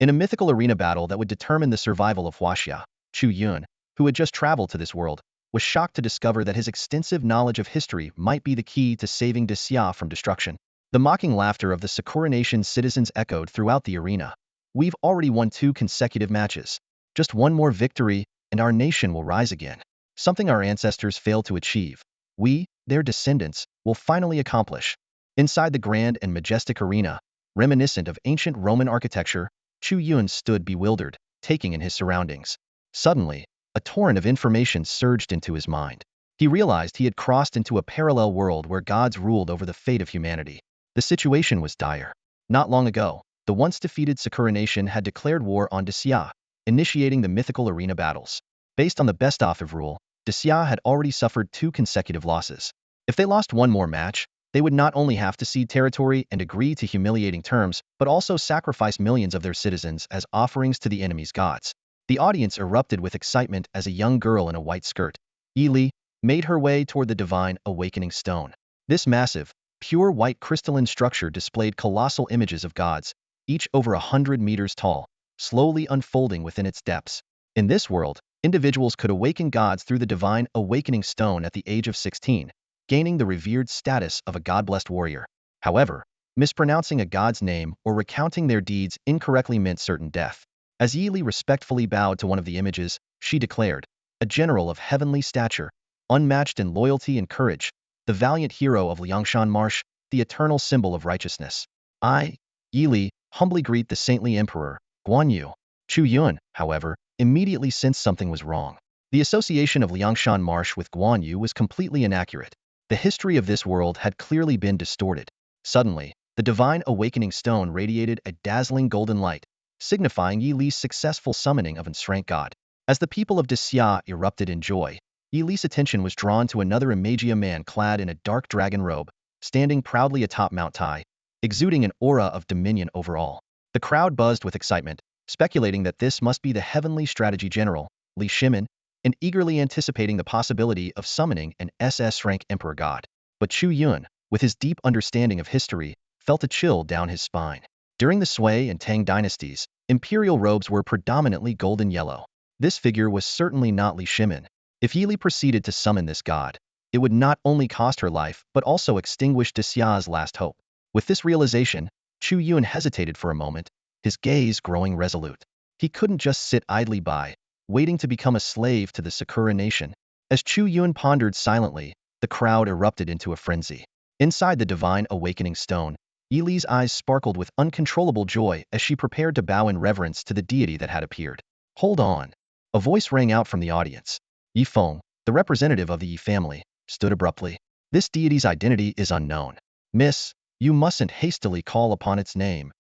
In a mythical arena battle that would determine the survival of Huaxia, Chu Yun, who had just traveled to this world, was shocked to discover that his extensive knowledge of history might be the key to saving Xia from destruction. The mocking laughter of the Sakura Nation's citizens echoed throughout the arena. "We've already won 2 consecutive matches. Just one more victory, and our nation will rise again. Something our ancestors failed to achieve. We, their descendants, will finally accomplish." Inside the grand and majestic arena, reminiscent of ancient Roman architecture, Chu Yun stood bewildered, taking in his surroundings. Suddenly, a torrent of information surged into his mind. He realized he had crossed into a parallel world where gods ruled over the fate of humanity. The situation was dire. Not long ago, the once defeated Sakura Nation had declared war on Xia, initiating the mythical arena battles. Based on the best-of rule, Xia had already suffered 2 consecutive losses. If they lost one more match, they would not only have to cede territory and agree to humiliating terms, but also sacrifice millions of their citizens as offerings to the enemy's gods. The audience erupted with excitement as a young girl in a white skirt, Yili, made her way toward the divine awakening stone. This massive, pure white crystalline structure displayed colossal images of gods, each over 100 meters tall, slowly unfolding within its depths. In this world, individuals could awaken gods through the divine awakening stone at the age of 16, gaining the revered status of a god-blessed warrior. However, mispronouncing a god's name or recounting their deeds incorrectly meant certain death. As Yili respectfully bowed to one of the images, she declared, "A general of heavenly stature, unmatched in loyalty and courage, the valiant hero of Liangshan Marsh, the eternal symbol of righteousness. I, Yili, humbly greet the saintly emperor, Guan Yu." Chu Yun, however, immediately sensed something was wrong. The association of Liangshan Marsh with Guan Yu was completely inaccurate. The history of this world had clearly been distorted. Suddenly, the divine awakening stone radiated a dazzling golden light, signifying Yili's successful summoning of an enshrank god. As the people of Xia erupted in joy, Yili's attention was drawn to another Imagia man clad in a dark dragon robe, standing proudly atop Mount Tai, exuding an aura of dominion over all. The crowd buzzed with excitement, speculating that this must be the heavenly strategy general, Li Shimin, and eagerly anticipating the possibility of summoning an SS-rank emperor god. But Chu Yun, with his deep understanding of history, felt a chill down his spine. During the Sui and Tang dynasties, imperial robes were predominantly golden yellow. This figure was certainly not Li Shimin. If Yili proceeded to summon this god, it would not only cost her life but also extinguish Xia's last hope. With this realization, Chu Yun hesitated for a moment, his gaze growing resolute. He couldn't just sit idly by, waiting to become a slave to the Sakura Nation. As Chu Yun pondered silently, the crowd erupted into a frenzy. Inside the divine awakening stone, Yili's eyes sparkled with uncontrollable joy as she prepared to bow in reverence to the deity that had appeared. "Hold on." A voice rang out from the audience. Yi Feng, the representative of the Yi family, stood abruptly. "This deity's identity is unknown. Miss, you mustn't hastily call upon its name."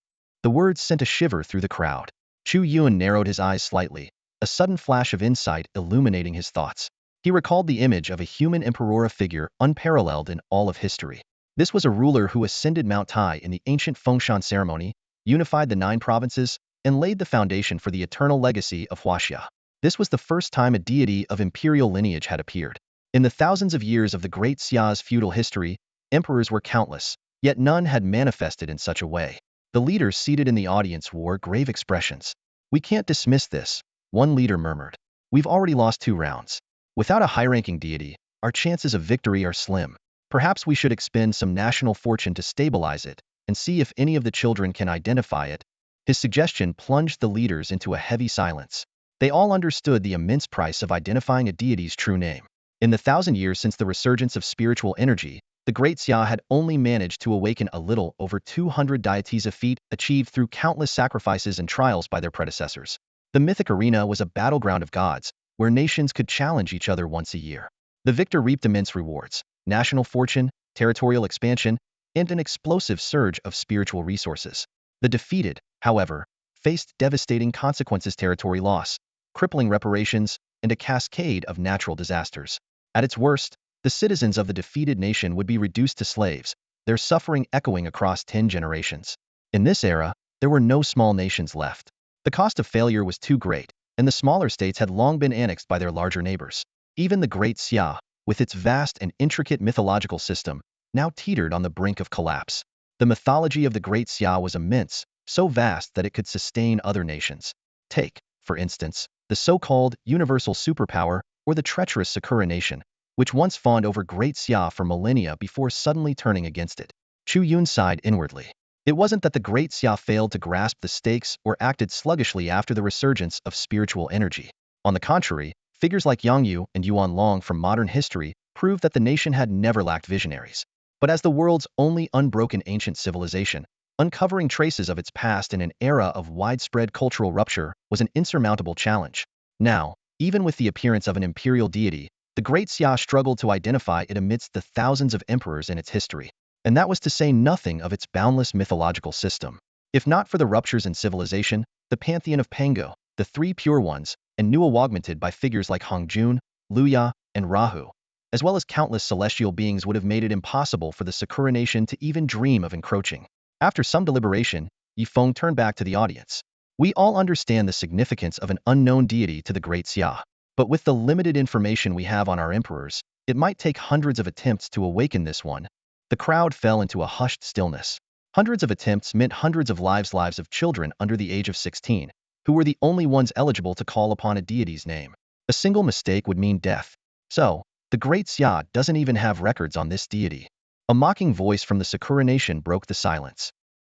The words sent a shiver through the crowd. Chu Yun narrowed his eyes slightly, a sudden flash of insight illuminating his thoughts. He recalled the image of a human emperor figure unparalleled in all of history. This was a ruler who ascended Mount Tai in the ancient Fengshan ceremony, unified the 9 provinces, and laid the foundation for the eternal legacy of Huaxia. This was the first time a deity of imperial lineage had appeared. In the thousands of years of the Great Xia's feudal history, emperors were countless, yet none had manifested in such a way. The leaders seated in the audience wore grave expressions. "We can't dismiss this," one leader murmured. "We've already lost 2 rounds. Without a high-ranking deity, our chances of victory are slim. Perhaps we should expend some national fortune to stabilize it, and see if any of the children can identify it." His suggestion plunged the leaders into a heavy silence. They all understood the immense price of identifying a deity's true name. In the 1,000 years since the resurgence of spiritual energy, the Great Xia had only managed to awaken a little over 200 deities, a feat achieved through countless sacrifices and trials by their predecessors. The mythic arena was a battleground of gods, where nations could challenge each other once a year. The victor reaped immense rewards, national fortune, territorial expansion, and an explosive surge of spiritual resources. The defeated, however, faced devastating consequences: territory loss, crippling reparations, and a cascade of natural disasters. At its worst, the citizens of the defeated nation would be reduced to slaves, their suffering echoing across 10 generations. In this era, there were no small nations left. The cost of failure was too great, and the smaller states had long been annexed by their larger neighbors. Even the Great Xia, with its vast and intricate mythological system, now teetered on the brink of collapse. The mythology of the Great Xia was immense, so vast that it could sustain other nations. Take, for instance, the so-called universal superpower or the treacherous Sakura nation, which once fawned over Great Xia for millennia before suddenly turning against it. Chu Yun sighed inwardly. It wasn't that the Great Xia failed to grasp the stakes or acted sluggishly after the resurgence of spiritual energy. On the contrary, figures like Yang Yu and Yuan Long from modern history proved that the nation had never lacked visionaries. But as the world's only unbroken ancient civilization, uncovering traces of its past in an era of widespread cultural rupture was an insurmountable challenge. Now, even with the appearance of an imperial deity, the Great Xia struggled to identify it amidst the thousands of emperors in its history. And that was to say nothing of its boundless mythological system. If not for the ruptures in civilization, the pantheon of Pango, the three pure ones, and new augmented by figures like Hongjun, Luya, and Rahu, as well as countless celestial beings would have made it impossible for the Sakura nation to even dream of encroaching. After some deliberation, Yifeng turned back to the audience. We all understand the significance of an unknown deity to the Great Xia. But with the limited information we have on our emperors, it might take hundreds of attempts to awaken this one. The crowd fell into a hushed stillness. Hundreds of attempts meant hundreds of lives of children under the age of 16, who were the only ones eligible to call upon a deity's name. A single mistake would mean death. So, the Great Xia doesn't even have records on this deity. A mocking voice from the Sakura nation broke the silence.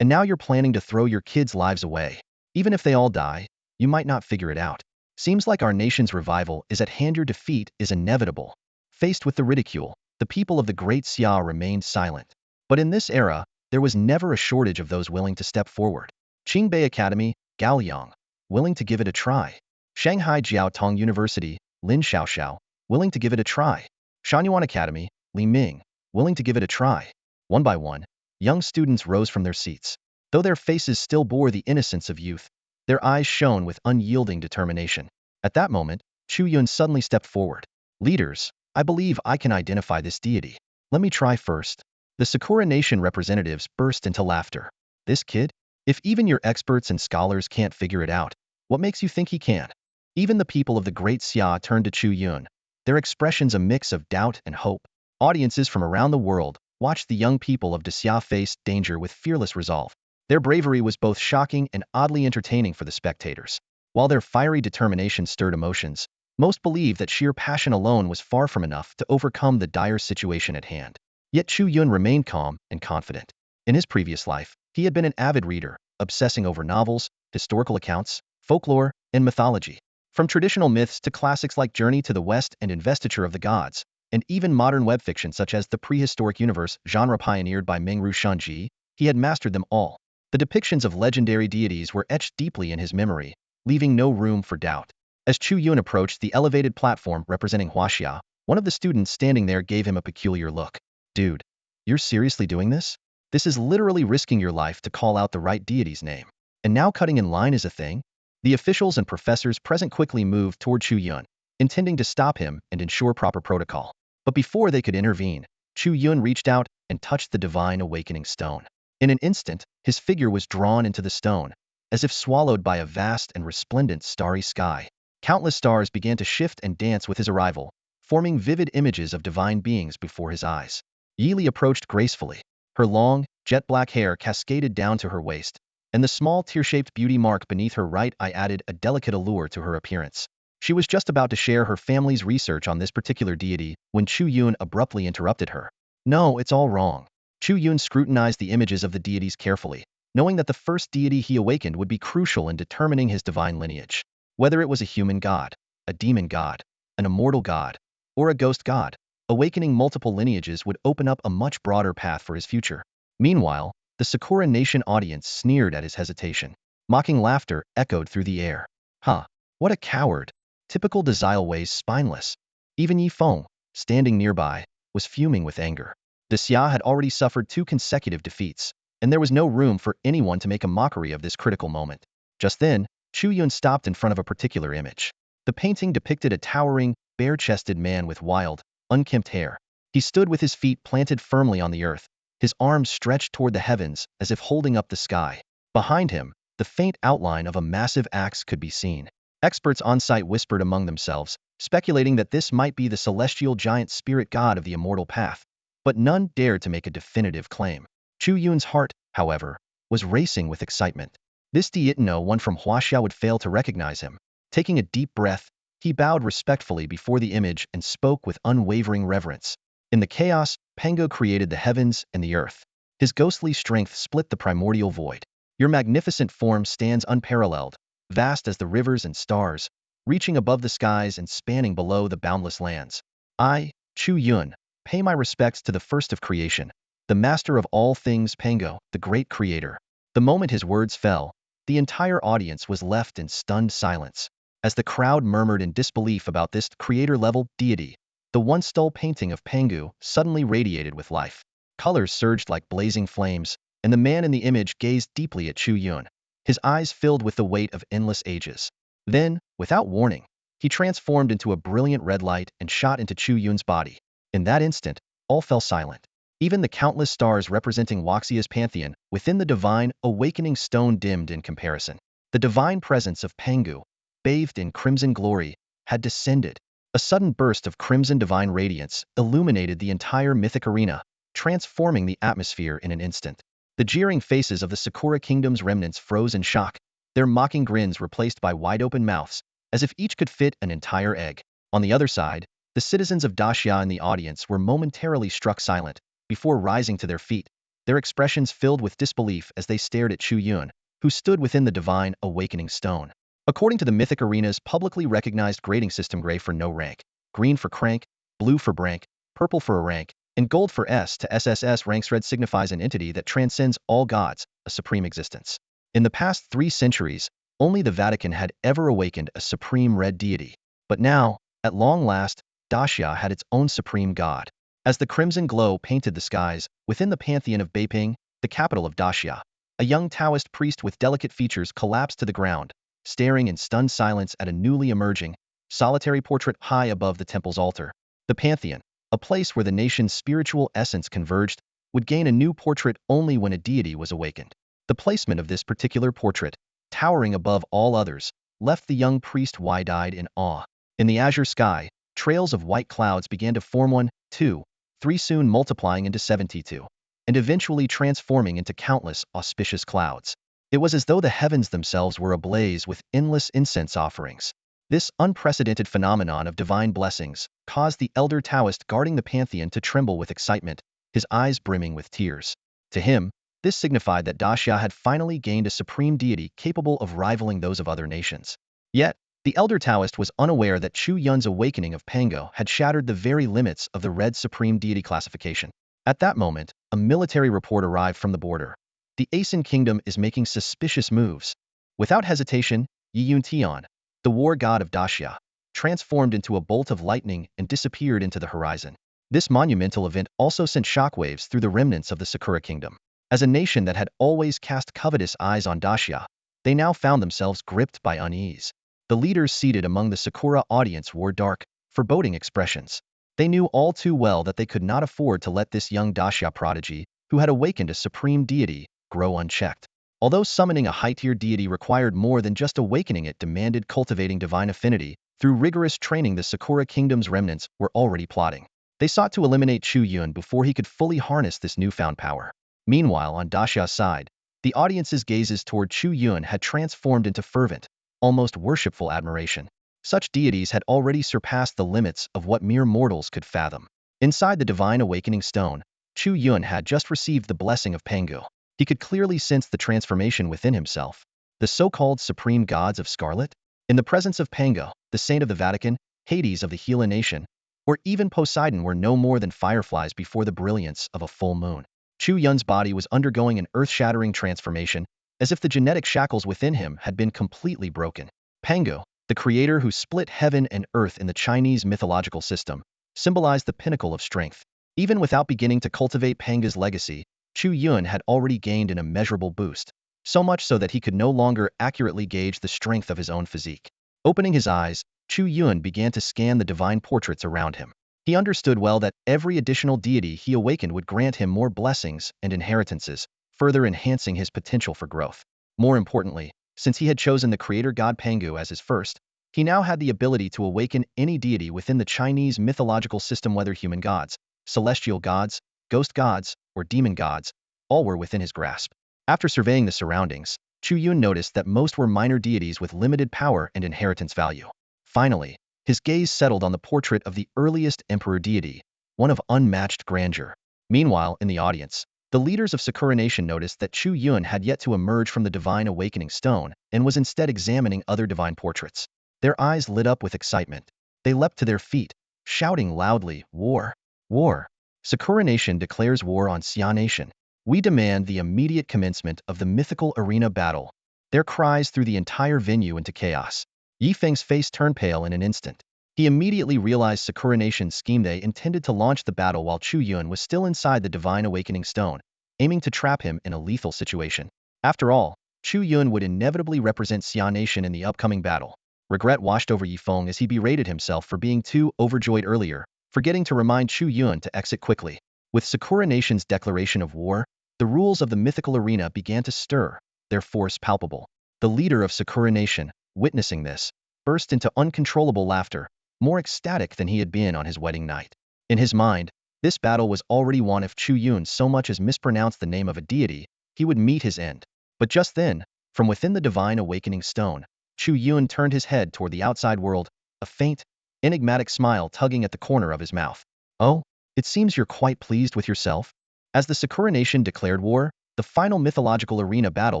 And now you're planning to throw your kids' lives away. Even if they all die, you might not figure it out. Seems like our nation's revival is at hand. Your defeat is inevitable. Faced with the ridicule, the people of the Great Xia remained silent. But in this era, there was never a shortage of those willing to step forward. Qingbei Academy, Gaoliang, willing to give it a try. Shanghai Jiaotong University, Lin Xiaoxiao, willing to give it a try. Shanyuan Academy, Li Ming, willing to give it a try. One by one, young students rose from their seats. Though their faces still bore the innocence of youth, their eyes shone with unyielding determination. At that moment, Chu Yun suddenly stepped forward. Leaders, I believe I can identify this deity. Let me try first. The Sakura Nation representatives burst into laughter. This kid? If even your experts and scholars can't figure it out, what makes you think he can? Even the people of the Great Xia turned to Chu Yun, their expressions a mix of doubt and hope. Audiences from around the world watched the young people of Xia face danger with fearless resolve. Their bravery was both shocking and oddly entertaining for the spectators. While their fiery determination stirred emotions, most believed that sheer passion alone was far from enough to overcome the dire situation at hand. Yet Chu Yun remained calm and confident. In his previous life, he had been an avid reader, obsessing over novels, historical accounts, folklore, and mythology. From traditional myths to classics like Journey to the West and Investiture of the Gods, and even modern web fiction such as the prehistoric universe genre pioneered by Mengru Shanji, he had mastered them all. The depictions of legendary deities were etched deeply in his memory, leaving no room for doubt. As Chu Yun approached the elevated platform representing huaxia, one of the students standing there gave him a peculiar look. Dude, you're seriously doing this? This is literally risking your life to call out the right deity's name. And now cutting in line is a thing? The officials and professors present quickly moved toward Chu Yun, intending to stop him and ensure proper protocol. But before they could intervene, Chu Yun reached out and touched the divine awakening stone. In an instant, his figure was drawn into the stone, as if swallowed by a vast and resplendent starry sky. Countless stars began to shift and dance with his arrival, forming vivid images of divine beings before his eyes. Yili approached gracefully. Her long, jet-black hair cascaded down to her waist, and the small tear-shaped beauty mark beneath her right eye added a delicate allure to her appearance. She was just about to share her family's research on this particular deity when Chu Yun abruptly interrupted her. No, it's all wrong. Chu Yun scrutinized the images of the deities carefully, knowing that the first deity he awakened would be crucial in determining his divine lineage. Whether it was a human god, a demon god, an immortal god, or a ghost god, awakening multiple lineages would open up a much broader path for his future. Meanwhile, the Sakura Nation audience sneered at his hesitation. Mocking laughter echoed through the air. Huh, what a coward. Typical Desileways spineless. Even Yifeng, standing nearby, was fuming with anger. Xia had already suffered 2 consecutive defeats, and there was no room for anyone to make a mockery of this critical moment. Just then, Chu Yun stopped in front of a particular image. The painting depicted a towering, bare-chested man with wild, unkempt hair. He stood with his feet planted firmly on the earth, his arms stretched toward the heavens as if holding up the sky. Behind him, the faint outline of a massive axe could be seen. Experts on site whispered among themselves, speculating that this might be the celestial giant spirit god of the immortal path. But none dared to make a definitive claim. Chu Yun's heart, however, was racing with excitement. This Dietino one from Huaxia would fail to recognize him. Taking a deep breath, he bowed respectfully before the image and spoke with unwavering reverence. In the chaos, Pango created the heavens and the earth. His ghostly strength split the primordial void. Your magnificent form stands unparalleled, vast as the rivers and stars, reaching above the skies and spanning below the boundless lands. I, Chu Yun, pay my respects to the first of creation, the master of all things Pango, the great creator. The moment his words fell, the entire audience was left in stunned silence. As the crowd murmured in disbelief about this creator-level deity, the once dull painting of Pangu suddenly radiated with life. Colors surged like blazing flames, and the man in the image gazed deeply at Chu Yun, his eyes filled with the weight of endless ages. Then, without warning, he transformed into a brilliant red light and shot into Chu Yun's body. In that instant, all fell silent. Even the countless stars representing Huaxia's pantheon within the divine awakening stone dimmed in comparison. The divine presence of Pangu, bathed in crimson glory, had descended. A sudden burst of crimson divine radiance illuminated the entire mythic arena, transforming the atmosphere in an instant. The jeering faces of the Sakura Kingdom's remnants froze in shock, their mocking grins replaced by wide-open mouths, as if each could fit an entire egg. On the other side, the citizens of Daxia in the audience were momentarily struck silent, before rising to their feet, their expressions filled with disbelief as they stared at Chu Yun, who stood within the divine awakening stone. According to the Mythic Arena's publicly recognized grading system, gray for no rank, green for crank, blue for brank, purple for a rank, and gold for S to SSS ranks, red signifies an entity that transcends all gods, a supreme existence. In the past 3 centuries, only the Vatican had ever awakened a supreme red deity. But now, at long last, Daxia had its own supreme god. As the crimson glow painted the skies, within the pantheon of Beiping, the capital of Daxia, a young Taoist priest with delicate features collapsed to the ground, staring in stunned silence at a newly emerging, solitary portrait high above the temple's altar. The pantheon, a place where the nation's spiritual essence converged, would gain a new portrait only when a deity was awakened. The placement of this particular portrait, towering above all others, left the young priest wide-eyed in awe. In the azure sky, trails of white clouds began to form 1, 2, 3, soon multiplying into 72, and eventually transforming into countless auspicious clouds. It was as though the heavens themselves were ablaze with endless incense offerings. This unprecedented phenomenon of divine blessings caused the elder Taoist guarding the pantheon to tremble with excitement, his eyes brimming with tears. To him, this signified that Daxia had finally gained a supreme deity capable of rivaling those of other nations. Yet, the elder Taoist was unaware that Chu Yun's awakening of Pango had shattered the very limits of the red supreme deity classification. At that moment, a military report arrived from the border. The Asen Kingdom is making suspicious moves. Without hesitation, Yi Yun Tian, the war god of Daxia, transformed into a bolt of lightning and disappeared into the horizon. This monumental event also sent shockwaves through the remnants of the Sakura Kingdom. As a nation that had always cast covetous eyes on Daxia, they now found themselves gripped by unease. The leaders seated among the Sakura audience wore dark, foreboding expressions. They knew all too well that they could not afford to let this young Daxia prodigy, who had awakened a supreme deity, grow unchecked. Although summoning a high-tier deity required more than just awakening, it demanded cultivating divine affinity. Through rigorous training, the Sakura Kingdom's remnants were already plotting. They sought to eliminate Chu Yun before he could fully harness this newfound power. Meanwhile, on Daxia's side, the audience's gazes toward Chu Yun had transformed into fervent, almost worshipful admiration. Such deities had already surpassed the limits of what mere mortals could fathom. Inside the divine awakening stone, Chu Yun had just received the blessing of Pangu. He could clearly sense the transformation within himself. The so-called supreme gods of Scarlet? In the presence of Pangu, the saint of the Vatican, Hades of the Gila nation, or even Poseidon were no more than fireflies before the brilliance of a full moon. Chu Yun's body was undergoing an earth-shattering transformation, as if the genetic shackles within him had been completely broken. Pangu, the creator who split heaven and earth in the Chinese mythological system, symbolized the pinnacle of strength. Even without beginning to cultivate Pangu's legacy, Chu Yun had already gained an immeasurable boost, so much so that he could no longer accurately gauge the strength of his own physique. Opening his eyes, Chu Yun began to scan the divine portraits around him. He understood well that every additional deity he awakened would grant him more blessings and inheritances, further enhancing his potential for growth. More importantly, since he had chosen the creator god Pangu as his first, he now had the ability to awaken any deity within the Chinese mythological system, whether human gods, celestial gods, ghost gods, or demon gods, all were within his grasp. After surveying the surroundings, Chu Yun noticed that most were minor deities with limited power and inheritance value. Finally, his gaze settled on the portrait of the earliest emperor deity, one of unmatched grandeur. Meanwhile, in the audience, the leaders of Sakura Nation noticed that Chu Yun had yet to emerge from the divine awakening stone and was instead examining other divine portraits. Their eyes lit up with excitement. They leapt to their feet, shouting loudly, "War! War! Sakura Nation declares war on Xia Nation. We demand the immediate commencement of the mythical arena battle." Their cries threw the entire venue into chaos. Yi Feng's face turned pale in an instant. He immediately realized Sakura Nation's scheme. They intended to launch the battle while Chu Yun was still inside the divine awakening stone, aiming to trap him in a lethal situation. After all, Chu Yun would inevitably represent Xia Nation in the upcoming battle. Regret washed over Yi Feng as he berated himself for being too overjoyed earlier, forgetting to remind Chu Yun to exit quickly. With Sakura Nation's declaration of war, the rules of the mythical arena began to stir, their force palpable. The leader of Sakura Nation, witnessing this, burst into uncontrollable laughter, more ecstatic than he had been on his wedding night. In his mind, this battle was already won. If Chu Yun so much as mispronounced the name of a deity, he would meet his end. But just then, from within the divine awakening stone, Chu Yun turned his head toward the outside world, a faint, enigmatic smile tugging at the corner of his mouth. "Oh, it seems you're quite pleased with yourself." As the Sakura Nation declared war, the final mythological arena battle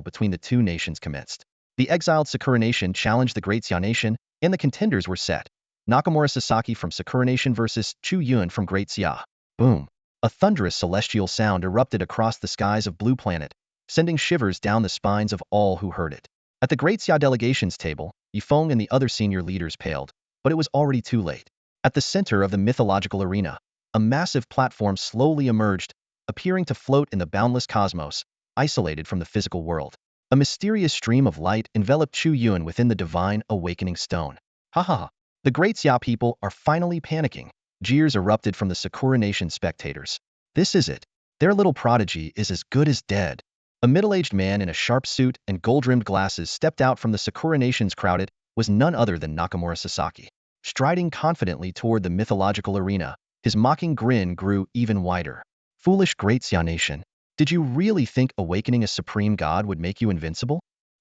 between the two nations commenced. The exiled Sakura Nation challenged the Great Xia Nation, and the contenders were set. Nakamura Sasaki from Sakura Nation versus Chu Yun from Great Xia. Boom! A thunderous celestial sound erupted across the skies of Blue Planet, sending shivers down the spines of all who heard it. At the Great Xia delegations table, Yi Feng and the other senior leaders paled, but it was already too late. At the center of the mythological arena, a massive platform slowly emerged, appearing to float in the boundless cosmos, isolated from the physical world. A mysterious stream of light enveloped Chu Yun within the divine awakening stone. Ha ha ha! The Great Xia people are finally panicking. Jeers erupted from the Sakura Nation spectators. This is it. Their little prodigy is as good as dead. A middle-aged man in a sharp suit and gold-rimmed glasses stepped out from the Sakura Nation's crowd. It was none other than Nakamura Sasaki. Striding confidently toward the mythological arena, his mocking grin grew even wider. "Foolish Great Xia Nation, did you really think awakening a supreme god would make you invincible?"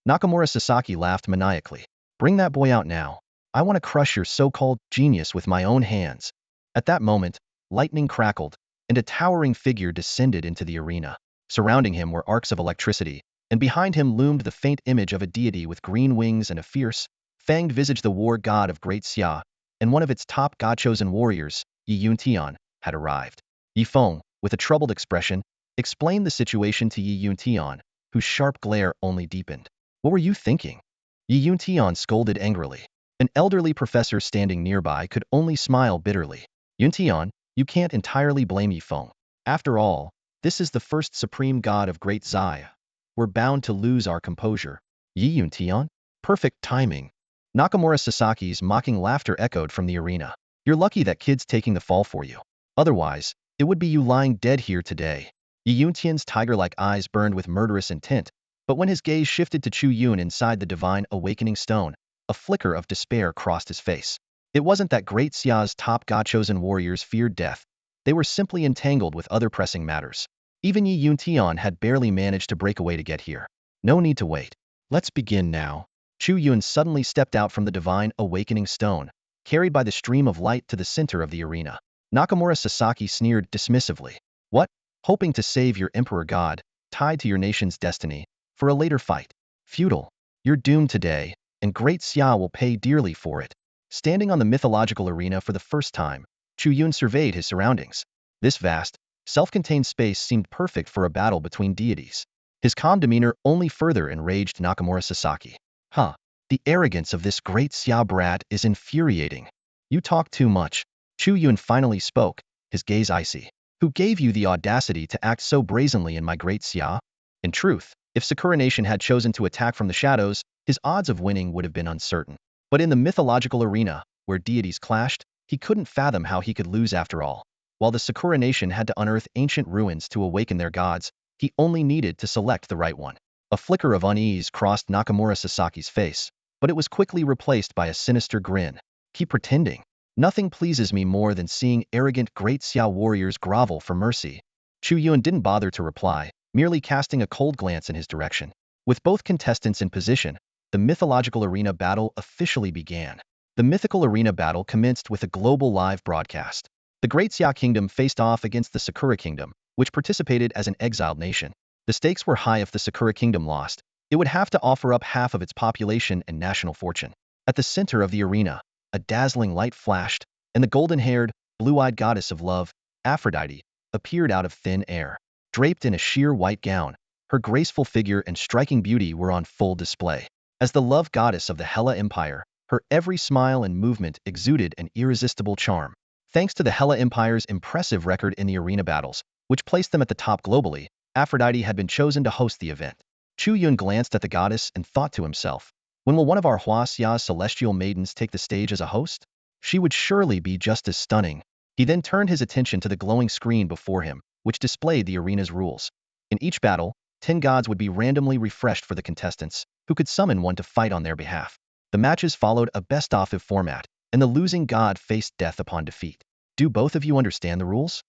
Nakamura Sasaki laughed maniacally. "Bring that boy out now. I want to crush your so-called genius with my own hands." At that moment, lightning crackled, and a towering figure descended into the arena. Surrounding him were arcs of electricity, and behind him loomed the faint image of a deity with green wings and a fierce, fanged visage. The war god of Great Xia, and one of its top god-chosen warriors, Yi Yuntian, had arrived. Yi Feng, with a troubled expression, explained the situation to Yi Yuntian, whose sharp glare only deepened. "What were you thinking?" Yi Yuntian scolded angrily. An elderly professor standing nearby could only smile bitterly. "Yuntian, you can't entirely blame Yi Feng. After all, this is the first supreme god of Great Xia. We're bound to lose our composure." "Yi Yuntian? Perfect timing." Nakamura Sasaki's mocking laughter echoed from the arena. "You're lucky that kid's taking the fall for you. Otherwise, it would be you lying dead here today." Yi Yuntian's tiger-like eyes burned with murderous intent, but when his gaze shifted to Chu Yun inside the divine awakening stone, a flicker of despair crossed his face. It wasn't that Great Xia's top god-chosen warriors feared death. They were simply entangled with other pressing matters. Even Yi Yuntian had barely managed to break away to get here. No need to wait. Let's begin now. Chu Yun suddenly stepped out from the divine awakening stone, carried by the stream of light to the center of the arena. Nakamura Sasaki sneered dismissively. "What? Hoping to save your emperor god, tied to your nation's destiny, for a later fight? Futile. You're doomed today, and Great Xia will pay dearly for it." Standing on the mythological arena for the first time, Chu Yun surveyed his surroundings. This vast, self-contained space seemed perfect for a battle between deities. His calm demeanor only further enraged Nakamura Sasaki. "Huh. The arrogance of this Great Xia brat is infuriating. You talk too much." Chu Yun finally spoke, his gaze icy. "Who gave you the audacity to act so brazenly in my Great Xia?" In truth, if Sakura Nation had chosen to attack from the shadows, his odds of winning would have been uncertain. But in the mythological arena, where deities clashed, he couldn't fathom how he could lose after all. While the Sakura Nation had to unearth ancient ruins to awaken their gods, he only needed to select the right one. A flicker of unease crossed Nakamura Sasaki's face, but it was quickly replaced by a sinister grin. "Keep pretending. Nothing pleases me more than seeing arrogant Great Xia warriors grovel for mercy." Chu Yun didn't bother to reply, merely casting a cold glance in his direction. With both contestants in position, the mythological arena battle officially began. The mythical arena battle commenced with a global live broadcast. The Great Xia Kingdom faced off against the Sakura Kingdom, which participated as an exiled nation. The stakes were high. If the Sakura Kingdom lost, it would have to offer up half of its population and national fortune. At the center of the arena, a dazzling light flashed, and the golden-haired, blue-eyed goddess of love, Aphrodite, appeared out of thin air. Draped in a sheer white gown, her graceful figure and striking beauty were on full display. As the love goddess of the Hella Empire, her every smile and movement exuded an irresistible charm. Thanks to the Hella Empire's impressive record in the arena battles, which placed them at the top globally, Aphrodite had been chosen to host the event. Chu Yun glanced at the goddess and thought to himself, when will one of our huaxia's celestial maidens take the stage as a host? She would surely be just as stunning. He then turned his attention to the glowing screen before him, which displayed the arena's rules. In each battle, 10 gods would be randomly refreshed for the contestants, who could summon one to fight on their behalf. The matches followed a best-of format, and the losing god faced death upon defeat. Do both of you understand the rules?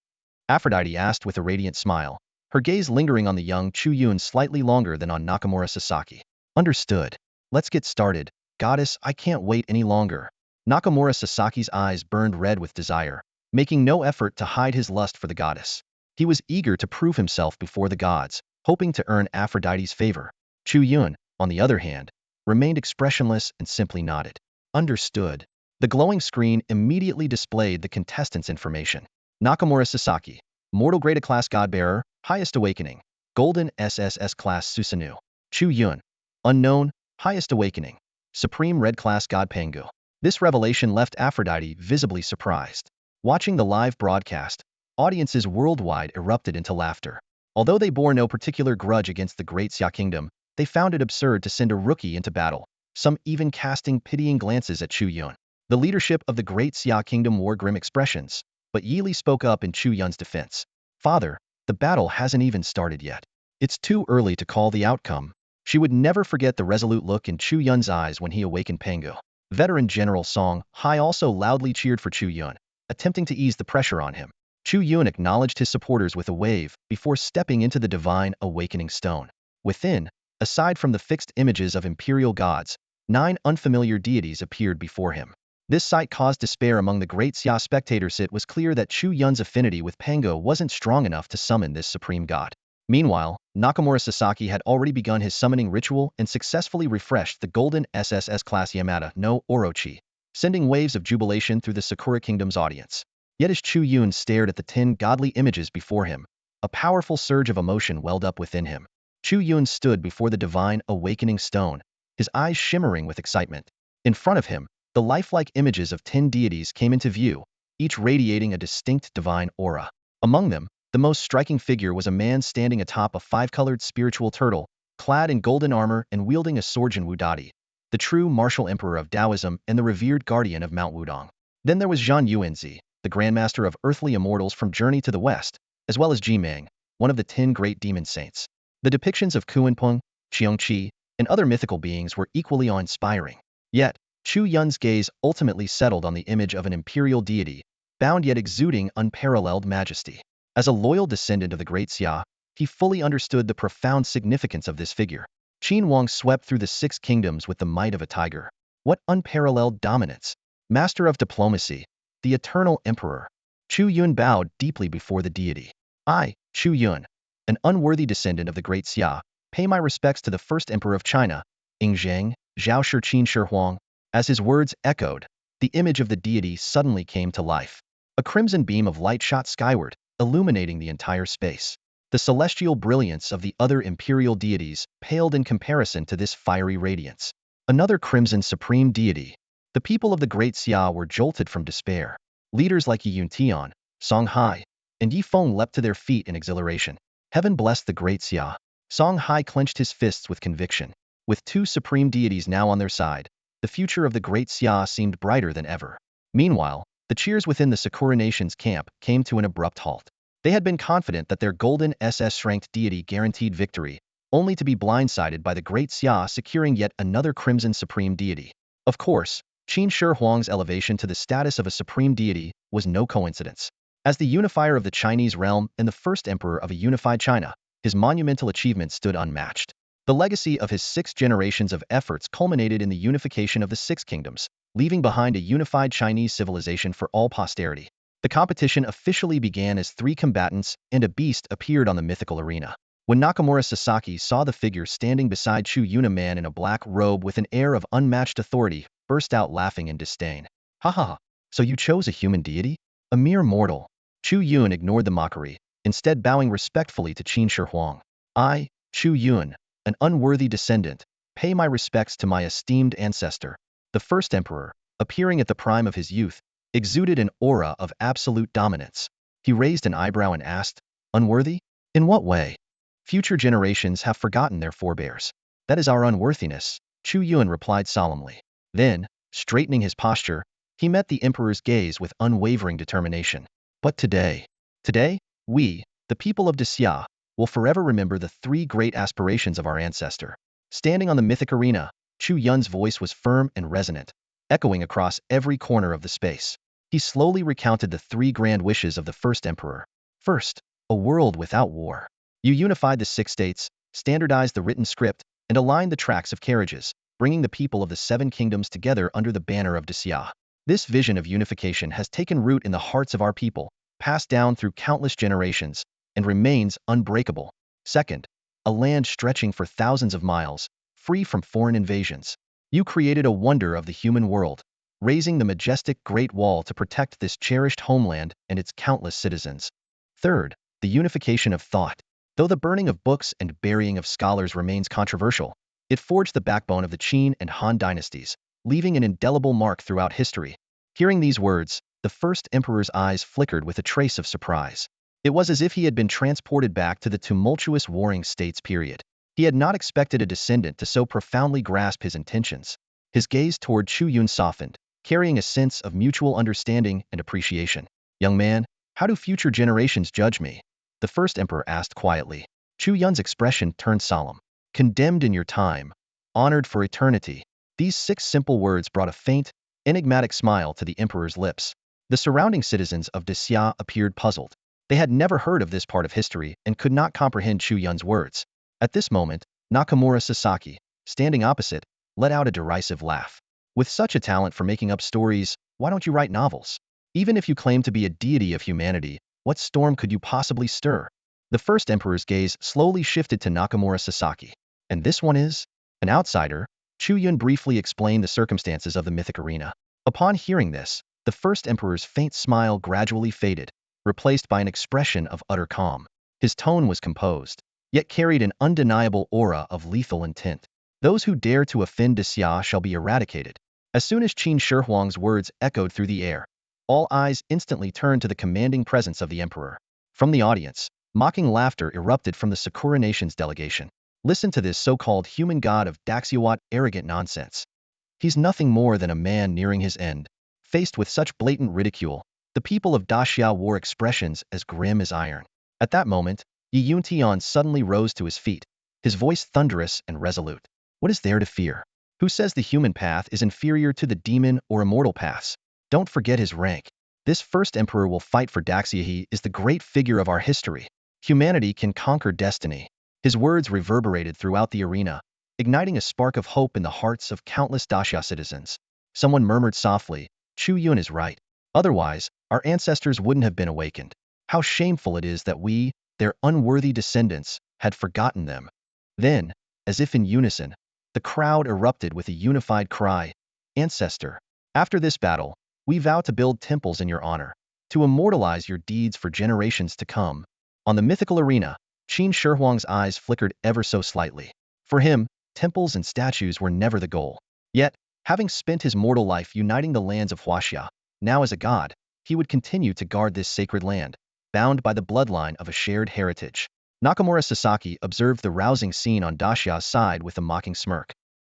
Aphrodite asked with a radiant smile, her gaze lingering on the young Chu Yun slightly longer than on Nakamura Sasaki. Understood. Let's get started. Goddess, I can't wait any longer. Nakamura Sasaki's eyes burned red with desire, making no effort to hide his lust for the goddess. He was eager to prove himself before the gods, hoping to earn Aphrodite's favor. Chu Yun, on the other hand, remained expressionless and simply nodded. Understood. The glowing screen immediately displayed the contestants' information. Nakamura Sasaki, Mortal Grade Class Godbearer, Highest Awakening, Golden SSS Class Susanoo. Chu Yun, Unknown, Highest Awakening, Supreme Red Class God Pangu. This revelation left Aphrodite visibly surprised. Watching the live broadcast, audiences worldwide erupted into laughter. Although they bore no particular grudge against the Great Xia Kingdom, they found it absurd to send a rookie into battle, some even casting pitying glances at Chu Yun. The leadership of the Great Xia Kingdom wore grim expressions, but Yi Li spoke up in Chu Yun's defense. Father, the battle hasn't even started yet. It's too early to call the outcome. She would never forget the resolute look in Chu Yun's eyes when he awakened Pangu. Veteran General Song Hai also loudly cheered for Chu Yun, attempting to ease the pressure on him. Chu Yun acknowledged his supporters with a wave before stepping into the divine awakening stone. Within, aside from the fixed images of imperial gods, 9 unfamiliar deities appeared before him. This sight caused despair among the Great Xia spectators. It was clear that Chu Yun's affinity with Pangu wasn't strong enough to summon this supreme god. Meanwhile, Nakamura Sasaki had already begun his summoning ritual and successfully refreshed the golden SSS class Yamata no Orochi, sending waves of jubilation through the Sakura Kingdom's audience. Yet as Chu Yun stared at the 10 godly images before him, a powerful surge of emotion welled up within him. Chu Yun stood before the divine awakening stone, his eyes shimmering with excitement. In front of him, the lifelike images of 10 deities came into view, each radiating a distinct divine aura. Among them, the most striking figure was a man standing atop a 5-colored spiritual turtle, clad in golden armor and wielding a sword. Wu Dadi, the true martial emperor of Taoism and the revered guardian of Mount Wudong. Then there was Zhan Yuanzi, the grandmaster of earthly immortals from Journey to the West, as well as Ji Meng, one of the 10 great demon saints. The depictions of Kuanpeng, Qiongqi, and other mythical beings were equally awe-inspiring. Yet, Chu Yun's gaze ultimately settled on the image of an imperial deity, bound yet exuding unparalleled majesty. As a loyal descendant of the Great Xia, he fully understood the profound significance of this figure. Qin Wang swept through the 6 kingdoms with the might of a tiger. What unparalleled dominance! Master of diplomacy, the eternal emperor. Chu Yun bowed deeply before the deity. I, Chu Yun, an unworthy descendant of the Great Xia, pay my respects to the first emperor of China, Ing Zheng, Zhao Shi Qin Shi Huang. As his words echoed, the image of the deity suddenly came to life. A crimson beam of light shot skyward, illuminating the entire space. The celestial brilliance of the other imperial deities paled in comparison to this fiery radiance. Another crimson supreme deity. The people of the Great Xia were jolted from despair. Leaders like Yi Yuntian, Song Hai, and Yi Feng leapt to their feet in exhilaration. Heaven blessed the Great Xia. Song Hai clenched his fists with conviction. With 2 supreme deities now on their side, the future of the Great Xia seemed brighter than ever. Meanwhile, the cheers within the Sakura Nation's camp came to an abrupt halt. They had been confident that their golden SS-ranked deity guaranteed victory, only to be blindsided by the Great Xia securing yet another crimson supreme deity. Of course, Qin Shi Huang's elevation to the status of a supreme deity was no coincidence. As the unifier of the Chinese realm and the first emperor of a unified China, his monumental achievement stood unmatched. The legacy of his 6 generations of efforts culminated in the unification of the 6 kingdoms, leaving behind a unified Chinese civilization for all posterity. The competition officially began as 3 combatants and a beast appeared on the mythical arena. When Nakamura Sasaki saw the figure standing beside Chu Yun, a man in a black robe with an air of unmatched authority, burst out laughing in disdain. Ha ha ha, so you chose a human deity? A mere mortal. Chu Yun ignored the mockery, instead bowing respectfully to Qin Shi Huang. I, Chu Yun, an unworthy descendant, pay my respects to my esteemed ancestor. The first emperor, appearing at the prime of his youth, exuded an aura of absolute dominance. He raised an eyebrow and asked, "Unworthy? In what way?" "Future generations have forgotten their forebears. That is our unworthiness," Chu Yun replied solemnly. Then, straightening his posture, he met the emperor's gaze with unwavering determination. "But today, we, the people of Desya, will forever remember the 3 great aspirations of our ancestor." Standing on the mythic arena, Chu Yun's voice was firm and resonant, echoing across every corner of the space. He slowly recounted the 3 grand wishes of the first emperor. First, a world without war. You unified the 6 states, standardized the written script, and aligned the tracks of carriages, bringing the people of the 7 kingdoms together under the banner of Desya. This vision of unification has taken root in the hearts of our people, passed down through countless generations, and remains unbreakable. Second, a land stretching for thousands of miles, free from foreign invasions. You created a wonder of the human world, raising the majestic Great Wall to protect this cherished homeland and its countless citizens. Third, the unification of thought. Though the burning of books and burying of scholars remains controversial, it forged the backbone of the Qin and Han dynasties, leaving an indelible mark throughout history. Hearing these words, the first emperor's eyes flickered with a trace of surprise. It was as if he had been transported back to the tumultuous warring states period. He had not expected a descendant to so profoundly grasp his intentions. His gaze toward Chu Yun softened, carrying a sense of mutual understanding and appreciation. "Young man, how do future generations judge me?" the first emperor asked quietly. Chu Yun's expression turned solemn. "Condemned in your time, honored for eternity." These 6 simple words brought a faint, enigmatic smile to the emperor's lips. The surrounding citizens of Desya appeared puzzled. They had never heard of this part of history and could not comprehend Chu Yun's words. At this moment, Nakamura Sasaki, standing opposite, let out a derisive laugh. "With such a talent for making up stories, why don't you write novels? Even if you claim to be a deity of humanity, what storm could you possibly stir?" The first emperor's gaze slowly shifted to Nakamura Sasaki. "And this one is?" "An outsider." Chu Yun briefly explained the circumstances of the mythic arena. Upon hearing this, the first emperor's faint smile gradually faded, replaced by an expression of utter calm. His tone was composed, yet carried an undeniable aura of lethal intent. "Those who dare to offend Desya shall be eradicated." As soon as Qin Shi Huang's words echoed through the air, all eyes instantly turned to the commanding presence of the emperor. From the audience, mocking laughter erupted from the Sakura Nation's delegation. "Listen to this so-called human god of Daxiawat, arrogant nonsense. He's nothing more than a man nearing his end." Faced with such blatant ridicule, the people of Daxia wore expressions as grim as iron. At that moment, Yi Yuntian suddenly rose to his feet, his voice thunderous and resolute. "What is there to fear? Who says the human path is inferior to the demon or immortal paths? Don't forget his rank. This first emperor will fight for Daxia. He is the great figure of our history. Humanity can conquer destiny." His words reverberated throughout the arena, igniting a spark of hope in the hearts of countless Daxia citizens. Someone murmured softly, "Chu Yun is right. Otherwise, our ancestors wouldn't have been awakened. How shameful it is that we, their unworthy descendants, had forgotten them." Then, as if in unison, the crowd erupted with a unified cry, "Ancestor, after this battle, we vow to build temples in your honor, to immortalize your deeds for generations to come." On the mythical arena, Qin Shi Huang's eyes flickered ever so slightly. For him, temples and statues were never the goal. Yet, having spent his mortal life uniting the lands of Huaxia, now as a god, he would continue to guard this sacred land, bound by the bloodline of a shared heritage. Nakamura Sasaki observed the rousing scene on Daxia's side with a mocking smirk.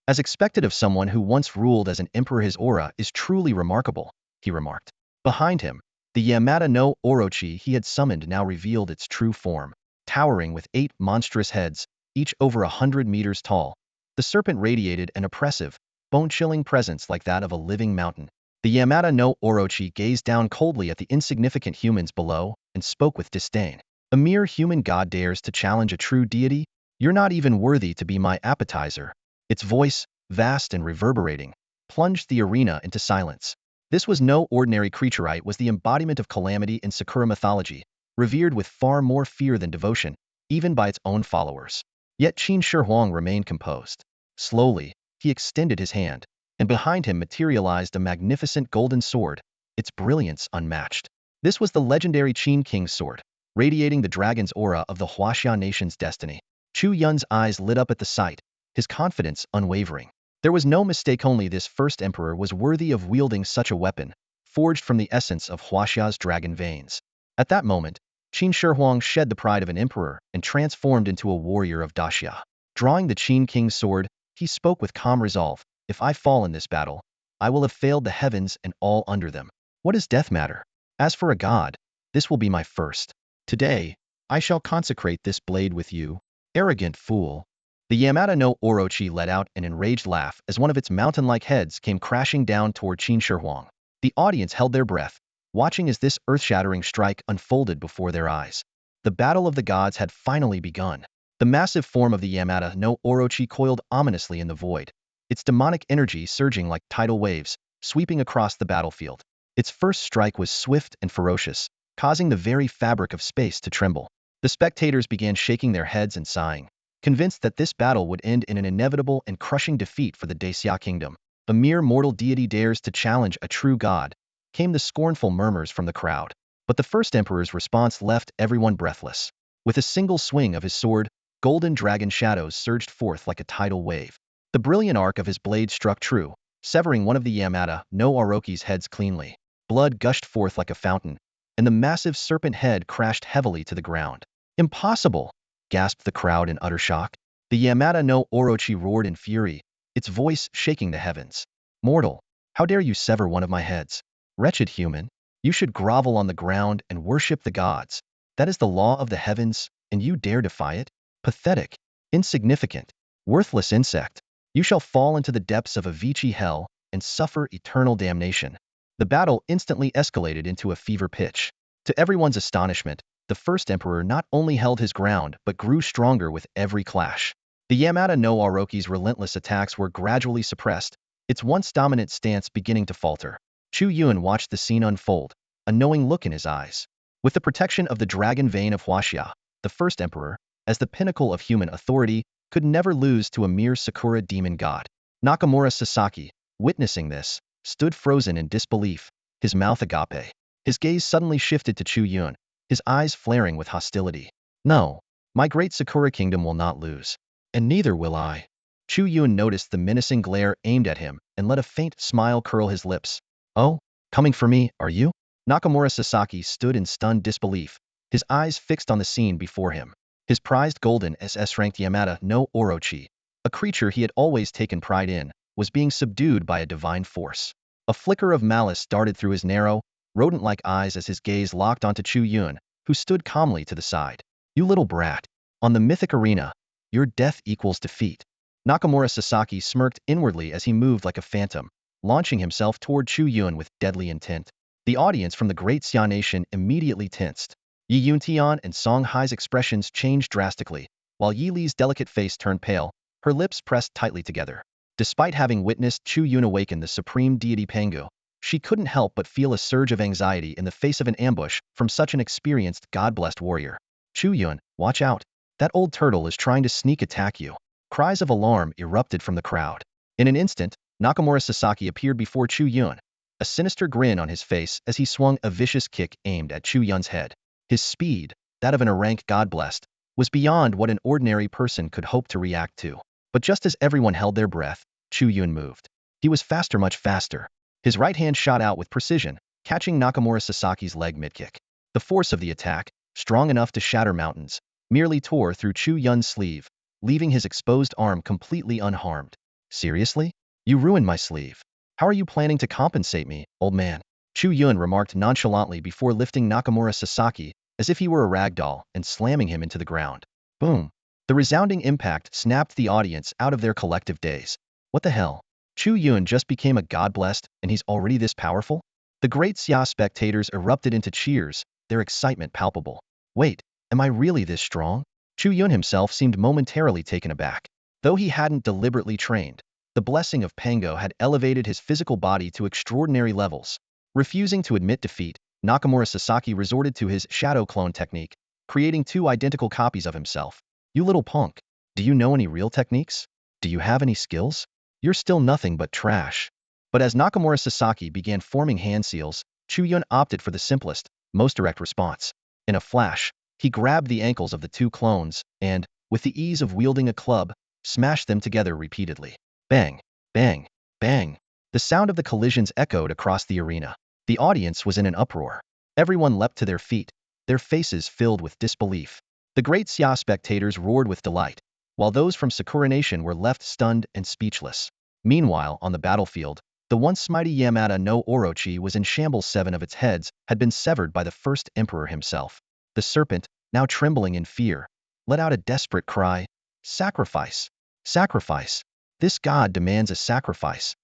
"As expected of someone who once ruled as an emperor, his aura is truly remarkable," he remarked. Behind him, the Yamata no Orochi he had summoned now revealed its true form, towering with 8 monstrous heads, each over 100 meters tall. The serpent radiated an oppressive, bone-chilling presence like that of a living mountain. The Yamata no Orochi gazed down coldly at the insignificant humans below and spoke with disdain. A mere human god dares to challenge a true deity? You're not even worthy to be my appetizer. Its voice, vast and reverberating, plunged the arena into silence. This was no ordinary creature. It was the embodiment of calamity in Sakura mythology, revered with far more fear than devotion, even by its own followers. Yet Qin Shi Huang remained composed. Slowly, he extended his hand, and behind him materialized a magnificent golden sword, its brilliance unmatched. This was the legendary Qin King's sword, radiating the dragon's aura of the Huaxia nation's destiny. Chu Yun's eyes lit up at the sight, his confidence unwavering. There was no mistake. Only this first emperor was worthy of wielding such a weapon, forged from the essence of Huaxia's dragon veins. At that moment, Qin Shi Huang shed the pride of an emperor and transformed into a warrior of Daxia. Drawing the Qin King's sword, he spoke with calm resolve, "If I fall in this battle, I will have failed the heavens and all under them. What does death matter? As for a god, this will be my first. Today, I shall consecrate this blade with you." Arrogant fool. The Yamata no Orochi let out an enraged laugh as one of its mountain-like heads came crashing down toward Qin Shi Huang. The audience held their breath, watching as this earth-shattering strike unfolded before their eyes. The battle of the gods had finally begun. The massive form of the Yamata no Orochi coiled ominously in the void, its demonic energy surging like tidal waves, sweeping across the battlefield. Its first strike was swift and ferocious, causing the very fabric of space to tremble. The spectators began shaking their heads and sighing, convinced that this battle would end in an inevitable and crushing defeat for the Daxia kingdom. A mere mortal deity dares to challenge a true god, came the scornful murmurs from the crowd. But the first emperor's response left everyone breathless. With a single swing of his sword, golden dragon shadows surged forth like a tidal wave. The brilliant arc of his blade struck true, severing one of the Yamata no Orochi's heads cleanly. Blood gushed forth like a fountain, and the massive serpent head crashed heavily to the ground. "Impossible!" gasped the crowd in utter shock. The Yamata no Orochi roared in fury, its voice shaking the heavens. "Mortal, how dare you sever one of my heads? Wretched human, you should grovel on the ground and worship the gods. That is the law of the heavens, and you dare defy it? Pathetic, insignificant, worthless insect. You shall fall into the depths of a Vici hell and suffer eternal damnation." The battle instantly escalated into a fever pitch. To everyone's astonishment, the first emperor not only held his ground but grew stronger with every clash. The Yamata no Orochi's relentless attacks were gradually suppressed, its once dominant stance beginning to falter. Chu Yun watched the scene unfold, a knowing look in his eyes. With the protection of the dragon vein of Huaxia, the first emperor, as the pinnacle of human authority, could never lose to a mere Sakura demon god. Nakamura Sasaki, witnessing this, stood frozen in disbelief, his mouth agape. His gaze suddenly shifted to Chu Yun, his eyes flaring with hostility. "No, my great Sakura kingdom will not lose. And neither will I." Chu Yun noticed the menacing glare aimed at him and let a faint smile curl his lips. "Oh, coming for me, are you?" Nakamura Sasaki stood in stunned disbelief, his eyes fixed on the scene before him. His prized golden SS-ranked Yamata no Orochi, a creature he had always taken pride in, was being subdued by a divine force. A flicker of malice darted through his narrow, rodent-like eyes as his gaze locked onto Chu Yun, who stood calmly to the side. "You little brat. On the mythic arena, your death equals defeat." Nakamura Sasaki smirked inwardly as he moved like a phantom, launching himself toward Chu Yun with deadly intent. The audience from the Great Xia Nation immediately tensed. Yi Yuntian and Song Hai's expressions changed drastically, while Yi Li's delicate face turned pale, her lips pressed tightly together. Despite having witnessed Chu Yun awaken the supreme deity Pangu, she couldn't help but feel a surge of anxiety in the face of an ambush from such an experienced, god-blessed warrior. "Chu Yun, watch out. That old turtle is trying to sneak attack you." Cries of alarm erupted from the crowd. In an instant, Nakamura Sasaki appeared before Chu Yun, a sinister grin on his face as he swung a vicious kick aimed at Chu Yun's head. His speed, that of an rank god-blessed, was beyond what an ordinary person could hope to react to. But just as everyone held their breath, Chu Yun moved. He was faster, much faster. His right hand shot out with precision, catching Nakamura Sasaki's leg mid-kick. The force of the attack, strong enough to shatter mountains, merely tore through Chu Yun's sleeve, leaving his exposed arm completely unharmed. "Seriously? You ruined my sleeve. How are you planning to compensate me, old man?" Chu Yun remarked nonchalantly before lifting Nakamura Sasaki as if he were a rag doll and slamming him into the ground. Boom! The resounding impact snapped the audience out of their collective daze. What the hell? Chu Yun just became a god-blessed, and he's already this powerful? The Great Xia spectators erupted into cheers, their excitement palpable. "Wait, Am I really this strong? Chu Yun himself seemed momentarily taken aback. Though he hadn't deliberately trained, the blessing of Pango had elevated his physical body to extraordinary levels. Refusing to admit defeat, Nakamura Sasaki resorted to his shadow clone technique, creating two identical copies of himself. You little punk. Do you know any real techniques? Do you have any skills? You're still nothing but trash. But as Nakamura Sasaki began forming hand seals, Chu Yun opted for the simplest, most direct response. In a flash, he grabbed the ankles of the two clones and, with the ease of wielding a club, smashed them together repeatedly. Bang, bang, bang. The sound of the collisions echoed across the arena. The audience was in an uproar. Everyone leapt to their feet, their faces filled with disbelief. The great Xia spectators roared with delight, while those from Sakura Nation were left stunned and speechless. Meanwhile, on the battlefield, the once mighty Yamada no Orochi was in shambles. 7 of its heads had been severed by the first emperor himself. The serpent, now trembling in fear, let out a desperate cry. Sacrifice! Sacrifice! This god demands a sacrifice.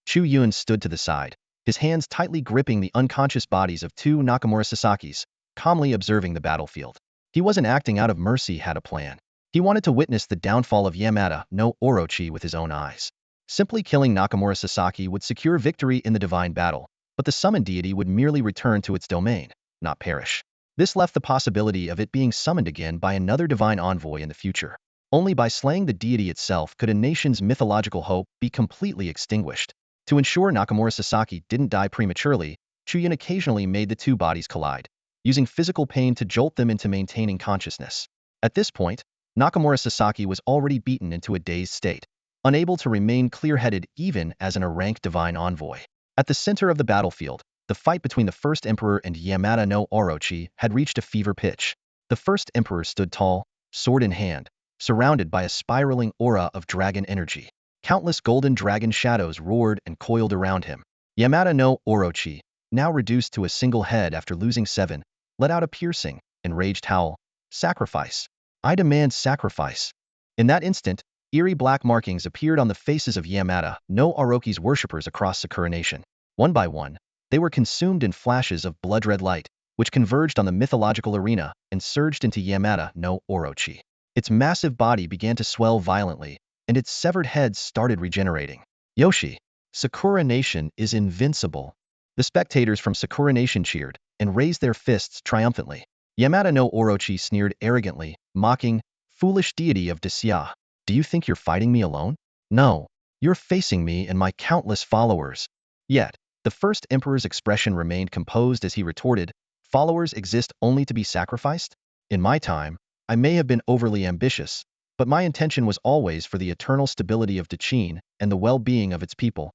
Chu Yun stood to the side, his hands tightly gripping the unconscious bodies of two Nakamura Sasakis, calmly observing the battlefield. He wasn't acting out of mercy, had a plan. He wanted to witness the downfall of Yamada no Orochi with his own eyes. Simply killing Nakamura Sasaki would secure victory in the divine battle, but the summoned deity would merely return to its domain, not perish. This left the possibility of it being summoned again by another divine envoy in the future. Only by slaying the deity itself could a nation's mythological hope be completely extinguished. To ensure Nakamura Sasaki didn't die prematurely, Chuyin occasionally made the two bodies collide, using physical pain to jolt them into maintaining consciousness. At this point, Nakamura Sasaki was already beaten into a dazed state, unable to remain clear-headed even as an rank divine envoy. At the center of the battlefield, the fight between the first emperor and Yamada no Orochi had reached a fever pitch. The first emperor stood tall, sword in hand, surrounded by a spiraling aura of dragon energy. Countless golden dragon shadows roared and coiled around him. Yamada no Orochi, now reduced to a single head after losing 7, let out a piercing, enraged howl. Sacrifice! I demand sacrifice! In that instant, eerie black markings appeared on the faces of Yamada no Orochi's worshippers across Sakura Nation. One by one, they were consumed in flashes of blood-red light, which converged on the mythological arena and surged into Yamada no Orochi. Its massive body began to swell violently, and its severed heads started regenerating. Yoshi! Sakura Nation is invincible! The spectators from Sakura Nation cheered and raised their fists triumphantly. Yamada no Orochi sneered arrogantly, mocking, "Foolish deity of Desya, do you think you're fighting me alone? No, you're facing me and my countless followers." Yet, the first emperor's expression remained composed as he retorted, "Followers exist only to be sacrificed? In my time, I may have been overly ambitious, but my intention was always for the eternal stability of Dechin and the well-being of its people."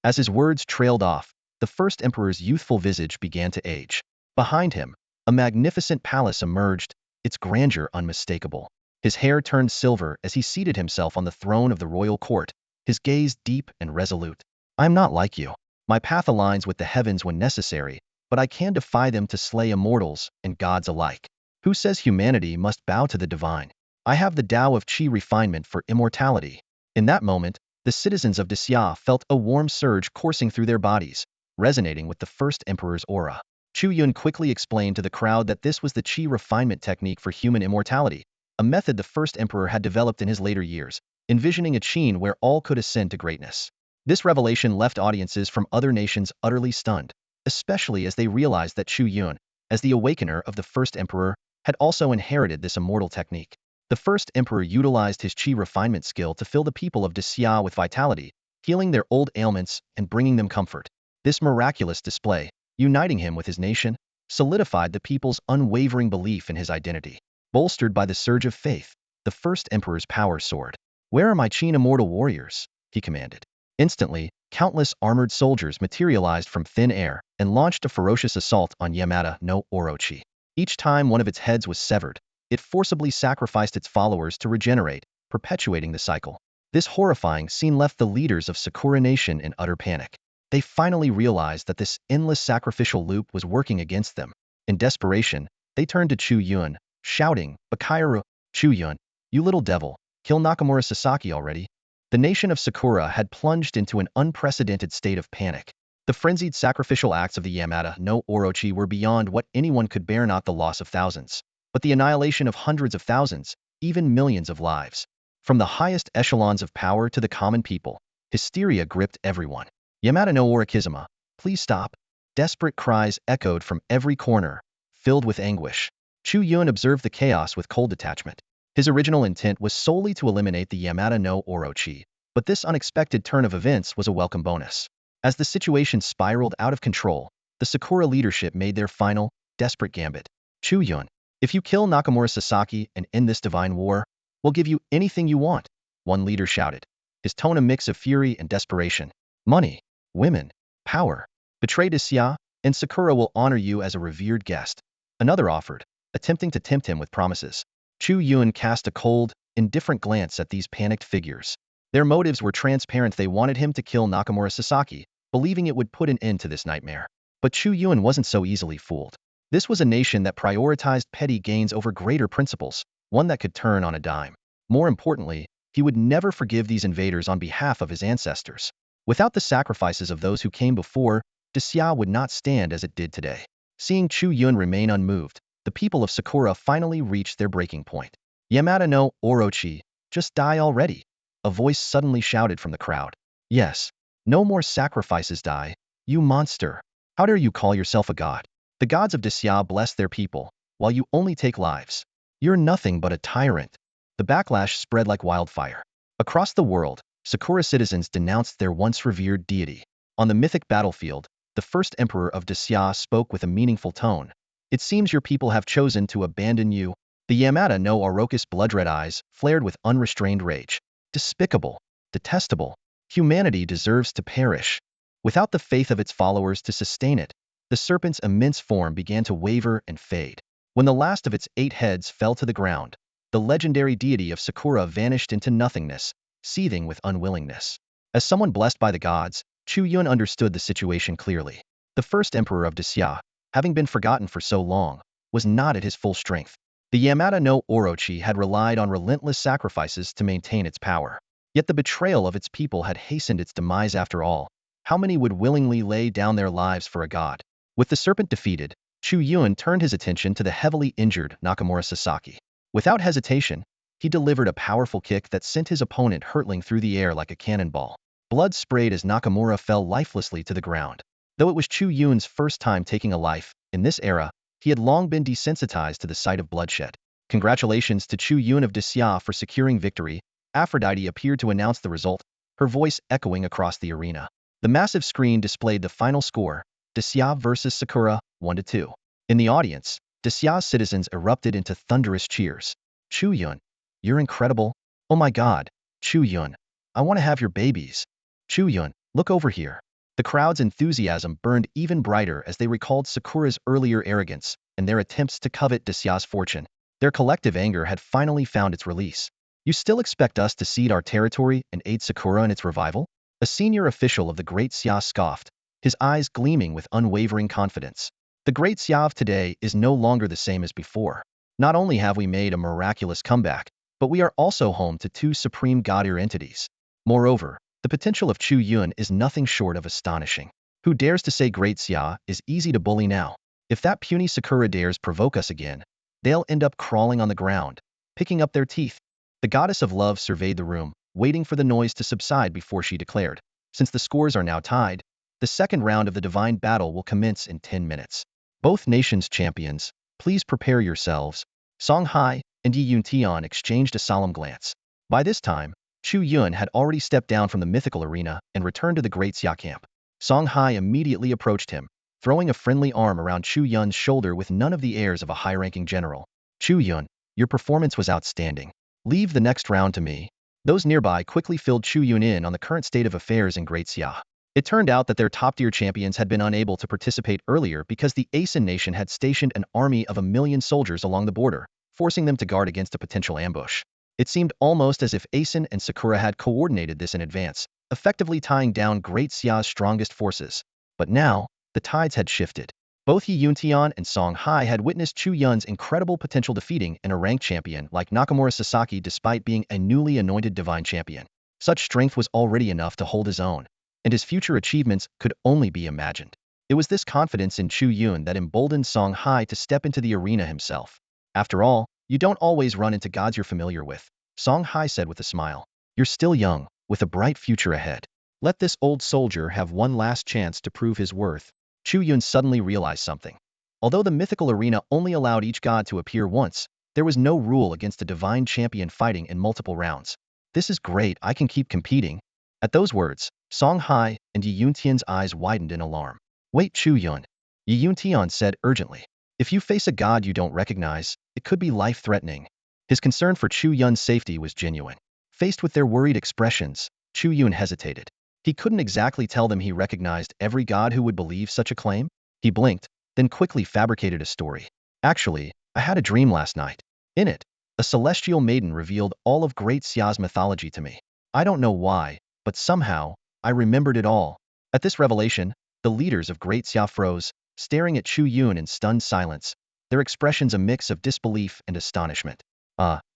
As his words trailed off, the first emperor's youthful visage began to age. Behind him, a magnificent palace emerged, its grandeur unmistakable. His hair turned silver as he seated himself on the throne of the royal court, his gaze deep and resolute. "I'm not like you. My path aligns with the heavens when necessary, but I can defy them to slay immortals and gods alike. Who says humanity must bow to the divine? I have the Tao of Qi refinement for immortality." In that moment, the citizens of Desya felt a warm surge coursing through their bodies, resonating with the first emperor's aura. Chu Yun quickly explained to the crowd that this was the Qi refinement technique for human immortality, a method the first emperor had developed in his later years, envisioning a Qin where all could ascend to greatness. This revelation left audiences from other nations utterly stunned, especially as they realized that Chu Yun, as the awakener of the first emperor, had also inherited this immortal technique. The first emperor utilized his Qi refinement skill to fill the people of Desya with vitality, healing their old ailments and bringing them comfort. This miraculous display, uniting him with his nation, solidified the people's unwavering belief in his identity. Bolstered by the surge of faith, the first emperor's power soared. "Where are my Qin immortal warriors?" he commanded. Instantly, countless armored soldiers materialized from thin air and launched a ferocious assault on Yamada no Orochi. Each time one of its heads was severed, it forcibly sacrificed its followers to regenerate, perpetuating the cycle. This horrifying scene left the leaders of Sakura Nation in utter panic. They finally realized that this endless sacrificial loop was working against them. In desperation, they turned to Chu Yun, shouting, "Bakairu, Chu Yun, you little devil, kill Nakamura Sasaki already." The nation of Sakura had plunged into an unprecedented state of panic. The frenzied sacrificial acts of the Yamada no Orochi were beyond what anyone could bear, not the loss of thousands, but the annihilation of hundreds of thousands, even millions of lives. From the highest echelons of power to the common people, hysteria gripped everyone. Yamada no Orikizuma, please stop. Desperate cries echoed from every corner, filled with anguish. Chu Yun observed the chaos with cold detachment. His original intent was solely to eliminate the Yamada no Orochi, but this unexpected turn of events was a welcome bonus. As the situation spiraled out of control, the Sakura leadership made their final, desperate gambit. Chu Yun, if you kill Nakamura Sasaki and end this divine war, we'll give you anything you want, one leader shouted, his tone a mix of fury and desperation. Money, women, power. Betray Desya, and Sakura will honor you as a revered guest. Another offered, attempting to tempt him with promises. Chu Yun cast a cold, indifferent glance at these panicked figures. Their motives were transparent. They wanted him to kill Nakamura Sasaki, believing it would put an end to this nightmare. But Chu Yun wasn't so easily fooled. This was a nation that prioritized petty gains over greater principles, one that could turn on a dime. More importantly, he would never forgive these invaders on behalf of his ancestors. Without the sacrifices of those who came before, Desya would not stand as it did today. Seeing Chu Yun remain unmoved, the people of Sakura finally reached their breaking point. Yamada no Orochi, just die already. A voice suddenly shouted from the crowd. Yes, no more sacrifices, die, you monster. How dare you call yourself a god? The gods of Desya bless their people, while you only take lives. You're nothing but a tyrant. The backlash spread like wildfire. Across the world, Sakura citizens denounced their once revered deity. On the mythic battlefield, the first emperor of Desya spoke with a meaningful tone. It seems your people have chosen to abandon you. The Yamada no Orochi's blood-red eyes flared with unrestrained rage. Despicable, detestable. Humanity deserves to perish. Without the faith of its followers to sustain it, the serpent's immense form began to waver and fade. When the last of its 8 heads fell to the ground, the legendary deity of Sakura vanished into nothingness, seething with unwillingness. As someone blessed by the gods, Chu Yun understood the situation clearly. The first emperor of Desya, having been forgotten for so long, was not at his full strength. The Yamada no Orochi had relied on relentless sacrifices to maintain its power. Yet the betrayal of its people had hastened its demise after all. How many would willingly lay down their lives for a god? With the serpent defeated, Chu Yun turned his attention to the heavily injured Nakamura Sasaki. Without hesitation, he delivered a powerful kick that sent his opponent hurtling through the air like a cannonball. Blood sprayed as Nakamura fell lifelessly to the ground. Though it was Chu Yun's first time taking a life, in this era, he had long been desensitized to the sight of bloodshed. Congratulations to Chu Yun of Desya for securing victory. Aphrodite appeared to announce the result, her voice echoing across the arena. The massive screen displayed the final score, Desya versus Sakura, 1-2. In the audience, Desya's citizens erupted into thunderous cheers. Chu Yun, you're incredible. Oh my god, Chu Yun, I want to have your babies. Chu Yun, look over here. The crowd's enthusiasm burned even brighter as they recalled Sakura's earlier arrogance and their attempts to covet Desya's fortune. Their collective anger had finally found its release. You still expect us to cede our territory and aid Sakura in its revival? A senior official of the Great Xia scoffed, his eyes gleaming with unwavering confidence. The Great Xia of today is no longer the same as before. Not only have we made a miraculous comeback, but we are also home to 2 supreme god-ear entities. Moreover, the potential of Chu Yun is nothing short of astonishing. Who dares to say Great Xia is easy to bully now? If that puny Sakura dares provoke us again, they'll end up crawling on the ground, picking up their teeth. The goddess of love surveyed the room, waiting for the noise to subside before she declared, since the scores are now tied, the second round of the divine battle will commence in 10 minutes. Both nations' champions, please prepare yourselves. Song Hai and Yi Yuntian exchanged a solemn glance. By this time, Chu Yun had already stepped down from the mythical arena and returned to the Great Xia camp. Song Hai immediately approached him, throwing a friendly arm around Chu Yun's shoulder with none of the airs of a high-ranking general. Chu Yun, your performance was outstanding. Leave the next round to me. Those nearby quickly filled Chu Yun in on the current state of affairs in Great Xia. It turned out that their top-tier champions had been unable to participate earlier because the Asen nation had stationed an army of 1 million soldiers along the border, forcing them to guard against a potential ambush. It seemed almost as if Asen and Sakura had coordinated this in advance, effectively tying down Great Xia's strongest forces. But now, the tides had shifted. Both Yi Yuntian and Song Hai had witnessed Chu Yun's incredible potential defeating a ranked champion like Nakamura Sasaki despite being a newly anointed divine champion. Such strength was already enough to hold his own, and his future achievements could only be imagined. It was this confidence in Chu Yun that emboldened Song Hai to step into the arena himself. After all, you don't always run into gods you're familiar with, Song Hai said with a smile. You're still young, with a bright future ahead. Let this old soldier have one last chance to prove his worth. Chu Yun suddenly realized something. Although the mythical arena only allowed each god to appear once, there was no rule against a divine champion fighting in multiple rounds. This is great, I can keep competing. At those words, Song Hai and Yi Yuntian's eyes widened in alarm. Wait, Chu Yun. Yi Yuntian said urgently. If you face a god you don't recognize, it could be life-threatening. His concern for Chu Yun's safety was genuine. Faced with their worried expressions, Chu Yun hesitated. He couldn't exactly tell them he recognized every god who would believe such a claim. He blinked, then quickly fabricated a story. Actually, I had a dream last night. In it, a celestial maiden revealed all of Great Xia's mythology to me. I don't know why, but somehow, I remembered it all. At this revelation, the leaders of Great Xia froze, staring at Chu Yun in stunned silence, their expressions a mix of disbelief and astonishment.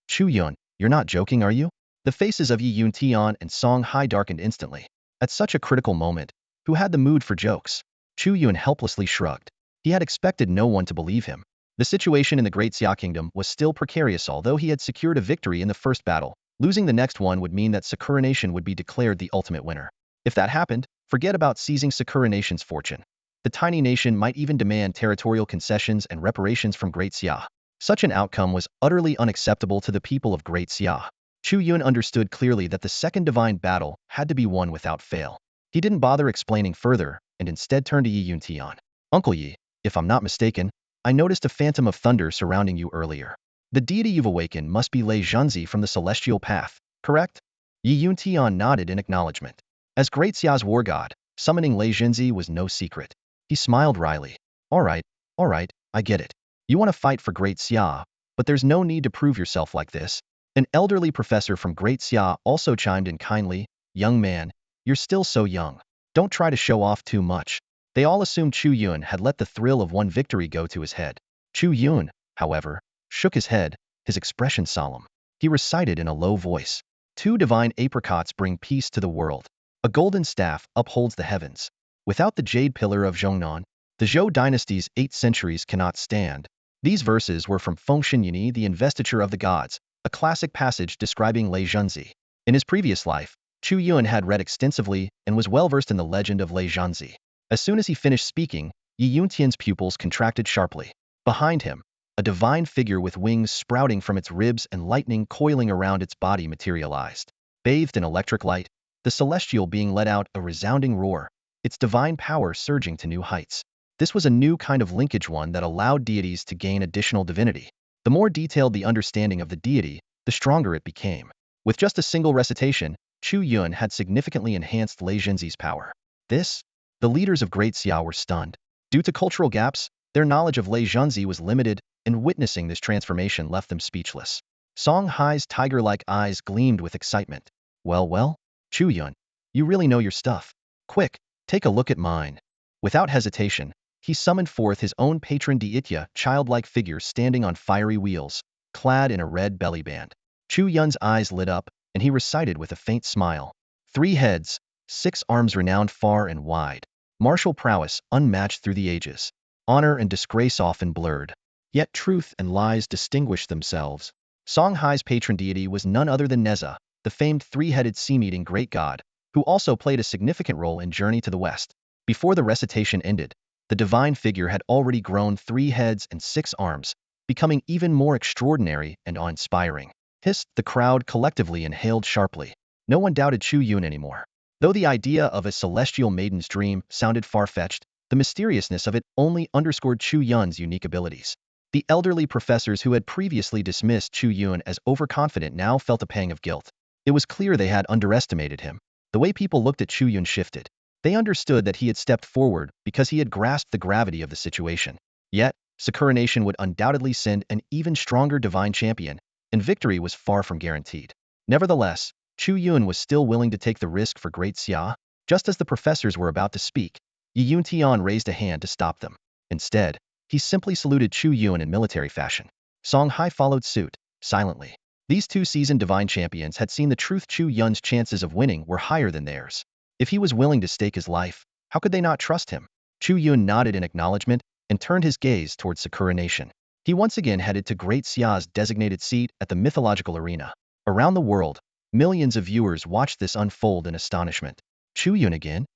Chu Yun, you're not joking, are you? The faces of Yi Yuntian and Song Hai darkened instantly. At such a critical moment, who had the mood for jokes? Chu Yun helplessly shrugged. He had expected no one to believe him. The situation in the Great Xia Kingdom was still precarious. Although he had secured a victory in the first battle, losing the next one would mean that Sakura Nation would be declared the ultimate winner. If that happened, forget about seizing Sakura Nation's fortune. The tiny nation might even demand territorial concessions and reparations from Great Xia. Such an outcome was utterly unacceptable to the people of Great Xia. Chu Yun understood clearly that the second divine battle had to be won without fail. He didn't bother explaining further, and instead turned to Yi Yuntian. Uncle Yi, if I'm not mistaken, I noticed a phantom of thunder surrounding you earlier. The deity you've awakened must be Lei Junzi from the celestial path, correct? Yi Yuntian nodded in acknowledgement. As Great Xia's war god, summoning Lei Junzi was no secret. He smiled wryly. All right, I get it. You want to fight for Great Xia, but there's no need to prove yourself like this. An elderly professor from Great Xia also chimed in kindly. Young man, you're still so young. Don't try to show off too much. They all assumed Chu Yun had let the thrill of one victory go to his head. Chu Yun, however, shook his head, his expression solemn. He recited in a low voice. 2 divine apricots bring peace to the world. A golden staff upholds the heavens. Without the jade pillar of Zhongnan, the Zhou dynasty's 8 centuries cannot stand. These verses were from Fengshen Yuni, the investiture of the gods, a classic passage describing Lei Junzi. In his previous life, Chu Yun had read extensively and was well versed in the legend of Lei Junzi. As soon as he finished speaking, Yi Yuntian's pupils contracted sharply. Behind him, a divine figure with wings sprouting from its ribs and lightning coiling around its body materialized. Bathed in electric light, the celestial being let out a resounding roar, its divine power surging to new heights. This was a new kind of linkage, one that allowed deities to gain additional divinity. The more detailed the understanding of the deity, the stronger it became. With just a single recitation, Chu Yun had significantly enhanced Lei Junzi's power. The leaders of Great Xia were stunned. Due to cultural gaps, their knowledge of Lei Junzi was limited, and witnessing this transformation left them speechless. Song Hai's tiger-like eyes gleamed with excitement. Well, Chu Yun, you really know your stuff. Quick, take a look at mine. Without hesitation, he summoned forth his own patron Deitya, childlike figure standing on fiery wheels, clad in a red belly band. Chu Yun's eyes lit up, and he recited with a faint smile. 3 heads, 6 arms renowned far and wide. Martial prowess unmatched through the ages. Honor and disgrace often blurred. Yet truth and lies distinguished themselves. Song Hai's patron deity was none other than Neza, the famed 3-headed sea-eating great god, who also played a significant role in Journey to the West. Before the recitation ended, the divine figure had already grown 3 heads and 6 arms, becoming even more extraordinary and awe-inspiring. Hissed, the crowd collectively inhaled sharply. No one doubted Chu Yun anymore. Though the idea of a celestial maiden's dream sounded far-fetched, the mysteriousness of it only underscored Chu Yun's unique abilities. The elderly professors who had previously dismissed Chu Yun as overconfident now felt a pang of guilt. It was clear they had underestimated him. The way people looked at Chu Yun shifted. They understood that he had stepped forward because he had grasped the gravity of the situation. Yet, Sakura Nation would undoubtedly send an even stronger divine champion, and victory was far from guaranteed. Nevertheless, Chu Yun was still willing to take the risk for Great Xia. Just as the professors were about to speak, Yi Yuntian raised a hand to stop them. Instead, he simply saluted Chu Yun in military fashion. Song Hai followed suit, silently. These 2 seasoned divine champions had seen the truth. Chu Yun's chances of winning were higher than theirs. If he was willing to stake his life, how could they not trust him? Chu Yun nodded in acknowledgement and turned his gaze towards Sakura Nation. He once again headed to Great Xia's designated seat at the mythological arena. Around the world, millions of viewers watched this unfold in astonishment. Chu Yun again?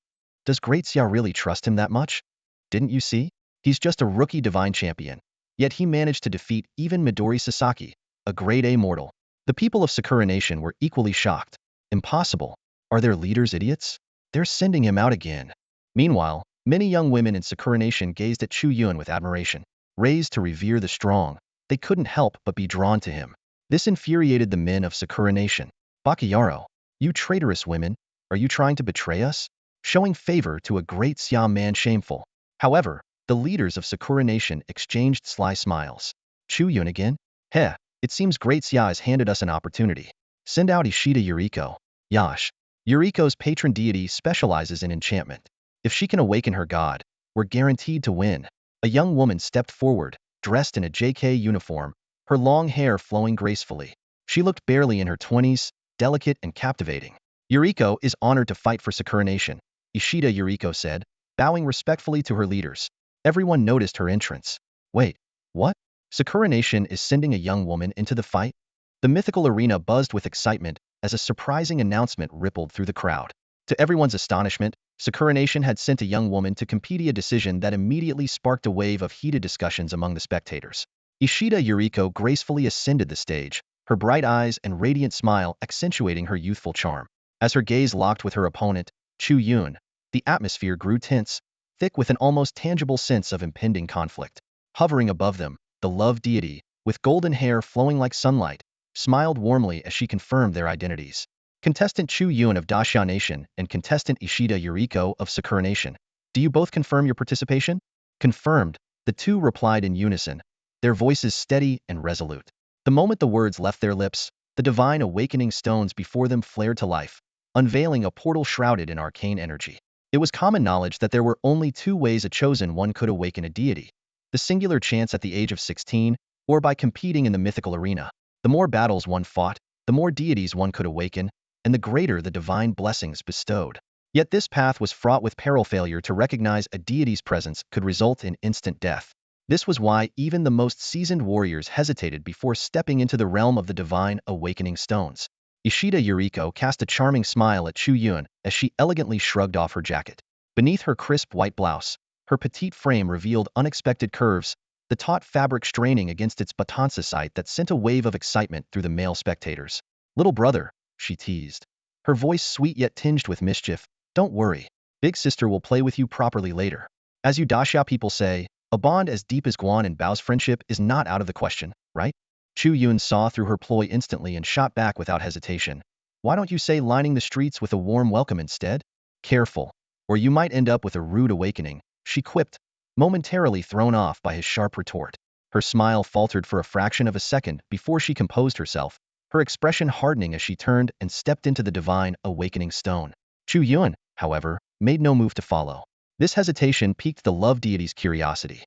Does Great Xia really trust him that much? Didn't you see? He's just a rookie divine champion. Yet he managed to defeat even Midori Sasaki, a grade A mortal. The people of Sakura Nation were equally shocked. Impossible. Are their leaders idiots? They're sending him out again. Meanwhile, many young women in Sakura Nation gazed at Chu Yun with admiration. Raised to revere the strong, they couldn't help but be drawn to him. This infuriated the men of Sakura Nation. Bakayaro, you traitorous women, are you trying to betray us? Showing favor to a great Xia man shameful. However, the leaders of Sakura Nation exchanged sly smiles. Chu Yun again? Heh, it seems Great Xia has handed us an opportunity. Send out Ishida Yuriko. Yash. Yuriko's patron deity specializes in enchantment. If she can awaken her god, we're guaranteed to win. A young woman stepped forward, dressed in a JK uniform, her long hair flowing gracefully. She looked barely in her 20s, delicate and captivating. Yuriko is honored to fight for Sakura Nation, Ishida Yuriko said, bowing respectfully to her leaders. Everyone noticed her entrance. Wait, what? Sakura Nation is sending a young woman into the fight? The mythical arena buzzed with excitement as a surprising announcement rippled through the crowd. To everyone's astonishment, Sakura Nation had sent a young woman to compete, a decision that immediately sparked a wave of heated discussions among the spectators. Ishida Yuriko gracefully ascended the stage, her bright eyes and radiant smile accentuating her youthful charm. As her gaze locked with her opponent, Chu Yun, the atmosphere grew tense, thick with an almost tangible sense of impending conflict. Hovering above them, the love deity, with golden hair flowing like sunlight, smiled warmly as she confirmed their identities. Contestant Chu Yun of Daxia Nation and contestant Ishida Yuriko of Sakura Nation. Do you both confirm your participation? Confirmed, the two replied in unison, their voices steady and resolute. The moment the words left their lips, the divine awakening stones before them flared to life, unveiling a portal shrouded in arcane energy. It was common knowledge that there were only two ways a chosen one could awaken a deity: the singular chance at the age of 16, or by competing in the mythical arena. The more battles one fought, the more deities one could awaken, and the greater the divine blessings bestowed. Yet this path was fraught with peril. Failure to recognize a deity's presence could result in instant death. This was why even the most seasoned warriors hesitated before stepping into the realm of the divine awakening stones. Ishida Yuriko cast a charming smile at Chu Yun as she elegantly shrugged off her jacket. Beneath her crisp white blouse, her petite frame revealed unexpected curves, the taut fabric straining against its batonsa sight that sent a wave of excitement through the male spectators. Little brother, she teased, her voice sweet yet tinged with mischief, don't worry. Big sister will play with you properly later. As you Daxia people say, a bond as deep as Guan and Bao's friendship is not out of the question, right? Chu Yun saw through her ploy instantly and shot back without hesitation. Why don't you say lining the streets with a warm welcome instead? Careful, or you might end up with a rude awakening, she quipped, momentarily thrown off by his sharp retort. Her smile faltered for a fraction of a second before she composed herself, her expression hardening as she turned and stepped into the divine awakening stone. Chu Yun, however, made no move to follow. This hesitation piqued the love deity's curiosity.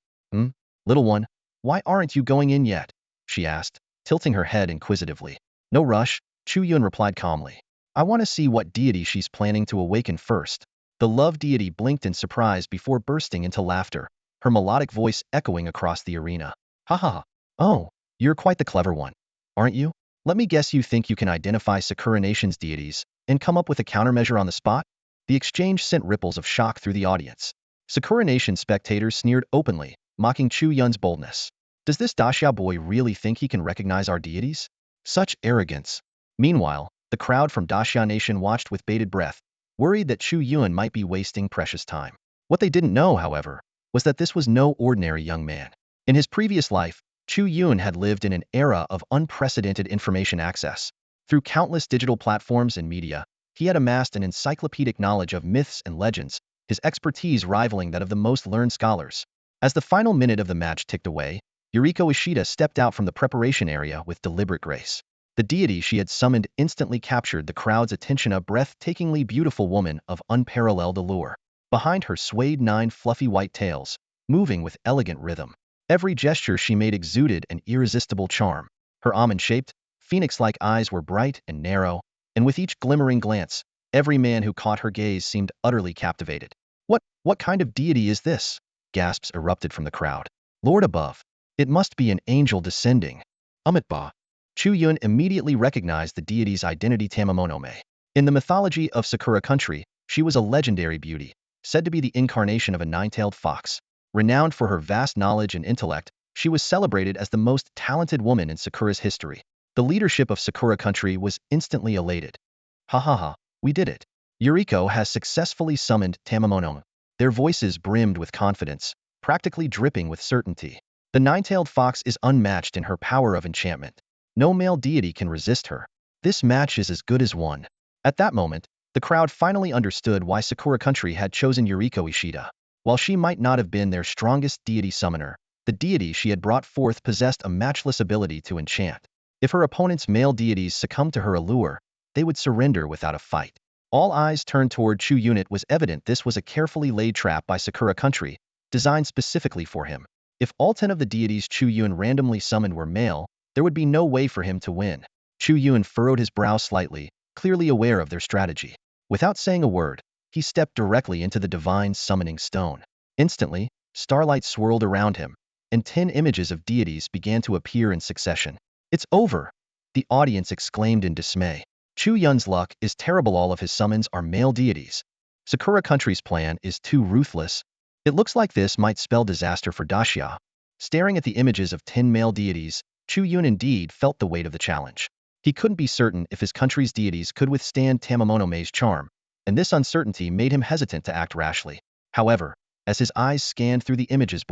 Little one, why aren't you going in yet? She asked, tilting her head inquisitively. No rush, Chu Yun replied calmly. I want to see what deity she's planning to awaken first. The love deity blinked in surprise before bursting into laughter, her melodic voice echoing across the arena. Ha ha ha. Oh, you're quite the clever one, aren't you? Let me guess you think you can identify Sakura Nation's deities and come up with a countermeasure on the spot? The exchange sent ripples of shock through the audience. Sakura Nation spectators sneered openly, mocking Chu Yun's boldness. Does this Daxia boy really think he can recognize our deities? Such arrogance. Meanwhile, the crowd from Daxia Nation watched with bated breath, worried that Chu Yun might be wasting precious time. What they didn't know, however, was that this was no ordinary young man. In his previous life, Chu Yun had lived in an era of unprecedented information access. Through countless digital platforms and media, he had amassed an encyclopedic knowledge of myths and legends, his expertise rivaling that of the most learned scholars. As the final minute of the match ticked away, Yuriko Ishida stepped out from the preparation area with deliberate grace. The deity she had summoned instantly captured the crowd's attention, a breathtakingly beautiful woman of unparalleled allure. Behind her swayed 9 fluffy white tails, moving with elegant rhythm. Every gesture she made exuded an irresistible charm. Her almond-shaped, phoenix-like eyes were bright and narrow, and with each glimmering glance, every man who caught her gaze seemed utterly captivated. What kind of deity is this? Gasps erupted from the crowd. Lord above, It must be an angel descending. Amitba. Chu Yun immediately recognized the deity's identity Tamamonome. In the mythology of Sakura country, she was a legendary beauty, said to be the incarnation of a nine-tailed fox. Renowned for her vast knowledge and intellect, she was celebrated as the most talented woman in Sakura's history. The leadership of Sakura country was instantly elated. Ha ha ha, we did it. Yuriko has successfully summoned Tamamonome. Their voices brimmed with confidence, practically dripping with certainty. The nine-tailed fox is unmatched in her power of enchantment. No male deity can resist her. This match is as good as won. At that moment, the crowd finally understood why Sakura country had chosen Yuriko Ishida. While she might not have been their strongest deity summoner, the deity she had brought forth possessed a matchless ability to enchant. If her opponent's male deities succumbed to her allure, they would surrender without a fight. All eyes turned toward Chu Yun. It was evident this was a carefully laid trap by Sakura country, designed specifically for him. If all 10 of the deities Chu Yun randomly summoned were male, there would be no way for him to win. Chu Yun furrowed his brow slightly, clearly aware of their strategy. Without saying a word, he stepped directly into the divine summoning stone. Instantly, starlight swirled around him, and 10 images of deities began to appear in succession. It's over! The audience exclaimed in dismay. Chu Yun's luck is terrible. All of his summons are male deities. Sakura country's plan is too ruthless. It looks like this might spell disaster for Daxia. Staring at the images of 10 male deities, Chu Yun indeed felt the weight of the challenge. He couldn't be certain if his country's deities could withstand Tamamonome's charm, and this uncertainty made him hesitant to act rashly. However, as his eyes scanned through the images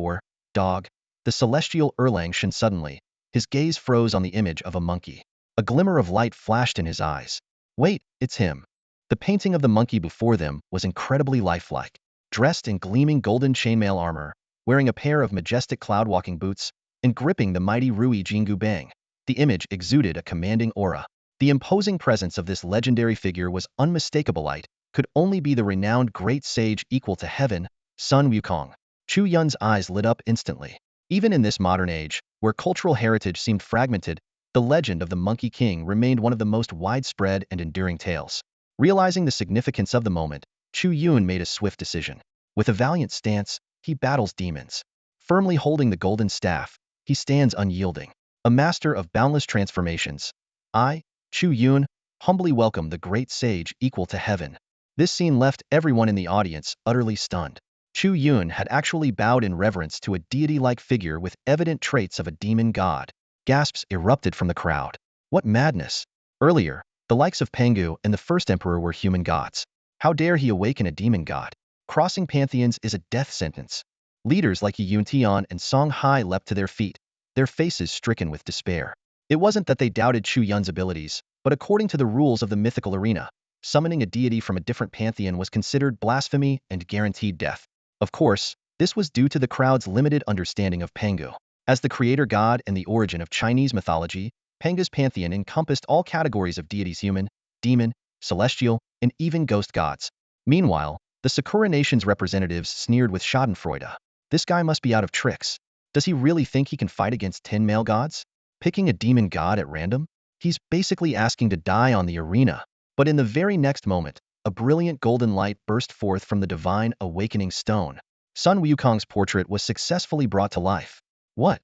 dog, the celestial Erlang shone suddenly. His gaze froze on the image of a monkey. A glimmer of light flashed in his eyes. Wait, it's him. The painting of the monkey before them was incredibly lifelike. Dressed in gleaming golden chainmail armor, wearing a pair of majestic cloud-walking boots, and gripping the mighty Rui Jingu Bang, the image exuded a commanding aura. The imposing presence of this legendary figure was unmistakable. Light could only be the renowned great sage equal to heaven, Sun Wukong. Chu Yun's eyes lit up instantly. Even in this modern age, where cultural heritage seemed fragmented, the legend of the Monkey King remained one of the most widespread and enduring tales. Realizing the significance of the moment, Chu Yun made a swift decision. With a valiant stance, he battles demons. Firmly holding the golden staff, he stands unyielding. A master of boundless transformations. I, Chu Yun, humbly welcome the great sage equal to heaven. This scene left everyone in the audience utterly stunned. Chu Yun had actually bowed in reverence to a deity-like figure with evident traits of a demon god. Gasps erupted from the crowd. What madness! Earlier, the likes of Pangu and the first emperor were human gods. How dare he awaken a demon god? Crossing pantheons is a death sentence. Leaders like Yun Tian and Song Hai leapt to their feet, their faces stricken with despair. It wasn't that they doubted Chu Yun's abilities, but according to the rules of the mythical arena, summoning a deity from a different pantheon was considered blasphemy and guaranteed death. Of course, this was due to the crowd's limited understanding of Pangu. As the creator god and the origin of Chinese mythology, Pangu's pantheon encompassed all categories of deities: human, demon, celestial, and even ghost gods. Meanwhile, the Sakura nation's representatives sneered with schadenfreude. This guy must be out of tricks. Does he really think he can fight against 10 male gods? Picking a demon god at random? He's basically asking to die on the arena. But in the very next moment, a brilliant golden light burst forth from the divine awakening stone. Sun Wukong's portrait was successfully brought to life. What?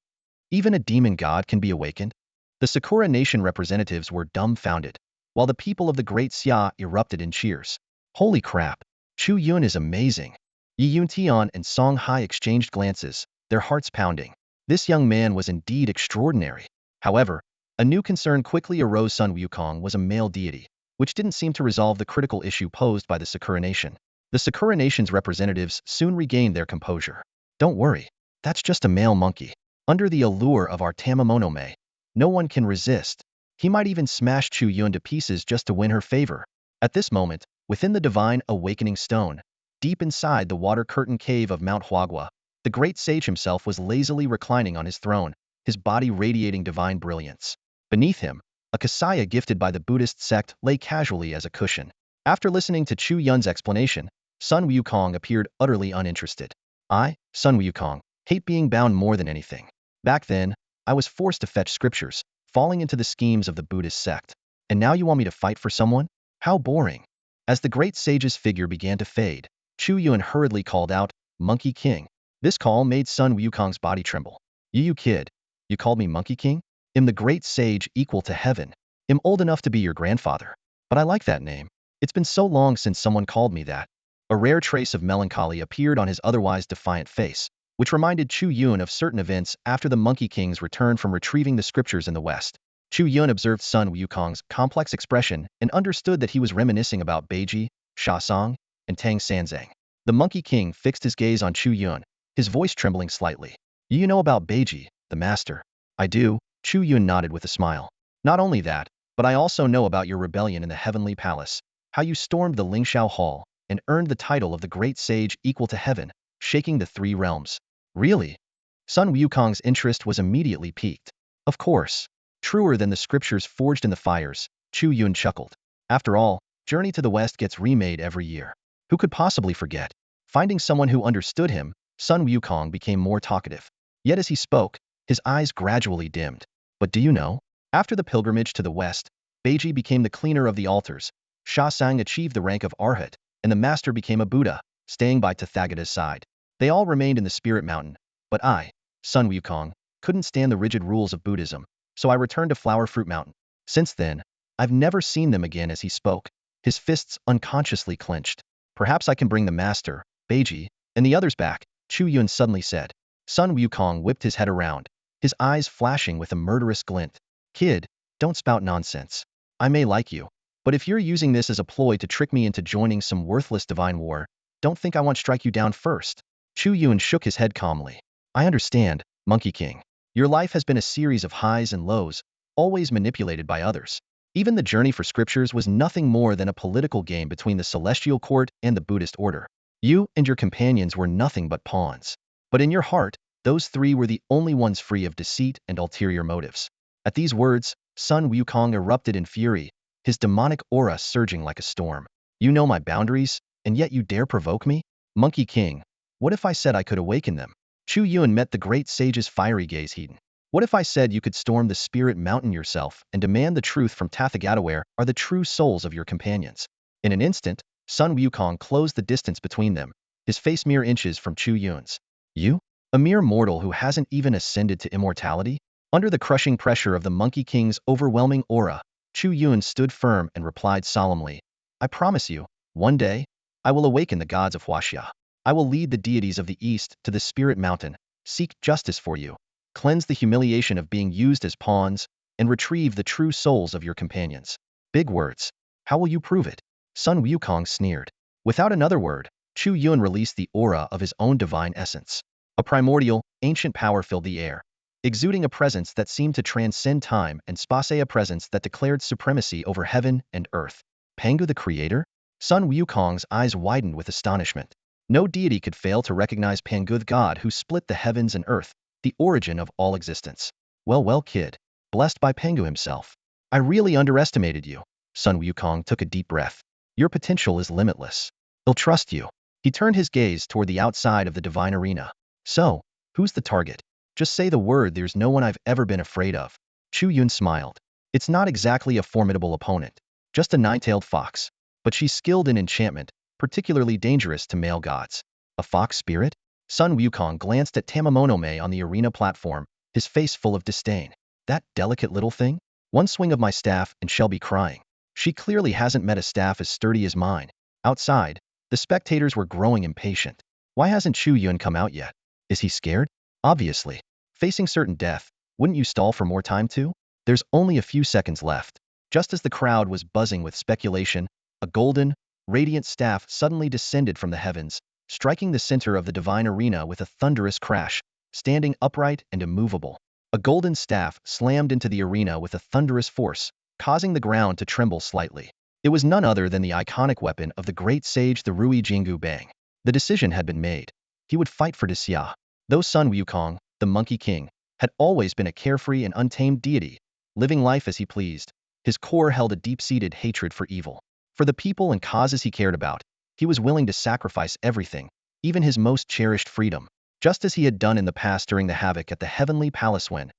Even a demon god can be awakened? The Sakura nation representatives were dumbfounded, while the people of the Great Xia erupted in cheers. Holy crap! Chu Yun is amazing. Yun Tian and Song Hai exchanged glances, their hearts pounding. This young man was indeed extraordinary. However, a new concern quickly arose. Sun Wukong was a male deity, which didn't seem to resolve the critical issue posed by the Sakura nation. The Sakura nation's representatives soon regained their composure. Don't worry, that's just a male monkey. Under the allure of our Tamamonome, no one can resist. He might even smash Chu Yun to pieces just to win her favor. At this moment, within the divine awakening stone, deep inside the water curtain cave of Mount Huaxia, the great sage himself was lazily reclining on his throne, his body radiating divine brilliance. Beneath him, a huaxia gifted by the Buddhist sect lay casually as a cushion. After listening to Chu Yun's explanation, Sun Wukong appeared utterly uninterested. I, Sun Wukong, hate being bound more than anything. Back then, I was forced to fetch scriptures, falling into the schemes of the Buddhist sect. And now you want me to fight for someone? How boring. As the great sage's figure began to fade, Chu Yun hurriedly called out, Monkey King. This call made Sun Wukong's body tremble. You kid. You called me Monkey King? Am the great sage equal to heaven? Am old enough to be your grandfather. But I like that name. It's been so long since someone called me that. A rare trace of melancholy appeared on his otherwise defiant face, which reminded Chu Yun of certain events after the Monkey King's return from retrieving the scriptures in the West. Chu Yun observed Sun Wukong's complex expression and understood that he was reminiscing about Beiji, Song, and Tang Sanzang. The Monkey King fixed his gaze on Chu Yun, his voice trembling slightly. You know about Beiji, the master? I do, Chu Yun nodded with a smile. Not only that, but I also know about your rebellion in the Heavenly Palace, how you stormed the Lingxiao Hall and earned the title of the Great Sage equal to heaven, shaking the three realms. Really? Sun Wukong's interest was immediately piqued. Of course. Truer than the scriptures forged in the fires, Chu Yun chuckled. After all, Journey to the West gets remade every year. Who could possibly forget? Finding someone who understood him, Sun Wukong became more talkative. Yet as he spoke, his eyes gradually dimmed. But do you know? After the pilgrimage to the West, Beiji became the cleaner of the altars, Sang achieved the rank of Arhat, and the master became a Buddha, staying by Tathagata's side. They all remained in the Spirit Mountain, but I, Sun Wukong, couldn't stand the rigid rules of Buddhism, so I returned to Flower Fruit Mountain. Since then, I've never seen them again. As he spoke, his fists unconsciously clenched. Perhaps I can bring the master, Beiji, and the others back, Chu Yun suddenly said. Sun Wukong whipped his head around, his eyes flashing with a murderous glint. Kid, don't spout nonsense. I may like you, but if you're using this as a ploy to trick me into joining some worthless divine war, don't think I won't strike you down first. Chu Yun shook his head calmly. I understand, Monkey King. Your life has been a series of highs and lows, always manipulated by others. Even the journey for scriptures was nothing more than a political game between the celestial court and the Buddhist order. You and your companions were nothing but pawns. But in your heart, those three were the only ones free of deceit and ulterior motives. At these words, Sun Wukong erupted in fury, his demonic aura surging like a storm. You know my boundaries, and yet you dare provoke me? Monkey King, what if I said I could awaken them? Chu Yun met the great sage's fiery gaze heated. What if I said you could storm the Spirit Mountain yourself and demand the truth from Tathagata? Where are the true souls of your companions? In an instant, Sun Wukong closed the distance between them, his face mere inches from Chu Yun's. You? A mere mortal who hasn't even ascended to immortality? Under the crushing pressure of the Monkey King's overwhelming aura, Chu Yun stood firm and replied solemnly, I promise you, one day, I will awaken the gods of huaxia. I will lead the deities of the East to the Spirit Mountain, seek justice for you, cleanse the humiliation of being used as pawns, and retrieve the true souls of your companions. Big words. How will you prove it? Sun Wukong sneered. Without another word, Chu Yun released the aura of his own divine essence. A primordial, ancient power filled the air, exuding a presence that seemed to transcend time and space, a presence that declared supremacy over heaven and earth. Pangu the creator? Sun Wukong's eyes widened with astonishment. No deity could fail to recognize Pangu, the god who split the heavens and earth, the origin of all existence. Well, kid. Blessed by Pangu himself. I really underestimated you. Sun Wukong took a deep breath. Your potential is limitless. He'll trust you. He turned his gaze toward the outside of the divine arena. So, who's the target? Just say the word. There's no one I've ever been afraid of. Chu Yun smiled. It's not exactly a formidable opponent, just a nine-tailed fox. But she's skilled in enchantment, particularly dangerous to male gods. A fox spirit? Sun Wukong glanced at Tamamonome on the arena platform, his face full of disdain. That delicate little thing? One swing of my staff and she'll be crying. She clearly hasn't met a staff as sturdy as mine. Outside, the spectators were growing impatient. Why hasn't Chu Yun come out yet? Is he scared? Obviously. Facing certain death, wouldn't you stall for more time too? There's only a few seconds left. Just as the crowd was buzzing with speculation, a golden, radiant staff suddenly descended from the heavens, striking the center of the divine arena with a thunderous crash, standing upright and immovable. A golden staff slammed into the arena with a thunderous force, causing the ground to tremble slightly. It was none other than the iconic weapon of the great sage, the Rui Jingu Bang. The decision had been made. He would fight for Xia. Though Sun Wukong, the Monkey King, had always been a carefree and untamed deity, living life as he pleased, his core held a deep-seated hatred for evil. For the people and causes he cared about, he was willing to sacrifice everything, even his most cherished freedom, just as he had done in the past during the havoc at the Heavenly Palace when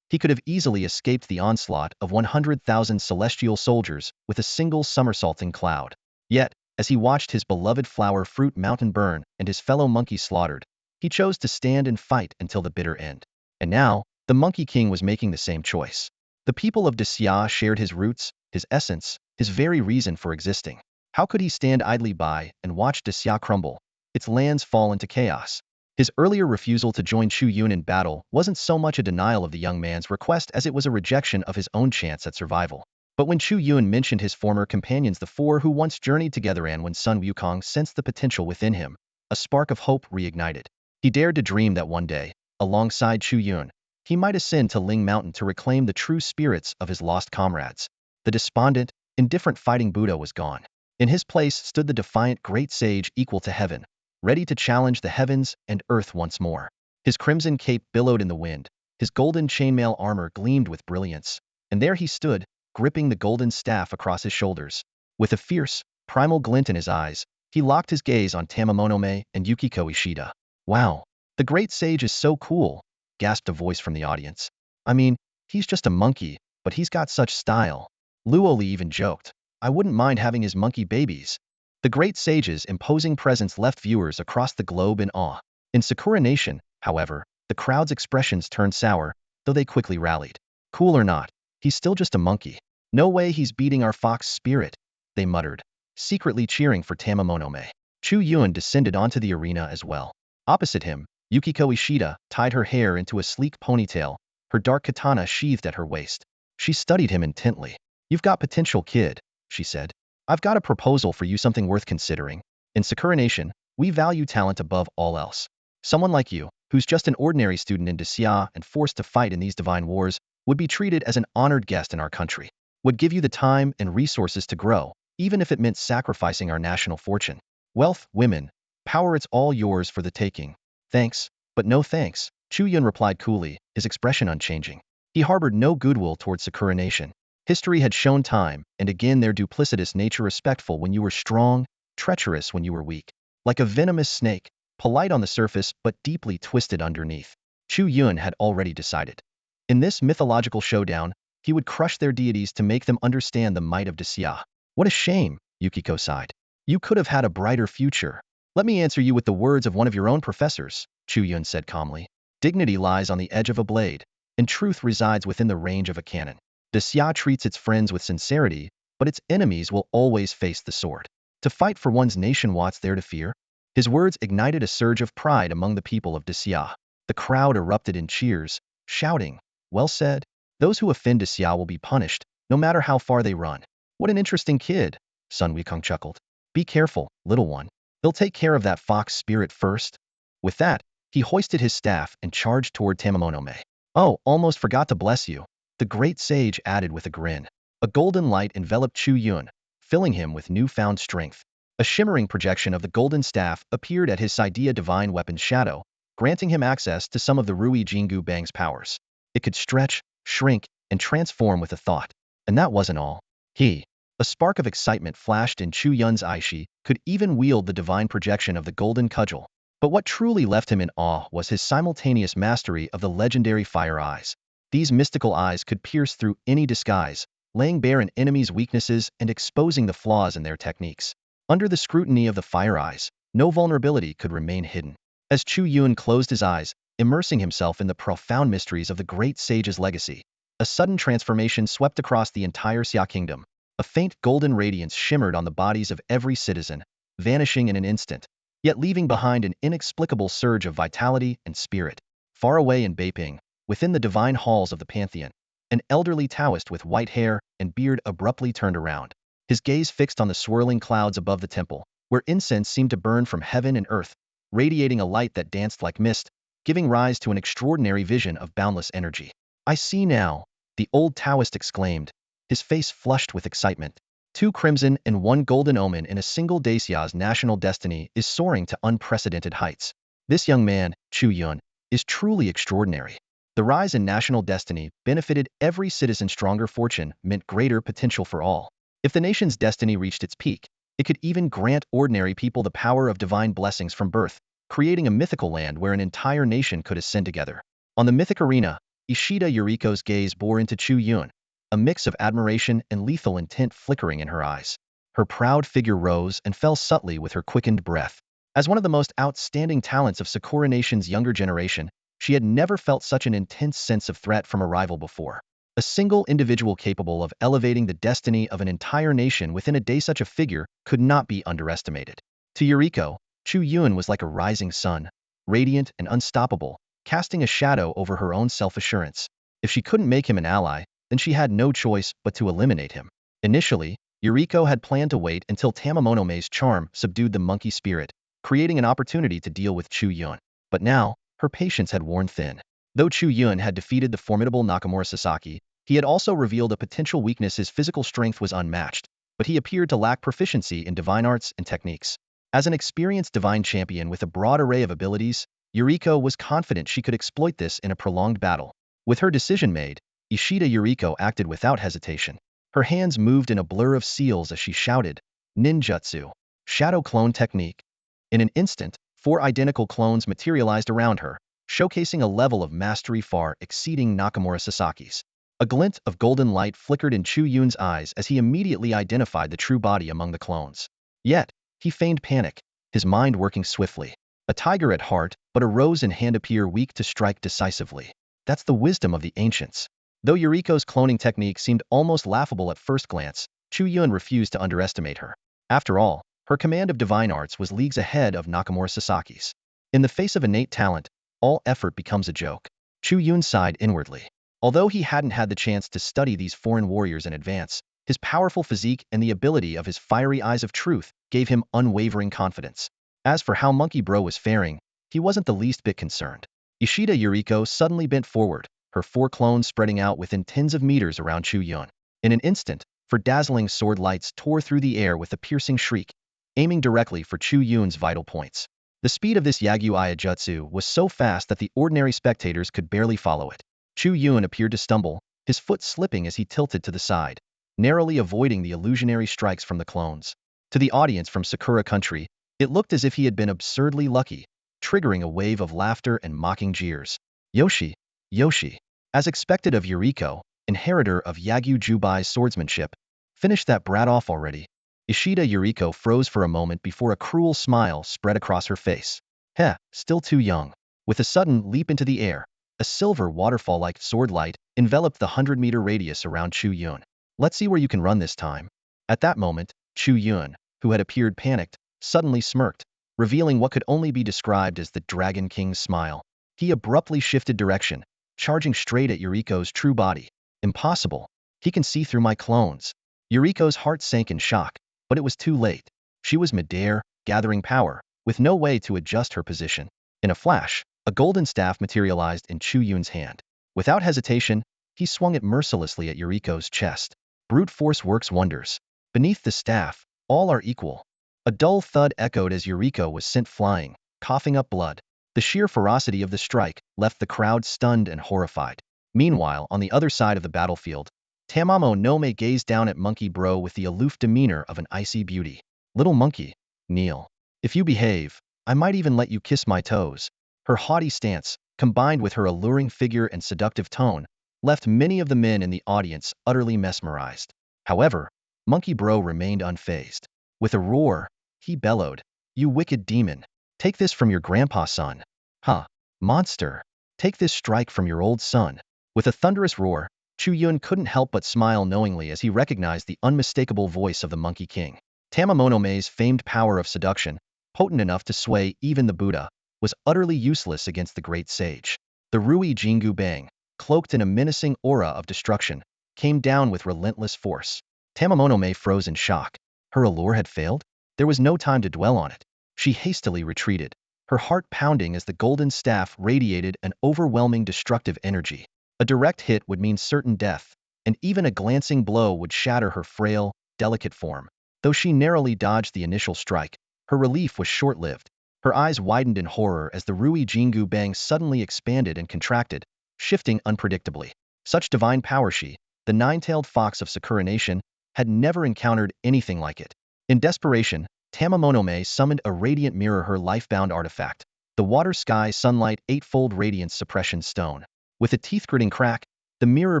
he could have easily escaped the onslaught of 100,000 celestial soldiers with a single somersaulting cloud. Yet, as he watched his beloved Flower Fruit Mountain burn and his fellow monkeys slaughtered, he chose to stand and fight until the bitter end. And now, the Monkey King was making the same choice. The people of Desya shared his roots, his essence, his very reason for existing. How could he stand idly by and watch Desya crumble, its lands fall into chaos? His earlier refusal to join Chu Yun in battle wasn't so much a denial of the young man's request as it was a rejection of his own chance at survival. But when Chu Yun mentioned his former companions, the four who once journeyed together, and when Sun Wukong sensed the potential within him, a spark of hope reignited. He dared to dream that one day, alongside Chu Yun, he might ascend to Ling Mountain to reclaim the true spirits of his lost comrades. The despondent, indifferent fighting Buddha was gone. In his place stood the defiant great sage equal to heaven, ready to challenge the heavens and earth once more. His crimson cape billowed in the wind, his golden chainmail armor gleamed with brilliance, and there he stood, gripping the golden staff across his shoulders. With a fierce, primal glint in his eyes, he locked his gaze on Tamamonome and Yukiko Ishida. Wow, the great sage is so cool, gasped a voice from the audience. I mean, he's just a monkey, but he's got such style. Luoli even joked, I wouldn't mind having his monkey babies. The great sage's imposing presence left viewers across the globe in awe. In Sakura Nation, however, the crowd's expressions turned sour, though they quickly rallied. Cool or not, he's still just a monkey. No way he's beating our fox spirit, they muttered, secretly cheering for Tamamonome. Chu Yun descended onto the arena as well. Opposite him, Yukiko Ishida tied her hair into a sleek ponytail, her dark katana sheathed at her waist. She studied him intently. You've got potential, kid, she said. I've got a proposal for you, something worth considering. In Sakura Nation, we value talent above all else. Someone like you, who's just an ordinary student in Desya and forced to fight in these divine wars, would be treated as an honored guest in our country. Would give you the time and resources to grow, even if it meant sacrificing our national fortune. Wealth, women, power, it's all yours for the taking. Thanks, but no thanks, Chu Yun replied coolly, his expression unchanging. He harbored no goodwill towards Sakura Nation. History had shown time and again their duplicitous nature, respectful when you were strong, treacherous when you were weak. Like a venomous snake, polite on the surface but deeply twisted underneath. Chu Yun had already decided. In this mythological showdown, he would crush their deities to make them understand the might of Desya. What a shame, Yukiko sighed. You could have had a brighter future. Let me answer you with the words of one of your own professors, Chu Yun said calmly. Dignity lies on the edge of a blade, and truth resides within the range of a cannon. Desya treats its friends with sincerity, but its enemies will always face the sword. To fight for one's nation, what's there to fear? His words ignited a surge of pride among the people of Desya. The crowd erupted in cheers, shouting, well said. Those who offend Desya will be punished, no matter how far they run. What an interesting kid, Sun Wukong chuckled. Be careful, little one. They'll take care of that fox spirit first. With that, he hoisted his staff and charged toward Tamamonome. Oh, almost forgot to bless you, the great sage added with a grin. A golden light enveloped Chu Yun, filling him with newfound strength. A shimmering projection of the golden staff appeared at his Sidea divine weapon's shadow, granting him access to some of the Rui Jingu Bang's powers. It could stretch, shrink, and transform with a thought. And that wasn't all. A spark of excitement flashed in Chu Yun's eye. She could even wield the divine projection of the golden cudgel. But what truly left him in awe was his simultaneous mastery of the legendary fire eyes. These mystical eyes could pierce through any disguise, laying bare an enemy's weaknesses and exposing the flaws in their techniques. Under the scrutiny of the fire eyes, no vulnerability could remain hidden. As Chu Yun closed his eyes, immersing himself in the profound mysteries of the great sage's legacy, a sudden transformation swept across the entire Xia kingdom. A faint golden radiance shimmered on the bodies of every citizen, vanishing in an instant, yet leaving behind an inexplicable surge of vitality and spirit. Far away in Beiping, within the divine halls of the Pantheon, an elderly Taoist with white hair and beard abruptly turned around, his gaze fixed on the swirling clouds above the temple, where incense seemed to burn from heaven and earth, radiating a light that danced like mist, giving rise to an extraordinary vision of boundless energy. I see now, the old Taoist exclaimed, his face flushed with excitement. 2 crimson and 1 golden omen in a single Desya's national destiny is soaring to unprecedented heights. This young man, Chu Yun, is truly extraordinary. The rise in national destiny benefited every citizen. Stronger fortune meant greater potential for all. If the nation's destiny reached its peak, it could even grant ordinary people the power of divine blessings from birth, creating a mythical land where an entire nation could ascend together. On the mythic arena, Ishida Yuriko's gaze bore into Chu Yun, a mix of admiration and lethal intent flickering in her eyes. Her proud figure rose and fell subtly with her quickened breath. As one of the most outstanding talents of Sakura Nation's younger generation, She had never felt such an intense sense of threat from a rival before. A single individual capable of elevating the destiny of an entire nation within a day. Such a figure could not be underestimated. To Yuriko, Chu Yun was like a rising sun, radiant and unstoppable, casting a shadow over her own self-assurance. If she couldn't make him an ally, then she had no choice but to eliminate him. Initially, Yuriko had planned to wait until Tamamonome's charm subdued the monkey spirit, creating an opportunity to deal with Chu Yun. But now, her patience had worn thin. Though Chu Yun had defeated the formidable Nakamura Sasaki, he had also revealed a potential weakness. His physical strength was unmatched, but he appeared to lack proficiency in divine arts and techniques. As an experienced divine champion with a broad array of abilities, Yuriko was confident she could exploit this in a prolonged battle. With her decision made, Ishida Yuriko acted without hesitation. Her hands moved in a blur of seals as she shouted, "Ninjutsu, shadow clone technique." In an instant, 4 identical clones materialized around her, showcasing a level of mastery far exceeding Nakamura Sasaki's. A glint of golden light flickered in Chu Yun's eyes as he immediately identified the true body among the clones. Yet, he feigned panic, his mind working swiftly. A tiger at heart, but a rose in hand appear weak to strike decisively. That's the wisdom of the ancients. Though Yuriko's cloning technique seemed almost laughable at first glance, Chu Yun refused to underestimate her. After all, her command of divine arts was leagues ahead of Nakamura Sasaki's. In the face of innate talent, all effort becomes a joke. Chu Yun sighed inwardly. Although he hadn't had the chance to study these foreign warriors in advance, his powerful physique and the ability of his fiery eyes of truth gave him unwavering confidence. As for how Monkey Bro was faring, he wasn't the least bit concerned. Ishida Yuriko suddenly bent forward, her 4 clones spreading out within tens of meters around Chu Yun. In an instant, her dazzling sword lights tore through the air with a piercing shriek, aiming directly for Chu Yun's vital points. The speed of this Yagyu Jutsu was so fast that the ordinary spectators could barely follow it. Chu Yun appeared to stumble, his foot slipping as he tilted to the side, narrowly avoiding the illusionary strikes from the clones. To the audience from Sakura Country, it looked as if he had been absurdly lucky, triggering a wave of laughter and mocking jeers. Yoshi, Yoshi. As expected of Yuriko, inheritor of Yagyu Jubai's swordsmanship, finish that brat off already. Ishida Yuriko froze for a moment before a cruel smile spread across her face. Heh, still too young. With a sudden leap into the air, a silver waterfall-like sword light enveloped the 100-meter radius around Chu Yun. Let's see where you can run this time. At that moment, Chu Yun, who had appeared panicked, suddenly smirked, revealing what could only be described as the Dragon King's smile. He abruptly shifted direction, charging straight at Yuriko's true body. Impossible. He can see through my clones. Yuriko's heart sank in shock, but it was too late. She was midair, gathering power, with no way to adjust her position. In a flash, a golden staff materialized in Chu Yun's hand. Without hesitation, he swung it mercilessly at Yuriko's chest. Brute force works wonders. Beneath the staff, all are equal. A dull thud echoed as Yuriko was sent flying, coughing up blood. The sheer ferocity of the strike left the crowd stunned and horrified. Meanwhile, on the other side of the battlefield, Tamamo Nome gazed down at Monkey Bro with the aloof demeanor of an icy beauty. Little monkey, kneel. If you behave, I might even let you kiss my toes. Her haughty stance, combined with her alluring figure and seductive tone, left many of the men in the audience utterly mesmerized. However, Monkey Bro remained unfazed. With a roar, he bellowed, "You wicked demon! Take this from your grandpa, son! Ha! Monster! Take this strike from your old son!" With a thunderous roar, Chu Yun couldn't help but smile knowingly as he recognized the unmistakable voice of the Monkey King. Tamamonome's famed power of seduction, potent enough to sway even the Buddha, was utterly useless against the great sage. The Rui Jingu Bang, cloaked in a menacing aura of destruction, came down with relentless force. Tamamonome froze in shock. Her allure had failed? There was no time to dwell on it. She hastily retreated, her heart pounding as the golden staff radiated an overwhelming destructive energy. A direct hit would mean certain death, and even a glancing blow would shatter her frail, delicate form. Though she narrowly dodged the initial strike, her relief was short-lived. Her eyes widened in horror as the Rui Jingu Bang suddenly expanded and contracted, shifting unpredictably. Such divine power she, the nine-tailed fox of Sakura Nation, had never encountered anything like it. In desperation, Tamamonome summoned a radiant mirror, her life-bound artifact, the Water Sky Sunlight Eightfold Radiance Suppression Stone. With a teeth-gritting crack, the mirror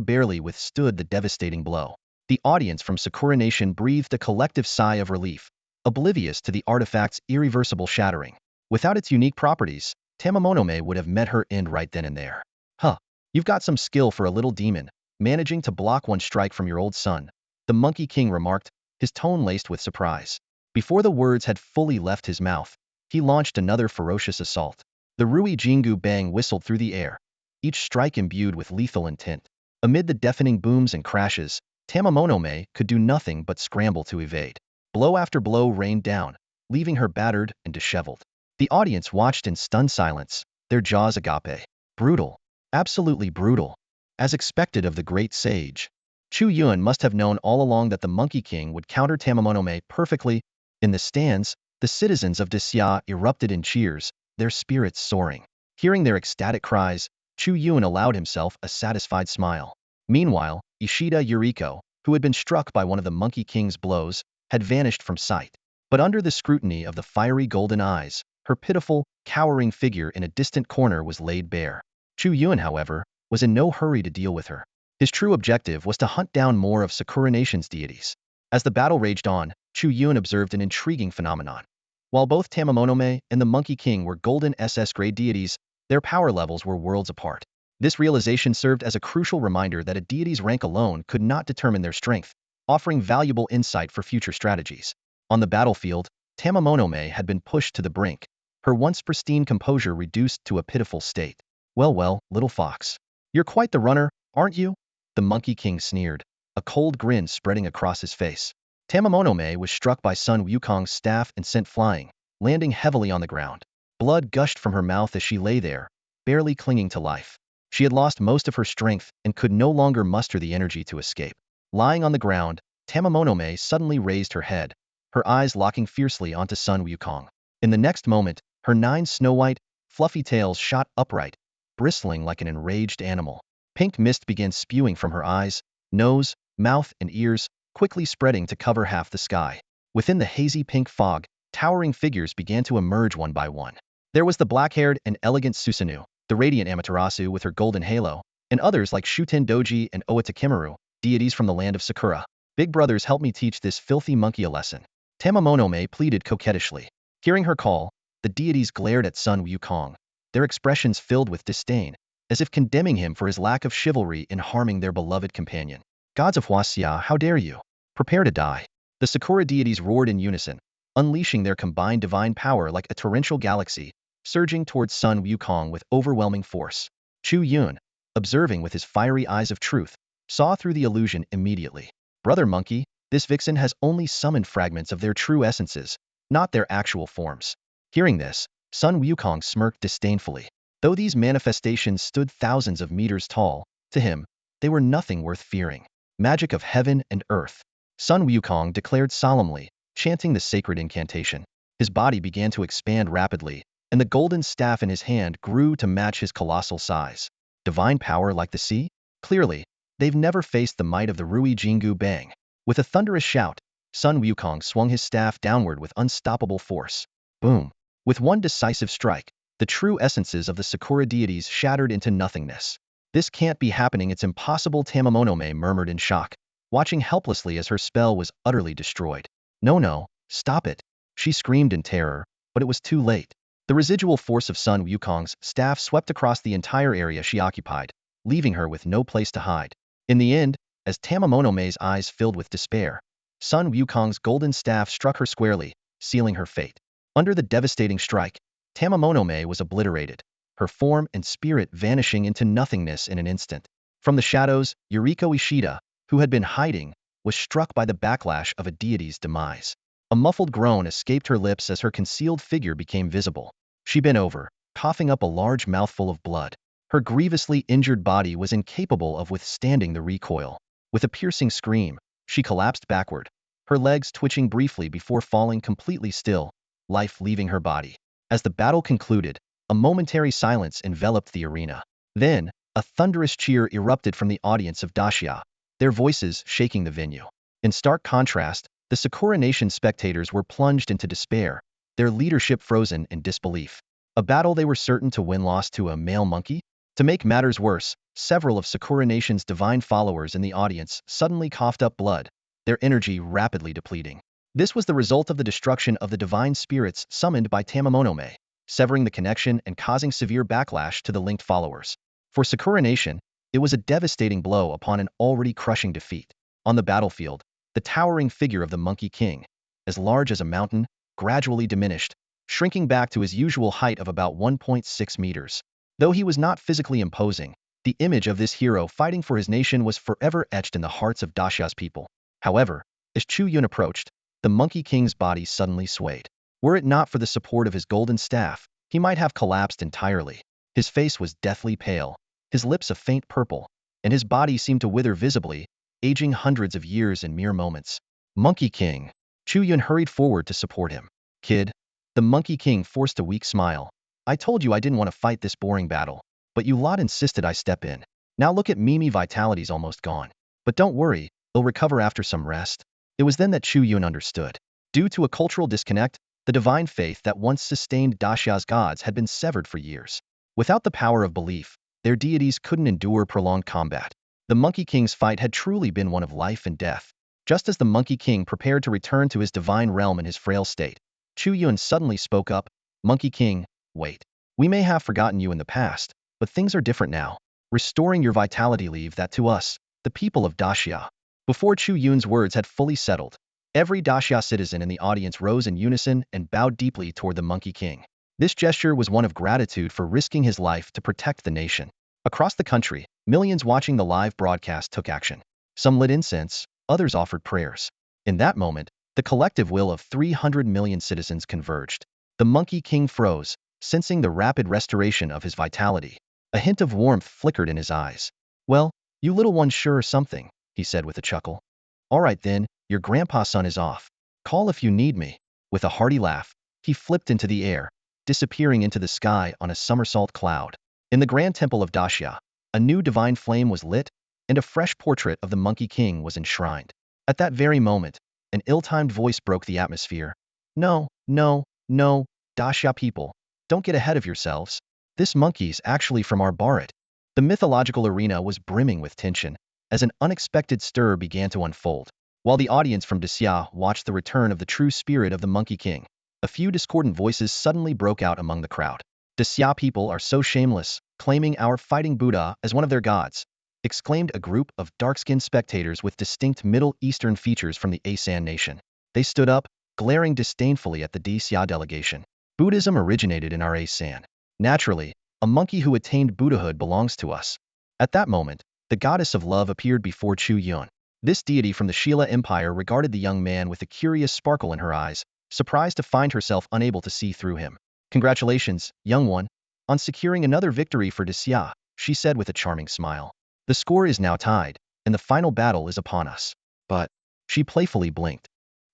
barely withstood the devastating blow. The audience from Sakura Nation breathed a collective sigh of relief, oblivious to the artifact's irreversible shattering. Without its unique properties, Tamamonome would have met her end right then and there. Huh, you've got some skill for a little demon, managing to block one strike from your old son, the Monkey King remarked, his tone laced with surprise. Before the words had fully left his mouth, he launched another ferocious assault. The Rui Jingu bang whistled through the air, each strike imbued with lethal intent. Amid the deafening booms and crashes, Tamamonome could do nothing but scramble to evade. Blow after blow rained down, leaving her battered and disheveled. The audience watched in stunned silence, their jaws agape. Brutal. Absolutely brutal. As expected of the great sage. Chu Yuan must have known all along that the Monkey King would counter Tamamonome perfectly. In the stands, the citizens of Desya erupted in cheers, their spirits soaring. Hearing their ecstatic cries, Chu Yuan allowed himself a satisfied smile. Meanwhile, Ishida Yuriko, who had been struck by one of the Monkey King's blows, had vanished from sight. But under the scrutiny of the fiery golden eyes, her pitiful, cowering figure in a distant corner was laid bare. Chu Yuan, however, was in no hurry to deal with her. His true objective was to hunt down more of Sakura Nation's deities. As the battle raged on, Chu Yuan observed an intriguing phenomenon. While both Tamamonome and the Monkey King were golden SS-grade deities, their power levels were worlds apart. This realization served as a crucial reminder that a deity's rank alone could not determine their strength, offering valuable insight for future strategies. On the battlefield, Tamamonome had been pushed to the brink, her once pristine composure reduced to a pitiful state. Well, little fox. You're quite the runner, aren't you? The Monkey King sneered, a cold grin spreading across his face. Tamamonome was struck by Sun Wukong's staff and sent flying, landing heavily on the ground. Blood gushed from her mouth as she lay there, barely clinging to life. She had lost most of her strength and could no longer muster the energy to escape. Lying on the ground, Tamamonome suddenly raised her head, her eyes locking fiercely onto Sun Wukong. In the next moment, her 9 snow-white, fluffy tails shot upright, bristling like an enraged animal. Pink mist began spewing from her eyes, nose, mouth, and ears, quickly spreading to cover half the sky. Within the hazy pink fog, towering figures began to emerge one by one. There was the black-haired and elegant Susanoo, the radiant Amaterasu with her golden halo, and others like Shuten Doji and Oatakimaru, deities from the land of Sakura. Big brothers, help me teach this filthy monkey a lesson. Tamamonome pleaded coquettishly. Hearing her call, the deities glared at Sun Wukong, their expressions filled with disdain, as if condemning him for his lack of chivalry in harming their beloved companion. Gods of huaxia, how dare you? Prepare to die. The Sakura deities roared in unison, unleashing their combined divine power like a torrential galaxy, surging towards Sun Wukong with overwhelming force. Chu Yuan, observing with his fiery eyes of truth, saw through the illusion immediately. Brother Monkey, this vixen has only summoned fragments of their true essences, not their actual forms. Hearing this, Sun Wukong smirked disdainfully. Though these manifestations stood thousands of meters tall, to him, they were nothing worth fearing. Magic of heaven and earth. Sun Wukong declared solemnly, chanting the sacred incantation. His body began to expand rapidly, and the golden staff in his hand grew to match his colossal size. Divine power like the sea? Clearly, they've never faced the might of the Rui Jingu Bang. With a thunderous shout, Sun Wukong swung his staff downward with unstoppable force. Boom! With one decisive strike, the true essences of the Sakura deities shattered into nothingness. This can't be happening, it's impossible, Tamamonome murmured in shock, watching helplessly as her spell was utterly destroyed. No, stop it! She screamed in terror, but it was too late. The residual force of Sun Wukong's staff swept across the entire area she occupied, leaving her with no place to hide. In the end, as Tamamonome's eyes filled with despair, Sun Wukong's golden staff struck her squarely, sealing her fate. Under the devastating strike, Tamamonome was obliterated, her form and spirit vanishing into nothingness in an instant. From the shadows, Yuriko Ishida, who had been hiding, was struck by the backlash of a deity's demise. A muffled groan escaped her lips as her concealed figure became visible. She bent over, coughing up a large mouthful of blood. Her grievously injured body was incapable of withstanding the recoil. With a piercing scream, she collapsed backward, her legs twitching briefly before falling completely still, life leaving her body. As the battle concluded, a momentary silence enveloped the arena. Then, a thunderous cheer erupted from the audience of Dacia, their voices shaking the venue. In stark contrast, the Sakura Nation spectators were plunged into despair, their leadership frozen in disbelief. A battle they were certain to win lost to a male monkey? To make matters worse, several of Sakura Nation's divine followers in the audience suddenly coughed up blood, their energy rapidly depleting. This was the result of the destruction of the divine spirits summoned by Tamamonome. severing the connection and causing severe backlash to the linked followers. For Sakura Nation, it was a devastating blow upon an already crushing defeat. On the battlefield, the towering figure of the Monkey King, as large as a mountain, gradually diminished, shrinking back to his usual height of about 1.6 meters. Though he was not physically imposing, the image of this hero fighting for his nation was forever etched in the hearts of Dacia's people. However, as Chu Yun approached, the Monkey King's body suddenly swayed. Were it not for the support of his golden staff, he might have collapsed entirely. His face was deathly pale, his lips a faint purple, and his body seemed to wither visibly, aging hundreds of years in mere moments. Monkey King. Chu Yun hurried forward to support him. Kid. The Monkey King forced a weak smile. I told you I didn't want to fight this boring battle, but you lot insisted I step in. Now look at Mimi, vitality's almost gone. But don't worry, he'll recover after some rest. It was then that Chu Yun understood. Due to a cultural disconnect, the divine faith that once sustained Dacia's gods had been severed for years. Without the power of belief, their deities couldn't endure prolonged combat. The Monkey King's fight had truly been one of life and death. Just as the Monkey King prepared to return to his divine realm in his frail state, Chu Yun suddenly spoke up. Monkey King, wait. We may have forgotten you in the past, but things are different now. Restoring your vitality, leave that to us, the people of Dacia. Before Chu Yun's words had fully settled, every Dacia citizen in the audience rose in unison and bowed deeply toward the Monkey King. This gesture was one of gratitude for risking his life to protect the nation. Across the country, millions watching the live broadcast took action. Some lit incense, others offered prayers. In that moment, the collective will of 300 million citizens converged. The Monkey King froze, sensing the rapid restoration of his vitality. A hint of warmth flickered in his eyes. Well, you little ones sure are something, he said with a chuckle. All right then, your grandpa's son is off. Call if you need me. With a hearty laugh, he flipped into the air, disappearing into the sky on a somersault cloud. In the Grand Temple of Dacia, a new divine flame was lit, and a fresh portrait of the Monkey King was enshrined. At that very moment, an ill-timed voice broke the atmosphere. No, no, no, Dacia people, don't get ahead of yourselves. This monkey's actually from our Bharat. The mythological arena was brimming with tension, as an unexpected stir began to unfold. While the audience from Dacia watched the return of the true spirit of the Monkey King, a few discordant voices suddenly broke out among the crowd. Dacia people are so shameless, claiming our fighting Buddha as one of their gods, exclaimed a group of dark-skinned spectators with distinct Middle Eastern features from the Asan nation. They stood up, glaring disdainfully at the Dacia delegation. Buddhism originated in our Asan. Naturally, a monkey who attained Buddhahood belongs to us. At that moment, the goddess of love appeared before Chu Yun. This deity from the Sheila Empire regarded the young man with a curious sparkle in her eyes, surprised to find herself unable to see through him. Congratulations, young one, on securing another victory for Dacia, she said with a charming smile. The score is now tied, and the final battle is upon us. But, she playfully blinked.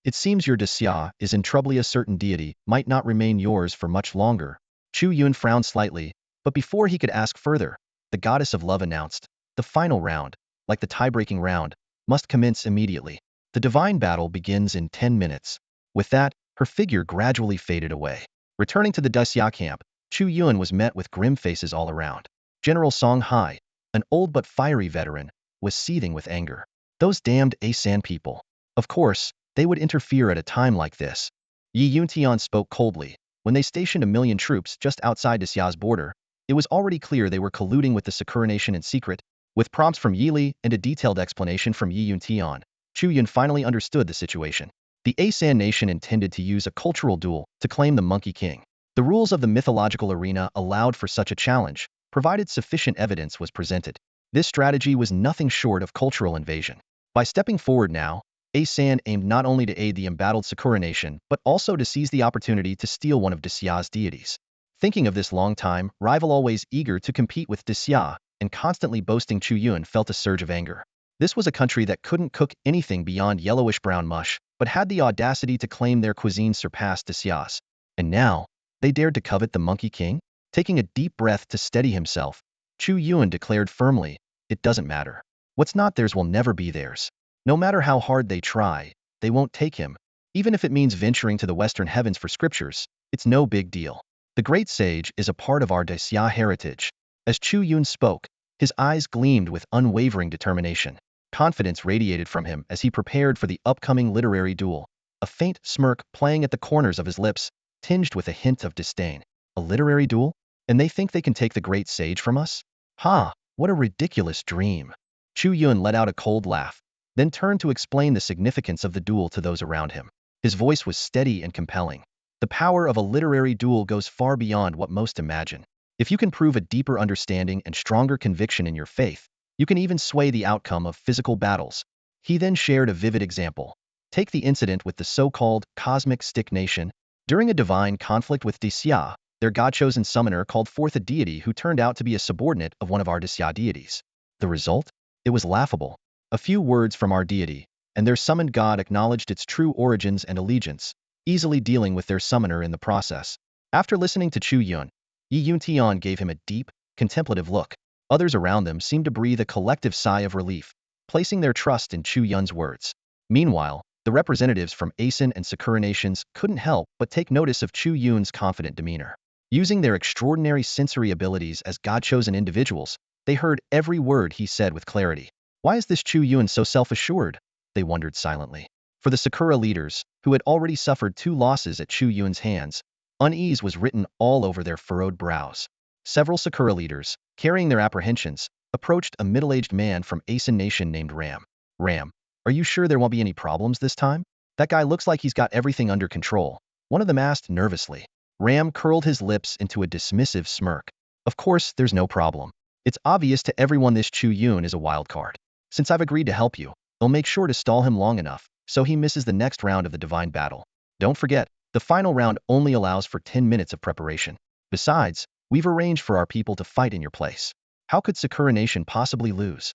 It seems your Dacia is in trouble. A certain deity might not remain yours for much longer. Chu Yun frowned slightly, but before he could ask further, the goddess of love announced, the final round, like the tie-breaking round, must commence immediately. The divine battle begins in 10 minutes. With that, her figure gradually faded away. Returning to the Dacia camp, Chu Yun was met with grim faces all around. General Song Hai, an old but fiery veteran, was seething with anger. Those damned Asan people. Of course, they would interfere at a time like this. Yi Yuntian spoke coldly. When they stationed 1,000,000 troops just outside Dacia's border, it was already clear they were colluding with the Sakura Nation in secret. With prompts from Yi Li and a detailed explanation from Yi Yuntian, Chu Yun finally understood the situation. The Asan Nation intended to use a cultural duel to claim the Monkey King. The rules of the mythological arena allowed for such a challenge, provided sufficient evidence was presented. This strategy was nothing short of cultural invasion. By stepping forward now, Asan aimed not only to aid the embattled Sakura Nation, but also to seize the opportunity to steal one of Dacia's deities. Thinking of this long-time rival always eager to compete with Dacia, and constantly boasting, Chu Yun felt a surge of anger. This was a country that couldn't cook anything beyond yellowish-brown mush, but had the audacity to claim their cuisine surpassed Dacia's. And now, they dared to covet the Monkey King? Taking a deep breath to steady himself, Chu Yun declared firmly, it doesn't matter. What's not theirs will never be theirs. No matter how hard they try, they won't take him. Even if it means venturing to the western heavens for scriptures, it's no big deal. The great sage is a part of our Dacia heritage. As Chu Yun spoke, his eyes gleamed with unwavering determination. Confidence radiated from him as he prepared for the upcoming literary duel. A faint smirk playing at the corners of his lips, tinged with a hint of disdain. A literary duel? And they think they can take the great sage from us? Ha, what a ridiculous dream. Chu Yun let out a cold laugh, then turned to explain the significance of the duel to those around him. His voice was steady and compelling. The power of a literary duel goes far beyond what most imagine. If you can prove a deeper understanding and stronger conviction in your faith, you can even sway the outcome of physical battles. He then shared a vivid example. Take the incident with the so-called cosmic stick nation. During a divine conflict with Disya, their god-chosen summoner called forth a deity who turned out to be a subordinate of one of our Disya deities. The result? It was laughable. A few words from our deity, and their summoned god acknowledged its true origins and allegiance, easily dealing with their summoner in the process. After listening to Chu Yun, Yi Yuntian gave him a deep, contemplative look. Others around them seemed to breathe a collective sigh of relief, placing their trust in Chu Yun's words. Meanwhile, the representatives from Asen and Sakura nations couldn't help but take notice of Chu Yun's confident demeanor. Using their extraordinary sensory abilities as God-chosen individuals, they heard every word he said with clarity. Why is this Chu Yun so self-assured? They wondered silently. For the Sakura leaders, who had already suffered 2 losses at Chu Yun's hands, unease was written all over their furrowed brows. Several Sakura leaders, carrying their apprehensions, approached a middle-aged man from Asen Nation named Ram. Ram, are you sure there won't be any problems this time? That guy looks like he's got everything under control. One of them asked nervously. Ram curled his lips into a dismissive smirk. Of course, there's no problem. It's obvious to everyone this Chu Yun is a wild card. Since I've agreed to help you, I'll make sure to stall him long enough so he misses the next round of the divine battle. Don't forget, the final round only allows for 10 minutes of preparation. Besides, we've arranged for our people to fight in your place. How could Sakura Nation possibly lose?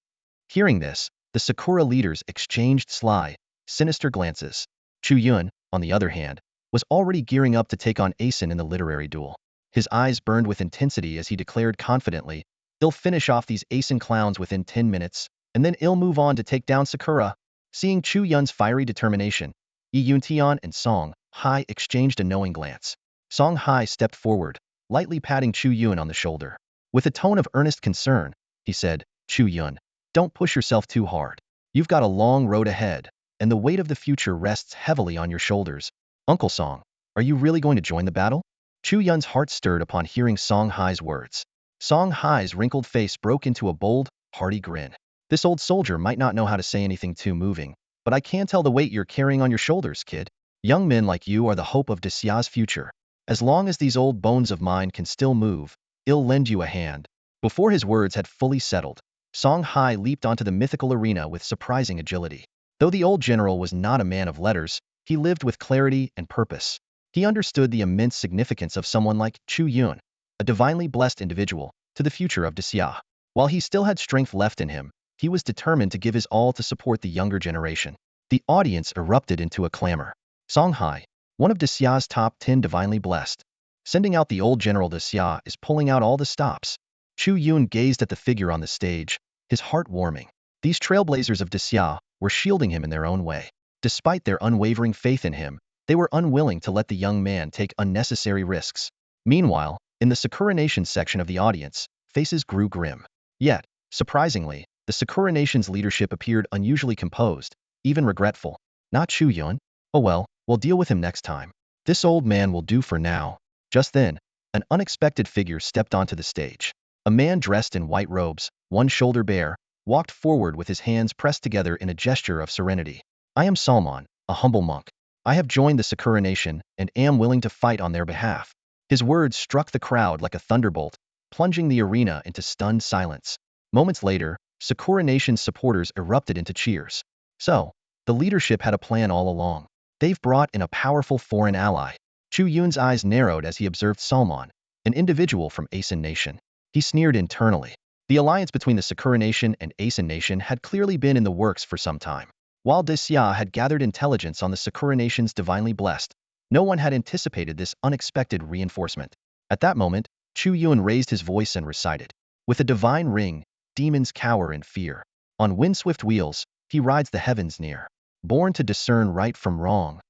Hearing this, the Sakura leaders exchanged sly, sinister glances. Chu Yun, on the other hand, was already gearing up to take on Asen in the literary duel. His eyes burned with intensity as he declared confidently, "They'll finish off these Asen clowns within 10 minutes, and then I'll move on to take down Sakura." Seeing Chu Yun's fiery determination, Yi Yuntian and Song Hai exchanged a knowing glance. Song Hai stepped forward, lightly patting Chu Yun on the shoulder. With a tone of earnest concern, he said, "Chu Yun, don't push yourself too hard. You've got a long road ahead, and the weight of the future rests heavily on your shoulders. Uncle Song, are you really going to join the battle?" Chu Yun's heart stirred upon hearing Song Hai's words. Song Hai's wrinkled face broke into a bold, hearty grin. "This old soldier might not know how to say anything too moving, but I can tell the weight you're carrying on your shoulders, kid. Young men like you are the hope of Disya's future. As long as these old bones of mine can still move, I'll lend you a hand." Before his words had fully settled, Song Hai leaped onto the mythical arena with surprising agility. Though the old general was not a man of letters, he lived with clarity and purpose. He understood the immense significance of someone like Chu Yun, a divinely blessed individual, to the future of Disya. While he still had strength left in him, he was determined to give his all to support the younger generation. The audience erupted into a clamor. Song Hai, one of Disya's top 10 divinely blessed. Sending out the old general Disya is pulling out all the stops. Chu Yun gazed at the figure on the stage, his heart warming. These trailblazers of Disya were shielding him in their own way. Despite their unwavering faith in him, they were unwilling to let the young man take unnecessary risks. Meanwhile, in the Sakura Nation section of the audience, faces grew grim. Yet, surprisingly, the Sakura Nation's leadership appeared unusually composed, even regretful. Not Chu Yun? Oh well, we'll deal with him next time. This old man will do for now. Just then, an unexpected figure stepped onto the stage. A man dressed in white robes, one shoulder bare, walked forward with his hands pressed together in a gesture of serenity. "I am Salmon, a humble monk. I have joined the Sakura Nation and am willing to fight on their behalf." His words struck the crowd like a thunderbolt, plunging the arena into stunned silence. Moments later, Sakura Nation's supporters erupted into cheers. So, the leadership had a plan all along. They've brought in a powerful foreign ally. Chu Yun's eyes narrowed as he observed Salmon, an individual from Asen Nation. He sneered internally. The alliance between the Sakura Nation and Asen Nation had clearly been in the works for some time. While Disya had gathered intelligence on the Sakura Nation's divinely blessed, no one had anticipated this unexpected reinforcement. At that moment, Chu Yun raised his voice and recited, "With a divine ring, demons cower in fear. On windswift wheels, he rides the heavens near. Born to discern right from wrong.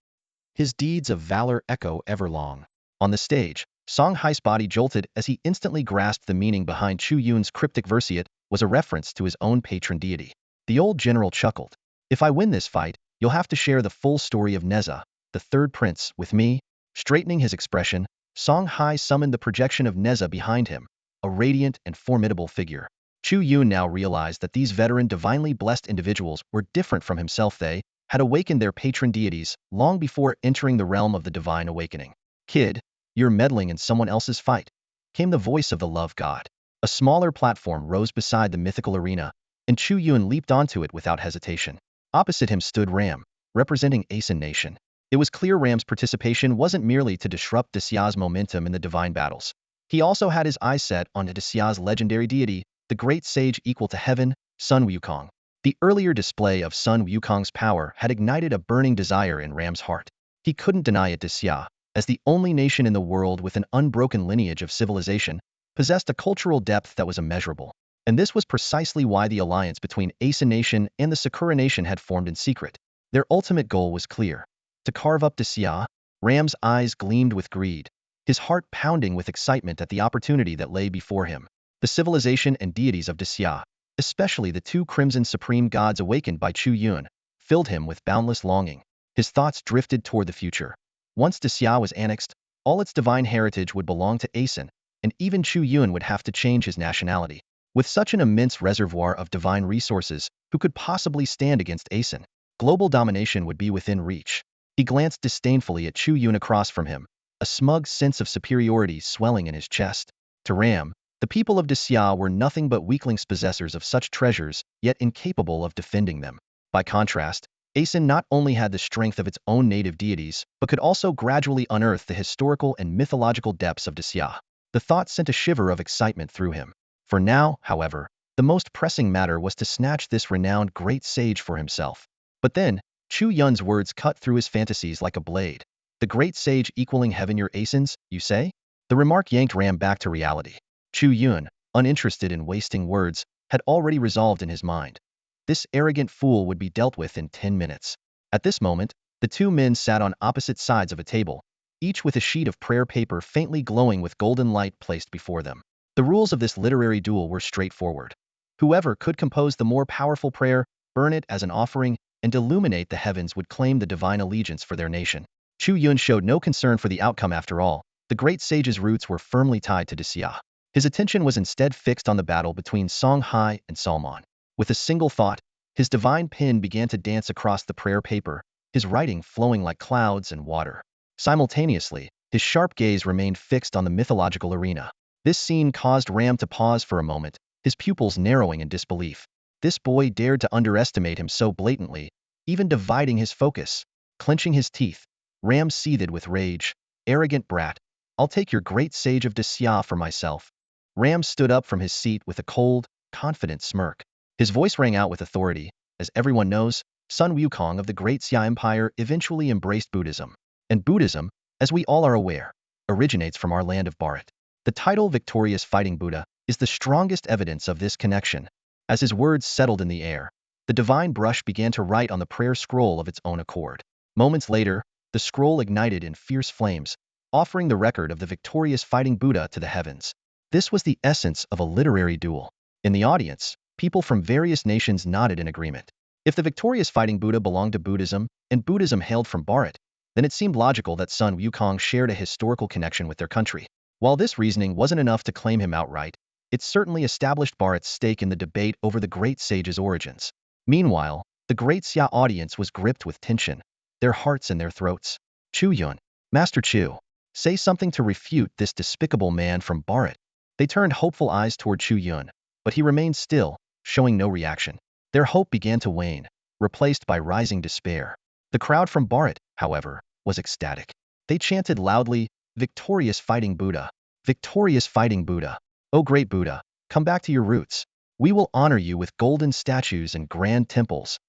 His deeds of valor echo everlong." On the stage, Song Hai's body jolted as he instantly grasped the meaning behind Chu Yun's cryptic verse. It was a reference to his own patron deity. The old general chuckled. "If I win this fight, you'll have to share the full story of Neza, the third prince, with me." Straightening his expression, Song Hai summoned the projection of Neza behind him, a radiant and formidable figure. Chu Yun now realized that these veteran divinely blessed individuals were different from himself. They had awakened their patron deities long before entering the realm of the divine awakening. Kid, you're meddling in someone else's fight, came the voice of the love god. A smaller platform rose beside the mythical arena, and Chu Yun leaped onto it without hesitation. Opposite him stood Ram, representing Aeson Nation. It was clear Ram's participation wasn't merely to disrupt Desia's momentum in the divine battles. He also had his eyes set on Desia's legendary deity, the great sage equal to heaven, Sun Wukong. The earlier display of Sun Wukong's power had ignited a burning desire in Ram's heart. He couldn't deny it. Desia, as the only nation in the world with an unbroken lineage of civilization, possessed a cultural depth that was immeasurable. And this was precisely why the alliance between Aeson Nation and the Sakura Nation had formed in secret. Their ultimate goal was clear: to carve up Desia. Ram's eyes gleamed with greed, his heart pounding with excitement at the opportunity that lay before him. The civilization and deities of Desia, especially the two crimson supreme gods awakened by Chu Yun, filled him with boundless longing. His thoughts drifted toward the future. Once Desia was annexed, all its divine heritage would belong to Aeson, and even Chu Yun would have to change his nationality. With such an immense reservoir of divine resources, who could possibly stand against Aeson? Global domination would be within reach. He glanced disdainfully at Chu Yun across from him, a smug sense of superiority swelling in his chest. To Ram, the people of Desia were nothing but weaklings possessors of such treasures, yet incapable of defending them. By contrast, Aeson not only had the strength of its own native deities, but could also gradually unearth the historical and mythological depths of Desia. The thought sent a shiver of excitement through him. For now, however, the most pressing matter was to snatch this renowned great sage for himself. But then, Chu Yun's words cut through his fantasies like a blade. The great sage equaling heaven, your Aesons, you say? The remark yanked Ram back to reality. Chu Yun, uninterested in wasting words, had already resolved in his mind. This arrogant fool would be dealt with in 10 minutes. At this moment, the two men sat on opposite sides of a table, each with a sheet of prayer paper faintly glowing with golden light placed before them. The rules of this literary duel were straightforward. Whoever could compose the more powerful prayer, burn it as an offering, and illuminate the heavens would claim the divine allegiance for their nation. Chu Yun showed no concern for the outcome after all. The great sage's roots were firmly tied to Desia. His attention was instead fixed on the battle between Song Hai and Salmon. With a single thought, his divine pen began to dance across the prayer paper, his writing flowing like clouds and water. Simultaneously, his sharp gaze remained fixed on the mythological arena. This scene caused Ram to pause for a moment, his pupils narrowing in disbelief. This boy dared to underestimate him so blatantly, even dividing his focus. Clenching his teeth, Ram seethed with rage. Arrogant brat, I'll take your great sage of Desia for myself. Ram stood up from his seat with a cold, confident smirk. His voice rang out with authority. As everyone knows, Sun Wukong of the Great Xia Empire eventually embraced Buddhism. And Buddhism, as we all are aware, originates from our land of Bharat. The title Victorious Fighting Buddha is the strongest evidence of this connection. As his words settled in the air, the divine brush began to write on the prayer scroll of its own accord. Moments later, the scroll ignited in fierce flames, offering the record of the victorious fighting Buddha to the heavens. This was the essence of a literary duel. In the audience, people from various nations nodded in agreement. If the victorious fighting Buddha belonged to Buddhism, and Buddhism hailed from Bharat, then it seemed logical that Sun Wukong shared a historical connection with their country. While this reasoning wasn't enough to claim him outright, it certainly established Bharat's stake in the debate over the great sage's origins. Meanwhile, the great Xia audience was gripped with tension, their hearts in their throats. Chu Yun, Master Chu, say something to refute this despicable man from Bharat. They turned hopeful eyes toward Chu Yun, but he remained still, showing no reaction. Their hope began to wane, replaced by rising despair. The crowd from Bharat, however, was ecstatic. They chanted loudly, "Victorious fighting Buddha! Victorious fighting Buddha! O great Buddha, come back to your roots. We will honor you with golden statues and grand temples."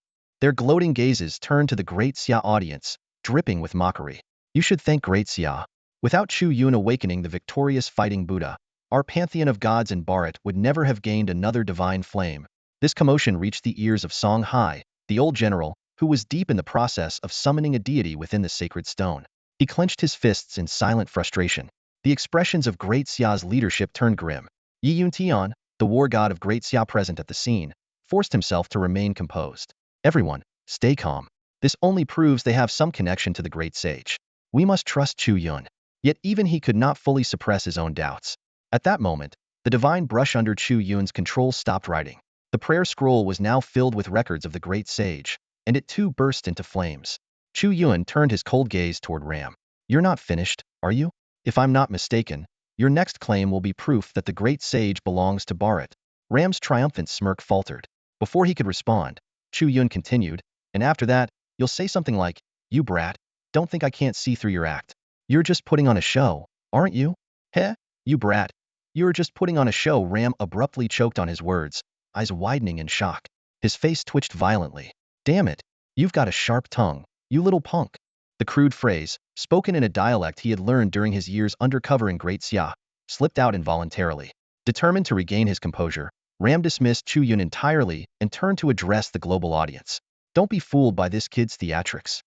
Their gloating gazes turned to the great Xia audience, dripping with mockery. You should thank great Xia. Without Chu Yun awakening the victorious fighting Buddha, our pantheon of gods in Bharat would never have gained another divine flame. This commotion reached the ears of Song Hai, the old general, who was deep in the process of summoning a deity within the sacred stone. He clenched his fists in silent frustration. The expressions of Great Xia's leadership turned grim. Yi Yun Tian, the war god of Great Xia present at the scene, forced himself to remain composed. Everyone, stay calm. This only proves they have some connection to the great sage. We must trust Chu Yun. Yet even he could not fully suppress his own doubts. At that moment, the divine brush under Chu Yun's control stopped writing. The prayer scroll was now filled with records of the great sage, and it too burst into flames. Chu Yun turned his cold gaze toward Ram. You're not finished, are you? If I'm not mistaken, your next claim will be proof that the great sage belongs to Bharat. Ram's triumphant smirk faltered. Before he could respond, Chu Yun continued, and after that, you'll say something like, you brat, don't think I can't see through your act. You're just putting on a show, aren't you? Heh? You brat. You're just putting on a show. Ram abruptly choked on his words, eyes widening in shock. His face twitched violently. Damn it, you've got a sharp tongue, you little punk. The crude phrase, spoken in a dialect he had learned during his years undercover in Great Xia, slipped out involuntarily. Determined to regain his composure, Ram dismissed Chu Yun entirely and turned to address the global audience. Don't be fooled by this kid's theatrics.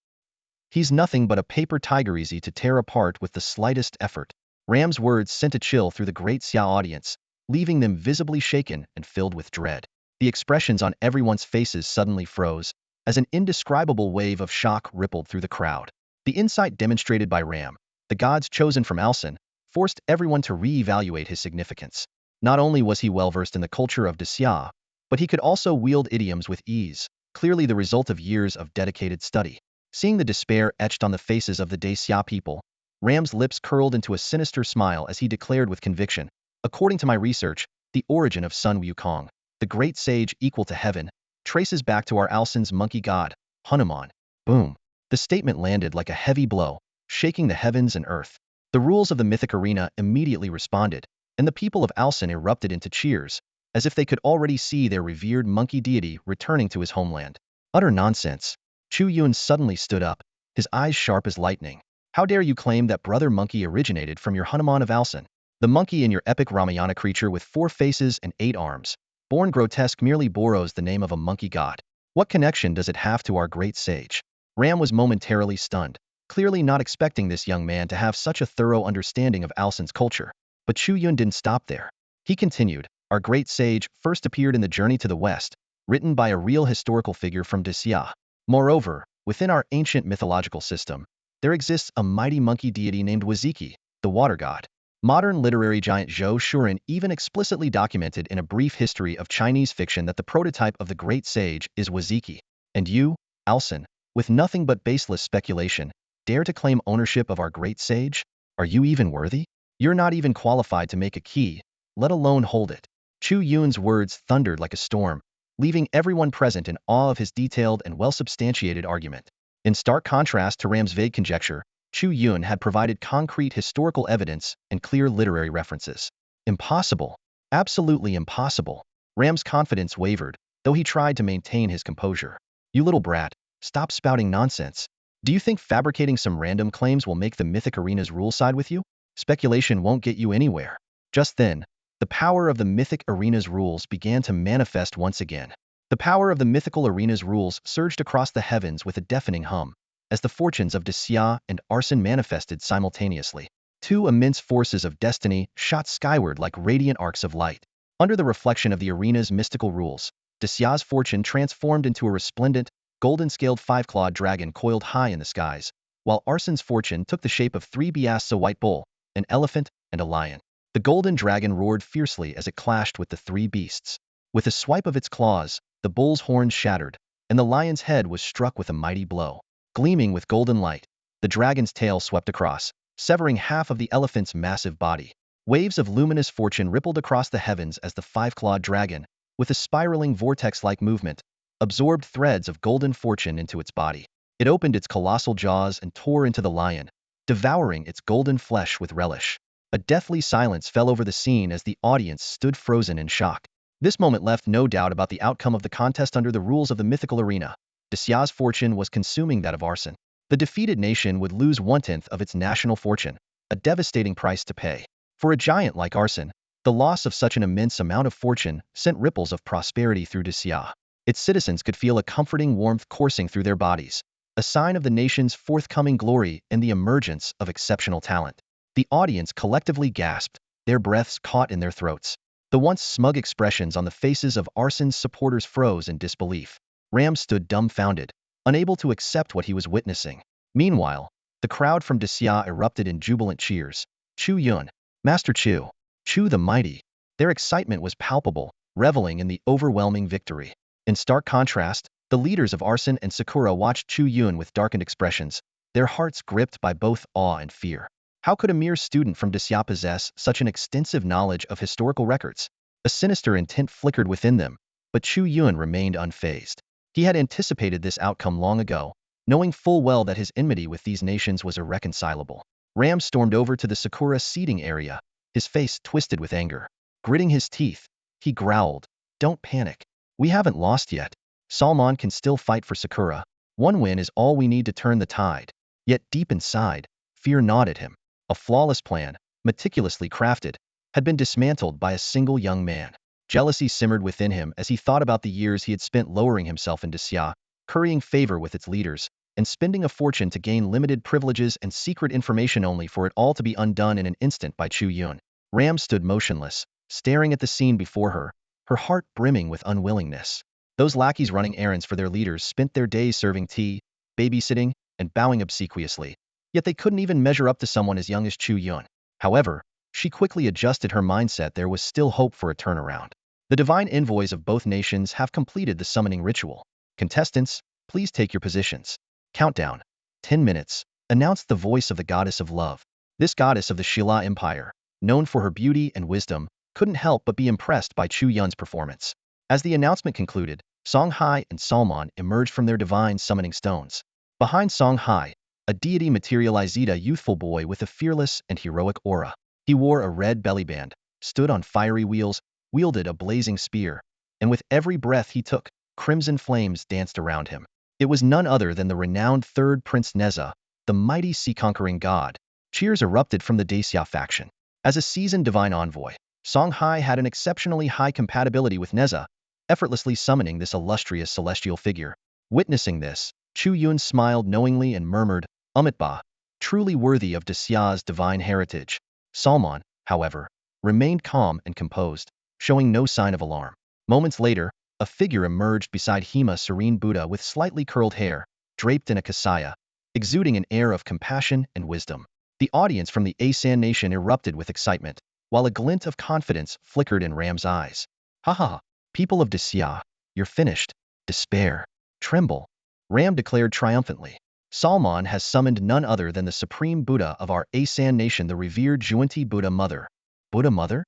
He's nothing but a paper tiger easy to tear apart with the slightest effort. Ram's words sent a chill through the Great Xia audience, leaving them visibly shaken and filled with dread. The expressions on everyone's faces suddenly froze, as an indescribable wave of shock rippled through the crowd. The insight demonstrated by Ram, the gods chosen from Alsan, forced everyone to re-evaluate his significance. Not only was he well-versed in the culture of Xia, but he could also wield idioms with ease, clearly the result of years of dedicated study. Seeing the despair etched on the faces of the Xia people, Ram's lips curled into a sinister smile as he declared with conviction, according to my research, the origin of Sun Wukong, the great sage equal to heaven, traces back to our Alsan's monkey god, Hanuman. Boom. The statement landed like a heavy blow, shaking the heavens and earth. The rules of the mythic arena immediately responded, and the people of Alsan erupted into cheers, as if they could already see their revered monkey deity returning to his homeland. Utter nonsense. Chu Yun suddenly stood up, his eyes sharp as lightning. How dare you claim that brother monkey originated from your Hanuman of Alsan? The monkey in your epic Ramayana creature with 4 faces and 8 arms, born grotesque, merely borrows the name of a monkey god. What connection does it have to our great sage? Ram was momentarily stunned, clearly not expecting this young man to have such a thorough understanding of Alsan's culture. But Chu Yun didn't stop there. He continued, our great sage first appeared in The Journey to the West, written by a real historical figure from Xia. Moreover, within our ancient mythological system, there exists a mighty monkey deity named Waziki, the water god. Modern literary giant Zhou Shuren even explicitly documented in a brief history of Chinese fiction that the prototype of the great sage is Waziki. And you, Alsan, with nothing but baseless speculation, dare to claim ownership of our great sage? Are you even worthy? You're not even qualified to make a key, let alone hold it. Chu Yun's words thundered like a storm, leaving everyone present in awe of his detailed and well-substantiated argument. In stark contrast to Ram's vague conjecture, Chu Yun had provided concrete historical evidence and clear literary references. Impossible. Absolutely impossible. Ram's confidence wavered, though he tried to maintain his composure. You little brat, stop spouting nonsense. Do you think fabricating some random claims will make the mythic arena's rule side with you? Speculation won't get you anywhere. Just then, the power of the mythic arena's rules began to manifest once again. The power of the mythical arena's rules surged across the heavens with a deafening hum, as the fortunes of Xia and Arsan manifested simultaneously. 2 immense forces of destiny shot skyward like radiant arcs of light. Under the reflection of the arena's mystical rules, Xia's fortune transformed into a resplendent, golden-scaled 5-clawed dragon coiled high in the skies, while Arsan's fortune took the shape of 3 Biasa white bull, an elephant, and a lion. The golden dragon roared fiercely as it clashed with the 3 beasts. With a swipe of its claws, the bull's horns shattered, and the lion's head was struck with a mighty blow. Gleaming with golden light, the dragon's tail swept across, severing half of the elephant's massive body. Waves of luminous fortune rippled across the heavens as the 5-clawed dragon, with a spiraling vortex-like movement, absorbed threads of golden fortune into its body. It opened its colossal jaws and tore into the lion, devouring its golden flesh with relish. A deathly silence fell over the scene as the audience stood frozen in shock. This moment left no doubt about the outcome of the contest under the rules of the mythical arena. Xia's fortune was consuming that of Arsan. The defeated nation would lose 1/10 of its national fortune, a devastating price to pay. For a giant like Arsan, the loss of such an immense amount of fortune sent ripples of prosperity through Xia. Its citizens could feel a comforting warmth coursing through their bodies, a sign of the nation's forthcoming glory and the emergence of exceptional talent. The audience collectively gasped, their breaths caught in their throats. The once smug expressions on the faces of Arsan's supporters froze in disbelief. Ram stood dumbfounded, unable to accept what he was witnessing. Meanwhile, The crowd from Desya erupted in jubilant cheers. Chu Yun, Master Chu, Chu the Mighty. Their excitement was palpable, reveling in the overwhelming victory. In stark contrast, the leaders of Arson and Sakura watched Chu Yun with darkened expressions, their hearts gripped by both awe and fear. How could a mere student from Desya possess such an extensive knowledge of historical records? A sinister intent flickered within them, but Chu Yun remained unfazed. He had anticipated this outcome long ago, knowing full well that his enmity with these nations was irreconcilable. Ram stormed over to the Sakura seating area, his face twisted with anger. Gritting his teeth, he growled, "Don't panic. We haven't lost yet. Salmon can still fight for Sakura. One win is all we need to turn the tide." Yet deep inside, fear gnawed at him. A flawless plan, meticulously crafted, had been dismantled by a single young man. Jealousy simmered within him as he thought about the years he had spent lowering himself in Desya, currying favor with its leaders, and spending a fortune to gain limited privileges and secret information only for it all to be undone in an instant by Chu Yun. Ram stood motionless, staring at the scene before her, her heart brimming with unwillingness. Those lackeys running errands for their leaders spent their days serving tea, babysitting, and bowing obsequiously, yet they couldn't even measure up to someone as young as Chu Yun. However, she quickly adjusted her mindset. There was still hope for a turnaround. The divine envoys of both nations have completed the summoning ritual. Contestants, please take your positions. Countdown. 10 minutes, announced the voice of the goddess of love. This goddess of the Shilla Empire, known for her beauty and wisdom, couldn't help but be impressed by Chu Yun's performance. As the announcement concluded, Songhai and Salmon emerged from their divine summoning stones. Behind Songhai, a deity materialized, a youthful boy with a fearless and heroic aura. He wore a red bellyband, stood on fiery wheels, wielded a blazing spear, and with every breath he took, crimson flames danced around him. It was none other than the renowned third Prince Neza, the mighty sea-conquering god. Cheers erupted from the Desya faction. As a seasoned divine envoy, Songhai had an exceptionally high compatibility with Neza, effortlessly summoning this illustrious celestial figure. Witnessing this, Chu Yun smiled knowingly and murmured, "Umitba, truly worthy of Desya's divine heritage." Salmon, however, remained calm and composed, showing no sign of alarm. Moments later, a figure emerged beside Hema, serene Buddha with slightly curled hair, draped in a kasaya, exuding an air of compassion and wisdom. The audience from the Asan nation erupted with excitement, while a glint of confidence flickered in Ram's eyes. "Ha ha ha, people of Desya, you're finished. Despair. Tremble," Ram declared triumphantly. "Salmon has summoned none other than the supreme Buddha of our Asan nation, the revered Juanti Buddha Mother." Buddha Mother?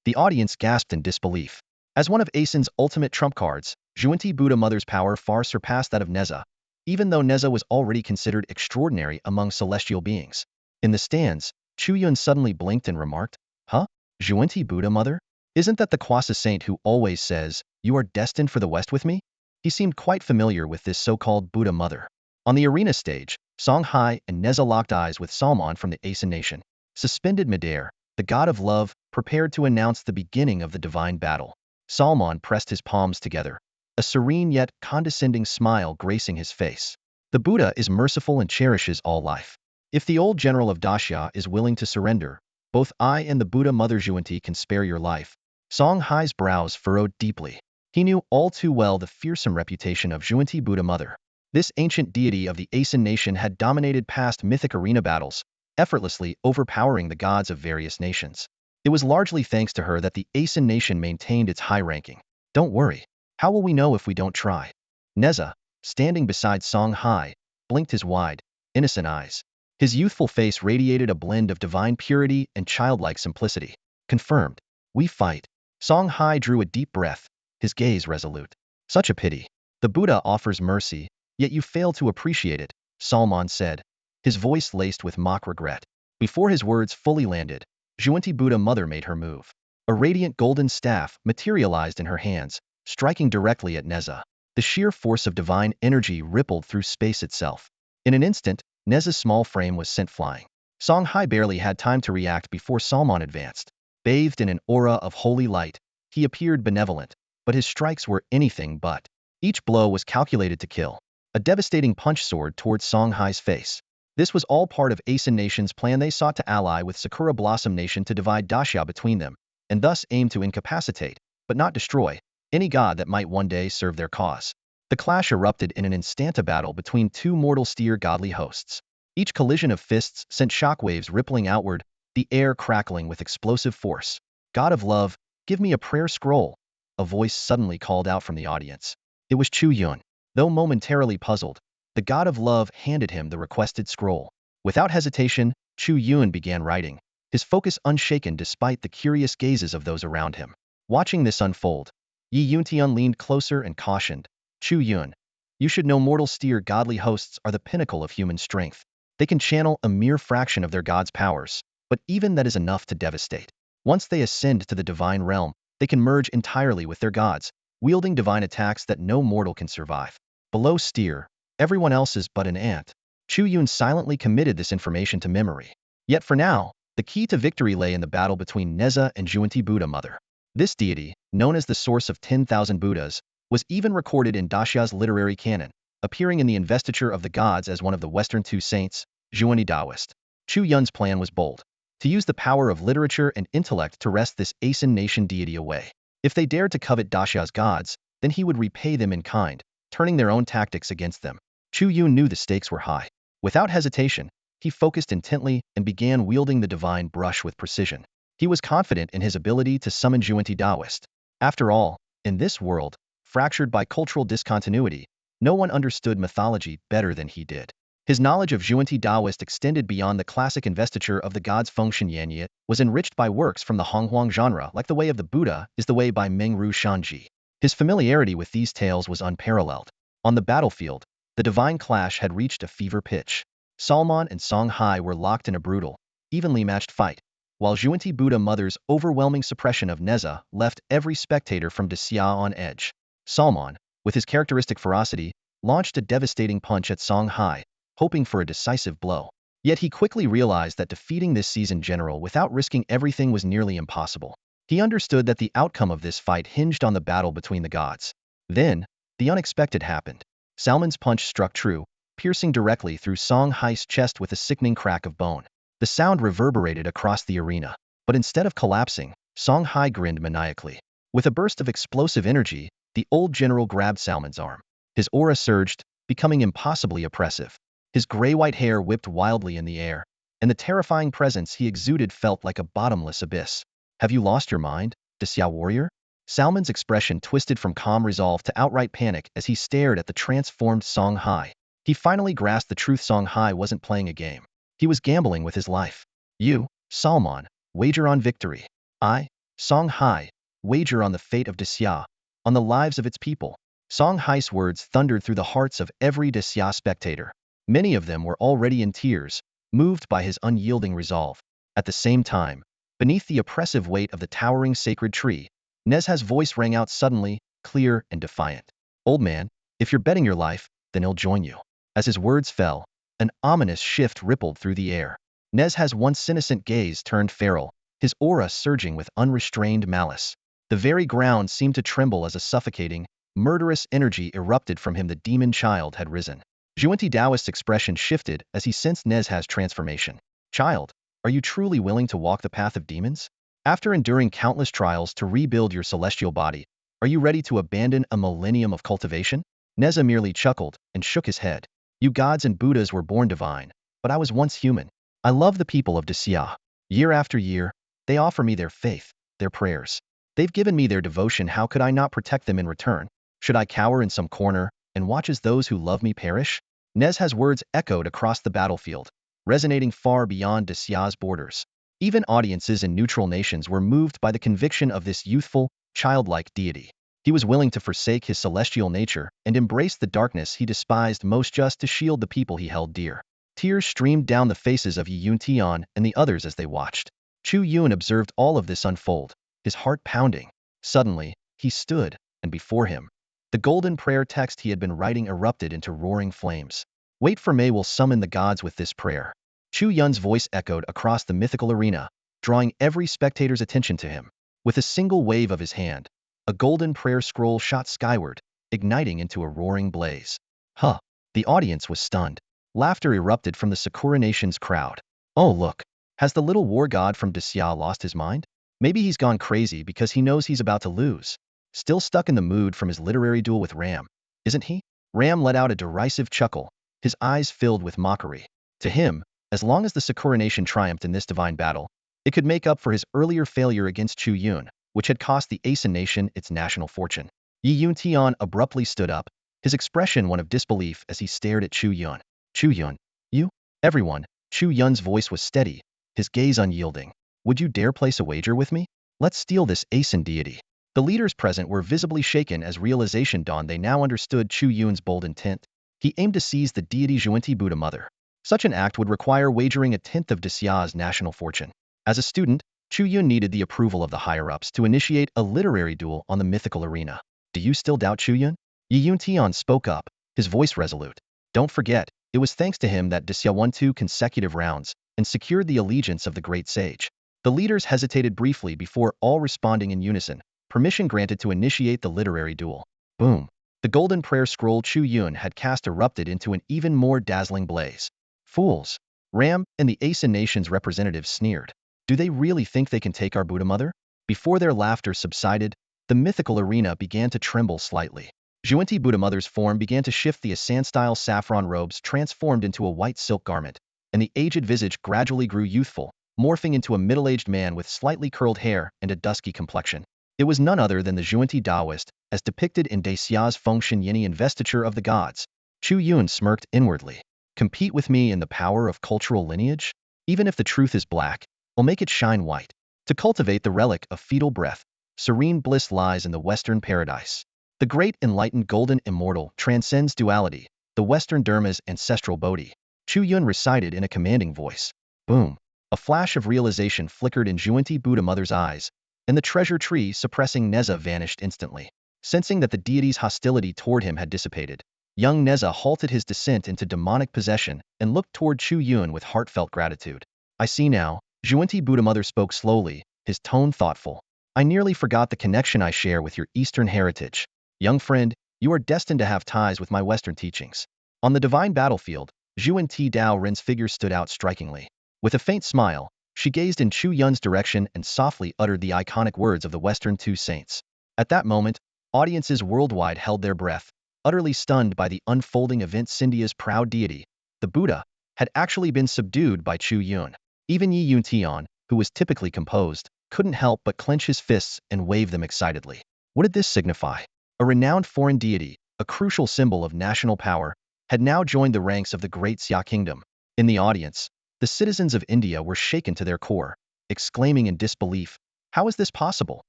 The audience gasped in disbelief. As one of Asan's ultimate trump cards, Juanti Buddha Mother's power far surpassed that of Neza, even though Neza was already considered extraordinary among celestial beings. In the stands, Chu Yun suddenly blinked and remarked, "Huh? Juanti Buddha Mother? Isn't that the Kwasa saint who always says, 'You are destined for the West with me'?" He seemed quite familiar with this so-called Buddha Mother. On the arena stage, Songhai and Neza locked eyes with Salmon from the Asan nation. Suspended midair, the god of love prepared to announce the beginning of the divine battle. Salmon pressed his palms together, a serene yet condescending smile gracing his face. "The Buddha is merciful and cherishes all life. If the old general of Dasya is willing to surrender, both I and the Buddha Mother Juanti can spare your life." Songhai's brows furrowed deeply. He knew all too well the fearsome reputation of Juanti Buddha Mother. This ancient deity of the Asan nation had dominated past mythic arena battles, effortlessly overpowering the gods of various nations. It was largely thanks to her that the Asan nation maintained its high ranking. "Don't worry. How will we know if we don't try?" Neza, standing beside Songhai, blinked his wide, innocent eyes. His youthful face radiated a blend of divine purity and childlike simplicity. "Confirmed. We fight." Songhai drew a deep breath, his gaze resolute. "Such a pity. The Buddha offers mercy, yet you fail to appreciate it," Salmon said, his voice laced with mock regret. Before his words fully landed, Juanti Buddha Mother made her move. A radiant golden staff materialized in her hands, striking directly at Neza. The sheer force of divine energy rippled through space itself. In an instant, Neza's small frame was sent flying. Songhai barely had time to react before Salmon advanced. Bathed in an aura of holy light, he appeared benevolent, but his strikes were anything but. Each blow was calculated to kill. A devastating punch soared towards Songhai's face. This was all part of Asan Nation's plan. They sought to ally with Sakura Blossom Nation to divide Dasya between them, and thus aim to incapacitate, but not destroy, any god that might one day serve their cause. The clash erupted in an instanta battle between two mortal steer godly hosts. Each collision of fists sent shockwaves rippling outward, the air crackling with explosive force. God of love, give me a prayer scroll, a voice suddenly called out from the audience. It was Chu Yun. Though momentarily puzzled, the god of love handed him the requested scroll. Without hesitation, Chu Yun began writing, his focus unshaken despite the curious gazes of those around him. Watching this unfold, Yi Yuntian leaned closer and cautioned, Chu Yun, you should know mortal steer godly hosts are the pinnacle of human strength. They can channel a mere fraction of their god's powers, but even that is enough to devastate. Once they ascend to the divine realm, they can merge entirely with their gods, wielding divine attacks that no mortal can survive. Below steer, everyone else is but an ant. Chu Yun silently committed this information to memory. Yet for now, the key to victory lay in the battle between Neza and Juanti Buddha Mother. This deity, known as the source of 10,000 Buddhas, was even recorded in Daxia's literary canon, appearing in the investiture of the gods as one of the Western two saints, Juanti Taoist. Chu Yun's plan was bold, to use the power of literature and intellect to wrest this Asen nation deity away. If they dared to covet Daxia's gods, then he would repay them in kind, turning their own tactics against them. Chu Yun knew the stakes were high. Without hesitation, he focused intently and began wielding the divine brush with precision. He was confident in his ability to summon Juanti Taoist. After all, in this world, fractured by cultural discontinuity, no one understood mythology better than he did. His knowledge of Juanti Taoist extended beyond the classic investiture of the gods Fengshen Yanyi, was enriched by works from the Honghuang genre like The Way of the Buddha is the Way by Mengru Shanji. His familiarity with these tales was unparalleled. On the battlefield, the divine clash had reached a fever pitch. Salmon and Song Hai were locked in a brutal, evenly matched fight, while Juanti Buddha Mother's overwhelming suppression of Neza left every spectator from Daxia on edge. Salmon, with his characteristic ferocity, launched a devastating punch at Song Hai, hoping for a decisive blow. Yet he quickly realized that defeating this seasoned general without risking everything was nearly impossible. He understood that the outcome of this fight hinged on the battle between the gods. Then, the unexpected happened. Salmon's punch struck true, piercing directly through Song Hai's chest with a sickening crack of bone. The sound reverberated across the arena, but instead of collapsing, Song Hai grinned maniacally. With a burst of explosive energy, the old general grabbed Salmon's arm. His aura surged, becoming impossibly oppressive. His gray-white hair whipped wildly in the air, and the terrifying presence he exuded felt like a bottomless abyss. Have you lost your mind, Daxia warrior? Salmon's expression twisted from calm resolve to outright panic as he stared at the transformed Song Hai. He finally grasped the truth. Song Hai wasn't playing a game. He was gambling with his life. You, Salmon, wager on victory. I, Song Hai, wager on the fate of Daxia, on the lives of its people. Song Hai's words thundered through the hearts of every Daxia spectator. Many of them were already in tears, moved by his unyielding resolve. At the same time, beneath the oppressive weight of the towering sacred tree, Nezha's voice rang out suddenly, clear and defiant. Old man, if you're betting your life, then he'll join you. As his words fell, an ominous shift rippled through the air. Nezha's once innocent gaze turned feral, his aura surging with unrestrained malice. The very ground seemed to tremble as a suffocating, murderous energy erupted from him. The demon child had risen. Juanti Taoist's expression shifted as he sensed Nezha's transformation. Child, are you truly willing to walk the path of demons? After enduring countless trials to rebuild your celestial body, are you ready to abandon a millennium of cultivation? Nezha merely chuckled and shook his head. You gods and Buddhas were born divine, but I was once human. I love the people of Daxia. Year after year, they offer me their faith, their prayers. They've given me their devotion. How could I not protect them in return? Should I cower in some corner and watch as those who love me perish? Nezha's words echoed across the battlefield, resonating far beyond Daxia's borders. Even audiences in neutral nations were moved by the conviction of this youthful, childlike deity. He was willing to forsake his celestial nature and embrace the darkness he despised most just to shield the people he held dear. Tears streamed down the faces of Yi Yuntian and the others as they watched. Chu Yun observed all of this unfold, his heart pounding. Suddenly, he stood, and before him, the golden prayer text he had been writing erupted into roaring flames. Wait for May will summon the gods with this prayer. Chu Yun's voice echoed across the mythical arena, drawing every spectator's attention to him. With a single wave of his hand, a golden prayer scroll shot skyward, igniting into a roaring blaze. Huh! The audience was stunned. Laughter erupted from the Sakura Nation's crowd. Oh look! Has the little war god from Daxia lost his mind? Maybe he's gone crazy because he knows he's about to lose. Still stuck in the mood from his literary duel with Ram, isn't he? Ram let out a derisive chuckle, his eyes filled with mockery. To him, as long as the Sakura nation triumphed in this divine battle, it could make up for his earlier failure against Chu Yun, which had cost the Asen nation its national fortune. Yi Yun Tian abruptly stood up, his expression one of disbelief as he stared at Chu Yun. Chu Yun, you? Everyone. Chu Yun's voice was steady, his gaze unyielding. Would you dare place a wager with me? Let's steal this Asen deity. The leaders present were visibly shaken as realization dawned. They now understood Chu Yun's bold intent. He aimed to seize the deity Zhuanti Buddha Mother. Such an act would require wagering a tenth of Dxia's national fortune. As a student, Chu Yun needed the approval of the higher-ups to initiate a literary duel on the mythical arena. Do you still doubt Chu Yun? Yi Yun Tian spoke up, his voice resolute. Don't forget, it was thanks to him that Dxia won 2 consecutive rounds and secured the allegiance of the great sage. The leaders hesitated briefly before all responding in unison, permission granted to initiate the literary duel. Boom. The golden prayer scroll Chu Yun had cast erupted into an even more dazzling blaze. Fools! Ram and the Asen nation's representatives sneered. Do they really think they can take our Buddha Mother? Before their laughter subsided, the mythical arena began to tremble slightly. Zhuanti Buddha Mother's form began to shift. The Asan-style saffron robes transformed into a white silk garment, and the aged visage gradually grew youthful, morphing into a middle-aged man with slightly curled hair and a dusky complexion. It was none other than the Zhuanti Taoist, as depicted in Dxia's Fengshen Yini investiture of the gods. Chu Yun smirked inwardly. Compete with me in the power of cultural lineage? Even if the truth is black, I'll make it shine white. To cultivate the relic of fetal breath, serene bliss lies in the Western paradise. The great enlightened golden immortal transcends duality, the Western Dharma's ancestral Bodhi. Chu Yun recited in a commanding voice. Boom. A flash of realization flickered in Zhuanti Buddha Mother's eyes, and the treasure tree suppressing Neza vanished instantly. Sensing that the deity's hostility toward him had dissipated, young Neza halted his descent into demonic possession and looked toward Chu Yun with heartfelt gratitude. I see now, Zhuanti Buddha Mother spoke slowly, his tone thoughtful. I nearly forgot the connection I share with your Eastern heritage. Young friend, you are destined to have ties with my Western teachings. On the divine battlefield, Zhuanti Dao Ren's figure stood out strikingly. With a faint smile, she gazed in Chu Yun's direction and softly uttered the iconic words of the Western Two Saints. At that moment, audiences worldwide held their breath, utterly stunned by the unfolding event. India's proud deity, the Buddha, had actually been subdued by Chu Yun. Even Yi Yun Tian, who was typically composed, couldn't help but clench his fists and wave them excitedly. What did this signify? A renowned foreign deity, a crucial symbol of national power, had now joined the ranks of the great Xia kingdom. In the audience, the citizens of India were shaken to their core, exclaiming in disbelief, how is this possible?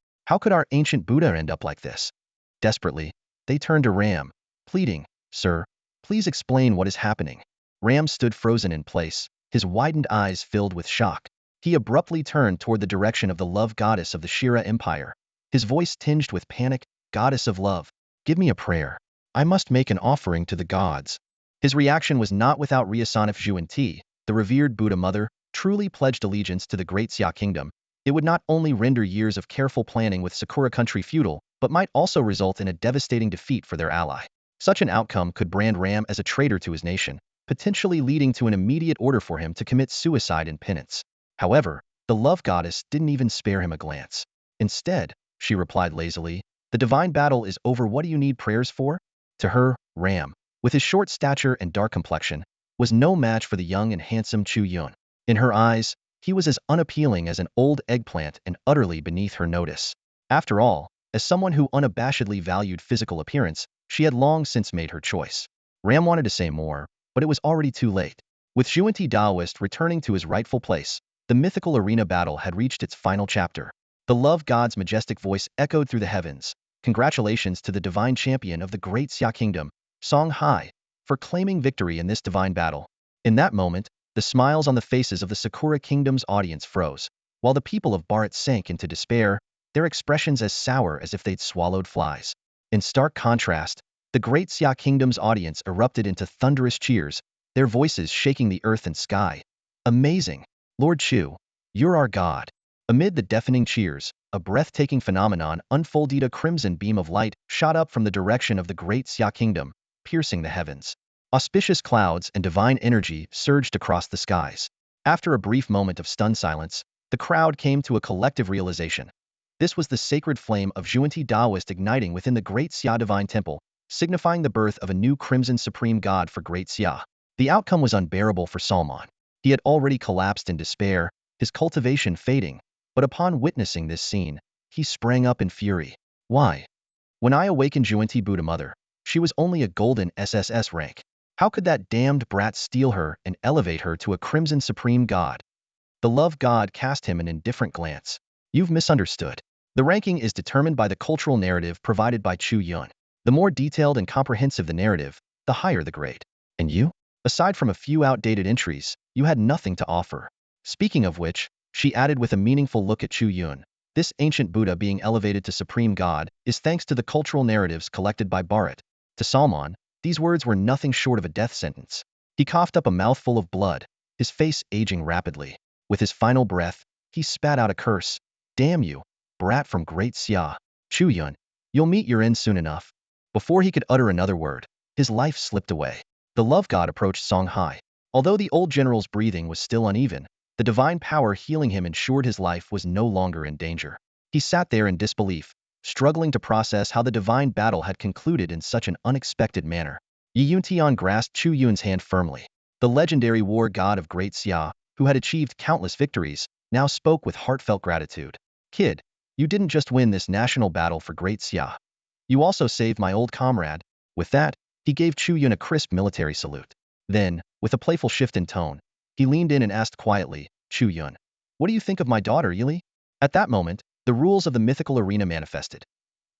How could our ancient Buddha end up like this? Desperately, they turned to Ram, pleading, Sir, please explain what is happening. Ram stood frozen in place, his widened eyes filled with shock. He abruptly turned toward the direction of the love goddess of the Shira Empire, his voice tinged with panic, Goddess of love, give me a prayer. I must make an offering to the gods. His reaction was not without reason. If Zhuanti, the revered Buddha Mother, truly pledged allegiance to the great Xia kingdom, it would not only render years of careful planning with Sakura country futile, but might also result in a devastating defeat for their ally. Such an outcome could brand Ram as a traitor to his nation, potentially leading to an immediate order for him to commit suicide in penance. However, the love goddess didn't even spare him a glance. Instead, she replied lazily, the divine battle is over. What do you need prayers for? To her, Ram, with his short stature and dark complexion, was no match for the young and handsome Chu Yun. In her eyes, he was as unappealing as an old eggplant and utterly beneath her notice. After all, as someone who unabashedly valued physical appearance, she had long since made her choice. Ram wanted to say more, but it was already too late. With Zhuanti Daoist returning to his rightful place, the mythical arena battle had reached its final chapter. The love god's majestic voice echoed through the heavens. Congratulations to the divine champion of the great Xia kingdom, Song Hai, for claiming victory in this divine battle. In that moment, the smiles on the faces of the Sakura kingdom's audience froze, while the people of Bharat sank into despair, their expressions as sour as if they'd swallowed flies. In stark contrast, the great Xia kingdom's audience erupted into thunderous cheers, their voices shaking the earth and sky. Amazing! Lord Chu, you're our god. Amid the deafening cheers, a breathtaking phenomenon unfolded. A crimson beam of light shot up from the direction of the great Xia kingdom, piercing the heavens. Auspicious clouds and divine energy surged across the skies. After a brief moment of stunned silence, the crowd came to a collective realization. This was the sacred flame of Zhuanti Daoist igniting within the great Xia divine temple, signifying the birth of a new crimson supreme god for great Xia. The outcome was unbearable for Salman. He had already collapsed in despair, his cultivation fading, but upon witnessing this scene, he sprang up in fury. Why? When I awakened Juanti Buddha Mother, she was only a golden SSS rank. How could that damned brat steal her and elevate her to a crimson supreme god? The love god cast him an indifferent glance. You've misunderstood. The ranking is determined by the cultural narrative provided by Chu Yun. The more detailed and comprehensive the narrative, the higher the grade. And you? Aside from a few outdated entries, you had nothing to offer. Speaking of which, she added with a meaningful look at Chu Yun, this ancient Buddha being elevated to supreme god is thanks to the cultural narratives collected by Bharat. To Salman, these words were nothing short of a death sentence. He coughed up a mouthful of blood, his face aging rapidly. With his final breath, he spat out a curse. Damn you, brat from Great Xia. Chu Yun, you'll meet your end soon enough. Before he could utter another word, his life slipped away. The love god approached Songhai. Although the old general's breathing was still uneven, the divine power healing him ensured his life was no longer in danger. He sat there in disbelief, struggling to process how the divine battle had concluded in such an unexpected manner. Yi Yuntian grasped Chu Yun's hand firmly. The legendary war god of Great Xia, who had achieved countless victories, now spoke with heartfelt gratitude. Kid, you didn't just win this national battle for Great Xia. You also saved my old comrade. With that, he gave Chu Yun a crisp military salute. Then, with a playful shift in tone, he leaned in and asked quietly, Chu Yun, what do you think of my daughter, Yili? At that moment, the rules of the mythical arena manifested.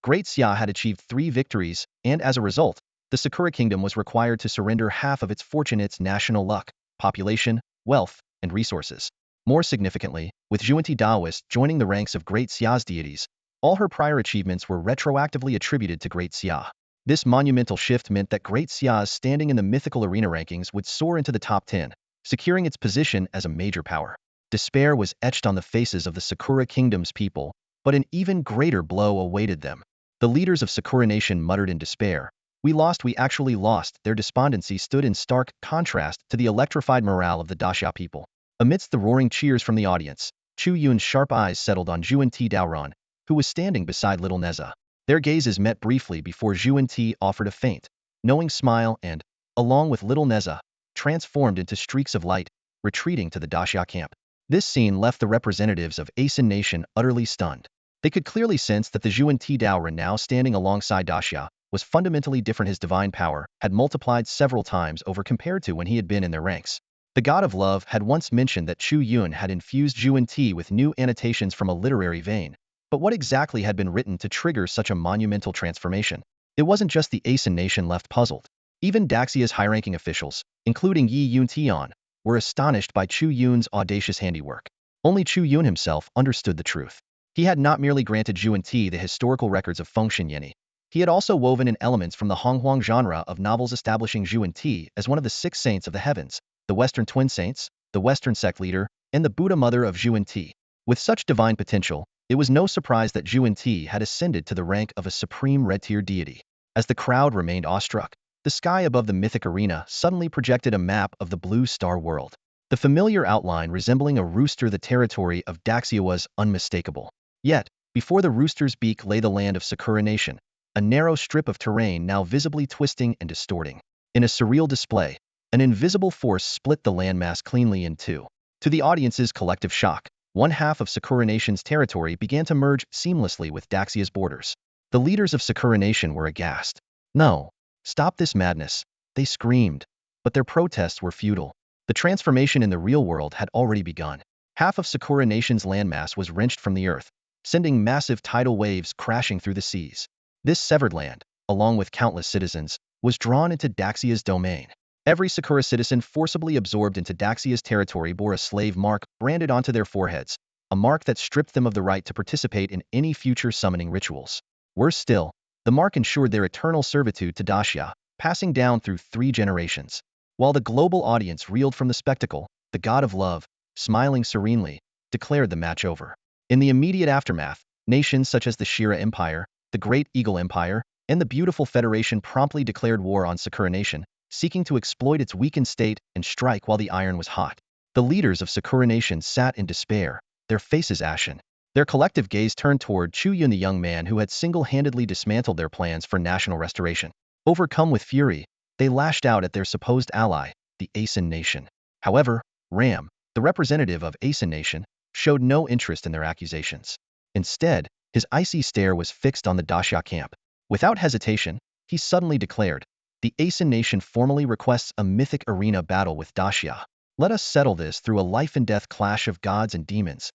Great Xia had achieved 3 victories, and as a result, the Sakura Kingdom was required to surrender half of its fortune, its national luck, population, wealth, and resources. More significantly, with Juanti Daoist joining the ranks of Great Xia's deities, all her prior achievements were retroactively attributed to Great Xia. This monumental shift meant that Great Xia's standing in the mythical arena rankings would soar into the top 10, securing its position as a major power. Despair was etched on the faces of the Sakura Kingdom's people, but an even greater blow awaited them. The leaders of Sakura Nation muttered in despair. We actually lost. Their despondency stood in stark contrast to the electrified morale of the Daxia people. Amidst the roaring cheers from the audience, Chu Yun's sharp eyes settled on Juanti Daoran, who was standing beside little Neza. Their gazes met briefly before Juanti offered a faint, knowing smile and, along with little Neza, transformed into streaks of light, retreating to the Daxia camp. This scene left the representatives of Asen Nation utterly stunned. They could clearly sense that the Juanti Daoran now standing alongside Daxia was fundamentally different. His divine power had multiplied several times over compared to when he had been in their ranks. The god of love had once mentioned that Chu Yun had infused Juanti with new annotations from a literary vein. But what exactly had been written to trigger such a monumental transformation? It wasn't just the Asen Nation left puzzled. Even Daxia's high-ranking officials, including Yi Yuntian, were astonished by Chu Yun's audacious handiwork. Only Chu Yun himself understood the truth. He had not merely granted Juanti the historical records of Fengshen Yeni. He had also woven in elements from the Honghuang genre of novels establishing Juanti as one of the 6 saints of the heavens, the Western Twin Saints, the Western Sect Leader, and the Buddha Mother of Juanti. With such divine potential, it was no surprise that Juanti had ascended to the rank of a supreme red-tier deity. As the crowd remained awestruck, the sky above the mythic arena suddenly projected a map of the blue star world. The familiar outline resembling a rooster, the territory of Daxia, was unmistakable. Yet, before the rooster's beak lay the land of Sakura Nation, a narrow strip of terrain now visibly twisting and distorting. In a surreal display, an invisible force split the landmass cleanly in two. To the audience's collective shock, one half of Sakura Nation's territory began to merge seamlessly with Daxia's borders. The leaders of Sakura Nation were aghast. No, stop this madness, they screamed. But their protests were futile. The transformation in the real world had already begun. Half of Sakura Nation's landmass was wrenched from the earth, sending massive tidal waves crashing through the seas. This severed land, along with countless citizens, was drawn into Daxia's domain. Every Sakura citizen forcibly absorbed into Daxia's territory bore a slave mark branded onto their foreheads, a mark that stripped them of the right to participate in any future summoning rituals. Worse still, the mark ensured their eternal servitude to Daxia, passing down through 3 generations. While the global audience reeled from the spectacle, the god of love, smiling serenely, declared the match over. In the immediate aftermath, nations such as the Shira Empire, the Great Eagle Empire, and the Beautiful Federation promptly declared war on Sakura Nation, seeking to exploit its weakened state and strike while the iron was hot. The leaders of Sakura Nation sat in despair, their faces ashen. Their collective gaze turned toward Chu Yun, the young man who had single-handedly dismantled their plans for national restoration. Overcome with fury, they lashed out at their supposed ally, the Asin nation. However, Ram, the representative of Asin nation, showed no interest in their accusations. Instead, his icy stare was fixed on the Daxia camp. Without hesitation, he suddenly declared, "The Asin nation formally requests a mythic arena battle with Daxia. Let us settle this through a life-and-death clash of gods and demons."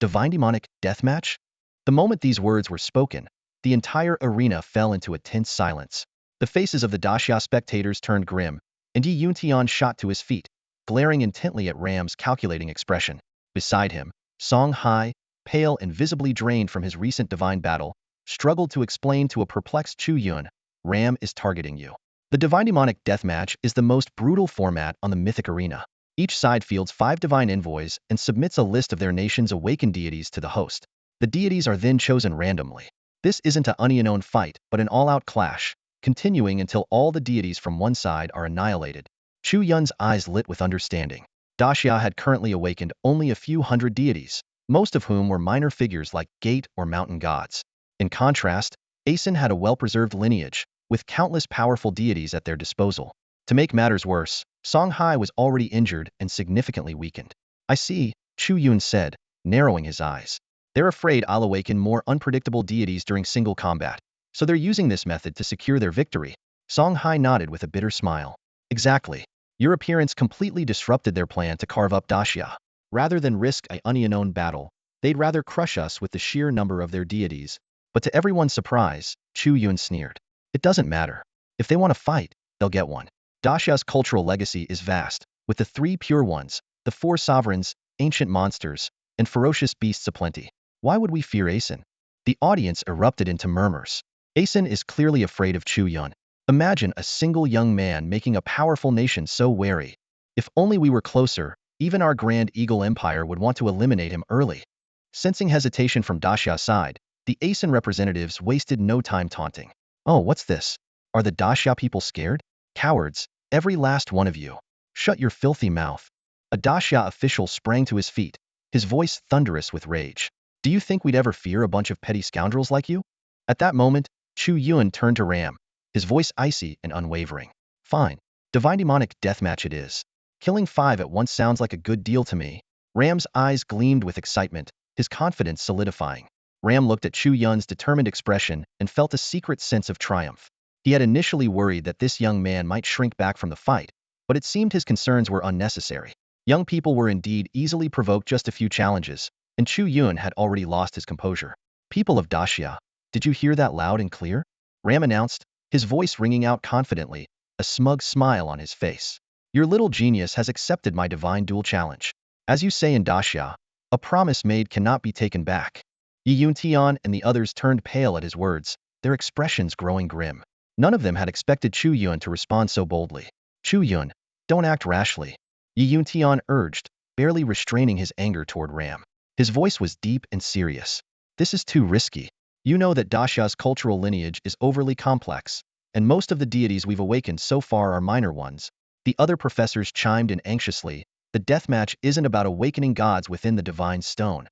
Divine demonic deathmatch? The moment these words were spoken, the entire arena fell into a tense silence. The faces of the Daxia spectators turned grim, and Yi Yuntian shot to his feet, glaring intently at Ram's calculating expression. Beside him, Song Hai, pale and visibly drained from his recent divine battle, struggled to explain to a perplexed Chu Yun, "Ram is targeting you." The divine demonic deathmatch is the most brutal format on the mythic arena. Each side fields 5 divine envoys and submits a list of their nation's awakened deities to the host. The deities are then chosen randomly. This isn't an unknown fight, but an all-out clash, continuing until all the deities from one side are annihilated. Chu Yun's eyes lit with understanding. Daxia had currently awakened only a few hundred deities, most of whom were minor figures like gate or mountain gods. In contrast, Asin had a well-preserved lineage, with countless powerful deities at their disposal. To make matters worse, Song Hai was already injured and significantly weakened. "I see," Chu Yun said, narrowing his eyes. "They're afraid I'll awaken more unpredictable deities during single combat, so they're using this method to secure their victory." Song Hai nodded with a bitter smile. "Exactly. Your appearance completely disrupted their plan to carve up Daxia. Rather than risk an unknown battle, they'd rather crush us with the sheer number of their deities." But to everyone's surprise, Chu Yun sneered. "It doesn't matter. If they want to fight, they'll get one." Daxia's cultural legacy is vast, with the 3 pure ones, the 4 sovereigns, ancient monsters, and ferocious beasts aplenty. Why would we fear Asin? The audience erupted into murmurs. Asin is clearly afraid of Chu Yun. Imagine a single young man making a powerful nation so wary. If only we were closer, even our Grand Eagle Empire would want to eliminate him early. Sensing hesitation from Daxia's side, the Asin representatives wasted no time taunting. "Oh, what's this? Are the Daxia people scared? Cowards, every last one of you. Shut your filthy mouth." A Daxia official sprang to his feet, his voice thunderous with rage. "Do you think we'd ever fear a bunch of petty scoundrels like you?" At that moment, Chu Yun turned to Ram, his voice icy and unwavering. "Fine. Divine demonic deathmatch it is. Killing 5 at once sounds like a good deal to me." Ram's eyes gleamed with excitement, his confidence solidifying. Ram looked at Chu Yun's determined expression and felt a secret sense of triumph. He had initially worried that this young man might shrink back from the fight, but it seemed his concerns were unnecessary. Young people were indeed easily provoked just a few challenges, and Chu Yun had already lost his composure. "People of Daxia, did you hear that loud and clear?" Ram announced, his voice ringing out confidently, a smug smile on his face. "Your little genius has accepted my divine duel challenge. As you say in Daxia, a promise made cannot be taken back." Yi Yuntian and the others turned pale at his words, their expressions growing grim. None of them had expected Chu Yun to respond so boldly. "Chu Yun, don't act rashly," Yi Yuntian urged, barely restraining his anger toward Ram. His voice was deep and serious. "This is too risky. You know that Daxia's cultural lineage is overly complex, and most of the deities we've awakened so far are minor ones." The other professors chimed in anxiously. "The deathmatch isn't about awakening gods within the divine stone.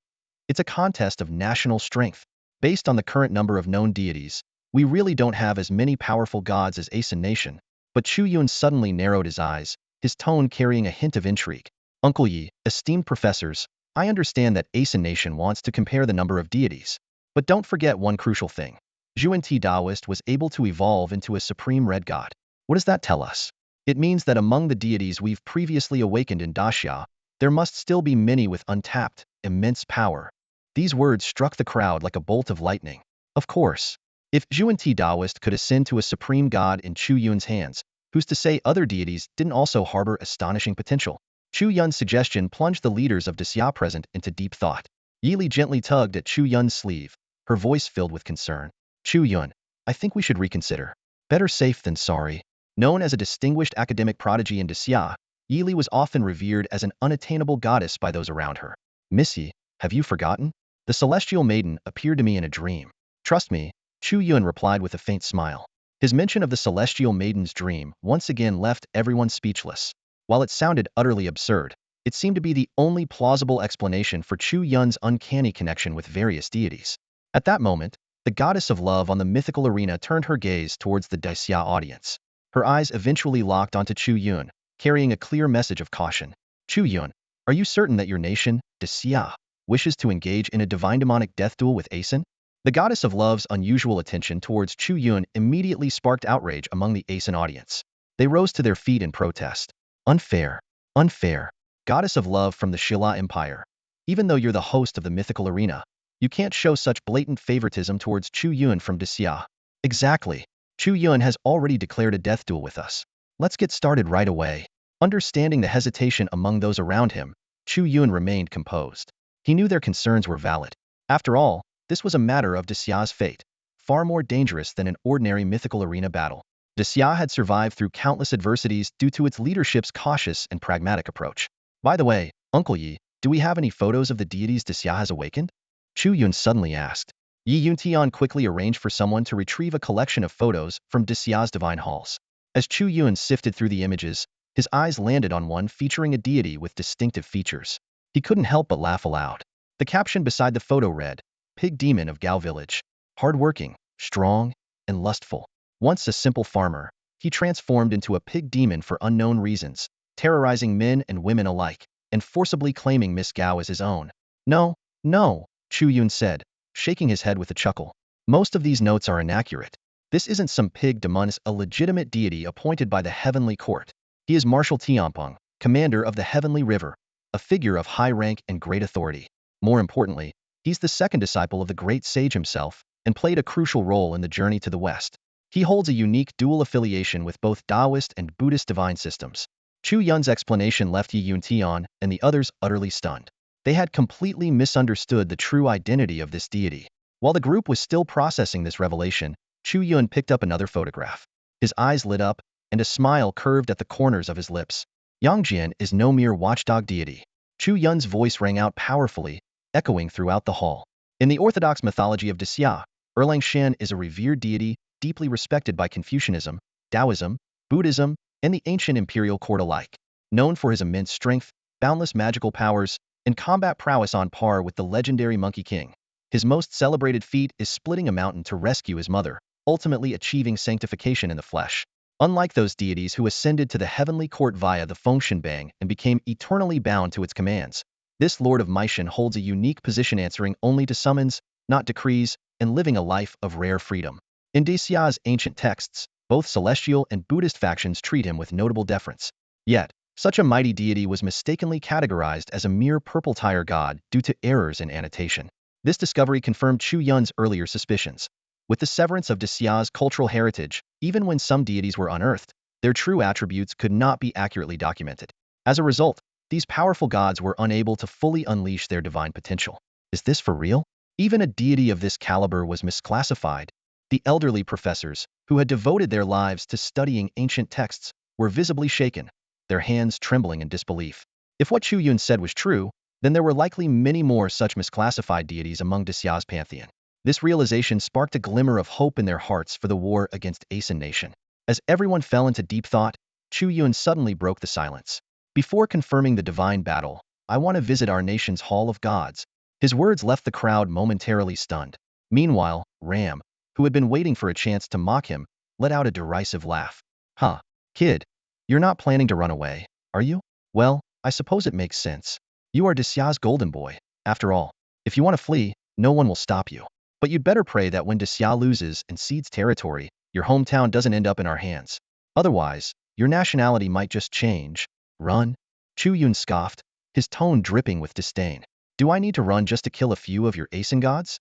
It's a contest of national strength. Based on the current number of known deities, we really don't have as many powerful gods as Asin Nation." But Chu Yun suddenly narrowed his eyes, his tone carrying a hint of intrigue. "Uncle Yi, esteemed professors, I understand that Asin Nation wants to compare the number of deities. But don't forget one crucial thing. Zhuan-Ti Taoist was able to evolve into a supreme red god. What does that tell us? It means that among the deities we've previously awakened in Daxia, there must still be many with untapped, immense power." These words struck the crowd like a bolt of lightning. Of course, if Zhuan-Ti Taoist could ascend to a supreme god in Chu Yun's hands, who's to say other deities didn't also harbor astonishing potential? Chu Yun's suggestion plunged the leaders of Daxia present into deep thought. Yi Li gently tugged at Chu Yun's sleeve, her voice filled with concern. "Chu Yun, I think we should reconsider. Better safe than sorry." Known as a distinguished academic prodigy in Daxia, Yi Li was often revered as an unattainable goddess by those around her. "Miss Yi, have you forgotten? The celestial maiden appeared to me in a dream." "Trust me," Chu Yun replied with a faint smile. His mention of the celestial maiden's dream once again left everyone speechless. While it sounded utterly absurd, it seemed to be the only plausible explanation for Chu Yun's uncanny connection with various deities. At that moment, the goddess of love on the mythical arena turned her gaze towards the Daxia audience. Her eyes eventually locked onto Chu Yun, carrying a clear message of caution. Chu Yun, are you certain that your nation, Xia, wishes to engage in a divine demonic death duel with Asen? The goddess of love's unusual attention towards Chu Yun immediately sparked outrage among the Asen audience. They rose to their feet in protest. Unfair. Unfair. Goddess of love from the Shilla Empire. Even though you're the host of the mythical arena, you can't show such blatant favoritism towards Chu Yun from Xia. Exactly. Chu Yun has already declared a death duel with us. Let's get started right away. Understanding the hesitation among those around him, Chu Yun remained composed. He knew their concerns were valid. After all, this was a matter of Xia's fate, far more dangerous than an ordinary mythical arena battle. Xia had survived through countless adversities due to its leadership's cautious and pragmatic approach. By the way, Uncle Yi, do we have any photos of the deities Xia has awakened? Chu Yun suddenly asked. Yi Yuntian quickly arranged for someone to retrieve a collection of photos from Xia's divine halls. As Chu Yun sifted through the images, his eyes landed on one featuring a deity with distinctive features. He couldn't help but laugh aloud. The caption beside the photo read, Pig Demon of Gao Village. Hardworking, strong, and lustful. Once a simple farmer, he transformed into a pig demon for unknown reasons, terrorizing men and women alike, and forcibly claiming Miss Gao as his own. No, no, Chu Yun said, shaking his head with a chuckle. Most of these notes are inaccurate. This isn't some pig demon, a legitimate deity appointed by the heavenly court. He is Marshal Tianpeng, commander of the Heavenly River, a figure of high rank and great authority. More importantly, he's the second disciple of the great sage himself, and played a crucial role in the journey to the west. He holds a unique dual affiliation with both Taoist and Buddhist divine systems. Chu Yun's explanation left Yi Yuntian and the others utterly stunned. They had completely misunderstood the true identity of this deity. While the group was still processing this revelation, Chu Yun picked up another photograph. His eyes lit up, and a smile curved at the corners of his lips. Yangjian is no mere watchdog deity. Chu Yun's voice rang out powerfully, echoing throughout the hall. In the orthodox mythology of Xia, Erlang Shen is a revered deity, deeply respected by Confucianism, Taoism, Buddhism, and the ancient imperial court alike. Known for his immense strength, boundless magical powers, and combat prowess on par with the legendary Monkey King. His most celebrated feat is splitting a mountain to rescue his mother, ultimately achieving sanctification in the flesh. Unlike those deities who ascended to the heavenly court via the Fengshen Bang and became eternally bound to its commands, this Lord of Mytian holds a unique position, answering only to summons, not decrees, and living a life of rare freedom. In Xia's ancient texts, both celestial and Buddhist factions treat him with notable deference. Yet, such a mighty deity was mistakenly categorized as a mere purple tire god due to errors in annotation. This discovery confirmed Chu Yun's earlier suspicions. With the severance of Xia's cultural heritage, even when some deities were unearthed, their true attributes could not be accurately documented. As a result, these powerful gods were unable to fully unleash their divine potential. Is this for real? Even a deity of this caliber was misclassified. The elderly professors, who had devoted their lives to studying ancient texts, were visibly shaken, their hands trembling in disbelief. If what Chu Yun said was true, then there were likely many more such misclassified deities among Xia's pantheon. This realization sparked a glimmer of hope in their hearts for the war against Asen Nation. As everyone fell into deep thought, Chu Yun suddenly broke the silence. Before confirming the divine battle, I want to visit our nation's Hall of Gods. His words left the crowd momentarily stunned. Meanwhile, Ram, who had been waiting for a chance to mock him, let out a derisive laugh. Huh, kid, you're not planning to run away, are you? Well, I suppose it makes sense. You are Xia's golden boy, after all. If you want to flee, no one will stop you. But you'd better pray that when Xia loses and cedes territory, your hometown doesn't end up in our hands. Otherwise, your nationality might just change. Run? Chu Yun scoffed, his tone dripping with disdain. Do I need to run just to kill a few of your Asen gods?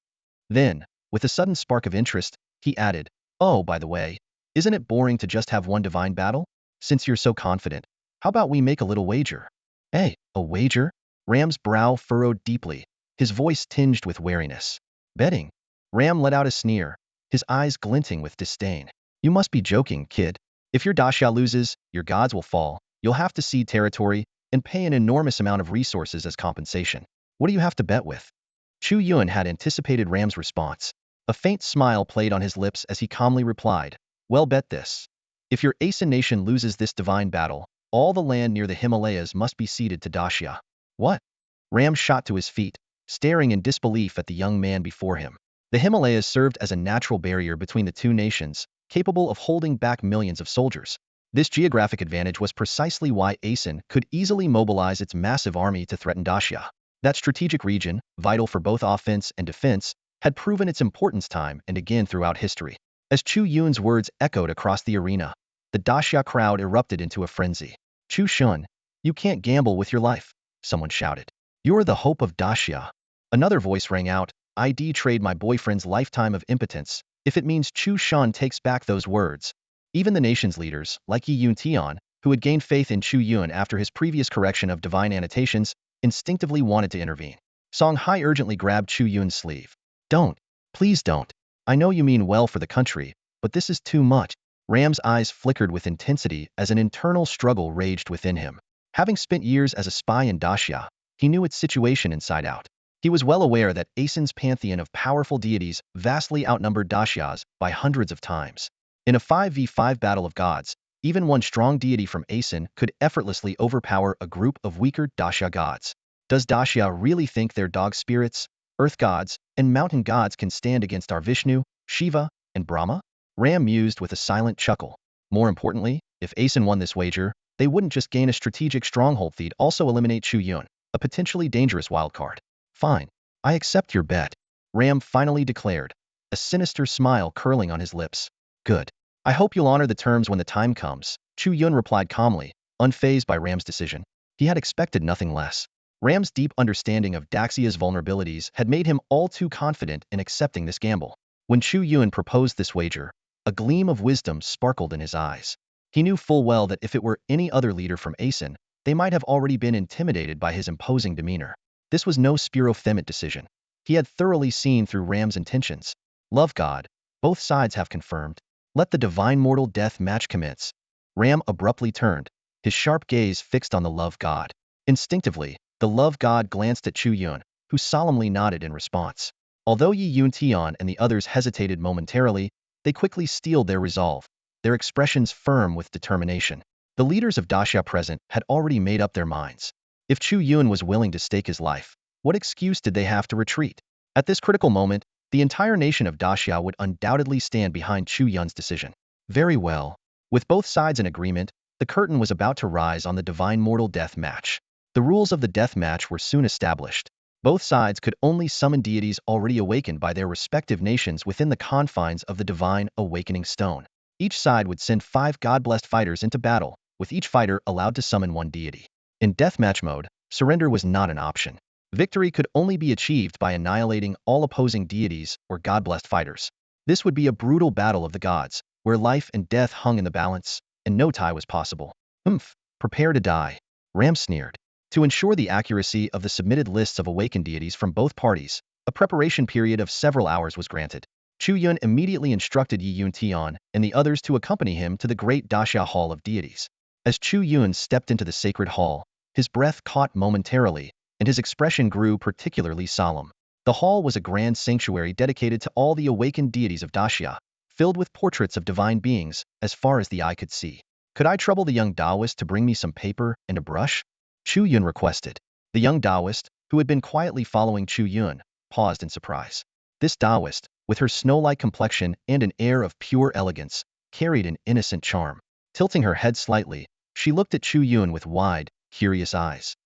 Then, with a sudden spark of interest, he added, oh, by the way, isn't it boring to just have one divine battle? Since you're so confident, how about we make a little wager? Hey, a wager? Ram's brow furrowed deeply, his voice tinged with wariness. Betting? Ram let out a sneer, his eyes glinting with disdain. You must be joking, kid. If your Daxia loses, your gods will fall, you'll have to cede territory, and pay an enormous amount of resources as compensation. What do you have to bet with? Chu Yun had anticipated Ram's response. A faint smile played on his lips as he calmly replied, well, bet this. If your Asen nation loses this divine battle, all the land near the Himalayas must be ceded to Daxia. What? Ram shot to his feet, staring in disbelief at the young man before him. The Himalayas served as a natural barrier between the two nations, capable of holding back millions of soldiers. This geographic advantage was precisely why Asen could easily mobilize its massive army to threaten Dacia. That strategic region, vital for both offense and defense, had proven its importance time and again throughout history. As Chu Yun's words echoed across the arena, the Dacia crowd erupted into a frenzy. Chu Shun, you can't gamble with your life, someone shouted. You're the hope of Dacia. Another voice rang out, I'd trade my boyfriend's lifetime of impotence if it means Chu Shun takes back those words. Even the nation's leaders, like Yi Yun Tian, who had gained faith in Chu Yun after his previous correction of divine annotations, instinctively wanted to intervene. Song Hai urgently grabbed Chu Yun's sleeve. Don't. Please don't. I know you mean well for the country, but this is too much. Ram's eyes flickered with intensity as an internal struggle raged within him. Having spent years as a spy in Dacia, he knew its situation inside out. He was well aware that Asen's pantheon of powerful deities vastly outnumbered Dacia's by hundreds of times. In a 5v5 battle of gods, even one strong deity from Asen could effortlessly overpower a group of weaker Dacia gods. Does Dacia really think their dog spirits, earth gods, and mountain gods can stand against our Vishnu, Shiva, and Brahma? Ram mused with a silent chuckle. More importantly, if Asen won this wager, they wouldn't just gain a strategic stronghold, they'd also eliminate Chu Yun, a potentially dangerous wildcard. Fine. I accept your bet, Ram finally declared, a sinister smile curling on his lips. Good. I hope you'll honor the terms when the time comes, Chu Yun replied calmly, unfazed by Ram's decision. He had expected nothing less. Ram's deep understanding of Daxia's vulnerabilities had made him all too confident in accepting this gamble. When Chu Yun proposed this wager, a gleam of wisdom sparkled in his eyes. He knew full well that if it were any other leader from Asen, they might have already been intimidated by his imposing demeanor. This was no Spiro Themet decision. He had thoroughly seen through Ram's intentions. Love God, both sides have confirmed. Let the divine mortal death match commence. Ram abruptly turned, his sharp gaze fixed on the love god. Instinctively, the love god glanced at Chu Yun, who solemnly nodded in response. Although Yi Yun Tian and the others hesitated momentarily, they quickly steeled their resolve, their expressions firm with determination. The leaders of Dacia present had already made up their minds. If Chu Yun was willing to stake his life, what excuse did they have to retreat? At this critical moment, the entire nation of Dacia would undoubtedly stand behind Chu Yun's decision. Very well. With both sides in agreement, the curtain was about to rise on the divine mortal death match. The rules of the death match were soon established. Both sides could only summon deities already awakened by their respective nations within the confines of the divine awakening stone. Each side would send 5 god-blessed fighters into battle, with each fighter allowed to summon one deity. In deathmatch mode, surrender was not an option. Victory could only be achieved by annihilating all opposing deities or god-blessed fighters. This would be a brutal battle of the gods, where life and death hung in the balance, and no tie was possible. Prepare to die, Ram sneered. To ensure the accuracy of the submitted lists of awakened deities from both parties, a preparation period of several hours was granted. Chu Yun immediately instructed Yi Yun Tian and the others to accompany him to the great Dacia Hall of Deities. As Chu Yun stepped into the sacred hall, his breath caught momentarily, and his expression grew particularly solemn. The hall was a grand sanctuary dedicated to all the awakened deities of Dacia, filled with portraits of divine beings as far as the eye could see. Could I trouble the young Taoist to bring me some paper and a brush? Chu Yun requested. The young Taoist, who had been quietly following Chu Yun, paused in surprise. This Taoist, with her snow-like complexion and an air of pure elegance, carried an innocent charm. Tilting her head slightly, she looked at Chu Yun with wide, curious eyes.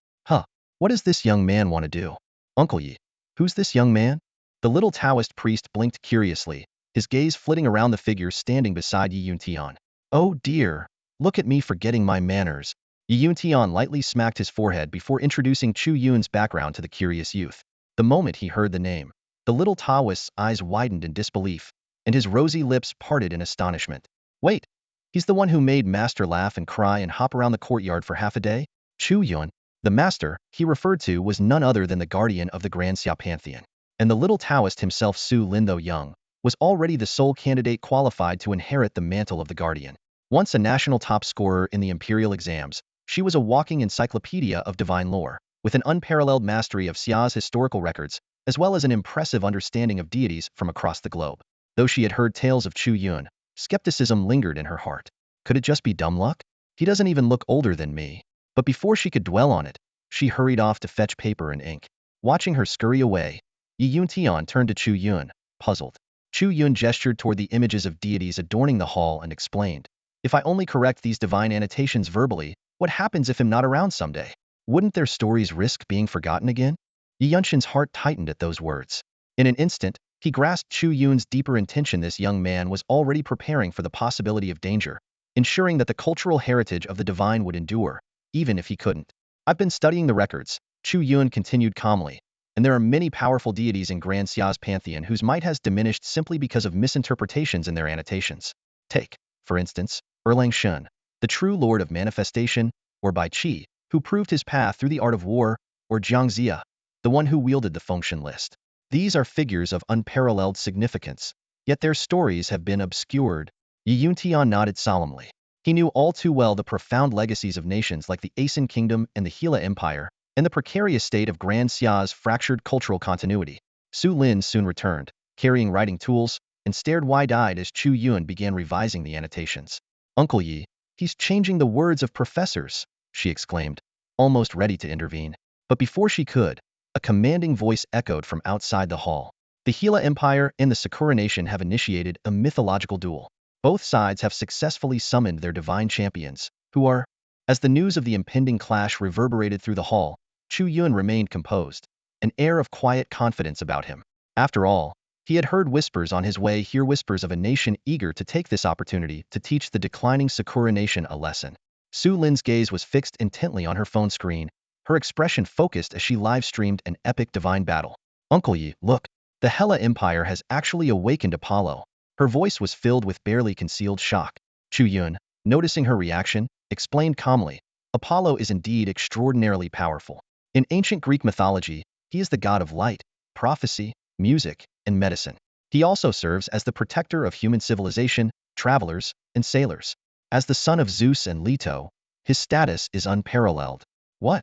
What does this young man want to do? Uncle Yi, who's this young man? The little Taoist priest blinked curiously, his gaze flitting around the figure standing beside Yi Yun Tian. Oh dear, look at me forgetting my manners. Yi Yun Tian lightly smacked his forehead before introducing Chu Yun's background to the curious youth. The moment he heard the name, the little Taoist's eyes widened in disbelief, and his rosy lips parted in astonishment. Wait, he's the one who made Master laugh and cry and hop around the courtyard for half a day? Chu Yun. The master he referred to was none other than the guardian of the Grand Xia Pantheon, and the little Taoist himself, Su Lin, though young, was already the sole candidate qualified to inherit the mantle of the guardian. Once a national top scorer in the imperial exams, she was a walking encyclopedia of divine lore, with an unparalleled mastery of Xia's historical records, as well as an impressive understanding of deities from across the globe. Though she had heard tales of Chu Yun, skepticism lingered in her heart. Could it just be dumb luck? He doesn't even look older than me. But before she could dwell on it, she hurried off to fetch paper and ink. Watching her scurry away, Yi Yun Tian turned to Chu Yun, puzzled. Chu Yun gestured toward the images of deities adorning the hall and explained, If I only correct these divine annotations verbally, what happens if I'm not around someday? Wouldn't their stories risk being forgotten again? Yi Yunshin's heart tightened at those words. In an instant, he grasped Chu Yun's deeper intention. This young man was already preparing for the possibility of danger, ensuring that the cultural heritage of the divine would endure, even if he couldn't. I've been studying the records, Chu Yun continued calmly, and there are many powerful deities in Grand Xia's pantheon whose might has diminished simply because of misinterpretations in their annotations. Take, for instance, Erlang Shun, the true lord of manifestation, or Bai Qi, who proved his path through the art of war, or Jiang Zia, the one who wielded the function list. These are figures of unparalleled significance, yet their stories have been obscured. Yi Yuntian nodded solemnly. He knew all too well the profound legacies of nations like the Asin Kingdom and the Hila Empire, and the precarious state of Grand Xia's fractured cultural continuity. Su Lin soon returned, carrying writing tools, and stared wide-eyed as Chu Yun began revising the annotations. Uncle Yi, he's changing the words of professors, she exclaimed, almost ready to intervene. But before she could, a commanding voice echoed from outside the hall. The Hila Empire and the Sakura Nation have initiated a mythological duel. Both sides have successfully summoned their divine champions, who are... As the news of the impending clash reverberated through the hall, Chu Yun remained composed, an air of quiet confidence about him. After all, he had heard whispers on his way here, whispers of a nation eager to take this opportunity to teach the declining Sakura Nation a lesson. Su Lin's gaze was fixed intently on her phone screen, her expression focused as she live-streamed an epic divine battle. Uncle Yi, look, the Hela Empire has actually awakened Apollo. Her voice was filled with barely concealed shock. Chu Yun, noticing her reaction, explained calmly, Apollo is indeed extraordinarily powerful. In ancient Greek mythology, he is the god of light, prophecy, music, and medicine. He also serves as the protector of human civilization, travelers, and sailors. As the son of Zeus and Leto, his status is unparalleled. What?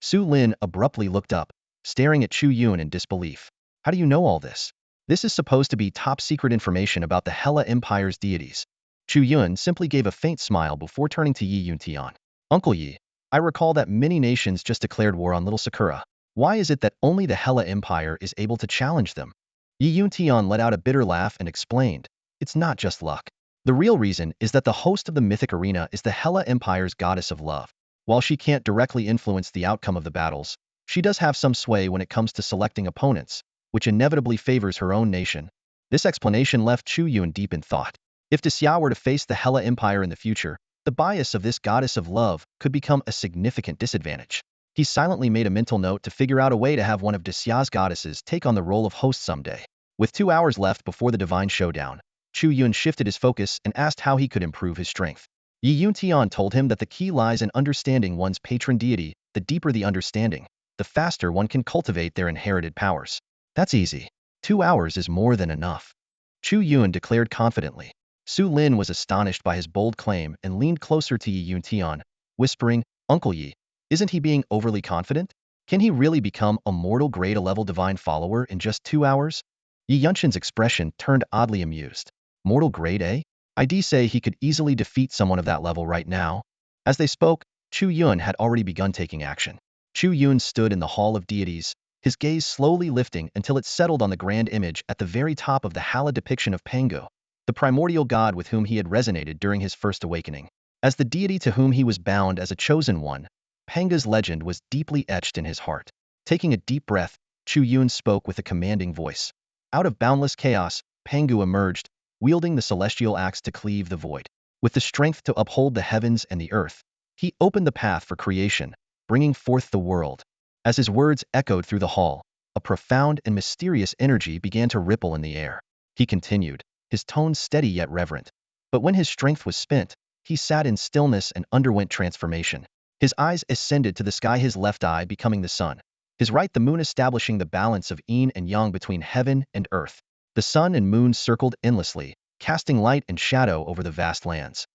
Su Lin abruptly looked up, staring at Chu Yun in disbelief. How do you know all this? This is supposed to be top-secret information about the Hela Empire's deities. Chu Yun simply gave a faint smile before turning to Yi Yuntian. Uncle Yi, I recall that many nations just declared war on Little Sakura. Why is it that only the Hela Empire is able to challenge them? Yi Yuntian let out a bitter laugh and explained, it's not just luck. The real reason is that the host of the mythic arena is the Hela Empire's goddess of love. While she can't directly influence the outcome of the battles, she does have some sway when it comes to selecting opponents, which inevitably favors her own nation. This explanation left Chu Yun deep in thought. If Xia were to face the Hela Empire in the future, the bias of this goddess of love could become a significant disadvantage. He silently made a mental note to figure out a way to have one of Xia's goddesses take on the role of host someday. With 2 hours left before the divine showdown, Chu Yun shifted his focus and asked how he could improve his strength. Yi Yuntian told him that the key lies in understanding one's patron deity. The deeper the understanding, the faster one can cultivate their inherited powers. That's easy. 2 hours is more than enough. Chu Yun declared confidently. Su Lin was astonished by his bold claim and leaned closer to Yi Yuntian, whispering, Uncle Yi, isn't he being overly confident? Can he really become a mortal grade A-level divine follower in just 2 hours? Yi Yunshin's expression turned oddly amused. Mortal grade A? I'd say he could easily defeat someone of that level right now. As they spoke, Chu Yun had already begun taking action. Chu Yun stood in the Hall of Deities, his gaze slowly lifting until it settled on the grand image at the very top of the Hala depiction of Pangu, the primordial god with whom he had resonated during his first awakening. As the deity to whom he was bound as a chosen one, Panga's legend was deeply etched in his heart. Taking a deep breath, Chu Yun spoke with a commanding voice. Out of boundless chaos, Pangu emerged, wielding the celestial axe to cleave the void. With the strength to uphold the heavens and the earth, he opened the path for creation, bringing forth the world. As his words echoed through the hall, a profound and mysterious energy began to ripple in the air. He continued, his tone steady yet reverent. But when his strength was spent, he sat in stillness and underwent transformation. His eyes ascended to the sky, his left eye becoming the sun, his right the moon, establishing the balance of yin and yang between heaven and earth. The sun and moon circled endlessly, casting light and shadow over the vast lands.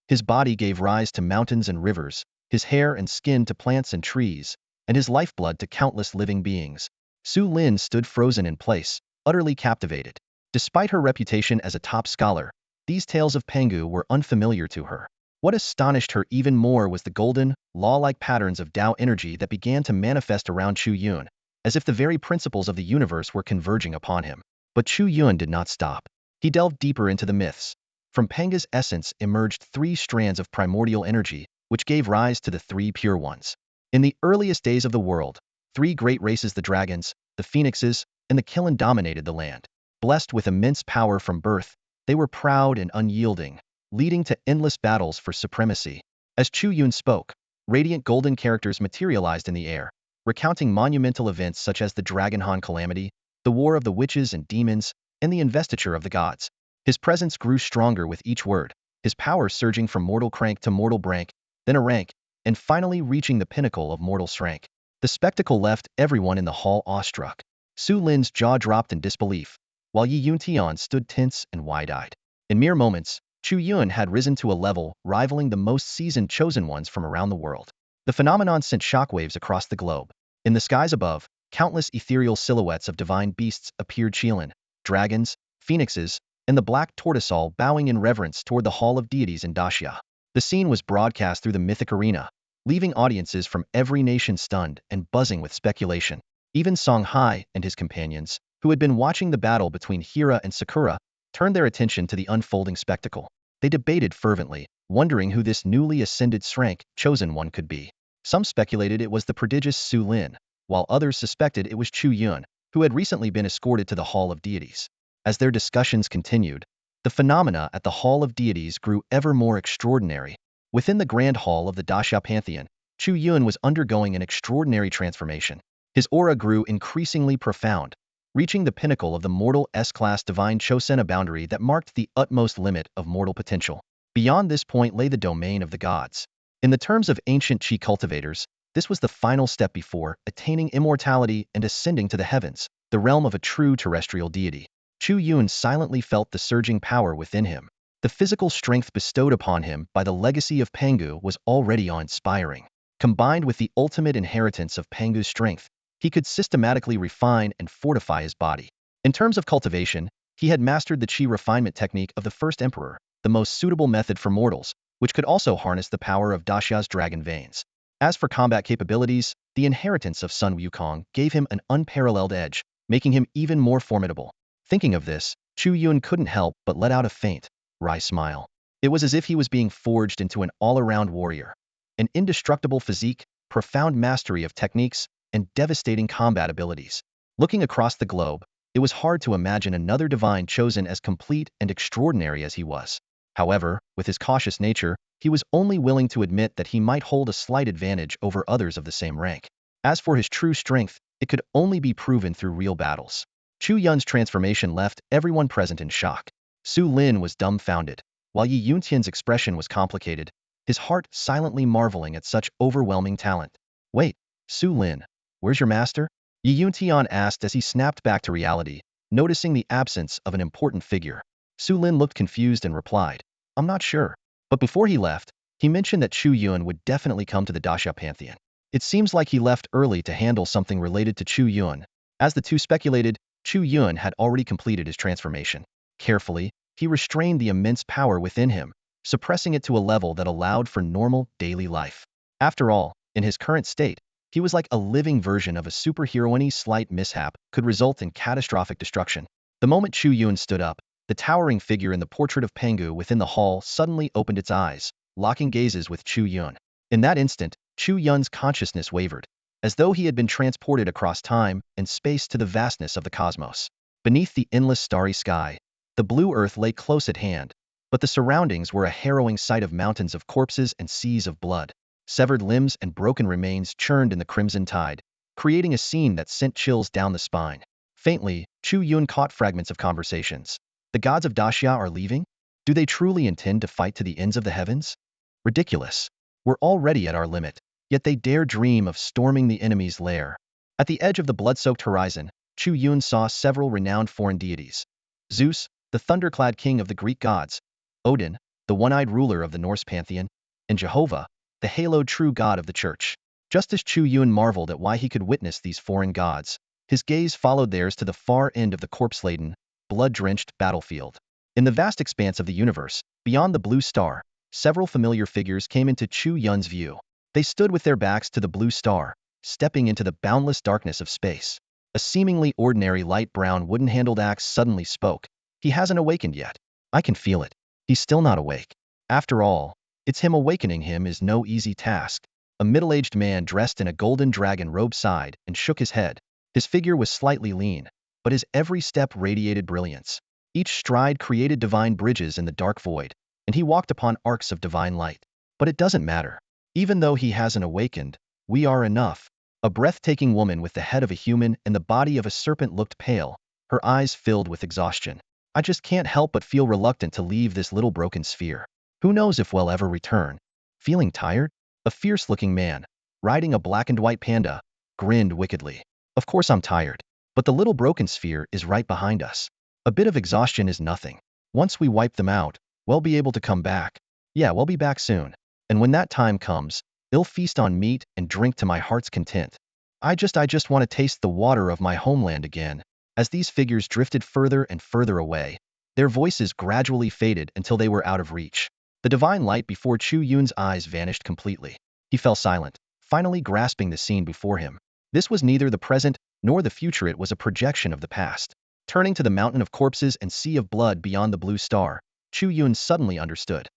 His body gave rise to mountains and rivers, his hair and skin to plants and trees, and his lifeblood to countless living beings. Su Lin stood frozen in place, utterly captivated. Despite her reputation as a top scholar, these tales of Pangu were unfamiliar to her. What astonished her even more was the golden, law-like patterns of Tao energy that began to manifest around Chu Yun, as if the very principles of the universe were converging upon him. But Chu Yun did not stop. He delved deeper into the myths. From Panga's essence emerged three strands of primordial energy, which gave rise to the three pure ones. In the earliest days of the world, three great races, the dragons, the phoenixes, and the Kiln, dominated the land. Blessed with immense power from birth, they were proud and unyielding, leading to endless battles for supremacy. As Chu Yun spoke, radiant golden characters materialized in the air, recounting monumental events such as the Dragonhan calamity, the war of the witches and demons, and the investiture of the gods. His presence grew stronger with each word, his power surging from mortal crank to mortal brank, then a rank, and finally reaching the pinnacle of mortal strength. The spectacle left everyone in the hall awestruck. Su Lin's jaw dropped in disbelief, while Yi Yuntian stood tense and wide-eyed. In mere moments, Chu Yun had risen to a level rivaling the most seasoned chosen ones from around the world. The phenomenon sent shockwaves across the globe. In the skies above, countless ethereal silhouettes of divine beasts appeared, Qilin, dragons, phoenixes, and the black tortoisal bowing in reverence toward the Hall of Deities in Daxia. The scene was broadcast through the mythic arena, leaving audiences from every nation stunned and buzzing with speculation. Even Song Hai and his companions, who had been watching the battle between Hira and Sakura, turned their attention to the unfolding spectacle. They debated fervently, wondering who this newly ascended rank chosen one could be. Some speculated it was the prodigious Su Lin, while others suspected it was Chu Yun, who had recently been escorted to the Hall of Deities. As their discussions continued, the phenomena at the Hall of Deities grew ever more extraordinary. Within the Grand Hall of the Daxia Pantheon, Chu Yun was undergoing an extraordinary transformation. His aura grew increasingly profound, reaching the pinnacle of the mortal S-class divine Chosen, a boundary that marked the utmost limit of mortal potential. Beyond this point lay the domain of the gods. In the terms of ancient Qi cultivators, this was the final step before attaining immortality and ascending to the heavens, the realm of a true terrestrial deity. Chu Yun silently felt the surging power within him. The physical strength bestowed upon him by the legacy of Pangu was already awe-inspiring. Combined with the ultimate inheritance of Pangu's strength, he could systematically refine and fortify his body. In terms of cultivation, he had mastered the Qi refinement technique of the first emperor, the most suitable method for mortals, which could also harness the power of Daxia's dragon veins. As for combat capabilities, the inheritance of Sun Wukong gave him an unparalleled edge, making him even more formidable. Thinking of this, Chu Yun couldn't help but let out a faint, wry smile. It was as if he was being forged into an all-around warrior. An indestructible physique, profound mastery of techniques, and devastating combat abilities. Looking across the globe, it was hard to imagine another divine chosen as complete and extraordinary as he was. However, with his cautious nature, he was only willing to admit that he might hold a slight advantage over others of the same rank. As for his true strength, it could only be proven through real battles. Chu Yun's transformation left everyone present in shock. Su Lin was dumbfounded, while Yi Yuntian's expression was complicated, his heart silently marveling at such overwhelming talent. Wait, Su Lin, where's your master? Yi Yuntian asked as he snapped back to reality, noticing the absence of an important figure. Su Lin looked confused and replied, I'm not sure. But before he left, he mentioned that Chu Yun would definitely come to the Daxia Pantheon. It seems like he left early to handle something related to Chu Yun. As the two speculated, Chu Yun had already completed his transformation. Carefully, he restrained the immense power within him, suppressing it to a level that allowed for normal, daily life. After all, in his current state, he was like a living version of a superhero. Any slight mishap could result in catastrophic destruction. The moment Chu Yun stood up, the towering figure in the portrait of Pangu within the hall suddenly opened its eyes, locking gazes with Chu Yun. In that instant, Chu Yun's consciousness wavered, as though he had been transported across time and space to the vastness of the cosmos. Beneath the endless starry sky, the blue earth lay close at hand, but the surroundings were a harrowing sight of mountains of corpses and seas of blood. Severed limbs and broken remains churned in the crimson tide, creating a scene that sent chills down the spine. Faintly, Chu Yun caught fragments of conversations. The gods of Daxia are leaving? Do they truly intend to fight to the ends of the heavens? Ridiculous. We're already at our limit, yet they dare dream of storming the enemy's lair. At the edge of the blood-soaked horizon, Chu Yun saw several renowned foreign deities. Zeus, the thunderclad king of the Greek gods, Odin, the one-eyed ruler of the Norse pantheon, and Jehovah, the haloed true god of the church. Just as Chu Yun marveled at why he could witness these foreign gods, his gaze followed theirs to the far end of the corpse-laden, blood-drenched battlefield. In the vast expanse of the universe, beyond the blue star, several familiar figures came into Chu Yun's view. They stood with their backs to the blue star, stepping into the boundless darkness of space. A seemingly ordinary light brown wooden-handled axe suddenly spoke. He hasn't awakened yet. I can feel it. He's still not awake. After all, it's him awakening him is no easy task. A middle-aged man dressed in a golden dragon robe sighed and shook his head. His figure was slightly lean, but his every step radiated brilliance. Each stride created divine bridges in the dark void, and he walked upon arcs of divine light. But it doesn't matter. Even though he hasn't awakened, we are enough. A breathtaking woman with the head of a human and the body of a serpent looked pale, her eyes filled with exhaustion. I just can't help but feel reluctant to leave this little broken sphere. Who knows if we'll ever return? Feeling tired? A fierce-looking man, riding a black and white panda, grinned wickedly. Of course I'm tired, but the little broken sphere is right behind us. A bit of exhaustion is nothing. Once we wipe them out, we'll be able to come back. Yeah, we'll be back soon. And when that time comes, they'll feast on meat and drink to my heart's content. I just want to taste the water of my homeland again. As these figures drifted further and further away, their voices gradually faded until they were out of reach. The divine light before Chu Yun's eyes vanished completely. He fell silent, finally grasping the scene before him. This was neither the present nor the future, it was a projection of the past. Turning to the mountain of corpses and sea of blood beyond the blue star, Chu Yun suddenly understood.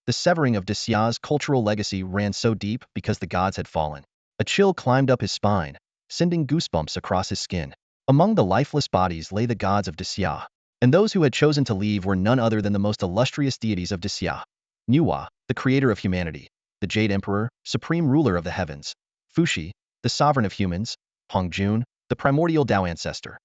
The severing of Dixia's cultural legacy ran so deep because the gods had fallen. A chill climbed up his spine, sending goosebumps across his skin. Among the lifeless bodies lay the gods of Dixia, and those who had chosen to leave were none other than the most illustrious deities of Dixia. Nuwa, the creator of humanity, the Jade Emperor, supreme ruler of the heavens. Fuxi, the sovereign of humans. Hongjun, the primordial Tao ancestor.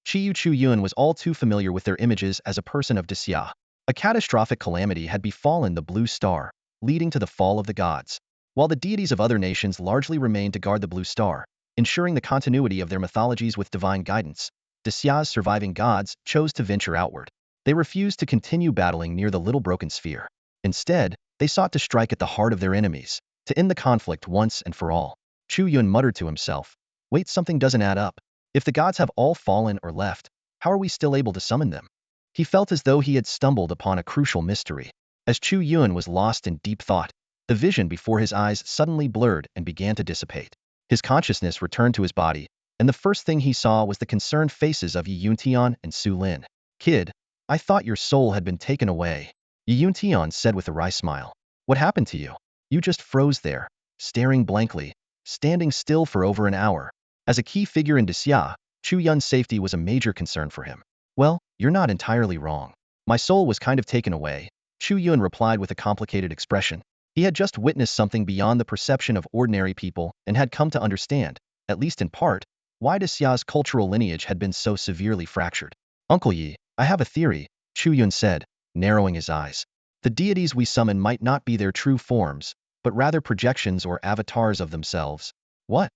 Chiyu Chu Yun was all too familiar with their images as a person of Dixia. A catastrophic calamity had befallen the blue star, leading to the fall of the gods. While the deities of other nations largely remained to guard the blue star, ensuring the continuity of their mythologies with divine guidance, Dixia's surviving gods chose to venture outward. They refused to continue battling near the little broken sphere. Instead, they sought to strike at the heart of their enemies, to end the conflict once and for all. Chu Yun muttered to himself, "Wait, something doesn't add up. If the gods have all fallen or left, how are we still able to summon them?" He felt as though he had stumbled upon a crucial mystery. As Chu Yun was lost in deep thought, the vision before his eyes suddenly blurred and began to dissipate. His consciousness returned to his body, and the first thing he saw was the concerned faces of Yi Yuntian and Su Lin. "Kid, I thought your soul had been taken away," Yi Yuntian said with a wry smile. "What happened to you? You just froze there, staring blankly, standing still for over an hour." As a key figure in Dixia, Chu Yun's safety was a major concern for him. "Well, you're not entirely wrong. My soul was kind of taken away," Chu Yun replied with a complicated expression. He had just witnessed something beyond the perception of ordinary people and had come to understand, at least in part, why Dixia's cultural lineage had been so severely fractured. "Uncle Yi, I have a theory," Chu Yun said, narrowing his eyes. "The deities we summon might not be their true forms, but rather projections or avatars of themselves." "What?"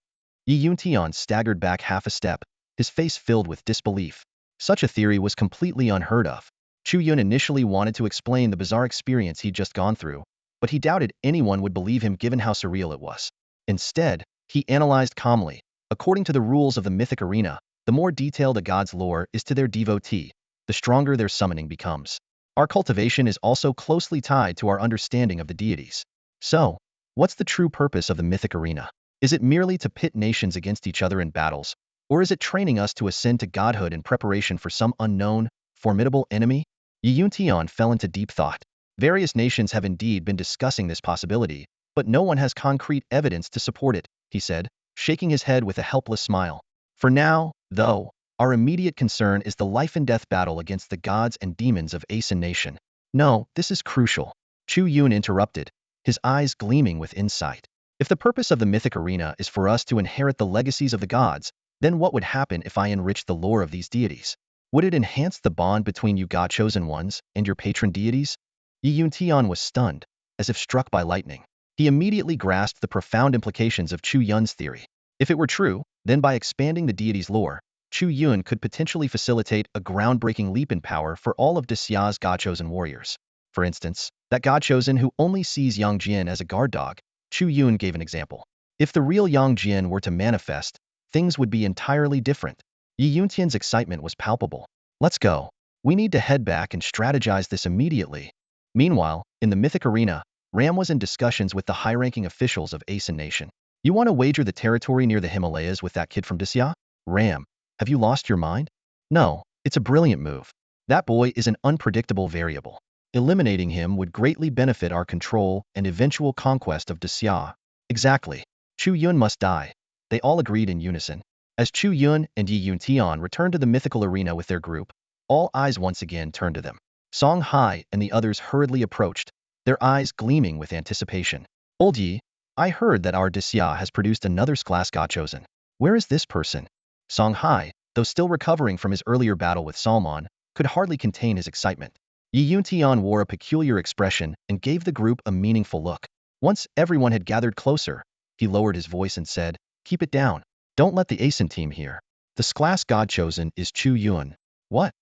Yi Yuntian staggered back half a step, his face filled with disbelief. Such a theory was completely unheard of. Chu Yun initially wanted to explain the bizarre experience he'd just gone through, but he doubted anyone would believe him given how surreal it was. Instead, he analyzed calmly. According to the rules of the mythic arena, the more detailed a god's lore is to their devotee, the stronger their summoning becomes. Our cultivation is also closely tied to our understanding of the deities. So, what's the true purpose of the mythic arena? Is it merely to pit nations against each other in battles, or is it training us to ascend to godhood in preparation for some unknown, formidable enemy? Yi Yuntian fell into deep thought. Various nations have indeed been discussing this possibility, but no one has concrete evidence to support it, he said, shaking his head with a helpless smile. For now, though, our immediate concern is the life-and-death battle against the gods and demons of Asen Nation. No, this is crucial. Chu Yun interrupted, his eyes gleaming with insight. If the purpose of the mythic arena is for us to inherit the legacies of the gods, then what would happen if I enriched the lore of these deities? Would it enhance the bond between you God-chosen ones and your patron deities? Yi Yuntian was stunned, as if struck by lightning. He immediately grasped the profound implications of Chu Yun's theory. If it were true, then by expanding the deity's lore, Chu Yun could potentially facilitate a groundbreaking leap in power for all of Dixia's God-chosen warriors. For instance, that God-chosen who only sees Yang Jian as a guard dog. Chu Yun gave an example. If the real Yang Jian were to manifest, things would be entirely different. Yi Yuntian's excitement was palpable. "Let's go. We need to head back and strategize this immediately." Meanwhile, in the mythic arena, Ram was in discussions with the high-ranking officials of Asen Nation. "You want to wager the territory near the Himalayas with that kid from Dixia? Ram, have you lost your mind?" "No, it's a brilliant move. That boy is an unpredictable variable. Eliminating him would greatly benefit our control and eventual conquest of Dexia. Exactly. Chu Yun must die. They all agreed in unison. As Chu Yun and Yi Yun Tian returned to the mythical arena with their group, all eyes once again turned to them. Song Hai and the others hurriedly approached, their eyes gleaming with anticipation. Old Yi, I heard that our Dexia has produced another class God chosen. Where is this person? Song Hai, though still recovering from his earlier battle with Salmon, could hardly contain his excitement. Yi Yun Tian wore a peculiar expression and gave the group a meaningful look. Once everyone had gathered closer, he lowered his voice and said, "Keep it down. Don't let the ASIN team hear. The class God chosen is Chu Yun." What?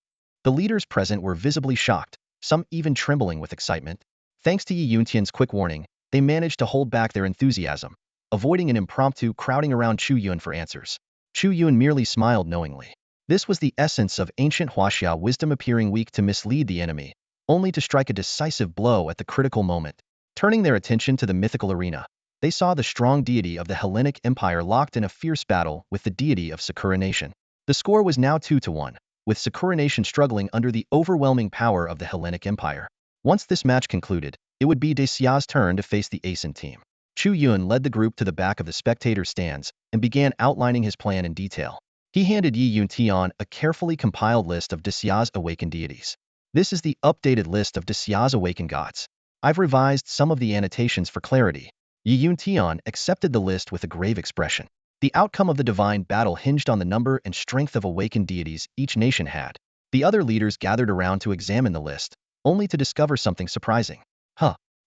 The leaders present were visibly shocked, some even trembling with excitement. Thanks to Yi Yun Tian's quick warning, they managed to hold back their enthusiasm, avoiding an impromptu crowding around Chu Yun for answers. Chu Yun merely smiled knowingly. This was the essence of ancient huaxia wisdom, appearing weak to mislead the enemy, only to strike a decisive blow at the critical moment. Turning their attention to the mythical arena, they saw the strong deity of the Hellenic Empire locked in a fierce battle with the deity of Sakura Nation. The score was now 2-1, with Sakura Nation struggling under the overwhelming power of the Hellenic Empire. Once this match concluded, it would be Dexia's turn to face the ASIN team. Chu Yun led the group to the back of the spectator stands and began outlining his plan in detail. He handed Yi Yun Tian a carefully compiled list of Dexia's awakened deities. This is the updated list of Dexia's awakened gods. I've revised some of the annotations for clarity. Yi Yun Tian accepted the list with a grave expression. The outcome of the divine battle hinged on the number and strength of awakened deities each nation had. The other leaders gathered around to examine the list, only to discover something surprising.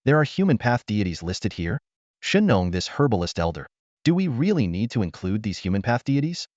There are human path deities listed here? Shenong, this herbalist elder. Do we really need to include these human path deities?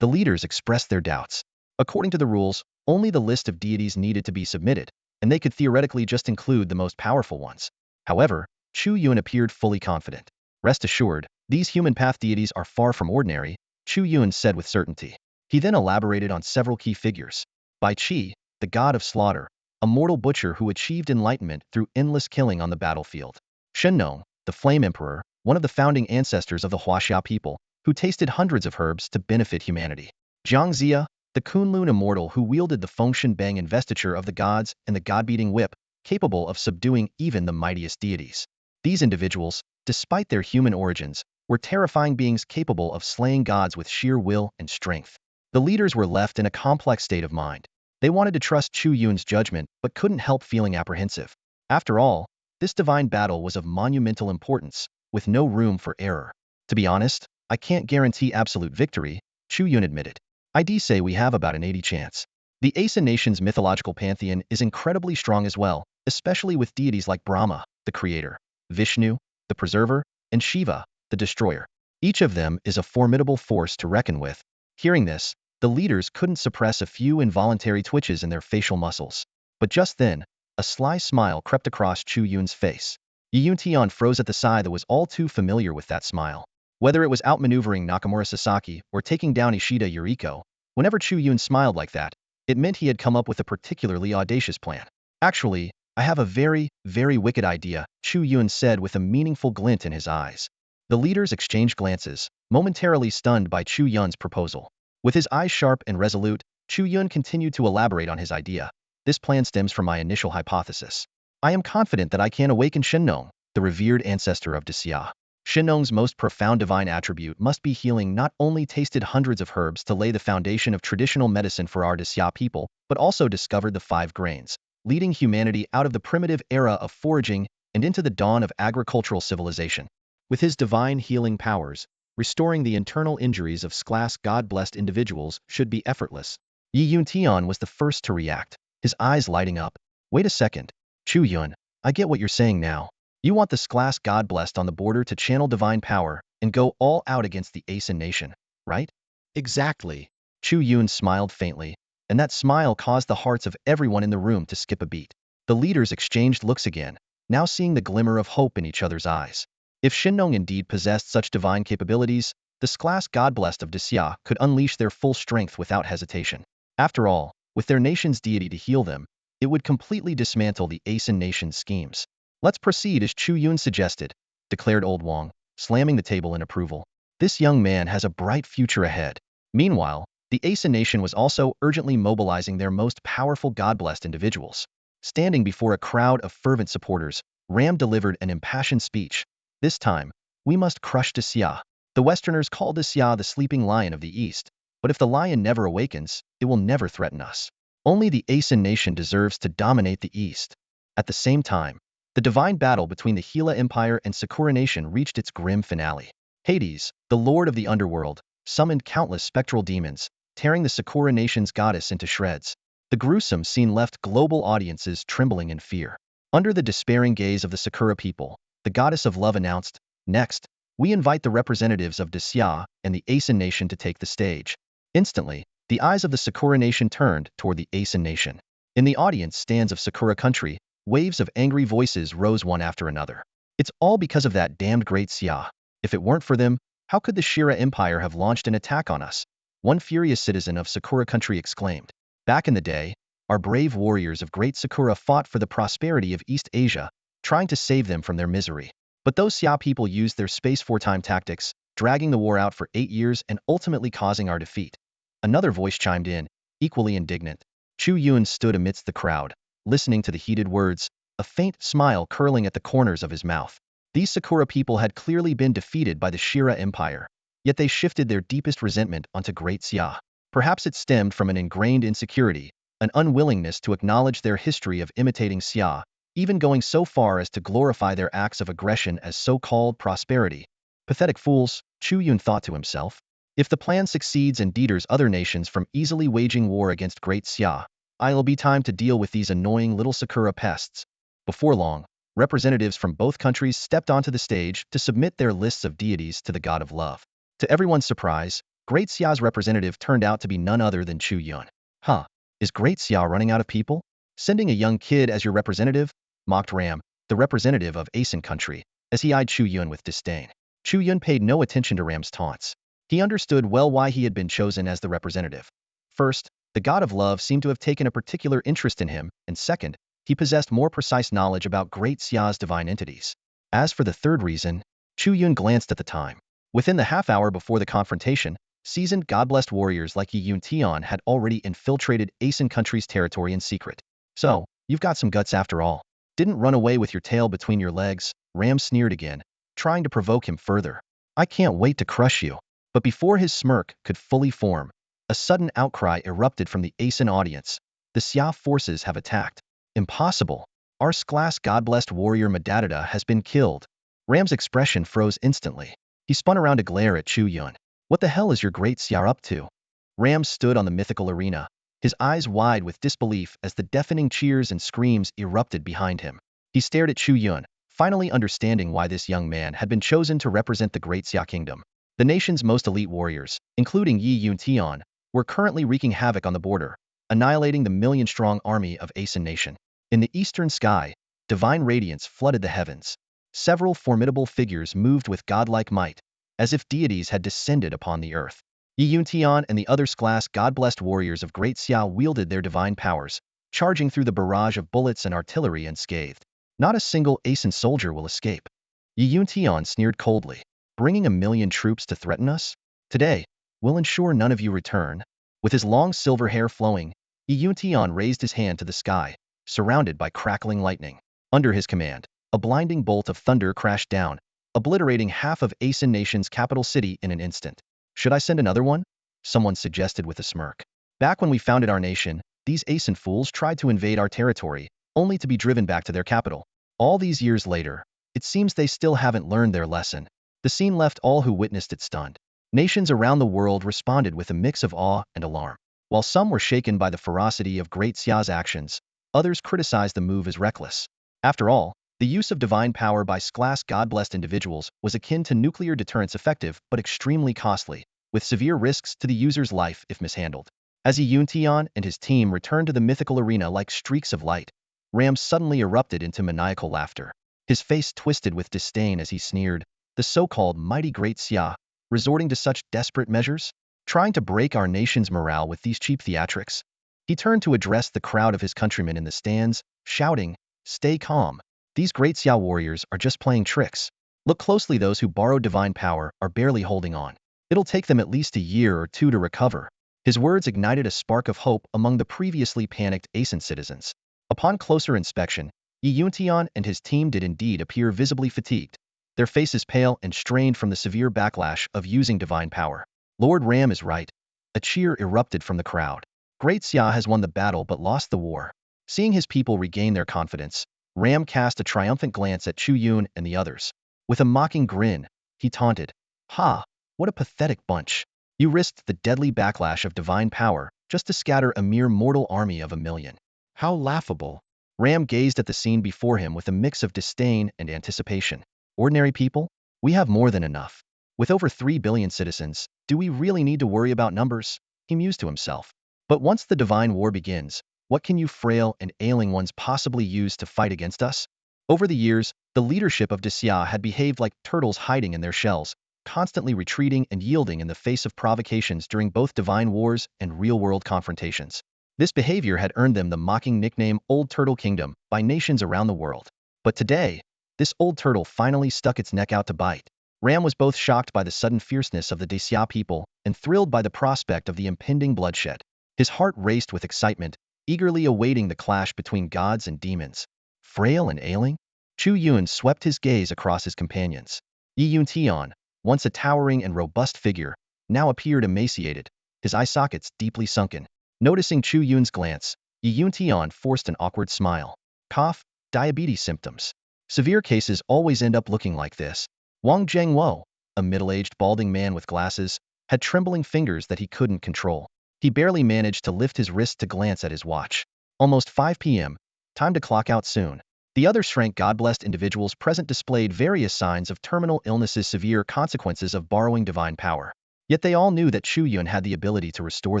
The leaders expressed their doubts. According to the rules, only the list of deities needed to be submitted, and they could theoretically just include the most powerful ones. However, Chu Yun appeared fully confident. Rest assured, these human path deities are far from ordinary, Chu Yun said with certainty. He then elaborated on several key figures. Bai Qi, the god of slaughter, a mortal butcher who achieved enlightenment through endless killing on the battlefield. Shenong, the flame emperor, one of the founding ancestors of the huaxia people, who tasted hundreds of herbs to benefit humanity. Jiangxia, the Kunlun immortal who wielded the Fengshen Bang investiture of the gods and the god-beating whip, capable of subduing even the mightiest deities. These individuals, despite their human origins, were terrifying beings capable of slaying gods with sheer will and strength. The leaders were left in a complex state of mind. They wanted to trust Chu Yun's judgment but couldn't help feeling apprehensive. After all, this divine battle was of monumental importance, with no room for error. To be honest, I can't guarantee absolute victory, Chu Yun admitted. I'd say we have about an 80 chance. The Asa nation's mythological pantheon is incredibly strong as well, especially with deities like Brahma, the creator, Vishnu, the preserver, and Shiva, the destroyer. Each of them is a formidable force to reckon with. Hearing this, the leaders couldn't suppress a few involuntary twitches in their facial muscles. But just then, a sly smile crept across Chu Yun's face. Yi Yun Tian froze at the sigh that was all too familiar with that smile. Whether it was outmaneuvering Nakamura Sasaki or taking down Ishida Yuriko, whenever Chu Yun smiled like that, it meant he had come up with a particularly audacious plan. Actually, I have a very, very wicked idea, Chu Yun said with a meaningful glint in his eyes. The leaders exchanged glances, momentarily stunned by Chu Yun's proposal. With his eyes sharp and resolute, Chu Yun continued to elaborate on his idea. This plan stems from my initial hypothesis. I am confident that I can awaken Shenong, the revered ancestor of Dexia. Shenong's most profound divine attribute must be healing. Not only tasted hundreds of herbs to lay the foundation of traditional medicine for our Dexia people, but also discovered the 5 grains, leading humanity out of the primitive era of foraging and into the dawn of agricultural civilization. With his divine healing powers, restoring the internal injuries of class God-blessed individuals should be effortless. Yi Yun Tian was the first to react, his eyes lighting up. Wait a second, Chu Yun, I get what you're saying now. You want this class God-blessed on the border to channel divine power and go all out against the ASIN nation, right? Exactly. Chu Yun smiled faintly, and that smile caused the hearts of everyone in the room to skip a beat. The leaders exchanged looks again, now seeing the glimmer of hope in each other's eyes. If Shenong indeed possessed such divine capabilities, this class God-blessed of Dexia could unleash their full strength without hesitation. After all, with their nation's deity to heal them, it would completely dismantle the ASIN nation's schemes. Let's proceed as Chu Yun suggested, declared Old Wang, slamming the table in approval. This young man has a bright future ahead. Meanwhile, the ASIN nation was also urgently mobilizing their most powerful God-blessed individuals. Standing before a crowd of fervent supporters, Ram delivered an impassioned speech. This time, we must crush Xia. The Westerners call Xia the sleeping lion of the East, but if the lion never awakens, it will never threaten us. Only the Aeson nation deserves to dominate the East. At the same time, the divine battle between the Gila Empire and Sakura nation reached its grim finale. Hades, the lord of the underworld, summoned countless spectral demons, tearing the Sakura nation's goddess into shreds. The gruesome scene left global audiences trembling in fear. Under the despairing gaze of the Sakura people, the goddess of love announced, "Next, we invite the representatives of Xia and the Aeson nation to take the stage." Instantly, the eyes of the Sakura nation turned toward the Aeson nation. In the audience stands of Sakura country, waves of angry voices rose one after another. "It's all because of that damned great Xia. If it weren't for them, how could the Shira Empire have launched an attack on us?" One furious citizen of Sakura country exclaimed. "Back in the day, our brave warriors of Great Sakura fought for the prosperity of East Asia, trying to save them from their misery. But those Xia people used their space for-time tactics, dragging the war out for 8 years and ultimately causing our defeat." Another voice chimed in, equally indignant. Chu Yun stood amidst the crowd, listening to the heated words, a faint smile curling at the corners of his mouth. These Sakura people had clearly been defeated by the Shira Empire, yet they shifted their deepest resentment onto Great Xia. Perhaps it stemmed from an ingrained insecurity, an unwillingness to acknowledge their history of imitating Xia, even going so far as to glorify their acts of aggression as so-called prosperity. Pathetic fools, Chu Yun thought to himself. If the plan succeeds and deters other nations from easily waging war against Great Xia, it'll be time to deal with these annoying little Sakura pests. Before long, representatives from both countries stepped onto the stage to submit their lists of deities to the god of love. To everyone's surprise, Great Xia's representative turned out to be none other than Chu Yun. "Huh, is Great Xia running out of people? Sending a young kid as your representative?" mocked Ram, the representative of Aeson country, as he eyed Chu Yun with disdain. Chu Yun paid no attention to Ram's taunts. He understood well why he had been chosen as the representative. First, the god of love seemed to have taken a particular interest in him, and second, he possessed more precise knowledge about Great Xia's divine entities. As for the third reason, Chu Yun glanced at the time. Within the half hour before the confrontation, seasoned god-blessed warriors like Yi Yun Tian had already infiltrated Aeson country's territory in secret. "So, you've got some guts after all. Didn't run away with your tail between your legs," Ram sneered again, trying to provoke him further. "I can't wait to crush you." But before his smirk could fully form, a sudden outcry erupted from the Aeson audience. "The Xia forces have attacked." "Impossible. Our class god-blessed warrior Madadada has been killed." Ram's expression froze instantly. He spun around to glare at Chu Yun. "What the hell is your Great Xia up to?" Ram stood on the mythical arena, his eyes wide with disbelief as the deafening cheers and screams erupted behind him. He stared at Chu Yun, finally understanding why this young man had been chosen to represent the Great Xia kingdom. The nation's most elite warriors, including Yi Yun Tian, were currently wreaking havoc on the border, annihilating the million-strong army of Aeson nation. In the eastern sky, divine radiance flooded the heavens. Several formidable figures moved with godlike might, as if deities had descended upon the earth. Yi Yun Tian and the other class god-blessed warriors of Great Xia wielded their divine powers, charging through the barrage of bullets and artillery unscathed. "Not a single Aeson soldier will escape." Yi Yun Tian sneered coldly. "Bringing 1,000,000 troops to threaten us? Today, we'll ensure none of you return." With his long silver hair flowing, Yi Yun Tian raised his hand to the sky, surrounded by crackling lightning. Under his command, a blinding bolt of thunder crashed down, obliterating half of Aeson nation's capital city in an instant. "Should I send another one?" someone suggested with a smirk. "Back when we founded our nation, these Aeson fools tried to invade our territory, only to be driven back to their capital. All these years later, it seems they still haven't learned their lesson." The scene left all who witnessed it stunned. Nations around the world responded with a mix of awe and alarm. While some were shaken by the ferocity of Great Xia's actions, others criticized the move as reckless. After all, the use of divine power by class god-blessed individuals was akin to nuclear deterrence, effective but extremely costly, with severe risks to the user's life if mishandled. As Yi Yun Tian and his team returned to the mythical arena like streaks of light, Ram suddenly erupted into maniacal laughter. His face twisted with disdain as he sneered, "The so-called mighty Great Xia, resorting to such desperate measures? Trying to break our nation's morale with these cheap theatrics?" He turned to address the crowd of his countrymen in the stands, shouting, "Stay calm. These Great Xia warriors are just playing tricks. Look closely, those who borrowed divine power are barely holding on. It'll take them at least a year or two to recover." His words ignited a spark of hope among the previously panicked Aeson citizens. Upon closer inspection, Yuntian and his team did indeed appear visibly fatigued, their faces pale and strained from the severe backlash of using divine power. Lord Ram is right. A cheer erupted from the crowd. Great Xia has won the battle but lost the war. Seeing his people regain their confidence, Ram cast a triumphant glance at Chu Yun and the others. With a mocking grin, he taunted, "Ha! What a pathetic bunch. You risked the deadly backlash of divine power just to scatter a mere mortal army of 1,000,000. How laughable." Ram gazed at the scene before him with a mix of disdain and anticipation. Ordinary people? We have more than enough. With over 3 billion citizens, do we really need to worry about numbers? He mused to himself. But once the divine war begins, what can you frail and ailing ones possibly use to fight against us? Over the years, the leadership of Xia had behaved like turtles hiding in their shells, constantly retreating and yielding in the face of provocations during both divine wars and real-world confrontations. This behavior had earned them the mocking nickname Old Turtle Kingdom by nations around the world. But today, this old turtle finally stuck its neck out to bite. Ram was both shocked by the sudden fierceness of the Xia people and thrilled by the prospect of the impending bloodshed. His heart raced with excitement, eagerly awaiting the clash between gods and demons. Frail and ailing? Chu Yun swept his gaze across his companions. Yi Yun Tian, once a towering and robust figure, now appeared emaciated, his eye sockets deeply sunken. Noticing Chu Yun's glance, Yi Yun Tian forced an awkward smile. Cough, diabetes symptoms. Severe cases always end up looking like this. Wang Zhengwo, a middle-aged balding man with glasses, had trembling fingers that he couldn't control. He barely managed to lift his wrist to glance at his watch. Almost 5 p.m. Time to clock out soon. The other shrank God-blessed individuals present displayed various signs of terminal illnesses, severe consequences of borrowing divine power. Yet they all knew that Chu Yun had the ability to restore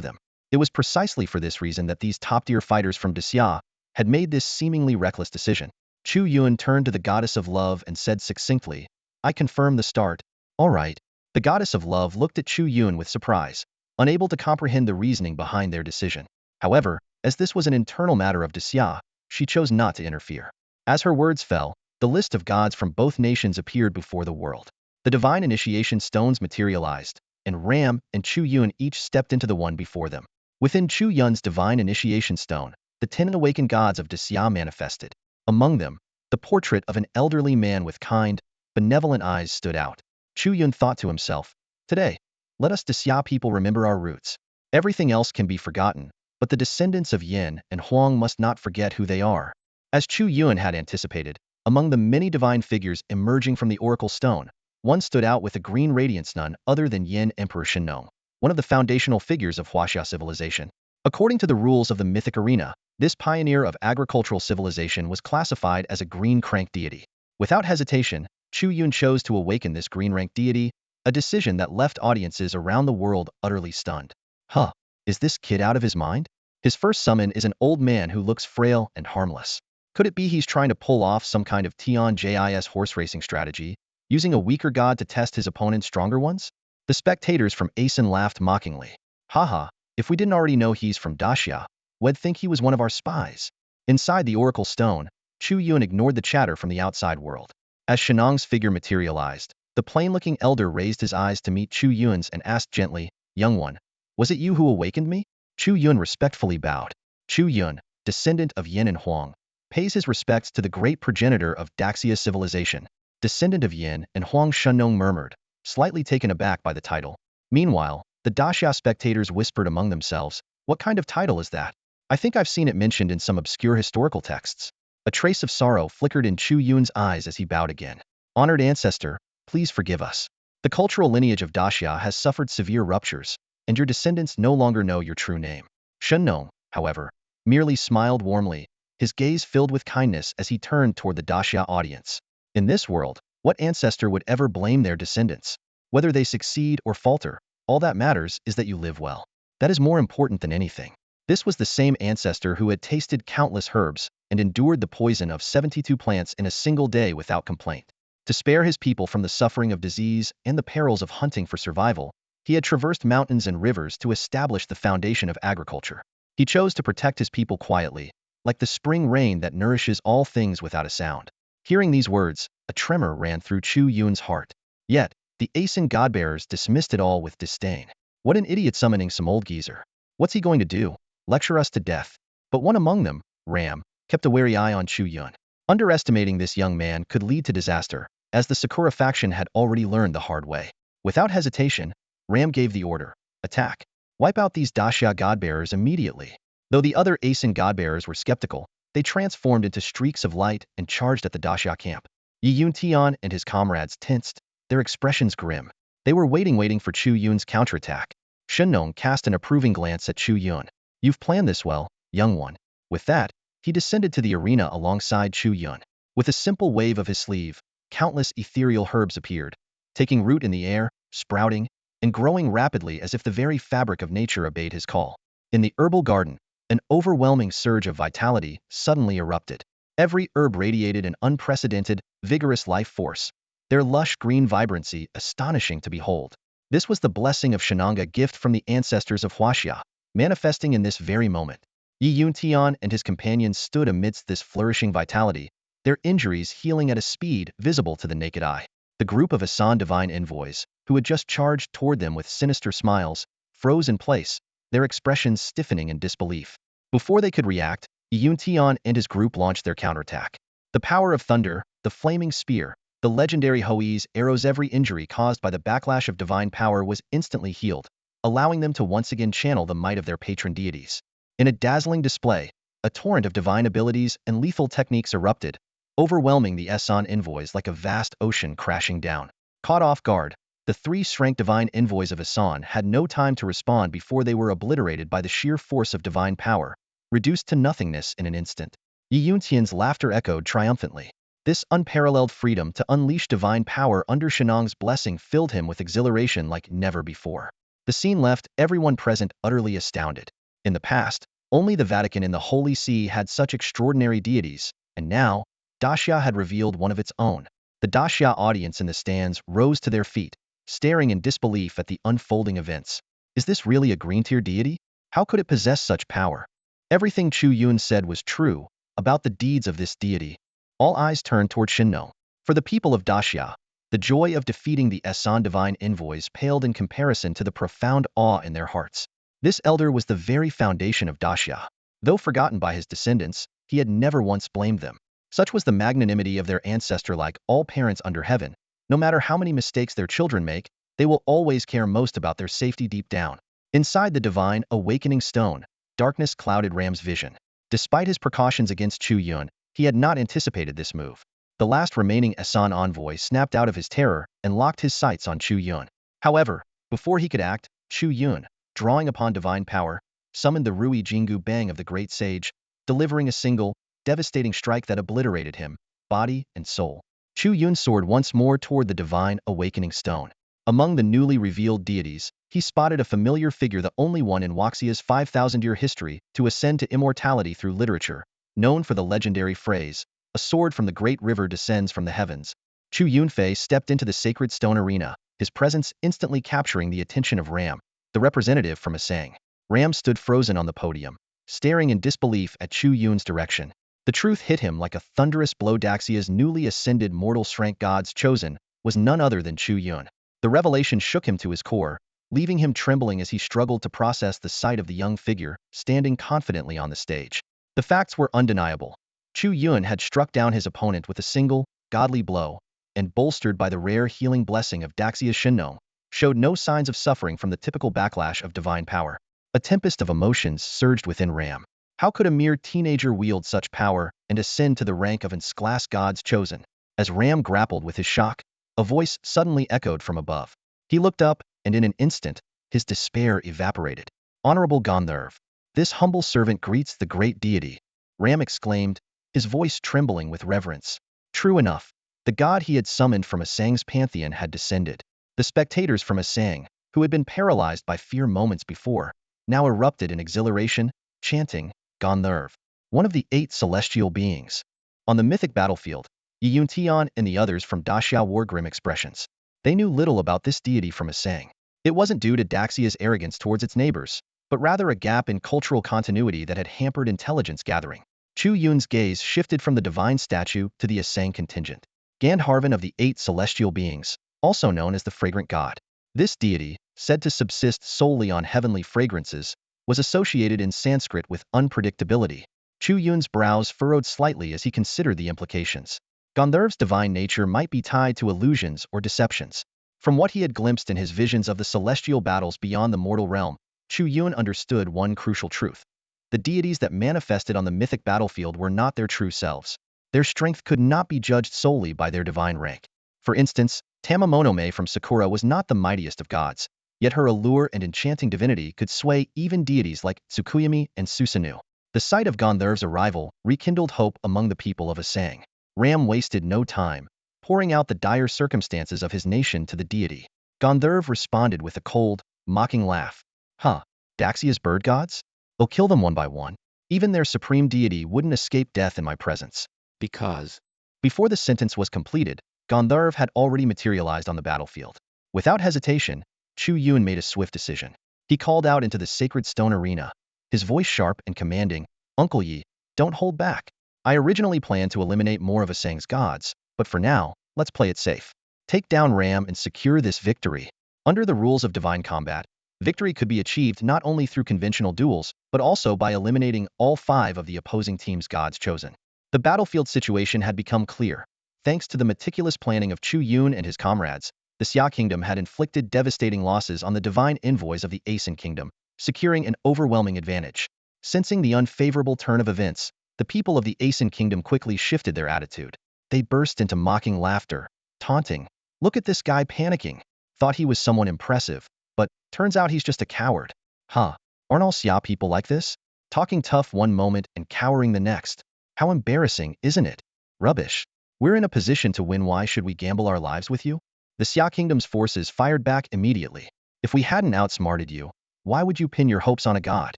them. It was precisely for this reason that these top-tier fighters from Xia had made this seemingly reckless decision. Chu Yun turned to the goddess of love and said succinctly, "I confirm the start." "All right." The goddess of love looked at Chu Yun with surprise, unable to comprehend the reasoning behind their decision. However, as this was an internal matter of Xia, she chose not to interfere. As her words fell, the list of gods from both nations appeared before the world. The divine initiation stones materialized, and Ram and Chu Yun each stepped into the one before them. Within Chu Yun's divine initiation stone, the 10 awakened gods of Xia manifested. Among them, the portrait of an elderly man with kind, benevolent eyes stood out. Chu Yun thought to himself, "Today, let us Xia people remember our roots. Everything else can be forgotten, but the descendants of Yin and Huang must not forget who they are." As Chu Yun had anticipated, among the many divine figures emerging from the Oracle Stone, one stood out with a green radiance, none other than Yin Emperor Shenong, one of the foundational figures of huaxia civilization. According to the rules of the mythic arena, this pioneer of agricultural civilization was classified as a green crank deity. Without hesitation, Chu Yun chose to awaken this green rank deity, a decision that left audiences around the world utterly stunned. Huh, is this kid out of his mind? His first summon is an old man who looks frail and harmless. Could it be he's trying to pull off some kind of Tianjis horse racing strategy, using a weaker god to test his opponent's stronger ones? The spectators from Asen laughed mockingly. Haha, if we didn't already know he's from Daxia, we'd think he was one of our spies. Inside the Oracle Stone, Chu Yun ignored the chatter from the outside world. As Shenong's figure materialized, the plain-looking elder raised his eyes to meet Chu Yun's and asked gently, "Young one, was it you who awakened me?" Chu Yun respectfully bowed. Chu Yun, descendant of Yin and Huang, pays his respects to the great progenitor of Daxia civilization. Descendant of Yin and Huang, Shenong murmured, slightly taken aback by the title. Meanwhile, the Daxia spectators whispered among themselves, "What kind of title is that? I think I've seen it mentioned in some obscure historical texts." A trace of sorrow flickered in Chu Yun's eyes as he bowed again. "Honored ancestor, please forgive us. The cultural lineage of Daxia has suffered severe ruptures, and your descendants no longer know your true name." Shenong, however, merely smiled warmly, his gaze filled with kindness as he turned toward the Daxia audience. In this world, what ancestor would ever blame their descendants? Whether they succeed or falter, all that matters is that you live well. That is more important than anything. This was the same ancestor who had tasted countless herbs and endured the poison of 72 plants in a single day without complaint. To spare his people from the suffering of disease and the perils of hunting for survival, he had traversed mountains and rivers to establish the foundation of agriculture. He chose to protect his people quietly, like the spring rain that nourishes all things without a sound. Hearing these words, a tremor ran through Chu Yun's heart. Yet, the Asen godbearers dismissed it all with disdain. What an idiot summoning some old geezer. What's he going to do? Lecture us to death? But one among them, Ram, kept a wary eye on Chu Yun. Underestimating this young man could lead to disaster, as the Sakura faction had already learned the hard way. Without hesitation, Ram gave the order, attack. Wipe out these Daxia godbearers immediately. Though the other Asen godbearers were skeptical, they transformed into streaks of light and charged at the Daxia camp. Yi Yun Tian and his comrades tensed, their expressions grim. They were waiting for Chu Yun's counterattack. Shen cast an approving glance at Chu Yun. You've planned this well, young one. With that, he descended to the arena alongside Chu Yun. With a simple wave of his sleeve, countless ethereal herbs appeared, taking root in the air, sprouting, and growing rapidly as if the very fabric of nature obeyed his call. In the herbal garden, an overwhelming surge of vitality suddenly erupted. Every herb radiated an unprecedented, vigorous life force, their lush green vibrancy astonishing to behold. This was the blessing of Shenanga, gift from the ancestors of huaxia, manifesting in this very moment. Yi Yun Tian and his companions stood amidst this flourishing vitality, their injuries healing at a speed visible to the naked eye. The group of Asan divine envoys, who had just charged toward them with sinister smiles, froze in place, their expressions stiffening in disbelief. Before they could react, Yi Yun Tian and his group launched their counterattack. The power of thunder, the flaming spear, the legendary Hoi's arrows, every injury caused by the backlash of divine power was instantly healed, allowing them to once again channel the might of their patron deities. In a dazzling display, a torrent of divine abilities and lethal techniques erupted, overwhelming the Asan envoys like a vast ocean crashing down. Caught off guard, the three-strength divine envoys of Asan had no time to respond before they were obliterated by the sheer force of divine power, reduced to nothingness in an instant. Yi Yun Tian's laughter echoed triumphantly. This unparalleled freedom to unleash divine power under Shenang's blessing filled him with exhilaration like never before. The scene left everyone present utterly astounded. In the past, only the Vatican and the Holy See had such extraordinary deities, and now, Daxia had revealed one of its own. The Daxia audience in the stands rose to their feet, staring in disbelief at the unfolding events. Is this really a green-tier deity? How could it possess such power? Everything Chu Yun said was true about the deeds of this deity. All eyes turned toward Shinno. For the people of Daxia, the joy of defeating the Asan divine envoys paled in comparison to the profound awe in their hearts. This elder was the very foundation of Daxia. Though forgotten by his descendants, he had never once blamed them. Such was the magnanimity of their ancestor. Like all parents under heaven, no matter how many mistakes their children make, they will always care most about their safety deep down. Inside the divine awakening stone, darkness clouded Ram's vision. Despite his precautions against Chu Yun, he had not anticipated this move. The last remaining Asan envoy snapped out of his terror and locked his sights on Chu Yun. However, before he could act, Chu Yun, drawing upon divine power, summoned the Rui Jingu Bang of the great sage, delivering a single, devastating strike that obliterated him, body and soul. Chu Yun soared once more toward the divine awakening stone. Among the newly revealed deities, he spotted a familiar figure, the only one in Huaxia's 5,000-year history to ascend to immortality through literature, known for the legendary phrase, "A sword from the great river descends from the heavens." Chu Yunfei stepped into the sacred stone arena, his presence instantly capturing the attention of Ram, the representative from Asang. Ram stood frozen on the podium, staring in disbelief at Chu Yun's direction. The truth hit him like a thunderous blow. Daxia's newly ascended mortal strength god's chosen was none other than Chu Yun. The revelation shook him to his core, leaving him trembling as he struggled to process the sight of the young figure standing confidently on the stage. The facts were undeniable. Chu Yun had struck down his opponent with a single, godly blow, and bolstered by the rare healing blessing of Daxia's Shinno, showed no signs of suffering from the typical backlash of divine power. A tempest of emotions surged within Ram. How could a mere teenager wield such power and ascend to the rank of an class god's chosen? As Ram grappled with his shock, a voice suddenly echoed from above. He looked up, and in an instant, his despair evaporated. "Honorable Gandharv, this humble servant greets the great deity," Ram exclaimed, his voice trembling with reverence. True enough, the god he had summoned from Asang's pantheon had descended. The spectators from Asang, who had been paralyzed by fear moments before, now erupted in exhilaration, chanting, "Gandharv, one of the 8 celestial beings." On the mythic battlefield, Yi Yun Tian and the others from Daxia wore grim expressions. They knew little about this deity from Asang. It wasn't due to Daxia's arrogance towards its neighbors, but rather a gap in cultural continuity that had hampered intelligence gathering. Chu Yun's gaze shifted from the divine statue to the Asang contingent. Gandharvan of the 8 celestial beings, also known as the fragrant god. This deity, said to subsist solely on heavenly fragrances, was associated in Sanskrit with unpredictability, Chu Yun's brows furrowed slightly as he considered the implications. Gandharv's divine nature might be tied to illusions or deceptions. From what he had glimpsed in his visions of the celestial battles beyond the mortal realm, Chu Yun understood one crucial truth. The deities that manifested on the mythic battlefield were not their true selves. Their strength could not be judged solely by their divine rank. For instance, Tamamonome from Sakura was not the mightiest of gods, yet her allure and enchanting divinity could sway even deities like Tsukuyami and Susanoo. The sight of Gandharv's arrival rekindled hope among the people of Asang. Ram wasted no time, pouring out the dire circumstances of his nation to the deity. Gandharv responded with a cold, mocking laugh. Huh, Daxia's bird gods? I'll kill them one by one. Even their supreme deity wouldn't escape death in my presence. Because Before the sentence was completed, Gandharv had already materialized on the battlefield. Without hesitation, Chu Yun made a swift decision. He called out into the sacred stone arena, his voice sharp and commanding, Uncle Yi, don't hold back. I originally planned to eliminate more of Asang's gods, but for now, let's play it safe. Take down Ram and secure this victory. Under the rules of divine combat, victory could be achieved not only through conventional duels, but also by eliminating all 5 of the opposing team's gods chosen. The battlefield situation had become clear. Thanks to the meticulous planning of Chu Yun and his comrades, the Xia kingdom had inflicted devastating losses on the divine envoys of the Asen kingdom, securing an overwhelming advantage. Sensing the unfavorable turn of events, the people of the Asen kingdom quickly shifted their attitude. They burst into mocking laughter, taunting. Look at this guy panicking. Thought he was someone impressive, but turns out he's just a coward. Huh, aren't all Xia people like this? Talking tough one moment and cowering the next. How embarrassing, isn't it? Rubbish. We're in a position to win. Why should we gamble our lives with you? The Xia kingdom's forces fired back immediately. If we hadn't outsmarted you, why would you pin your hopes on a god?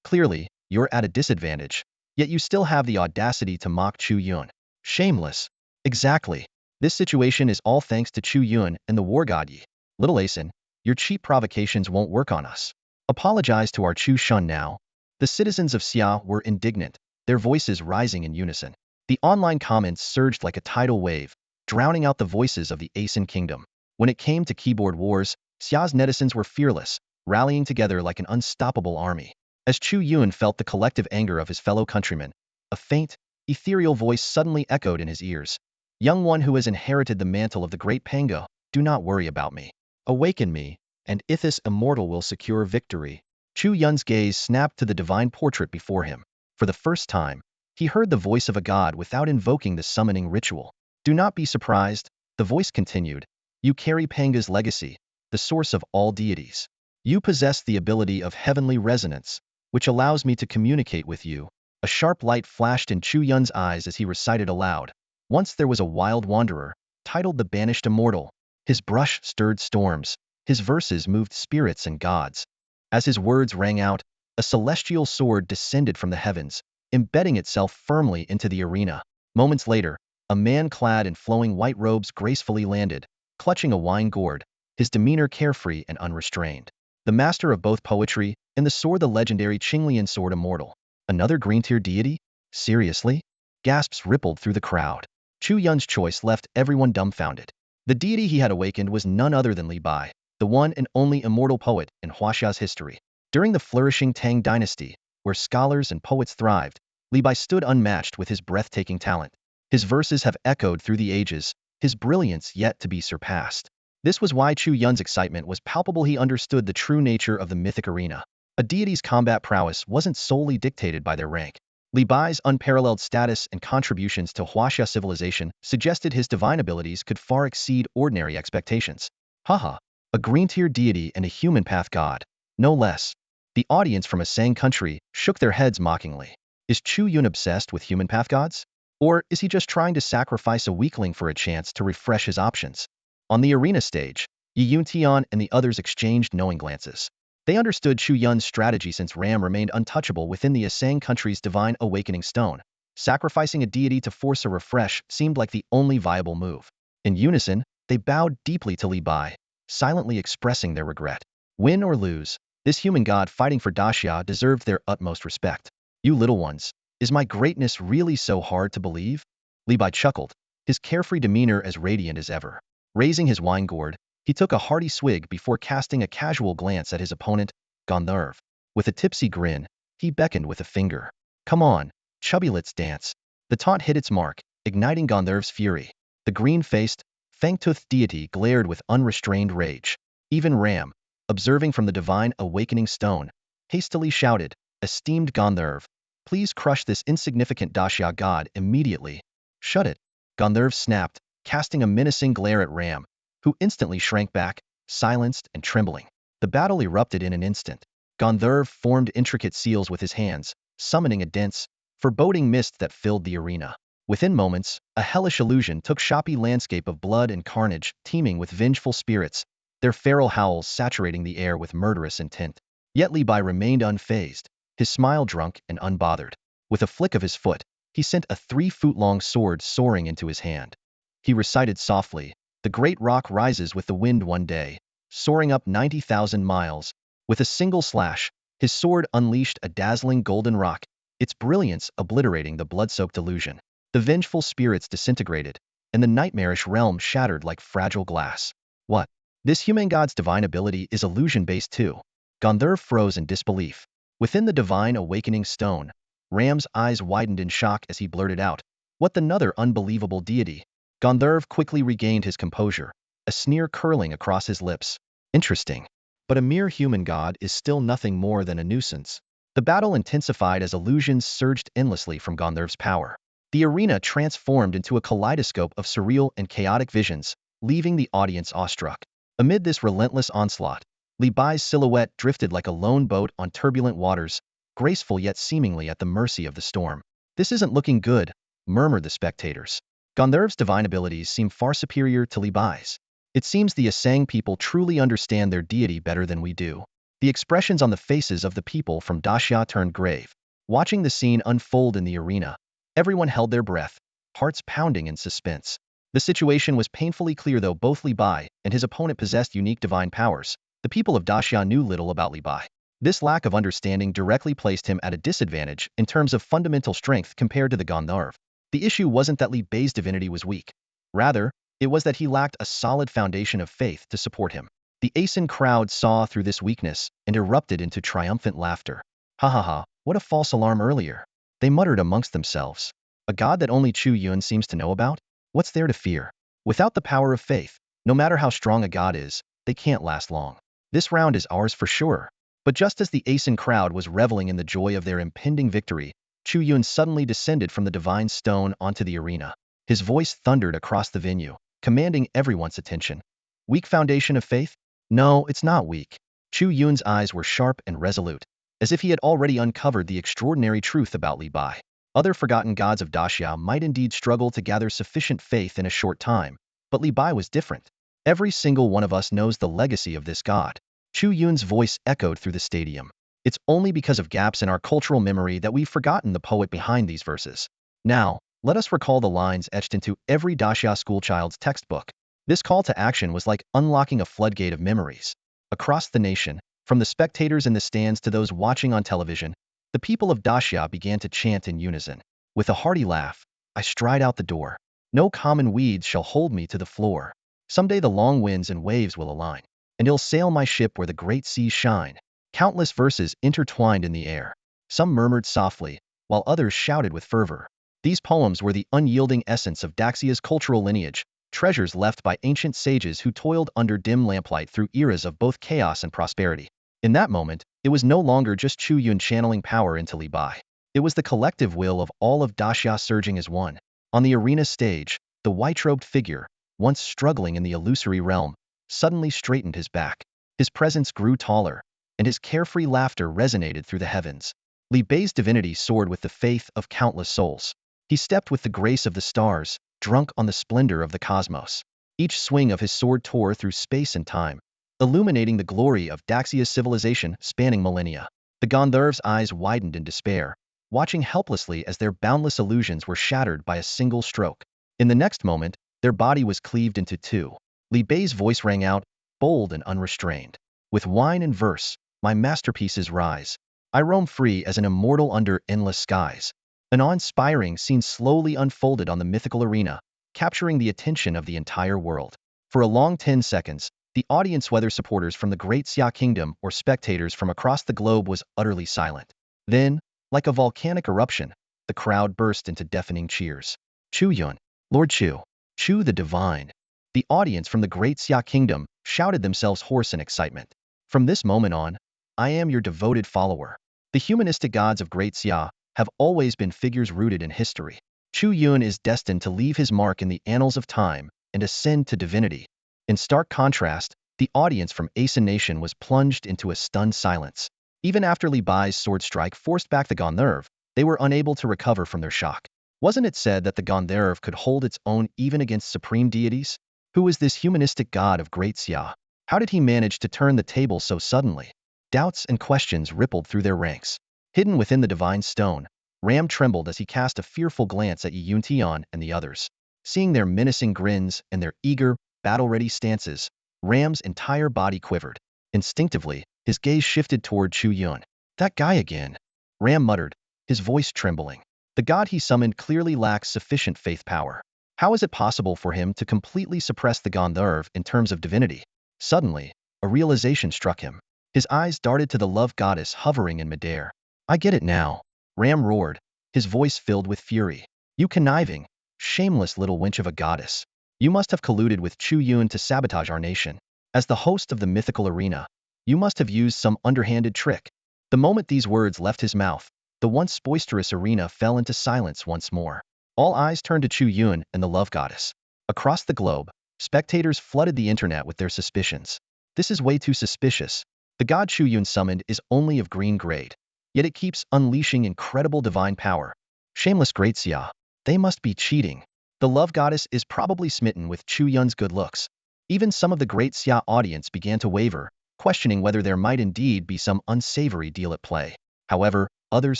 Clearly, you're at a disadvantage, yet you still have the audacity to mock Chu Yun. Shameless. Exactly. This situation is all thanks to Chu Yun and the war god Yi. Little Asen, your cheap provocations won't work on us. Apologize to our Chu Shun now. The citizens of Xia were indignant, their voices rising in unison. The online comments surged like a tidal wave, drowning out the voices of the Asen kingdom. When it came to keyboard wars, Xia's netizens were fearless, rallying together like an unstoppable army. As Chu Yun felt the collective anger of his fellow countrymen, a faint, ethereal voice suddenly echoed in his ears. Young one who has inherited the mantle of the great Pango, do not worry about me. Awaken me, and Ithis immortal will secure victory. Chu Yun's gaze snapped to the divine portrait before him. For the first time, he heard the voice of a god without invoking the summoning ritual. Do not be surprised, the voice continued. You carry Panga's legacy, the source of all deities. You possess the ability of heavenly resonance, which allows me to communicate with you. A sharp light flashed in Chu Yun's eyes as he recited aloud. Once there was a wild wanderer, titled the Banished Immortal. His brush stirred storms, his verses moved spirits and gods. As his words rang out, a celestial sword descended from the heavens, embedding itself firmly into the arena. Moments later, a man clad in flowing white robes gracefully landed, clutching a wine gourd, his demeanor carefree and unrestrained. The master of both poetry and the sword, the legendary Qinglian sword immortal. Another green-tier deity? Seriously? Gasps rippled through the crowd. Chu Yun's choice left everyone dumbfounded. The deity he had awakened was none other than Li Bai, the one and only immortal poet in huaxia's history. During the flourishing Tang dynasty, where scholars and poets thrived, Li Bai stood unmatched with his breathtaking talent. His verses have echoed through the ages, his brilliance yet to be surpassed. This was why Chu Yun's excitement was palpable. He understood the true nature of the mythic arena. A deity's combat prowess wasn't solely dictated by their rank. Li Bai's unparalleled status and contributions to huaxia civilization suggested his divine abilities could far exceed ordinary expectations. Haha, a green-tier deity and a human path god, no less. The audience from Asang country shook their heads mockingly. Is Chu Yun obsessed with human path gods? Or is he just trying to sacrifice a weakling for a chance to refresh his options? On the arena stage, Yi Yuntian and the others exchanged knowing glances. They understood Chu Yun's strategy since Ram remained untouchable within the Asang country's divine awakening stone. Sacrificing a deity to force a refresh seemed like the only viable move. In unison, they bowed deeply to Li Bai, silently expressing their regret. Win or lose, this human god fighting for Daxia deserved their utmost respect. You little ones, is my greatness really so hard to believe? Li Bai chuckled, his carefree demeanor as radiant as ever. Raising his wine gourd, he took a hearty swig before casting a casual glance at his opponent, Gandharv. With a tipsy grin, he beckoned with a finger. Come on, Chubbylets dance. The taunt hit its mark, igniting Gandharv's fury. The green-faced, fang-toothed deity glared with unrestrained rage. Even Ram, observing from the divine awakening stone, hastily shouted, "Esteemed Gandharv, please crush this insignificant Dashya god immediately." "Shut it," Gandharv snapped, casting a menacing glare at Ram, who instantly shrank back, silenced and trembling. The battle erupted in an instant. Gandharv formed intricate seals with his hands, summoning a dense, foreboding mist that filled the arena. Within moments, a hellish illusion took shoppy landscape of blood and carnage, teeming with vengeful spirits, their feral howls saturating the air with murderous intent. Yet Li Bai remained unfazed, his smile drunk and unbothered. With a flick of his foot, he sent a 3-foot-long sword soaring into his hand. He recited softly, "The great rock rises with the wind one day, soaring up 90,000 miles." With a single slash, his sword unleashed a dazzling golden rock, its brilliance obliterating the blood-soaked illusion. The vengeful spirits disintegrated, and the nightmarish realm shattered like fragile glass. What? This human god's divine ability is illusion-based too. Gandharv froze in disbelief. Within the divine awakening stone, Ram's eyes widened in shock as he blurted out, "What another unbelievable deity?" Gandharv quickly regained his composure, a sneer curling across his lips. "Interesting. But a mere human god is still nothing more than a nuisance." The battle intensified as illusions surged endlessly from Gandharv's power. The arena transformed into a kaleidoscope of surreal and chaotic visions, leaving the audience awestruck. Amid this relentless onslaught, Li Bai's silhouette drifted like a lone boat on turbulent waters, graceful yet seemingly at the mercy of the storm. "This isn't looking good," murmured the spectators. Gandharv's divine abilities seem far superior to Li Bai's. "It seems the Asang people truly understand their deity better than we do." The expressions on the faces of the people from Dashya turned grave. Watching the scene unfold in the arena, everyone held their breath, hearts pounding in suspense. The situation was painfully clear. Though both Li Bai and his opponent possessed unique divine powers, the people of Dashya knew little about Li Bai. This lack of understanding directly placed him at a disadvantage in terms of fundamental strength compared to the Gandharv. The issue wasn't that Li Bai's divinity was weak. Rather, it was that he lacked a solid foundation of faith to support him. The Asen crowd saw through this weakness and erupted into triumphant laughter. "Ha ha ha, what a false alarm earlier," they muttered amongst themselves. "A god that only Chu Yun seems to know about? What's there to fear?" Without the power of faith, no matter how strong a god is, they can't last long. "This round is ours for sure." But just as the Asen crowd was reveling in the joy of their impending victory, Chu Yun suddenly descended from the divine stone onto the arena. His voice thundered across the venue, commanding everyone's attention. "Weak foundation of faith? No, it's not weak." Chu Yun's eyes were sharp and resolute, as if he had already uncovered the extraordinary truth about Li Bai. Other forgotten gods of Dashya might indeed struggle to gather sufficient faith in a short time, but Li Bai was different. "Every single one of us knows the legacy of this god." Chu Yun's voice echoed through the stadium. "It's only because of gaps in our cultural memory that we've forgotten the poet behind these verses. Now, let us recall the lines etched into every Dashya schoolchild's textbook." This call to action was like unlocking a floodgate of memories. Across the nation, from the spectators in the stands to those watching on television, the people of Dashya began to chant in unison. With a hearty laugh, I stride out the door. "No common weeds shall hold me to the floor. Someday the long winds and waves will align, and I'll sail my ship where the great seas shine." Countless verses intertwined in the air. Some murmured softly, while others shouted with fervor. These poems were the unyielding essence of Daxia's cultural lineage, treasures left by ancient sages who toiled under dim lamplight through eras of both chaos and prosperity. In that moment, it was no longer just Chu Yun channeling power into Li Bai. It was the collective will of all of Dashya surging as one. On the arena stage, the white-robed figure, once struggling in the illusory realm, suddenly straightened his back. His presence grew taller, and his carefree laughter resonated through the heavens. Li Bai's divinity soared with the faith of countless souls. He stepped with the grace of the stars, drunk on the splendor of the cosmos. Each swing of his sword tore through space and time, illuminating the glory of Daxia's civilization spanning millennia. The Gandharv's eyes widened in despair, watching helplessly as their boundless illusions were shattered by a single stroke. In the next moment, their body was cleaved into two. Li Bai's voice rang out, bold and unrestrained. "With wine and verse, my masterpieces rise. I roam free as an immortal under endless skies." An awe-inspiring scene slowly unfolded on the mythical arena, capturing the attention of the entire world. For a long 10 seconds, the audience, whether supporters from the Great Xia Kingdom or spectators from across the globe, was utterly silent. Then, like a volcanic eruption, the crowd burst into deafening cheers. Chu Yun, Lord Chu, Chu the Divine. The audience from the Great Xia Kingdom shouted themselves hoarse in excitement. From this moment on, I am your devoted follower. The humanistic gods of Great Xia have always been figures rooted in history. Chu Yun is destined to leave his mark in the annals of time and ascend to divinity. In stark contrast, the audience from Asen Nation was plunged into a stunned silence. Even after Li Bai's sword strike forced back the Gandharv, they were unable to recover from their shock. Wasn't it said that the Gandharv could hold its own even against supreme deities? Who is this humanistic god of Great Xia? How did he manage to turn the table so suddenly? Doubts and questions rippled through their ranks. Hidden within the divine stone, Ram trembled as he cast a fearful glance at Yun Tian and the others. Seeing their menacing grins and their eager, battle-ready stances, Ram's entire body quivered. Instinctively, his gaze shifted toward Chu Yun. That guy again, Ram muttered, his voice trembling. The god he summoned clearly lacks sufficient faith power. How is it possible for him to completely suppress the Gandharv in terms of divinity? Suddenly, a realization struck him. His eyes darted to the love goddess hovering in midair. I get it now, Ram roared, his voice filled with fury. You conniving, shameless little wench of a goddess. You must have colluded with Chu Yun to sabotage our nation. As the host of the mythical arena, you must have used some underhanded trick. The moment these words left his mouth, the once boisterous arena fell into silence once more. All eyes turned to Chu Yun and the love goddess. Across the globe, spectators flooded the internet with their suspicions. This is way too suspicious. The god Chu Yun summoned is only of green grade, yet it keeps unleashing incredible divine power. Shameless Great Xia. They must be cheating. The love goddess is probably smitten with Chu Yun's good looks. Even some of the Great Xia audience began to waver, questioning whether there might indeed be some unsavory deal at play. However, others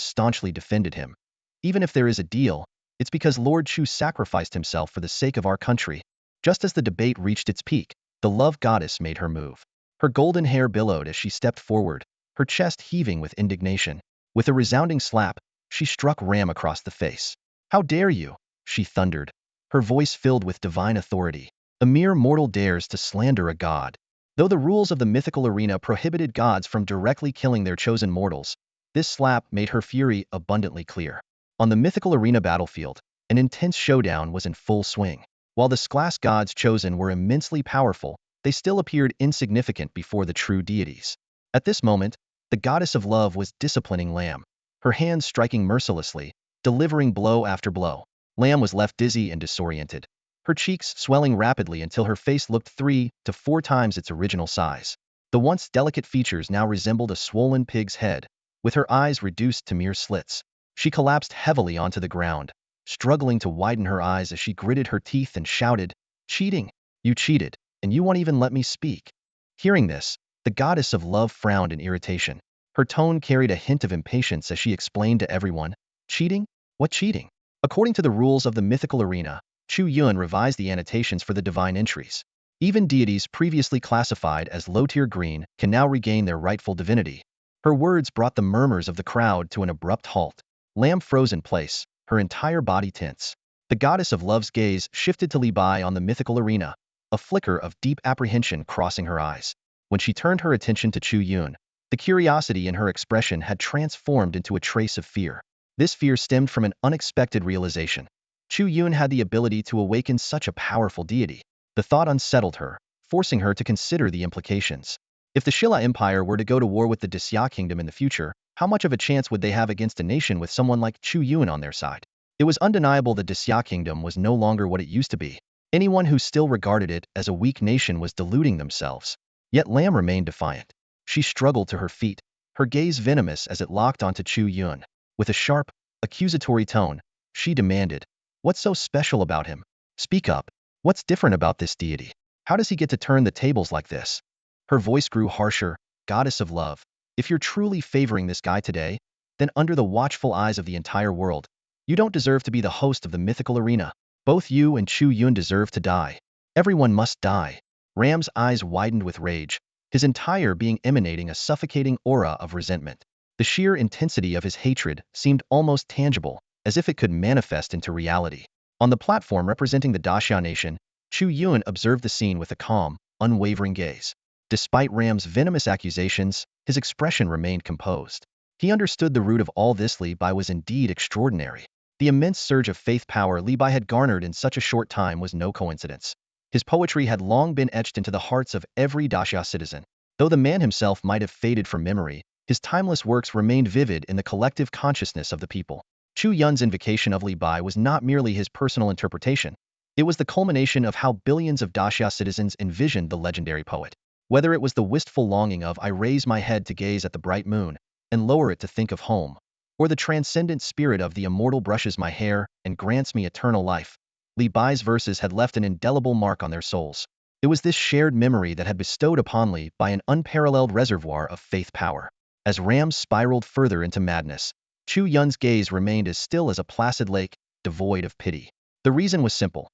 staunchly defended him. Even if there is a deal, it's because Lord Chu sacrificed himself for the sake of our country. Just as the debate reached its peak, the love goddess made her move. Her golden hair billowed as she stepped forward, her chest heaving with indignation. With a resounding slap, she struck Ram across the face. How dare you? She thundered, her voice filled with divine authority. A mere mortal dares to slander a god. Though the rules of the mythical arena prohibited gods from directly killing their chosen mortals, this slap made her fury abundantly clear. On the mythical arena battlefield, an intense showdown was in full swing. While the Sklas gods chosen were immensely powerful, they still appeared insignificant before the true deities. At this moment, the goddess of love was disciplining Lam, her hands striking mercilessly, delivering blow after blow. Lam was left dizzy and disoriented, her cheeks swelling rapidly until her face looked 3 to 4 times its original size. The once delicate features now resembled a swollen pig's head, with her eyes reduced to mere slits. She collapsed heavily onto the ground, struggling to widen her eyes as she gritted her teeth and shouted, "Cheating! You cheated, and you won't even let me speak." Hearing this, the goddess of love frowned in irritation. Her tone carried a hint of impatience as she explained to everyone, "Cheating? What cheating?" According to the rules of the mythical arena, Chu Yun revised the annotations for the divine entries. Even deities previously classified as low-tier green can now regain their rightful divinity. Her words brought the murmurs of the crowd to an abrupt halt. Lam froze in place, her entire body tense. The goddess of love's gaze shifted to Li Bai on the mythical arena, a flicker of deep apprehension crossing her eyes. When she turned her attention to Chu Yun, the curiosity in her expression had transformed into a trace of fear. This fear stemmed from an unexpected realization. Chu Yun had the ability to awaken such a powerful deity. The thought unsettled her, forcing her to consider the implications. If the Shilla Empire were to go to war with the Xia Kingdom in the future, how much of a chance would they have against a nation with someone like Chu Yun on their side? It was undeniable that the Xia Kingdom was no longer what it used to be. Anyone who still regarded it as a weak nation was deluding themselves. Yet Lam remained defiant. She struggled to her feet, her gaze venomous as it locked onto Chu Yun. With a sharp, accusatory tone, she demanded, "What's so special about him? Speak up. What's different about this deity? How does he get to turn the tables like this?" Her voice grew harsher, "Goddess of love, if you're truly favoring this guy today, then under the watchful eyes of the entire world, you don't deserve to be the host of the mythical arena. Both you and Chu Yun deserve to die. Everyone must die." Ram's eyes widened with rage, his entire being emanating a suffocating aura of resentment. The sheer intensity of his hatred seemed almost tangible, as if it could manifest into reality. On the platform representing the Daxia nation, Chu Yun observed the scene with a calm, unwavering gaze. Despite Ram's venomous accusations, his expression remained composed. He understood the root of all this. Li Bai was indeed extraordinary. The immense surge of faith power Li Bai had garnered in such a short time was no coincidence. His poetry had long been etched into the hearts of every daxia citizen. Though the man himself might have faded from memory, his timeless works remained vivid in the collective consciousness of the people. Chu Yun's invocation of Li Bai was not merely his personal interpretation. It was the culmination of how billions of daxia citizens envisioned the legendary poet. Whether it was the wistful longing of "I raise my head to gaze at the bright moon and lower it to think of home," or the transcendent spirit of "the immortal brushes my hair and grants me eternal life," Li Bai's verses had left an indelible mark on their souls. It was this shared memory that had bestowed upon Li Bai an unparalleled reservoir of faith power. As Ram spiraled further into madness, Chu Yun's gaze remained as still as a placid lake, devoid of pity. The reason was simple.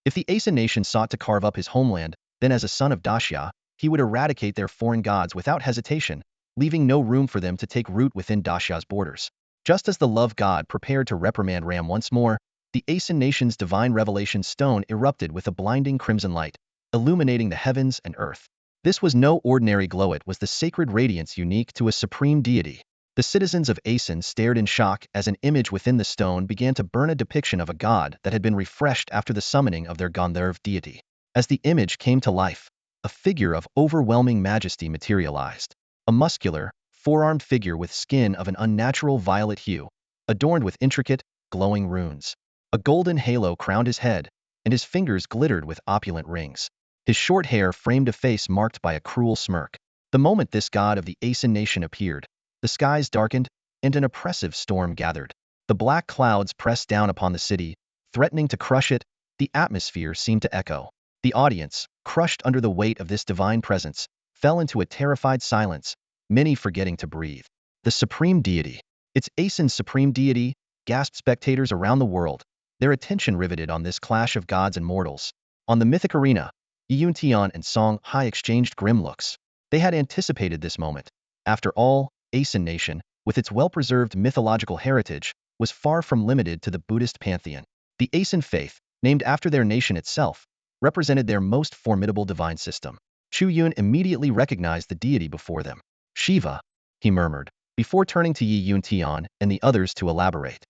If the Asan nation sought to carve up his homeland, then as a son of Daxia, he would eradicate their foreign gods without hesitation, leaving no room for them to take root within Daxia's borders. Just as the love god prepared to reprimand Ram once more, the Asan nation's divine revelation stone erupted with a blinding crimson light, illuminating the heavens and earth. This was no ordinary glow, it was the sacred radiance unique to a supreme deity. The citizens of Asan stared in shock as an image within the stone began to burn, a depiction of a god that had been refreshed after the summoning of their Gandharv deity. As the image came to life, a figure of overwhelming majesty materialized. A muscular, four-armed figure with skin of an unnatural violet hue, adorned with intricate, glowing runes. A golden halo crowned his head, and his fingers glittered with opulent rings. His short hair framed a face marked by a cruel smirk. The moment this god of the Asan nation appeared, the skies darkened, and an oppressive storm gathered. The black clouds pressed down upon the city, threatening to crush it. The atmosphere seemed to echo. The audience, crushed under the weight of this divine presence, fell into a terrified silence, many forgetting to breathe. The supreme deity. It's Asan's supreme deity, gasped spectators around the world, their attention riveted on this clash of gods and mortals. On the mythic arena, Yun Tian and Song Hai exchanged grim looks. They had anticipated this moment. After all, Asan nation, with its well-preserved mythological heritage, was far from limited to the Buddhist pantheon. The Asan faith, named after their nation itself, represented their most formidable divine system. Chu Yun immediately recognized the deity before them. Shiva, he murmured, before turning to Yi Yun Tian and the others to elaborate.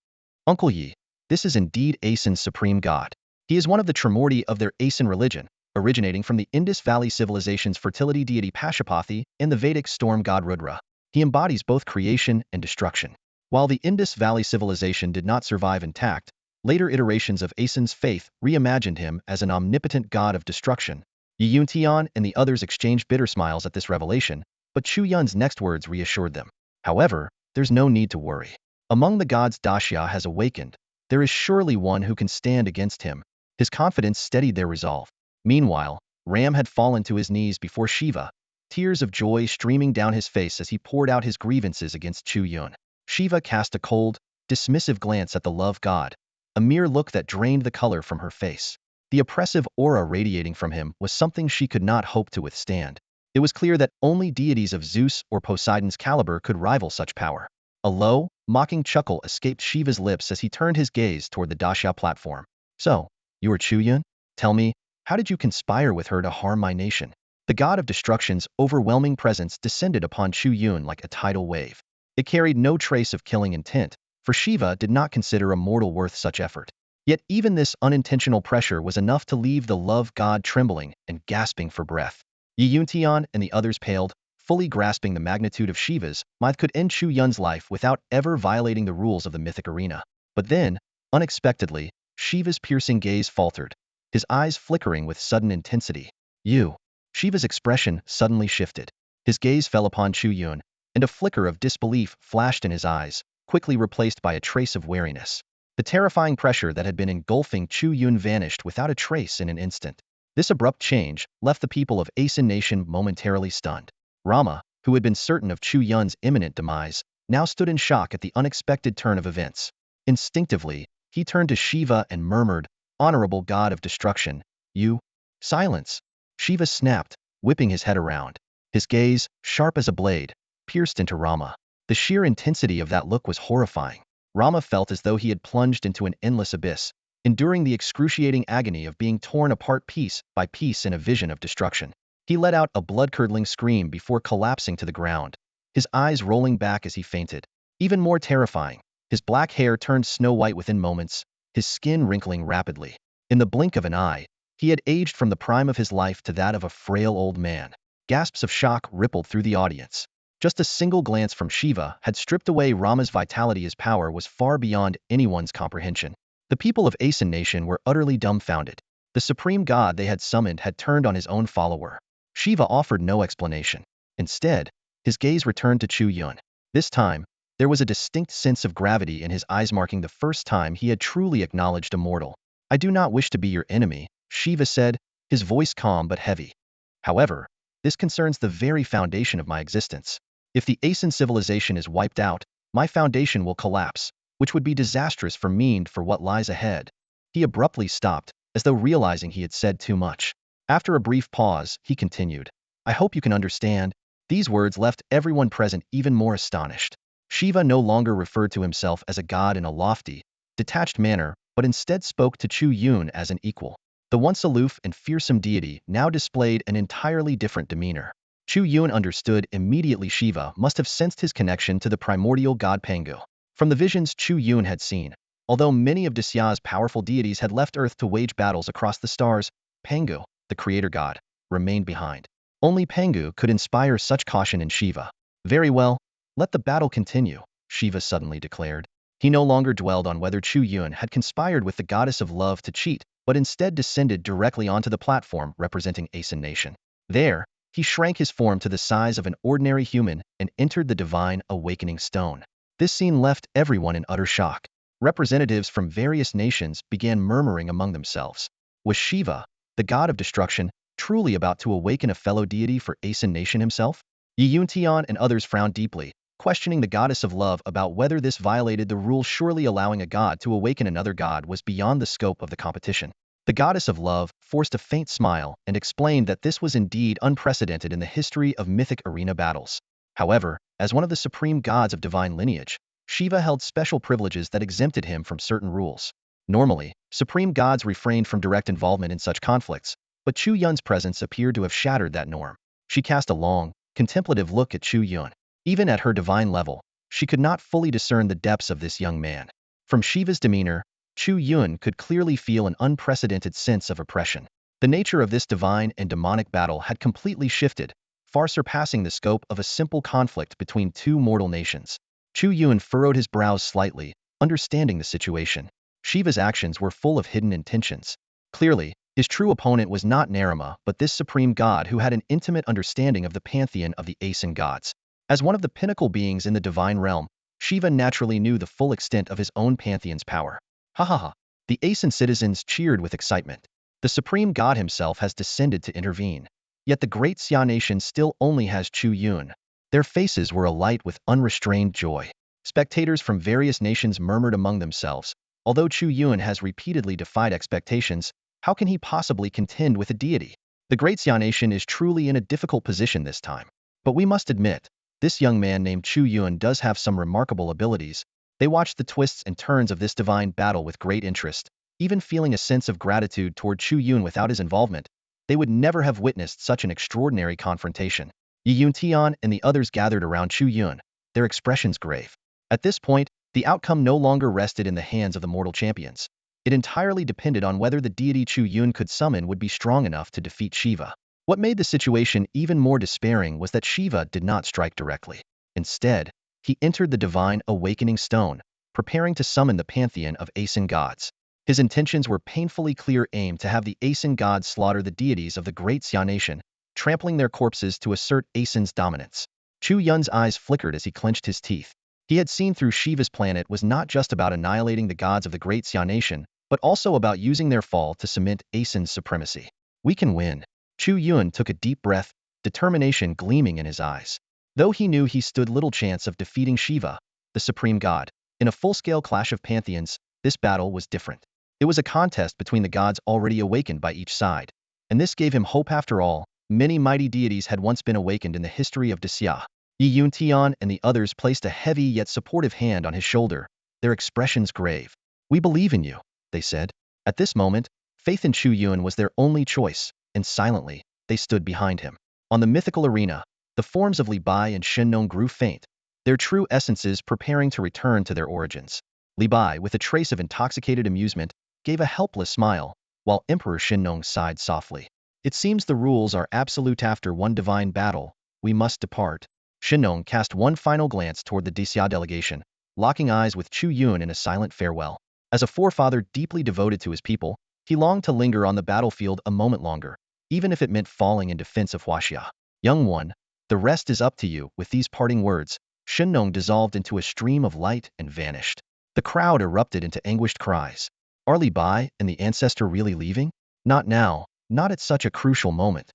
Uncle Yi, this is indeed Asan's supreme god. He is one of the Trimurti of their Asan religion, originating from the Indus Valley civilization's fertility deity Pashupati and the Vedic storm god Rudra. He embodies both creation and destruction. While the Indus Valley civilization did not survive intact, later iterations of Asan's faith reimagined him as an omnipotent god of destruction. Yi Yun Tian and the others exchanged bitter smiles at this revelation, but Chu Yun's next words reassured them. However, there's no need to worry. Among the gods Daxia has awakened, there is surely one who can stand against him. His confidence steadied their resolve. Meanwhile, Ram had fallen to his knees before Shiva, tears of joy streaming down his face as he poured out his grievances against Chu Yun. Shiva cast a cold, dismissive glance at the love god, a mere look that drained the color from her face. The oppressive aura radiating from him was something she could not hope to withstand. It was clear that only deities of Zeus or Poseidon's caliber could rival such power. A low, mocking chuckle escaped Shiva's lips as he turned his gaze toward the Daxia platform. So, you are Chu Yun? Tell me, how did you conspire with her to harm my nation? The god of destruction's overwhelming presence descended upon Chu Yun like a tidal wave. It carried no trace of killing intent, for Shiva did not consider a mortal worth such effort. Yet even this unintentional pressure was enough to leave the love god trembling and gasping for breath. Yi Yun Tian and the others paled, fully grasping the magnitude of Shiva's might could end Chu Yun's life without ever violating the rules of the mythic arena. But then, unexpectedly, Shiva's piercing gaze faltered, his eyes flickering with sudden intensity. You. Shiva's expression suddenly shifted. His gaze fell upon Chu Yun, and a flicker of disbelief flashed in his eyes, quickly replaced by a trace of wariness. The terrifying pressure that had been engulfing Chu Yun vanished without a trace in an instant. This abrupt change left the people of Asan nation momentarily stunned. Rama, who had been certain of Chu Yun's imminent demise, now stood in shock at the unexpected turn of events. Instinctively, he turned to Shiva and murmured, "Honorable god of destruction, you..." "Silence!" Shiva snapped, whipping his head around. His gaze, sharp as a blade, pierced into Rama. The sheer intensity of that look was horrifying. Rama felt as though he had plunged into an endless abyss, enduring the excruciating agony of being torn apart piece by piece in a vision of destruction. He let out a blood-curdling scream before collapsing to the ground, his eyes rolling back as he fainted. Even more terrifying, His black hair turned snow-white within moments, his skin wrinkling rapidly. In the blink of an eye, he had aged from the prime of his life to that of a frail old man. Gasps of shock rippled through the audience. Just a single glance from Shiva had stripped away Rama's vitality. His power was far beyond anyone's comprehension. The people of Asen Nation were utterly dumbfounded. The supreme god they had summoned had turned on his own follower. Shiva offered no explanation. Instead, his gaze returned to Chu Yun. This time, there was a distinct sense of gravity in his eyes, marking the first time he had truly acknowledged a mortal. "I do not wish to be your enemy," Shiva said, his voice calm but heavy. "However, this concerns the very foundation of my existence. If the Asen civilization is wiped out, my foundation will collapse, which would be disastrous for me and for what lies ahead." He abruptly stopped, as though realizing he had said too much. After a brief pause, he continued, "I hope you can understand." These words left everyone present even more astonished. Shiva no longer referred to himself as a god in a lofty, detached manner, but instead spoke to Chu Yun as an equal. The once aloof and fearsome deity now displayed an entirely different demeanor. Chu Yun understood immediately. Shiva must have sensed his connection to the primordial god Pangu. From the visions Chu Yun had seen, although many of Disya's powerful deities had left Earth to wage battles across the stars, Pangu, the creator god, remained behind. Only Pangu could inspire such caution in Shiva. "Very well, let the battle continue," Shiva suddenly declared. He no longer dwelled on whether Chu Yun had conspired with the goddess of love to cheat, but instead descended directly onto the platform representing Asen Nation. There, he shrank his form to the size of an ordinary human and entered the divine awakening stone. This scene left everyone in utter shock. Representatives from various nations began murmuring among themselves. Was Shiva, the god of destruction, truly about to awaken a fellow deity for Asen Nation himself? Yi Yuntian and others frowned deeply, questioning the goddess of love about whether this violated the rule. Surely allowing a god to awaken another god was beyond the scope of the competition. The goddess of love forced a faint smile and explained that this was indeed unprecedented in the history of mythic arena battles. However, as one of the supreme gods of divine lineage, Shiva held special privileges that exempted him from certain rules. Normally, supreme gods refrained from direct involvement in such conflicts, but Chu Yun's presence appeared to have shattered that norm. She cast a long, contemplative look at Chu Yun. Even at her divine level, she could not fully discern the depths of this young man. From Shiva's demeanor, Chu Yun could clearly feel an unprecedented sense of oppression. The nature of this divine and demonic battle had completely shifted, far surpassing the scope of a simple conflict between two mortal nations. Chu Yun furrowed his brows slightly, understanding the situation. Shiva's actions were full of hidden intentions. Clearly, his true opponent was not Narama, but this supreme god who had an intimate understanding of the pantheon of the Asen gods. As one of the pinnacle beings in the divine realm, Shiva naturally knew the full extent of his own pantheon's power. Ha ha ha! The Asen citizens cheered with excitement. The supreme god himself has descended to intervene. Yet the great Xia nation still only has Chu Yun. Their faces were alight with unrestrained joy. Spectators from various nations murmured among themselves, although Chu Yun has repeatedly defied expectations, how can he possibly contend with a deity? The great Xia nation is truly in a difficult position this time. But we must admit, this young man named Chu Yun does have some remarkable abilities. They watched the twists and turns of this divine battle with great interest, even feeling a sense of gratitude toward Chu Yun. Without his involvement, they would never have witnessed such an extraordinary confrontation. Yi Yuntian and the others gathered around Chu Yun, their expressions grave. At this point, the outcome no longer rested in the hands of the mortal champions. It entirely depended on whether the deity Chu Yun could summon would be strong enough to defeat Shiva. What made the situation even more despairing was that Shiva did not strike directly. Instead, he entered the divine awakening stone, preparing to summon the pantheon of Asen gods. His intentions were painfully clear: aim to have the Asen gods slaughter the deities of the great Xia nation, trampling their corpses to assert Asen's dominance. Chu Yun's eyes flickered as he clenched his teeth. He had seen through Shiva's plan. It was not just about annihilating the gods of the great Xia nation, but also about using their fall to cement Asen's supremacy. "We can win." Chu Yun took a deep breath, determination gleaming in his eyes. Though he knew he stood little chance of defeating Shiva, the supreme god, in a full-scale clash of pantheons, this battle was different. It was a contest between the gods already awakened by each side, and this gave him hope. After all, many mighty deities had once been awakened in the history of Disya. Yi Yuntian and the others placed a heavy yet supportive hand on his shoulder, their expressions grave. "We believe in you," they said. At this moment, faith in Chu Yun was their only choice, and silently, they stood behind him. On the mythical arena, the forms of Li Bai and Shen Nong grew faint. their true essences preparing to return to their origins. Li Bai, with a trace of intoxicated amusement, gave a helpless smile, while Emperor Xinnong sighed softly. It seems the rules are absolute. After one divine battle, we must depart. Xinnong cast one final glance toward the Dixia delegation, locking eyes with Chu Yun in a silent farewell. As a forefather deeply devoted to his people, he longed to linger on the battlefield a moment longer, even if it meant falling in defense of huaxia. Young one, the rest is up to you. With these parting words, Xinnong dissolved into a stream of light and vanished. The crowd erupted into anguished cries. Are Li Bai and the ancestor really leaving? Not now, not at such a crucial moment.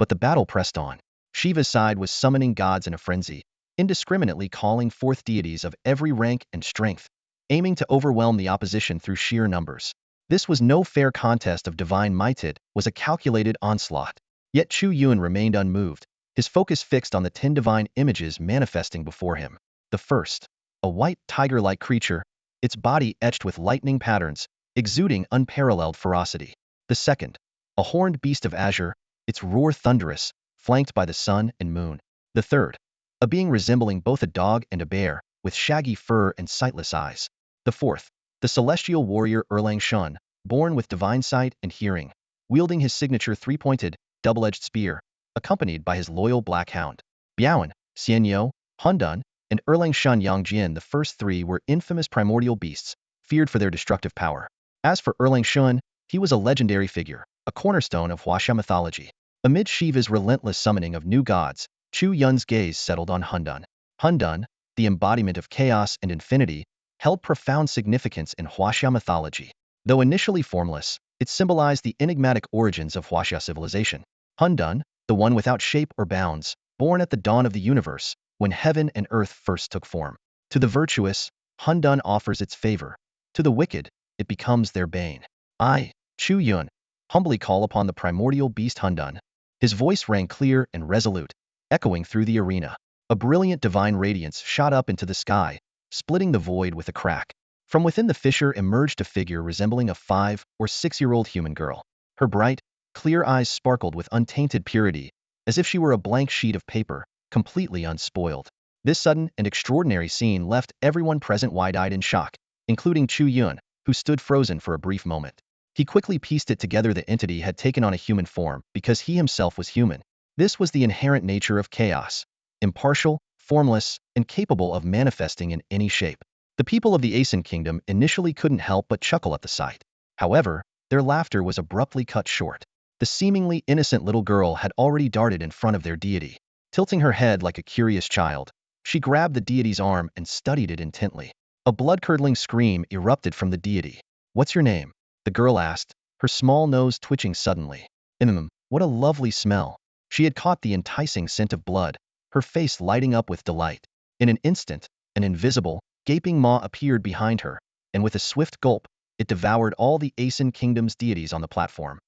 But the battle pressed on. Shiva's side was summoning gods in a frenzy, indiscriminately calling forth deities of every rank and strength, aiming to overwhelm the opposition through sheer numbers. This was no fair contest of divine might, it was a calculated onslaught. Yet Chu Yun remained unmoved, his focus fixed on the 10 divine images manifesting before him. The first, a white tiger-like creature, its body etched with lightning patterns, exuding unparalleled ferocity. The second, a horned beast of azure, its roar thunderous, flanked by the sun and moon. The third, a being resembling both a dog and a bear, with shaggy fur and sightless eyes. The fourth, the celestial warrior Erlang Shun, born with divine sight and hearing, wielding his signature three-pointed, double-edged spear, accompanied by his loyal black hound. Biaoan, Xianyo, Hundun, and Erlang Shun Yangjin, the first three were infamous primordial beasts, feared for their destructive power. As for Erlang Shun, he was a legendary figure, a cornerstone of huaxia mythology. Amid Shiva's relentless summoning of new gods, Chu Yun's gaze settled on Hundun. Hundun, the embodiment of chaos and infinity, held profound significance in huaxia mythology. Though initially formless, it symbolized the enigmatic origins of huaxia civilization. Hundun, the one without shape or bounds, born at the dawn of the universe, when heaven and earth first took form. To the virtuous, Hundun offers its favor. To the wicked, it becomes their bane. I, Chu Yun, humbly call upon the primordial beast Hundun. His voice rang clear and resolute, echoing through the arena. A brilliant divine radiance shot up into the sky, splitting the void with a crack. From within the fissure emerged a figure resembling a 5- or 6-year-old human girl. Her bright, clear eyes sparkled with untainted purity, as if she were a blank sheet of paper, completely unspoiled. This sudden and extraordinary scene left everyone present wide-eyed in shock, including Chu Yun, who stood frozen for a brief moment. He quickly pieced it together: the entity had taken on a human form because he himself was human. This was the inherent nature of chaos, impartial, formless, and capable of manifesting in any shape. The people of the Aeson kingdom initially couldn't help but chuckle at the sight. However, their laughter was abruptly cut short. The seemingly innocent little girl had already darted in front of their deity. Tilting her head like a curious child, she grabbed the deity's arm and studied it intently. A blood-curdling scream erupted from the deity. "What's your name?" the girl asked, her small nose twitching suddenly. What a lovely smell. She had caught the enticing scent of blood, her face lighting up with delight. In an instant, an invisible, gaping maw appeared behind her, and with a swift gulp, it devoured all the Aeson kingdom's deities on the platform.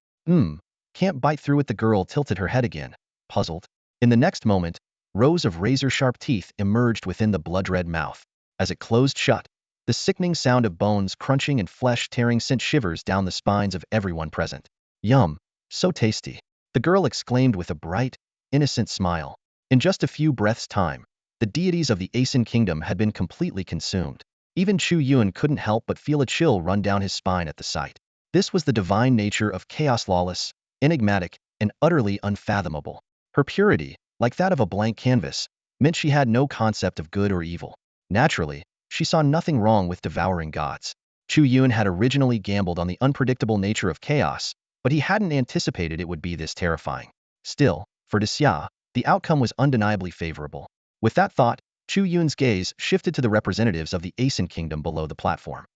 Can't bite through it. The girl tilted her head again, puzzled. In the next moment, rows of razor-sharp teeth emerged within the blood-red mouth. As it closed shut, the sickening sound of bones crunching and flesh tearing sent shivers down the spines of everyone present. Yum, so tasty, the girl exclaimed with a bright, innocent smile. In just a few breaths' time, the deities of the Aeson kingdom had been completely consumed. Even Chu Yun couldn't help but feel a chill run down his spine at the sight. This was the divine nature of chaos, lawless, enigmatic, and utterly unfathomable. Her purity, like that of a blank canvas, meant she had no concept of good or evil. Naturally, she saw nothing wrong with devouring gods. Chu Yun had originally gambled on the unpredictable nature of chaos, but he hadn't anticipated it would be this terrifying. Still, for Dixia, the outcome was undeniably favorable. With that thought, Chu Yun's gaze shifted to the representatives of the Aeson kingdom below the platform.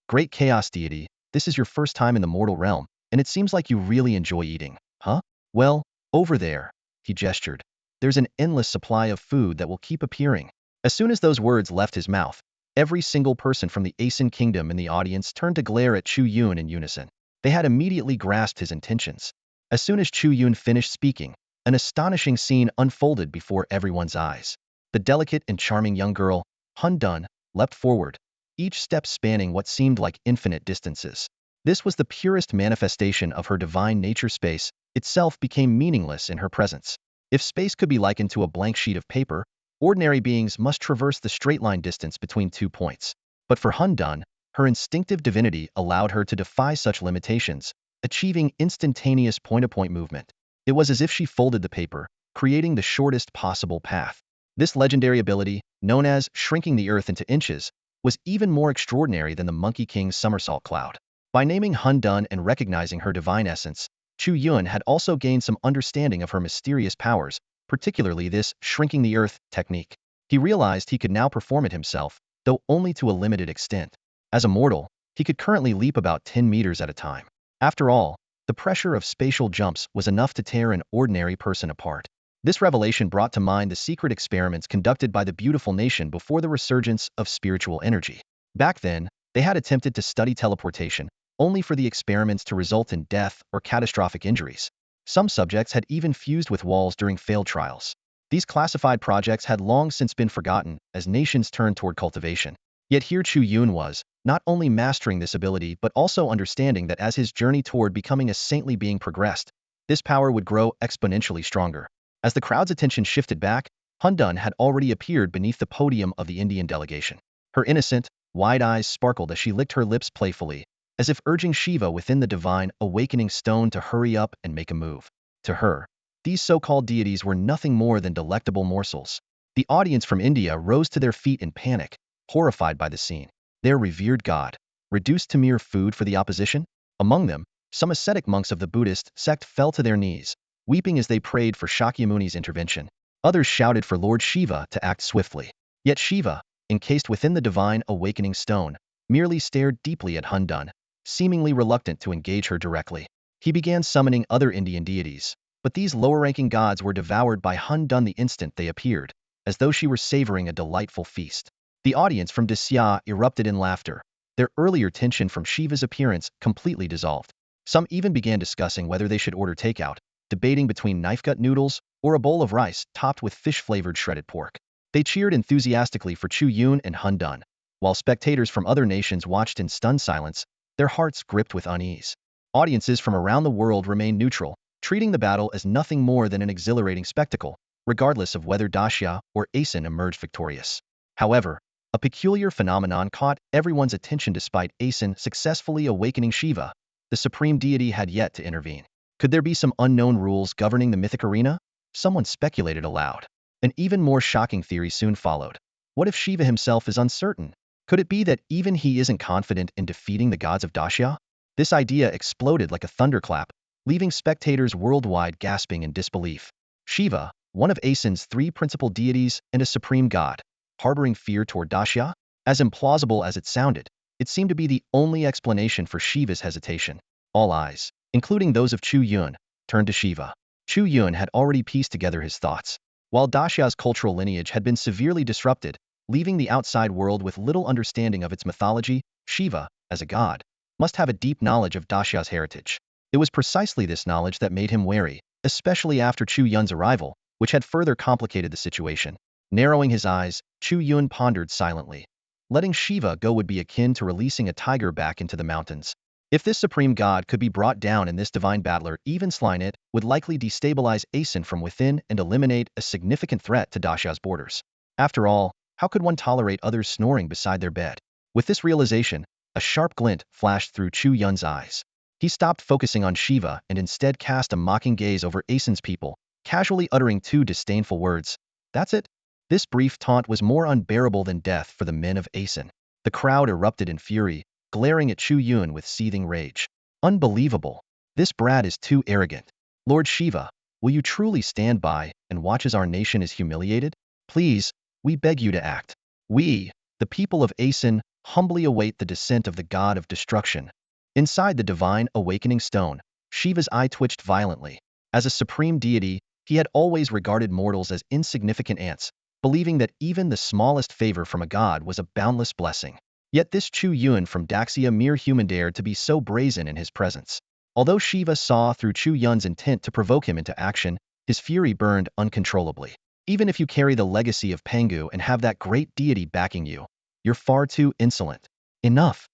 Great chaos deity, this is your first time in the mortal realm, and it seems like you really enjoy eating, huh? Well, over there, he gestured. There's an endless supply of food that will keep appearing. As soon as those words left his mouth, every single person from the Aeson kingdom in the audience turned to glare at Chu Yun in unison. They had immediately grasped his intentions. As soon as Chu Yun finished speaking, an astonishing scene unfolded before everyone's eyes. The delicate and charming young girl, Hundun, leapt forward, each step spanning what seemed like infinite distances. This was the purest manifestation of her divine nature. Space itself became meaningless in her presence. If space could be likened to a blank sheet of paper, Ordinary beings must traverse the straight-line distance between 2 points. But for Hun Dun, her instinctive divinity allowed her to defy such limitations, achieving instantaneous point-to-point movement. It was as if she folded the paper, creating the shortest possible path. This legendary ability, known as shrinking the earth into inches, was even more extraordinary than the Monkey King's somersault cloud. By naming Hun Dun and recognizing her divine essence, Chu Yun had also gained some understanding of her mysterious powers, particularly this shrinking the earth technique. He realized he could now perform it himself, though only to a limited extent. As a mortal, he could currently leap about 10 meters at a time. After all, the pressure of spatial jumps was enough to tear an ordinary person apart. This revelation brought to mind the secret experiments conducted by the beautiful nation before the resurgence of spiritual energy. Back then, they had attempted to study teleportation, only for the experiments to result in death or catastrophic injuries. Some subjects had even fused with walls during failed trials. These classified projects had long since been forgotten as nations turned toward cultivation. Yet here Chu Yun was, not only mastering this ability but also understanding that as his journey toward becoming a saintly being progressed, this power would grow exponentially stronger. As the crowd's attention shifted back, Hun Dun had already appeared beneath the podium of the Indian delegation. Her innocent, wide eyes sparkled as she licked her lips playfully, as if urging Shiva within the divine awakening stone to hurry up and make a move. To her, these so-called deities were nothing more than delectable morsels. The audience from India rose to their feet in panic, horrified by the scene. Their revered god, reduced to mere food for the opposition? Among them, some ascetic monks of the Buddhist sect fell to their knees, weeping as they prayed for Shakyamuni's intervention. Others shouted for Lord Shiva to act swiftly. Yet Shiva, encased within the divine awakening stone, merely stared deeply at Hun Dun, seemingly reluctant to engage her directly. He began summoning other Indian deities, but these lower-ranking gods were devoured by Hun Dun the instant they appeared, as though she were savoring a delightful feast. The audience from Disya erupted in laughter. Their earlier tension from Shiva's appearance completely dissolved. Some even began discussing whether they should order takeout, debating between knife-cut noodles or a bowl of rice topped with fish-flavored shredded pork. They cheered enthusiastically for Chu Yun and Hun Dun, while spectators from other nations watched in stunned silence, their hearts gripped with unease. Audiences from around the world remained neutral, treating the battle as nothing more than an exhilarating spectacle, regardless of whether Dacia or Asen emerged victorious. However, a peculiar phenomenon caught everyone's attention despite Asen successfully awakening Shiva. The supreme deity had yet to intervene. Could there be some unknown rules governing the mythic arena? Someone speculated aloud. An even more shocking theory soon followed. What if Shiva himself is uncertain? Could it be that even he isn't confident in defeating the gods of Dacia? This idea exploded like a thunderclap, leaving spectators worldwide gasping in disbelief. Shiva, one of Asen's 3 principal deities and a supreme god, harboring fear toward Dacia? As implausible as it sounded, it seemed to be the only explanation for Shiva's hesitation. All eyes, including those of Chu Yun, turned to Shiva. Chu Yun had already pieced together his thoughts. While Dacia's cultural lineage had been severely disrupted, leaving the outside world with little understanding of its mythology, Shiva, as a god, must have a deep knowledge of Dacia's heritage. It was precisely this knowledge that made him wary, especially after Chu Yun's arrival, which had further complicated the situation. Narrowing his eyes, Chu Yun pondered silently. Letting Shiva go would be akin to releasing a tiger back into the mountains. If this supreme god could be brought down in this divine battler, even slain, it would likely destabilize Asen from within and eliminate a significant threat to Dacia's borders. After all, how could one tolerate others snoring beside their bed? With this realization, a sharp glint flashed through Chu Yun's eyes. He stopped focusing on Shiva and instead cast a mocking gaze over Asen's people, casually uttering 2 disdainful words. That's it? This brief taunt was more unbearable than death for the men of Asen. The crowd erupted in fury, glaring at Chu Yun with seething rage. Unbelievable. This brat is too arrogant. Lord Shiva, will you truly stand by and watch as our nation is humiliated? Please, we beg you to act. We, the people of Asen, humbly await the descent of the god of destruction. Inside the divine awakening stone, Shiva's eye twitched violently. As a supreme deity, he had always regarded mortals as insignificant ants, believing that even the smallest favor from a god was a boundless blessing. Yet this Chu Yun from Daxia, mere human, dared to be so brazen in his presence. Although Shiva saw through Chu Yun's intent to provoke him into action, his fury burned uncontrollably. Even if you carry the legacy of Pangu and have that great deity backing you, you're far too insolent. Enough.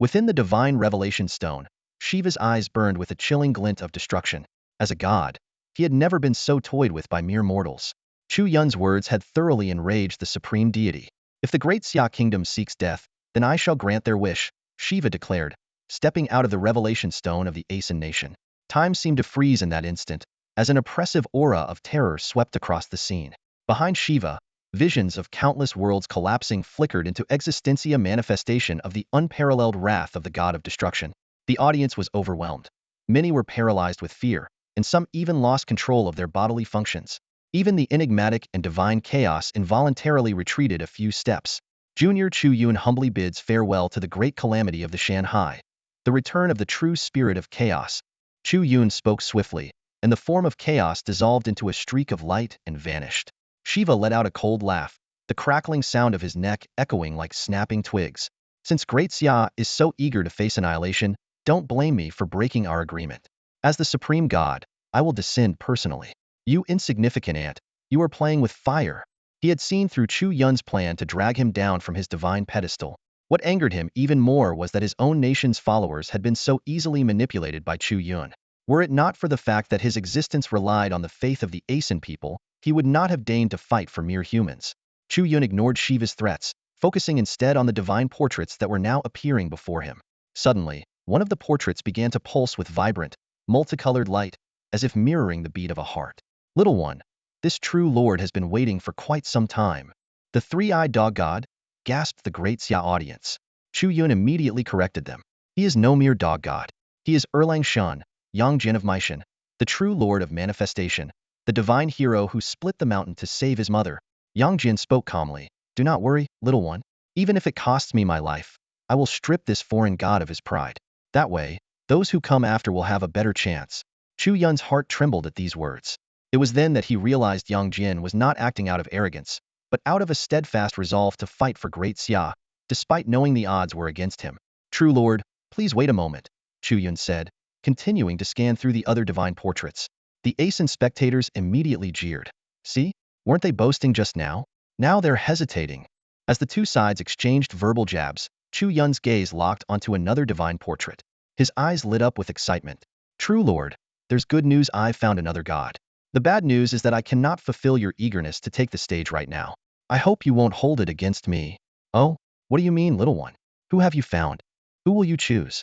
Within the divine revelation stone, Shiva's eyes burned with a chilling glint of destruction. As a god, he had never been so toyed with by mere mortals. Chu Yun's words had thoroughly enraged the supreme deity. If the great Xia kingdom seeks death, then I shall grant their wish, Shiva declared, stepping out of the revelation stone of the Asen nation. Time seemed to freeze in that instant, as an oppressive aura of terror swept across the scene. Behind Shiva, visions of countless worlds collapsing flickered into existentia manifestation of the unparalleled wrath of the god of destruction. The audience was overwhelmed. Many were paralyzed with fear, and some even lost control of their bodily functions. Even the enigmatic and divine chaos involuntarily retreated a few steps. Junior Chu Yun humbly bids farewell to the great calamity of the Shanhai, the return of the true spirit of chaos. Chu Yun spoke swiftly, and the form of chaos dissolved into a streak of light and vanished. Shiva let out a cold laugh, the crackling sound of his neck echoing like snapping twigs. Since Great Xia is so eager to face annihilation, don't blame me for breaking our agreement. As the supreme god, I will descend personally. You insignificant ant, you are playing with fire. He had seen through Chu Yun's plan to drag him down from his divine pedestal. What angered him even more was that his own nation's followers had been so easily manipulated by Chu Yun. Were it not for the fact that his existence relied on the faith of the Asen people, he would not have deigned to fight for mere humans. Chu Yun ignored Shiva's threats, focusing instead on the divine portraits that were now appearing before him. Suddenly, one of the portraits began to pulse with vibrant, multicolored light, as if mirroring the beat of a heart. Little one, this true lord has been waiting for quite some time. The three-eyed dog god? Gasped the great Xia audience. Chu Yun immediately corrected them. He is no mere dog god. He is Erlang Shan, Yangjin of Meishan, the true lord of manifestation, the divine hero who split the mountain to save his mother. Yangjin spoke calmly. Do not worry, little one. Even if it costs me my life, I will strip this foreign god of his pride. That way, those who come after will have a better chance. Chu Yun's heart trembled at these words. It was then that he realized Yang Jin was not acting out of arrogance, but out of a steadfast resolve to fight for Great Xia, despite knowing the odds were against him. True Lord, please wait a moment, Chu Yun said, continuing to scan through the other divine portraits. The Asen spectators immediately jeered. See? Weren't they boasting just now? Now they're hesitating. As the two sides exchanged verbal jabs, Chu Yun's gaze locked onto another divine portrait. His eyes lit up with excitement. True Lord, there's good news. I've found another god. The bad news is that I cannot fulfill your eagerness to take the stage right now. I hope you won't hold it against me. Oh, what do you mean, little one? Who have you found? Who will you choose?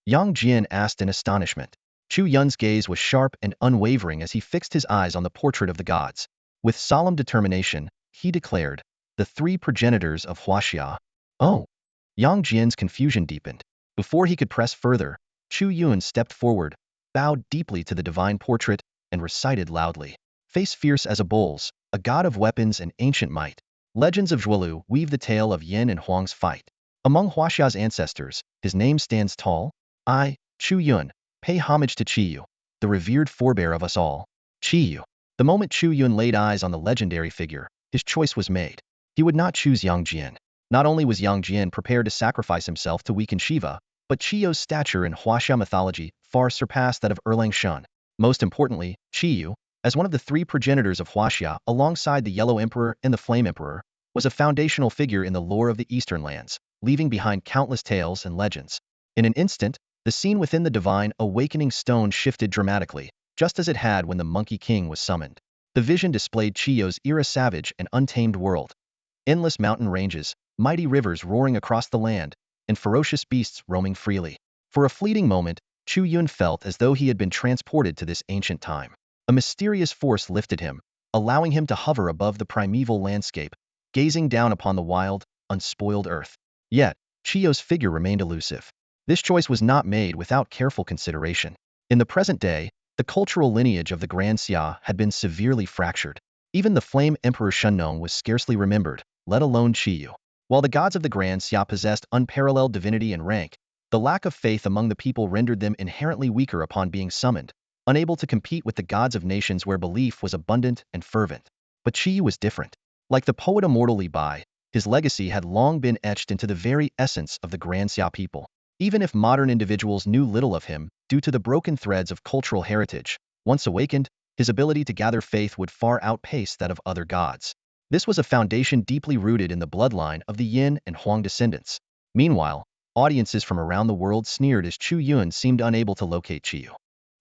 Yang Jian asked in astonishment. Chu Yun's gaze was sharp and unwavering as he fixed his eyes on the portrait of the gods. With solemn determination, he declared, the three progenitors of huaxia. Oh! Yang Jian's confusion deepened. Before he could press further, Chu Yun stepped forward, bowed deeply to the divine portrait, and recited loudly. Face fierce as a bull's, a god of weapons and ancient might. Legends of Zhuelu weave the tale of Yin and Huang's fight. Among Huaxia's ancestors, his name stands tall. I, Chu Yun, pay homage to Qiyu, the revered forebear of us all. Qiyu. The moment Chu Yun laid eyes on the legendary figure, his choice was made. He would not choose Yang Jian. Not only was Yang Jian prepared to sacrifice himself to weaken Shiva, but Qiyu's stature in Huaxia mythology far surpassed that of Erlang Shan. Most importantly, Qiyu, as one of the three progenitors of Huaxia alongside the Yellow Emperor and the Flame Emperor, was a foundational figure in the lore of the Eastern lands, leaving behind countless tales and legends. In an instant, the scene within the divine awakening stone shifted dramatically, just as it had when the Monkey King was summoned. The vision displayed Qiyu's era savage and untamed world. Endless mountain ranges, mighty rivers roaring across the land, and ferocious beasts roaming freely. For a fleeting moment, Chu Yun felt as though he had been transported to this ancient time. A mysterious force lifted him, allowing him to hover above the primeval landscape, gazing down upon the wild, unspoiled earth. Yet, Qiyu's figure remained elusive. This choice was not made without careful consideration. In the present day, the cultural lineage of the Grand Xia had been severely fractured. Even the Flame Emperor Shennong was scarcely remembered, let alone Qiyu. While the gods of the Grand Xia possessed unparalleled divinity and rank, the lack of faith among the people rendered them inherently weaker upon being summoned, unable to compete with the gods of nations where belief was abundant and fervent. But Qiyu was different. Like the poet Immortal Bai, his legacy had long been etched into the very essence of the Grand Xia people. Even if modern individuals knew little of him, due to the broken threads of cultural heritage, once awakened, his ability to gather faith would far outpace that of other gods. This was a foundation deeply rooted in the bloodline of the Yin and Huang descendants. Meanwhile, audiences from around the world sneered as Chu Yun seemed unable to locate Qiyu.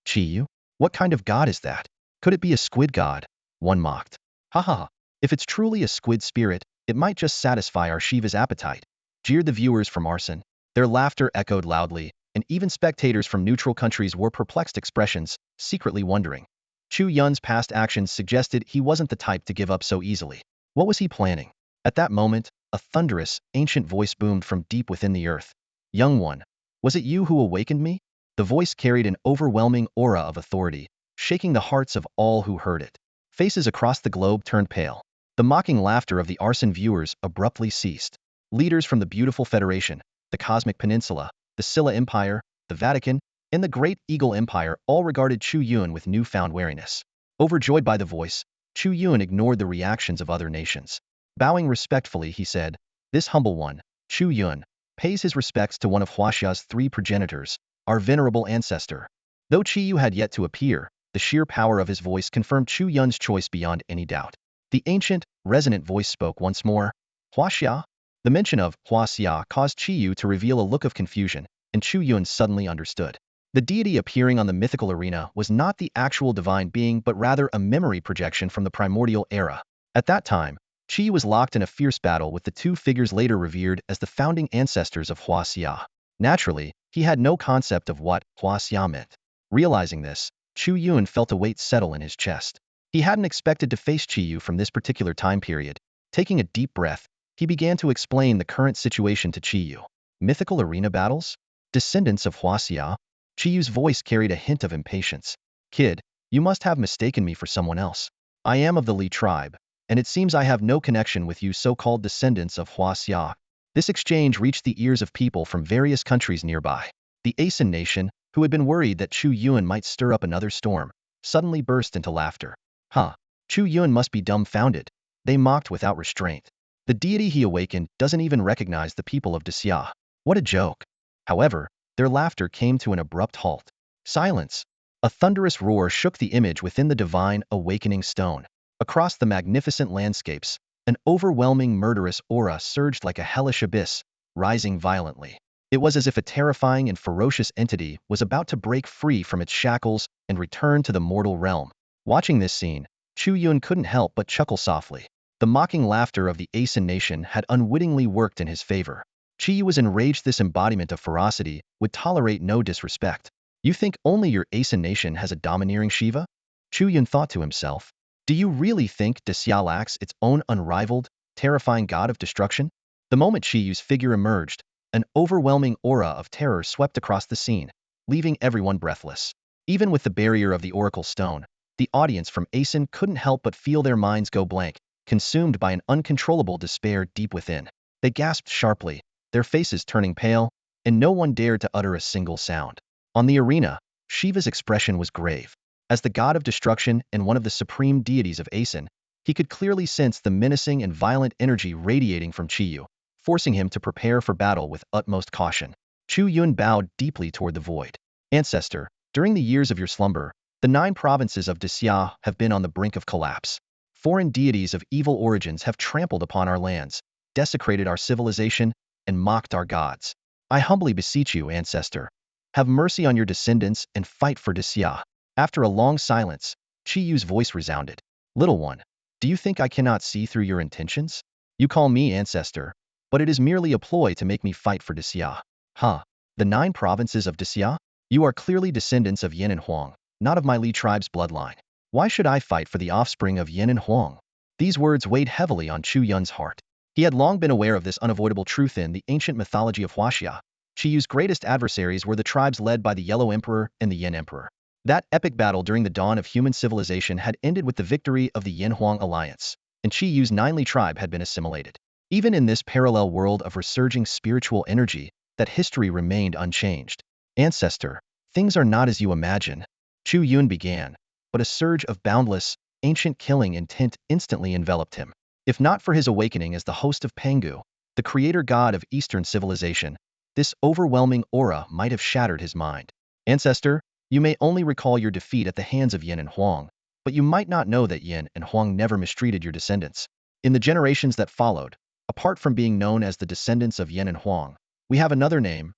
Qiyu? What kind of god is that? Could it be a squid god? One mocked. Ha ha ha. If it's truly a squid spirit, it might just satisfy our Shiva's appetite, jeered the viewers from arson. Their laughter echoed loudly, and even spectators from neutral countries wore perplexed expressions, secretly wondering. Chu Yun's past actions suggested he wasn't the type to give up so easily. What was he planning? At that moment, a thunderous, ancient voice boomed from deep within the earth. Young one, was it you who awakened me? The voice carried an overwhelming aura of authority, shaking the hearts of all who heard it. Faces across the globe turned pale. The mocking laughter of the arson viewers abruptly ceased. Leaders from the beautiful Federation, the Cosmic Peninsula, the Silla Empire, the Vatican, and the Great Eagle Empire all regarded Chu Yun with newfound wariness. Overjoyed by the voice, Chu Yun ignored the reactions of other nations. Bowing respectfully, he said, "This humble one, Chu Yun, pays his respects to one of Huaxia's three progenitors, our venerable ancestor." Though Chi Yu had yet to appear, the sheer power of his voice confirmed Chu Yun's choice beyond any doubt. The ancient, resonant voice spoke once more. Huaxia? The mention of huaxia caused Chi Yu to reveal a look of confusion, and Chu Yun suddenly understood. The deity appearing on the mythical arena was not the actual divine being but rather a memory projection from the primordial era. At that time, Chi was locked in a fierce battle with the two figures later revered as the founding ancestors of huaxia. Naturally, he had no concept of what huaxia meant. Realizing this, Chu Yun felt a weight settle in his chest. He hadn't expected to face Chi Yu from this particular time period. Taking a deep breath, he began to explain the current situation to Chi Yu. Mythical arena battles? Descendants of huaxia? Chi Yu's voice carried a hint of impatience. Kid, you must have mistaken me for someone else. I am of the Li tribe, and it seems I have no connection with you so-called descendants of huaxia. This exchange reached the ears of people from various countries nearby. The Asen nation, who had been worried that Chu Yun might stir up another storm, suddenly burst into laughter. Huh. Chu Yun must be dumbfounded. They mocked without restraint. The deity he awakened doesn't even recognize the people of Desya. What a joke. However, their laughter came to an abrupt halt. Silence. A thunderous roar shook the image within the divine awakening stone. Across the magnificent landscapes, an overwhelming murderous aura surged like a hellish abyss, rising violently. It was as if a terrifying and ferocious entity was about to break free from its shackles and return to the mortal realm. Watching this scene, Chu Yun couldn't help but chuckle softly. The mocking laughter of the Asen nation had unwittingly worked in his favor. Chi Yu was enraged this embodiment of ferocity would tolerate no disrespect. You think only your Asen nation has a domineering Shiva? Chu Yun thought to himself. Do you really think Desya lacks its own unrivaled, terrifying god of destruction? The moment Chi Yu's figure emerged, an overwhelming aura of terror swept across the scene, leaving everyone breathless. Even with the barrier of the Oracle Stone, the audience from Asen couldn't help but feel their minds go blank, consumed by an uncontrollable despair deep within. They gasped sharply, their faces turning pale, and no one dared to utter a single sound. On the arena, Shiva's expression was grave. As the god of destruction and one of the supreme deities of Asen, he could clearly sense the menacing and violent energy radiating from Chi Yu, forcing him to prepare for battle with utmost caution. Chu Yun bowed deeply toward the void. Ancestor, during the years of your slumber, the 9 provinces of Desya have been on the brink of collapse. Foreign deities of evil origins have trampled upon our lands, desecrated our civilization, and mocked our gods. I humbly beseech you, ancestor, have mercy on your descendants and fight for Desya. After a long silence, Chi Yu's voice resounded. Little one, do you think I cannot see through your intentions? You call me ancestor, but it is merely a ploy to make me fight for Desya. Huh? The 9 provinces of Desya? You are clearly descendants of Yin and Huang, not of my Li tribe's bloodline. Why should I fight for the offspring of Yin and Huang? These words weighed heavily on Chu Yun's heart. He had long been aware of this unavoidable truth in the ancient mythology of Huaxia. Chi Yu's greatest adversaries were the tribes led by the Yellow Emperor and the Yin Emperor. That epic battle during the dawn of human civilization had ended with the victory of the Yin-Huang alliance, and Chi Yu's 9 Li tribe had been assimilated. Even in this parallel world of resurging spiritual energy, that history remained unchanged. Ancestor, things are not as you imagine, Chu Yun began, but a surge of boundless, ancient killing intent instantly enveloped him. If not for his awakening as the host of Pangu, the creator god of Eastern civilization, this overwhelming aura might have shattered his mind. Ancestor, you may only recall your defeat at the hands of Yin and Huang, but you might not know that Yin and Huang never mistreated your descendants. In the generations that followed, apart from being known as the descendants of Yin and Huang, we have another name.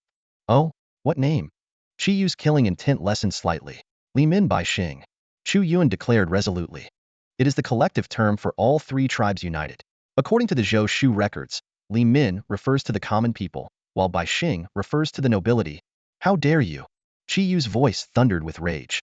Oh, what name? Chi Yu's killing intent lessened slightly. Li Min Bai Xing. Chu Yun declared resolutely. It is the collective term for all three tribes united. According to the Zhou Shu records, Li Min refers to the common people, while Bai Xing refers to the nobility. How dare you? Qi Yu's voice thundered with rage.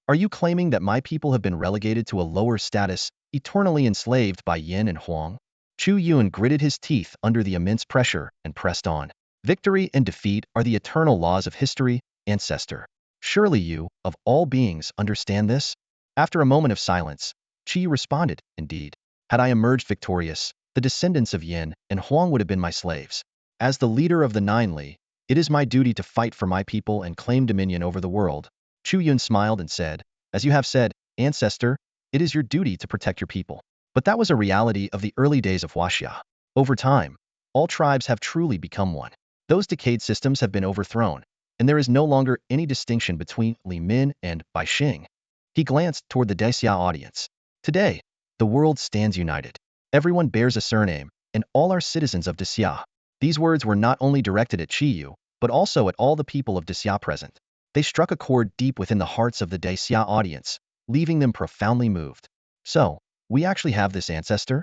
Are you claiming that my people have been relegated to a lower status, eternally enslaved by Yin and Huang? Chu Yun gritted his teeth under the immense pressure and pressed on. Victory and defeat are the eternal laws of history, ancestor. Surely you, of all beings, understand this? After a moment of silence, Qi responded, indeed. Had I emerged victorious, the descendants of Yin and Huang would have been my slaves. As the leader of the Nine Li, it is my duty to fight for my people and claim dominion over the world. Chu Yun smiled and said, as you have said, ancestor, it is your duty to protect your people. But that was a reality of the early days of huaxia. Over time, all tribes have truly become one. Those decayed systems have been overthrown, and there is no longer any distinction between Li Min and Bai Xing. He glanced toward the Daxia audience. Today, the world stands united. Everyone bears a surname, and all are citizens of Daxia. These words were not only directed at Qi Yu, but also at all the people of Daxia present. They struck a chord deep within the hearts of the Daxia audience, leaving them profoundly moved. So, we actually have this ancestor?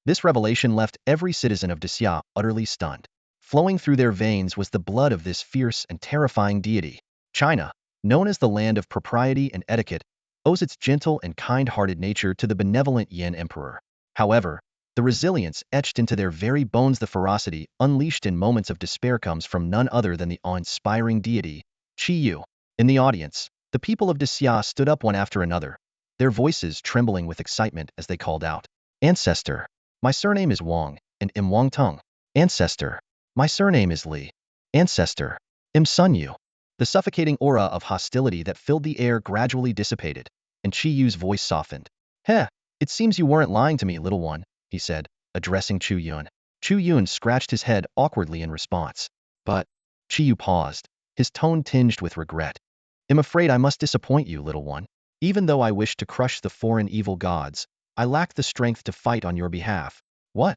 This revelation left every citizen of Daxia utterly stunned. Flowing through their veins was the blood of this fierce and terrifying deity. China, known as the land of propriety and etiquette, owes its gentle and kind-hearted nature to the benevolent Yin emperor. However, the resilience etched into their very bones, the ferocity unleashed in moments of despair comes from none other than the awe-inspiring deity, Qi Yu. In the audience, the people of Daxia stood up one after another, their voices trembling with excitement as they called out, Ancestor, my surname is Wang, and am Wang Tong. Ancestor, my surname is Li. Ancestor, am Sun Yu. The suffocating aura of hostility that filled the air gradually dissipated, and Qi Yu's voice softened. Heh, it seems you weren't lying to me, little one, he said, addressing Chu Yun. Chu Yun scratched his head awkwardly in response. But, Qi Yu paused, his tone tinged with regret. I'm afraid I must disappoint you, little one. Even though I wish to crush the foreign evil gods, I lack the strength to fight on your behalf. What?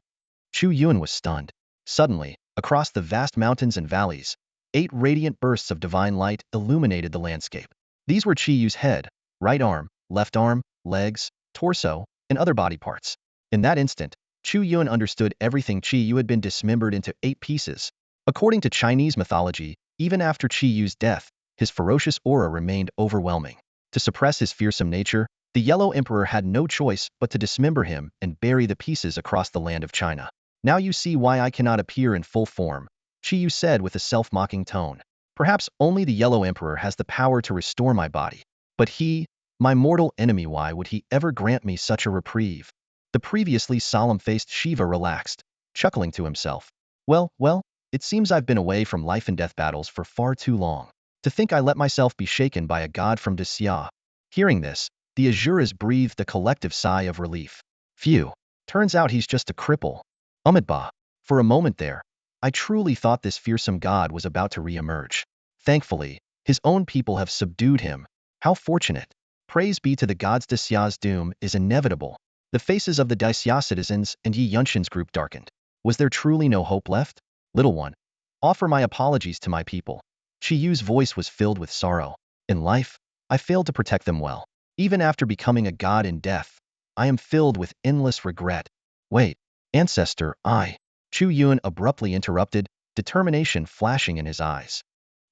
Chu Yun was stunned. Suddenly, across the vast mountains and valleys, 8 radiant bursts of divine light illuminated the landscape. These were Qi Yu's head, right arm, left arm, legs, torso, and other body parts. In that instant, Chu Yun understood everything. Qi Yu had been dismembered into 8 pieces. According to Chinese mythology, even after Qi Yu's death, his ferocious aura remained overwhelming. To suppress his fearsome nature, the Yellow Emperor had no choice but to dismember him and bury the pieces across the land of China. Now you see why I cannot appear in full form, Qi Yu said with a self-mocking tone. Perhaps only the Yellow Emperor has the power to restore my body. But he, my mortal enemy, why would he ever grant me such a reprieve? The previously solemn-faced Shiva relaxed, chuckling to himself. Well, it seems I've been away from life and death battles for far too long. To think I let myself be shaken by a god from Daxia. Hearing this, the Azuras breathed a collective sigh of relief. Phew, turns out he's just a cripple. Umidba. For a moment there, I truly thought this fearsome god was about to re-emerge. Thankfully, his own people have subdued him. How fortunate. Praise be to the gods. Daxia's doom is inevitable. The faces of the Daxia citizens and Yi Yunshin's group darkened. Was there truly no hope left? Little one, offer my apologies to my people. Qi Yu's voice was filled with sorrow. In life, I failed to protect them well. Even after becoming a god in death, I am filled with endless regret. Wait, ancestor, Chu Yun abruptly interrupted, determination flashing in his eyes.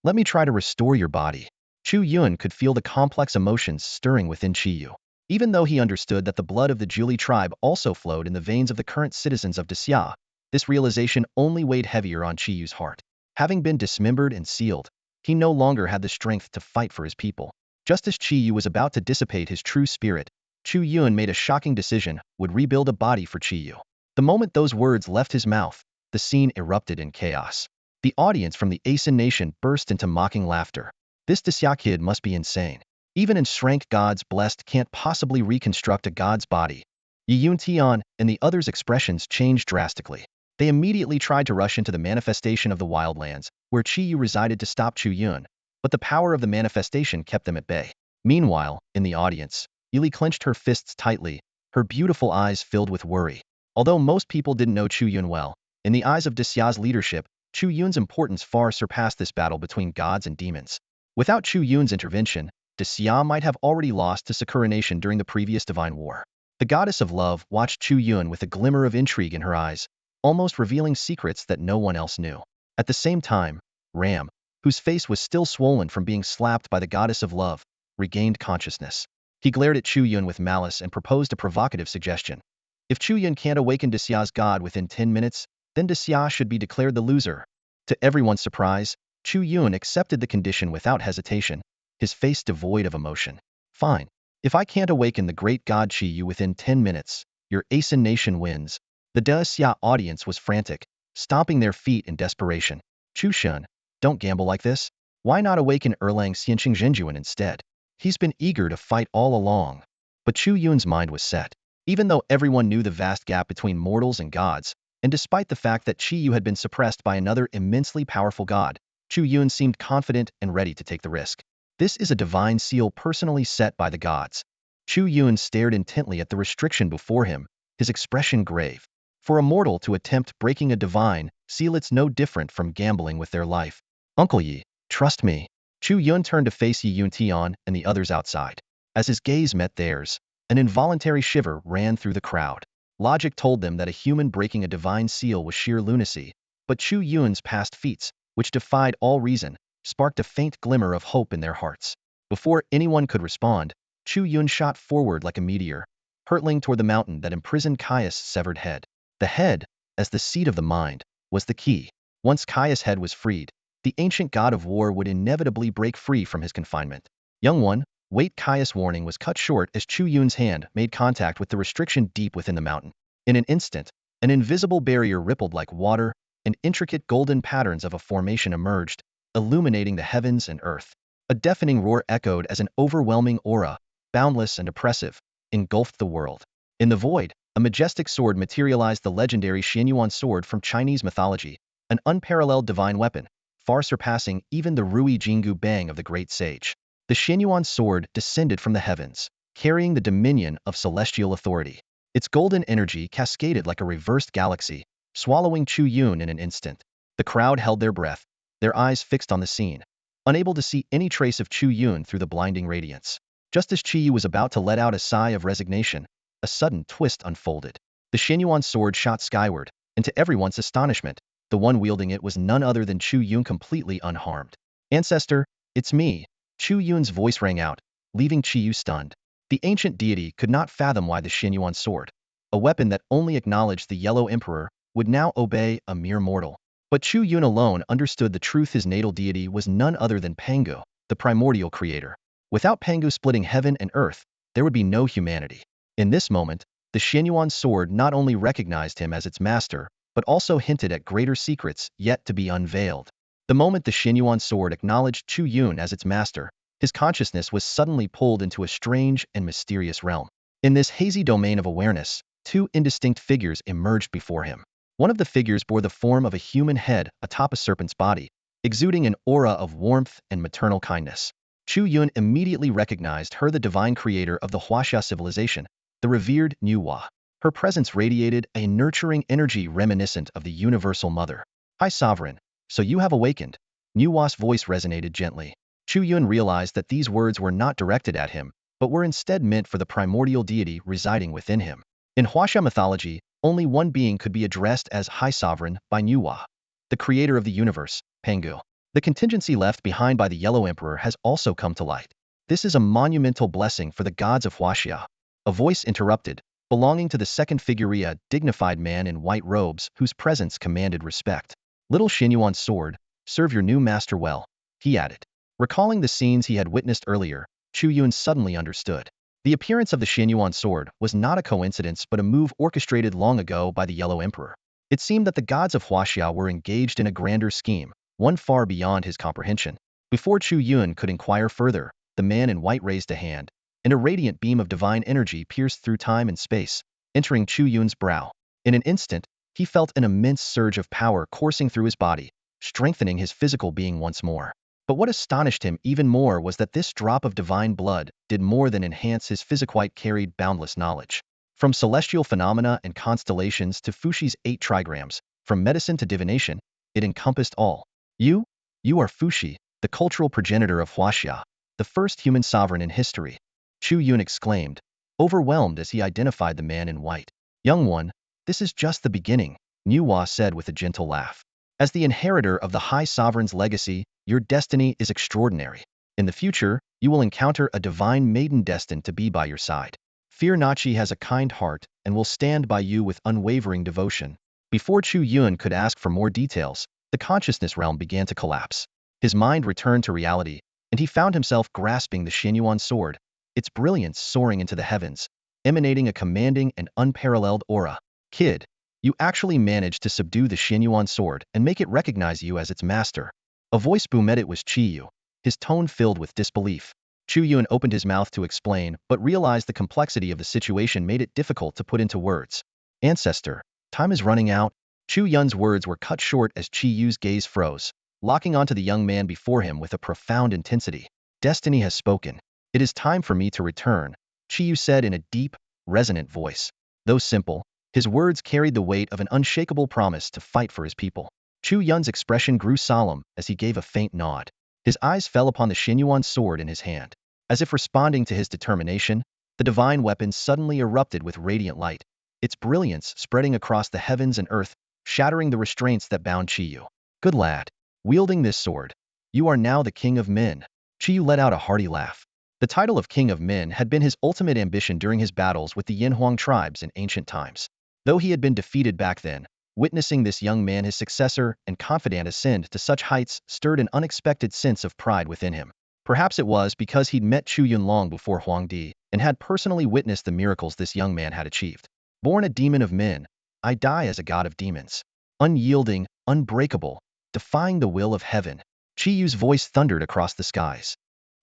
Let me try to restore your body. Chu Yun could feel the complex emotions stirring within Qi Yu. Even though he understood that the blood of the Zhuli tribe also flowed in the veins of the current citizens of Daxia, this realization only weighed heavier on Qi Yu's heart. Having been dismembered and sealed, he no longer had the strength to fight for his people. Just as Qi Yu was about to dissipate his true spirit, Chu Yun made a shocking decision: would rebuild a body for Qi Yu. The moment those words left his mouth, the scene erupted in chaos. The audience from the Asin nation burst into mocking laughter. This Daxia kid must be insane. Even enshrank gods blessed can't possibly reconstruct a god's body. Yi Yun Tian and the others' expressions changed drastically. They immediately tried to rush into the manifestation of the wildlands, where Qi Yu resided, to stop Chu Yun, but the power of the manifestation kept them at bay. Meanwhile, in the audience, Yili clenched her fists tightly, her beautiful eyes filled with worry. Although most people didn't know Chu Yun well, in the eyes of Daxia's leadership, Chu Yun's importance far surpassed this battle between gods and demons. Without Chu Yun's intervention, Daxia might have already lost to Sakura Nation during the previous divine war. The goddess of love watched Chu Yun with a glimmer of intrigue in her eyes, almost revealing secrets that no one else knew. At the same time, Ram, whose face was still swollen from being slapped by the goddess of love, regained consciousness. He glared at Chu Yun with malice and proposed a provocative suggestion. If Chu Yun can't awaken Desia's god within 10 minutes, then Desia should be declared the loser. To everyone's surprise, Chu Yun accepted the condition without hesitation, his face devoid of emotion. Fine. If I can't awaken the great god Chi Yu within 10 minutes, your Asen nation wins. The Desia audience was frantic, stomping their feet in desperation. Chu Shun, don't gamble like this. Why not awaken Erlang Xianqing Zhenjuan instead? He's been eager to fight all along. But Chu Yun's mind was set. Even though everyone knew the vast gap between mortals and gods, and despite the fact that Chi Yu had been suppressed by another immensely powerful god, Chu Yun seemed confident and ready to take the risk. This is a divine seal personally set by the gods. Chu Yun stared intently at the restriction before him, his expression grave. For a mortal to attempt breaking a divine seal, it's no different from gambling with their life. Uncle Yi, trust me. Chu Yun turned to face Yi Yun Tian and the others outside. As his gaze met theirs, an involuntary shiver ran through the crowd. Logic told them that a human breaking a divine seal was sheer lunacy, but Chu Yun's past feats, which defied all reason, sparked a faint glimmer of hope in their hearts. Before anyone could respond, Chu Yun shot forward like a meteor, hurtling toward the mountain that imprisoned Caius' severed head. The head, as the seat of the mind, was the key. Once Caius' head was freed, the ancient god of war would inevitably break free from his confinement. Young one, wait! Caius' warning was cut short as Chu Yun's hand made contact with the restriction deep within the mountain. In an instant, an invisible barrier rippled like water, and intricate golden patterns of a formation emerged, illuminating the heavens and earth. A deafening roar echoed as an overwhelming aura, boundless and oppressive, engulfed the world. In the void, a majestic sword materialized, the legendary Xianyuan sword from Chinese mythology, an unparalleled divine weapon, far surpassing even the Rui Jingu Bang of the great sage. The Xianyuan sword descended from the heavens, carrying the dominion of celestial authority. Its golden energy cascaded like a reversed galaxy, swallowing Chu Yun in an instant. The crowd held their breath, their eyes fixed on the scene, unable to see any trace of Chu Yun through the blinding radiance. Just as Chi Yu was about to let out a sigh of resignation, a sudden twist unfolded. The Xianyuan sword shot skyward, and to everyone's astonishment, the one wielding it was none other than Chu Yun, completely unharmed. Ancestor, it's me. Chu Yun's voice rang out, leaving Chi Yu stunned. The ancient deity could not fathom why the Xianyuan sword, a weapon that only acknowledged the Yellow Emperor, would now obey a mere mortal. But Chu Yun alone understood the truth. His natal deity was none other than Pangu, the primordial creator. Without Pangu splitting heaven and earth, there would be no humanity. In this moment, the Xianyuan sword not only recognized him as its master, but also hinted at greater secrets yet to be unveiled. The moment the Xianyuan sword acknowledged Chu Yun as its master, his consciousness was suddenly pulled into a strange and mysterious realm. In this hazy domain of awareness, two indistinct figures emerged before him. One of the figures bore the form of a human head atop a serpent's body, exuding an aura of warmth and maternal kindness. Chu Yun immediately recognized her, the divine creator of the huaxia civilization, the revered Nuwa. Her presence radiated a nurturing energy reminiscent of the universal mother. High Sovereign, so you have awakened. Nuwa's voice resonated gently. Chu Yun realized that these words were not directed at him, but were instead meant for the primordial deity residing within him. In huaxia mythology, only one being could be addressed as High Sovereign by Nuwa, the creator of the universe, Pangu. The contingency left behind by the Yellow Emperor has also come to light. This is a monumental blessing for the gods of huaxia. A voice interrupted, belonging to the second figure, a dignified man in white robes whose presence commanded respect. Little Xianyuan sword, serve your new master well, he added. Recalling the scenes he had witnessed earlier, Chu Yun suddenly understood. The appearance of the Xianyuan sword was not a coincidence but a move orchestrated long ago by the Yellow Emperor. It seemed that the gods of huaxia were engaged in a grander scheme, one far beyond his comprehension. Before Chu Yun could inquire further, the man in white raised a hand, and a radiant beam of divine energy pierced through time and space, entering Chu Yun's brow. In an instant, he felt an immense surge of power coursing through his body, strengthening his physical being once more. But what astonished him even more was that this drop of divine blood did more than enhance his physical. It carried boundless knowledge. From celestial phenomena and constellations to Fushi's 8 trigrams, from medicine to divination, it encompassed all. You are Fushi, the cultural progenitor of huaxia, the first human sovereign in history. Chu Yun exclaimed. overwhelmed as he identified the man in white. Young one, this is just the beginning, Nuwa said with a gentle laugh. As the inheritor of the High Sovereign's legacy, your destiny is extraordinary. In the future, you will encounter a divine maiden destined to be by your side. Fear not, she has a kind heart and will stand by you with unwavering devotion. Before Chu Yun could ask for more details, the consciousness realm began to collapse. His mind returned to reality, and he found himself grasping the Xinyuan sword, its brilliance soaring into the heavens, emanating a commanding and unparalleled aura. Kid, you actually managed to subdue the Xinyuan sword and make it recognize you as its master. A voice boomed. It was Chiyu, his tone filled with disbelief. Chu Yun opened his mouth to explain, but realized the complexity of the situation made it difficult to put into words. Ancestor, time is running out. Chu Yun's words were cut short as Chi Yu's gaze froze, locking onto the young man before him with a profound intensity. Destiny has spoken. It is time for me to return, Chi Yu said in a deep, resonant voice. Though simple, his words carried the weight of an unshakable promise to fight for his people. Chu Yun's expression grew solemn as he gave a faint nod. His eyes fell upon the Xinyuan sword in his hand. As if responding to his determination, the divine weapon suddenly erupted with radiant light, its brilliance spreading across the heavens and earth, shattering the restraints that bound Chiyu. Good lad. Wielding this sword, you are now the king of men. Chiyu let out a hearty laugh. The title of king of men had been his ultimate ambition during his battles with the Yinhuang tribes in ancient times. Though he had been defeated back then, witnessing this young man, his successor and confidant, ascend to such heights stirred an unexpected sense of pride within him. Perhaps it was because he'd met Chu Yun long before Huangdi and had personally witnessed the miracles this young man had achieved. Born a demon of men, I die as a god of demons. Unyielding, unbreakable, defying the will of heaven. Chi Yu's voice thundered across the skies.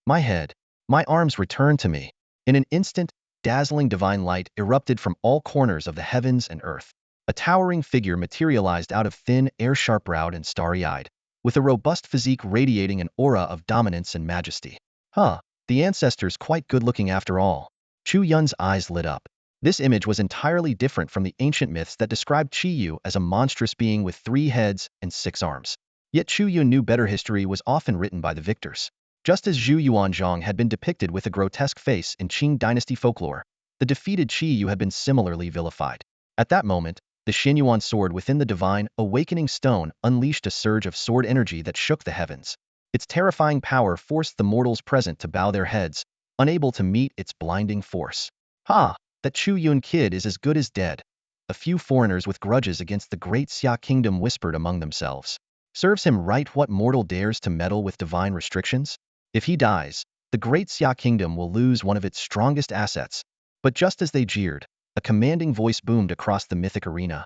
My head, my arms returned to me. In an instant, dazzling divine light erupted from all corners of the heavens and earth. A towering figure materialized out of thin air, sharp-browed and starry-eyed, with a robust physique radiating an aura of dominance and majesty. Huh, the ancestor's quite good-looking after all. Chu Yun's eyes lit up. This image was entirely different from the ancient myths that described Chi Yu as a monstrous being with 3 heads and 6 arms. Yet Chu Yu knew better. History was often written by the victors. Just as Zhu Yuanzhang had been depicted with a grotesque face in Qing dynasty folklore, the defeated Chi Yu had been similarly vilified. At that moment, the Xinyuan sword within the divine, awakening stone unleashed a surge of sword energy that shook the heavens. Its terrifying power forced the mortals present to bow their heads, unable to meet its blinding force. Ha! That Chu Yun kid is as good as dead. A few foreigners with grudges against the great Xia kingdom whispered among themselves. Serves him right. What mortal dares to meddle with divine restrictions? If he dies, the great Xia kingdom will lose one of its strongest assets. But just as they jeered, a commanding voice boomed across the mythic arena.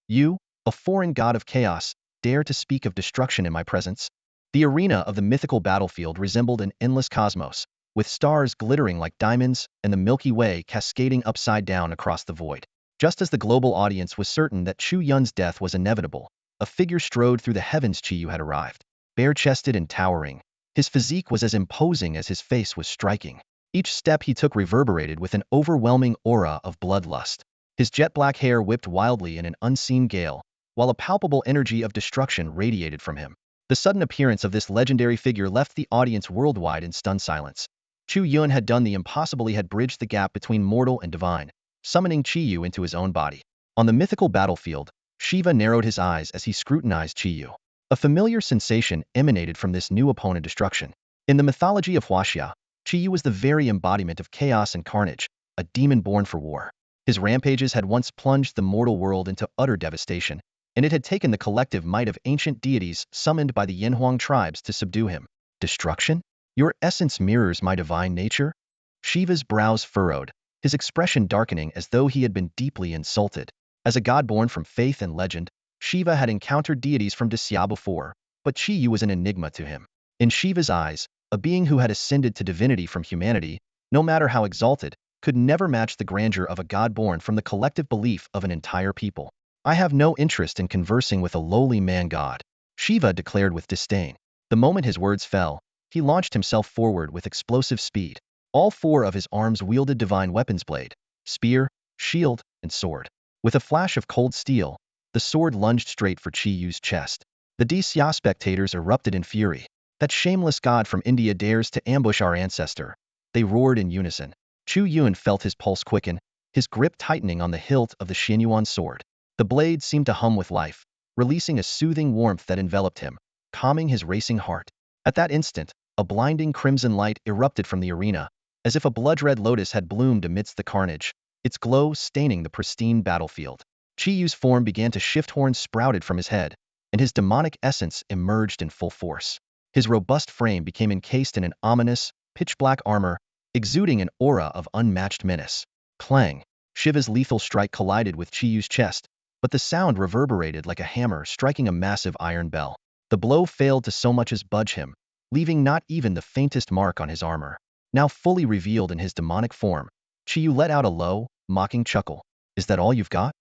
You, a foreign god of chaos, dare to speak of destruction in my presence? The arena of the mythical battlefield resembled an endless cosmos, with stars glittering like diamonds and the Milky Way cascading upside down across the void. Just as the global audience was certain that Chu Yun's death was inevitable, a figure strode through the heavens. Chi Yu had arrived. Bare-chested and towering, his physique was as imposing as his face was striking. Each step he took reverberated with an overwhelming aura of bloodlust. His jet-black hair whipped wildly in an unseen gale, while a palpable energy of destruction radiated from him. The sudden appearance of this legendary figure left the audience worldwide in stunned silence. Chu Yun had done the impossible. He had bridged the gap between mortal and divine, summoning Chi Yu into his own body. On the mythical battlefield, Shiva narrowed his eyes as he scrutinized Chi Yu. A familiar sensation emanated from this new opponent. Destruction. In the mythology of huaxia, Chi Yu was the very embodiment of chaos and carnage, a demon born for war. His rampages had once plunged the mortal world into utter devastation, and it had taken the collective might of ancient deities summoned by the Yinhuang tribes to subdue him. Destruction? Your essence mirrors my divine nature? Shiva's brows furrowed, his expression darkening as though he had been deeply insulted. As a god born from faith and legend, Shiva had encountered deities from Xia before, but Chi Yu was an enigma to him. In Shiva's eyes, a being who had ascended to divinity from humanity, no matter how exalted, could never match the grandeur of a god born from the collective belief of an entire people. I have no interest in conversing with a lowly man-god, Shiva declared with disdain. The moment his words fell, he launched himself forward with explosive speed. All 4 of his arms wielded divine weapons: blade, spear, shield, and sword. With a flash of cold steel, the sword lunged straight for Chi Yu's chest. The Xia spectators erupted in fury. That shameless god from India dares to ambush our ancestor, they roared in unison. Chu Yun felt his pulse quicken, his grip tightening on the hilt of the Xianyuan sword. The blade seemed to hum with life, releasing a soothing warmth that enveloped him, calming his racing heart. At that instant, a blinding crimson light erupted from the arena, as if a blood-red lotus had bloomed amidst the carnage, its glow staining the pristine battlefield. Chi Yu's form began to shift, horns sprouted from his head, and his demonic essence emerged in full force. His robust frame became encased in an ominous, pitch-black armor, exuding an aura of unmatched menace. Clang! Shiva's lethal strike collided with Chi Yu's chest, but the sound reverberated like a hammer striking a massive iron bell. The blow failed to so much as budge him, leaving not even the faintest mark on his armor. Now fully revealed in his demonic form, Chi Yu let out a low, mocking chuckle. Is that all you've got?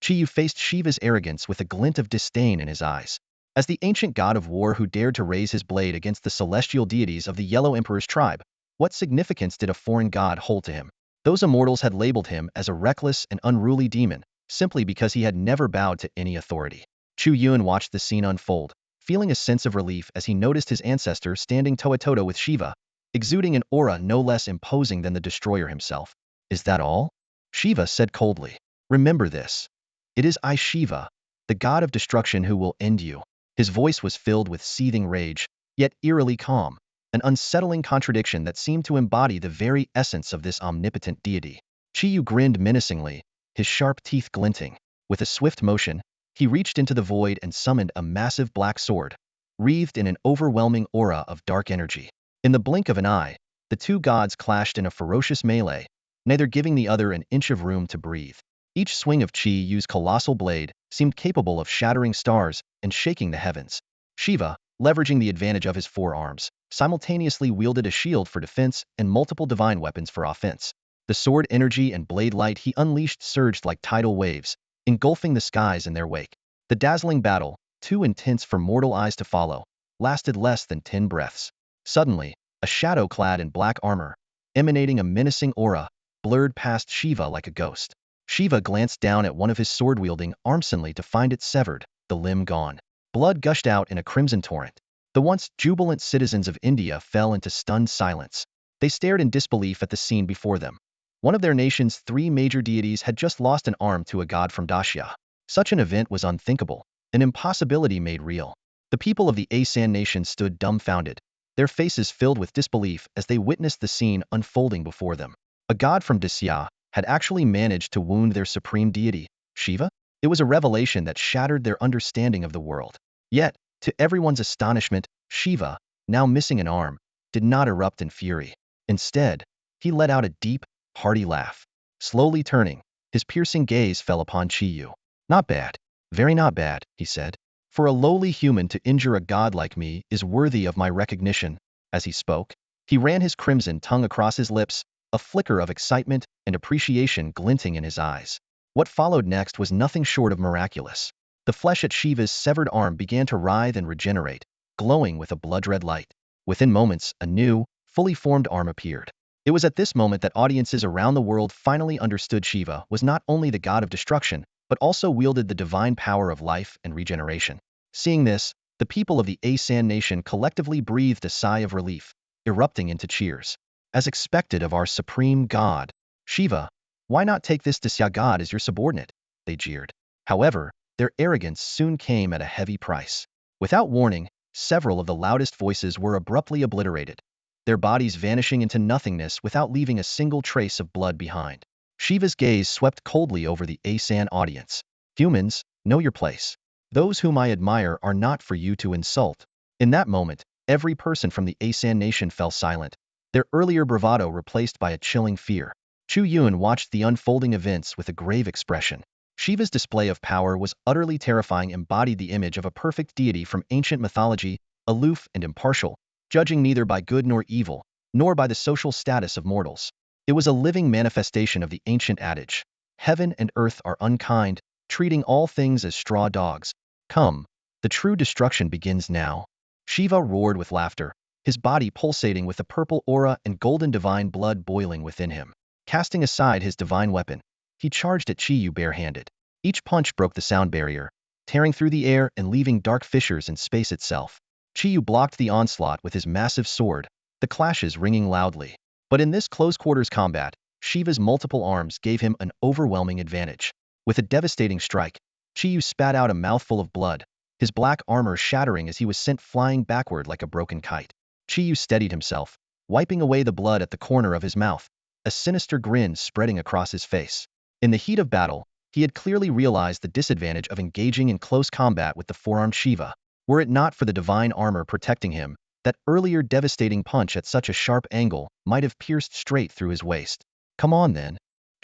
Chi Yu faced Shiva's arrogance with a glint of disdain in his eyes. As the ancient god of war who dared to raise his blade against the celestial deities of the Yellow Emperor's tribe, what significance did a foreign god hold to him? Those immortals had labeled him as a reckless and unruly demon, simply because he had never bowed to any authority. Chu Yun watched the scene unfold, feeling a sense of relief as he noticed his ancestor standing toe-to-toe with Shiva, exuding an aura no less imposing than the destroyer himself. Is that all? Shiva said coldly. Remember this. It is I, Shiva, the god of destruction, who will end you. His voice was filled with seething rage, yet eerily calm, an unsettling contradiction that seemed to embody the very essence of this omnipotent deity. Chi Yu grinned menacingly, his sharp teeth glinting. With a swift motion, he reached into the void and summoned a massive black sword, wreathed in an overwhelming aura of dark energy. In the blink of an eye, the two gods clashed in a ferocious melee, neither giving the other an inch of room to breathe. Each swing of Chi Yu's colossal blade seemed capable of shattering stars and shaking the heavens. Shiva, leveraging the advantage of his forearms, simultaneously wielded a shield for defense and multiple divine weapons for offense. The sword energy and blade light he unleashed surged like tidal waves, engulfing the skies in their wake. The dazzling battle, too intense for mortal eyes to follow, lasted less than 10 breaths. Suddenly, a shadow clad in black armor, emanating a menacing aura, blurred past Shiva like a ghost. Shiva glanced down at one of his sword-wielding arms suddenly to find it severed, the limb gone. Blood gushed out in a crimson torrent. The once jubilant citizens of India fell into stunned silence. They stared in disbelief at the scene before them. One of their nation's 3 major deities had just lost an arm to a god from Dacia. Such an event was unthinkable, an impossibility made real. The people of the Asan nation stood dumbfounded, their faces filled with disbelief as they witnessed the scene unfolding before them. A god from Dacia had actually managed to wound their supreme deity, Shiva? It was a revelation that shattered their understanding of the world. Yet, to everyone's astonishment, Shiva, now missing an arm, did not erupt in fury. Instead, he let out a deep, hearty laugh. Slowly turning, his piercing gaze fell upon Chi Yu. Not bad. Very not bad, he said. For a lowly human to injure a god like me is worthy of my recognition. As he spoke, he ran his crimson tongue across his lips, a flicker of excitement and appreciation glinting in his eyes. What followed next was nothing short of miraculous. The flesh at Shiva's severed arm began to writhe and regenerate, glowing with a blood-red light. Within moments, a new, fully formed arm appeared. It was at this moment that audiences around the world finally understood Shiva was not only the god of destruction, but also wielded the divine power of life and regeneration. Seeing this, the people of the Asan nation collectively breathed a sigh of relief, erupting into cheers. As expected of our supreme god, Shiva, why not take this Dacia god as your subordinate? They jeered. However, their arrogance soon came at a heavy price. Without warning, several of the loudest voices were abruptly obliterated, their bodies vanishing into nothingness without leaving a single trace of blood behind. Shiva's gaze swept coldly over the Asan audience. Humans, know your place. Those whom I admire are not for you to insult. In that moment, every person from the Asan nation fell silent, their earlier bravado replaced by a chilling fear. Chu Yun watched the unfolding events with a grave expression. Shiva's display of power was utterly terrifying, embodied the image of a perfect deity from ancient mythology, aloof and impartial, judging neither by good nor evil, nor by the social status of mortals. It was a living manifestation of the ancient adage, heaven and earth are unkind, treating all things as straw dogs. Come, the true destruction begins now. Shiva roared with laughter, his body pulsating with the purple aura and golden divine blood boiling within him. Casting aside his divine weapon, he charged at Chi Yu barehanded. Each punch broke the sound barrier, tearing through the air and leaving dark fissures in space itself. Chi Yu blocked the onslaught with his massive sword, the clashes ringing loudly. But in this close-quarters combat, Shiva's multiple arms gave him an overwhelming advantage. With a devastating strike, Chi spat out a mouthful of blood, his black armor shattering as he was sent flying backward like a broken kite. Chi steadied himself, wiping away the blood at the corner of his mouth, a sinister grin spreading across his face. In the heat of battle, he had clearly realized the disadvantage of engaging in close combat with the four-armed Shiva. Were it not for the divine armor protecting him, that earlier devastating punch at such a sharp angle might have pierced straight through his waist. Come on then.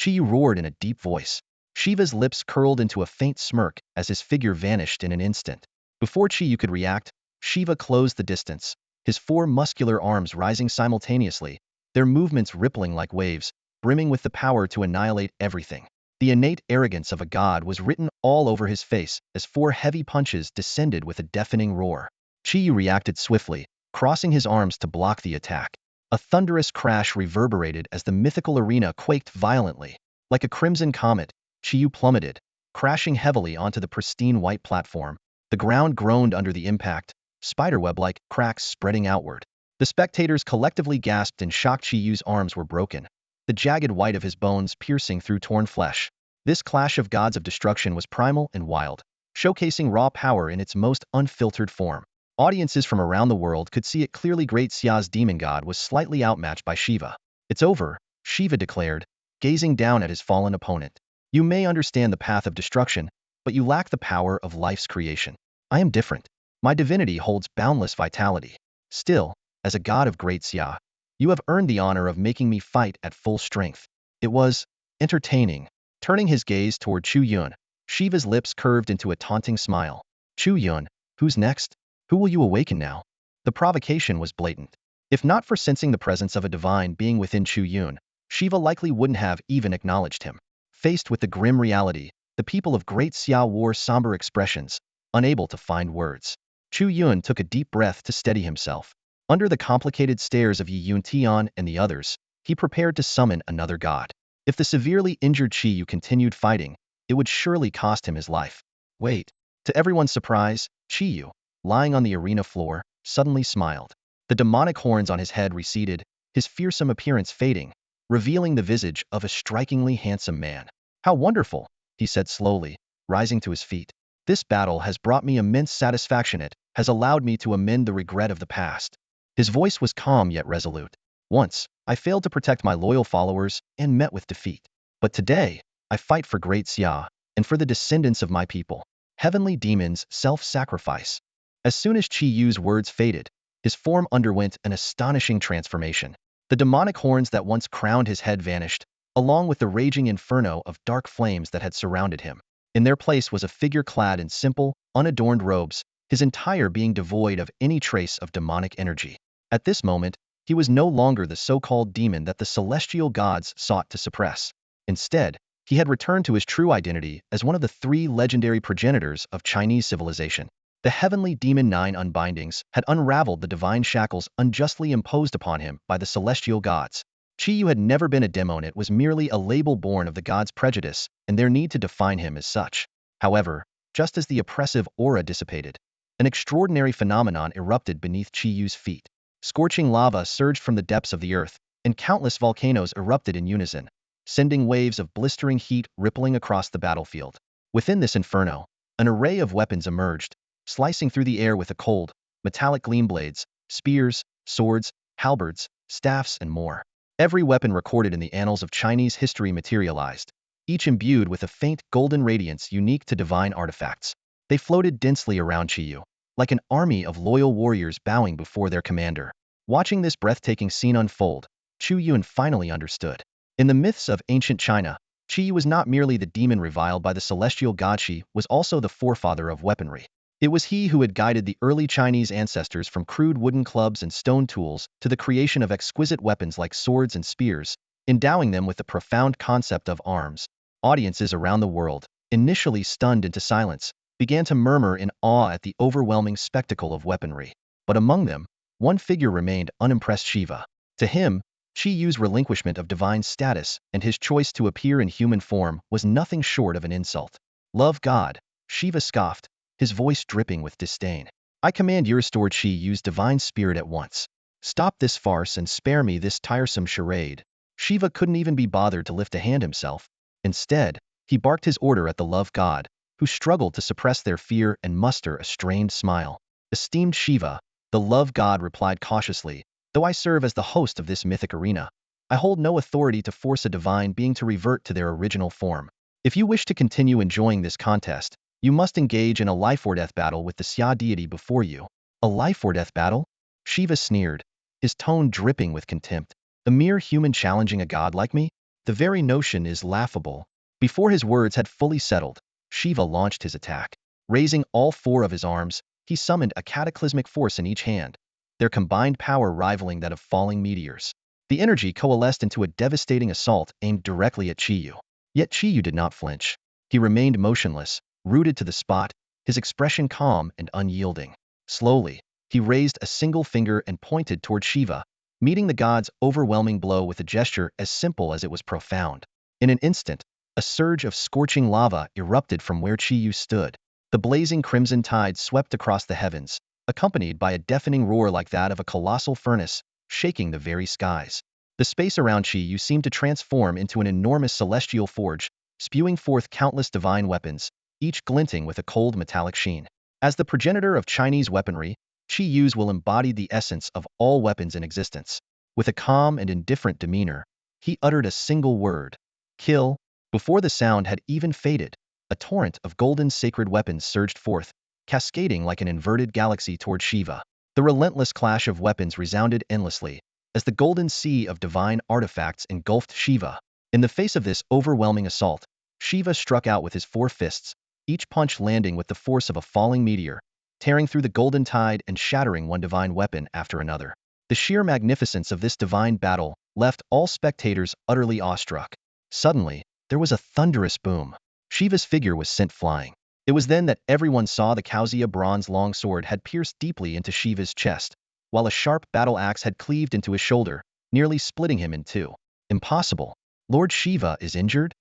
Chi roared in a deep voice. Shiva's lips curled into a faint smirk as his figure vanished in an instant. Before Chi could react, Shiva closed the distance, his four muscular arms rising simultaneously, their movements rippling like waves, brimming with the power to annihilate everything. The innate arrogance of a god was written all over his face as four heavy punches descended with a deafening roar. Chi reacted swiftly, crossing his arms to block the attack. A thunderous crash reverberated as the mythical arena quaked violently. Like a crimson comet, Chi plummeted, crashing heavily onto the pristine white platform. The ground groaned under the impact, spiderweb-like cracks spreading outward. The spectators collectively gasped in shock. Chi's arms were broken, the jagged white of his bones piercing through torn flesh. This clash of gods of destruction was primal and wild, showcasing raw power in its most unfiltered form. Audiences from around the world could see it clearly. Great Xia's demon god was slightly outmatched by Shiva. It's over, Shiva declared, gazing down at his fallen opponent. You may understand the path of destruction, but you lack the power of life's creation. I am different. My divinity holds boundless vitality. Still, as a god of Great Xia, you have earned the honor of making me fight at full strength. It was entertaining. Turning his gaze toward Chu Yun, Shiva's lips curved into a taunting smile. Chu Yun, who's next? Who will you awaken now? The provocation was blatant. If not for sensing the presence of a divine being within Chu Yun, Shiva likely wouldn't have even acknowledged him. Faced with the grim reality, the people of Great Xia wore somber expressions, unable to find words. Chu Yun took a deep breath to steady himself. Under the complicated stares of Yi Yun Tian and the others, he prepared to summon another god. If the severely injured Chi Yu continued fighting, it would surely cost him his life. Wait. To everyone's surprise, Chi Yu, lying on the arena floor, suddenly smiled. The demonic horns on his head receded, his fearsome appearance fading, revealing the visage of a strikingly handsome man. How wonderful, he said slowly, rising to his feet. This battle has brought me immense satisfaction. It has allowed me to amend the regret of the past. His voice was calm yet resolute. Once, I failed to protect my loyal followers and met with defeat. But today, I fight for Great Xia and for the descendants of my people. Heavenly demons self-sacrifice. As soon as Chi Yu's words faded, his form underwent an astonishing transformation. The demonic horns that once crowned his head vanished, along with the raging inferno of dark flames that had surrounded him. In their place was a figure clad in simple, unadorned robes, his entire being devoid of any trace of demonic energy. At this moment, he was no longer the so-called demon that the celestial gods sought to suppress. Instead, he had returned to his true identity as one of the three legendary progenitors of Chinese civilization. The heavenly demon nine unbindings had unraveled the divine shackles unjustly imposed upon him by the celestial gods. Chi Yu had never been a demon. It was merely a label born of the gods' prejudice and their need to define him as such. However, just as the oppressive aura dissipated, an extraordinary phenomenon erupted beneath Chi Yu's feet. Scorching lava surged from the depths of the earth, and countless volcanoes erupted in unison, sending waves of blistering heat rippling across the battlefield. Within this inferno, an array of weapons emerged, slicing through the air with a cold, metallic gleam blades, spears, swords, halberds, staffs, and more. Every weapon recorded in the annals of Chinese history materialized, each imbued with a faint golden radiance unique to divine artifacts. They floated densely around Chi Yu, like an army of loyal warriors bowing before their commander. Watching this breathtaking scene unfold, Chu Yun finally understood. In the myths of ancient China, Chi Yu was not merely the demon reviled by the celestial god. Chi was also the forefather of weaponry. It was he who had guided the early Chinese ancestors from crude wooden clubs and stone tools to the creation of exquisite weapons like swords and spears, endowing them with the profound concept of arms. Audiences around the world, initially stunned into silence, began to murmur in awe at the overwhelming spectacle of weaponry. But among them, one figure remained unimpressed: Shiva. To him, Chi Yu's relinquishment of divine status and his choice to appear in human form was nothing short of an insult. Love God, Shiva scoffed, his voice dripping with disdain. I command you restore Chi Yu's divine spirit at once. Stop this farce and spare me this tiresome charade. Shiva couldn't even be bothered to lift a hand himself. Instead, he barked his order at the love god, who struggled to suppress their fear and muster a strained smile. Esteemed Shiva, the love god replied cautiously, though I serve as the host of this mythic arena, I hold no authority to force a divine being to revert to their original form. If you wish to continue enjoying this contest, you must engage in a life-or-death battle with the Xia deity before you. A life-or-death battle? Shiva sneered, his tone dripping with contempt. A mere human challenging a god like me? The very notion is laughable. Before his words had fully settled, Shiva launched his attack. Raising all four of his arms, he summoned a cataclysmic force in each hand, their combined power rivaling that of falling meteors. The energy coalesced into a devastating assault aimed directly at Chiyu. Yet Chiyu did not flinch. He remained motionless, rooted to the spot, his expression calm and unyielding. Slowly, he raised a single finger and pointed toward Shiva, meeting the god's overwhelming blow with a gesture as simple as it was profound. In an instant, a surge of scorching lava erupted from where Chiyu stood. The blazing crimson tide swept across the heavens, accompanied by a deafening roar like that of a colossal furnace, shaking the very skies. The space around Chiyu seemed to transform into an enormous celestial forge, spewing forth countless divine weapons, each glinting with a cold metallic sheen. As the progenitor of Chinese weaponry, Chiyu's will embodied the essence of all weapons in existence. With a calm and indifferent demeanor, he uttered a single word: kill. Before the sound had even faded, a torrent of golden sacred weapons surged forth, cascading like an inverted galaxy toward Shiva. The relentless clash of weapons resounded endlessly, as the golden sea of divine artifacts engulfed Shiva. In the face of this overwhelming assault, Shiva struck out with his four fists, each punch landing with the force of a falling meteor, tearing through the golden tide and shattering one divine weapon after another. The sheer magnificence of this divine battle left all spectators utterly awestruck. Suddenly, there was a thunderous boom. Shiva's figure was sent flying. It was then that everyone saw the huaxia bronze longsword had pierced deeply into Shiva's chest, while a sharp battle axe had cleaved into his shoulder, nearly splitting him in two. Impossible! Lord Shiva is injured?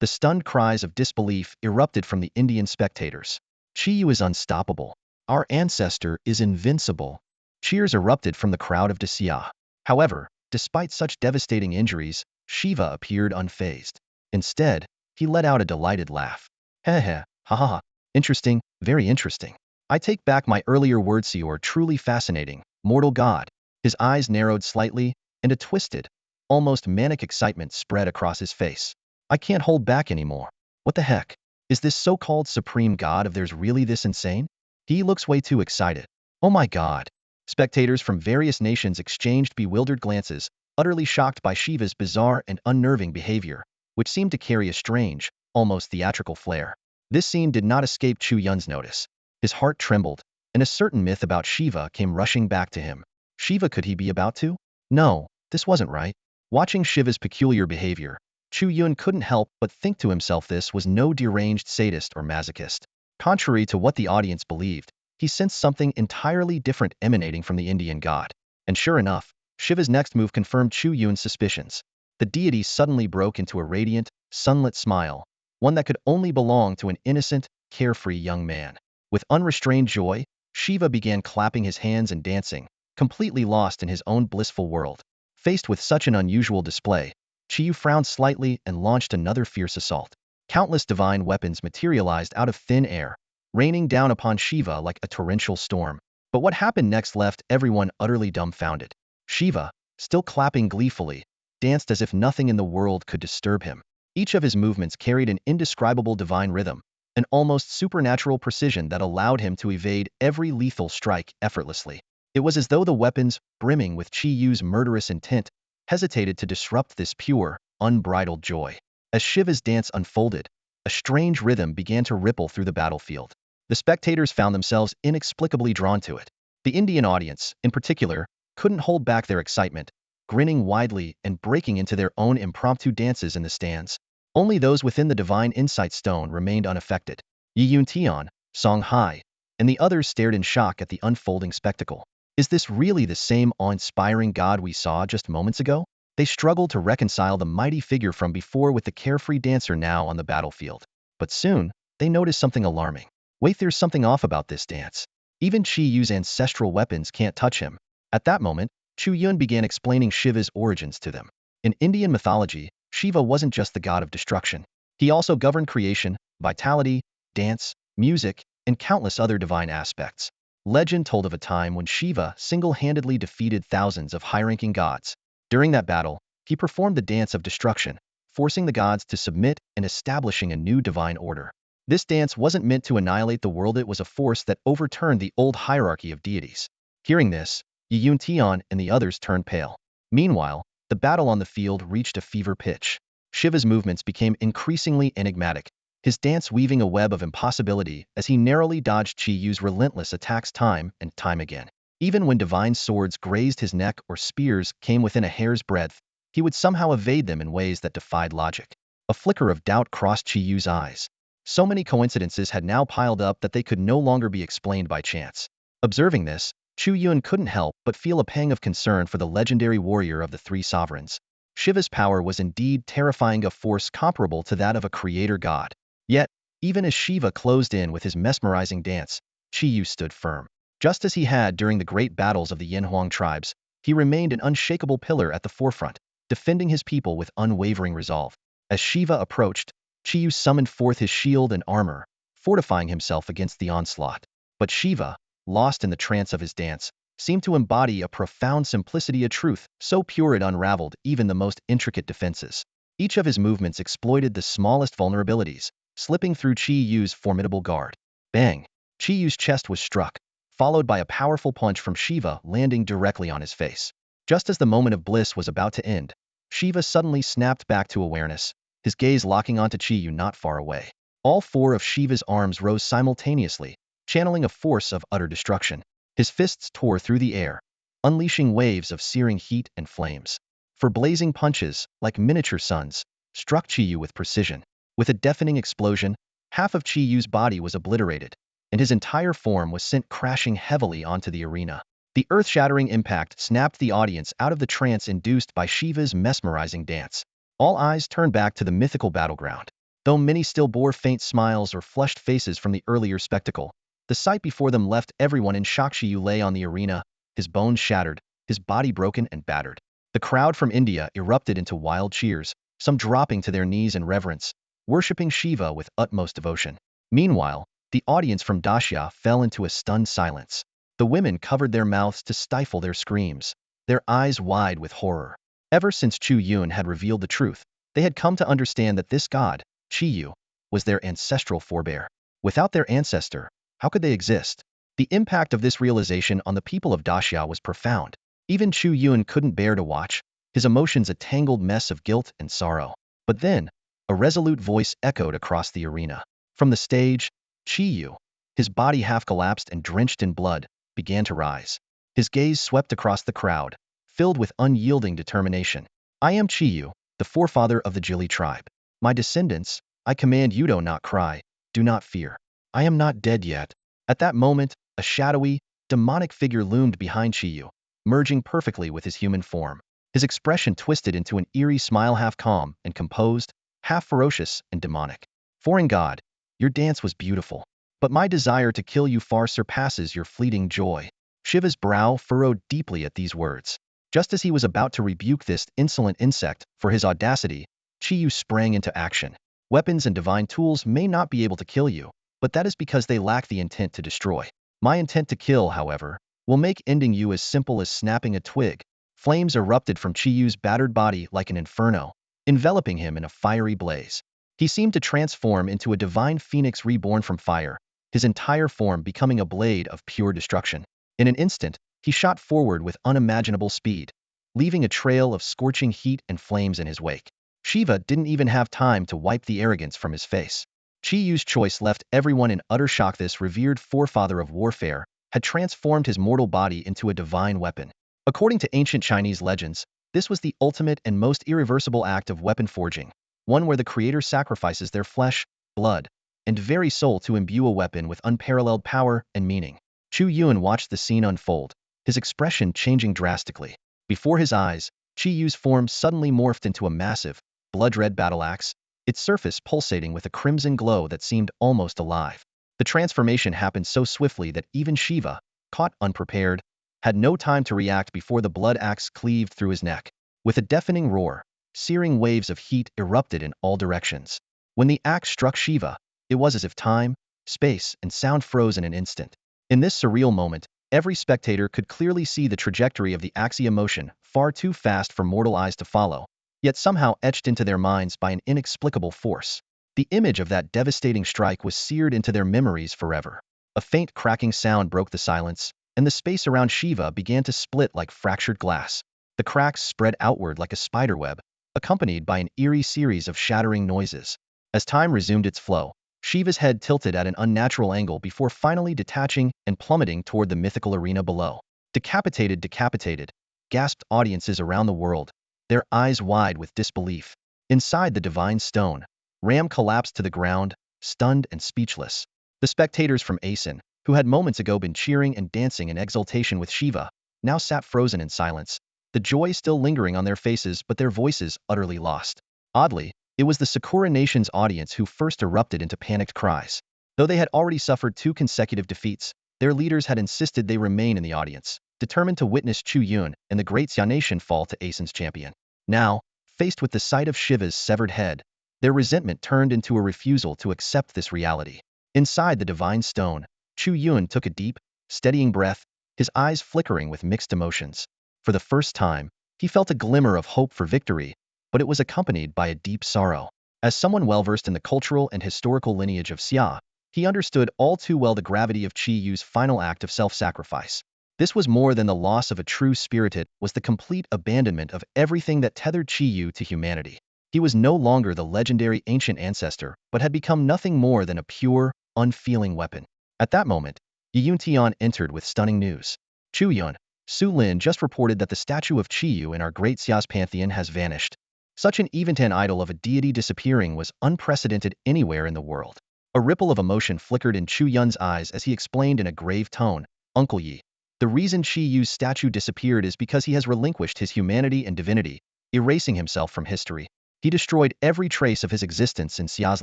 The stunned cries of disbelief erupted from the Indian spectators. Chiyu is unstoppable. Our ancestor is invincible. Cheers erupted from the crowd of Dacia. However, despite such devastating injuries, Shiva appeared unfazed. Instead, he let out a delighted laugh. Heh heh, ha ha ha. Interesting, very interesting. I take back my earlier words, you're truly fascinating, mortal god. His eyes narrowed slightly, and a twisted, almost manic excitement spread across his face. I can't hold back anymore. What the heck? Is this so-called supreme god of theirs really this insane? He looks way too excited. Oh my god. Spectators from various nations exchanged bewildered glances, utterly shocked by Shiva's bizarre and unnerving behavior, which seemed to carry a strange, almost theatrical flair. This scene did not escape Chu Yun's notice. His heart trembled, and a certain myth about Shiva came rushing back to him. Shiva, could he be about to? No, this wasn't right. Watching Shiva's peculiar behavior, Chu Yun couldn't help but think to himself this was no deranged sadist or masochist. Contrary to what the audience believed, he sensed something entirely different emanating from the Indian god. And sure enough, Shiva's next move confirmed Chu Yun's suspicions. The deity suddenly broke into a radiant, sunlit smile, one that could only belong to an innocent, carefree young man. With unrestrained joy, Shiva began clapping his hands and dancing, completely lost in his own blissful world. Faced with such an unusual display, Chiyu frowned slightly and launched another fierce assault. Countless divine weapons materialized out of thin air, raining down upon Shiva like a torrential storm. But what happened next left everyone utterly dumbfounded. Shiva, still clapping gleefully, danced as if nothing in the world could disturb him. Each of his movements carried an indescribable divine rhythm, an almost supernatural precision that allowed him to evade every lethal strike effortlessly. It was as though the weapons, brimming with Chiyu's murderous intent, hesitated to disrupt this pure, unbridled joy. As Shiva's dance unfolded, a strange rhythm began to ripple through the battlefield. The spectators found themselves inexplicably drawn to it. The Indian audience, in particular, couldn't hold back their excitement, grinning widely and breaking into their own impromptu dances in the stands. Only those within the divine insight stone remained unaffected. Yi Yun Tian, Song Hai, and the others stared in shock at the unfolding spectacle. Is this really the same awe-inspiring god we saw just moments ago? They struggled to reconcile the mighty figure from before with the carefree dancer now on the battlefield. But soon, they noticed something alarming. Wait, there's something off about this dance. Even Chi Yu's ancestral weapons can't touch him. At that moment, Chu Yun began explaining Shiva's origins to them. In Indian mythology, Shiva wasn't just the god of destruction. He also governed creation, vitality, dance, music, and countless other divine aspects. Legend told of a time when Shiva single-handedly defeated thousands of high-ranking gods. During that battle, he performed the dance of destruction, forcing the gods to submit and establishing a new divine order. This dance wasn't meant to annihilate the world, it was a force that overturned the old hierarchy of deities. Hearing this, Yuntion and the others turned pale. Meanwhile, the battle on the field reached a fever pitch. Shiva's movements became increasingly enigmatic, his dance weaving a web of impossibility as he narrowly dodged Chi-Yu's relentless attacks time and time again. Even when divine swords grazed his neck or spears came within a hair's breadth, he would somehow evade them in ways that defied logic. A flicker of doubt crossed Chi-Yu's eyes. So many coincidences had now piled up that they could no longer be explained by chance. Observing this, Chu Yun couldn't help but feel a pang of concern for the legendary warrior of the three sovereigns. Shiva's power was indeed terrifying, a force comparable to that of a creator god. Yet, even as Shiva closed in with his mesmerizing dance, Chi Yu stood firm. Just as he had during the great battles of the Yanhuang tribes, he remained an unshakable pillar at the forefront, defending his people with unwavering resolve. As Shiva approached, Chi Yu summoned forth his shield and armor, fortifying himself against the onslaught. But Shiva, lost in the trance of his dance, seemed to embody a profound simplicity, a truth so pure it unraveled even the most intricate defenses. Each of his movements exploited the smallest vulnerabilities, slipping through Chi Yu's formidable guard. Bang! Chi Yu's chest was struck, followed by a powerful punch from Shiva landing directly on his face. Just as the moment of bliss was about to end, Shiva suddenly snapped back to awareness, his gaze locking onto Chi Yu not far away. All four of Shiva's arms rose simultaneously, channeling a force of utter destruction. His fists tore through the air, unleashing waves of searing heat and flames. For blazing punches, like miniature suns, struck Chi Yu with precision. With a deafening explosion, half of Chi Yu's body was obliterated, and his entire form was sent crashing heavily onto the arena. The earth-shattering impact snapped the audience out of the trance induced by Shiva's mesmerizing dance. All eyes turned back to the mythical battleground. Though many still bore faint smiles or flushed faces from the earlier spectacle, the sight before them left everyone in shock. Chi Yu lay on the arena, his bones shattered, his body broken and battered. The crowd from India erupted into wild cheers, some dropping to their knees in reverence, worshipping Shiva with utmost devotion. Meanwhile, the audience from Dacia fell into a stunned silence. The women covered their mouths to stifle their screams, their eyes wide with horror. Ever since Chu Yun had revealed the truth, they had come to understand that this god, Chi Yu, was their ancestral forebear. Without their ancestor, how could they exist? The impact of this realization on the people of Dacia was profound. Even Chu Yun couldn't bear to watch, his emotions a tangled mess of guilt and sorrow. But then, a resolute voice echoed across the arena. From the stage, Chi Yu, his body half collapsed and drenched in blood, began to rise. His gaze swept across the crowd, filled with unyielding determination. I am Chi Yu, the forefather of the Jili tribe. My descendants, I command you do not cry, do not fear. I am not dead yet. At that moment, a shadowy, demonic figure loomed behind Chi Yu, merging perfectly with his human form. His expression twisted into an eerie smile, half calm and composed, half ferocious and demonic. Foreign god, your dance was beautiful, but my desire to kill you far surpasses your fleeting joy. Shiva's brow furrowed deeply at these words. Just as he was about to rebuke this insolent insect for his audacity, Chi Yu sprang into action. Weapons and divine tools may not be able to kill you, but that is because they lack the intent to destroy. My intent to kill, however, will make ending you as simple as snapping a twig. Flames erupted from Chi Yu's battered body like an inferno, enveloping him in a fiery blaze. He seemed to transform into a divine phoenix reborn from fire, his entire form becoming a blade of pure destruction. In an instant, he shot forward with unimaginable speed, leaving a trail of scorching heat and flames in his wake. Shiva didn't even have time to wipe the arrogance from his face. Chi Yu's choice left everyone in utter shock. This revered forefather of warfare had transformed his mortal body into a divine weapon. According to ancient Chinese legends, this was the ultimate and most irreversible act of weapon forging, one where the creator sacrifices their flesh, blood, and very soul to imbue a weapon with unparalleled power and meaning. Chu Yun watched the scene unfold, his expression changing drastically. Before his eyes, Chi Yu's form suddenly morphed into a massive, blood-red battle axe, its surface pulsating with a crimson glow that seemed almost alive. The transformation happened so swiftly that even Shiva, caught unprepared, had no time to react before the blood axe cleaved through his neck. With a deafening roar, searing waves of heat erupted in all directions. When the axe struck Shiva, it was as if time, space, and sound froze in an instant. In this surreal moment, every spectator could clearly see the trajectory of the huaxia motion, far too fast for mortal eyes to follow, yet somehow etched into their minds by an inexplicable force. The image of that devastating strike was seared into their memories forever. A faint cracking sound broke the silence, and the space around Shiva began to split like fractured glass. The cracks spread outward like a spiderweb, accompanied by an eerie series of shattering noises. As time resumed its flow, Shiva's head tilted at an unnatural angle before finally detaching and plummeting toward the mythical arena below. Decapitated, decapitated, gasped audiences around the world, their eyes wide with disbelief. Inside the divine stone, Ram collapsed to the ground, stunned and speechless. The spectators from Asen, who had moments ago been cheering and dancing in exultation with Shiva, now sat frozen in silence, the joy still lingering on their faces but their voices utterly lost. Oddly, it was the Sakura Nation's audience who first erupted into panicked cries. Though they had already suffered 2 consecutive defeats, their leaders had insisted they remain in the audience, determined to witness Chu Yun and the great Xia Nation fall to Asen's champion. Now, faced with the sight of Shiva's severed head, their resentment turned into a refusal to accept this reality. Inside the divine stone, Chu Yun took a deep, steadying breath, his eyes flickering with mixed emotions. For the first time, he felt a glimmer of hope for victory, but it was accompanied by a deep sorrow. As someone well-versed in the cultural and historical lineage of Xia, he understood all too well the gravity of Qi Yu's final act of self-sacrifice. This was more than the loss of a true spirit, it was the complete abandonment of everything that tethered Qi Yu to humanity. He was no longer the legendary ancient ancestor, but had become nothing more than a pure, unfeeling weapon. At that moment, Yun Tian entered with stunning news. Chu Yun, Su Lin just reported that the statue of Qi Yu in our great Xia's pantheon has vanished. Such an eventan idol of a deity disappearing was unprecedented anywhere in the world. A ripple of emotion flickered in Chu Yun's eyes as he explained in a grave tone, Uncle Yi, the reason Qi Yu's statue disappeared is because he has relinquished his humanity and divinity, erasing himself from history. He destroyed every trace of his existence in Xia's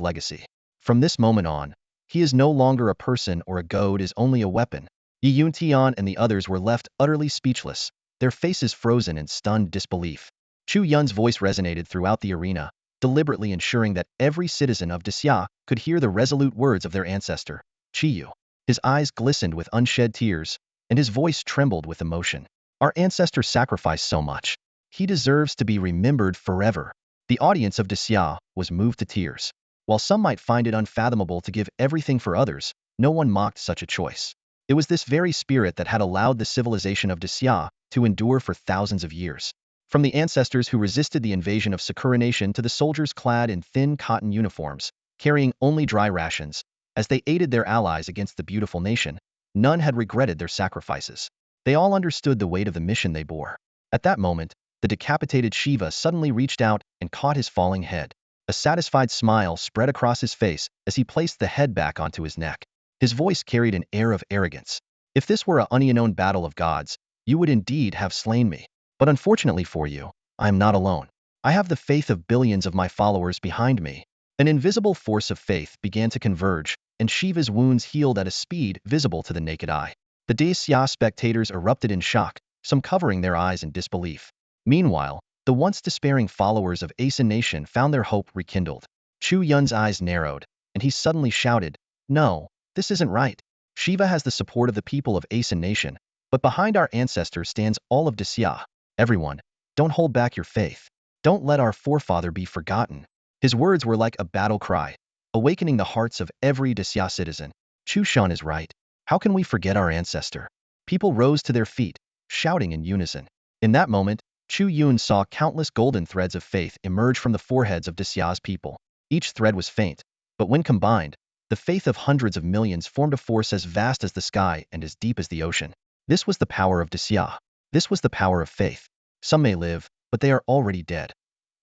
legacy. From this moment on, he is no longer a person or a god, is only a weapon. Yun Tian and the others were left utterly speechless, their faces frozen in stunned disbelief. Chu Yun's voice resonated throughout the arena, deliberately ensuring that every citizen of Xia could hear the resolute words of their ancestor, Qi Yu. His eyes glistened with unshed tears, and his voice trembled with emotion. Our ancestor sacrificed so much. He deserves to be remembered forever. The audience of Xia was moved to tears. While some might find it unfathomable to give everything for others, no one mocked such a choice. It was this very spirit that had allowed the civilization of Xia to endure for thousands of years. From the ancestors who resisted the invasion of Sakura Nation to the soldiers clad in thin cotton uniforms, carrying only dry rations, as they aided their allies against the beautiful nation, none had regretted their sacrifices. They all understood the weight of the mission they bore. At that moment, the decapitated Shiva suddenly reached out and caught his falling head. A satisfied smile spread across his face as he placed the head back onto his neck. His voice carried an air of arrogance. If this were a unknown battle of gods, you would indeed have slain me. But unfortunately for you, I am not alone. I have the faith of billions of my followers behind me. An invisible force of faith began to converge, and Shiva's wounds healed at a speed visible to the naked eye. The Xia spectators erupted in shock, some covering their eyes in disbelief. Meanwhile, the once despairing followers of Asen Nation found their hope rekindled. Chu Yun's eyes narrowed, and he suddenly shouted, "No, this isn't right. Shiva has the support of the people of Asen Nation, but behind our ancestor stands all of Xia. Everyone, don't hold back your faith. Don't let our forefather be forgotten." His words were like a battle cry, awakening the hearts of every Xia citizen. Chu Shan is right. How can we forget our ancestor? People rose to their feet, shouting in unison. In that moment, Chu Yun saw countless golden threads of faith emerge from the foreheads of Xia's people. Each thread was faint, but when combined, the faith of hundreds of millions formed a force as vast as the sky and as deep as the ocean. This was the power of Xia. This was the power of faith. Some may live, but they are already dead.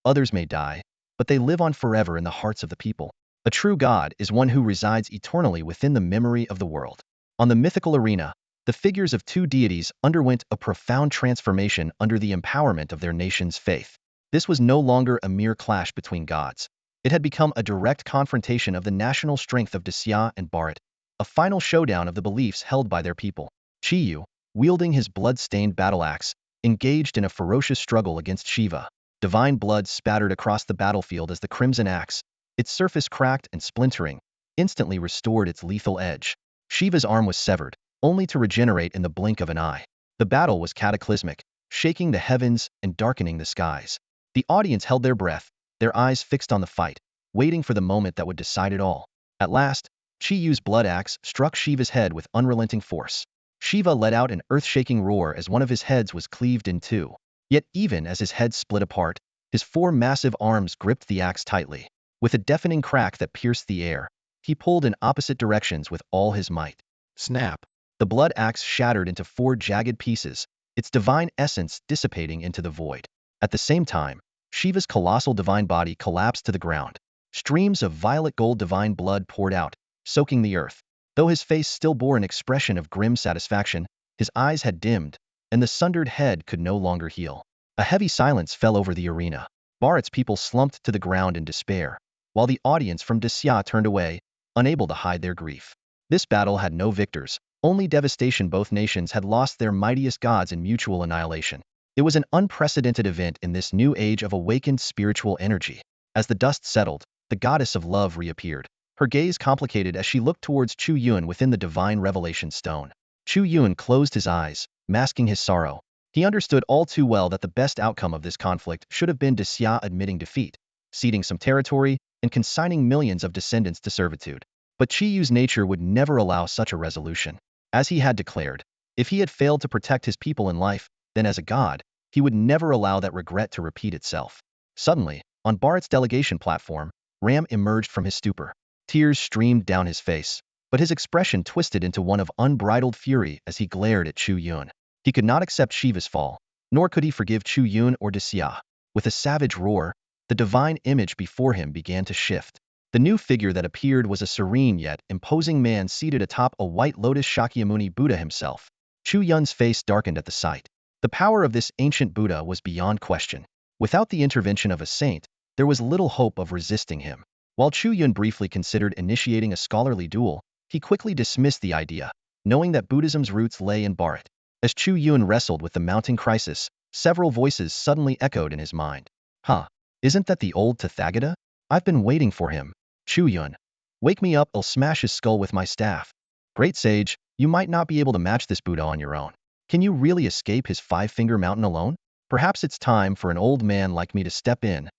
Others may die, but they live on forever in the hearts of the people. A true god is one who resides eternally within the memory of the world. On the mythical arena, the figures of 2 deities underwent a profound transformation under the empowerment of their nation's faith. This was no longer a mere clash between gods. It had become a direct confrontation of the national strength of Xia and Bharat, a final showdown of the beliefs held by their people. Qi Yu, wielding his blood-stained battle axe, engaged in a ferocious struggle against Shiva. Divine blood spattered across the battlefield as the crimson axe, its surface cracked and splintering, instantly restored its lethal edge. Shiva's arm was severed, only to regenerate in the blink of an eye. The battle was cataclysmic, shaking the heavens and darkening the skies. The audience held their breath, their eyes fixed on the fight, waiting for the moment that would decide it all. At last, Chiyu's blood axe struck Shiva's head with unrelenting force. Shiva let out an earth-shaking roar as one of his heads was cleaved in two. Yet even as his head split apart, his four massive arms gripped the axe tightly. With a deafening crack that pierced the air, he pulled in opposite directions with all his might. Snap! The blood axe shattered into four jagged pieces, its divine essence dissipating into the void. At the same time, Shiva's colossal divine body collapsed to the ground. Streams of violet gold divine blood poured out, soaking the earth. Though his face still bore an expression of grim satisfaction, his eyes had dimmed, and the sundered head could no longer heal. A heavy silence fell over the arena. Bharat's people slumped to the ground in despair, while the audience from Disya turned away, unable to hide their grief. This battle had no victors, only devastation. Both nations had lost their mightiest gods in mutual annihilation. It was an unprecedented event in this new age of awakened spiritual energy. As the dust settled, the goddess of love reappeared. Her gaze complicated as she looked towards Chu Yun within the divine revelation stone. Chu Yun closed his eyes, masking his sorrow. He understood all too well that the best outcome of this conflict should have been Disya admitting defeat, ceding some territory, and consigning millions of descendants to servitude. But Chiyu's nature would never allow such a resolution. As he had declared, if he had failed to protect his people in life, then as a god, he would never allow that regret to repeat itself. Suddenly, on Bharat's delegation platform, Ram emerged from his stupor. Tears streamed down his face, but his expression twisted into one of unbridled fury as he glared at Chu Yun. He could not accept Shiva's fall, nor could he forgive Chu Yun or Disya. With a savage roar, the divine image before him began to shift. The new figure that appeared was a serene yet imposing man seated atop a white lotus. Shakyamuni Buddha himself. Chu Yun's face darkened at the sight. The power of this ancient Buddha was beyond question. Without the intervention of a saint, there was little hope of resisting him. While Chu Yun briefly considered initiating a scholarly duel, he quickly dismissed the idea, knowing that Buddhism's roots lay in Bharat. As Chu Yun wrestled with the mounting crisis, several voices suddenly echoed in his mind. Huh, isn't that the old Tathagata? I've been waiting for him. Chu Yun, wake me up, I'll smash his skull with my staff. Great sage, you might not be able to match this Buddha on your own. Can you really escape his five-finger mountain alone? Perhaps it's time for an old man like me to step in.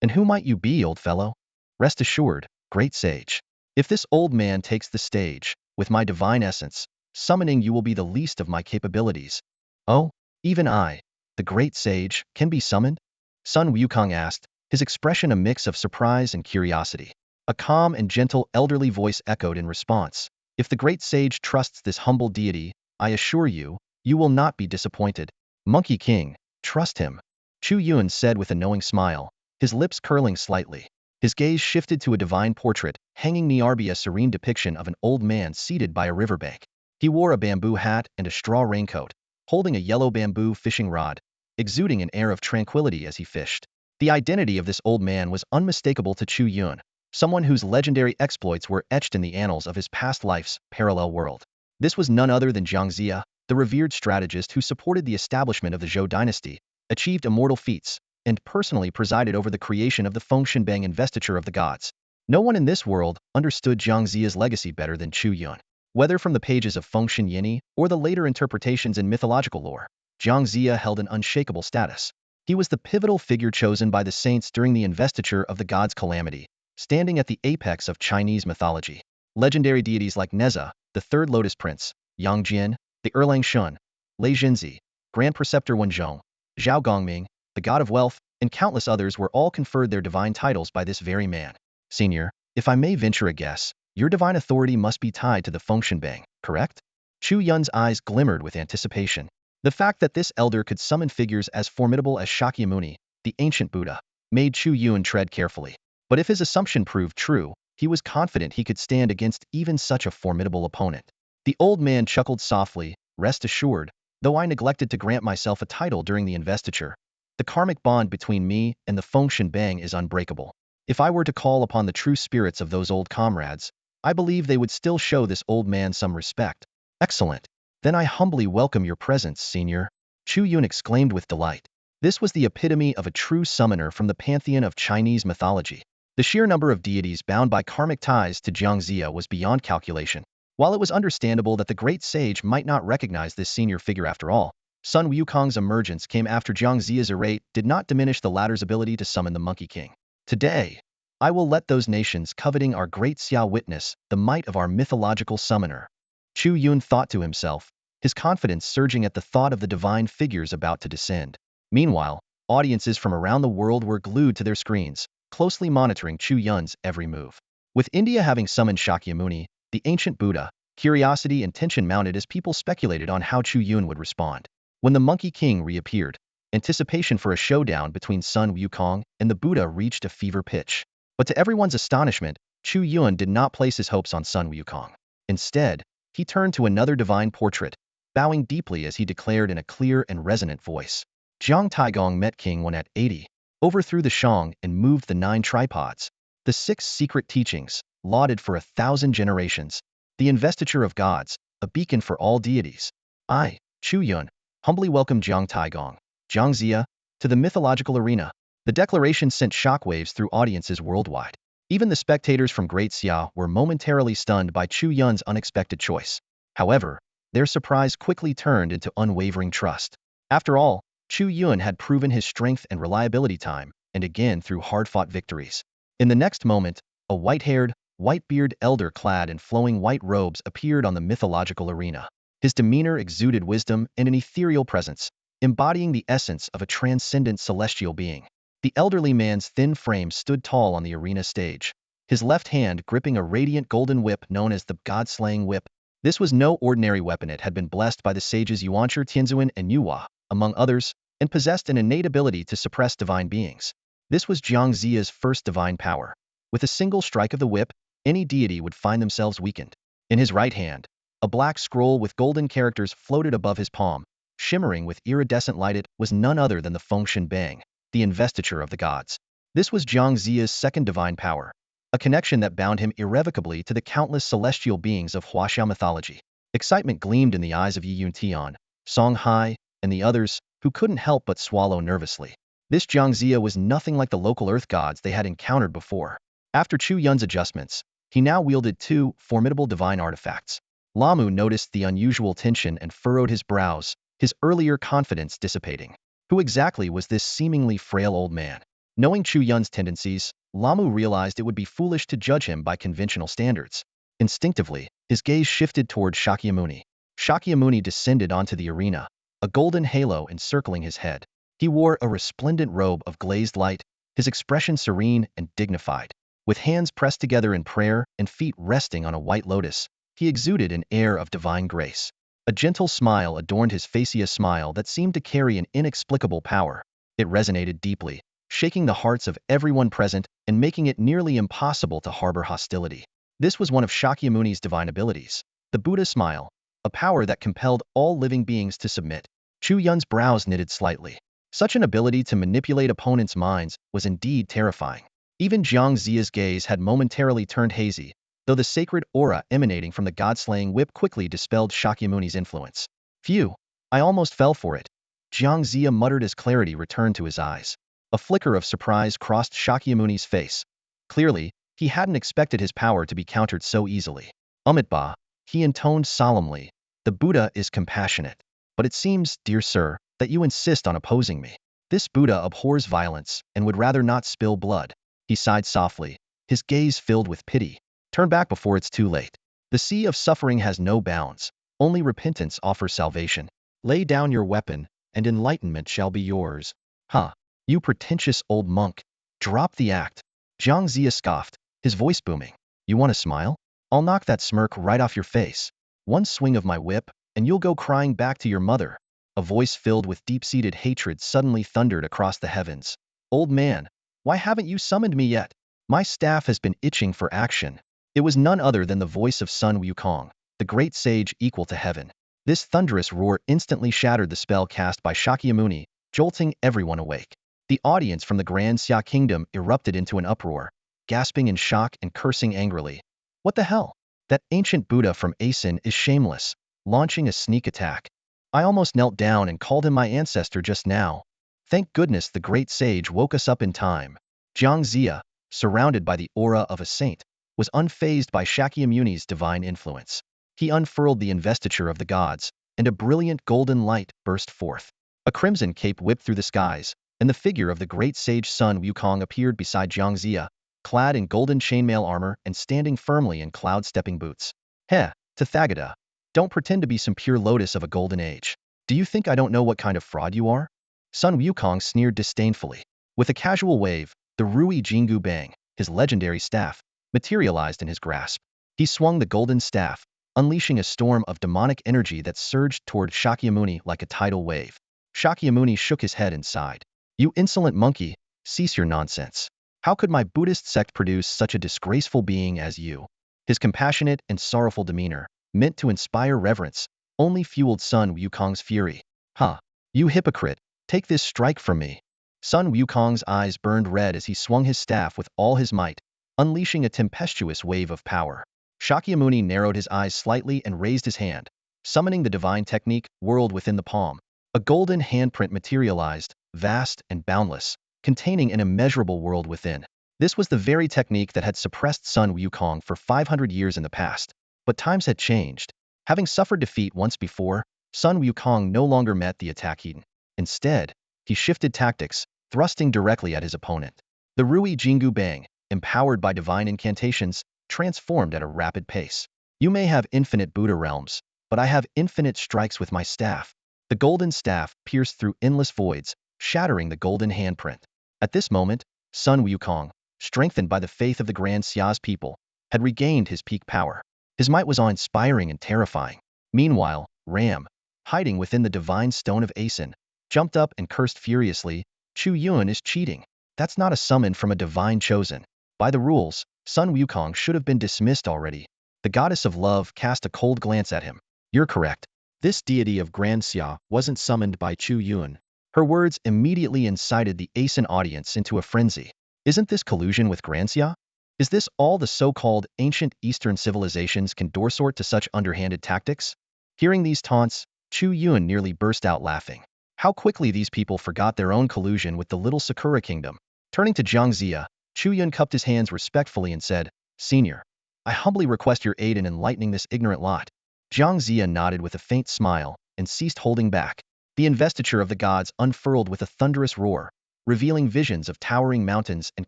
And who might you be, old fellow? Rest assured, great sage. If this old man takes the stage, with my divine essence, summoning you will be the least of my capabilities. Oh, even I, the great sage, can be summoned? Sun Wukong asked, his expression a mix of surprise and curiosity. A calm and gentle elderly voice echoed in response. If the great sage trusts this humble deity, I assure you, you will not be disappointed. Monkey King, trust him. Chu Yun said with a knowing smile, his lips curling slightly. His gaze shifted to a divine portrait, hanging near a serene depiction of an old man seated by a riverbank. He wore a bamboo hat and a straw raincoat, holding a yellow bamboo fishing rod, exuding an air of tranquility as he fished. The identity of this old man was unmistakable to Chu Yun, someone whose legendary exploits were etched in the annals of his past life's parallel world. This was none other than Jiang Ziya, the revered strategist who supported the establishment of the Zhou dynasty, achieved immortal feats, and personally presided over the creation of the Fengshenbang investiture of the gods. No one in this world understood Jiang Ziya's legacy better than Chu Yun. Whether from the pages of Fengshen Yini or the later interpretations in mythological lore, Jiang Ziya held an unshakable status. He was the pivotal figure chosen by the saints during the investiture of the god's calamity, standing at the apex of Chinese mythology. Legendary deities like Neza, the third lotus prince, Yang Jian, the Erlang Shun, Lei Jinzi, Grand Preceptor Wenzhong, Zhao Gongming, the god of wealth, and countless others were all conferred their divine titles by this very man. Senior, if I may venture a guess, your divine authority must be tied to the Fengshenbang, correct? Chu Yun's eyes glimmered with anticipation. The fact that this elder could summon figures as formidable as Shakyamuni, the ancient Buddha, made Chu Yun tread carefully. But if his assumption proved true, he was confident he could stand against even such a formidable opponent. The old man chuckled softly, rest assured, though I neglected to grant myself a title during the investiture, the karmic bond between me and the Fengshenbang is unbreakable. If I were to call upon the true spirits of those old comrades, I believe they would still show this old man some respect. Excellent. Then I humbly welcome your presence, senior. Chu Yun exclaimed with delight. This was the epitome of a true summoner from the pantheon of Chinese mythology. The sheer number of deities bound by karmic ties to Jiangxia was beyond calculation. While it was understandable that the great sage might not recognize this senior figure after all, Sun Wukong's emergence came after Jiangxia's errate did not diminish the latter's ability to summon the Monkey King. Today, I will let those nations coveting our great Xia witness the might of our mythological summoner. Chu Yun thought to himself, his confidence surging at the thought of the divine figures about to descend. Meanwhile, audiences from around the world were glued to their screens, closely monitoring Chu Yun's every move. With India having summoned Shakyamuni, the ancient Buddha, curiosity and tension mounted as people speculated on how Chu Yun would respond. When the Monkey King reappeared, anticipation for a showdown between Sun Wukong and the Buddha reached a fever pitch. But to everyone's astonishment, Chu Yun did not place his hopes on Sun Wukong. Instead, he turned to another divine portrait, bowing deeply as he declared in a clear and resonant voice. Jiang Taigong met King 1 at 80, overthrew the Shang and moved the 9 tripods. The 6 secret teachings, lauded for 1,000 generations. The investiture of gods, a beacon for all deities. I, Chu Yun, humbly welcome Jiang Taigong, Jiangxia, to the mythological arena. The declaration sent shockwaves through audiences worldwide. Even the spectators from Great Xia were momentarily stunned by Chu Yun's unexpected choice. However, their surprise quickly turned into unwavering trust. After all, Chu Yun had proven his strength and reliability time and again through hard-fought victories. In the next moment, a white-haired, white-bearded elder clad in flowing white robes appeared on the mythological arena. His demeanor exuded wisdom and an ethereal presence, embodying the essence of a transcendent celestial being. The elderly man's thin frame stood tall on the arena stage, his left hand gripping a radiant golden whip known as the God-slaying whip. This was no ordinary weapon. It had been blessed by the sages Yuanshi, Tianzuan, and Yuhua, among others, and possessed an innate ability to suppress divine beings. This was Jiangxia's first divine power. With a single strike of the whip, any deity would find themselves weakened. In his right hand, a black scroll with golden characters floated above his palm, shimmering with iridescent light. It was none other than the Fengshen Bang, the investiture of the gods. This was Jiangxia's second divine power, a connection that bound him irrevocably to the countless celestial beings of huaxia mythology. Excitement gleamed in the eyes of Yi Yuntian, Song Hai, and the others, who couldn't help but swallow nervously. This Jiangxia was nothing like the local earth gods they had encountered before. After Chu Yun's adjustments, he now wielded 2 formidable divine artifacts. Lamu noticed the unusual tension and furrowed his brows, his earlier confidence dissipating. Who exactly was this seemingly frail old man? Knowing Chu Yun's tendencies, Lamu realized it would be foolish to judge him by conventional standards. Instinctively, his gaze shifted toward Shakyamuni. Shakyamuni descended onto the arena, a golden halo encircling his head. He wore a resplendent robe of glazed light, his expression serene and dignified. With hands pressed together in prayer and feet resting on a white lotus, he exuded an air of divine grace. A gentle smile adorned his face, a smile that seemed to carry an inexplicable power. It resonated deeply, shaking the hearts of everyone present and making it nearly impossible to harbor hostility. This was one of Shakyamuni's divine abilities, the Buddha smile, a power that compelled all living beings to submit. Chu Yun's brows knitted slightly. Such an ability to manipulate opponents' minds was indeed terrifying. Even Jiangxia's gaze had momentarily turned hazy, though the sacred aura emanating from the god-slaying whip quickly dispelled Shakyamuni's influence. Phew, I almost fell for it. Jiangxia muttered as clarity returned to his eyes. A flicker of surprise crossed Shakyamuni's face. Clearly, he hadn't expected his power to be countered so easily. Umitba, he intoned solemnly, the Buddha is compassionate. But it seems, dear sir, that you insist on opposing me. This Buddha abhors violence and would rather not spill blood. He sighed softly, his gaze filled with pity. Turn back before it's too late. The sea of suffering has no bounds. Only repentance offers salvation. Lay down your weapon, and enlightenment shall be yours. Huh, you pretentious old monk. Drop the act. Jiangxia scoffed, his voice booming. You want to smile? I'll knock that smirk right off your face. One swing of my whip, and you'll go crying back to your mother. A voice filled with deep-seated hatred suddenly thundered across the heavens. Old man, why haven't you summoned me yet? My staff has been itching for action. It was none other than the voice of Sun Wukong, the great sage equal to heaven. This thunderous roar instantly shattered the spell cast by Shakyamuni, jolting everyone awake. The audience from the Grand Xia Kingdom erupted into an uproar, gasping in shock and cursing angrily. What the hell? That ancient Buddha from Asin is shameless, launching a sneak attack. I almost knelt down and called him my ancestor just now. Thank goodness the great sage woke us up in time. Jiang Zia, surrounded by the aura of a saint, was unfazed by Shakyamuni's divine influence. He unfurled the investiture of the gods, and a brilliant golden light burst forth. A crimson cape whipped through the skies, and the figure of the great sage Sun Wukong appeared beside Jiang Zia, clad in golden chainmail armor and standing firmly in cloud-stepping boots. Heh, Tathagata, don't pretend to be some pure lotus of a golden age. Do you think I don't know what kind of fraud you are? Sun Wukong sneered disdainfully. With a casual wave, the Rui Jingu Bang, his legendary staff, materialized in his grasp. He swung the golden staff, unleashing a storm of demonic energy that surged toward Shakyamuni like a tidal wave. Shakyamuni shook his head and sighed. You insolent monkey, cease your nonsense. How could my Buddhist sect produce such a disgraceful being as you? His compassionate and sorrowful demeanor, meant to inspire reverence, only fueled Sun Wukong's fury. Huh, you hypocrite, take this strike from me. Sun Wukong's eyes burned red as he swung his staff with all his might, unleashing a tempestuous wave of power. Shakyamuni narrowed his eyes slightly and raised his hand, summoning the divine technique, world within the palm. A golden handprint materialized, vast and boundless, containing an immeasurable world within. This was the very technique that had suppressed Sun Wukong for 500 years in the past. But times had changed. Having suffered defeat once before, Sun Wukong no longer met the attack heat. Instead, he shifted tactics, thrusting directly at his opponent. The Rui Jingu Bang, empowered by divine incantations, transformed at a rapid pace. You may have infinite Buddha realms, but I have infinite strikes with my staff. The golden staff pierced through endless voids, shattering the golden handprint. At this moment, Sun Wukong, strengthened by the faith of the Grand Xia's people, had regained his peak power. His might was awe-inspiring and terrifying. Meanwhile, Ram, hiding within the divine stone of Asen, jumped up and cursed furiously. Chu Yuan is cheating. That's not a summon from a divine chosen. By the rules, Sun Wukong should have been dismissed already. The goddess of love cast a cold glance at him. You're correct. This deity of Grand Xia wasn't summoned by Chu Yuan. Her words immediately incited the Asen audience into a frenzy. Isn't this collusion with Grand Xia? Is this all the so-called ancient Eastern civilizations can resort to such underhanded tactics? Hearing these taunts, Chu Yuan nearly burst out laughing. How quickly these people forgot their own collusion with the little Sakura kingdom. Turning to Jiang Zia, Chu Yuan cupped his hands respectfully and said, Senior, I humbly request your aid in enlightening this ignorant lot. Jiang Zia nodded with a faint smile and ceased holding back. The investiture of the gods unfurled with a thunderous roar, revealing visions of towering mountains and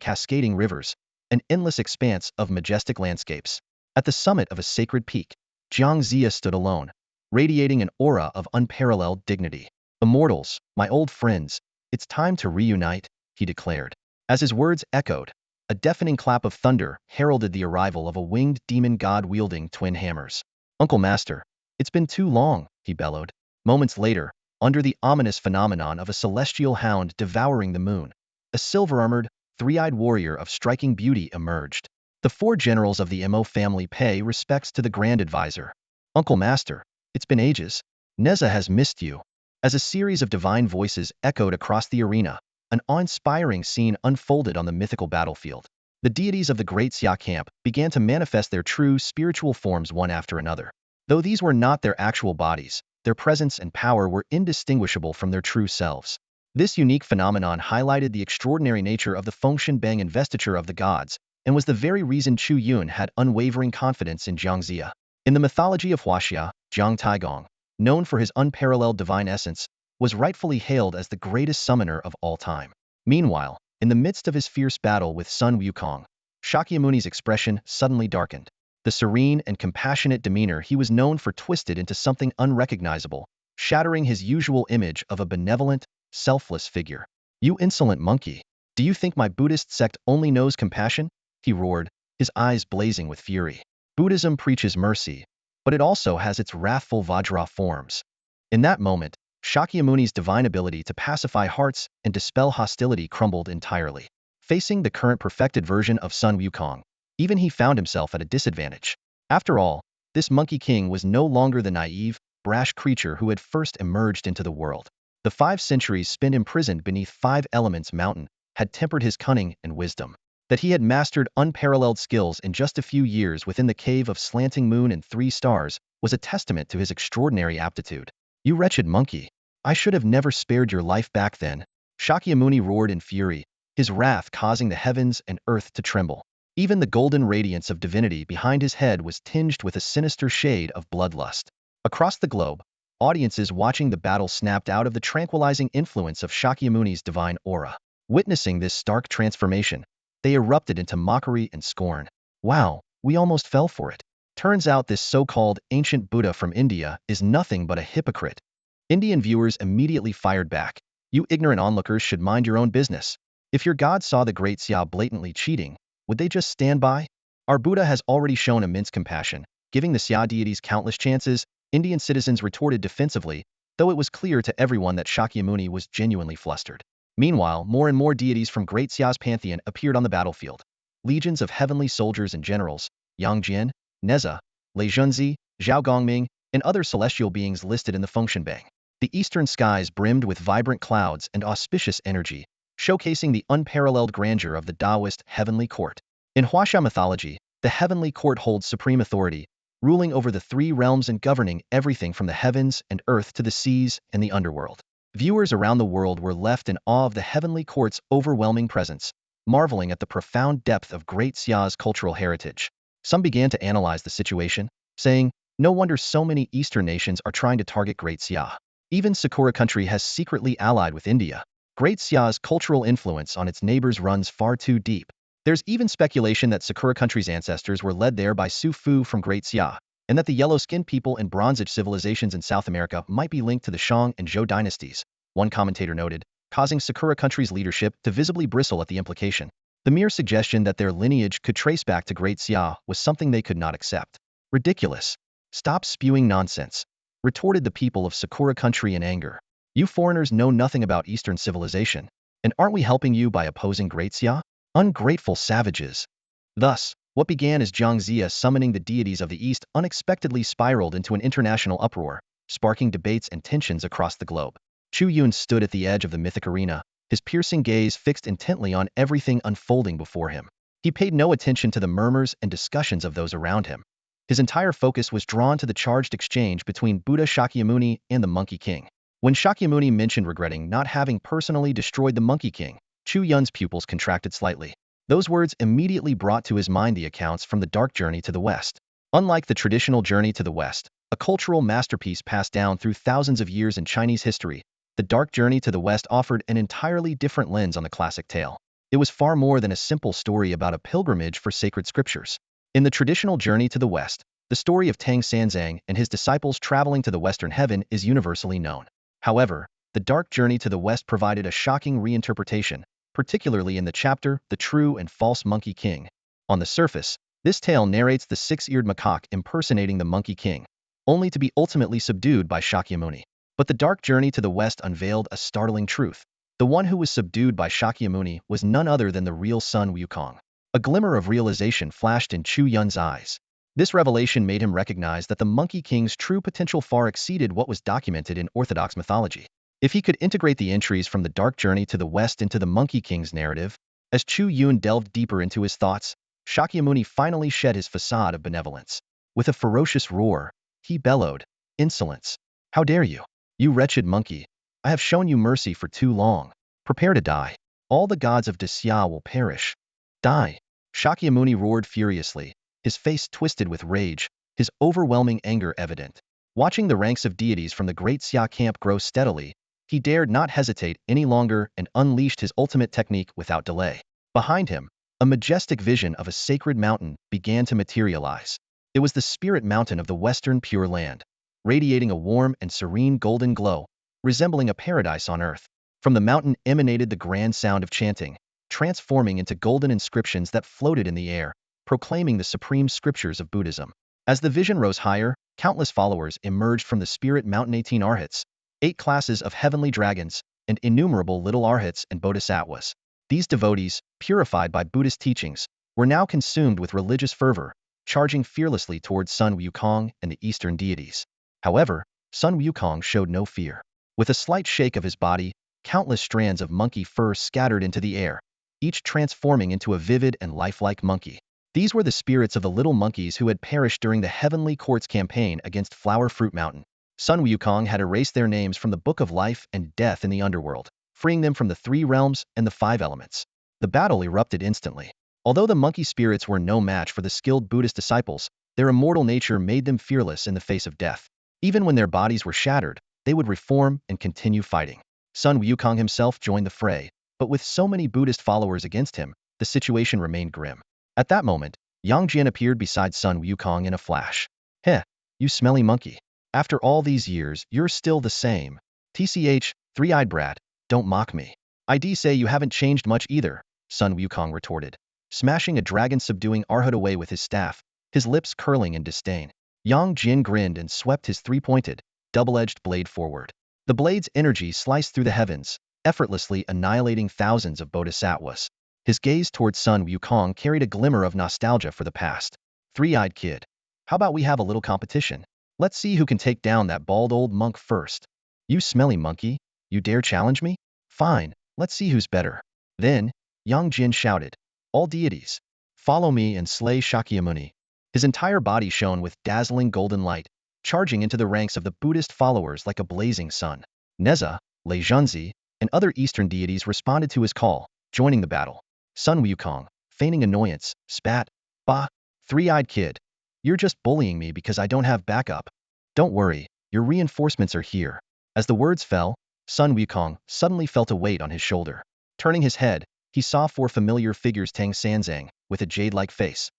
cascading rivers, an endless expanse of majestic landscapes. At the summit of a sacred peak, Jiang Zia stood alone, radiating an aura of unparalleled dignity. Immortals, my old friends, it's time to reunite, he declared. As his words echoed, a deafening clap of thunder heralded the arrival of a winged demon god wielding twin hammers. Uncle Master, it's been too long, he bellowed. Moments later, under the ominous phenomenon of a celestial hound devouring the moon, a silver-armored, three-eyed warrior of striking beauty emerged. The four generals of the Mo family pay respects to the Grand Advisor. Uncle Master, it's been ages. Neza has missed you. As a series of divine voices echoed across the arena, an awe-inspiring scene unfolded on the mythical battlefield. The deities of the Great Xia camp began to manifest their true spiritual forms one after another. Though these were not their actual bodies, their presence and power were indistinguishable from their true selves. This unique phenomenon highlighted the extraordinary nature of the Fengshen Bang investiture of the gods, and was the very reason Chu Yuan had unwavering confidence in Jiang Zia. In the mythology of huaxia, Jiang Taigong, known for his unparalleled divine essence, was rightfully hailed as the greatest summoner of all time. Meanwhile, in the midst of his fierce battle with Sun Wukong, Shakyamuni's expression suddenly darkened. The serene and compassionate demeanor he was known for twisted into something unrecognizable, shattering his usual image of a benevolent, selfless figure. You insolent monkey! Do you think my Buddhist sect only knows compassion? He roared, his eyes blazing with fury. Buddhism preaches mercy, but it also has its wrathful Vajra forms. In that moment, Shakyamuni's divine ability to pacify hearts and dispel hostility crumbled entirely. Facing the current perfected version of Sun Wukong, even he found himself at a disadvantage. After all, this Monkey King was no longer the naive, brash creature who had first emerged into the world. The 5 centuries spent imprisoned beneath 5 Elements Mountain had tempered his cunning and wisdom. That he had mastered unparalleled skills in just a few years within the cave of Slanting Moon and 3 Stars was a testament to his extraordinary aptitude. You wretched monkey! I should have never spared your life back then. Shakyamuni roared in fury, his wrath causing the heavens and earth to tremble. Even the golden radiance of divinity behind his head was tinged with a sinister shade of bloodlust. Across the globe, audiences watching the battle snapped out of the tranquilizing influence of Shakyamuni's divine aura. Witnessing this stark transformation, they erupted into mockery and scorn. Wow, we almost fell for it. Turns out this so-called ancient Buddha from India is nothing but a hypocrite. Indian viewers immediately fired back. You ignorant onlookers should mind your own business. If your god saw the great Xia blatantly cheating, would they just stand by? Our Buddha has already shown immense compassion, giving the Xia deities countless chances. Indian citizens retorted defensively, though it was clear to everyone that Shakyamuni was genuinely flustered. Meanwhile, more and more deities from Great Xia's pantheon appeared on the battlefield. Legions of heavenly soldiers and generals, Yang Jian, Neza, Lei Junzi, Zhao Gongming, and other celestial beings listed in the Fengshenbang. The eastern skies brimmed with vibrant clouds and auspicious energy, showcasing the unparalleled grandeur of the Taoist heavenly court. In huaxia mythology, the heavenly court holds supreme authority, ruling over the three realms and governing everything from the heavens and earth to the seas and the underworld. Viewers around the world were left in awe of the heavenly court's overwhelming presence, marveling at the profound depth of Great Xia's cultural heritage. Some began to analyze the situation, saying, no wonder so many Eastern nations are trying to target Great Xia. Even Sakura country has secretly allied with India. Great Xia's cultural influence on its neighbors runs far too deep. There's even speculation that Sakura country's ancestors were led there by Su Fu from Great Xia, and that the yellow-skinned people and Bronze Age civilizations in South America might be linked to the Shang and Zhou dynasties, one commentator noted, causing Sakura country's leadership to visibly bristle at the implication. The mere suggestion that their lineage could trace back to Great Xia was something they could not accept. Ridiculous. Stop spewing nonsense, retorted the people of Sakura country in anger. You foreigners know nothing about Eastern civilization, and aren't we helping you by opposing Great Xia? Ungrateful savages. Thus, what began as Jiang Zia summoning the deities of the East unexpectedly spiraled into an international uproar, sparking debates and tensions across the globe. Chu Yun stood at the edge of the mythic arena, his piercing gaze fixed intently on everything unfolding before him. He paid no attention to the murmurs and discussions of those around him. His entire focus was drawn to the charged exchange between Buddha Shakyamuni and the Monkey King. When Shakyamuni mentioned regretting not having personally destroyed the Monkey King, Chu Yun's pupils contracted slightly. Those words immediately brought to his mind the accounts from the Dark Journey to the West. Unlike the traditional Journey to the West, a cultural masterpiece passed down through thousands of years in Chinese history, the Dark Journey to the West offered an entirely different lens on the classic tale. It was far more than a simple story about a pilgrimage for sacred scriptures. In the traditional Journey to the West, the story of Tang Sanzang and his disciples traveling to the Western Heaven is universally known. However, the Dark Journey to the West provided a shocking reinterpretation, particularly in the chapter, The True and False Monkey King. On the surface, this tale narrates the six-eared macaque impersonating the Monkey King, only to be ultimately subdued by Shakyamuni. But the Dark Journey to the West unveiled a startling truth. The one who was subdued by Shakyamuni was none other than the real Sun Wukong. A glimmer of realization flashed in Chu Yun's eyes. This revelation made him recognize that the Monkey King's true potential far exceeded what was documented in Orthodox mythology. If he could integrate the entries from the Dark Journey to the West into the Monkey King's narrative, as Chu Yun delved deeper into his thoughts, Shakyamuni finally shed his facade of benevolence. With a ferocious roar, he bellowed, "Insolence! How dare you? You wretched monkey! I have shown you mercy for too long. Prepare to die. All the gods of Xia will perish. Die!" Shakyamuni roared furiously, his face twisted with rage, his overwhelming anger evident. Watching the ranks of deities from the Great Xia camp grow steadily, he dared not hesitate any longer and unleashed his ultimate technique without delay. Behind him, a majestic vision of a sacred mountain began to materialize. It was the spirit mountain of the Western Pure Land, radiating a warm and serene golden glow, resembling a paradise on earth. From the mountain emanated the grand sound of chanting, transforming into golden inscriptions that floated in the air, proclaiming the supreme scriptures of Buddhism. As the vision rose higher, countless followers emerged from the spirit mountain: 18 arhats, 8 classes of heavenly dragons, and innumerable little arhats and bodhisattvas. These devotees, purified by Buddhist teachings, were now consumed with religious fervor, charging fearlessly towards Sun Wukong and the Eastern deities. However, Sun Wukong showed no fear. With a slight shake of his body, countless strands of monkey fur scattered into the air, each transforming into a vivid and lifelike monkey. These were the spirits of the little monkeys who had perished during the Heavenly Court's campaign against Flower Fruit Mountain. Sun Wukong had erased their names from the Book of Life and Death in the underworld, freeing them from the 3 realms and the 5 elements. The battle erupted instantly. Although the monkey spirits were no match for the skilled Buddhist disciples, their immortal nature made them fearless in the face of death. Even when their bodies were shattered, they would reform and continue fighting. Sun Wukong himself joined the fray, but with so many Buddhist followers against him, the situation remained grim. At that moment, Yang Jian appeared beside Sun Wukong in a flash. Heh, you smelly monkey. After all these years, you're still the same. TCH, three-eyed brat, don't mock me. I'd say you haven't changed much either, Sun Wukong retorted, smashing a dragon-subduing Arhut away with his staff, his lips curling in disdain. Yang Jin grinned and swept his three-pointed, double-edged blade forward. The blade's energy sliced through the heavens, effortlessly annihilating thousands of bodhisattvas. His gaze towards Sun Wukong carried a glimmer of nostalgia for the past. Three-eyed kid. How about we have a little competition? Let's see who can take down that bald old monk first. You smelly monkey, you dare challenge me? Fine, let's see who's better. Then, Yang Jin shouted, all deities, follow me and slay Shakyamuni. His entire body shone with dazzling golden light, charging into the ranks of the Buddhist followers like a blazing sun. Neza, Lei Zhunzi, and other Eastern deities responded to his call, joining the battle. Sun Wukong, feigning annoyance, spat, bah, three-eyed kid. You're just bullying me because I don't have backup. Don't worry, your reinforcements are here. As the words fell, Sun Wukong suddenly felt a weight on his shoulder. Turning his head, he saw 4 familiar figures: Tang Sanzang, with a jade-like face,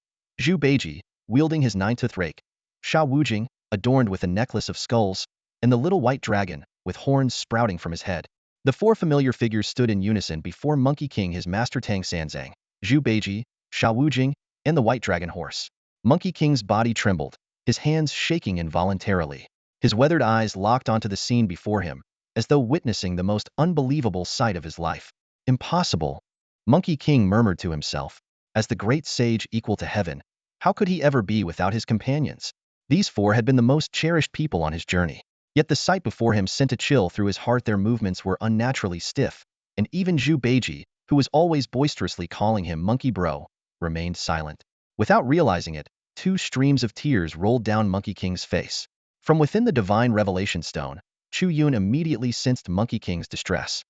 Zhu Beiji, wielding his 9th rake, Sha Wujing, adorned with a necklace of skulls, and the little white dragon, with horns sprouting from his head. The 4 familiar figures stood in unison before Monkey King, his master Tang Sanzang, Zhu Beiji, Sha Wujing, and the white dragon horse. Monkey King's body trembled, his hands shaking involuntarily. His weathered eyes locked onto the scene before him, as though witnessing the most unbelievable sight of his life. Impossible, Monkey King murmured to himself. As the great sage equal to heaven, how could he ever be without his companions? These 4 had been the most cherished people on his journey. Yet the sight before him sent a chill through his heart. Their movements were unnaturally stiff, and even Zhu Beiji, who was always boisterously calling him Monkey Bro, remained silent. Without realizing it, 2 streams of tears rolled down Monkey King's face. From within the divine revelation stone, Chu Yun immediately sensed Monkey King's distress.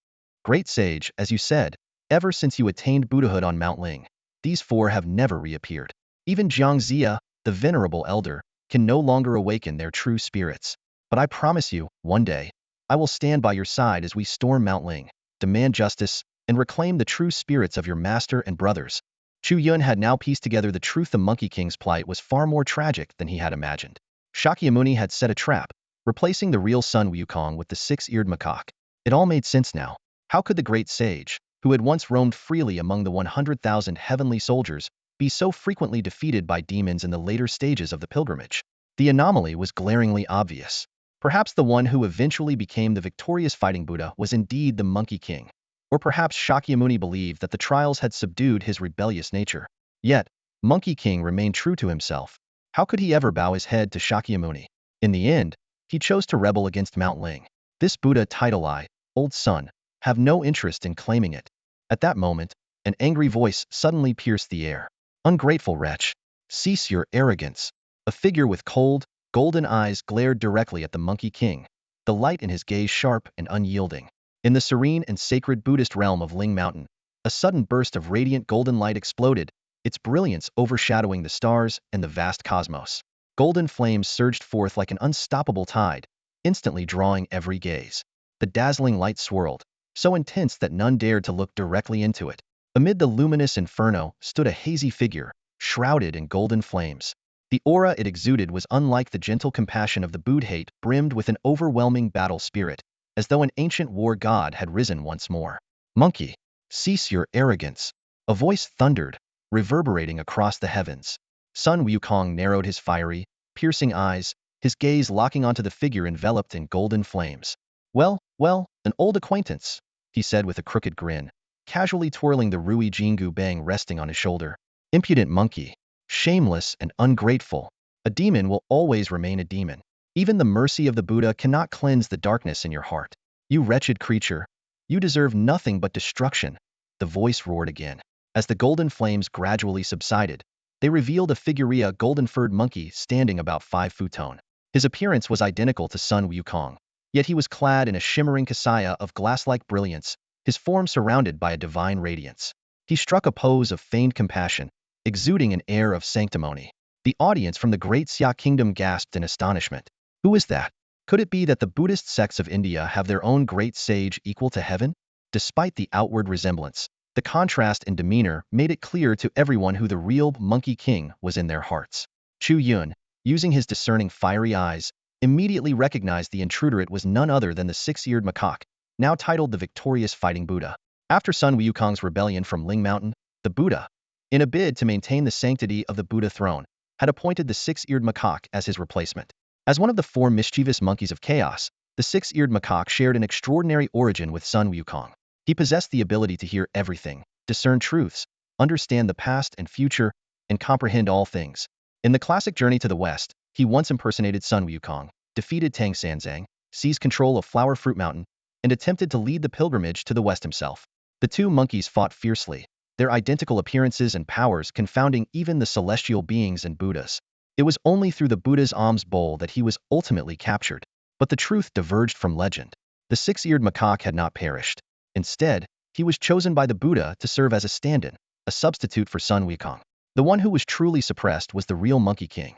Great sage, as you said, ever since you attained Buddhahood on Mount Ling, these 4 have never reappeared. Even Jiang Zia, the venerable elder, can no longer awaken their true spirits. But I promise you, one day, I will stand by your side as we storm Mount Ling, demand justice, and reclaim the true spirits of your master and brothers. Chu Yun had now pieced together the truth. The Monkey King's plight was far more tragic than he had imagined. Shakyamuni had set a trap, replacing the real Sun Wukong with the 6-eared macaque. It all made sense now. How could the great sage, who had once roamed freely among the 100,000 heavenly soldiers, be so frequently defeated by demons in the later stages of the pilgrimage? The anomaly was glaringly obvious. Perhaps the one who eventually became the victorious fighting Buddha was indeed the Monkey King. Or perhaps Shakyamuni believed that the trials had subdued his rebellious nature. Yet, Monkey King remained true to himself. How could he ever bow his head to Shakyamuni? In the end, he chose to rebel against Mount Ling. This Buddha title I, old son, have no interest in claiming it. At that moment, an angry voice suddenly pierced the air. Ungrateful wretch, cease your arrogance. A figure with cold, golden eyes glared directly at the Monkey King, the light in his gaze sharp and unyielding. In the serene and sacred Buddhist realm of Ling Mountain, a sudden burst of radiant golden light exploded, its brilliance overshadowing the stars and the vast cosmos. Golden flames surged forth like an unstoppable tide, instantly drawing every gaze. The dazzling light swirled, so intense that none dared to look directly into it. Amid the luminous inferno stood a hazy figure, shrouded in golden flames. The aura it exuded was unlike the gentle compassion of the Buddhate, brimmed with an overwhelming battle spirit, as though an ancient war god had risen once more. Monkey, cease your arrogance. A voice thundered, reverberating across the heavens. Sun Wukong narrowed his fiery, piercing eyes, his gaze locking onto the figure enveloped in golden flames. Well, an old acquaintance, he said with a crooked grin, casually twirling the Rui Jingu Bang resting on his shoulder. Impudent monkey, shameless and ungrateful. A demon will always remain a demon. Even the mercy of the Buddha cannot cleanse the darkness in your heart. You wretched creature, you deserve nothing but destruction. The voice roared again. As the golden flames gradually subsided, they revealed a figuria golden-furred monkey standing about 5 futon. His appearance was identical to Sun Wukong, yet he was clad in a shimmering kassaya of glass-like brilliance, his form surrounded by a divine radiance. He struck a pose of feigned compassion, exuding an air of sanctimony. The audience from the great Xia kingdom gasped in astonishment. Who is that? Could it be that the Buddhist sects of India have their own great sage equal to heaven? Despite the outward resemblance, the contrast in demeanor made it clear to everyone who the real Monkey King was in their hearts. Chu Yun, using his discerning fiery eyes, immediately recognized the intruder. It was none other than the six-eared macaque, now titled the victorious fighting Buddha. After Sun Wukong's rebellion from Ling Mountain, the Buddha, in a bid to maintain the sanctity of the Buddha throne, had appointed the six-eared macaque as his replacement. As one of the four mischievous monkeys of chaos, the six-eared macaque shared an extraordinary origin with Sun Wukong. He possessed the ability to hear everything, discern truths, understand the past and future, and comprehend all things. In the classic Journey to the West, he once impersonated Sun Wukong, defeated Tang Sanzang, seized control of Flower Fruit Mountain, and attempted to lead the pilgrimage to the West himself. The two monkeys fought fiercely, their identical appearances and powers confounding even the celestial beings and Buddhas. It was only through the Buddha's alms bowl that he was ultimately captured. But the truth diverged from legend. The six-eared macaque had not perished. Instead, he was chosen by the Buddha to serve as a stand-in, a substitute for Sun Wukong. The one who was truly suppressed was the real Monkey King.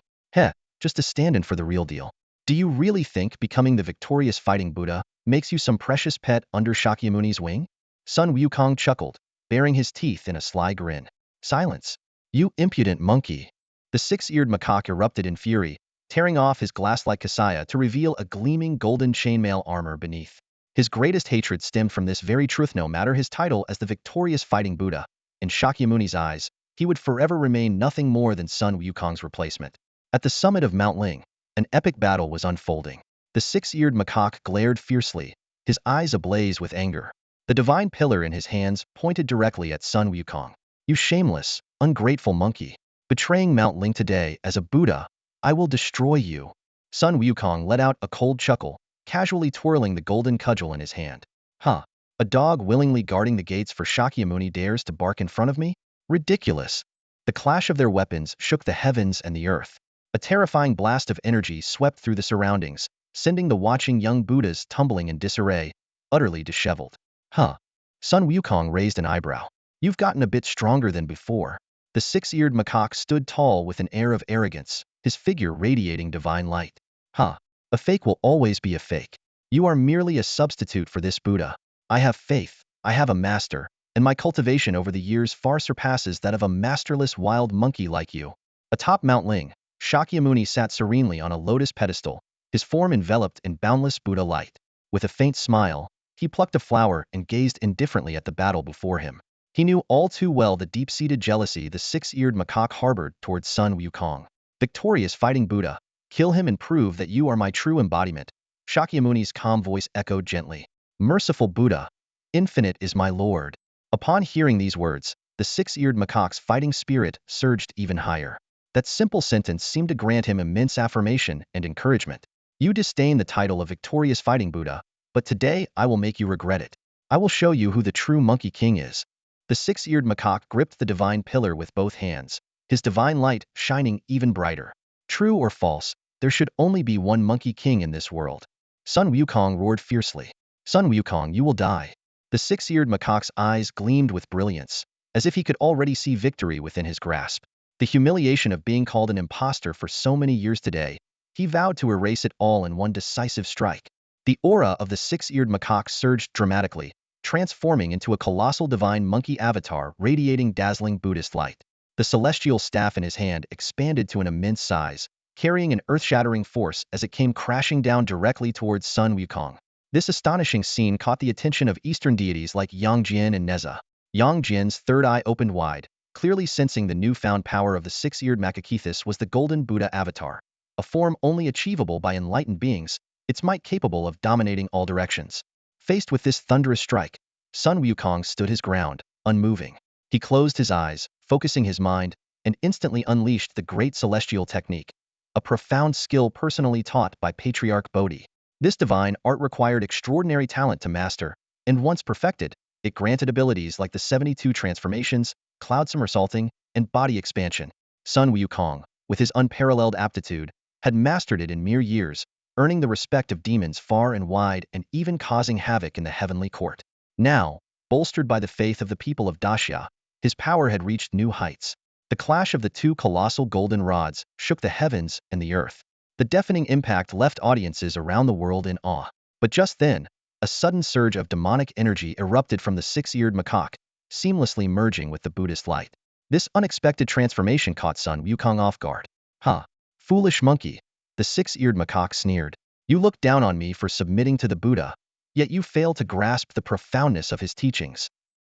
Just a stand-in for the real deal. Do you really think becoming the victorious fighting Buddha makes you some precious pet under Shakyamuni's wing? Sun Wukong chuckled, baring his teeth in a sly grin. Silence. You impudent monkey. The six-eared macaque erupted in fury, tearing off his glass-like huaxia to reveal a gleaming golden chainmail armor beneath. His greatest hatred stemmed from this very truth. No matter his title as the victorious fighting Buddha, in Shakyamuni's eyes, he would forever remain nothing more than Sun Wukong's replacement. At the summit of Mount Ling, an epic battle was unfolding. The six-eared macaque glared fiercely, his eyes ablaze with anger. The divine pillar in his hands pointed directly at Sun Wukong. You shameless, ungrateful monkey. Betraying Mount Ling today as a Buddha, I will destroy you. Sun Wukong let out a cold chuckle, casually twirling the golden cudgel in his hand. A dog willingly guarding the gates for Shakyamuni dares to bark in front of me? Ridiculous. The clash of their weapons shook the heavens and the earth. A terrifying blast of energy swept through the surroundings, sending the watching young Buddhas tumbling in disarray, utterly disheveled. Sun Wukong raised an eyebrow. You've gotten a bit stronger than before. The six-eared macaque stood tall with an air of arrogance, his figure radiating divine light. A fake will always be a fake. You are merely a substitute for this Buddha. I have faith, I have a master, and my cultivation over the years far surpasses that of a masterless wild monkey like you. Atop Mount Ling, Shakyamuni sat serenely on a lotus pedestal, his form enveloped in boundless Buddha light. With a faint smile, he plucked a flower and gazed indifferently at the battle before him. He knew all too well the deep-seated jealousy the six-eared macaque harbored towards Sun Wukong. Victorious fighting Buddha, kill him and prove that you are my true embodiment. Shakyamuni's calm voice echoed gently. Merciful Buddha, infinite is my lord. Upon hearing these words, the six-eared macaque's fighting spirit surged even higher. That simple sentence seemed to grant him immense affirmation and encouragement. You disdain the title of victorious fighting Buddha, but today I will make you regret it. I will show you who the true Monkey King is. The six-eared macaque gripped the divine pillar with both hands, his divine light shining even brighter. True or false, there should only be one Monkey King in this world. Sun Wukong roared fiercely. Sun Wukong, you will die. The six-eared macaque's eyes gleamed with brilliance, as if he could already see victory within his grasp. The humiliation of being called an impostor for so many years today, he vowed to erase it all in one decisive strike. The aura of the six-eared macaque surged dramatically, transforming into a colossal divine monkey avatar radiating dazzling Buddhist light. The celestial staff in his hand expanded to an immense size, carrying an earth-shattering force as it came crashing down directly towards Sun Wukong. This astonishing scene caught the attention of Eastern deities like Yang Jian and Neza. Yang Jian's third eye opened wide, clearly sensing the newfound power of the six-eared macaquithis was the golden Buddha avatar, a form only achievable by enlightened beings, its might capable of dominating all directions. Faced with this thunderous strike, Sun Wukong stood his ground, unmoving. He closed his eyes, focusing his mind, and instantly unleashed the great celestial technique, a profound skill personally taught by Patriarch Bodhi. This divine art required extraordinary talent to master, and once perfected, it granted abilities like the 72 transformations, cloud somersaulting, and body expansion. Sun Wukong, with his unparalleled aptitude, had mastered it in mere years, earning the respect of demons far and wide and even causing havoc in the heavenly court. Now, bolstered by the faith of the people of Dacia, his power had reached new heights. The clash of the two colossal golden rods shook the heavens and the earth. The deafening impact left audiences around the world in awe. But just then, a sudden surge of demonic energy erupted from the six-eared macaque, seamlessly merging with the Buddhist light. This unexpected transformation caught Sun Wukong off guard. "Ha! Foolish monkey," the six-eared macaque sneered. "You look down on me for submitting to the Buddha, yet you fail to grasp the profoundness of his teachings.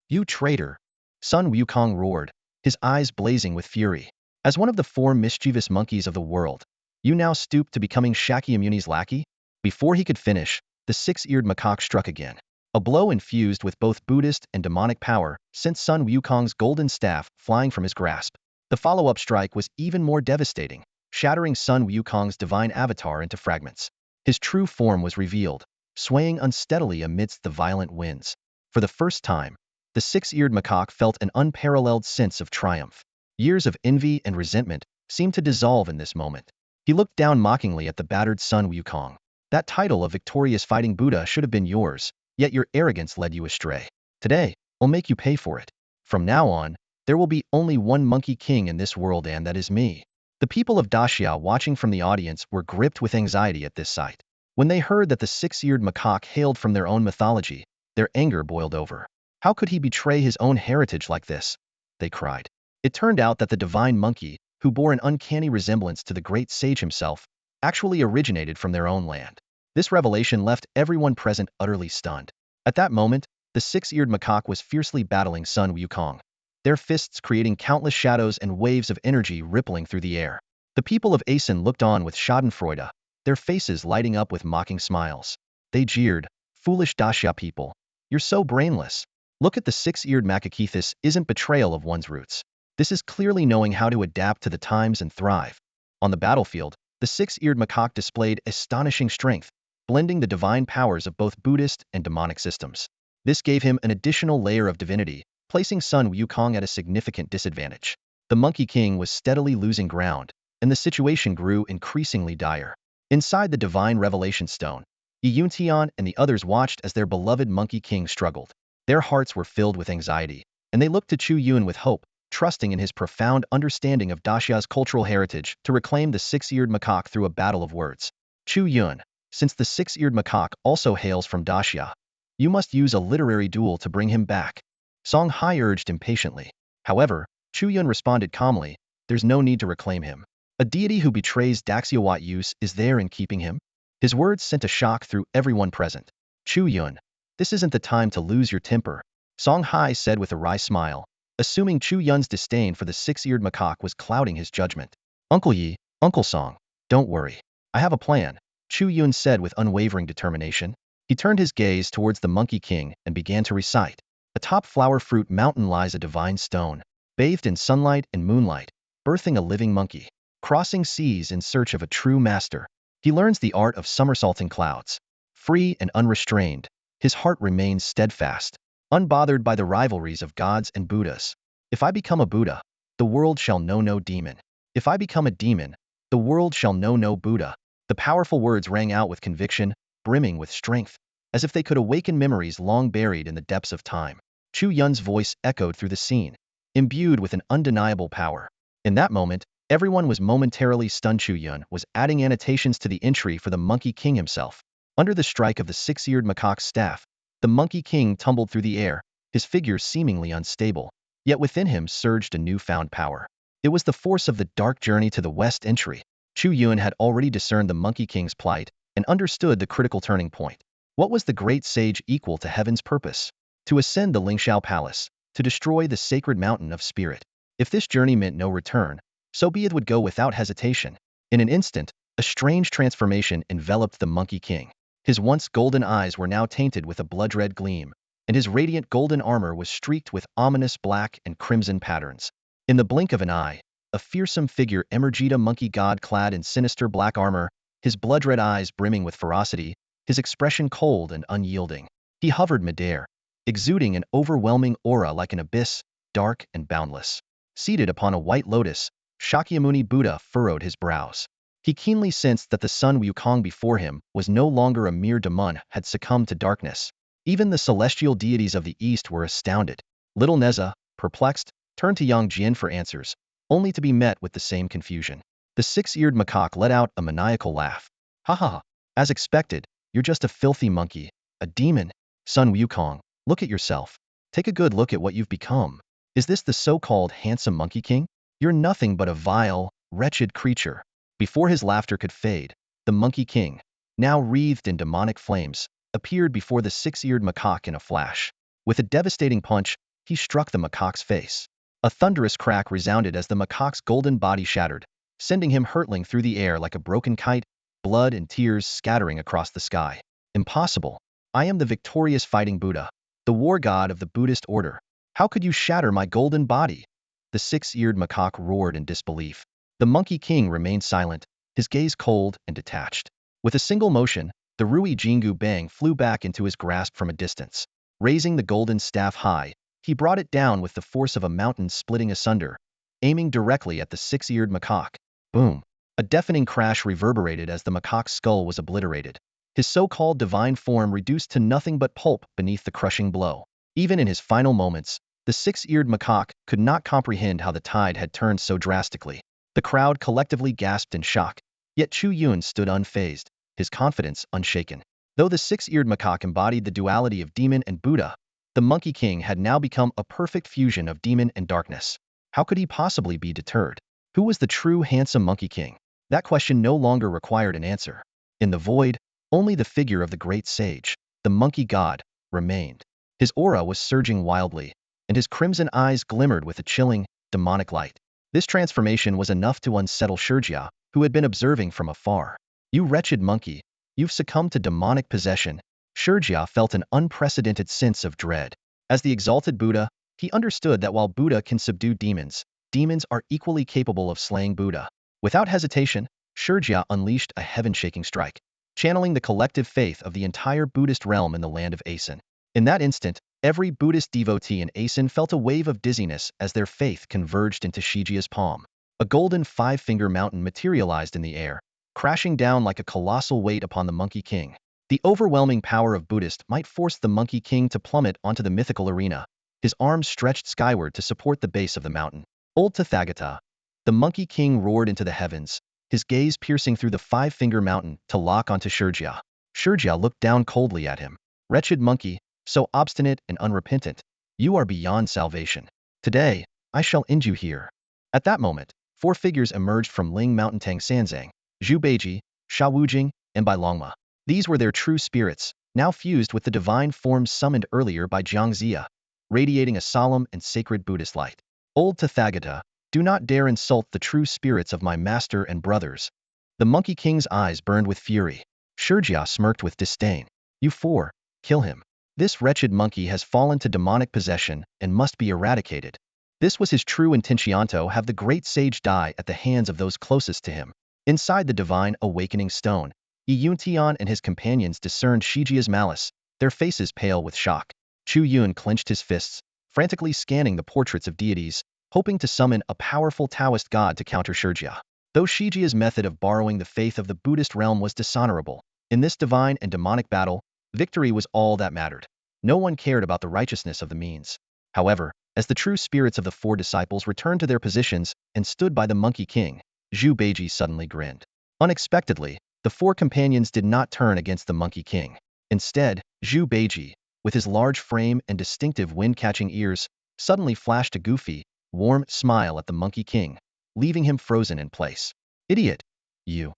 You traitor!" Sun Wukong roared, his eyes blazing with fury. "As one of the four mischievous monkeys of the world, you now stoop to becoming Shakyamuni's lackey?" Before he could finish, the six-eared macaque struck again. A blow infused with both Buddhist and demonic power sent Sun Wukong's golden staff flying from his grasp. The follow-up strike was even more devastating, shattering Sun Wukong's divine avatar into fragments. His true form was revealed, swaying unsteadily amidst the violent winds. For the first time, the six-eared macaque felt an unparalleled sense of triumph. Years of envy and resentment seemed to dissolve in this moment. He looked down mockingly at the battered Sun Wukong. "That title of victorious fighting Buddha should have been yours, yet your arrogance led you astray. Today, I'll make you pay for it. From now on, there will be only one monkey king in this world, and that is me." The people of Dacia watching from the audience were gripped with anxiety at this sight. When they heard that the six-eared macaque hailed from their own mythology, their anger boiled over. How could he betray his own heritage like this? They cried. It turned out that the divine monkey, who bore an uncanny resemblance to the great sage himself, actually originated from their own land. This revelation left everyone present utterly stunned. At that moment, the six-eared macaque was fiercely battling Sun Wukong, their fists creating countless shadows and waves of energy rippling through the air. The people of Asen looked on with schadenfreude, their faces lighting up with mocking smiles. They jeered, "Foolish Dacia people, you're so brainless. Look at the six-eared macaque. This isn't betrayal of one's roots. This is clearly knowing how to adapt to the times and thrive." On the battlefield, the six-eared macaque displayed astonishing strength, blending the divine powers of both Buddhist and demonic systems. This gave him an additional layer of divinity, placing Sun Wukong at a significant disadvantage. The Monkey King was steadily losing ground, and the situation grew increasingly dire. Inside the divine revelation stone, Yuntian and the others watched as their beloved Monkey King struggled. Their hearts were filled with anxiety, and they looked to Chu Yun with hope, trusting in his profound understanding of Dacia's cultural heritage to reclaim the six-eared macaque through a battle of words. "Chu Yun, since the six-eared macaque also hails from Dacia, you must use a literary duel to bring him back," Song Hai urged impatiently. However, Chu Yun responded calmly, "There's no need to reclaim him. A deity who betrays Daxia, what use is there in keeping him?" His words sent a shock through everyone present. "Chu Yun, this isn't the time to lose your temper," Song Hai said with a wry smile, assuming Chu Yun's disdain for the six-eared macaque was clouding his judgment. "Uncle Yi, Uncle Song, don't worry. I have a plan," Chu Yun said with unwavering determination. He turned his gaze towards the Monkey King and began to recite. "Atop Flower Fruit Mountain lies a divine stone, bathed in sunlight and moonlight, birthing a living monkey, crossing seas in search of a true master. He learns the art of somersaulting clouds. Free and unrestrained, his heart remains steadfast, unbothered by the rivalries of gods and Buddhas. If I become a Buddha, the world shall know no demon. If I become a demon, the world shall know no Buddha." The powerful words rang out with conviction, brimming with strength, as if they could awaken memories long buried in the depths of time. Chu Yun's voice echoed through the scene, imbued with an undeniable power. In that moment, everyone was momentarily stunned. Chu Yun was adding annotations to the entry for the Monkey King himself. Under the strike of the six-eared macaque's staff, the Monkey King tumbled through the air, his figure seemingly unstable. Yet within him surged a newfound power. It was the force of the dark journey to the west entry. Chu Yun had already discerned the Monkey King's plight and understood the critical turning point. What was the great sage equal to heaven's purpose? To ascend the Lingxiao Palace, to destroy the sacred mountain of spirit. If this journey meant no return, so be it. Would go without hesitation. In an instant, a strange transformation enveloped the Monkey King. His once golden eyes were now tainted with a blood-red gleam, and his radiant golden armor was streaked with ominous black and crimson patterns. In the blink of an eye, a fearsome figure emerged, a monkey god clad in sinister black armor, his blood-red eyes brimming with ferocity, his expression cold and unyielding. He hovered midair, exuding an overwhelming aura like an abyss, dark and boundless. Seated upon a white lotus, Shakyamuni Buddha furrowed his brows. He keenly sensed that the Sun Wukong before him was no longer a mere demon, had succumbed to darkness. Even the celestial deities of the east were astounded. Little Neza, perplexed, turned to Yang Jian for answers, only to be met with the same confusion. The six-eared macaque let out a maniacal laugh. Ha ha ha. As expected, you're just a filthy monkey, a demon. Sun Wukong, look at yourself. Take a good look at what you've become. Is this the so-called handsome Monkey King? You're nothing but a vile, wretched creature. Before his laughter could fade, the Monkey King, now wreathed in demonic flames, appeared before the six-eared macaque in a flash. With a devastating punch, he struck the macaque's face. A thunderous crack resounded as the macaque's golden body shattered, sending him hurtling through the air like a broken kite, blood and tears scattering across the sky. Impossible. I am the victorious fighting Buddha, the war god of the Buddhist order. How could you shatter my golden body? The six-eared macaque roared in disbelief. The Monkey King remained silent, his gaze cold and detached. With a single motion, the Rui Jingu Bang flew back into his grasp from a distance. Raising the golden staff high, he brought it down with the force of a mountain splitting asunder, aiming directly at the six-eared macaque. Boom! A deafening crash reverberated as the macaque's skull was obliterated. His so-called divine form reduced to nothing but pulp beneath the crushing blow. Even in his final moments, the six-eared macaque could not comprehend how the tide had turned so drastically. The crowd collectively gasped in shock, yet Chu Yun stood unfazed, his confidence unshaken. Though the six-eared macaque embodied the duality of demon and Buddha, the Monkey King had now become a perfect fusion of demon and darkness. How could he possibly be deterred? Who was the true handsome Monkey King? That question no longer required an answer. In the void, only the figure of the great sage, the monkey god, remained. His aura was surging wildly, and his crimson eyes glimmered with a chilling, demonic light. This transformation was enough to unsettle Shurjia, who had been observing from afar. You wretched monkey, you've succumbed to demonic possession. Shurjia felt an unprecedented sense of dread. As the exalted Buddha, he understood that while Buddha can subdue demons, demons are equally capable of slaying Buddha. Without hesitation, Shurjia unleashed a heaven-shaking strike, channeling the collective faith of the entire Buddhist realm in the land of Asen. In that instant, every Buddhist devotee in Asen felt a wave of dizziness as their faith converged into Shijia's palm. A golden five-finger mountain materialized in the air, crashing down like a colossal weight upon the Monkey King. The overwhelming power of Buddhist might force the Monkey King to plummet onto the mythical arena, his arms stretched skyward to support the base of the mountain. Old Tathagata, the Monkey King roared into the heavens, his gaze piercing through the five-finger mountain to lock onto Shurjia. Shurjia looked down coldly at him. Wretched monkey, so obstinate and unrepentant, you are beyond salvation. Today, I shall end you here. At that moment, four figures emerged from Ling Mountain Tang Sanzang, Zhu Beiji, Sha Wujing, and Bai Longma. These were their true spirits, now fused with the divine forms summoned earlier by Jiang Zia, radiating a solemn and sacred Buddhist light. Old Tathagata, do not dare insult the true spirits of my master and brothers. The Monkey King's eyes burned with fury. Shurjia smirked with disdain. You four, kill him. This wretched monkey has fallen to demonic possession and must be eradicated. This was his true intentiento, have the great sage die at the hands of those closest to him. Inside the divine awakening stone, Yuntian and his companions discerned Shijia's malice, their faces pale with shock. Chu Yun clenched his fists, frantically scanning the portraits of deities, hoping to summon a powerful Taoist god to counter Shurjia. Though Shijia's method of borrowing the faith of the Buddhist realm was dishonorable, in this divine and demonic battle, victory was all that mattered. No one cared about the righteousness of the means. However, as the true spirits of the four disciples returned to their positions and stood by the Monkey King, Zhu Beiji suddenly grinned. Unexpectedly, the four companions did not turn against the Monkey King. Instead, Zhu Beiji, with his large frame and distinctive wind-catching ears, suddenly flashed a goofy, warm smile at the Monkey King, leaving him frozen in place. Idiot! You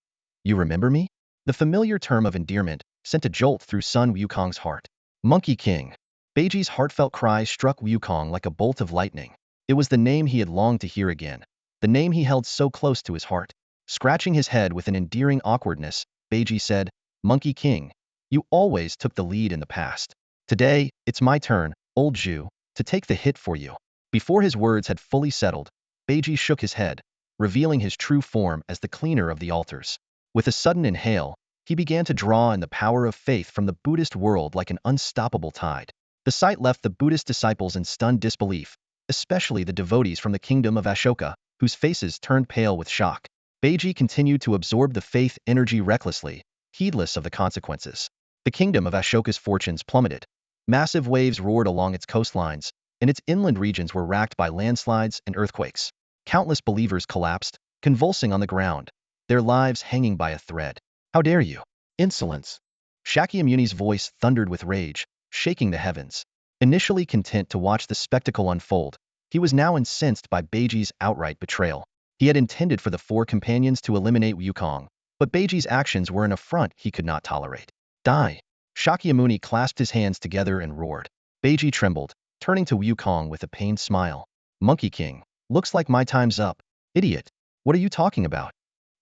remember me? The familiar term of endearment sent a jolt through Sun Wukong's heart. Monkey King. Beiji's heartfelt cry struck Wukong like a bolt of lightning. It was the name he had longed to hear again, the name he held so close to his heart. Scratching his head with an endearing awkwardness, Beiji said, Monkey King, you always took the lead in the past. Today, it's my turn, old Zhu, to take the hit for you. Before his words had fully settled, Beiji shook his head, revealing his true form as the cleaner of the altars. With a sudden inhale, he began to draw in the power of faith from the Buddhist world like an unstoppable tide. The sight left the Buddhist disciples in stunned disbelief, especially the devotees from the kingdom of Ashoka, whose faces turned pale with shock. Beiji continued to absorb the faith energy recklessly, heedless of the consequences. The kingdom of Ashoka's fortunes plummeted. Massive waves roared along its coastlines, and its inland regions were racked by landslides and earthquakes. Countless believers collapsed, convulsing on the ground, their lives hanging by a thread. How dare you? Insolence! Shakyamuni's voice thundered with rage, shaking the heavens. Initially content to watch the spectacle unfold, he was now incensed by Beiji's outright betrayal. He had intended for the four companions to eliminate Wukong, but Beiji's actions were an affront he could not tolerate. Die! Shakyamuni clasped his hands together and roared. Beiji trembled, turning to Wukong with a pained smile. Monkey King, looks like my time's up. Idiot! What are you talking about?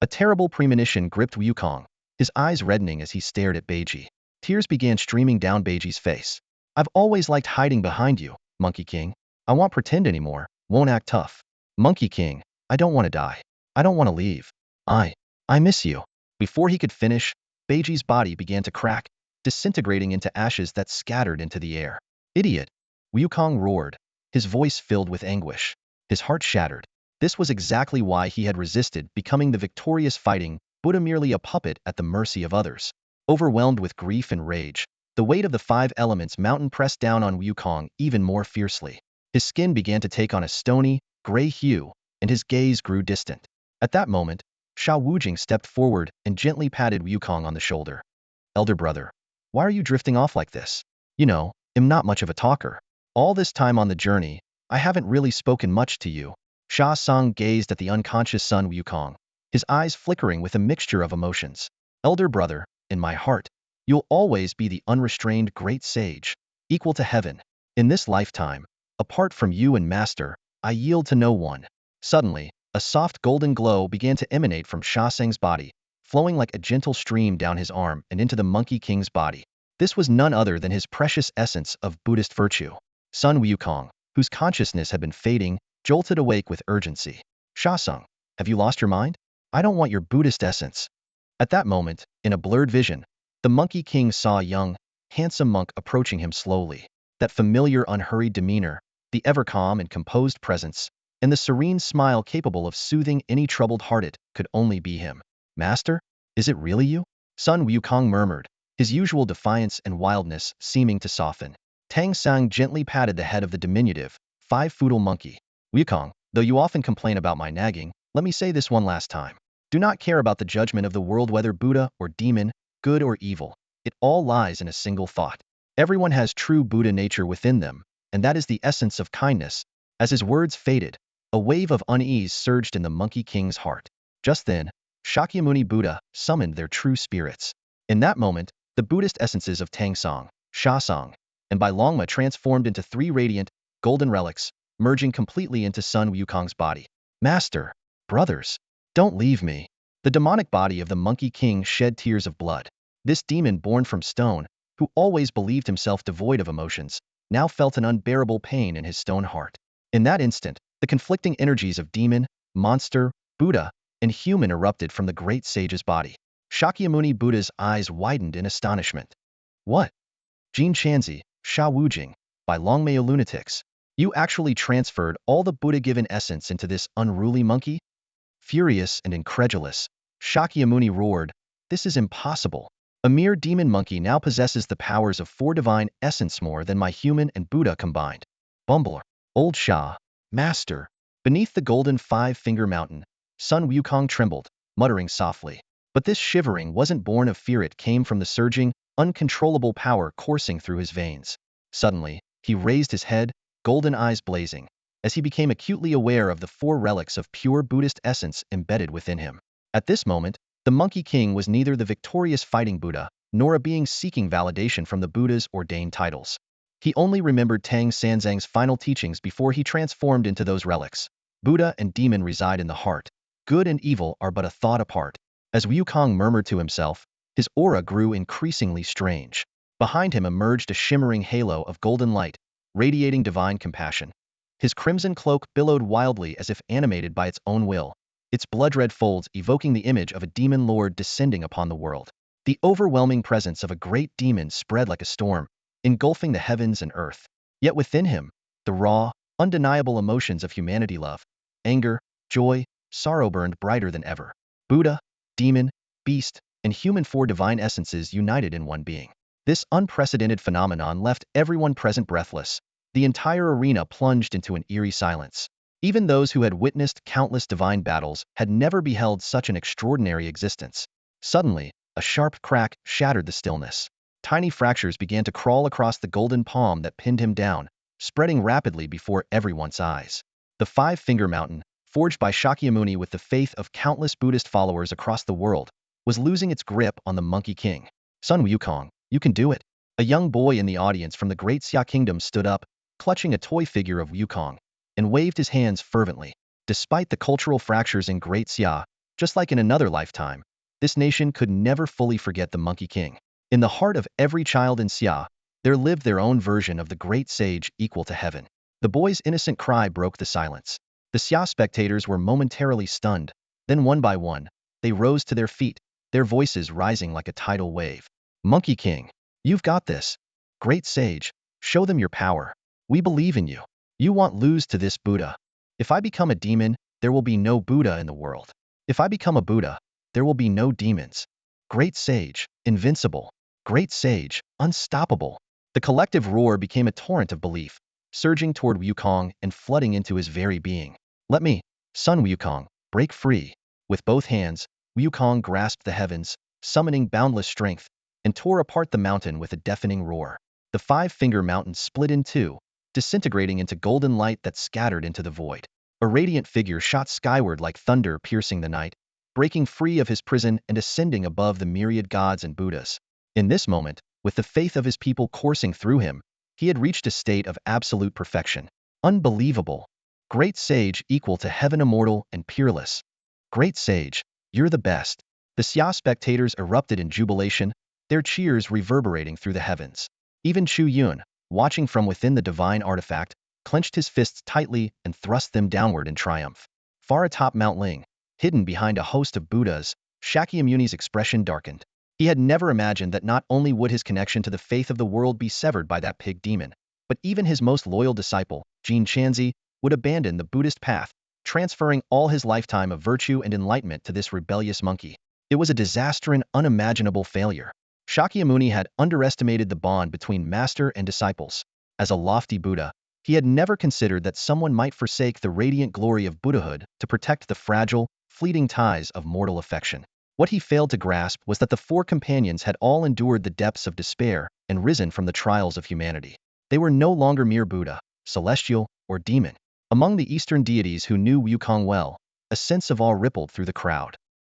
A terrible premonition gripped Wukong, his eyes reddening as he stared at Beiji. Tears began streaming down Beiji's face. I've always liked hiding behind you, Monkey King. I won't pretend anymore, won't act tough. Monkey King, I don't want to die. I don't want to leave. I miss you. Before he could finish, Beiji's body began to crack, disintegrating into ashes that scattered into the air. Idiot! Wukong roared, his voice filled with anguish. His heart shattered. This was exactly why he had resisted becoming the victorious fighting Buddha, merely a puppet at the mercy of others. Overwhelmed with grief and rage, the weight of the five elements mountain pressed down on Wukong even more fiercely. His skin began to take on a stony, gray hue, and his gaze grew distant. At that moment, Sha Wujing stepped forward and gently patted Wukong on the shoulder. Elder brother, why are you drifting off like this? You know, I'm not much of a talker. All this time on the journey, I haven't really spoken much to you. Sha Song gazed at the unconscious son Wukong, his eyes flickering with a mixture of emotions. Elder brother, in my heart, you'll always be the unrestrained great sage, equal to heaven. In this lifetime, apart from you and master, I yield to no one. Suddenly, a soft golden glow began to emanate from Sha Seng's body, flowing like a gentle stream down his arm and into the Monkey King's body. This was none other than his precious essence of Buddhist virtue. Sun Wukong, whose consciousness had been fading, jolted awake with urgency. Sha Sung, have you lost your mind? I don't want your Buddhist essence. At that moment, in a blurred vision, the Monkey King saw a young, handsome monk approaching him slowly. That familiar, unhurried demeanor, the ever calm and composed presence, and the serene smile capable of soothing any troubled heart, could only be him. Master, is it really you? Sun Wukong murmured, his usual defiance and wildness seeming to soften. Tang Sang gently patted the head of the diminutive, five-foot monkey. Wukong, though you often complain about my nagging, let me say this one last time. Do not care about the judgment of the world, whether Buddha or demon, good or evil. It all lies in a single thought. Everyone has true Buddha nature within them, and that is the essence of kindness. As his words faded, a wave of unease surged in the Monkey King's heart. Just then, Shakyamuni Buddha summoned their true spirits. In that moment, the Buddhist essences of Tangsong, Shasong, and Bai Longma transformed into three radiant, golden relics, merging completely into Sun Wukong's body. Master, brothers, don't leave me. The demonic body of the Monkey King shed tears of blood. This demon born from stone, who always believed himself devoid of emotions, now felt an unbearable pain in his stone heart. In that instant, the conflicting energies of demon, monster, Buddha, and human erupted from the great sage's body. Shakyamuni Buddha's eyes widened in astonishment. What? Jin Chanzi, Sha Wujing, by Longmeo lunatics. You actually transferred all the Buddha-given essence into this unruly monkey? Furious and incredulous, Shakyamuni roared, this is impossible. A mere demon monkey now possesses the powers of four divine essence more than my human and Buddha combined. Bumble, old Sha, master. Beneath the golden five-finger mountain, Sun Wukong trembled, muttering softly. But this shivering wasn't born of fear, it came from the surging, uncontrollable power coursing through his veins. Suddenly, he raised his head, golden eyes blazing, as he became acutely aware of the four relics of pure Buddhist essence embedded within him. At this moment, the Monkey King was neither the victorious fighting Buddha, nor a being seeking validation from the Buddha's ordained titles. He only remembered Tang Sanzang's final teachings before he transformed into those relics. Buddha and demon reside in the heart. Good and evil are but a thought apart. As Wukong murmured to himself, his aura grew increasingly strange. Behind him emerged a shimmering halo of golden light, radiating divine compassion. His crimson cloak billowed wildly as if animated by its own will, its blood-red folds evoking the image of a demon lord descending upon the world. The overwhelming presence of a great demon spread like a storm, engulfing the heavens and earth. Yet within him, the raw, undeniable emotions of humanity, love, anger, joy, sorrow burned brighter than ever. Buddha, demon, beast, and human, four divine essences united in one being. This unprecedented phenomenon left everyone present breathless. The entire arena plunged into an eerie silence. Even those who had witnessed countless divine battles had never beheld such an extraordinary existence. Suddenly, a sharp crack shattered the stillness. Tiny fractures began to crawl across the golden palm that pinned him down, spreading rapidly before everyone's eyes. The five-finger mountain, forged by Shakyamuni with the faith of countless Buddhist followers across the world, was losing its grip on the Monkey King. Sun Wukong, you can do it. A young boy in the audience from the Great Xia Kingdom stood up, clutching a toy figure of Wukong, and waved his hands fervently. Despite the cultural fractures in Great Xia, just like in another lifetime, this nation could never fully forget the Monkey King. In the heart of every child in Xia, there lived their own version of the great sage equal to heaven. The boy's innocent cry broke the silence. The Xia spectators were momentarily stunned. Then one by one, they rose to their feet, their voices rising like a tidal wave. Monkey King, you've got this. Great sage, show them your power. We believe in you. You won't lose to this Buddha. If I become a demon, there will be no Buddha in the world. If I become a Buddha, there will be no demons. Great sage, invincible. Great sage, unstoppable. The collective roar became a torrent of belief, surging toward Wukong and flooding into his very being. Let me, Sun Wukong, break free. With both hands, Wukong grasped the heavens, summoning boundless strength, and tore apart the mountain with a deafening roar. The five-finger mountain split in two, disintegrating into golden light that scattered into the void. A radiant figure shot skyward like thunder piercing the night, breaking free of his prison and ascending above the myriad gods and Buddhas. In this moment, with the faith of his people coursing through him, he had reached a state of absolute perfection. Unbelievable. Great sage equal to heaven, immortal and peerless. Great sage, you're the best. The Xia spectators erupted in jubilation, their cheers reverberating through the heavens. Even Chu Yun, watching from within the divine artifact, clenched his fists tightly and thrust them downward in triumph. Far atop Mount Ling, hidden behind a host of Buddhas, Shakyamuni's expression darkened. He had never imagined that not only would his connection to the faith of the world be severed by that pig demon, but even his most loyal disciple, Jin Chanzi, would abandon the Buddhist path, transferring all his lifetime of virtue and enlightenment to this rebellious monkey. It was a disaster and unimaginable failure. Shakyamuni had underestimated the bond between master and disciples. As a lofty Buddha, he had never considered that someone might forsake the radiant glory of Buddhahood to protect the fragile, fleeting ties of mortal affection. What he failed to grasp was that the four companions had all endured the depths of despair and risen from the trials of humanity. They were no longer mere Buddha, celestial, or demon. Among the Eastern deities who knew Wukong well, a sense of awe rippled through the crowd.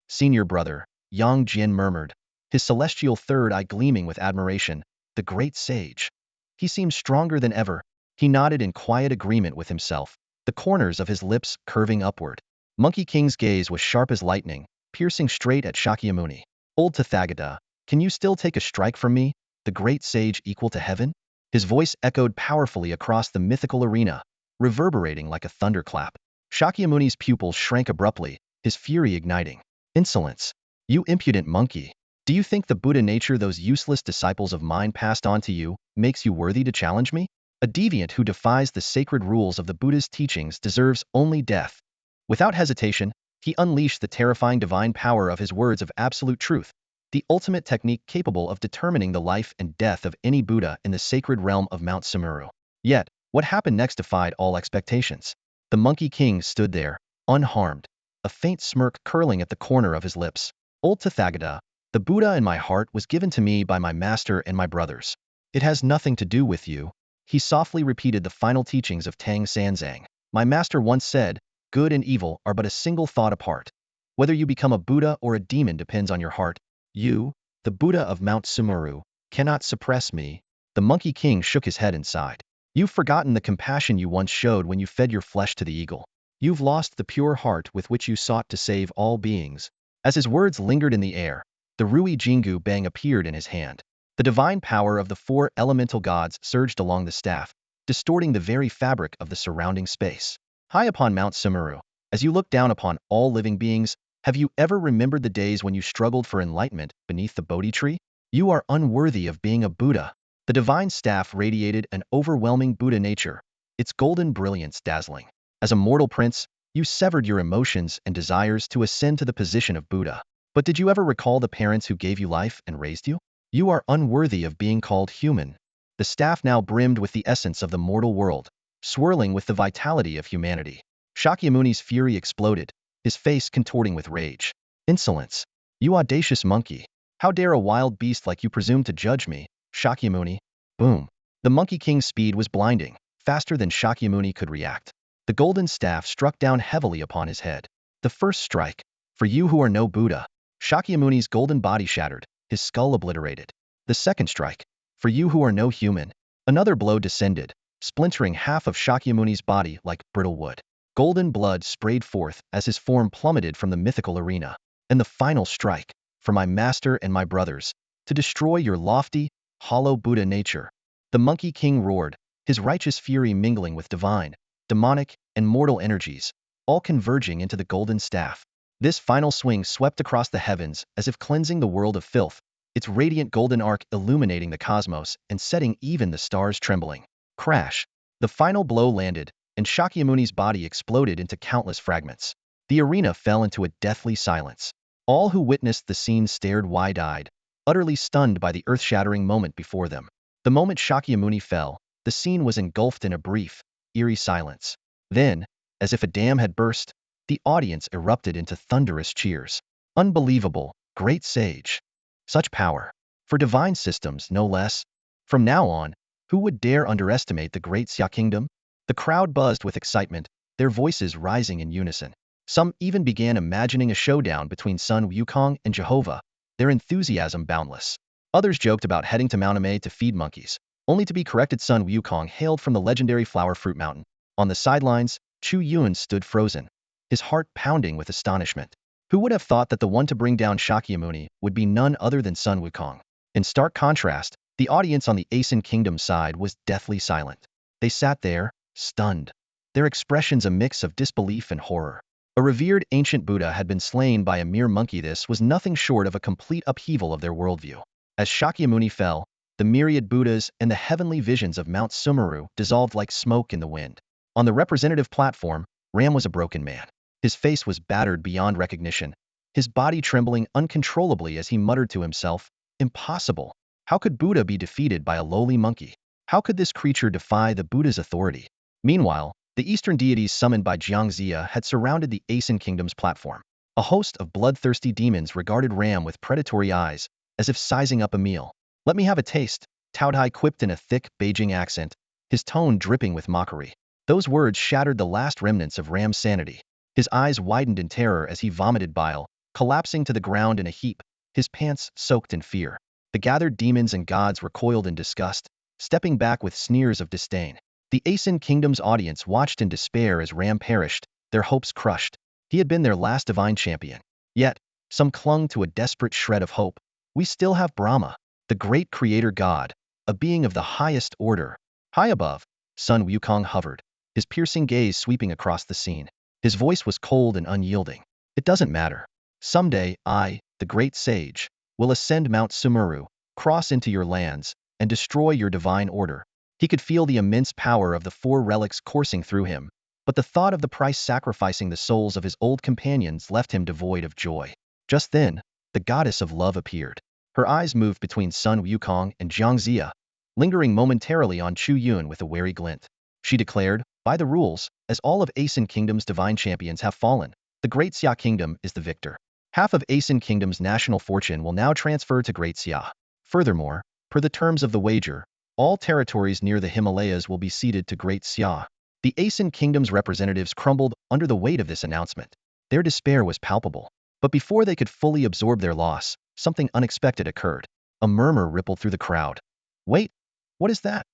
Senior brother, Yang Jian murmured, his celestial third eye gleaming with admiration, the great sage. He seemed stronger than ever. He nodded in quiet agreement with himself, the corners of his lips curving upward. Monkey King's gaze was sharp as lightning, piercing straight at Shakyamuni. Old Tathagata, can you still take a strike from me, the great sage equal to heaven? His voice echoed powerfully across the mythical arena, reverberating like a thunderclap. Shakyamuni's pupils shrank abruptly, his fury igniting. Insolence! You impudent monkey! Do you think the Buddha nature those useless disciples of mine passed on to you makes you worthy to challenge me? A deviant who defies the sacred rules of the Buddha's teachings deserves only death. Without hesitation, he unleashed the terrifying divine power of his words of absolute truth, the ultimate technique capable of determining the life and death of any Buddha in the sacred realm of Mount Sumeru. Yet, what happened next defied all expectations. The Monkey King stood there, unharmed, a faint smirk curling at the corner of his lips. Old Tathagata, the Buddha in my heart was given to me by my master and my brothers. It has nothing to do with you. He softly repeated the final teachings of Tang Sanzang. My master once said, good and evil are but a single thought apart. Whether you become a Buddha or a demon depends on your heart. You, the Buddha of Mount Sumeru, cannot suppress me. The Monkey King shook his head and sighed. You've forgotten the compassion you once showed when you fed your flesh to the eagle. You've lost the pure heart with which you sought to save all beings. As his words lingered in the air, the Rui Jingu Bang appeared in his hand. The divine power of the four elemental gods surged along the staff, distorting the very fabric of the surrounding space. High upon Mount Sumeru, as you look down upon all living beings, have you ever remembered the days when you struggled for enlightenment beneath the Bodhi tree? You are unworthy of being a Buddha. The divine staff radiated an overwhelming Buddha nature, its golden brilliance dazzling. As a mortal prince, you severed your emotions and desires to ascend to the position of Buddha. But did you ever recall the parents who gave you life and raised you? You are unworthy of being called human. The staff now brimmed with the essence of the mortal world, swirling with the vitality of humanity. Shakyamuni's fury exploded, his face contorting with rage. Insolence! You audacious monkey! How dare a wild beast like you presume to judge me, Shakyamuni? Boom! The Monkey King's speed was blinding, faster than Shakyamuni could react. The golden staff struck down heavily upon his head. The first strike. For you who are no Buddha. Shakyamuni's golden body shattered, his skull obliterated. The second strike. For you who are no human. Another blow descended, splintering half of Shakyamuni's body like brittle wood. Golden blood sprayed forth as his form plummeted from the mythical arena. And the final strike. For my master and my brothers. To destroy your lofty, hollow Buddha nature. The Monkey King roared, his righteous fury mingling with divine, demonic, and mortal energies, all converging into the golden staff. This final swing swept across the heavens as if cleansing the world of filth, its radiant golden arc illuminating the cosmos and setting even the stars trembling. Crash! The final blow landed, and Shakyamuni's body exploded into countless fragments. The arena fell into a deathly silence. All who witnessed the scene stared wide-eyed, utterly stunned by the earth-shattering moment before them. The moment Shakyamuni fell, the scene was engulfed in a brief, eerie silence. Then, as if a dam had burst, the audience erupted into thunderous cheers. Unbelievable, great sage. Such power. For divine systems, no less. From now on, who would dare underestimate the great Xia kingdom? The crowd buzzed with excitement, their voices rising in unison. Some even began imagining a showdown between Sun Wukong and Jehovah, their enthusiasm boundless. Others joked about heading to Mount Amei to feed monkeys, only to be corrected. Sun Wukong hailed from the legendary Flower Fruit Mountain. On the sidelines, Chu Yun stood frozen, his heart pounding with astonishment. Who would have thought that the one to bring down Shakyamuni would be none other than Sun Wukong? In stark contrast, the audience on the Asen Kingdom side was deathly silent. They sat there, stunned, their expressions a mix of disbelief and horror. A revered ancient Buddha had been slain by a mere monkey. This was nothing short of a complete upheaval of their worldview. As Shakyamuni fell, the myriad Buddhas and the heavenly visions of Mount Sumeru dissolved like smoke in the wind. On the representative platform, Ram was a broken man. His face was battered beyond recognition, his body trembling uncontrollably as he muttered to himself, "Impossible! How could Buddha be defeated by a lowly monkey? How could this creature defy the Buddha's authority?" Meanwhile, the eastern deities summoned by Jiangxia had surrounded the Asen Kingdom's platform. A host of bloodthirsty demons regarded Ram with predatory eyes, as if sizing up a meal. "Let me have a taste," Taodai quipped in a thick Beijing accent, his tone dripping with mockery. Those words shattered the last remnants of Ram's sanity. His eyes widened in terror as he vomited bile, collapsing to the ground in a heap, his pants soaked in fear. The gathered demons and gods recoiled in disgust, stepping back with sneers of disdain. The Asen Kingdom's audience watched in despair as Ram perished, their hopes crushed. He had been their last divine champion. Yet, some clung to a desperate shred of hope. We still have Brahma, the great creator god, a being of the highest order. High above, Sun Wukong hovered, his piercing gaze sweeping across the scene. His voice was cold and unyielding. "It doesn't matter. Someday, I, the great sage, will ascend Mount Sumeru, cross into your lands, and destroy your divine order." He could feel the immense power of the four relics coursing through him, but the thought of the price sacrificing the souls of his old companions left him devoid of joy. Just then, the goddess of love appeared. Her eyes moved between Sun Wukong and Jiangxia, lingering momentarily on Chu Yun with a wary glint. She declared, "By the rules, as all of Asen Kingdom's divine champions have fallen, the Great Xia Kingdom is the victor. Half of Asen Kingdom's national fortune will now transfer to Great Xia. Furthermore, per the terms of the wager, all territories near the Himalayas will be ceded to Great Xia." The Asen Kingdom's representatives crumbled under the weight of this announcement. Their despair was palpable. But before they could fully absorb their loss, something unexpected occurred. A murmur rippled through the crowd. "Wait, what is that?"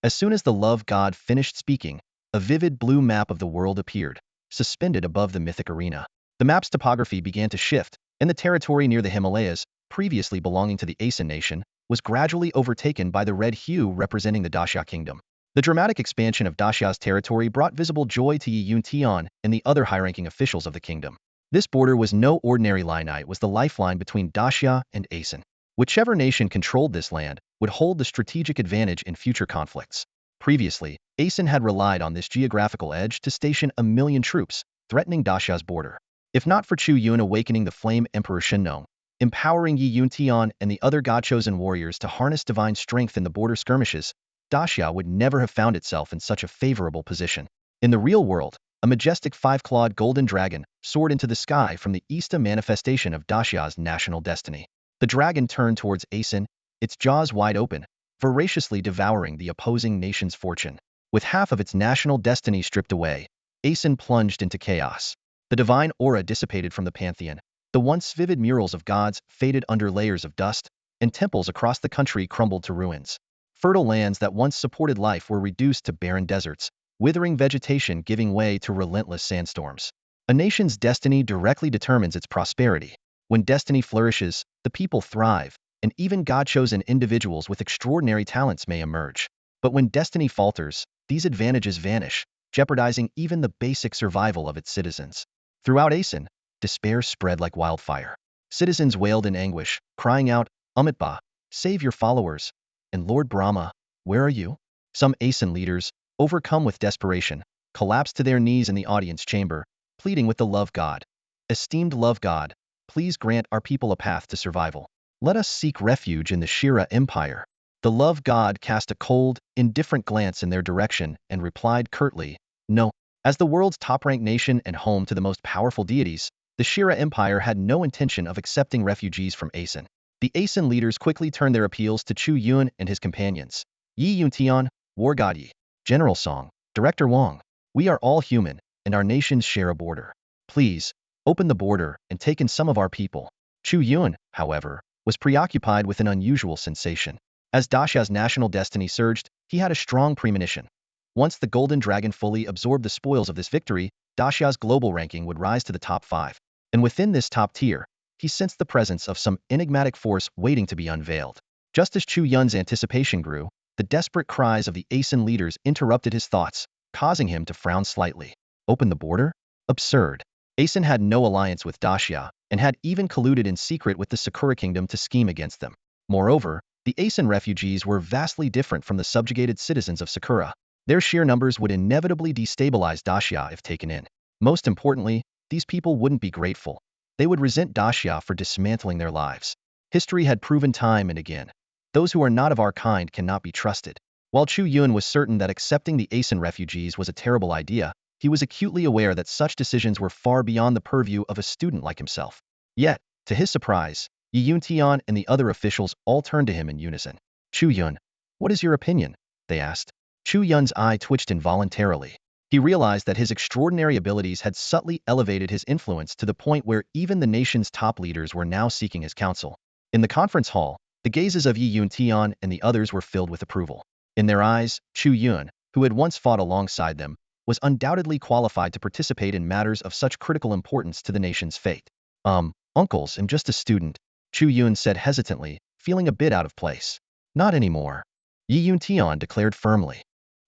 As soon as the love god finished speaking, a vivid blue map of the world appeared, suspended above the mythic arena. The map's topography began to shift, and the territory near the Himalayas, previously belonging to the Asen nation, was gradually overtaken by the red hue representing the Daxia kingdom. The dramatic expansion of Daxia's territory brought visible joy to Yi Yun Tian and the other high-ranking officials of the kingdom. This border was no ordinary line, it was the lifeline between Daxia and Asen. Whichever nation controlled this land would hold the strategic advantage in future conflicts. Previously, Asen had relied on this geographical edge to station 1,000,000 troops, threatening Daxia's border. If not for Chu Yun awakening the flame Emperor Shenong, empowering Yi Yuntian and the other God-chosen warriors to harness divine strength in the border skirmishes, Daxia would never have found itself in such a favorable position. In the real world, a majestic five-clawed golden dragon soared into the sky from the east, a manifestation of Daxia's national destiny. The dragon turned towards Aeson, its jaws wide open, voraciously devouring the opposing nation's fortune. With half of its national destiny stripped away, Aeson plunged into chaos. The divine aura dissipated from the pantheon. The once vivid murals of gods faded under layers of dust, and temples across the country crumbled to ruins. Fertile lands that once supported life were reduced to barren deserts, withering vegetation giving way to relentless sandstorms. A nation's destiny directly determines its prosperity. When destiny flourishes, the people thrive, and even God-chosen individuals with extraordinary talents may emerge. But when destiny falters, these advantages vanish, jeopardizing even the basic survival of its citizens. Throughout Aeson, despair spread like wildfire. Citizens wailed in anguish, crying out, Amitabha, save your followers, and Lord Brahma, where are you? Some Aeson leaders, overcome with desperation, collapsed to their knees in the audience chamber, pleading with the love god. Esteemed love god, please grant our people a path to survival. Let us seek refuge in the Shira Empire. The love god cast a cold, indifferent glance in their direction and replied curtly, no. As the world's top-ranked nation and home to the most powerful deities, the Shira Empire had no intention of accepting refugees from Aeson. The Aeson leaders quickly turned their appeals to Chu Yun and his companions. Yi Yuntian, War God Yi, General Song, Director Wang, we are all human, and our nations share a border. Please, open the border and take in some of our people. Chu Yun, however, was preoccupied with an unusual sensation. As Daxia's national destiny surged, he had a strong premonition. Once the Golden Dragon fully absorbed the spoils of this victory, Daxia's global ranking would rise to the top 5. And within this top tier, he sensed the presence of some enigmatic force waiting to be unveiled. Just as Chu Yun's anticipation grew, the desperate cries of the Aeson leaders interrupted his thoughts, causing him to frown slightly. Open the border? Absurd. Aeson had no alliance with Daxia, and had even colluded in secret with the Sakura Kingdom to scheme against them. Moreover, the Aeson refugees were vastly different from the subjugated citizens of Sakura. Their sheer numbers would inevitably destabilize Daxia if taken in. Most importantly, these people wouldn't be grateful. They would resent Daxia for dismantling their lives. History had proven time and again. Those who are not of our kind cannot be trusted. While Chu Yun was certain that accepting the Aeson refugees was a terrible idea, he was acutely aware that such decisions were far beyond the purview of a student like himself. Yet, to his surprise, Yi Yuntian and the other officials all turned to him in unison. Chu Yun, what is your opinion? They asked. Chu Yun's eye twitched involuntarily. He realized that his extraordinary abilities had subtly elevated his influence to the point where even the nation's top leaders were now seeking his counsel. In the conference hall, the gazes of Yi Yuntian and the others were filled with approval. In their eyes, Chu Yun, who had once fought alongside them, was undoubtedly qualified to participate in matters of such critical importance to the nation's fate. Uncles, I'm just a student, Chu Yun said hesitantly, feeling a bit out of place. Not anymore. Yi Yuntian declared firmly.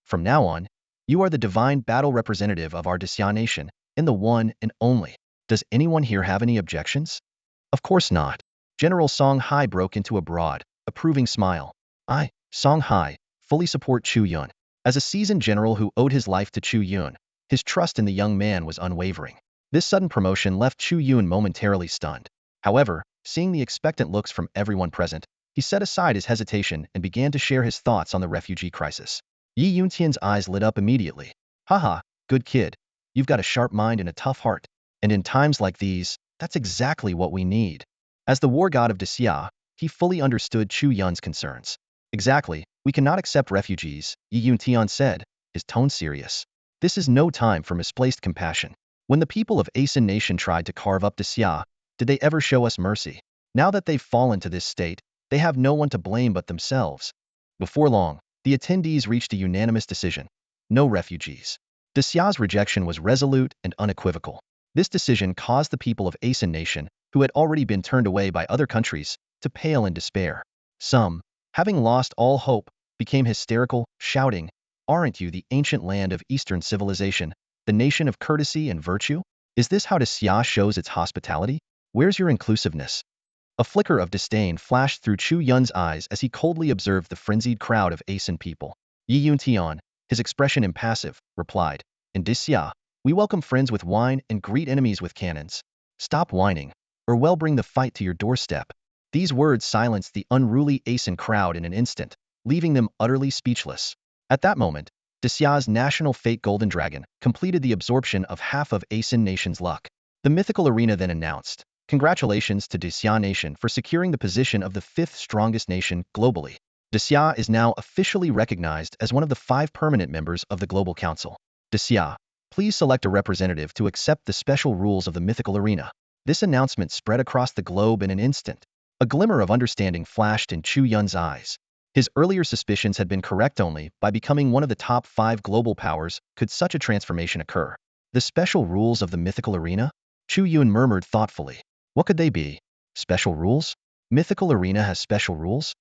From now on, you are the divine battle representative of our Daxia nation, and the one and only. Does anyone here have any objections? Of course not. General Song Hai broke into a broad, approving smile. I, Song Hai, fully support Chu Yun. As a seasoned general who owed his life to Chu Yun, his trust in the young man was unwavering. This sudden promotion left Chu Yun momentarily stunned. However, seeing the expectant looks from everyone present, he set aside his hesitation and began to share his thoughts on the refugee crisis. Yi Yuntian's eyes lit up immediately. Haha, good kid. You've got a sharp mind and a tough heart. And in times like these, that's exactly what we need. As the war god of Daxia, he fully understood Chu Yun's concerns. Exactly, we cannot accept refugees, Yi Yuntian said, his tone serious. This is no time for misplaced compassion. When the people of Aeson Nation tried to carve up Daxia, did they ever show us mercy? Now that they've fallen to this state, they have no one to blame but themselves. Before long, the attendees reached a unanimous decision. No refugees. Daxia's rejection was resolute and unequivocal. This decision caused the people of Aeson Nation, who had already been turned away by other countries, to pale in despair. Some, having lost all hope, became hysterical, shouting, "Aren't you the ancient land of Eastern civilization, the nation of courtesy and virtue? Is this how Daxia shows its hospitality? Where's your inclusiveness?" A flicker of disdain flashed through Chu Yun's eyes as he coldly observed the frenzied crowd of Aeson people. Yi Yuntian, his expression impassive, replied, "In Daxia, we welcome friends with wine and greet enemies with cannons. Stop whining. or well bring the fight to your doorstep. These words silenced the unruly Aeson crowd in an instant, leaving them utterly speechless. At that moment, Desia's national fate golden dragon completed the absorption of half of Aeson Nation's luck. The mythical arena then announced, "Congratulations to Desia Nation for securing the position of the fifth strongest nation globally. Desia is now officially recognized as one of the 5 permanent members of the Global Council. Desia, please select a representative to accept the special rules of the mythical arena." This announcement spread across the globe in an instant. A glimmer of understanding flashed in Chu Yun's eyes. His earlier suspicions had been correct. Only by becoming one of the top 5 global powers could such a transformation occur. The special rules of the mythical arena? Chu Yun murmured thoughtfully. What could they be? Special rules? Mythical arena has special rules?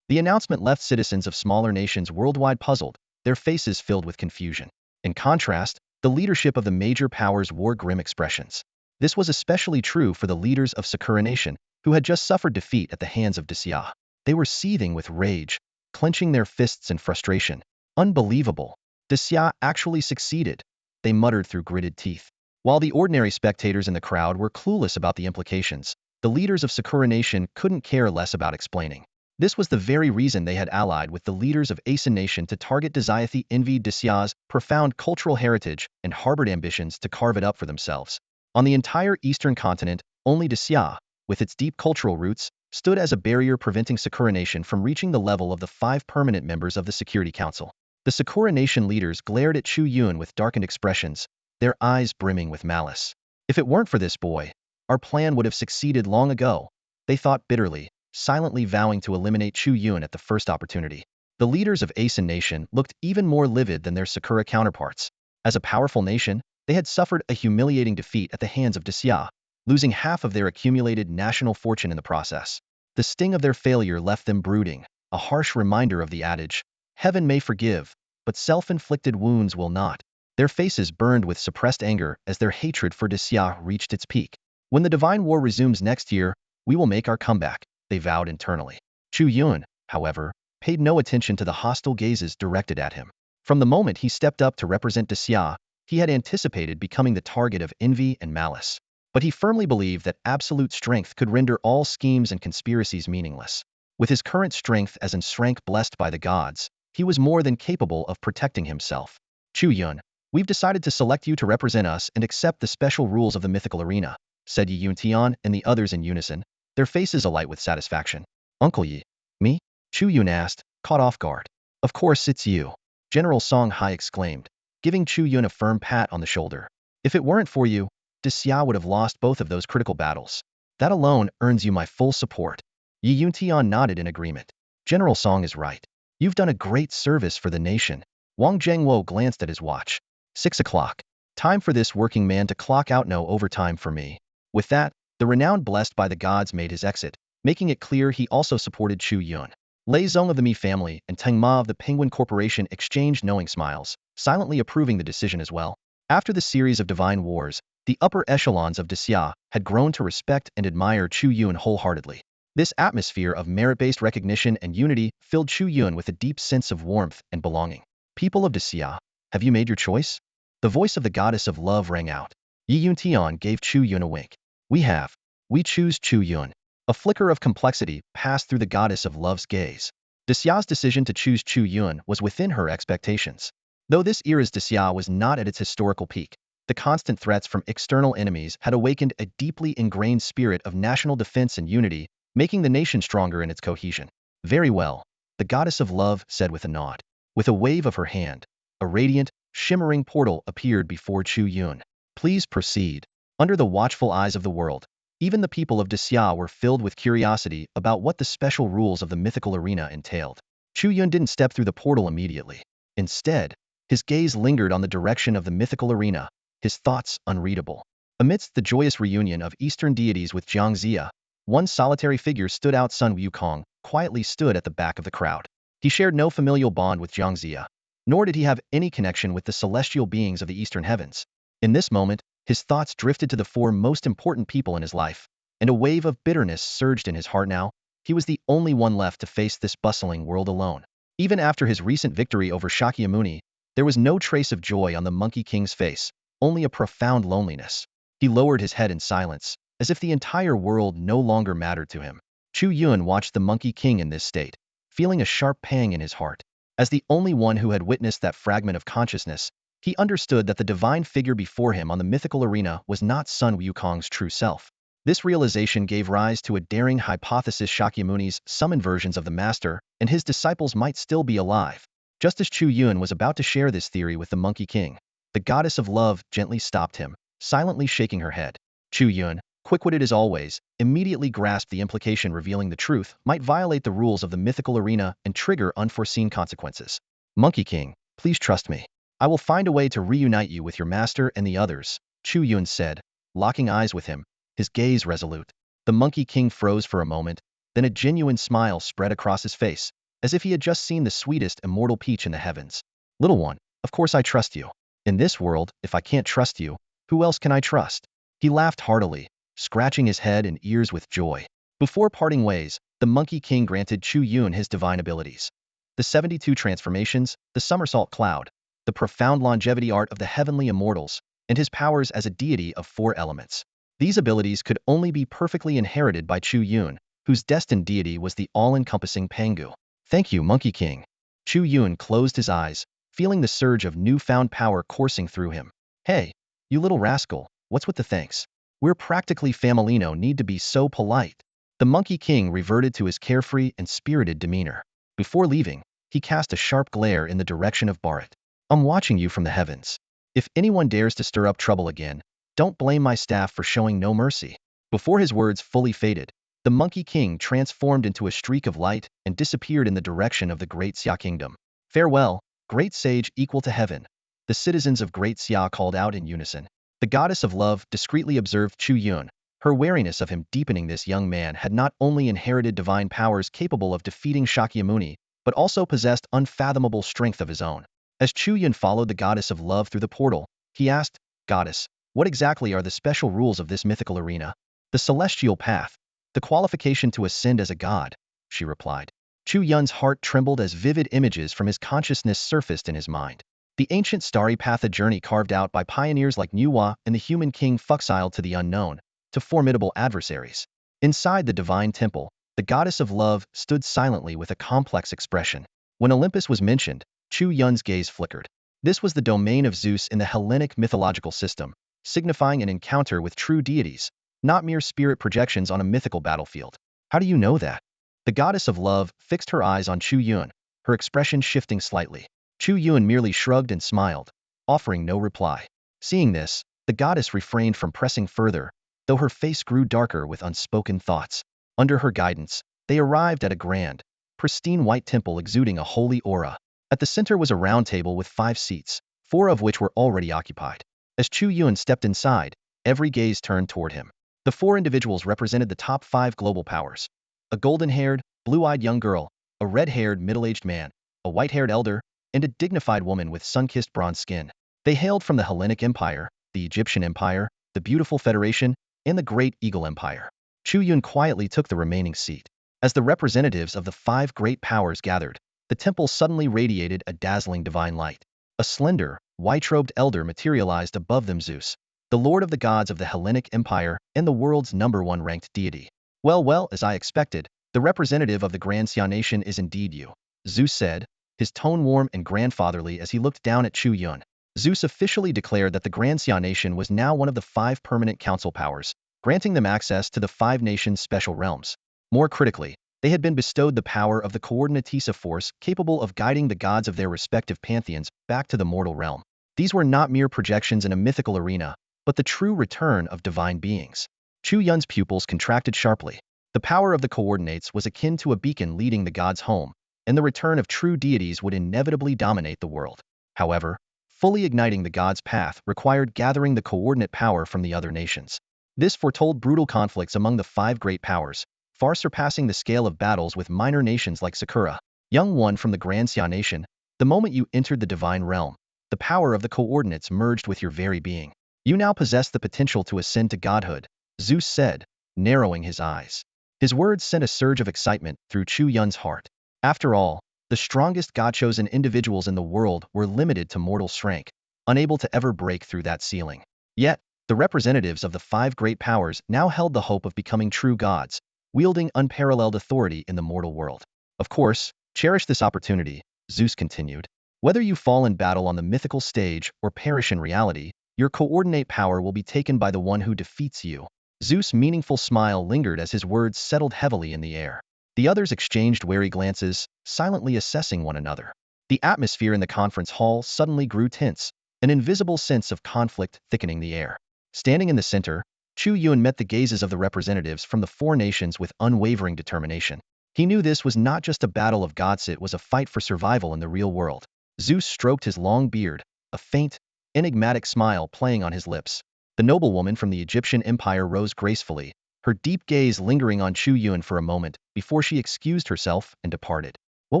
The announcement left citizens of smaller nations worldwide puzzled, their faces filled with confusion. In contrast, the leadership of the major powers wore grim expressions. This was especially true for the leaders of Sakura Nation, who had just suffered defeat at the hands of Desia. They were seething with rage, clenching their fists in frustration. Unbelievable. Desia actually succeeded, they muttered through gritted teeth. While the ordinary spectators in the crowd were clueless about the implications, the leaders of Sakura Nation couldn't care less about explaining. This was the very reason they had allied with the leaders of Aeson Nation to target Desiathy envied Desia's profound cultural heritage and harbored ambitions to carve it up for themselves. On the entire eastern continent, only Desia, with its deep cultural roots, stood as a barrier preventing Sakura Nation from reaching the level of the 5 permanent members of the Security Council. The Sakura Nation leaders glared at Chu Yun with darkened expressions, their eyes brimming with malice. If it weren't for this boy, our plan would have succeeded long ago, they thought bitterly, silently vowing to eliminate Chu Yun at the first opportunity. The leaders of Aeson Nation looked even more livid than their Sakura counterparts. As a powerful nation, they had suffered a humiliating defeat at the hands of Desia, losing half of their accumulated national fortune in the process. The sting of their failure left them brooding, a harsh reminder of the adage, "Heaven may forgive, but self-inflicted wounds will not." Their faces burned with suppressed anger as their hatred for Desia reached its peak. "When the Divine War resumes next year, we will make our comeback," they vowed internally. Chu Yun, however, paid no attention to the hostile gazes directed at him. From the moment he stepped up to represent Desia, he had anticipated becoming the target of envy and malice. But he firmly believed that absolute strength could render all schemes and conspiracies meaningless. With his current strength as an strength blessed by the gods, he was more than capable of protecting himself. "Chu Yun, we've decided to select you to represent us and accept the special rules of the mythical arena," said Yi Yuntian and the others in unison, their faces alight with satisfaction. "Uncle Yi, me?" Chu Yun asked, caught off guard. "Of course it's you," General Song Hai exclaimed, giving Chu Yun a firm pat on the shoulder. "If it weren't for you, Desia would have lost both of those critical battles. That alone earns you my full support." Yi Yuntian nodded in agreement. "General Song is right. You've done a great service for the nation." Wang Zhengwo glanced at his watch. 6 o'clock. Time for this working man to clock out, no overtime for me. With that, the renowned blessed by the gods made his exit, making it clear he also supported Chu Yun. Lei Zong of the Mi family and Teng Ma of the Penguin Corporation exchanged knowing smiles, silently approving the decision as well. After the series of divine wars, the upper echelons of Desia had grown to respect and admire Chu Yun wholeheartedly. This atmosphere of merit-based recognition and unity filled Chu Yun with a deep sense of warmth and belonging. "People of Desia, have you made your choice?" The voice of the goddess of love rang out. Yi Yuntian gave Chu Yun a wink. "We have. We choose Chu Yun." A flicker of complexity passed through the goddess of love's gaze. Desia's decision to choose Chu Yun was within her expectations. Though this era's Desia was not at its historical peak, the constant threats from external enemies had awakened a deeply ingrained spirit of national defense and unity, making the nation stronger in its cohesion. "Very well," the goddess of love said with a nod. With a wave of her hand, a radiant, shimmering portal appeared before Chu Yun. "Please proceed." Under the watchful eyes of the world, even the people of Desia were filled with curiosity about what the special rules of the mythical arena entailed. Chu Yun didn't step through the portal immediately. Instead, his gaze lingered on the direction of the mythical arena, his thoughts unreadable. Amidst the joyous reunion of Eastern deities with Jiang Zia, one solitary figure stood out. Sun Wukong quietly stood at the back of the crowd. He shared no familial bond with Jiang Zia, nor did he have any connection with the celestial beings of the eastern heavens. In this moment, his thoughts drifted to the 4 most important people in his life, and a wave of bitterness surged in his heart now. He was the only one left to face this bustling world alone. Even after his recent victory over Shakyamuni, there was no trace of joy on the Monkey King's face, only a profound loneliness. He lowered his head in silence, as if the entire world no longer mattered to him. Chu Yun watched the Monkey King in this state, feeling a sharp pang in his heart. As the only one who had witnessed that fragment of consciousness, he understood that the divine figure before him on the mythical arena was not Sun Wukong's true self. This realization gave rise to a daring hypothesis: Shakyamuni's summoned versions of the master and his disciples might still be alive. Just as Chu Yun was about to share this theory with the Monkey King, the goddess of love gently stopped him, silently shaking her head. Chu Yun, quick-witted as always, immediately grasped the implication: revealing the truth might violate the rules of the mythical arena and trigger unforeseen consequences. Monkey King, please trust me. I will find a way to reunite you with your master and the others, Chu Yun said, locking eyes with him, his gaze resolute. The Monkey King froze for a moment, then a genuine smile spread across his face, as if he had just seen the sweetest immortal peach in the heavens. Little one, of course I trust you. In this world, if I can't trust you, who else can I trust? He laughed heartily, scratching his head and ears with joy. Before parting ways, the Monkey King granted Chu Yun his divine abilities. The 72 transformations, the somersault cloud, the profound longevity art of the heavenly immortals, and his powers as a deity of 4 elements. These abilities could only be perfectly inherited by Chu Yun, whose destined deity was the all-encompassing Pangu. Thank you, Monkey King. Chu Yun closed his eyes, feeling the surge of newfound power coursing through him. Hey, you little rascal, what's with the thanks? We're practically family, no need to be so polite. The Monkey King reverted to his carefree and spirited demeanor. Before leaving, he cast a sharp glare in the direction of Bharat. I'm watching you from the heavens. If anyone dares to stir up trouble again, don't blame my staff for showing no mercy. Before his words fully faded, the Monkey King transformed into a streak of light and disappeared in the direction of the Great Xia Kingdom. Farewell, great sage equal to heaven. The citizens of Great Xia called out in unison. The goddess of love discreetly observed Chu Yun. Her wariness of him deepening. This young man had not only inherited divine powers capable of defeating Shakyamuni, but also possessed unfathomable strength of his own. As Chu Yun followed the goddess of love through the portal, he asked, Goddess, what exactly are the special rules of this mythical arena? The celestial path. The qualification to ascend as a god, she replied. Chu Yun's heart trembled as vivid images from his consciousness surfaced in his mind. The ancient starry path, a journey carved out by pioneers like Nuwa and the human king Fuxile to the unknown, to formidable adversaries. Inside the divine temple, the goddess of love stood silently with a complex expression. When Olympus was mentioned, Chu Yun's gaze flickered. This was the domain of Zeus in the Hellenic mythological system, signifying an encounter with true deities, not mere spirit projections on a mythical battlefield. How do you know that? The goddess of love fixed her eyes on Chu Yun, her expression shifting slightly. Chu Yun merely shrugged and smiled, offering no reply. Seeing this, the goddess refrained from pressing further, though her face grew darker with unspoken thoughts. Under her guidance, they arrived at a grand, pristine white temple exuding a holy aura. At the center was a round table with 5 seats, 4 of which were already occupied. As Chu Yun stepped inside, every gaze turned toward him. The 4 individuals represented the top 5 global powers. A golden-haired, blue-eyed young girl, a red-haired middle-aged man, a white-haired elder, and a dignified woman with sun-kissed bronze skin. They hailed from the Hellenic Empire, the Egyptian Empire, the Beautiful Federation, and the Great Eagle Empire. Chu Yun quietly took the remaining seat. As the representatives of the 5 great powers gathered, the temple suddenly radiated a dazzling divine light. A slender, white-robed elder materialized above them: Zeus, the lord of the gods of the Hellenic Empire and the world's #1 ranked deity. Well, as I expected, the representative of the Grand Xia nation is indeed you, Zeus said, his tone warm and grandfatherly as he looked down at Chu Yun. Zeus officially declared that the Grand Xia nation was now one of the 5 permanent council powers, granting them access to the 5 nations' special realms. More critically, they had been bestowed the power of the coordinates of force capable of guiding the gods of their respective pantheons back to the mortal realm. These were not mere projections in a mythical arena, but the true return of divine beings. Chu Yun's pupils contracted sharply. The power of the coordinates was akin to a beacon leading the gods home, and the return of true deities would inevitably dominate the world. However, fully igniting the gods' path required gathering the coordinate power from the other nations. This foretold brutal conflicts among the 5 great powers, far surpassing the scale of battles with minor nations like Sakura. Young one from the Grand Xia nation, the moment you entered the divine realm, the power of the coordinates merged with your very being. You now possess the potential to ascend to godhood, Zeus said, narrowing his eyes. His words sent a surge of excitement through Chu Yun's heart. After all, the strongest god-chosen individuals in the world were limited to mortal strength, unable to ever break through that ceiling. Yet, The representatives of the five great powers now held the hope of becoming true gods, wielding unparalleled authority in the mortal world. Of course, cherish this opportunity, Zeus continued. Whether you fall in battle on the mythical stage or perish in reality, your coordinate power will be taken by the one who defeats you. Zeus' meaningful smile lingered as his words settled heavily in the air. The others exchanged wary glances, silently assessing one another. The atmosphere in the conference hall suddenly grew tense, an invisible sense of conflict thickening the air. Standing in the center, Chu Yuan met the gazes of the representatives from the four nations with unwavering determination. He knew this was not just a battle of gods, it was a fight for survival in the real world. Zeus stroked his long beard, a faint, enigmatic smile playing on his lips. The noblewoman from the Egyptian Empire rose gracefully, her deep gaze lingering on Chu Yuan for a moment before she excused herself and departed. What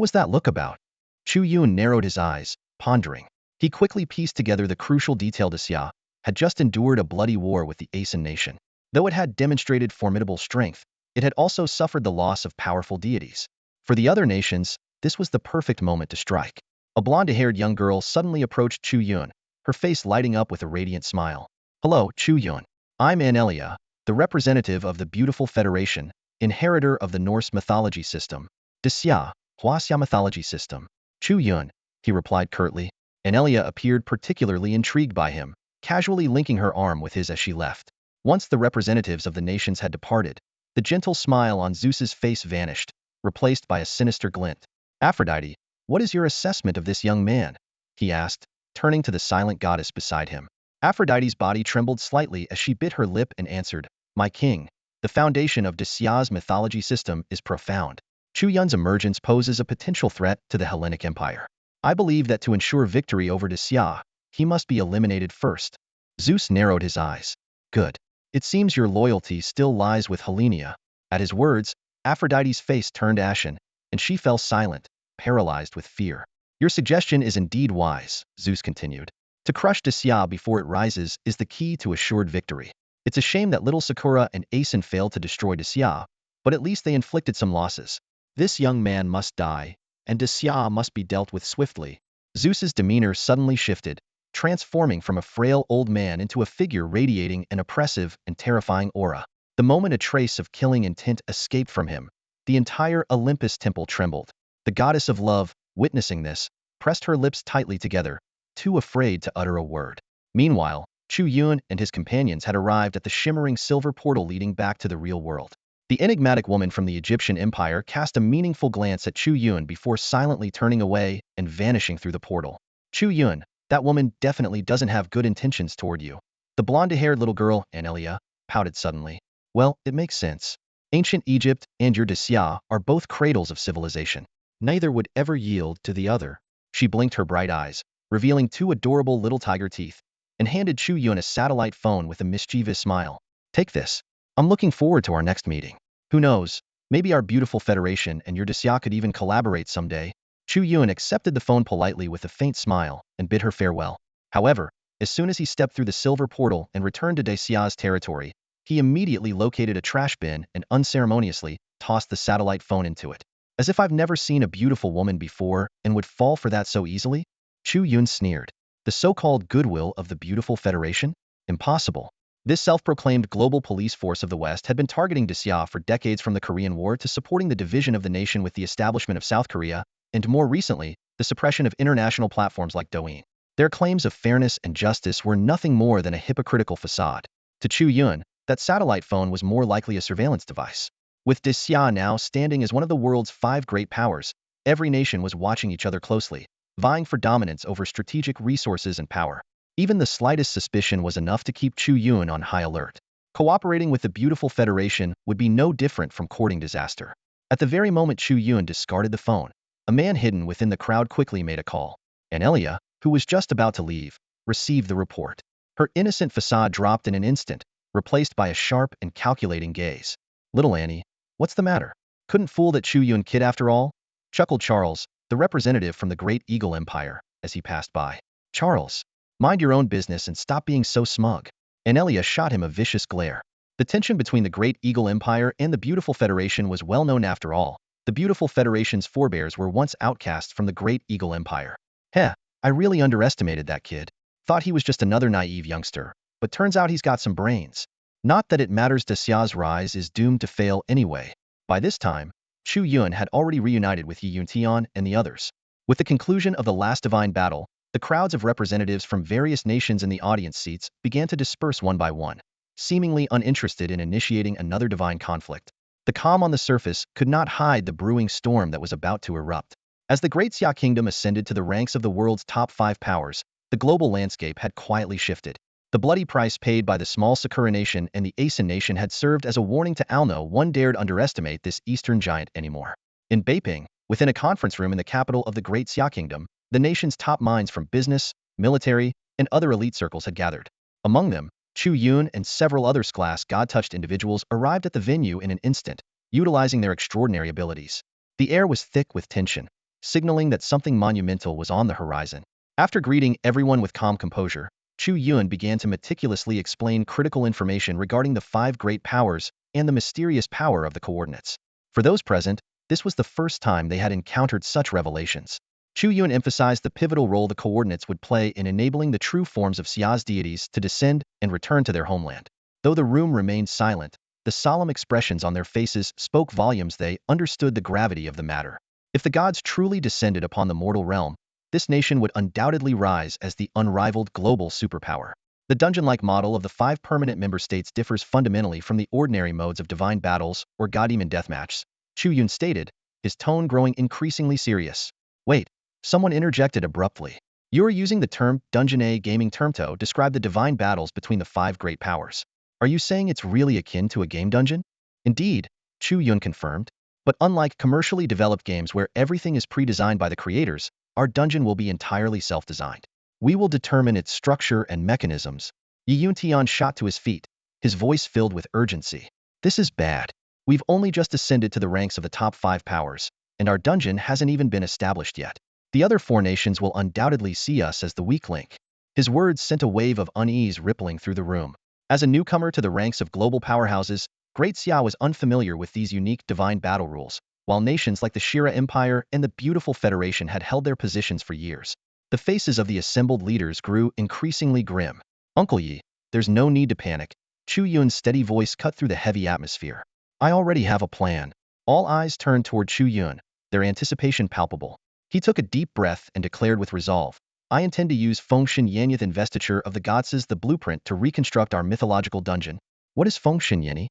was that look about? Chu Yuan narrowed his eyes, pondering. He quickly pieced together the crucial detail. Xia had just endured a bloody war with the Aeson nation. Though it had demonstrated formidable strength, it had also suffered the loss of powerful deities. For the other nations, this was the perfect moment to strike. A blonde-haired young girl suddenly approached Chu Yuan, her face lighting up with a radiant smile. Hello, Chu Yuan. I'm Anelia, the representative of the beautiful Federation, inheritor of the Norse mythology system. Xia, huaxia mythology system. Chu Yuan, he replied curtly. Anelia appeared particularly intrigued by him, casually linking her arm with his as she left. Once the representatives of the nations had departed, the gentle smile on Zeus's face vanished, replaced by a sinister glint. Aphrodite, what is your assessment of this young man? He asked, turning to the silent goddess beside him. Aphrodite's body trembled slightly as she bit her lip and answered, My king, the foundation of Xia's mythology system is profound. Chu Yuan's emergence poses a potential threat to the Hellenic Empire. I believe that to ensure victory over Xia, he must be eliminated first. Zeus narrowed his eyes. Good. It seems your loyalty still lies with Hellenia. At his words, Aphrodite's face turned ashen, and she fell silent, paralyzed with fear. Your suggestion is indeed wise, Zeus continued. To crush Xia before it rises is the key to assured victory. It's a shame that little Sakura and Aeson failed to destroy Xia, but at least they inflicted some losses. This young man must die, and Xia must be dealt with swiftly. Zeus's demeanor suddenly shifted, transforming from a frail old man into a figure radiating an oppressive and terrifying aura. The moment a trace of killing intent escaped from him, the entire Olympus temple trembled. The goddess of love, witnessing this, pressed her lips tightly together, too afraid to utter a word. Meanwhile, Chu Yuan and his companions had arrived at the shimmering silver portal leading back to the real world. The enigmatic woman from the Egyptian Empire cast a meaningful glance at Chu Yuan before silently turning away and vanishing through the portal. Chu Yuan, that woman definitely doesn't have good intentions toward you. The blonde-haired little girl, Anelia, pouted suddenly. Well, it makes sense. Ancient Egypt and your Xia are both cradles of civilization. Neither would ever yield to the other. She blinked her bright eyes, revealing two adorable little tiger teeth, and handed Chu Yuan a satellite phone with a mischievous smile. Take this. I'm looking forward to our next meeting. Who knows, maybe our beautiful Federation and your Xia could even collaborate someday. Chu Yuan accepted the phone politely with a faint smile and bid her farewell. However, as soon as he stepped through the silver portal and returned to Xia's territory, he immediately located a trash bin and unceremoniously tossed the satellite phone into it. As if I've never seen a beautiful woman before and would fall for that so easily? Chu Yuan sneered. The so-called goodwill of the beautiful Federation? Impossible. This self-proclaimed global police force of the West had been targeting Xia for decades, from the Korean War to supporting the division of the nation with the establishment of South Korea, and more recently, the suppression of international platforms like Douyin. Their claims of fairness and justice were nothing more than a hypocritical facade. To Chu Yuan, that satellite phone was more likely a surveillance device. With Xia now standing as one of the world's five great powers, every nation was watching each other closely, vying for dominance over strategic resources and power. Even the slightest suspicion was enough to keep Chu Yuan on high alert. Cooperating with the beautiful Federation would be no different from courting disaster. At the very moment Chu Yuan discarded the phone, a man hidden within the crowd quickly made a call. Anelia, who was just about to leave, received the report. Her innocent facade dropped in an instant, replaced by a sharp and calculating gaze. Little Annie, what's the matter? Couldn't fool that Chu Yuan kid after all? Chuckled Charles, the representative from the Great Eagle Empire, as he passed by. Charles, mind your own business and stop being so smug. Anelia shot him a vicious glare. The tension between the Great Eagle Empire and the Beautiful Federation was well known after all. The Beautiful Federation's forebears were once outcasts from the Great Eagle Empire. Heh, I really underestimated that kid. Thought he was just another naive youngster. but turns out he's got some brains. Not that it matters, Daxia's rise is doomed to fail anyway. By this time, Chu Yun had already reunited with Yi Yuntian and the others. With the conclusion of the last divine battle, the crowds of representatives from various nations in the audience seats began to disperse one by one, seemingly uninterested in initiating another divine conflict. The calm on the surface could not hide the brewing storm that was about to erupt. As the Great Xia Kingdom ascended to the ranks of the world's top 5 powers, the global landscape had quietly shifted. The bloody price paid by the small Sakura nation and the Asen nation had served as a warning to all. No one dared underestimate this eastern giant anymore. In Beiping, within a conference room in the capital of the Great Xia Kingdom, the nation's top minds from business, military, and other elite circles had gathered. Among them, Chu Yun and several other class god-touched individuals arrived at the venue in an instant, utilizing their extraordinary abilities. The air was thick with tension, signaling that something monumental was on the horizon. After greeting everyone with calm composure, Chu Yun began to meticulously explain critical information regarding the 5 great powers and the mysterious power of the coordinates. For those present, this was the first time they had encountered such revelations. Chu Yun emphasized the pivotal role the coordinates would play in enabling the true forms of Xia's deities to descend and return to their homeland. Though the room remained silent, the solemn expressions on their faces spoke volumes. They understood the gravity of the matter. If the gods truly descended upon the mortal realm, this nation would undoubtedly rise as the unrivaled global superpower. The dungeon-like model of the 5 permanent member states differs fundamentally from the ordinary modes of divine battles or god-demon deathmatches, Chu Yun stated, his tone growing increasingly serious. Wait, someone interjected abruptly. You are using the term dungeon, a gaming term to describe the divine battles between the 5 great powers. Are you saying it's really akin to a game dungeon? Indeed, Chu Yun confirmed. But unlike commercially developed games where everything is pre-designed by the creators, our dungeon will be entirely self-designed. We will determine its structure and mechanisms. Yi Yuntian shot to his feet, his voice filled with urgency. This is bad. We've only just ascended to the ranks of the top 5 powers, and our dungeon hasn't even been established yet. The other 4 nations will undoubtedly see us as the weak link. His words sent a wave of unease rippling through the room. As a newcomer to the ranks of global powerhouses, Great Xia was unfamiliar with these unique divine battle rules, while nations like the Shira Empire and the Beautiful Federation had held their positions for years. The faces of the assembled leaders grew increasingly grim. Uncle Yi, there's no need to panic. Chu Yun's steady voice cut through the heavy atmosphere. I already have a plan. All eyes turned toward Chu Yun, their anticipation palpable. He took a deep breath and declared with resolve, I intend to use Fengshen Yanyath investiture of the gods as the blueprint to reconstruct our mythological dungeon. What is Fengshen Yanyi?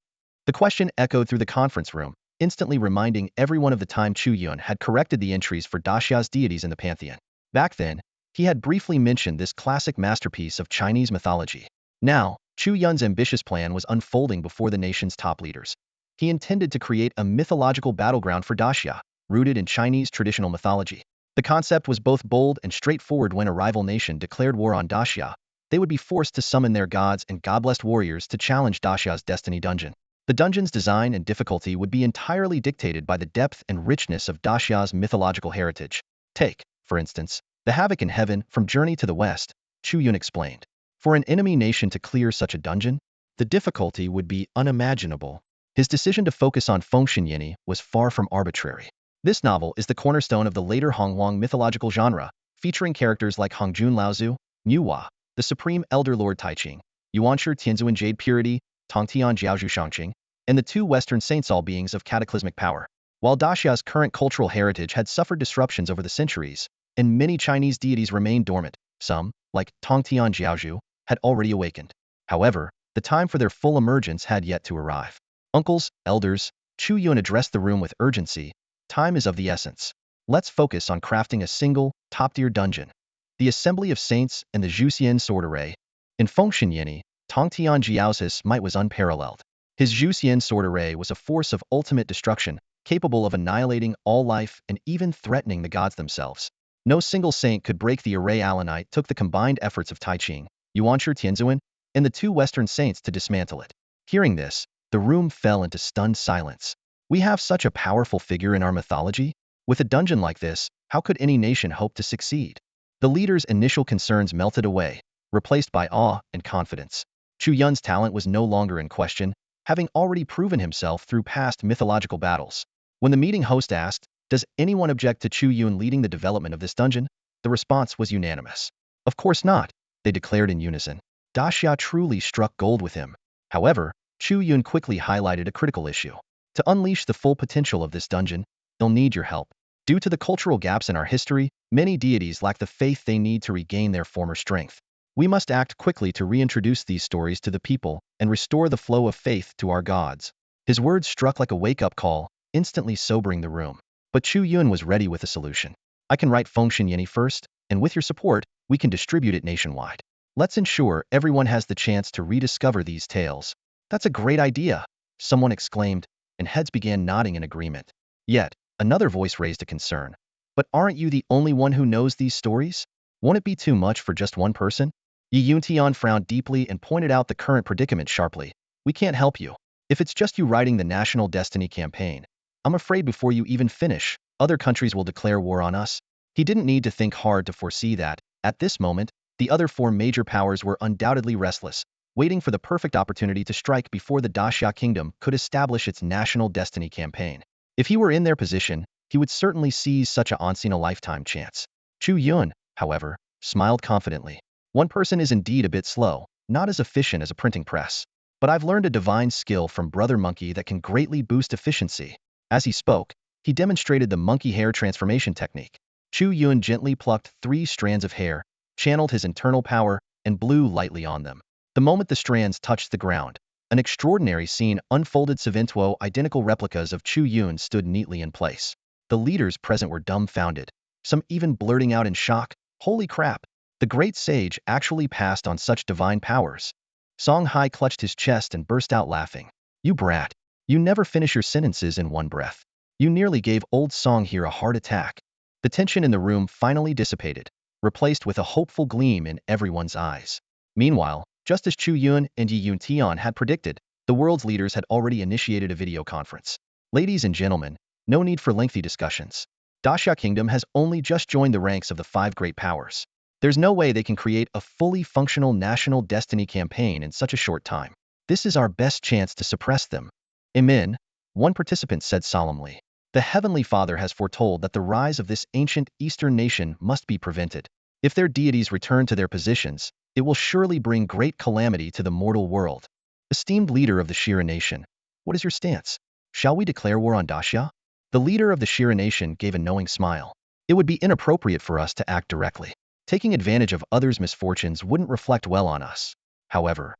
The question echoed through the conference room, instantly reminding everyone of the time Chu Yun had corrected the entries for Daxia's deities in the pantheon. Back then, he had briefly mentioned this classic masterpiece of Chinese mythology. Now, Chu Yun's ambitious plan was unfolding before the nation's top leaders. He intended to create a mythological battleground for Daxia, rooted in Chinese traditional mythology. The concept was both bold and straightforward. When a rival nation declared war on Daxia, they would be forced to summon their gods and god-blessed warriors to challenge Daxia's destiny dungeon. The dungeon's design and difficulty would be entirely dictated by the depth and richness of Daxia's mythological heritage. Take, for instance, the Havoc in Heaven from Journey to the West, Chu Yun explained. For an enemy nation to clear such a dungeon, the difficulty would be unimaginable. His decision to focus on Fengshen Yanyi was far from arbitrary. This novel is the cornerstone of the later Hongwang mythological genre, featuring characters like Hongjun Laozu, Niuhua, the Supreme Elder Lord Taiqing, Yuanshi Tianzuan Jade Purity, Tongtian Jiaozhu Shangqing, and the 2 Western saints, all beings of cataclysmic power. While Daxia's current cultural heritage had suffered disruptions over the centuries, and many Chinese deities remained dormant, some, like Tongtian Jiaozhu, had already awakened. However, the time for their full emergence had yet to arrive. Uncles, elders, Chu Yun addressed the room with urgency. Time is of the essence. Let's focus on crafting a single, top-tier dungeon. The Assembly of Saints and the Zhuxian Sword Array. In Fengshen Yanyi, Tongtian Jiaozhu's might was unparalleled. His Zhuxian Sword Array was a force of ultimate destruction, capable of annihilating all life and even threatening the gods themselves. No single saint could break the array. Alanite took the combined efforts of Taiqing, Yuanshi Tianzuan, and the 2 Western saints to dismantle it. Hearing this, the room fell into stunned silence. We have such a powerful figure in our mythology? With a dungeon like this, how could any nation hope to succeed? The leader's initial concerns melted away, replaced by awe and confidence. Chu Yun's talent was no longer in question, having already proven himself through past mythological battles. When the meeting host asked, does anyone object to Chu Yun leading the development of this dungeon? The response was unanimous. Of course not, they declared in unison. Daxia truly struck gold with him. However, Chu Yun quickly highlighted a critical issue. To unleash the full potential of this dungeon, they'll need your help. Due to the cultural gaps in our history, many deities lack the faith they need to regain their former strength. We must act quickly to reintroduce these stories to the people and restore the flow of faith to our gods. His words struck like a wake-up call, instantly sobering the room. But Chu Yun was ready with a solution. I can write Fengshen Yeni first, and with your support, we can distribute it nationwide. Let's ensure everyone has the chance to rediscover these tales. That's a great idea, someone exclaimed, and heads began nodding in agreement. Yet, another voice raised a concern. But aren't you the only one who knows these stories? Won't it be too much for just one person? Yi Yuntian frowned deeply and pointed out the current predicament sharply. We can't help you. If it's just you writing the National Destiny campaign, I'm afraid before you even finish, other countries will declare war on us. He didn't need to think hard to foresee that, at this moment, the other four major powers were undoubtedly restless, waiting for the perfect opportunity to strike before the Daxia Kingdom could establish its National Destiny campaign. If he were in their position, he would certainly seize such a once-in-a-lifetime chance. Chu Yun, however, smiled confidently. One person is indeed a bit slow, not as efficient as a printing press. But I've learned a divine skill from Brother Monkey that can greatly boost efficiency. As he spoke, he demonstrated the monkey hair transformation technique. Chu Yun gently plucked 3 strands of hair, channeled his internal power, and blew lightly on them. The moment the strands touched the ground, an extraordinary scene unfolded. 7 identical replicas of Chu Yun stood neatly in place. The leaders present were dumbfounded, some even blurting out in shock, "Holy crap! The great sage actually passed on such divine powers." Song Hai clutched his chest and burst out laughing. "You brat! You never finish your sentences in one breath. You nearly gave old Song here a heart attack." The tension in the room finally dissipated, replaced with a hopeful gleam in everyone's eyes. Meanwhile, just as Chu Yun and Yi Yuntian had predicted, the world's leaders had already initiated a video conference. Ladies and gentlemen, no need for lengthy discussions. Daxia Kingdom has only just joined the ranks of the 5 great powers. There's no way they can create a fully functional national destiny campaign in such a short time. This is our best chance to suppress them. Amen, one participant said solemnly. The Heavenly Father has foretold that the rise of this ancient Eastern nation must be prevented. If their deities return to their positions, it will surely bring great calamity to the mortal world. Esteemed leader of the Shira nation, what is your stance? Shall we declare war on Daxia? The leader of the Shira nation gave a knowing smile. It would be inappropriate for us to act directly. Taking advantage of others' misfortunes wouldn't reflect well on us. However,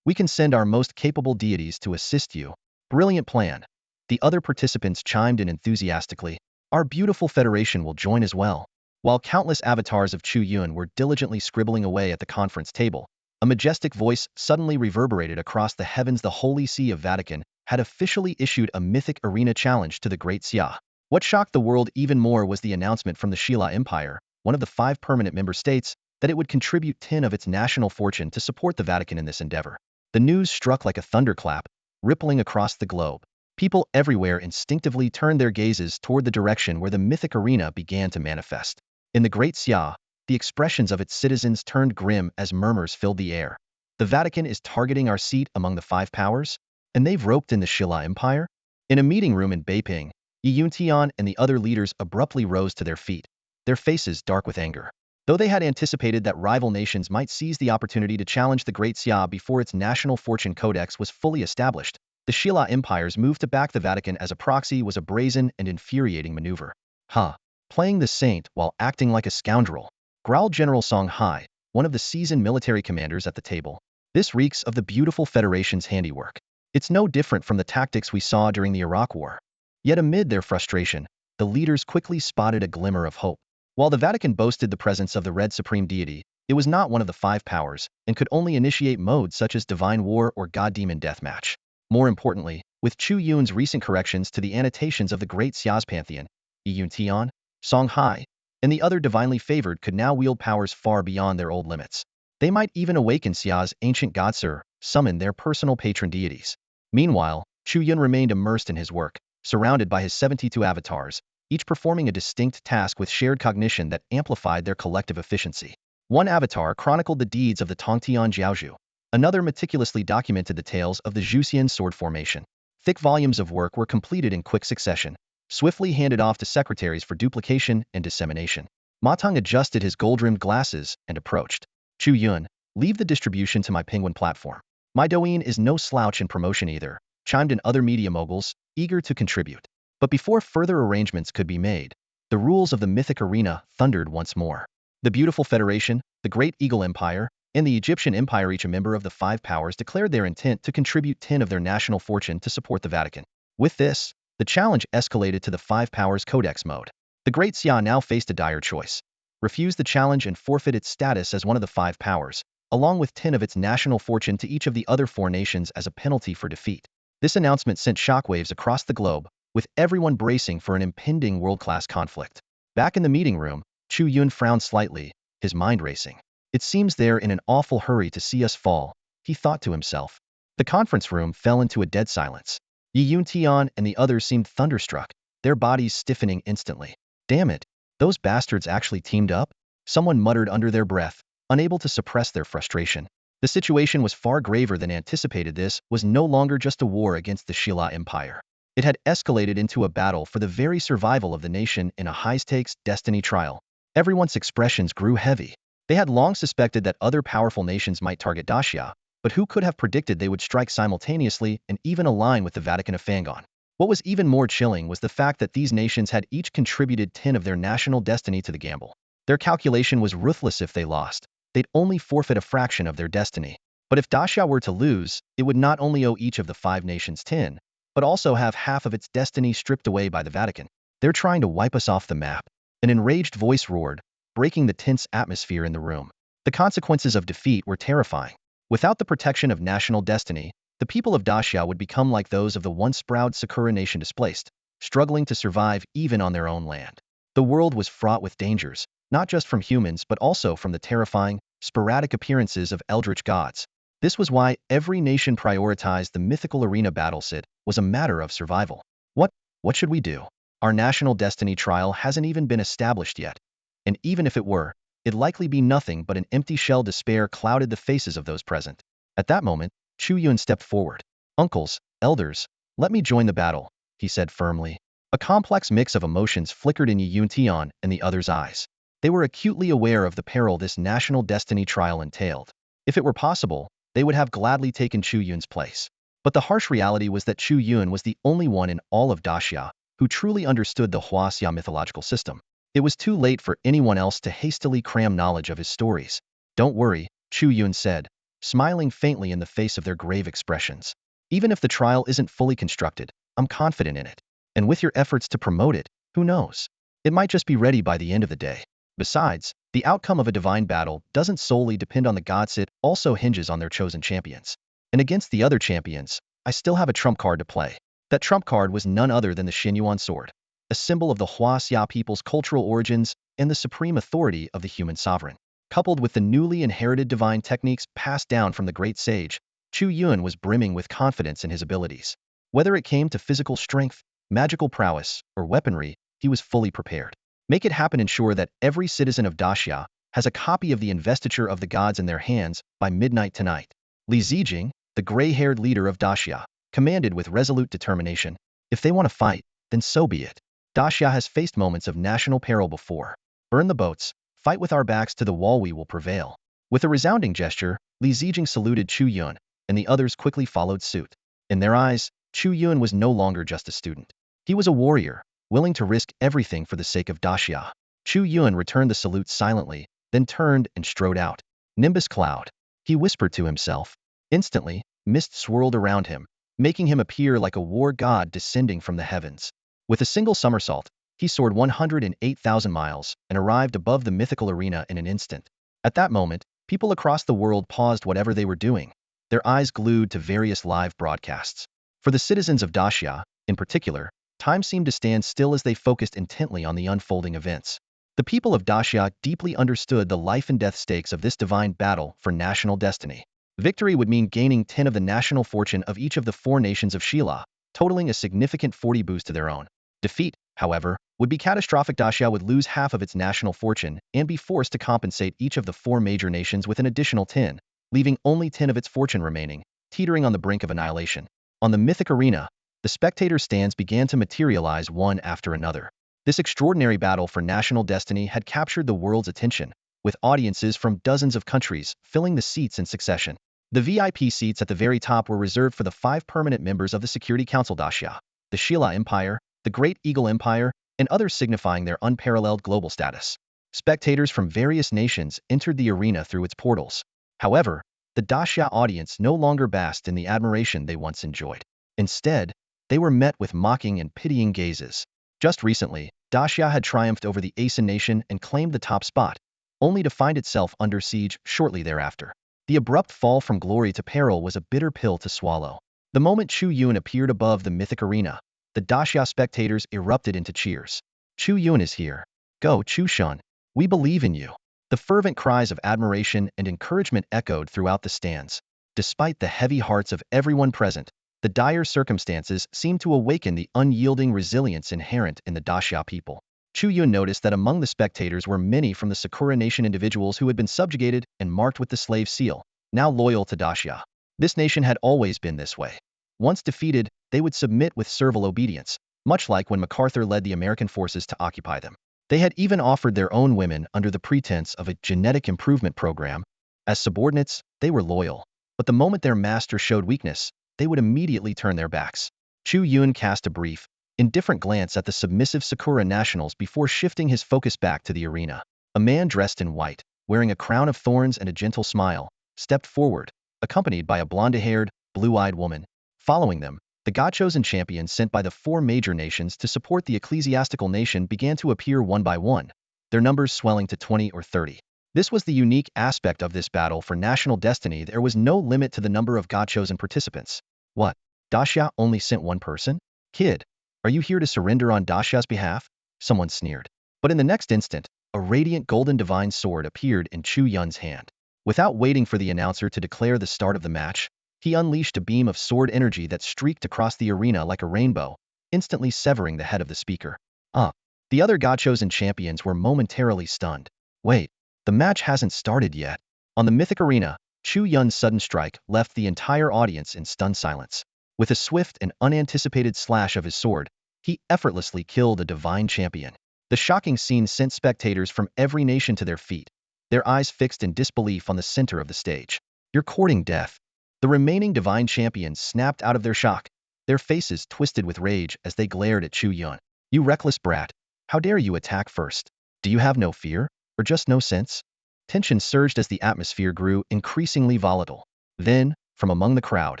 we can send our most capable deities to assist you. Brilliant plan. The other participants chimed in enthusiastically. Our beautiful federation will join as well. While countless avatars of Chu Yun were diligently scribbling away at the conference table, a majestic voice suddenly reverberated across the heavens. The Holy See of Vatican had officially issued a mythic arena challenge to the Great Xia. What shocked the world even more was the announcement from the Shilla Empire, one of the 5 permanent member states, that it would contribute 10 of its national fortune to support the Vatican in this endeavor. The news struck like a thunderclap, rippling across the globe. People everywhere instinctively turned their gazes toward the direction where the mythic arena began to manifest. In the Great Xia, the expressions of its citizens turned grim as murmurs filled the air. The Vatican is targeting our seat among the 5 powers? And they've roped in the Shilla Empire? In a meeting room in Beiping, Yi Yuntian and the other leaders abruptly rose to their feet, their faces dark with anger. Though they had anticipated that rival nations might seize the opportunity to challenge the Great Xia before its national fortune codex was fully established, the Shilla Empire's move to back the Vatican as a proxy was a brazen and infuriating maneuver. "Huh. Playing the saint while acting like a scoundrel," growled General Song Hai, one of the seasoned military commanders at the table. "This reeks of the beautiful Federation's handiwork. It's no different from the tactics we saw during the Iraq War." Yet amid their frustration, the leaders quickly spotted a glimmer of hope. While the Vatican boasted the presence of the Red Supreme Deity, it was not one of the 5 powers, and could only initiate modes such as Divine War or God-Demon Deathmatch. More importantly, with Chu Yun's recent corrections to the annotations of the Great Xia's pantheon, Yi Yuntian, Song Hai, and the other divinely favored could now wield powers far beyond their old limits. They might even awaken Xia's ancient godsir, summon their personal patron deities. Meanwhile, Chu Yun remained immersed in his work, surrounded by his 72 avatars, each performing a distinct task with shared cognition that amplified their collective efficiency. One avatar chronicled the deeds of the Tongtian Jiaozhu. Another meticulously documented the tales of the Zhuxian sword formation. Thick volumes of work were completed in quick succession, swiftly handed off to secretaries for duplication and dissemination. Ma Teng adjusted his gold-rimmed glasses and approached Chu Yun, Leave the distribution to my penguin platform. My doyen is no slouch in promotion either, chimed in other media moguls, eager to contribute. But before further arrangements could be made, the rules of the mythic arena thundered once more. The beautiful Federation, the Great Eagle Empire, and the Egyptian Empire, each a member of the five powers, declared their intent to contribute 10 of their national fortune to support the Vatican. With this, the challenge escalated to the five powers codex mode. The Great Xia now faced a dire choice: refuse the challenge and forfeit its status as one of the five powers, along with 10 of its national fortune to each of the other four nations as a penalty for defeat. This announcement sent shockwaves across the globe, with everyone bracing for an impending world-class conflict. Back in the meeting room, Chu Yun frowned slightly, his mind racing. It seems they're in an awful hurry to see us fall, he thought to himself. The conference room fell into a dead silence. Yi Yun Tian and the others seemed thunderstruck, their bodies stiffening instantly. Damn it, those bastards actually teamed up? Someone muttered under their breath, unable to suppress their frustration. The situation was far graver than anticipated. This was no longer just a war against the Shilla Empire. It had escalated into a battle for the very survival of the nation in a high-stakes destiny trial. Everyone's expressions grew heavy. They had long suspected that other powerful nations might target Dacia, but who could have predicted they would strike simultaneously and even align with the Vatican of Fangon? What was even more chilling was the fact that these nations had each contributed 10 of their national destiny to the gamble. Their calculation was ruthless. If they lost, they'd only forfeit a fraction of their destiny. But if Dacia were to lose, it would not only owe each of the five nations 10, but also have half of its destiny stripped away by the Vatican. They're trying to wipe us off the map. An enraged voice roared, breaking the tense atmosphere in the room. The consequences of defeat were terrifying. Without the protection of national destiny, the people of Dacia would become like those of the once proud Sakura nation, displaced, struggling to survive even on their own land. The world was fraught with dangers, not just from humans but also from the terrifying, sporadic appearances of eldritch gods. This was why every nation prioritized the mythical arena battle. It was a matter of survival. What should we do? Our national destiny trial hasn't even been established yet. And even if it were, it'd likely be nothing but an empty shell. Despair clouded the faces of those present. At that moment, Chu Yun stepped forward. Uncles, elders, let me join the battle, he said firmly. A complex mix of emotions flickered in Yi Yun Tian and the others' eyes. They were acutely aware of the peril this national destiny trial entailed. If it were possible, they would have gladly taken Chu Yun's place. But the harsh reality was that Chu Yun was the only one in all of Dacia who truly understood the huaxia mythological system. It was too late for anyone else to hastily cram knowledge of his stories. Don't worry, Chu Yun said, smiling faintly in the face of their grave expressions. Even if the trial isn't fully constructed, I'm confident in it. And with your efforts to promote it, who knows? It might just be ready by the end of the day. Besides, the outcome of a divine battle doesn't solely depend on the gods, it also hinges on their chosen champions. And against the other champions, I still have a trump card to play. That trump card was none other than the Xinyuan sword, a symbol of the huaxia people's cultural origins and the supreme authority of the human sovereign. Coupled with the newly inherited divine techniques passed down from the great sage, Chu Yun was brimming with confidence in his abilities. Whether it came to physical strength, magical prowess, or weaponry, he was fully prepared. Make it happen. Ensure that every citizen of Dacia has a copy of the investiture of the gods in their hands by midnight tonight. Li Zijing, the gray-haired leader of Dacia, commanded with resolute determination. If they want to fight, then so be it. Dacia has faced moments of national peril before. Burn the boats, fight with our backs to the wall, we will prevail. With a resounding gesture, Li Zijing saluted Chu Yun, and the others quickly followed suit. In their eyes, Chu Yun was no longer just a student. He was a warrior, willing to risk everything for the sake of Dacia. Chu Yun returned the salute silently, then turned and strode out. Nimbus cloud, he whispered to himself. Instantly, mist swirled around him, making him appear like a war god descending from the heavens. With a single somersault, he soared 108,000 miles and arrived above the mythical arena in an instant. At that moment, people across the world paused whatever they were doing, their eyes glued to various live broadcasts. For the citizens of Dacia, in particular, time seemed to stand still as they focused intently on the unfolding events. The people of Dacia deeply understood the life and death stakes of this divine battle for national destiny. Victory would mean gaining 10 of the national fortune of each of the four nations of Shilla, totaling a significant 40 boost to their own. Defeat, however, would be catastrophic. Dacia would lose half of its national fortune and be forced to compensate each of the four major nations with an additional 10, leaving only 10 of its fortune remaining, teetering on the brink of annihilation. On the mythic arena, the spectator stands began to materialize one after another. This extraordinary battle for national destiny had captured the world's attention, with audiences from dozens of countries filling the seats in succession. The VIP seats at the very top were reserved for the 5 permanent members of the Security Council Daxia, the Shilla Empire, the Great Eagle Empire, and others signifying their unparalleled global status. Spectators from various nations entered the arena through its portals. However, the Daxia audience no longer basked in the admiration they once enjoyed. Instead, they were met with mocking and pitying gazes. Just recently, Daxia had triumphed over the Aeson nation and claimed the top spot, only to find itself under siege shortly thereafter. The abrupt fall from glory to peril was a bitter pill to swallow. The moment Chu Yun appeared above the mythic arena, the Daxia spectators erupted into cheers. Chu Yun is here. Go, Chu Shun. We believe in you. The fervent cries of admiration and encouragement echoed throughout the stands. Despite the heavy hearts of everyone present, the dire circumstances seemed to awaken the unyielding resilience inherent in the Daxia people. Chu Yun noticed that among the spectators were many from the Sakura nation individuals who had been subjugated and marked with the slave seal, now loyal to Daxia. This nation had always been this way. Once defeated, they would submit with servile obedience, much like when MacArthur led the American forces to occupy them. They had even offered their own women under the pretense of a genetic improvement program. As subordinates, they were loyal. But the moment their master showed weakness, they would immediately turn their backs. Chu Yun cast a brief, indifferent glance at the submissive Sakura nationals before shifting his focus back to the arena. A man dressed in white, wearing a crown of thorns and a gentle smile, stepped forward, accompanied by a blonde-haired, blue-eyed woman. Following them, the God-chosen champions sent by the 4 major nations to support the ecclesiastical nation began to appear one by one, their numbers swelling to 20 or 30. This was the unique aspect of this battle for national destiny. There was no limit to the number of God-chosen participants. What? Daxia only sent one person? Kid, are you here to surrender on Daxia's behalf? Someone sneered. But in the next instant, a radiant golden divine sword appeared in Chu Yun's hand. Without waiting for the announcer to declare the start of the match, he unleashed a beam of sword energy that streaked across the arena like a rainbow, instantly severing the head of the speaker. The other God-chosen champions were momentarily stunned. Wait, the match hasn't started yet. On the mythic arena, Chu Yun's sudden strike left the entire audience in stunned silence. With a swift and unanticipated slash of his sword, he effortlessly killed a divine champion. The shocking scene sent spectators from every nation to their feet, their eyes fixed in disbelief on the center of the stage. You're courting death. The remaining divine champions snapped out of their shock, their faces twisted with rage as they glared at Chu Yun. You reckless brat. How dare you attack first? Do you have no fear, or just no sense? Tension surged as the atmosphere grew increasingly volatile. Then, from among the crowd,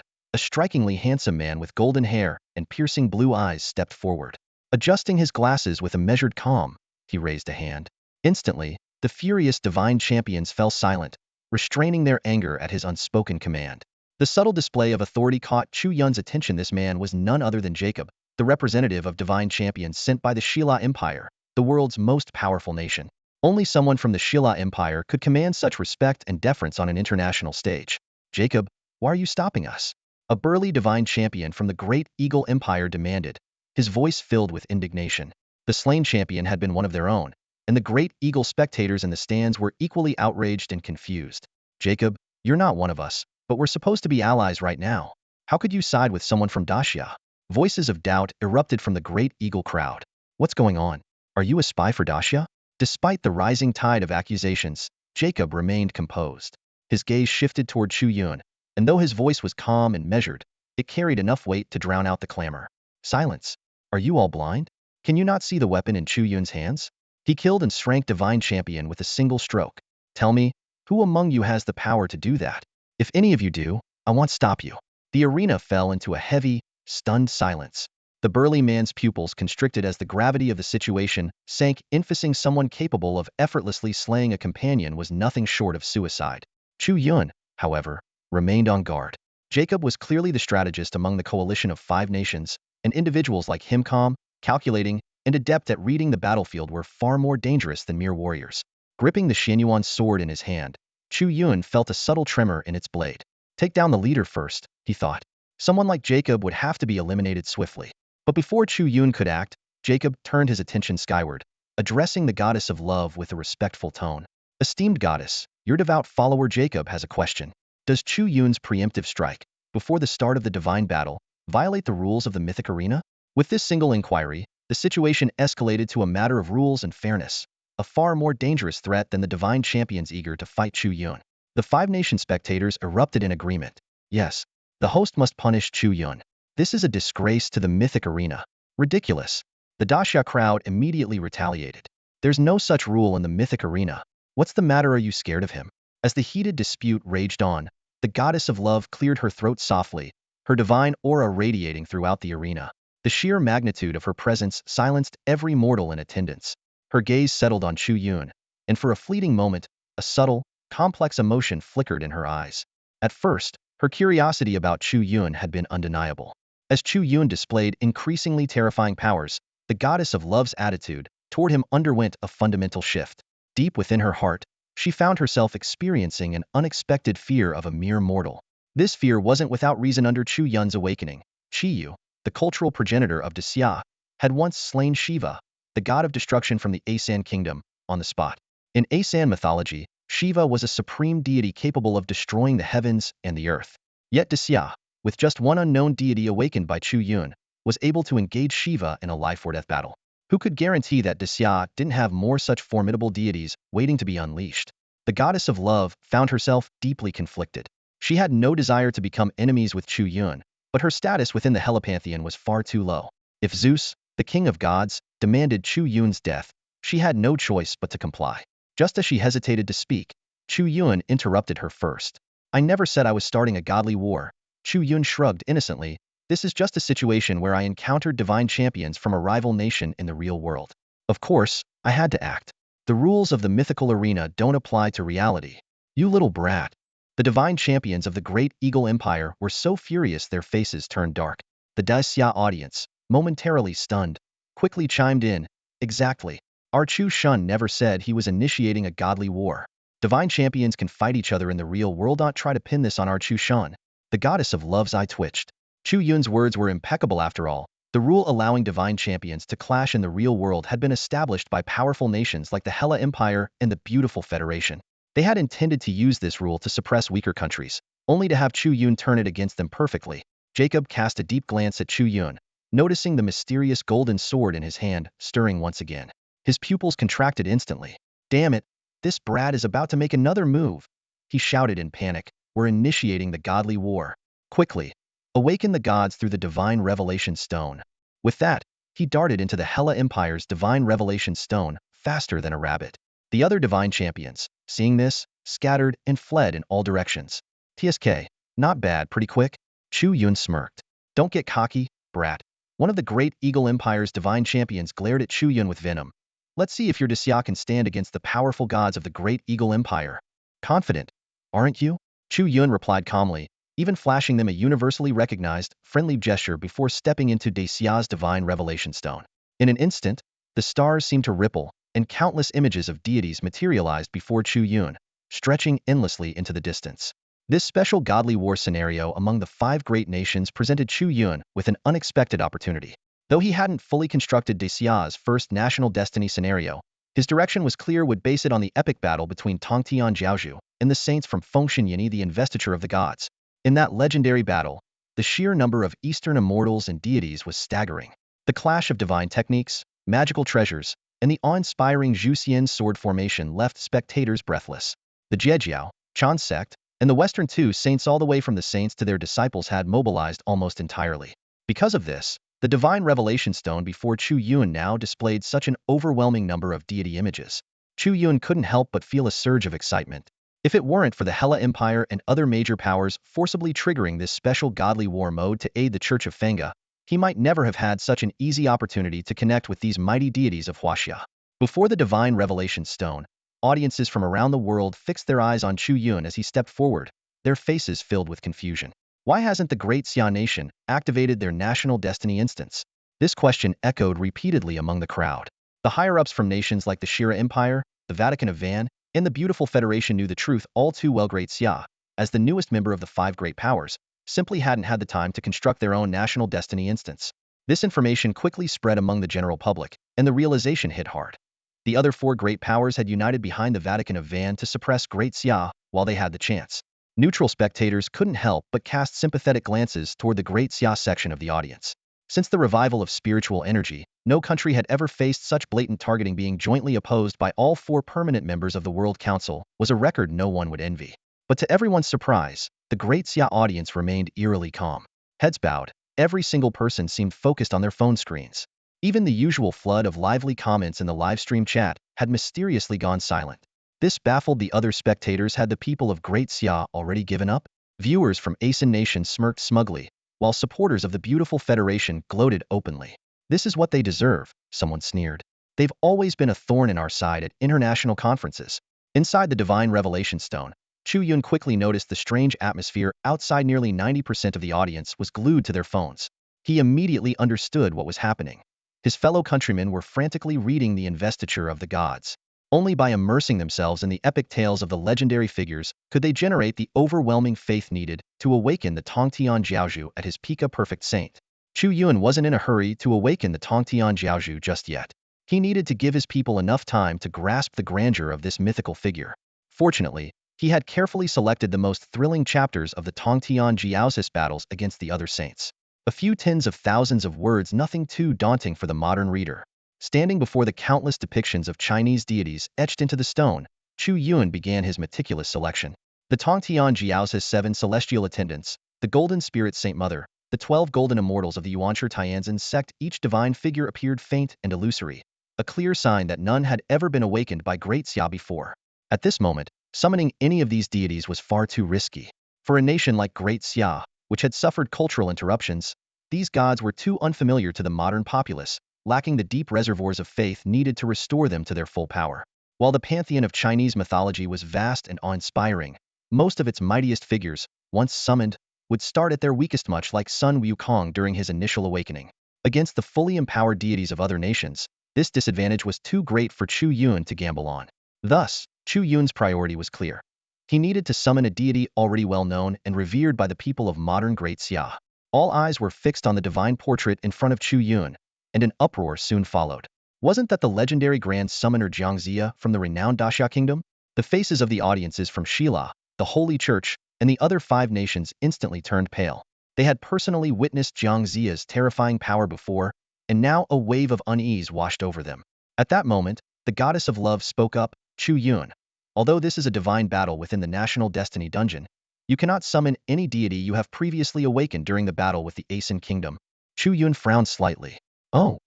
a strikingly handsome man with golden hair and piercing blue eyes stepped forward. Adjusting his glasses with a measured calm, he raised a hand. Instantly, the furious divine champions fell silent, restraining their anger at his unspoken command. The subtle display of authority caught Chu Yun's attention. This man was none other than Jacob, the representative of divine champions sent by the Shilla Empire, the world's most powerful nation. Only someone from the Shilla Empire could command such respect and deference on an international stage. Jacob, why are you stopping us? A burly divine champion from the Great Eagle Empire demanded, his voice filled with indignation. The slain champion had been one of their own, and the Great Eagle spectators in the stands were equally outraged and confused. Jacob, you're not one of us, but we're supposed to be allies right now. How could you side with someone from Daxia? Voices of doubt erupted from the Great Eagle crowd. What's going on? Are you a spy for Daxia? Despite the rising tide of accusations, Jacob remained composed. His gaze shifted toward Chu Yun, and though his voice was calm and measured, it carried enough weight to drown out the clamor. Silence. Are you all blind? Can you not see the weapon in Chu Yun's hands? He killed and shrank divine champion with a single stroke. Tell me, who among you has the power to do that? If any of you do, I won't stop you. The arena fell into a heavy, stunned silence. The burly man's pupils constricted as the gravity of the situation sank, emphasizing someone capable of effortlessly slaying a companion was nothing short of suicide. Chu Yun, however, remained on guard. Jacob was clearly the strategist among the coalition of 5 nations, and individuals like him, calm, calculating, and adept at reading the battlefield, were far more dangerous than mere warriors. Gripping the Xianyuan sword in his hand, Chu Yun felt a subtle tremor in its blade. Take down the leader first, he thought. Someone like Jacob would have to be eliminated swiftly. But before Chu Yun could act, Jacob turned his attention skyward, addressing the goddess of love with a respectful tone. Esteemed goddess, your devout follower Jacob has a question. Does Chu Yun's preemptive strike, before the start of the divine battle, violate the rules of the mythic arena? With this single inquiry, the situation escalated to a matter of rules and fairness. a far more dangerous threat than the divine champions eager to fight Chu Yun. The five-nation spectators erupted in agreement. Yes, the host must punish Chu Yun. This is a disgrace to the mythic arena. Ridiculous. The Daxia crowd immediately retaliated. There's no such rule in the mythic arena. What's the matter? Are you scared of him? As the heated dispute raged on, the goddess of love cleared her throat softly, her divine aura radiating throughout the arena. The sheer magnitude of her presence silenced every mortal in attendance. Her gaze settled on Chu Yun, and for a fleeting moment, a subtle, complex emotion flickered in her eyes. At first, her curiosity about Chu Yun had been undeniable. As Chu Yun displayed increasingly terrifying powers, the goddess of love's attitude toward him underwent a fundamental shift. Deep within her heart, she found herself experiencing an unexpected fear of a mere mortal. This fear wasn't without reason. Under Chu Yun's awakening, Qiyu, the cultural progenitor of Daxia, had once slain Shiva, the god of destruction from the Asan kingdom, on the spot. In Asan mythology, Shiva was a supreme deity capable of destroying the heavens and the earth. Yet Daxia, with just one unknown deity awakened by Chu Yun, was able to engage Shiva in a life-or-death battle. Who could guarantee that Daxia didn't have more such formidable deities waiting to be unleashed? The goddess of love found herself deeply conflicted. She had no desire to become enemies with Chu Yun, but her status within the Helipantheon was far too low. If Zeus, the king of gods, demanded Chu Yun's death, she had no choice but to comply. Just as she hesitated to speak, Chu Yun interrupted her first. I never said I was starting a godly war. Chu Yun shrugged innocently. This is just a situation where I encountered divine champions from a rival nation in the real world. Of course, I had to act. The rules of the mythical arena don't apply to reality. You little brat. The divine champions of the great Eagle Empire were so furious their faces turned dark. The Daxia audience, momentarily stunned, quickly chimed in. Exactly. Our Chu Shun never said he was initiating a godly war. Divine champions can fight each other in the real world. Not try to pin this on our Chu Shun. The goddess of love's eye twitched. Chu Yun's words were impeccable after all. The rule allowing divine champions to clash in the real world had been established by powerful nations like the Hela Empire and the Beautiful Federation. They had intended to use this rule to suppress weaker countries, only to have Chu Yun turn it against them perfectly. Jacob cast a deep glance at Chu Yun, noticing the mysterious golden sword in his hand, stirring once again. His pupils contracted instantly. Damn it, this brat is about to make another move. He shouted in panic. We're initiating the godly war. Quickly, awaken the gods through the divine revelation stone. With that, he darted into the Hela Empire's divine revelation stone, faster than a rabbit. The other divine champions, seeing this, scattered and fled in all directions. TSK, not bad, pretty quick. Chu Yun smirked. Don't get cocky, brat. One of the great Eagle Empire's divine champions glared at Chu Yun with venom. Let's see if your Daxia can stand against the powerful gods of the great Eagle Empire. Confident, aren't you? Chu Yun replied calmly, even flashing them a universally recognized, friendly gesture before stepping into Daxia's divine revelation stone. In an instant, the stars seemed to ripple, and countless images of deities materialized before Chu Yun, stretching endlessly into the distance. This special godly war scenario among the five great nations presented Chu Yun with an unexpected opportunity. Though he hadn't fully constructed Daxia's first national destiny scenario, his direction was clear. Would base it on the epic battle between Tongtian Jiaozhu and the saints from Fengshen Yini, the investiture of the gods. In that legendary battle, the sheer number of Eastern immortals and deities was staggering. The clash of divine techniques, magical treasures, and the awe-inspiring Zhuxian sword formation left spectators breathless. The Zhejiao, Chan sect, and the Western two saints, all the way from the saints to their disciples, had mobilized almost entirely. Because of this, the divine revelation stone before Chu Yun now displayed such an overwhelming number of deity images. Chu Yun couldn't help but feel a surge of excitement. If it weren't for the Hela Empire and other major powers forcibly triggering this special godly war mode to aid the Church of Fenga, he might never have had such an easy opportunity to connect with these mighty deities of huaxia. Before the divine revelation stone, audiences from around the world fixed their eyes on Chu Yun as he stepped forward, their faces filled with confusion. Why hasn't the great Xia nation activated their national destiny instance? This question echoed repeatedly among the crowd. The higher-ups from nations like the Shira Empire, the Vatican of Van, and the Beautiful Federation knew the truth all too well. Great Xia, as the newest member of the five great powers, simply hadn't had the time to construct their own national destiny instance. This information quickly spread among the general public, and the realization hit hard. The other four great powers had united behind the Vatican of Van to suppress Great Xia while they had the chance. Neutral spectators couldn't help but cast sympathetic glances toward the Great Xia section of the audience. Since the revival of spiritual energy, no country had ever faced such blatant targeting. Being jointly opposed by all 4 permanent members of the World Council was a record no one would envy. But to everyone's surprise, the Great Xia audience remained eerily calm. Heads bowed, every single person seemed focused on their phone screens. Even the usual flood of lively comments in the livestream chat had mysteriously gone silent. This baffled the other spectators. Had the people of Great Xia already given up? Viewers from ASEAN nations smirked smugly, while supporters of the beautiful Federation gloated openly. This is what they deserve, someone sneered. They've always been a thorn in our side at international conferences. Inside the Divine Revelation Stone, Chu Yun quickly noticed the strange atmosphere outside. Nearly 90% of the audience was glued to their phones. He immediately understood what was happening. His fellow countrymen were frantically reading the investiture of the gods. Only by immersing themselves in the epic tales of the legendary figures could they generate the overwhelming faith needed to awaken the Tongtian Jiaozhu at his peak. A perfect saint. Chu Yun wasn't in a hurry to awaken the Tongtian Jiaozhu just yet. He needed to give his people enough time to grasp the grandeur of this mythical figure. Fortunately, he had carefully selected the most thrilling chapters of the Tongtian Jiaozhu's battles against the other saints. A few tens of thousands of words, nothing too daunting for the modern reader. Standing before the countless depictions of Chinese deities etched into the stone, Chu Yun began his meticulous selection. The Tongtian Jiaozhu's 7 celestial attendants, the Golden Spirit Saint Mother, the 12 golden immortals of the Yuanshi Tianzin sect. Each divine figure appeared faint and illusory, a clear sign that none had ever been awakened by Great Xia before. At this moment, summoning any of these deities was far too risky. For a nation like Great Xia, which had suffered cultural interruptions, these gods were too unfamiliar to the modern populace, lacking the deep reservoirs of faith needed to restore them to their full power. While the pantheon of Chinese mythology was vast and awe-inspiring, most of its mightiest figures, once summoned, would start at their weakest, much like Sun Wukong during his initial awakening. Against the fully empowered deities of other nations, this disadvantage was too great for Chu Yun to gamble on. Thus, Chu Yun's priority was clear. He needed to summon a deity already well known and revered by the people of modern Great Xia. All eyes were fixed on the divine portrait in front of Chu Yun, and an uproar soon followed. Wasn't that the legendary Grand Summoner Jiangxia from the renowned Daxia Kingdom? The faces of the audiences from Shila, the Holy Church, and the other 5 nations instantly turned pale. They had personally witnessed Jiangxia's terrifying power before, and now a wave of unease washed over them. At that moment, the goddess of love spoke up. Chu Yun, although this is a divine battle within the National Destiny Dungeon, you cannot summon any deity you have previously awakened during the battle with the ASEAN Kingdom. Chu Yun frowned slightly. Oh.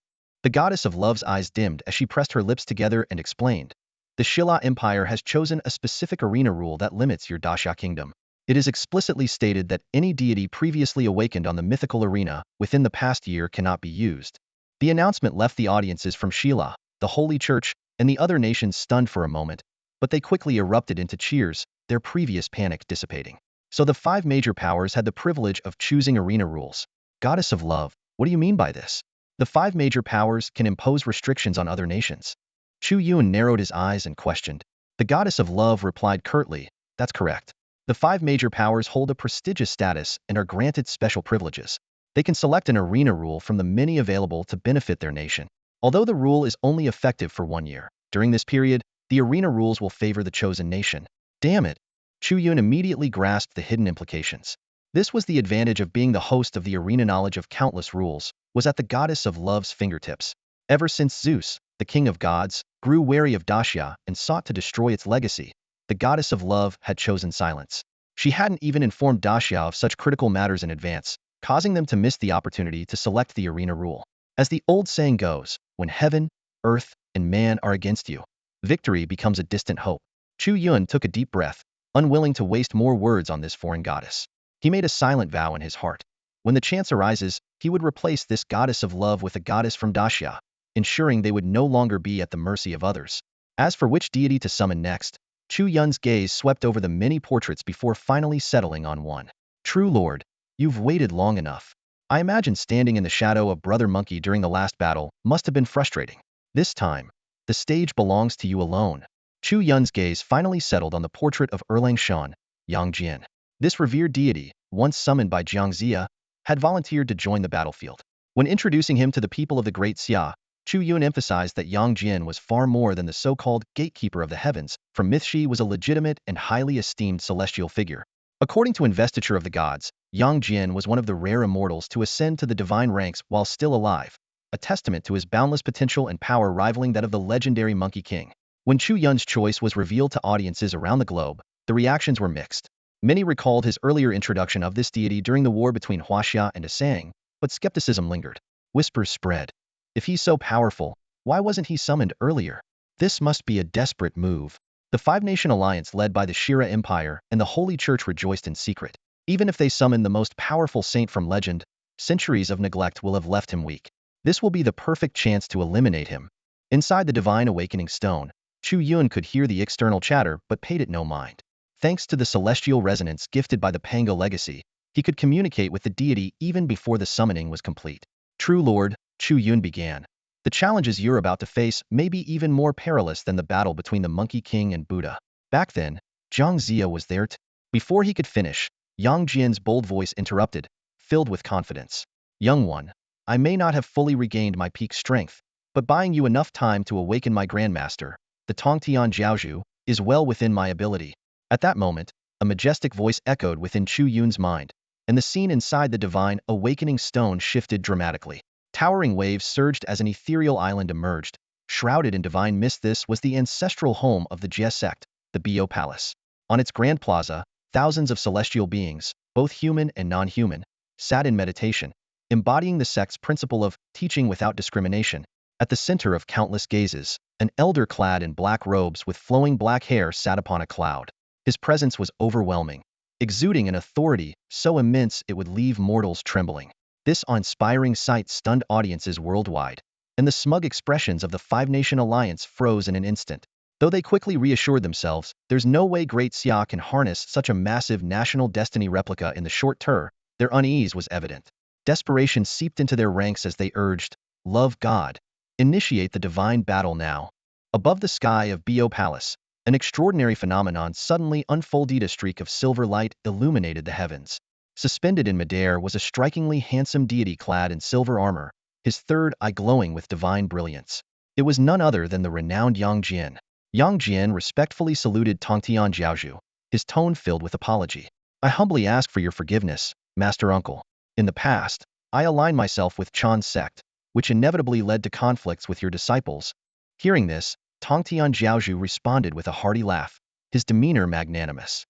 The goddess of love's eyes dimmed as she pressed her lips together and explained. The Shilla Empire has chosen a specific arena rule that limits your Daxia Kingdom. It is explicitly stated that any deity previously awakened on the mythical arena within the past year cannot be used. The announcement left the audiences from Shila, the Holy Church, and the other nations stunned for a moment, but they quickly erupted into cheers, their previous panic dissipating. So the 5 major powers had the privilege of choosing arena rules. Goddess of love, what do you mean by this? The 5 major powers can impose restrictions on other nations. Chu Yun narrowed his eyes and questioned. The goddess of love replied curtly, that's correct. The 5 major powers hold a prestigious status and are granted special privileges. They can select an arena rule from the many available to benefit their nation. Although the rule is only effective for 1 year, during this period, the arena rules will favor the chosen nation. Damn it! Chu Yun immediately grasped the hidden implications. This was the advantage of being the host of the arena. Knowledge of countless rules was at the goddess of love's fingertips. Ever since Zeus, the king of gods, grew wary of Daxia and sought to destroy its legacy, the goddess of love had chosen silence. She hadn't even informed Daxia of such critical matters in advance, causing them to miss the opportunity to select the arena rule. As the old saying goes, when heaven, earth, and man are against you, victory becomes a distant hope. Chu Yun took a deep breath, unwilling to waste more words on this foreign goddess. He made a silent vow in his heart. When the chance arises, he would replace this goddess of love with a goddess from Daxia, ensuring they would no longer be at the mercy of others. As for which deity to summon next, Chu Yun's gaze swept over the many portraits before finally settling on one. True Lord, you've waited long enough. I imagine standing in the shadow of Brother Monkey during the last battle must have been frustrating. This time, the stage belongs to you alone. Chu Yun's gaze finally settled on the portrait of Erlang Shan, Yang Jian. This revered deity, once summoned by Jiangxia, had volunteered to join the battlefield. When introducing him to the people of the Great Xia, Chu Yun emphasized that Yang Jian was far more than the so-called gatekeeper of the heavens. From myth, she was a legitimate and highly esteemed celestial figure. According to Investiture of the Gods, Yang Jian was one of the rare immortals to ascend to the divine ranks while still alive, a testament to his boundless potential and power rivaling that of the legendary Monkey King. When Chu Yun's choice was revealed to audiences around the globe, the reactions were mixed. Many recalled his earlier introduction of this deity during the war between Huaxia and Asang, but skepticism lingered. Whispers spread. If he's so powerful, why wasn't he summoned earlier? This must be a desperate move. The five-nation alliance led by the Shira Empire and the Holy Church rejoiced in secret. Even if they summon the most powerful saint from legend, centuries of neglect will have left him weak. This will be the perfect chance to eliminate him. Inside the Divine Awakening Stone, Chu Yun could hear the external chatter but paid it no mind. Thanks to the celestial resonance gifted by the Panga legacy, he could communicate with the deity even before the summoning was complete. True Lord, Chu Yun began. The challenges you're about to face may be even more perilous than the battle between the Monkey King and Buddha. Back then, Zhang Zia was there Before he could finish, Yang Jian's bold voice interrupted, filled with confidence. Young one, I may not have fully regained my peak strength, but buying you enough time to awaken my grandmaster, the Tongtian Jiaozhu, is well within my ability. At that moment, a majestic voice echoed within Chu Yun's mind, and the scene inside the Divine Awakening Stone shifted dramatically. Towering waves surged as an ethereal island emerged, shrouded in divine mist. This was the ancestral home of the Jie sect, the Bio Palace. On its grand plaza, thousands of celestial beings, both human and non-human, sat in meditation, embodying the sect's principle of teaching without discrimination. At the center of countless gazes, an elder clad in black robes with flowing black hair sat upon a cloud. His presence was overwhelming, exuding an authority so immense it would leave mortals trembling. This awe-inspiring sight stunned audiences worldwide, and the smug expressions of the Five-Nation Alliance froze in an instant. Though they quickly reassured themselves, there's no way Great Xia can harness such a massive national destiny replica in the short term, their unease was evident. Desperation seeped into their ranks as they urged, "Love God. Initiate the divine battle now." Above the sky of Bio Palace, an extraordinary phenomenon suddenly unfolded. A streak of silver light illuminated the heavens. Suspended in midair was a strikingly handsome deity clad in silver armor, his third eye glowing with divine brilliance. It was none other than the renowned Yang Jian. Yang Jian respectfully saluted Tongtian Jiaozhu, his tone filled with apology. "I humbly ask for your forgiveness, Master Uncle. In the past, I aligned myself with Chan's sect, which inevitably led to conflicts with your disciples." Hearing this, Tongtian Jiaozhu responded with a hearty laugh, his demeanor magnanimous.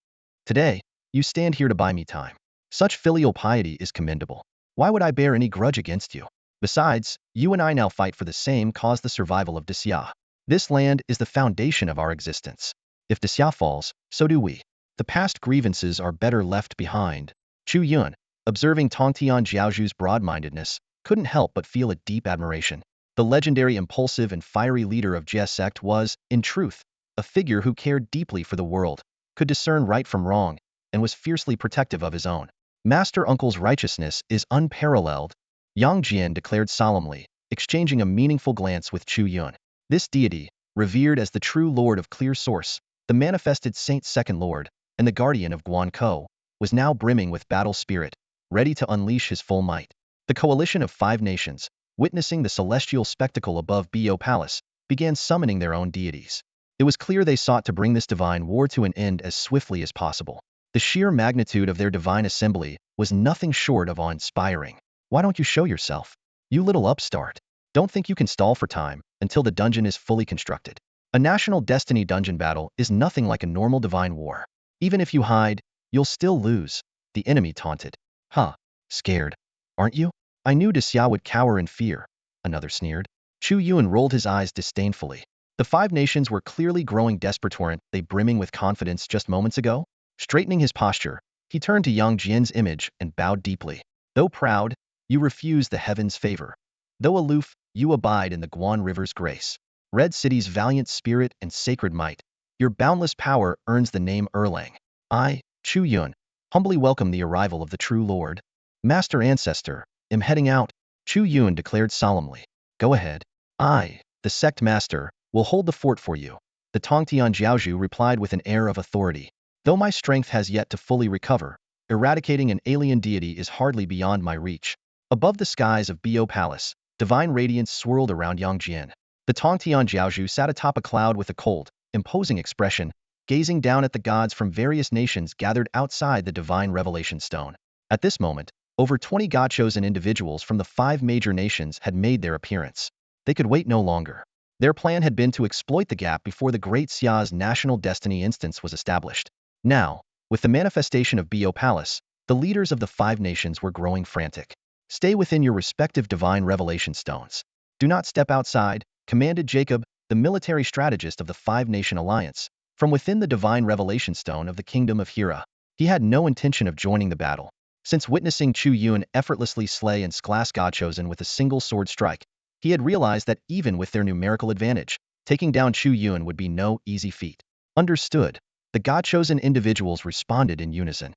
"Today, you stand here to buy me time. Such filial piety is commendable. Why would I bear any grudge against you? Besides, you and I now fight for the same cause, the survival of Xia. This land is the foundation of our existence. If Xia falls, so do we. The past grievances are better left behind." Chu Yun, observing Tongtian Jiaozhu's broad-mindedness, couldn't help but feel a deep admiration. The legendary impulsive and fiery leader of Jie sect was, in truth, a figure who cared deeply for the world, could discern right from wrong, and was fiercely protective of his own. "Master Uncle's righteousness is unparalleled," Yang Jian declared solemnly, exchanging a meaningful glance with Chu Yun. This deity, revered as the true Lord of Clear Source, the manifested Saint's second Lord, and the guardian of Guankou, was now brimming with battle spirit, ready to unleash his full might. The coalition of 5 nations, witnessing the celestial spectacle above Bio Palace, began summoning their own deities. It was clear they sought to bring this divine war to an end as swiftly as possible. The sheer magnitude of their divine assembly was nothing short of awe-inspiring. "Why don't you show yourself? You little upstart. Don't think you can stall for time until the dungeon is fully constructed. A national destiny dungeon battle is nothing like a normal divine war. Even if you hide, you'll still lose," the enemy taunted. "Huh, scared, aren't you? I knew Xia would cower in fear," another sneered. Chu Yun rolled his eyes disdainfully. The 5 nations were clearly growing desperate. Weren't they brimming with confidence just moments ago? Straightening his posture, he turned to Yang Jian's image and bowed deeply. "Though proud, you refuse the heavens' favor. Though aloof, you abide in the Guan River's grace. Red City's valiant spirit and sacred might. Your boundless power earns the name Erlang. I, Chu Yun, humbly welcome the arrival of the true Lord. Master Ancestor, am heading out," Chu Yun declared solemnly. "Go ahead. I, the sect master, will hold the fort for you," the Tongtian Jiaozhu replied with an air of authority. "Though my strength has yet to fully recover, eradicating an alien deity is hardly beyond my reach." Above the skies of Bio Palace, divine radiance swirled around Yang Jian. The Tongtian Jiaozhu sat atop a cloud with a cold, imposing expression, gazing down at the gods from various nations gathered outside the divine revelation stone. At this moment, over 20 God-chosen individuals from the 5 major nations had made their appearance. They could wait no longer. Their plan had been to exploit the gap before the Great Xia's national destiny instance was established. Now, with the manifestation of Bo Palace, the leaders of the 5 nations were growing frantic. Stay within your respective divine revelation stones. Do not step outside, commanded Jacob, the military strategist of the 5-nation alliance, from within the divine revelation stone of the kingdom of Hira. He had no intention of joining the battle. Since witnessing Chu Yun effortlessly slay and sklash God-chosen with a single sword strike, he had realized that even with their numerical advantage, taking down Chu Yun would be no easy feat. Understood. The God-chosen individuals responded in unison.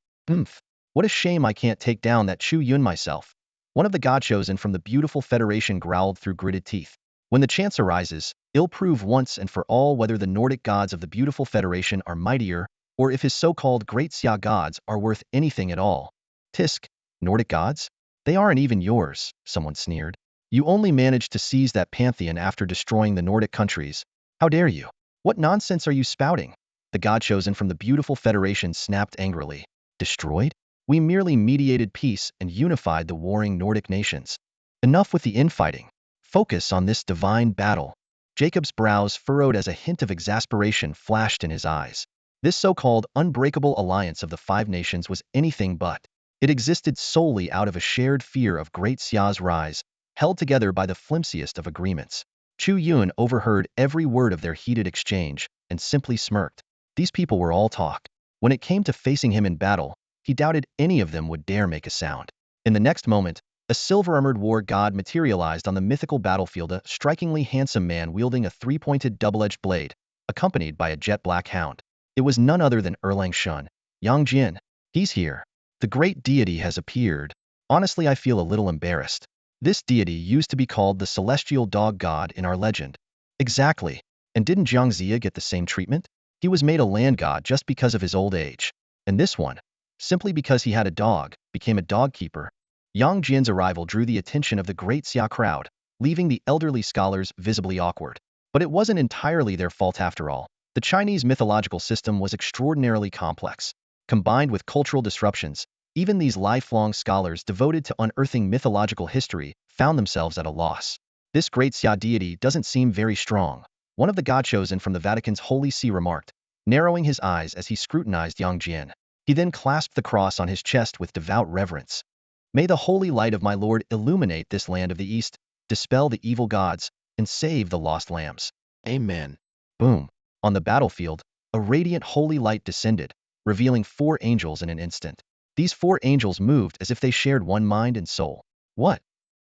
What a shame I can't take down that Chu Yun myself. One of the God-chosen from the beautiful Federation growled through gritted teeth. When the chance arises, it'll prove once and for all whether the Nordic gods of the beautiful Federation are mightier, or if his so-called Great Xia gods are worth anything at all. Tisk, Nordic gods? They aren't even yours, someone sneered. You only managed to seize that pantheon after destroying the Nordic countries. How dare you? What nonsense are you spouting? The God-chosen from the beautiful Federation snapped angrily. Destroyed? We merely mediated peace and unified the warring Nordic nations. Enough with the infighting. Focus on this divine battle. Jacob's brows furrowed as a hint of exasperation flashed in his eyes. This so-called unbreakable alliance of the 5 nations was anything but. It existed solely out of a shared fear of Great Xia's rise, held together by the flimsiest of agreements. Chu Yun overheard every word of their heated exchange and simply smirked. These people were all talk. When it came to facing him in battle, he doubted any of them would dare make a sound. In the next moment, a silver-armored war god materialized on the mythical battlefield, a strikingly handsome man wielding a 3-pointed double-edged blade, accompanied by a jet-black hound. It was none other than Erlang Shun. Yang Jin. He's here. The great deity has appeared. Honestly, I feel a little embarrassed. This deity used to be called the celestial dog god in our legend. Exactly. And didn't Jiang Zia get the same treatment? He was made a land god just because of his old age. And this one, simply because he had a dog, became a dog keeper. Yang Jin's arrival drew the attention of the Great Xia crowd, leaving the elderly scholars visibly awkward. But it wasn't entirely their fault after all. The Chinese mythological system was extraordinarily complex. Combined with cultural disruptions, even these lifelong scholars devoted to unearthing mythological history found themselves at a loss. This Great Xia deity doesn't seem very strong, one of the God-chosen from the Vatican's Holy See remarked, narrowing his eyes as he scrutinized Yang Jin. He then clasped the cross on his chest with devout reverence. May the holy light of my Lord illuminate this land of the East, dispel the evil gods, and save the lost lambs. Amen. Boom. On the battlefield, a radiant holy light descended, revealing 4 angels in an instant. These 4 angels moved as if they shared one mind and soul. What?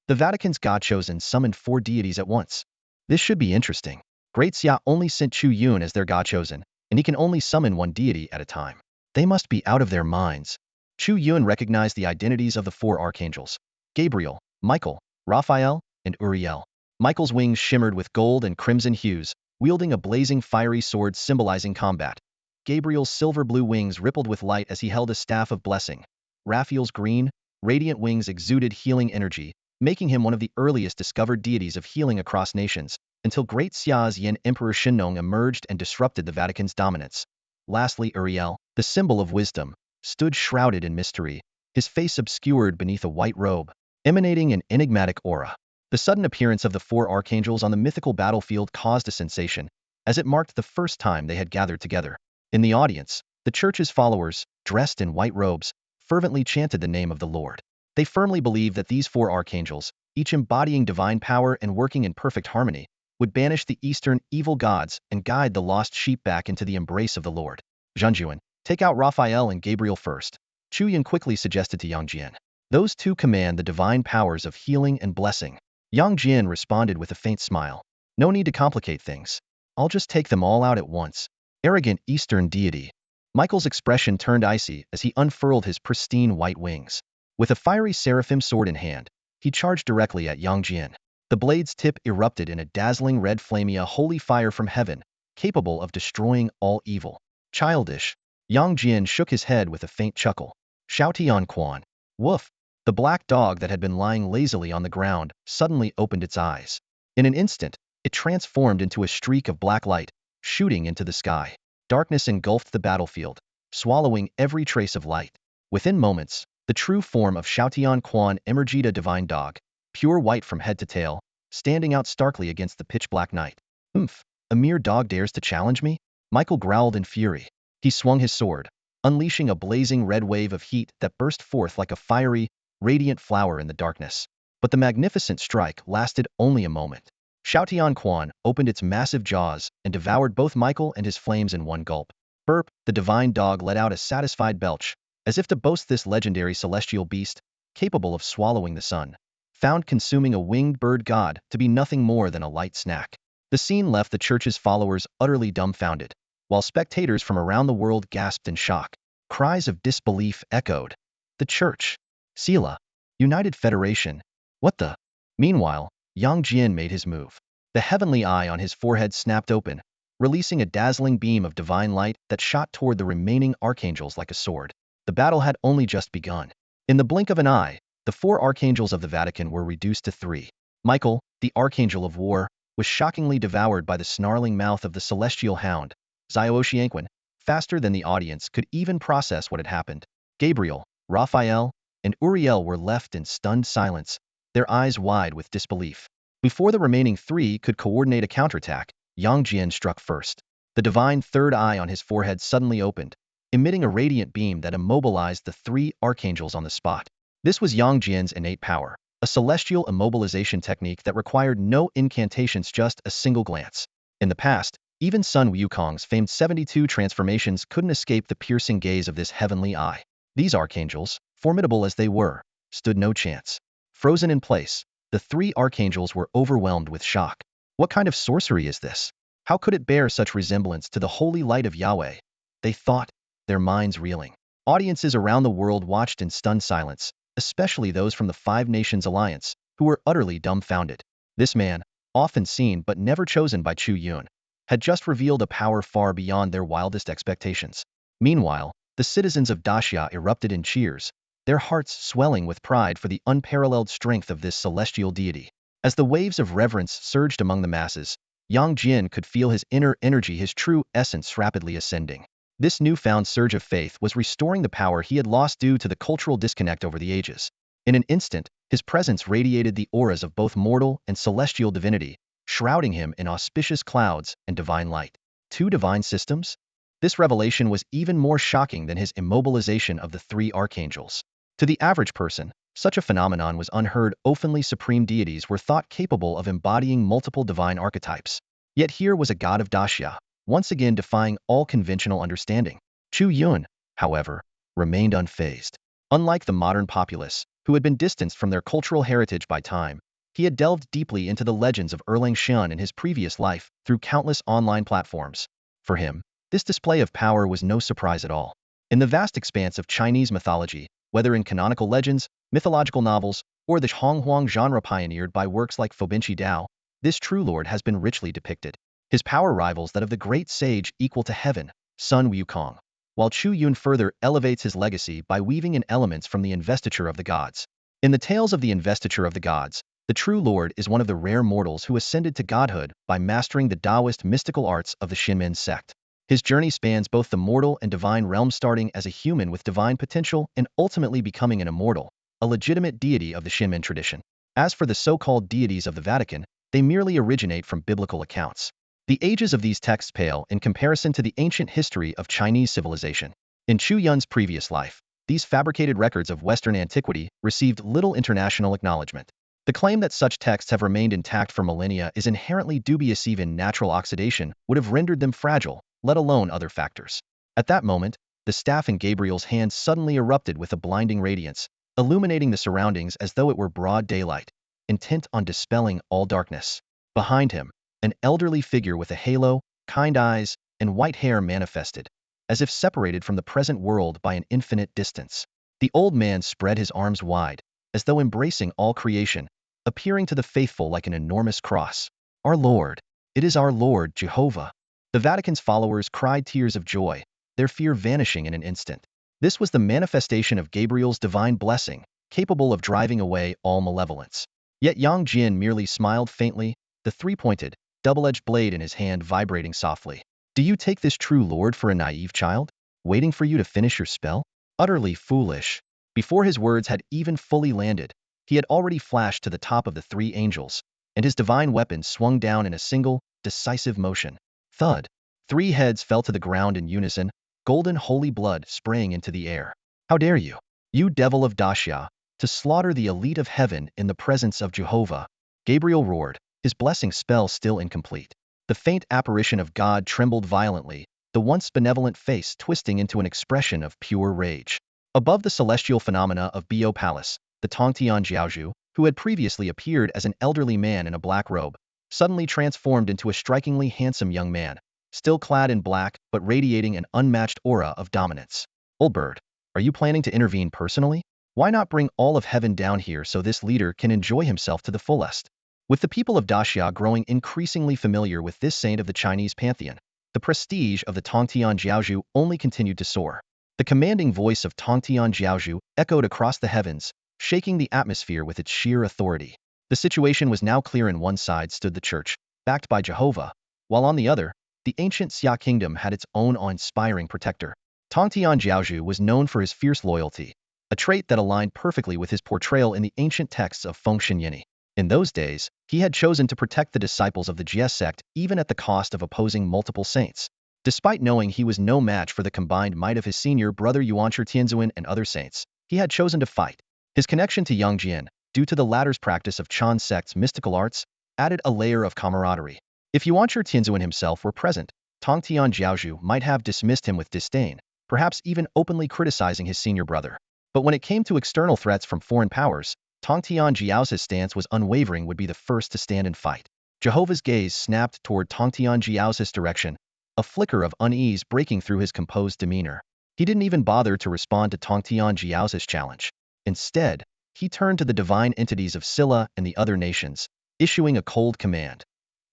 The Vatican's God-chosen summoned 4 deities at once. This should be interesting. Great Xia only sent Chu Yun as their God-chosen, and he can only summon 1 deity at a time. They must be out of their minds. Chu Yun recognized the identities of the 4 archangels: Gabriel, Michael, Raphael, and Uriel. Michael's wings shimmered with gold and crimson hues, wielding a blazing fiery sword symbolizing combat. Gabriel's silver-blue wings rippled with light as he held a staff of blessing. Raphael's green, radiant wings exuded healing energy, making him one of the earliest discovered deities of healing across nations, until Great Xia's Yin Emperor Xinnong emerged and disrupted the Vatican's dominance. Lastly, Uriel, the symbol of wisdom, stood shrouded in mystery, his face obscured beneath a white robe, emanating an enigmatic aura. The sudden appearance of the 4 archangels on the mythical battlefield caused a sensation, as it marked the first time they had gathered together. In the audience, the church's followers, dressed in white robes, fervently chanted the name of the Lord. They firmly believed that these 4 archangels, each embodying divine power and working in perfect harmony, would banish the eastern evil gods and guide the lost sheep back into the embrace of the Lord. Zhenzhuan, take out Raphael and Gabriel first. Chu Yun quickly suggested to Yang Jian. Those 2 command the divine powers of healing and blessing. Yang Jian responded with a faint smile. No need to complicate things. I'll just take them all out at once. Arrogant Eastern deity. Michael's expression turned icy as he unfurled his pristine white wings. With a fiery seraphim sword in hand, he charged directly at Yang Jian. The blade's tip erupted in a dazzling red flame, a holy fire from heaven, capable of destroying all evil. Childish. Yang Jian shook his head with a faint chuckle. Shao Tian Quan. Woof. The black dog that had been lying lazily on the ground suddenly opened its eyes. In an instant, it transformed into a streak of black light, shooting into the sky. Darkness engulfed the battlefield, swallowing every trace of light. Within moments, the true form of Xiaotian Quan emerged, a divine dog, pure white from head to tail, standing out starkly against the pitch-black night. "Oomph, a mere dog dares to challenge me?" Michael growled in fury. He swung his sword, unleashing a blazing red wave of heat that burst forth like a fiery, radiant flower in the darkness. But the magnificent strike lasted only a moment. Xiaotian Quan opened its massive jaws and devoured both Michael and his flames in one gulp. Burp, the divine dog let out a satisfied belch, as if to boast this legendary celestial beast, capable of swallowing the sun, found consuming a winged bird god to be nothing more than a light snack. The scene left the church's followers utterly dumbfounded, while spectators from around the world gasped in shock. Cries of disbelief echoed. The church. Sila. United Federation. What the? Meanwhile, Yang Jian made his move. The heavenly eye on his forehead snapped open, releasing a dazzling beam of divine light that shot toward the remaining archangels like a sword. The battle had only just begun. In the blink of an eye, the 4 archangels of the Vatican were reduced to 3. Michael, the archangel of war, was shockingly devoured by the snarling mouth of the celestial hound, Xiaoxianquan, faster than the audience could even process what had happened. Gabriel, Raphael, and Uriel were left in stunned silence, their eyes wide with disbelief. Before the remaining 3 could coordinate a counterattack, Yang Jian struck first. The divine third eye on his forehead suddenly opened, emitting a radiant beam that immobilized the 3 archangels on the spot. This was Yang Jian's innate power, a celestial immobilization technique that required no incantations, just a single glance. In the past, even Sun Wukong's famed 72 transformations couldn't escape the piercing gaze of this heavenly eye. These archangels, formidable as they were, stood no chance. Frozen in place, the 3 archangels were overwhelmed with shock. What kind of sorcery is this? How could it bear such resemblance to the holy light of Yahweh? They thought, their minds reeling. Audiences around the world watched in stunned silence, especially those from the 5 Nations Alliance, who were utterly dumbfounded. This man, often seen but never chosen by Chu Yun, had just revealed a power far beyond their wildest expectations. Meanwhile, the citizens of Daxia erupted in cheers, their hearts swelling with pride for the unparalleled strength of this celestial deity. As the waves of reverence surged among the masses, Yang Jian could feel his inner energy, his true essence rapidly ascending. This newfound surge of faith was restoring the power he had lost due to the cultural disconnect over the ages. In an instant, his presence radiated the auras of both mortal and celestial divinity, shrouding him in auspicious clouds and divine light. 2 divine systems? This revelation was even more shocking than his immobilization of the 3 archangels. To the average person, such a phenomenon was unheard. Openly supreme deities were thought capable of embodying multiple divine archetypes. Yet here was a god of Daxia, once again defying all conventional understanding. Chu Yun, however, remained unfazed. Unlike the modern populace, who had been distanced from their cultural heritage by time, he had delved deeply into the legends of Erlang Xian in his previous life through countless online platforms. For him, this display of power was no surprise at all. In the vast expanse of Chinese mythology, whether in canonical legends, mythological novels, or the Honghuang genre pioneered by works like Fobinchi Dao, this true lord has been richly depicted. His power rivals that of the great sage equal to heaven, Sun Wukong, while Chu Yun further elevates his legacy by weaving in elements from the investiture of the gods. In the tales of the investiture of the gods, the true lord is one of the rare mortals who ascended to godhood by mastering the Taoist mystical arts of the Xinmen sect. His journey spans both the mortal and divine realms, starting as a human with divine potential and ultimately becoming an immortal, a legitimate deity of the Xinmen tradition. As for the so-called deities of the Vatican, they merely originate from biblical accounts. The ages of these texts pale in comparison to the ancient history of Chinese civilization. In Chu Yun's previous life, these fabricated records of Western antiquity received little international acknowledgement. The claim that such texts have remained intact for millennia is inherently dubious. Even natural oxidation would have rendered them fragile, let alone other factors. At that moment, the staff in Gabriel's hand suddenly erupted with a blinding radiance, illuminating the surroundings as though it were broad daylight, intent on dispelling all darkness. Behind him, an elderly figure with a halo, kind eyes, and white hair manifested, as if separated from the present world by an infinite distance. The old man spread his arms wide, as though embracing all creation, appearing to the faithful like an enormous cross. Our Lord! It is our Lord, Jehovah! The Vatican's followers cried tears of joy, their fear vanishing in an instant. This was the manifestation of Gabriel's divine blessing, capable of driving away all malevolence. Yet Yang Jian merely smiled faintly, the 3-pointed, double-edged blade in his hand vibrating softly. Do you take this true lord for a naive child, waiting for you to finish your spell? Utterly foolish. Before his words had even fully landed, he had already flashed to the top of the three angels, and his divine weapon swung down in a single, decisive motion. Thud! Three heads fell to the ground in unison, golden holy blood spraying into the air. How dare you, you devil of Dacia, to slaughter the elite of heaven in the presence of Jehovah? Gabriel roared, his blessing spell still incomplete. The faint apparition of God trembled violently, the once benevolent face twisting into an expression of pure rage. Above the celestial phenomena of Bo Palace, the Tongtian Jiaozhu, who had previously appeared as an elderly man in a black robe, suddenly transformed into a strikingly handsome young man, still clad in black but radiating an unmatched aura of dominance. Old bird, are you planning to intervene personally? Why not bring all of heaven down here so this leader can enjoy himself to the fullest? With the people of Daxia growing increasingly familiar with this saint of the Chinese pantheon, the prestige of the Tongtian Jiaozhu only continued to soar. The commanding voice of Tongtian Jiaozhu echoed across the heavens, shaking the atmosphere with its sheer authority. The situation was now clear. On one side stood the church, backed by Jehovah, while on the other, the ancient Xia kingdom had its own awe-inspiring protector. Tongtian Jiaozhu was known for his fierce loyalty, a trait that aligned perfectly with his portrayal in the ancient texts of Fengshen Yini. In those days, he had chosen to protect the disciples of the Jie sect even at the cost of opposing multiple saints. Despite knowing he was no match for the combined might of his senior brother Yuanshi Tianzuan and other saints, he had chosen to fight. His connection to Yang Jian, due to the latter's practice of Chan sect's mystical arts, added a layer of camaraderie. If Yuanshi Tianzuan himself were present, Tongtian Jiaozhu might have dismissed him with disdain, perhaps even openly criticizing his senior brother. But when it came to external threats from foreign powers, Tongtian Jiaozhu's stance was unwavering. Would be the first to stand and fight. Jehovah's gaze snapped toward Tongtian Jiaozhu's direction, a flicker of unease breaking through his composed demeanor. He didn't even bother to respond to Tongtian Jiaozhu's challenge. Instead, he turned to the divine entities of Silla and the other nations, issuing a cold command.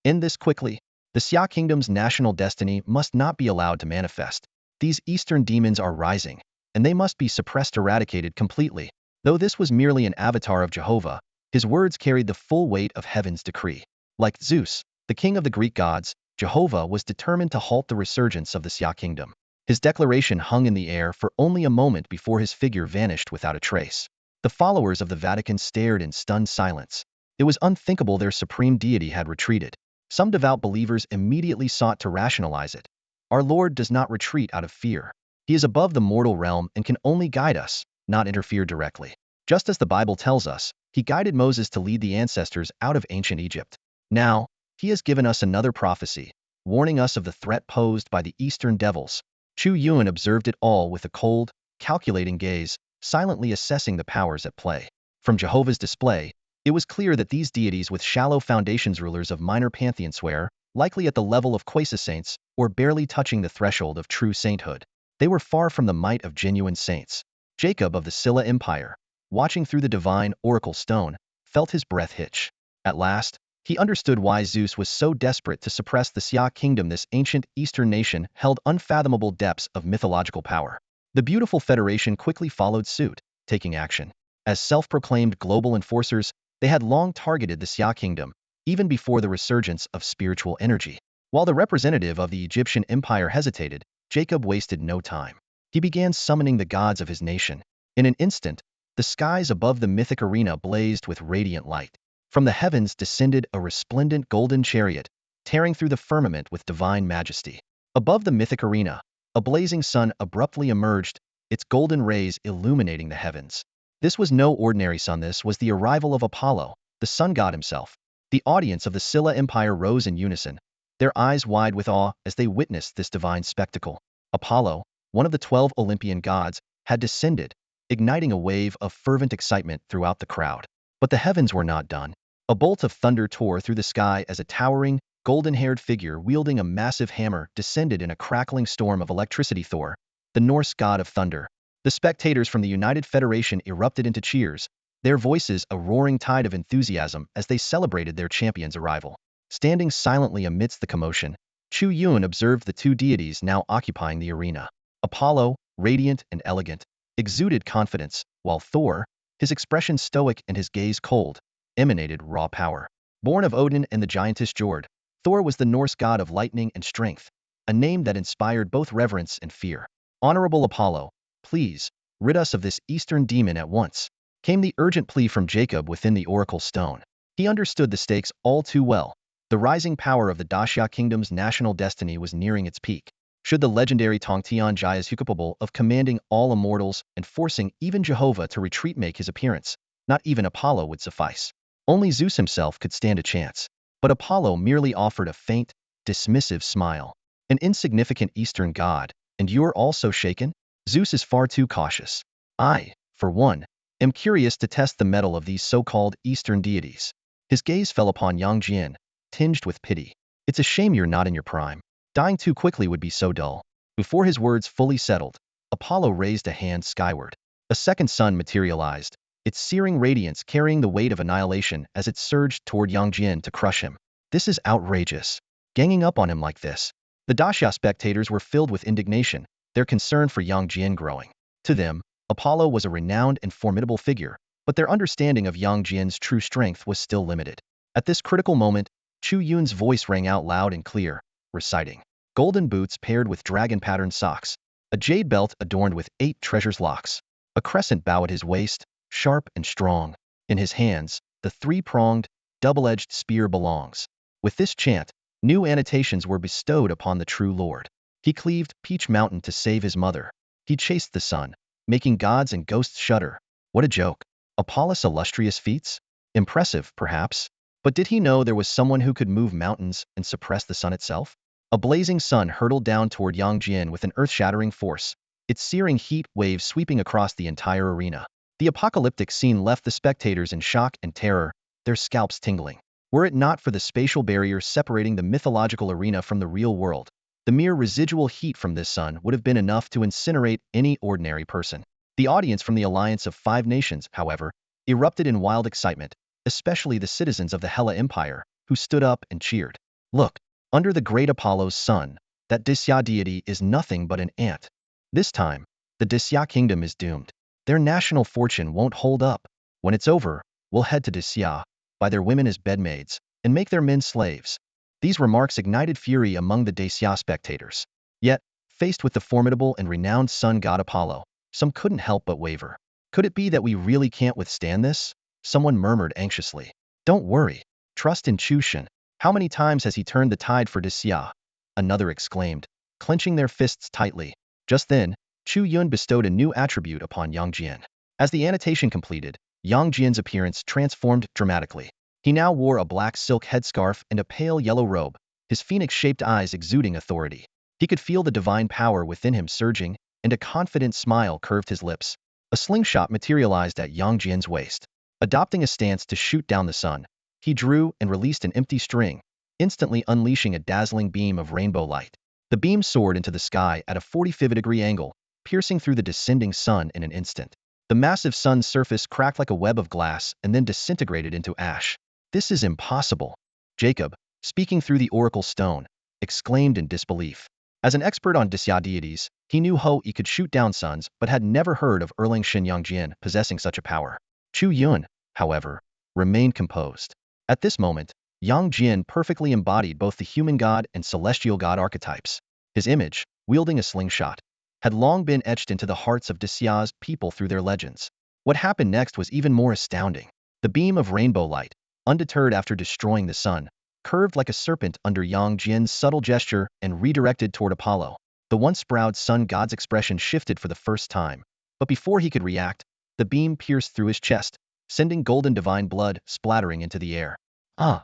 End this quickly. The Xia kingdom's national destiny must not be allowed to manifest. These eastern demons are rising, and they must be suppressed, eradicated completely. Though this was merely an avatar of Jehovah, his words carried the full weight of heaven's decree. Like Zeus, the king of the Greek gods, Jehovah was determined to halt the resurgence of the Xia kingdom. His declaration hung in the air for only a moment before his figure vanished without a trace. The followers of the Vatican stared in stunned silence. It was unthinkable their supreme deity had retreated. Some devout believers immediately sought to rationalize it. Our Lord does not retreat out of fear. He is above the mortal realm and can only guide us, not interfere directly. Just as the Bible tells us, he guided Moses to lead the ancestors out of ancient Egypt. Now, he has given us another prophecy, warning us of the threat posed by the eastern devils. Chu Yuan observed it all with a cold, calculating gaze, silently assessing the powers at play. From Jehovah's display, it was clear that these deities with shallow foundations, rulers of minor pantheons, were likely at the level of quasi-saints or barely touching the threshold of true sainthood. They were far from the might of genuine saints. Jacob of the Silla Empire, watching through the divine oracle stone, felt his breath hitch. At last, he understood why Zeus was so desperate to suppress the Xia kingdom. This ancient eastern nation held unfathomable depths of mythological power. The beautiful Federation quickly followed suit, taking action. As self-proclaimed global enforcers, they had long targeted the Xia kingdom, even before the resurgence of spiritual energy. While the representative of the Egyptian empire hesitated, Jacob wasted no time. He began summoning the gods of his nation. In an instant, the skies above the mythic arena blazed with radiant light. From the heavens descended a resplendent golden chariot, tearing through the firmament with divine majesty. Above the mythic arena, a blazing sun abruptly emerged, its golden rays illuminating the heavens. This was no ordinary sun. This was the arrival of Apollo, the sun god himself. The audience of the Silla Empire rose in unison, their eyes wide with awe as they witnessed this divine spectacle. Apollo, one of the 12 Olympian gods, had descended, igniting a wave of fervent excitement throughout the crowd. But the heavens were not done. A bolt of thunder tore through the sky as a towering, golden-haired figure wielding a massive hammer descended in a crackling storm of electricity. Thor, the Norse god of thunder. The spectators from the United Federation erupted into cheers, their voices a roaring tide of enthusiasm as they celebrated their champion's arrival. Standing silently amidst the commotion, Chu Yuan observed the two deities now occupying the arena. Apollo, radiant and elegant, exuded confidence, while Thor, his expression stoic and his gaze cold, emanated raw power. Born of Odin and the giantess Jord, Thor was the Norse god of lightning and strength, a name that inspired both reverence and fear. Honorable Apollo, please, rid us of this eastern demon at once, came the urgent plea from Jacob within the oracle stone. He understood the stakes all too well. The rising power of the Daxia kingdom's national destiny was nearing its peak. Should the legendary Tongtian Jai's capable of commanding all immortals and forcing even Jehovah to retreat make his appearance, not even Apollo would suffice. Only Zeus himself could stand a chance. But Apollo merely offered a faint, dismissive smile. An insignificant Eastern god, and you're also shaken? Zeus is far too cautious. I, for one, am curious to test the mettle of these so-called Eastern deities. His gaze fell upon Yang Jian, tinged with pity. It's a shame you're not in your prime. Dying too quickly would be so dull. Before his words fully settled, Apollo raised a hand skyward. A second sun materialized, its searing radiance carrying the weight of annihilation as it surged toward Yang Jian to crush him. This is outrageous. Ganging up on him like this. The Daxia spectators were filled with indignation, their concern for Yang Jian growing. To them, Apollo was a renowned and formidable figure, but their understanding of Yang Jian's true strength was still limited. At this critical moment, Chu Yun's voice rang out loud and clear, reciting. Golden boots paired with dragon-patterned socks, a jade belt adorned with 8 treasures locks, a crescent bow at his waist, sharp and strong. In his hands, the 3-pronged, double-edged spear belongs. With this chant, new annotations were bestowed upon the true Lord. He cleaved Peach Mountain to save his mother. He chased the sun, making gods and ghosts shudder. What a joke. Apollo's illustrious feats? Impressive, perhaps. But did he know there was someone who could move mountains and suppress the sun itself? A blazing sun hurtled down toward Yang Jian with an earth-shattering force, its searing heat waves sweeping across the entire arena. The apocalyptic scene left the spectators in shock and terror, their scalps tingling. Were it not for the spatial barrier separating the mythological arena from the real world, the mere residual heat from this sun would have been enough to incinerate any ordinary person. The audience from the Alliance of 5 Nations, however, erupted in wild excitement, especially the citizens of the Hella Empire, who stood up and cheered. Look, under the great Apollo's sun, that Daxia deity is nothing but an ant. This time, the Daxia kingdom is doomed. Their national fortune won't hold up. When it's over, we'll head to Daxia, buy their women as bedmaids, and make their men slaves. These remarks ignited fury among the Daxia spectators. Yet, faced with the formidable and renowned sun god Apollo, some couldn't help but waver. Could it be that we really can't withstand this? Someone murmured anxiously. Don't worry. Trust in Chushan. How many times has he turned the tide for Daxia? Another exclaimed, clenching their fists tightly. Just then, Chu Yun bestowed a new attribute upon Yang Jian. As the annotation completed, Yang Jian's appearance transformed dramatically. He now wore a black silk headscarf and a pale yellow robe, his phoenix-shaped eyes exuding authority. He could feel the divine power within him surging, and a confident smile curved his lips. A slingshot materialized at Yang Jian's waist. Adopting a stance to shoot down the sun, he drew and released an empty string, instantly unleashing a dazzling beam of rainbow light. The beam soared into the sky at a 45-degree angle, piercing through the descending sun in an instant. The massive sun's surface cracked like a web of glass and then disintegrated into ash. This is impossible. Jacob, speaking through the oracle stone, exclaimed in disbelief. As an expert on Daxia deities, he knew He could shoot down suns but had never heard of Erlang Shin Yang Jian possessing such a power. Chu Yun, however, remained composed. At this moment, Yang Jian perfectly embodied both the human god and celestial god archetypes. His image, wielding a slingshot, had long been etched into the hearts of Daxia's people through their legends. What happened next was even more astounding. The beam of rainbow light, undeterred after destroying the sun, curved like a serpent under Yang Jian's subtle gesture and redirected toward Apollo. The once proud sun god's expression shifted for the first time, but before he could react, the beam pierced through his chest, sending golden divine blood splattering into the air. Ah!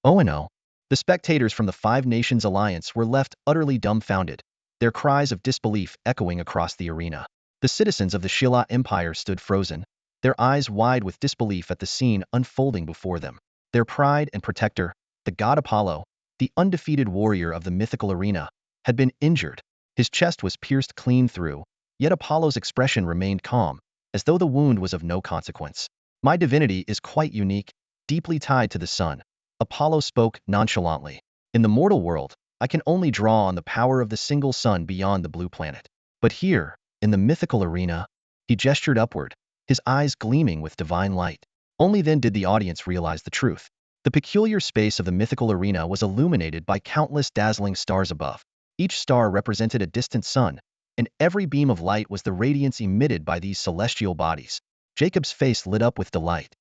Oh no! The spectators from the 5 Nations Alliance were left utterly dumbfounded, their cries of disbelief echoing across the arena. The citizens of the Shilla Empire stood frozen, their eyes wide with disbelief at the scene unfolding before them. Their pride and protector, the god Apollo, the undefeated warrior of the mythical arena, had been injured. His chest was pierced clean through, yet Apollo's expression remained calm, as though the wound was of no consequence. My divinity is quite unique, deeply tied to the sun. Apollo spoke nonchalantly. In the mortal world, I can only draw on the power of the single sun beyond the blue planet. But here, in the mythical arena, he gestured upward, his eyes gleaming with divine light. Only then did the audience realize the truth. The peculiar space of the mythical arena was illuminated by countless dazzling stars above. Each star represented a distant sun, and every beam of light was the radiance emitted by these celestial bodies. Jacob's face lit up with delight.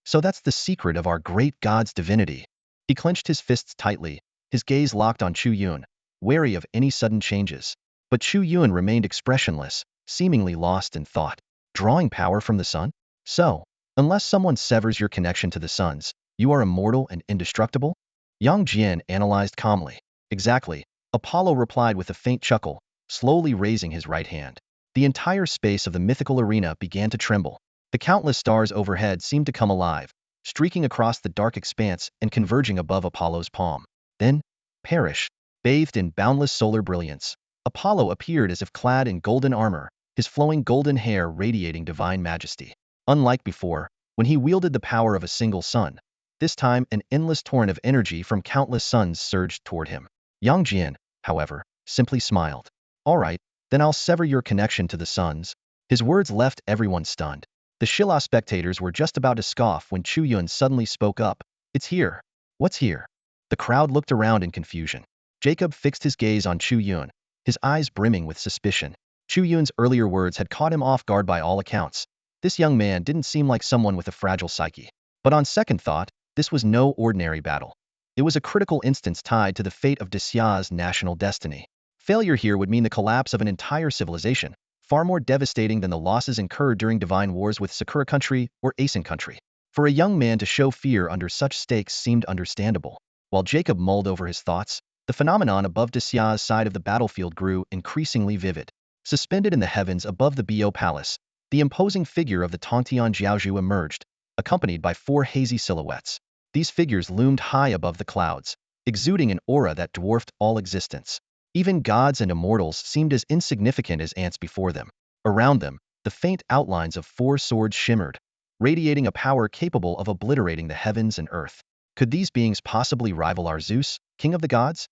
So that's the secret of our great God's divinity. He clenched his fists tightly, his gaze locked on Chu Yun, wary of any sudden changes. But Chu Yun remained expressionless, seemingly lost in thought. Drawing power from the sun? So, unless someone severs your connection to the suns, you are immortal and indestructible? Yang Jian analyzed calmly. Exactly. Apollo replied with a faint chuckle, slowly raising his right hand. The entire space of the mythical arena began to tremble. The countless stars overhead seemed to come alive, streaking across the dark expanse and converging above Apollo's palm. Then, perish, bathed in boundless solar brilliance, Apollo appeared as if clad in golden armor, his flowing golden hair radiating divine majesty. Unlike before, when he wielded the power of a single sun, this time an endless torrent of energy from countless suns surged toward him. Yang Jian, however, simply smiled. All right, then I'll sever your connection to the suns. His words left everyone stunned. The Shilla spectators were just about to scoff when Chu Yun suddenly spoke up. It's here. What's here? The crowd looked around in confusion. Jacob fixed his gaze on Chu Yun, his eyes brimming with suspicion. Chu Yun's earlier words had caught him off guard by all accounts. This young man didn't seem like someone with a fragile psyche. But on second thought, this was no ordinary battle. It was a critical instance tied to the fate of Dixia's national destiny. Failure here would mean the collapse of an entire civilization, far more devastating than the losses incurred during divine wars with Sakura country or Asen country. For a young man to show fear under such stakes seemed understandable. While Jacob mulled over his thoughts, the phenomenon above Dixia's side of the battlefield grew increasingly vivid. Suspended in the heavens above the Bo Palace, the imposing figure of the Tongtian Jiaozhu emerged, accompanied by 4 hazy silhouettes. These figures loomed high above the clouds, exuding an aura that dwarfed all existence. Even gods and immortals seemed as insignificant as ants before them. Around them, the faint outlines of 4 swords shimmered, radiating a power capable of obliterating the heavens and earth. Could these beings possibly rival our Zeus, king of the gods?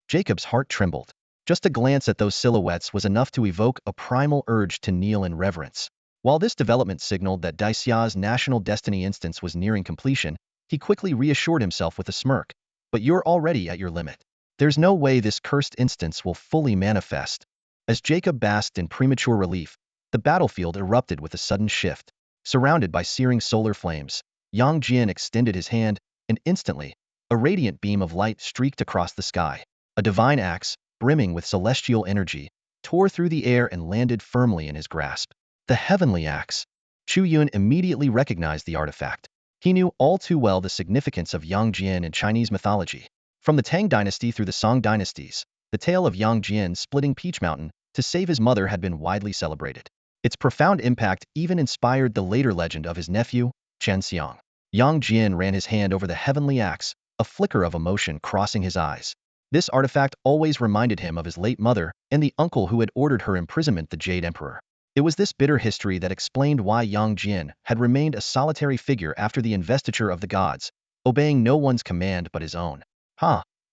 Jacob's heart trembled. Just a glance at those silhouettes was enough to evoke a primal urge to kneel in reverence. While this development signaled that Dixia's national destiny instance was nearing completion, he quickly reassured himself with a smirk. But you're already at your limit. There's no way this cursed instance will fully manifest. As Jacob basked in premature relief, the battlefield erupted with a sudden shift. Surrounded by searing solar flames, Yang Jian extended his hand, and instantly, a radiant beam of light streaked across the sky. A divine axe, brimming with celestial energy, tore through the air and landed firmly in his grasp. The heavenly axe. Chu Yun immediately recognized the artifact. He knew all too well the significance of Yang Jian in Chinese mythology. From the Tang dynasty through the Song dynasties, the tale of Yang Jian splitting Peach Mountain to save his mother had been widely celebrated. Its profound impact even inspired the later legend of his nephew, Chen Xiang. Yang Jian ran his hand over the heavenly axe, a flicker of emotion crossing his eyes. This artifact always reminded him of his late mother and the uncle who had ordered her imprisonment, the Jade Emperor. It was this bitter history that explained why Yang Jian had remained a solitary figure after the investiture of the gods, obeying no one's command but his own.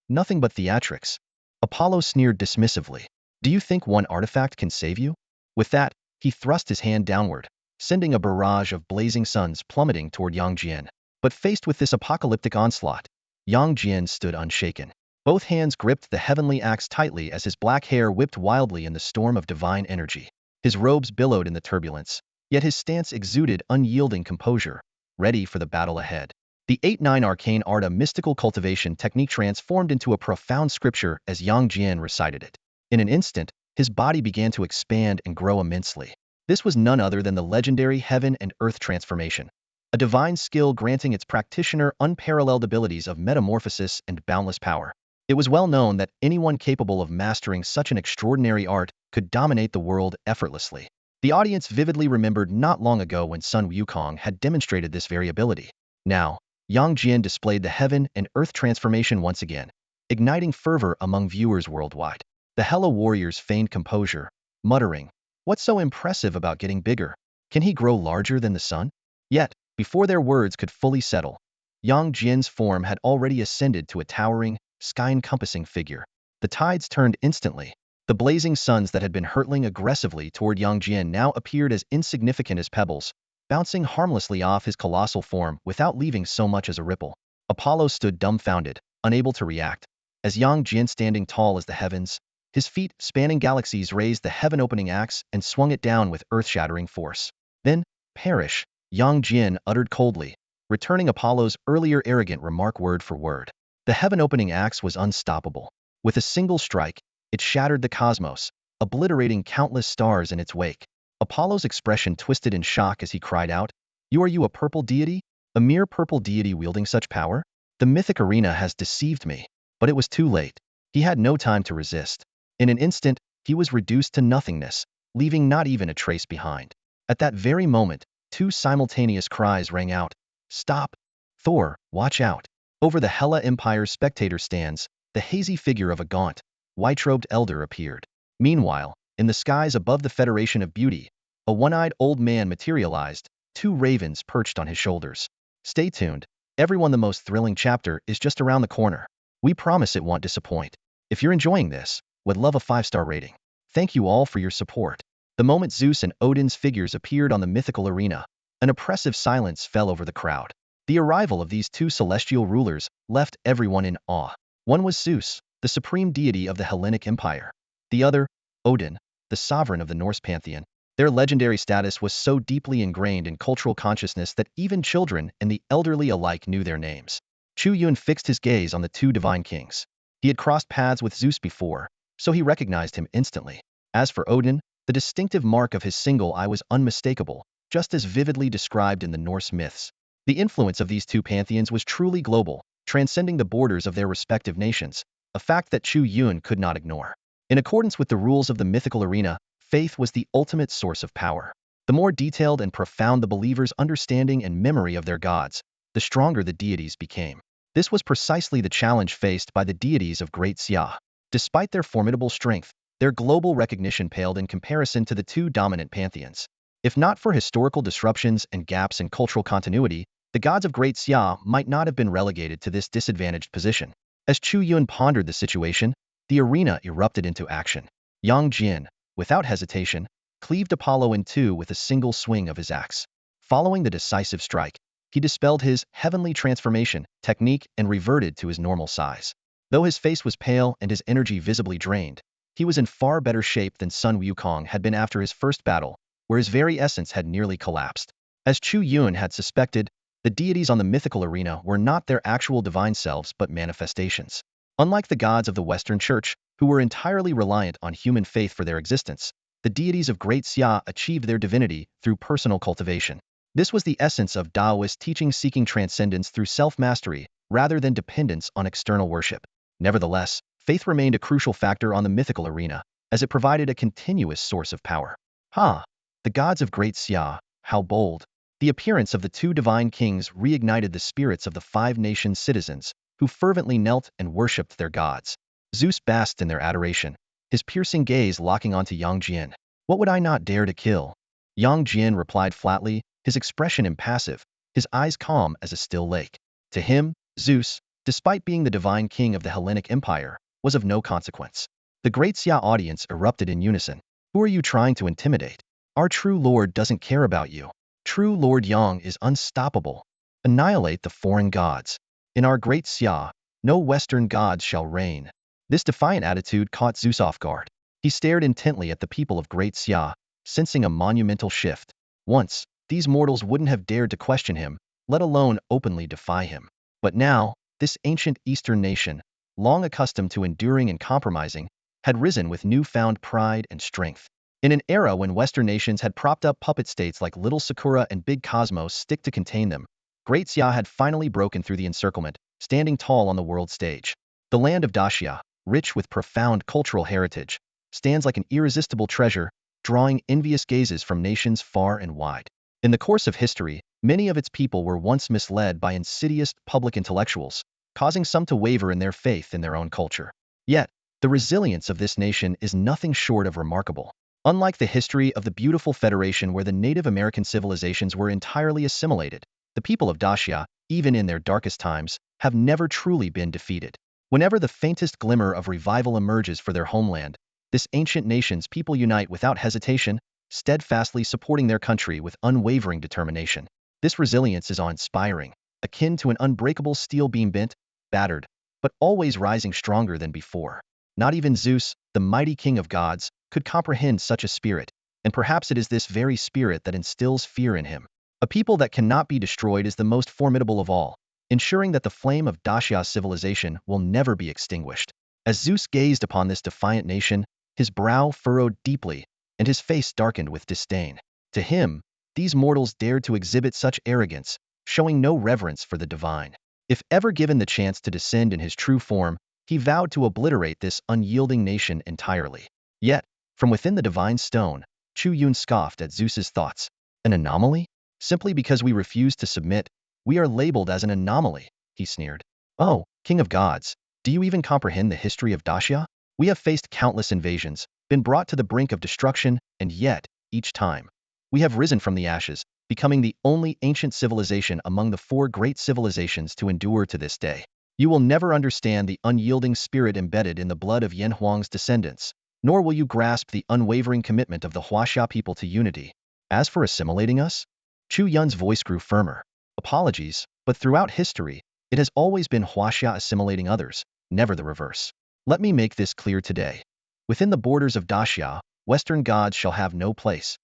Nothing but theatrics. Apollo sneered dismissively. Do you think one artifact can save you? With that, he thrust his hand downward, sending a barrage of blazing suns plummeting toward Yang Jian. But faced with this apocalyptic onslaught, Yang Jian stood unshaken. Both hands gripped the heavenly axe tightly as his black hair whipped wildly in the storm of divine energy. His robes billowed in the turbulence, yet his stance exuded unyielding composure, ready for the battle ahead. The 8-9 arcane art, a mystical cultivation technique, transformed into a profound scripture as Yang Jian recited it. In an instant, his body began to expand and grow immensely. This was none other than the legendary heaven and earth transformation, a divine skill granting its practitioner unparalleled abilities of metamorphosis and boundless power. It was well known that anyone capable of mastering such an extraordinary art could dominate the world effortlessly. The audience vividly remembered not long ago when Sun Wukong had demonstrated this very ability. Now, Yang Jian displayed the heaven and earth transformation once again, igniting fervor among viewers worldwide. The Hello warriors feigned composure, muttering, "What's so impressive about getting bigger? Can he grow larger than the sun?" Yet, before their words could fully settle, Yang Jian's form had already ascended to a towering, sky-encompassing figure. The tides turned instantly. The blazing suns that had been hurtling aggressively toward Yang Jian now appeared as insignificant as pebbles, bouncing harmlessly off his colossal form without leaving so much as a ripple. Apollo stood dumbfounded, unable to react. As Yang Jian, standing tall as the heavens, His feet, spanning galaxies, raised the heaven-opening axe and swung it down with earth-shattering force. Then, perish, Yang Jin uttered coldly, returning Apollo's earlier arrogant remark word for word. The heaven-opening axe was unstoppable. With a single strike, it shattered the cosmos, obliterating countless stars in its wake. Apollo's expression twisted in shock as he cried out, Are you a purple deity? A mere purple deity wielding such power? The mythic arena has deceived me. But it was too late. He had no time to resist. In an instant, he was reduced to nothingness, leaving not even a trace behind. At that very moment, two simultaneous cries rang out. Stop! Thor, watch out! Over the Hela Empire's spectator stands, the hazy figure of a gaunt, white-robed elder appeared. Meanwhile, in the skies above the Federation of Beauty, a one-eyed old man materialized, two ravens perched on his shoulders. Stay tuned. Everyone, the most thrilling chapter is just around the corner. We promise it won't disappoint. If you're enjoying this, would love a 5-star rating. Thank you all for your support. The moment Zeus and Odin's figures appeared on the mythical arena, an oppressive silence fell over the crowd. The arrival of these two celestial rulers left everyone in awe. One was Zeus, the supreme deity of the Hellenic Empire. The other, Odin, the sovereign of the Norse pantheon. Their legendary status was so deeply ingrained in cultural consciousness that even children and the elderly alike knew their names. Chu Yun fixed his gaze on the two divine kings. He had crossed paths with Zeus before, so he recognized him instantly. As for Odin, the distinctive mark of his single eye was unmistakable, just as vividly described in the Norse myths. The influence of these two pantheons was truly global, transcending the borders of their respective nations, a fact that Chu Yun could not ignore. In accordance with the rules of the mythical arena, faith was the ultimate source of power. The more detailed and profound the believer's understanding and memory of their gods, the stronger the deities became. This was precisely the challenge faced by the deities of Great Xia. Despite their formidable strength, their global recognition paled in comparison to the two dominant pantheons. If not for historical disruptions and gaps in cultural continuity, the gods of Great Xia might not have been relegated to this disadvantaged position. As Chu Yun pondered the situation, the arena erupted into action. Yang Jin, without hesitation, cleaved Apollo in two with a single swing of his axe. Following the decisive strike, he dispelled his heavenly transformation technique and reverted to his normal size. Though his face was pale and his energy visibly drained, he was in far better shape than Sun Wukong had been after his first battle, where his very essence had nearly collapsed. As Chu Yun had suspected, the deities on the mythical arena were not their actual divine selves but manifestations. Unlike the gods of the Western Church, who were entirely reliant on human faith for their existence, the deities of Great Xia achieved their divinity through personal cultivation. This was the essence of Taoist teaching, seeking transcendence through self-mastery rather than dependence on external worship. Nevertheless, faith remained a crucial factor on the mythical arena, as it provided a continuous source of power. The gods of Great Xia, how bold! The appearance of the two divine kings reignited the spirits of the 5 nations' citizens, who fervently knelt and worshipped their gods. Zeus basked in their adoration, his piercing gaze locking onto Yang Jin. What would I not dare to kill? Yang Jin replied flatly, his expression impassive, his eyes calm as a still lake. To him, Zeus, despite being the divine king of the Hellenic Empire, was of no consequence. The Great Xia audience erupted in unison. Who are you trying to intimidate? Our true lord doesn't care about you. True Lord Yang is unstoppable. Annihilate the foreign gods. In our Great Xia, no Western gods shall reign. This defiant attitude caught Zeus off guard. He stared intently at the people of Great Xia, sensing a monumental shift. Once, these mortals wouldn't have dared to question him, let alone openly defy him. But now, this ancient Eastern nation, long accustomed to enduring and compromising, had risen with newfound pride and strength. In an era when Western nations had propped up puppet states like Little Sakura and Big Cosmos stick to contain them, Great Xia had finally broken through the encirclement, standing tall on the world stage. The land of Daxia, rich with profound cultural heritage, stands like an irresistible treasure, drawing envious gazes from nations far and wide. In the course of history, many of its people were once misled by insidious public intellectuals, causing some to waver in their faith in their own culture. Yet, the resilience of this nation is nothing short of remarkable. Unlike the history of the beautiful Federation where the Native American civilizations were entirely assimilated, the people of Daxia, even in their darkest times, have never truly been defeated. Whenever the faintest glimmer of revival emerges for their homeland, this ancient nation's people unite without hesitation, steadfastly supporting their country with unwavering determination. This resilience is awe-inspiring, akin to an unbreakable steel beam bent, battered, but always rising stronger than before. Not even Zeus, the mighty king of gods, could comprehend such a spirit, and perhaps it is this very spirit that instills fear in him. A people that cannot be destroyed is the most formidable of all, ensuring that the flame of Dasya's civilization will never be extinguished. As Zeus gazed upon this defiant nation, his brow furrowed deeply, and his face darkened with disdain. To him, these mortals dared to exhibit such arrogance, showing no reverence for the divine. If ever given the chance to descend in his true form, he vowed to obliterate this unyielding nation entirely. Yet, from within the divine stone, Chu Yun scoffed at Zeus's thoughts. An anomaly? Simply because we refuse to submit, we are labeled as an anomaly, he sneered. Oh, king of gods, do you even comprehend the history of Dasya? We have faced countless invasions, been brought to the brink of destruction, and yet, each time, we have risen from the ashes, becoming the only ancient civilization among the four great civilizations to endure to this day. You will never understand the unyielding spirit embedded in the blood of Yan Huang's descendants, nor will you grasp the unwavering commitment of the huaxia people to unity. As for assimilating us, Chu Yun's voice grew firmer. Apologies, but throughout history, it has always been huaxia assimilating others, never the reverse. Let me make this clear today. Within the borders of Dasya, Western gods shall have no place.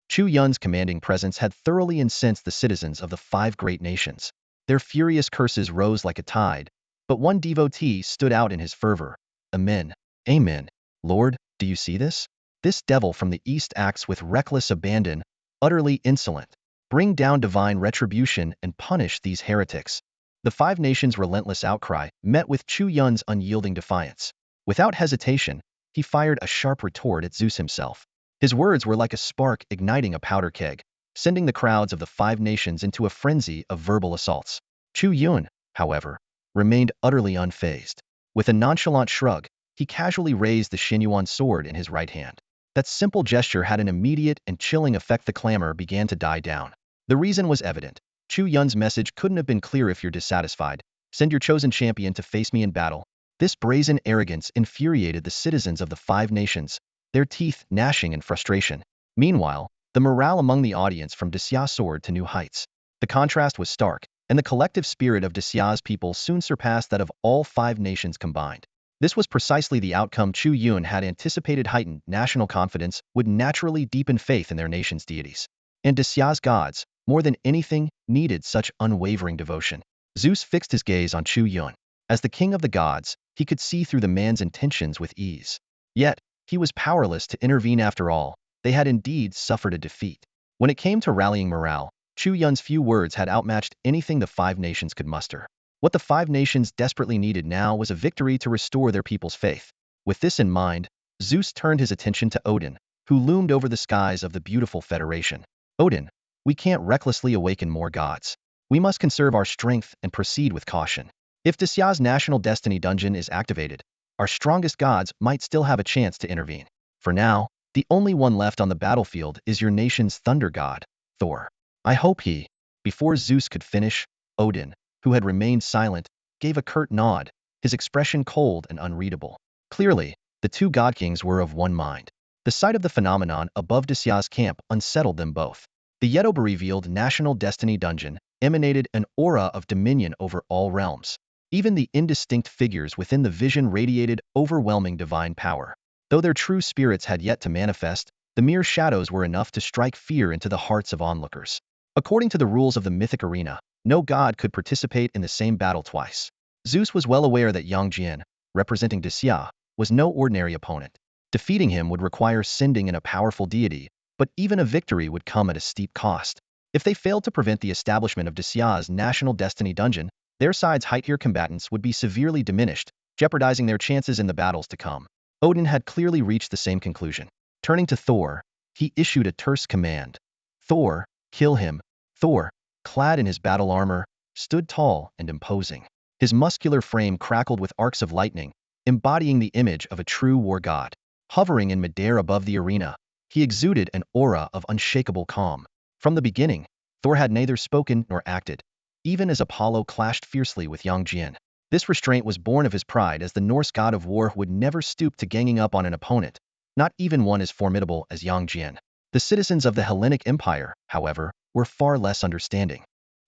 Chu Yun's commanding presence had thoroughly incensed the citizens of the five great nations. Their furious curses rose like a tide, but one devotee stood out in his fervor. Amen. Amen. Lord, do you see this? This devil from the east acts with reckless abandon, utterly insolent. Bring down divine retribution and punish these heretics. The five nations' relentless outcry met with Chu Yun's unyielding defiance. Without hesitation, he fired a sharp retort at Zeus himself. His words were like a spark igniting a powder keg, sending the crowds of the five nations into a frenzy of verbal assaults. Chu Yun, however, remained utterly unfazed. With a nonchalant shrug, he casually raised the Xinyuan sword in his right hand. That simple gesture had an immediate and chilling effect. The clamor began to die down. The reason was evident. Chu Yun's message couldn't have been clearer. If you're dissatisfied, send your chosen champion to face me in battle. This brazen arrogance infuriated the citizens of the five nations, their teeth gnashing in frustration. Meanwhile, the morale among the audience from Dasya soared to new heights. The contrast was stark, and the collective spirit of Dasya's people soon surpassed that of all five nations combined. This was precisely the outcome Chu Yun had anticipated. Heightened national confidence would naturally deepen faith in their nation's deities. And Dasya's gods, more than anything, needed such unwavering devotion. Zeus fixed his gaze on Chu Yun. As the king of the gods, he could see through the man's intentions with ease. Yet, he was powerless to intervene. After all, they had indeed suffered a defeat. When it came to rallying morale, Chu Yun's few words had outmatched anything the five nations could muster. What the five nations desperately needed now was a victory to restore their people's faith. With this in mind, Zeus turned his attention to Odin, who loomed over the skies of the beautiful Federation. Odin, we can't recklessly awaken more gods. We must conserve our strength and proceed with caution. If Dasya's national destiny dungeon is activated, our strongest gods might still have a chance to intervene. For now, the only one left on the battlefield is your nation's thunder god, Thor. I hope he. Before Zeus could finish, Odin, who had remained silent, gave a curt nod, his expression cold and unreadable. Clearly, the two god kings were of one mind. The sight of the phenomenon above Dasya's camp unsettled them both. The yet revealed national destiny dungeon emanated an aura of dominion over all realms. Even the indistinct figures within the vision radiated overwhelming divine power. Though their true spirits had yet to manifest, the mere shadows were enough to strike fear into the hearts of onlookers. According to the rules of the mythic arena, no god could participate in the same battle twice. Zeus was well aware that Yang Jian, representing Dasya, was no ordinary opponent. Defeating him would require sending in a powerful deity, but even a victory would come at a steep cost. If they failed to prevent the establishment of Dasya's national destiny dungeon, their side's high-tier combatants would be severely diminished, jeopardizing their chances in the battles to come. Odin had clearly reached the same conclusion. Turning to Thor, he issued a terse command. Thor, kill him. Thor, clad in his battle armor, stood tall and imposing. His muscular frame crackled with arcs of lightning, embodying the image of a true war god. Hovering in midair above the arena, he exuded an aura of unshakable calm. From the beginning, Thor had neither spoken nor acted, even as Apollo clashed fiercely with Yang Jian. This restraint was born of his pride, as the Norse god of war would never stoop to ganging up on an opponent, not even one as formidable as Yang Jian. The citizens of the Hellenic Empire, however, were far less understanding.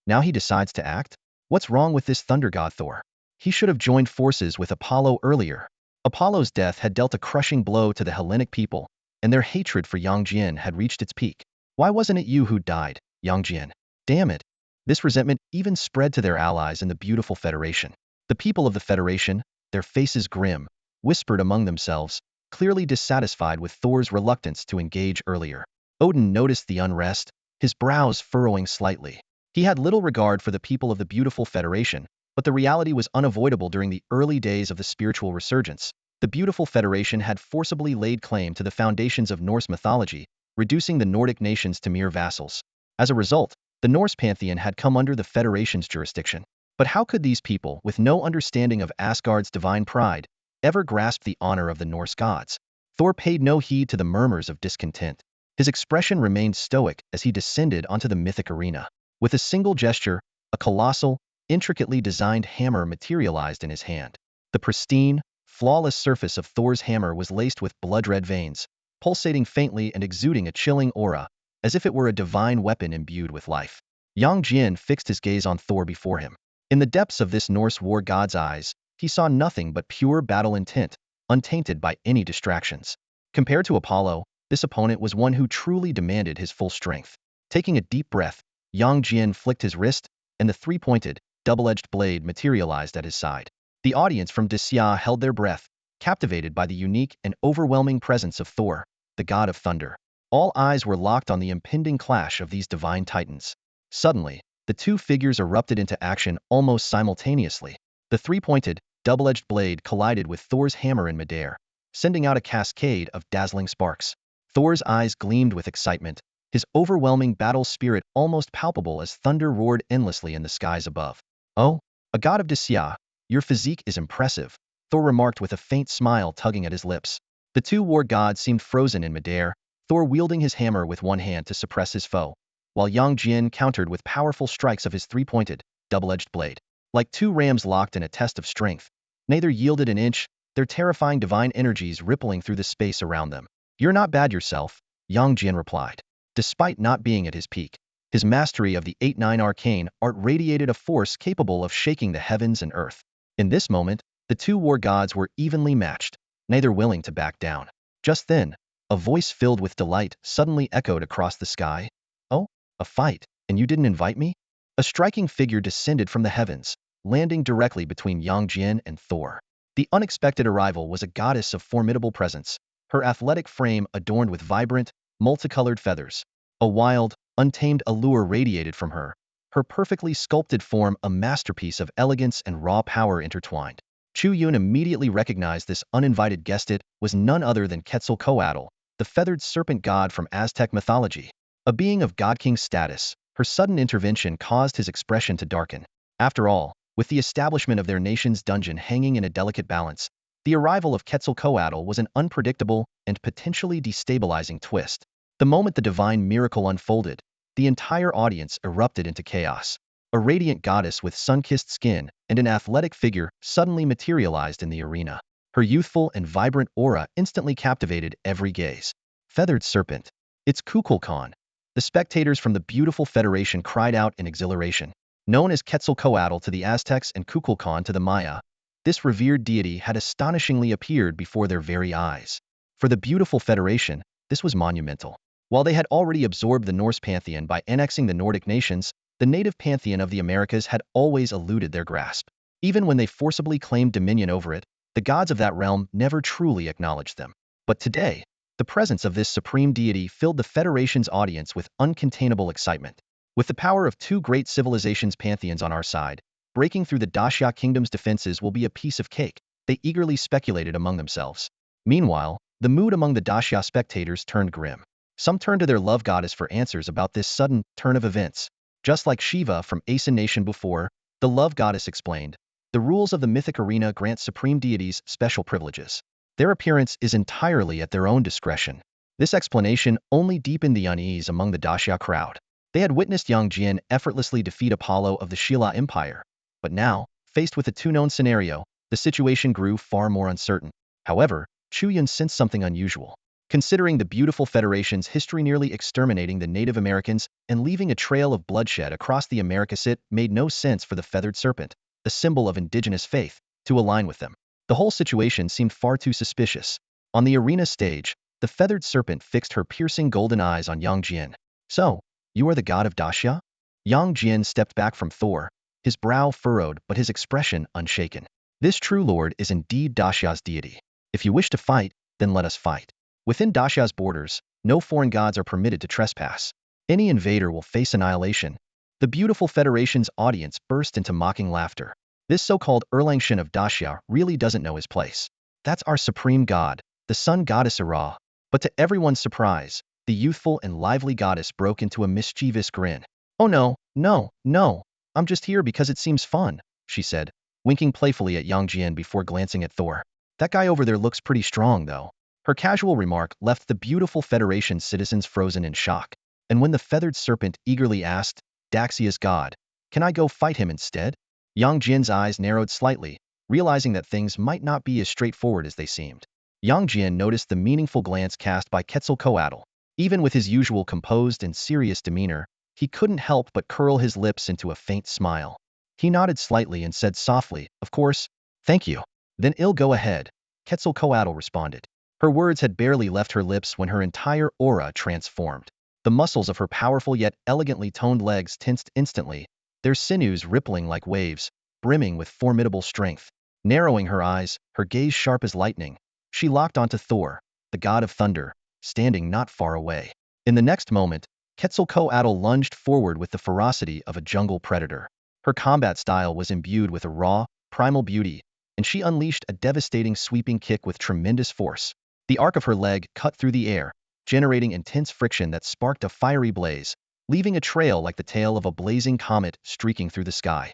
Now he decides to act? What's wrong with this thunder god Thor? He should have joined forces with Apollo earlier. Apollo's death had dealt a crushing blow to the Hellenic people, and their hatred for Yang Jian had reached its peak. Why wasn't it you who died, Yang Jian? Damn it. This resentment even spread to their allies in the beautiful Federation. The people of the Federation, their faces grim, whispered among themselves, clearly dissatisfied with Thor's reluctance to engage earlier. Odin noticed the unrest, his brows furrowing slightly. He had little regard for the people of the beautiful Federation, but the reality was unavoidable during the early days of the spiritual resurgence. The beautiful Federation had forcibly laid claim to the foundations of Norse mythology, reducing the Nordic nations to mere vassals. As a result, the Norse pantheon had come under the Federation's jurisdiction. But how could these people, with no understanding of Asgard's divine pride, ever grasp the honor of the Norse gods? Thor paid no heed to the murmurs of discontent. His expression remained stoic as he descended onto the mythic arena. With a single gesture, a colossal, intricately designed hammer materialized in his hand. The pristine, flawless surface of Thor's hammer was laced with blood-red veins, pulsating faintly and exuding a chilling aura, as if it were a divine weapon imbued with life. Yang Jian fixed his gaze on Thor before him. In the depths of this Norse war god's eyes, he saw nothing but pure battle intent, untainted by any distractions. Compared to Apollo, this opponent was one who truly demanded his full strength. Taking a deep breath, Yang Jian flicked his wrist, and the three-pointed, double-edged blade materialized at his side. The audience from Disya held their breath, captivated by the unique and overwhelming presence of Thor, the god of thunder. All eyes were locked on the impending clash of these divine titans. Suddenly, the two figures erupted into action almost simultaneously. The three-pointed, double-edged blade collided with Thor's hammer in midair, sending out a cascade of dazzling sparks. Thor's eyes gleamed with excitement, his overwhelming battle spirit almost palpable as thunder roared endlessly in the skies above. "Oh, a god of Disya, your physique is impressive," Thor remarked with a faint smile tugging at his lips. The two war gods seemed frozen in midair, Thor wielding his hammer with one hand to suppress his foe, while Yang Jian countered with powerful strikes of his three-pointed, double-edged blade. Like two rams locked in a test of strength, neither yielded an inch, their terrifying divine energies rippling through the space around them. "You're not bad yourself," Yang Jian replied. Despite not being at his peak, his mastery of the 8-9 arcane art radiated a force capable of shaking the heavens and earth. In this moment, the two war gods were evenly matched, neither willing to back down. Just then, a voice filled with delight suddenly echoed across the sky. "Oh, a fight, and you didn't invite me?" A striking figure descended from the heavens, landing directly between Yang Jian and Thor. The unexpected arrival was a goddess of formidable presence, her athletic frame adorned with vibrant, multicolored feathers. A wild, untamed allure radiated from her, her perfectly sculpted form a masterpiece of elegance and raw power intertwined. Chu Yun immediately recognized this uninvited guest. It was none other than Quetzalcoatl, the feathered serpent god from Aztec mythology. A being of god-king status, her sudden intervention caused his expression to darken. After all, with the establishment of their nation's dungeon hanging in a delicate balance, the arrival of Quetzalcoatl was an unpredictable and potentially destabilizing twist. The moment the divine miracle unfolded, the entire audience erupted into chaos. A radiant goddess with sun-kissed skin and an athletic figure suddenly materialized in the arena. Her youthful and vibrant aura instantly captivated every gaze. Feathered serpent. It's Kukulkan. The spectators from the beautiful Federation cried out in exhilaration. Known as Quetzalcoatl to the Aztecs and Kukulkan to the Maya, this revered deity had astonishingly appeared before their very eyes. For the beautiful Federation, this was monumental. While they had already absorbed the Norse pantheon by annexing the Nordic nations, the native pantheon of the Americas had always eluded their grasp. Even when they forcibly claimed dominion over it, the gods of that realm never truly acknowledged them. But today, the presence of this supreme deity filled the Federation's audience with uncontainable excitement. With the power of two great civilizations' pantheons on our side, breaking through the Dacia kingdom's defenses will be a piece of cake, they eagerly speculated among themselves. Meanwhile, the mood among the Dacia spectators turned grim. Some turned to their love goddess for answers about this sudden turn of events. Just like Shiva from Aeson Nation before, the love goddess explained, the rules of the mythic arena grant supreme deities special privileges. Their appearance is entirely at their own discretion. This explanation only deepened the unease among the Dacia crowd. They had witnessed Yang Jian effortlessly defeat Apollo of the Shila Empire. But now, faced with a two-known scenario, the situation grew far more uncertain. However, Chu Yun sensed something unusual. Considering the beautiful Federation's history nearly exterminating the Native Americans and leaving a trail of bloodshed across the Americas, it made no sense for the feathered serpent, a symbol of indigenous faith, to align with them. The whole situation seemed far too suspicious. On the arena stage, the feathered serpent fixed her piercing golden eyes on Yang Jian. So, you are the god of Daxia? Yang Jian stepped back from Thor, his brow furrowed but his expression unshaken. This true lord is indeed Daxia's deity. If you wish to fight, then let us fight. Within Daxia's borders, no foreign gods are permitted to trespass. Any invader will face annihilation. The beautiful Federation's audience burst into mocking laughter. This so-called Erlangchen of Daxia really doesn't know his place. That's our supreme god, the sun goddess Ra. But to everyone's surprise, the youthful and lively goddess broke into a mischievous grin. Oh no, no, no, I'm just here because it seems fun, she said, winking playfully at Yang Jian before glancing at Thor. That guy over there looks pretty strong, though. Her casual remark left the beautiful Federation citizens frozen in shock. And when the feathered serpent eagerly asked, Daxia's god, can I go fight him instead? Yang Jian's eyes narrowed slightly, realizing that things might not be as straightforward as they seemed. Yang Jian noticed the meaningful glance cast by Quetzalcoatl. Even with his usual composed and serious demeanor, he couldn't help but curl his lips into a faint smile. He nodded slightly and said softly, of course, thank you. Then I'll go ahead, Quetzalcoatl responded. Her words had barely left her lips when her entire aura transformed. The muscles of her powerful yet elegantly toned legs tensed instantly, their sinews rippling like waves, brimming with formidable strength. Narrowing her eyes, her gaze sharp as lightning, she locked onto Thor, the god of thunder, standing not far away. In the next moment, Quetzalcoatl lunged forward with the ferocity of a jungle predator. Her combat style was imbued with a raw, primal beauty, and she unleashed a devastating sweeping kick with tremendous force. The arc of her leg cut through the air, generating intense friction that sparked a fiery blaze, leaving a trail like the tail of a blazing comet streaking through the sky.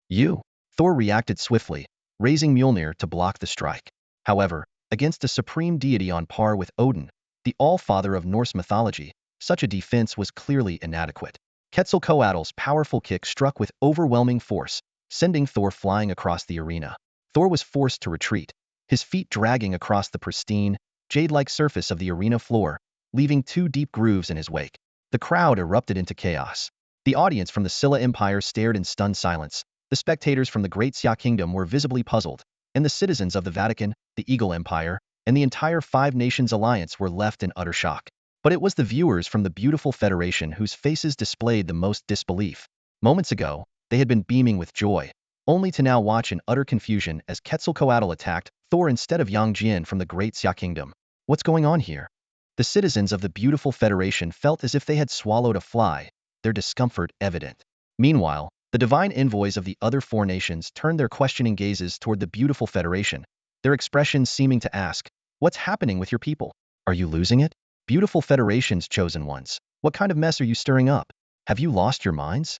You? Thor reacted swiftly, raising Mjolnir to block the strike. However, against a supreme deity on par with Odin, the all-father of Norse mythology, such a defense was clearly inadequate. Quetzalcoatl's powerful kick struck with overwhelming force, sending Thor flying across the arena. Thor was forced to retreat, his feet dragging across the pristine, jade-like surface of the arena floor, leaving 2 deep grooves in his wake. The crowd erupted into chaos. The audience from the Silla Empire stared in stunned silence. The spectators from the Great Xia Kingdom were visibly puzzled, and the citizens of the Vatican, the Eagle Empire, and the entire Five Nations Alliance were left in utter shock. But it was the viewers from the beautiful Federation whose faces displayed the most disbelief. Moments ago, they had been beaming with joy, only to now watch in utter confusion as Quetzalcoatl attacked Thor instead of Yang Jian from the Great Xia Kingdom. What's going on here? The citizens of the beautiful Federation felt as if they had swallowed a fly, their discomfort evident. Meanwhile, the divine envoys of the other 4 nations turned their questioning gazes toward the beautiful Federation, their expressions seeming to ask, what's happening with your people? Are you losing it? Beautiful Federation's chosen ones, what kind of mess are you stirring up? Have you lost your minds?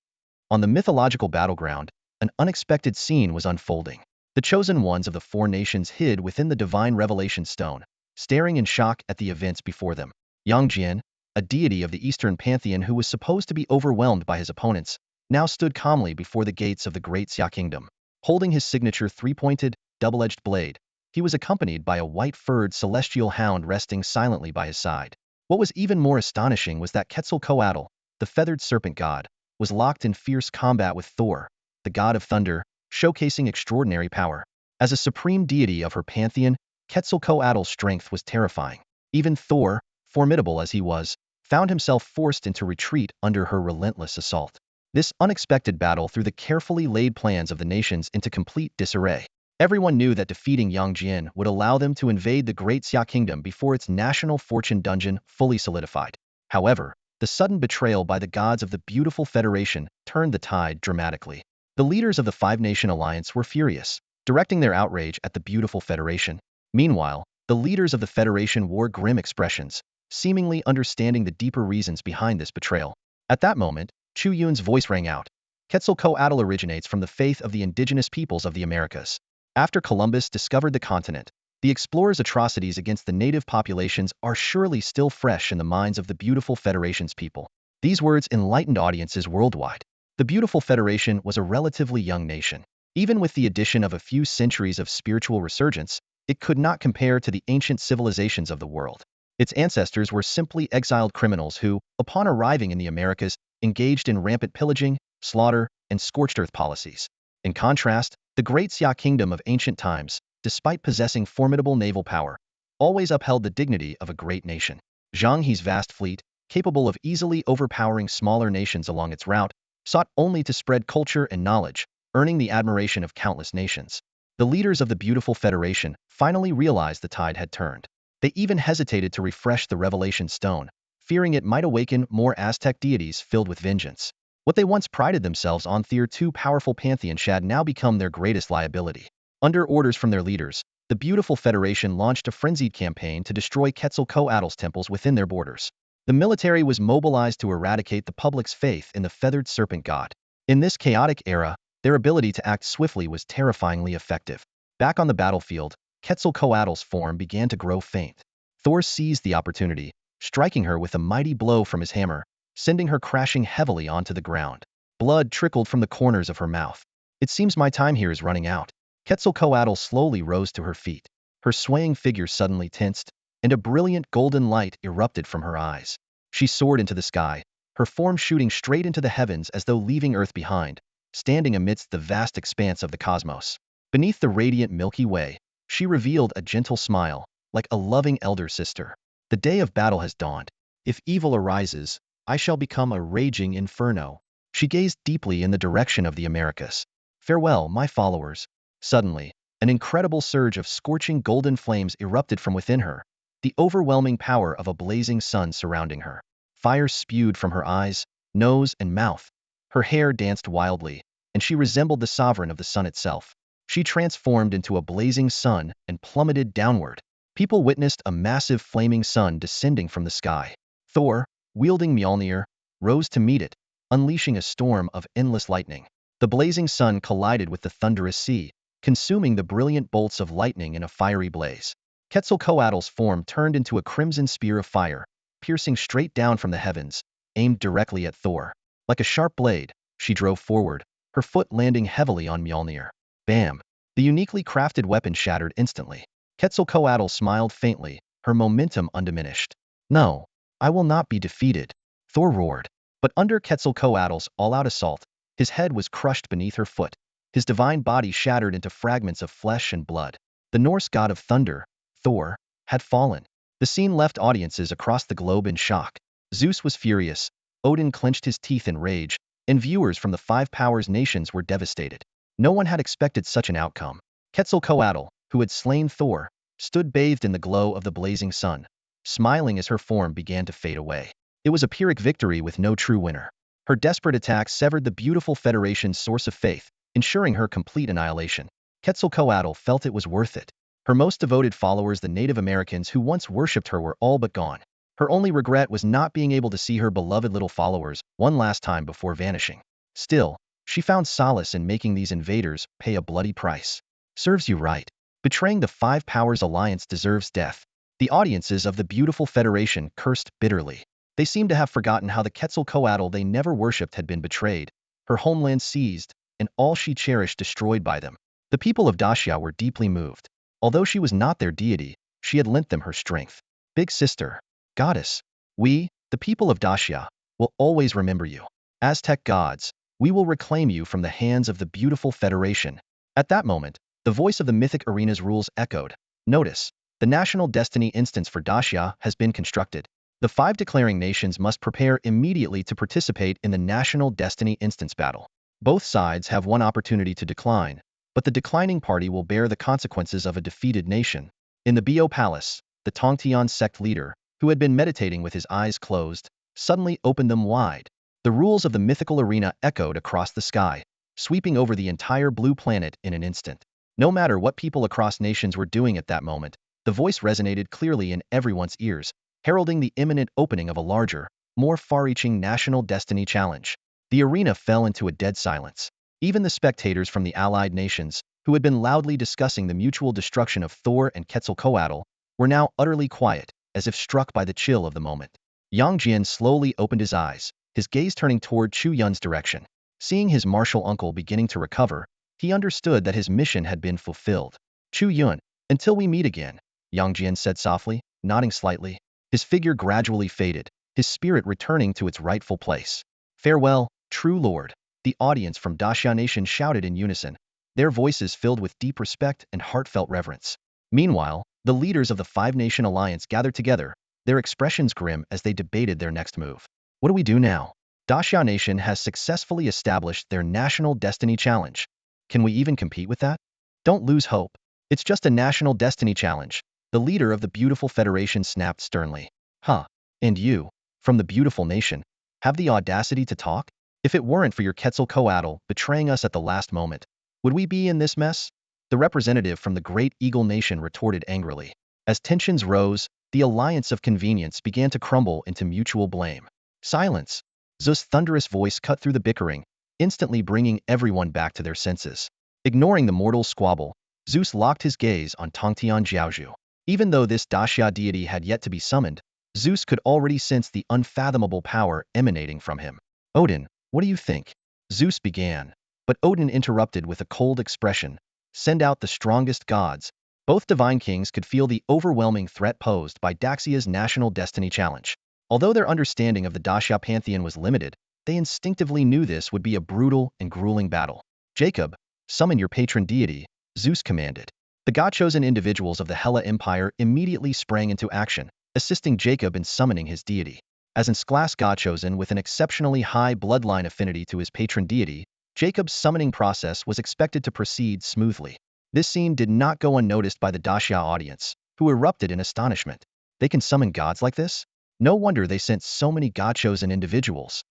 On the mythological battleground, an unexpected scene was unfolding. The chosen ones of the 4 nations hid within the divine revelation stone, staring in shock at the events before them. Yang Jian, a deity of the Eastern pantheon who was supposed to be overwhelmed by his opponents, now stood calmly before the gates of the Great Xia Kingdom. Holding his signature 3-pointed, double-edged blade, he was accompanied by a white-furred celestial hound resting silently by his side. What was even more astonishing was that Quetzalcoatl, the feathered serpent god, was locked in fierce combat with Thor, the god of thunder, showcasing extraordinary power. As a supreme deity of her pantheon, Quetzalcoatl's strength was terrifying. Even Thor, formidable as he was, found himself forced into retreat under her relentless assault. This unexpected battle threw the carefully laid plans of the nations into complete disarray. Everyone knew that defeating Yang Jian would allow them to invade the Great Xia Kingdom before its national fortune dungeon fully solidified. However, the sudden betrayal by the gods of the beautiful Federation turned the tide dramatically. The leaders of the Five-Nation Alliance were furious, directing their outrage at the beautiful Federation. Meanwhile, the leaders of the Federation wore grim expressions, seemingly understanding the deeper reasons behind this betrayal. At that moment, Chu Yun's voice rang out. Quetzalcoatl originates from the faith of the indigenous peoples of the Americas. After Columbus discovered the continent, the explorer's atrocities against the native populations are surely still fresh in the minds of the beautiful Federation's people. These words enlightened audiences worldwide. The beautiful Federation was a relatively young nation. Even with the addition of a few centuries of spiritual resurgence, it could not compare to the ancient civilizations of the world. Its ancestors were simply exiled criminals who, upon arriving in the Americas, engaged in rampant pillaging, slaughter, and scorched earth policies. In contrast, the Great Xia Kingdom of ancient times, despite possessing formidable naval power, always upheld the dignity of a great nation. Zhang He's vast fleet, capable of easily overpowering smaller nations along its route, sought only to spread culture and knowledge, earning the admiration of countless nations. The leaders of the beautiful Federation finally realized the tide had turned. They even hesitated to refresh the Revelation Stone, fearing it might awaken more Aztec deities filled with vengeance. What they once prided themselves on, their two powerful pantheons, had now become their greatest liability. Under orders from their leaders, the beautiful Federation launched a frenzied campaign to destroy Quetzalcoatl's temples within their borders. The military was mobilized to eradicate the public's faith in the feathered serpent god. In this chaotic era, their ability to act swiftly was terrifyingly effective. Back on the battlefield, Quetzalcoatl's form began to grow faint. Thor seized the opportunity, striking her with a mighty blow from his hammer, sending her crashing heavily onto the ground. Blood trickled from the corners of her mouth. It seems my time here is running out. Quetzalcoatl slowly rose to her feet. Her swaying figure suddenly tensed, and a brilliant golden light erupted from her eyes. She soared into the sky, her form shooting straight into the heavens as though leaving Earth behind, standing amidst the vast expanse of the cosmos. Beneath the radiant Milky Way, she revealed a gentle smile, like a loving elder sister. The day of battle has dawned. If evil arises, I shall become a raging inferno. She gazed deeply in the direction of the Americas. Farewell, my followers. Suddenly, an incredible surge of scorching golden flames erupted from within her, the overwhelming power of a blazing sun surrounding her. Fire spewed from her eyes, nose, and mouth. Her hair danced wildly, and she resembled the sovereign of the sun itself. She transformed into a blazing sun and plummeted downward. People witnessed a massive flaming sun descending from the sky. Thor, wielding Mjolnir, rose to meet it, unleashing a storm of endless lightning. The blazing sun collided with the thunderous sea, consuming the brilliant bolts of lightning in a fiery blaze. Quetzalcoatl's form turned into a crimson spear of fire, piercing straight down from the heavens, aimed directly at Thor. Like a sharp blade, she drove forward, her foot landing heavily on Mjolnir. Bam! The uniquely crafted weapon shattered instantly. Quetzalcoatl smiled faintly, her momentum undiminished. No, I will not be defeated, Thor roared. But under Quetzalcoatl's all-out assault, his head was crushed beneath her foot, his divine body shattered into fragments of flesh and blood. The Norse god of thunder, Thor, had fallen. The scene left audiences across the globe in shock. Zeus was furious, Odin clenched his teeth in rage, and viewers from the Five Powers nations were devastated. No one had expected such an outcome. Quetzalcoatl, who had slain Thor, stood bathed in the glow of the blazing sun, smiling as her form began to fade away. It was a Pyrrhic victory with no true winner. Her desperate attack severed the beautiful Federation's source of faith, ensuring her complete annihilation. Quetzalcoatl felt it was worth it. Her most devoted followers, the Native Americans who once worshipped her, were all but gone. Her only regret was not being able to see her beloved little followers one last time before vanishing. Still, she found solace in making these invaders pay a bloody price. Serves you right. Betraying the Five Powers Alliance deserves death. The audiences of the beautiful Federation cursed bitterly. They seemed to have forgotten how the Quetzalcoatl they never worshipped had been betrayed, her homeland seized, and all she cherished destroyed by them. The people of Dacia were deeply moved. Although she was not their deity, she had lent them her strength. Big sister, goddess, we, the people of Dacia, will always remember you. Aztec gods, we will reclaim you from the hands of the beautiful Federation. At that moment, the voice of the mythic arena's rules echoed. Notice, the national destiny instance for Dacia has been constructed. The 5 declaring nations must prepare immediately to participate in the national destiny instance battle. Both sides have one opportunity to decline, but the declining party will bear the consequences of a defeated nation. In the Bio Palace, the Tongtian sect leader, who had been meditating with his eyes closed, suddenly opened them wide. The rules of the mythical arena echoed across the sky, sweeping over the entire blue planet in an instant. No matter what people across nations were doing at that moment, the voice resonated clearly in everyone's ears, heralding the imminent opening of a larger, more far-reaching national destiny challenge. The arena fell into a dead silence. Even the spectators from the allied nations, who had been loudly discussing the mutual destruction of Thor and Quetzalcoatl, were now utterly quiet, as if struck by the chill of the moment. Yang Jian slowly opened his eyes, his gaze turning toward Chu Yun's direction. Seeing his martial uncle beginning to recover, he understood that his mission had been fulfilled. Chu Yun, until we meet again, Yang Jian said softly, nodding slightly. His figure gradually faded, his spirit returning to its rightful place. Farewell, true lord, the audience from Dacia Nation shouted in unison. their voices filled with deep respect and heartfelt reverence. Meanwhile, the leaders of the Five-Nation Alliance gathered together, their expressions grim as they debated their next move. What do we do now? Daxia Nation has successfully established their National Destiny Challenge. Can we even compete with that? Don't lose hope. It's just a National Destiny Challenge, the leader of the Beautiful Federation snapped sternly. Huh. And you, from the Beautiful Nation, have the audacity to talk? If it weren't for your Quetzalcoatl betraying us at the last moment, would we be in this mess? The representative from the Great Eagle Nation retorted angrily. As tensions rose, the alliance of convenience began to crumble into mutual blame. Silence! Zeus' thunderous voice cut through the bickering, instantly bringing everyone back to their senses. Ignoring the mortal squabble, Zeus locked his gaze on Tongtian Jiaozhu. Even though this Daxia deity had yet to be summoned, Zeus could already sense the unfathomable power emanating from him. Odin, what do you think? Zeus began, but Odin interrupted with a cold expression. Send out the strongest gods. Both divine kings could feel the overwhelming threat posed by Daxia's National Destiny Challenge. Although their understanding of the Daxia pantheon was limited, they instinctively knew this would be a brutal and grueling battle. Jacob, summon your patron deity, Zeus commanded. The god-chosen individuals of the Hella Empire immediately sprang into action, assisting Jacob in summoning his deity. As Ensclas god-chosen with an exceptionally high bloodline affinity to his patron deity, Jacob's summoning process was expected to proceed smoothly. This scene did not go unnoticed by the Daxia audience, who erupted in astonishment. They can summon gods like this? No wonder they sent so many god-chosen individuals.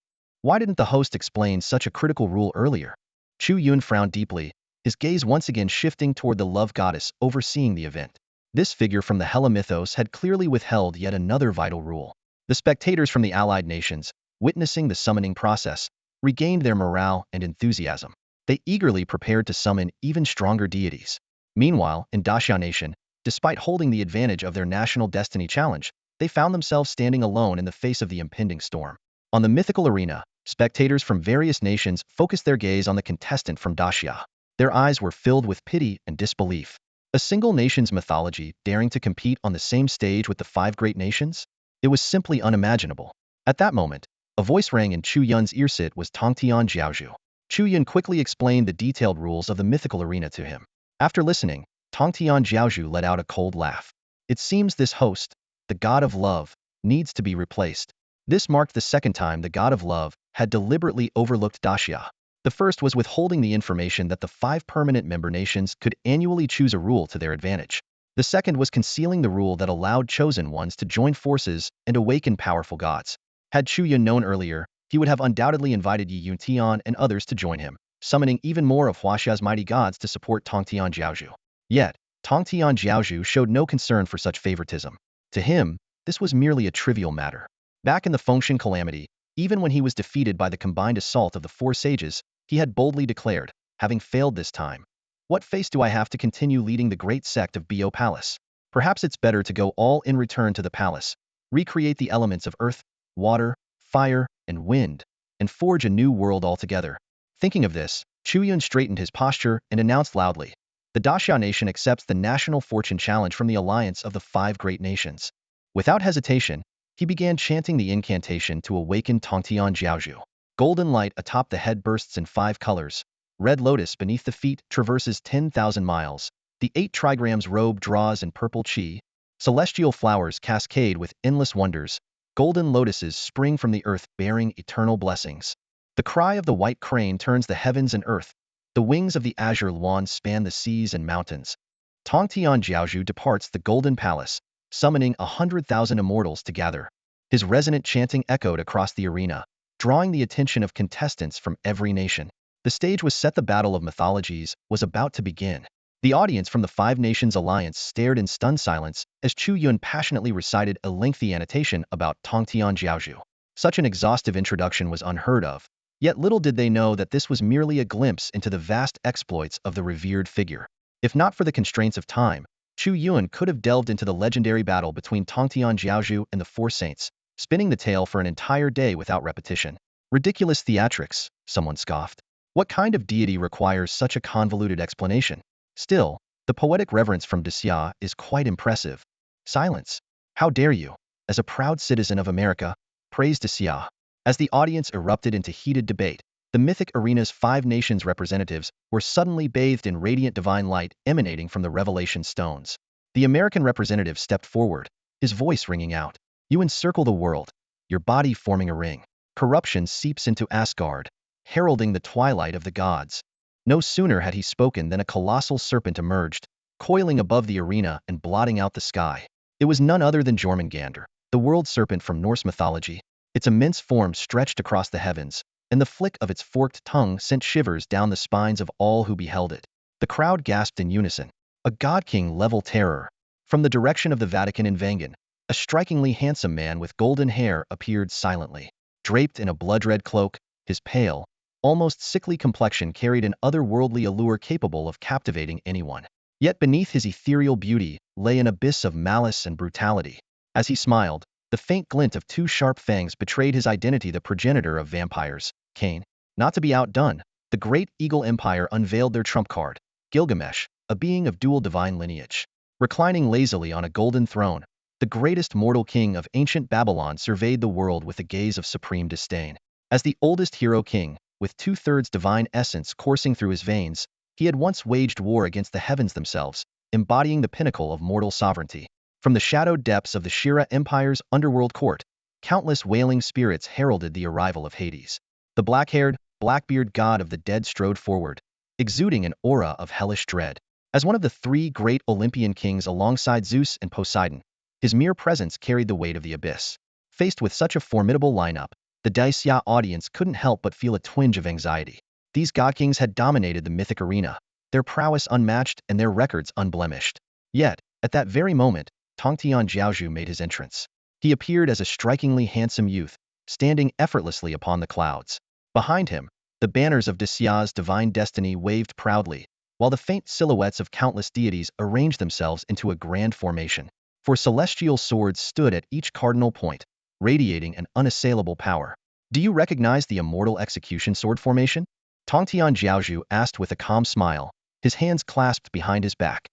Why didn't the host explain such a critical rule earlier? Chu Yun frowned deeply, his gaze once again shifting toward the love goddess overseeing the event. This figure from the Hella mythos had clearly withheld yet another vital rule. The spectators from the allied nations, witnessing the summoning process, regained their morale and enthusiasm. They eagerly prepared to summon even stronger deities. Meanwhile, in Daxia Nation, despite holding the advantage of their National Destiny Challenge, they found themselves standing alone in the face of the impending storm. On the mythical arena, spectators from various nations focused their gaze on the contestant from Daxia. Their eyes were filled with pity and disbelief. A single nation's mythology daring to compete on the same stage with the five great nations? It was simply unimaginable. At that moment, a voice rang in Chu Yun's earset was Tongtian Jiaozhu. Chu Yun quickly explained the detailed rules of the mythical arena to him. After listening, Tongtian Jiaozhu let out a cold laugh. It seems this host, the god of love, needs to be replaced. This marked the second time the god of love had deliberately overlooked Daxia. The first was withholding the information that the five permanent member nations could annually choose a rule to their advantage. The second was concealing the rule that allowed chosen ones to join forces and awaken powerful gods. Had Chu Yun known earlier, he would have undoubtedly invited Yi Yuntian and others to join him, summoning even more of Huaxia's mighty gods to support Tongtian Jiaozhu. Yet, Tongtian Jiaozhu showed no concern for such favoritism. To him, this was merely a trivial matter. Back in the Fengshan calamity, even when he was defeated by the combined assault of the four sages, he had boldly declared, having failed this time, what face do I have to continue leading the great sect of Bo Palace? Perhaps it's better to go all in return to the palace, recreate the elements of earth, water, fire, and wind, and forge a new world altogether. Thinking of this, Chu Yun straightened his posture and announced loudly, the Daxia Nation accepts the National Fortune Challenge from the alliance of the five great nations. Without hesitation, he began chanting the incantation to awaken Tongtian Jiaozhu. Golden light atop the head bursts in 5 colors. Red lotus beneath the feet traverses 10,000 miles. The 8 trigrams robe draws in purple chi. Celestial flowers cascade with endless wonders. Golden lotuses spring from the earth bearing eternal blessings. The cry of the white crane turns the heavens and earth. The wings of the azure luan span the seas and mountains. Tongtian Jiaozhu departs the golden palace, summoning 100,000 immortals to gather. His resonant chanting echoed across the arena, drawing the attention of contestants from every nation. The stage was set. The battle of mythologies was about to begin. The audience from the Five Nations Alliance stared in stunned silence as Chu Yun passionately recited a lengthy annotation about Tongtian Jiaozhu. Such an exhaustive introduction was unheard of, yet little did they know that this was merely a glimpse into the vast exploits of the revered figure. If not for the constraints of time, Chu Yun could have delved into the legendary battle between Tongtian Jiaozhu and the Four Saints, spinning the tale for an entire day without repetition. Ridiculous theatrics, someone scoffed. What kind of deity requires such a convoluted explanation? Still, the poetic reverence from Daxia is quite impressive. Silence. How dare you, as a proud citizen of America, praise Daxia? As the audience erupted into heated debate, The mythic arena's 5 nations representatives were suddenly bathed in radiant divine light emanating from the revelation stones. The American representative stepped forward, his voice ringing out. You encircle the world, your body forming a ring. Corruption seeps into Asgard, heralding the twilight of the gods. No sooner had he spoken than a colossal serpent emerged, coiling above the arena and blotting out the sky. It was none other than Jormungandr, the world serpent from Norse mythology. Its immense form stretched across the heavens, and the flick of its forked tongue sent shivers down the spines of all who beheld it. The crowd gasped in unison. A god-king-level terror. From the direction of the Vatican in Vangen, a strikingly handsome man with golden hair appeared silently. Draped in a blood-red cloak, his pale, almost sickly complexion carried an otherworldly allure capable of captivating anyone. Yet beneath his ethereal beauty lay an abyss of malice and brutality. As he smiled, the faint glint of 2 sharp fangs betrayed his identity, the progenitor of vampires, Cain. Not to be outdone, the great Eagle Empire unveiled their trump card, Gilgamesh, a being of dual divine lineage. Reclining lazily on a golden throne, the greatest mortal king of ancient Babylon surveyed the world with a gaze of supreme disdain. As the oldest hero king, with 2/3 divine essence coursing through his veins, he had once waged war against the heavens themselves, embodying the pinnacle of mortal sovereignty. From the shadowed depths of the Shira Empire's underworld court, countless wailing spirits heralded the arrival of Hades. The black-haired, black-bearded god of the dead strode forward, exuding an aura of hellish dread. As one of the 3 great Olympian kings alongside Zeus and Poseidon, his mere presence carried the weight of the abyss. Faced with such a formidable lineup, the Dacia audience couldn't help but feel a twinge of anxiety. These god kings had dominated the mythic arena, their prowess unmatched and their records unblemished. Yet, at that very moment, Tongtian Jiaozhu made his entrance. He appeared as a strikingly handsome youth, standing effortlessly upon the clouds. Behind him, the banners of Dacia's divine destiny waved proudly, while the faint silhouettes of countless deities arranged themselves into a grand formation. For celestial swords stood at each cardinal point, radiating an unassailable power. Do you recognize the immortal execution sword formation? Tongtian Jiaozhu asked with a calm smile, his hands clasped behind his back.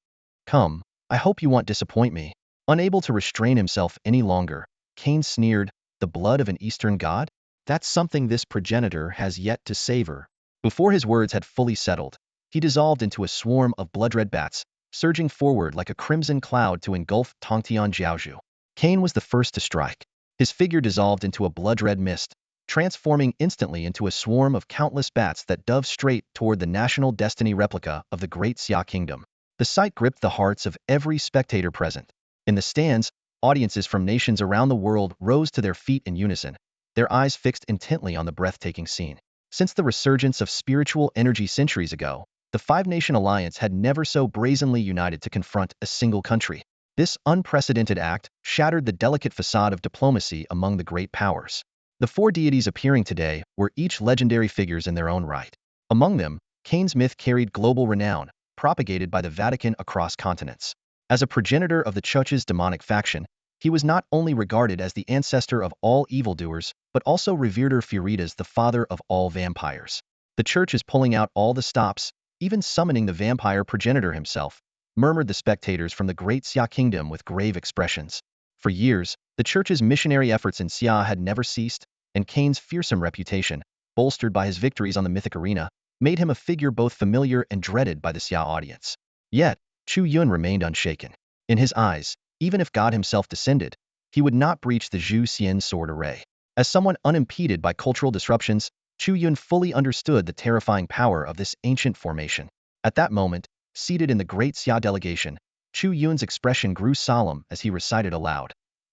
Come, I hope you won't disappoint me. Unable to restrain himself any longer, Cain sneered, the blood of an Eastern god? That's something this progenitor has yet to savor. Before his words had fully settled, he dissolved into a swarm of blood-red bats, surging forward like a crimson cloud to engulf Tongtian Jiaozhu. Cain was the first to strike. His figure dissolved into a blood-red mist, transforming instantly into a swarm of countless bats that dove straight toward the national destiny replica of the great Xia kingdom. The sight gripped the hearts of every spectator present. In the stands, audiences from nations around the world rose to their feet in unison, their eyes fixed intently on the breathtaking scene. Since the resurgence of spiritual energy centuries ago, the 5-nation alliance had never so brazenly united to confront a single country. This unprecedented act shattered the delicate facade of diplomacy among the great powers. The 4 deities appearing today were each legendary figures in their own right. Among them, Cain's myth carried global renown, propagated by the Vatican across continents. As a progenitor of the Church's demonic faction, he was not only regarded as the ancestor of all evildoers, but also revered as the father of all vampires. The Church is pulling out all the stops, even summoning the vampire progenitor himself, murmured the spectators from the great Xia kingdom with grave expressions. For years, the Church's missionary efforts in Xia had never ceased, and Cain's fearsome reputation, bolstered by his victories on the mythic arena, made him a figure both familiar and dreaded by the Xia audience. Yet, Chu Yun remained unshaken. In his eyes, even if God himself descended, he would not breach the Zhu Xian sword array. As someone unimpeded by cultural disruptions, Chu Yun fully understood the terrifying power of this ancient formation. At that moment, seated in the great Xia delegation, Chu Yun's expression grew solemn as he recited aloud.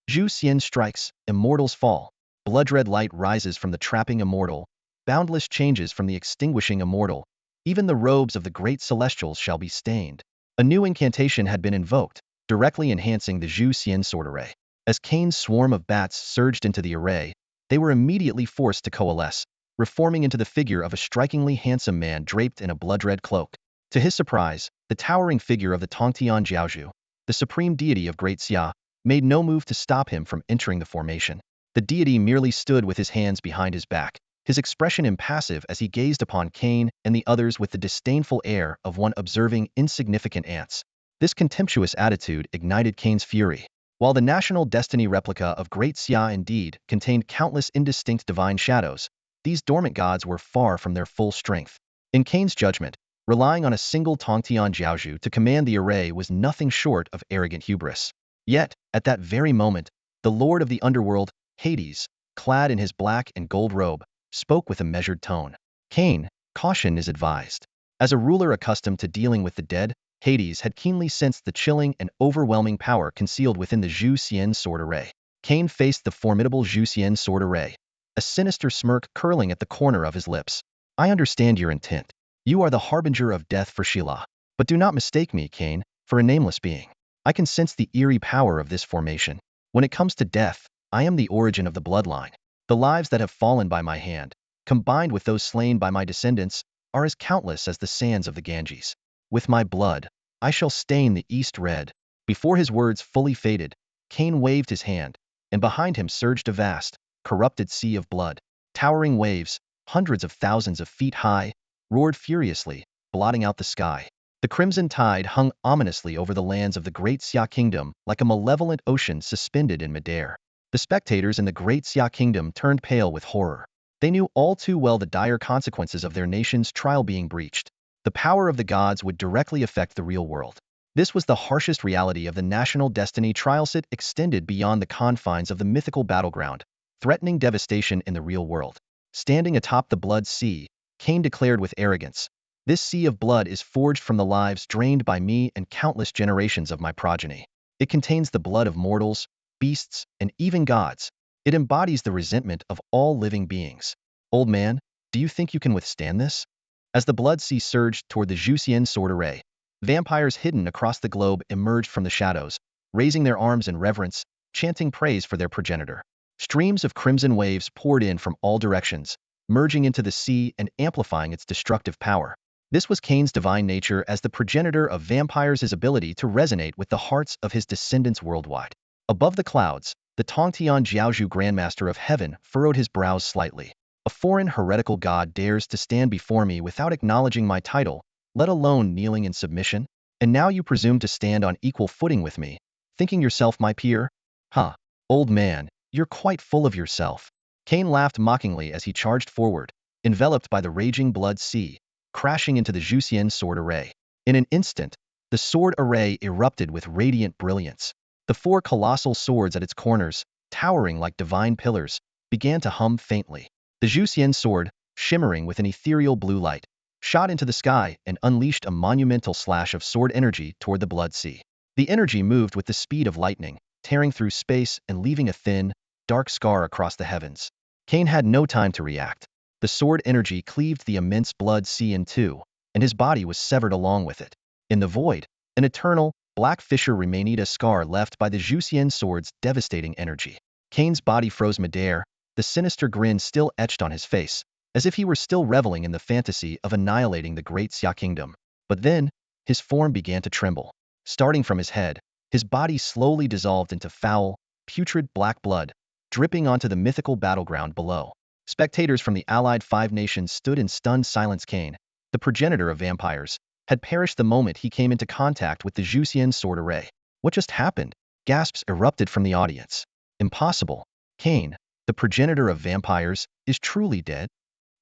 Zhu Xian strikes, immortals fall. Blood-red light rises from the trapping immortal, boundless changes from the extinguishing immortal. Even the robes of the great celestials shall be stained. A new incantation had been invoked, directly enhancing the Zhu Xian sword array. As Cain's swarm of bats surged into the array, they were immediately forced to coalesce, reforming into the figure of a strikingly handsome man draped in a blood-red cloak. To his surprise, the towering figure of the Tongtian Jiaozhu, the supreme deity of Great Xia, made no move to stop him from entering the formation. The deity merely stood with his hands behind his back, his expression impassive as he gazed upon Cain and the others with the disdainful air of one observing insignificant ants. This contemptuous attitude ignited Cain's fury. While the national destiny replica of Great Xia indeed contained countless indistinct divine shadows, these dormant gods were far from their full strength. In Cain's judgment, relying on a single Tongtian Jiaozhu to command the array was nothing short of arrogant hubris. Yet, at that very moment, the lord of the underworld, Hades, clad in his black and gold robe, spoke with a measured tone. Cain, caution is advised. As a ruler accustomed to dealing with the dead, Hades had keenly sensed the chilling and overwhelming power concealed within the Zhu Xian sword array. Cain faced the formidable Zhu Xian sword array, a sinister smirk curling at the corner of his lips. I understand your intent. You are the harbinger of death for Sheila. But do not mistake me, Cain, for a nameless being. I can sense the eerie power of this formation. When it comes to death, I am the origin of the bloodline. The lives that have fallen by my hand, combined with those slain by my descendants, are as countless as the sands of the Ganges. With my blood, I shall stain the east red. Before his words fully faded, Cain waved his hand, and behind him surged a vast, corrupted sea of blood. Towering waves, hundreds of thousands of feet high, roared furiously, blotting out the sky. The crimson tide hung ominously over the lands of the Great Xia Kingdom like a malevolent ocean suspended in midair. The spectators in the Great Xia Kingdom turned pale with horror. They knew all too well the dire consequences of their nation's trial being breached. The power of the gods would directly affect the real world. This was the harshest reality of the national destiny trial set extended beyond the confines of the mythical battleground, threatening devastation in the real world. Standing atop the blood sea, Cain declared with arrogance, "This sea of blood is forged from the lives drained by me and countless generations of my progeny. It contains the blood of mortals, beasts, and even gods. It embodies the resentment of all living beings. Old man, do you think you can withstand this?" As the blood sea surged toward the Zhuxian sword array, vampires hidden across the globe emerged from the shadows, raising their arms in reverence, chanting praise for their progenitor. Streams of crimson waves poured in from all directions, merging into the sea and amplifying its destructive power. This was Cain's divine nature as the progenitor of vampires, his ability to resonate with the hearts of his descendants worldwide. Above the clouds, the Tongtian Jiaozhu Grandmaster of Heaven furrowed his brows slightly. A foreign heretical god dares to stand before me without acknowledging my title, let alone kneeling in submission? And now you presume to stand on equal footing with me, thinking yourself my peer? Huh, old man, you're quite full of yourself. Cain laughed mockingly as he charged forward, enveloped by the raging blood sea, crashing into the Zhuxian sword array. In an instant, the sword array erupted with radiant brilliance. The four colossal swords at its corners, towering like divine pillars, began to hum faintly. The Zhuxian sword, shimmering with an ethereal blue light, shot into the sky and unleashed a monumental slash of sword energy toward the blood sea. The energy moved with the speed of lightning, tearing through space and leaving a thin, dark scar across the heavens. Cain had no time to react. The sword energy cleaved the immense blood sea in two, and his body was severed along with it. In the void, an eternal, black fissure remained, a scar left by the Zhuxian sword's devastating energy. Cain's body froze midair, the sinister grin still etched on his face, as if he were still reveling in the fantasy of annihilating the Great Xia Kingdom. But then, his form began to tremble. Starting from his head, his body slowly dissolved into foul, putrid black blood, dripping onto the mythical battleground below. Spectators from the allied 5 nations stood in stunned silence. Cain, the progenitor of vampires, had perished the moment he came into contact with the Zhuxian sword array. What just happened? Gasps erupted from the audience. Impossible. Cain, the progenitor of vampires, is truly dead?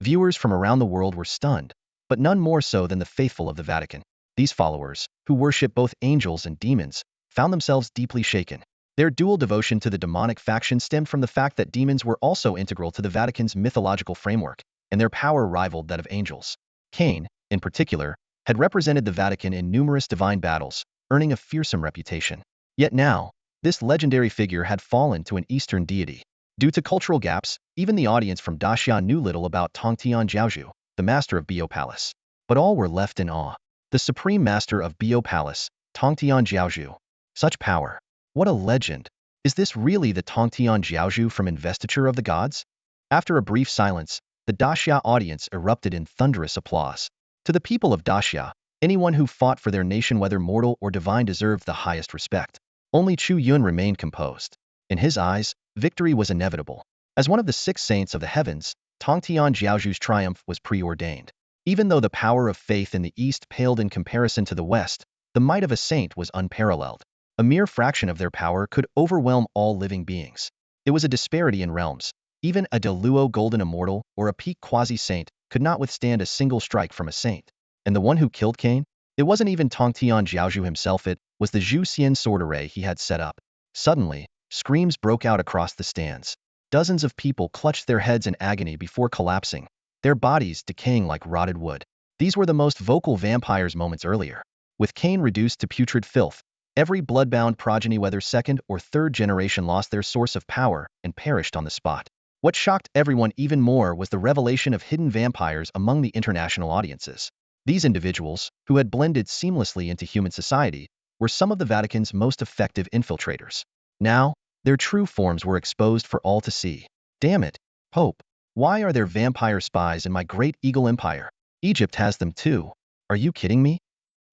Viewers from around the world were stunned, but none more so than the faithful of the Vatican. These followers, who worship both angels and demons, found themselves deeply shaken. Their dual devotion to the demonic faction stemmed from the fact that demons were also integral to the Vatican's mythological framework, and their power rivaled that of angels. Cain, in particular, had represented the Vatican in numerous divine battles, earning a fearsome reputation. Yet now, this legendary figure had fallen to an Eastern deity. Due to cultural gaps, even the audience from Daxia knew little about Tongtian Jiaozhu, the master of Bio Palace. But all were left in awe. The supreme master of Bio Palace, Tongtian Jiaozhu. Such power. What a legend. Is this really the Tongtian Jiaozhu from Investiture of the Gods? After a brief silence, the Daxia audience erupted in thunderous applause. To the people of Daxia, anyone who fought for their nation, whether mortal or divine, deserved the highest respect. Only Chu Yun remained composed. In his eyes, victory was inevitable. As one of the 6 saints of the heavens, Tongtian Jiaozhu's triumph was preordained. Even though the power of faith in the East paled in comparison to the West, the might of a saint was unparalleled. A mere fraction of their power could overwhelm all living beings. It was a disparity in realms, Even a Deluo golden immortal or a peak quasi-saint could not withstand a single strike from a saint. And the one who killed Cain? It wasn't even Tongtian Jiaozhu himself, it was the Zhu Xian sword array he had set up. Suddenly, screams broke out across the stands. Dozens of people clutched their heads in agony before collapsing, their bodies decaying like rotted wood. These were the most vocal vampires moments earlier. With Cain reduced to putrid filth, every bloodbound progeny, whether second or third generation, lost their source of power and perished on the spot. What shocked everyone even more was the revelation of hidden vampires among the international audiences. These individuals, who had blended seamlessly into human society, were some of the Vatican's most effective infiltrators. Now, their true forms were exposed for all to see. Damn it, Pope! Why are there vampire spies in my great eagle empire? Egypt has them too. Are you kidding me?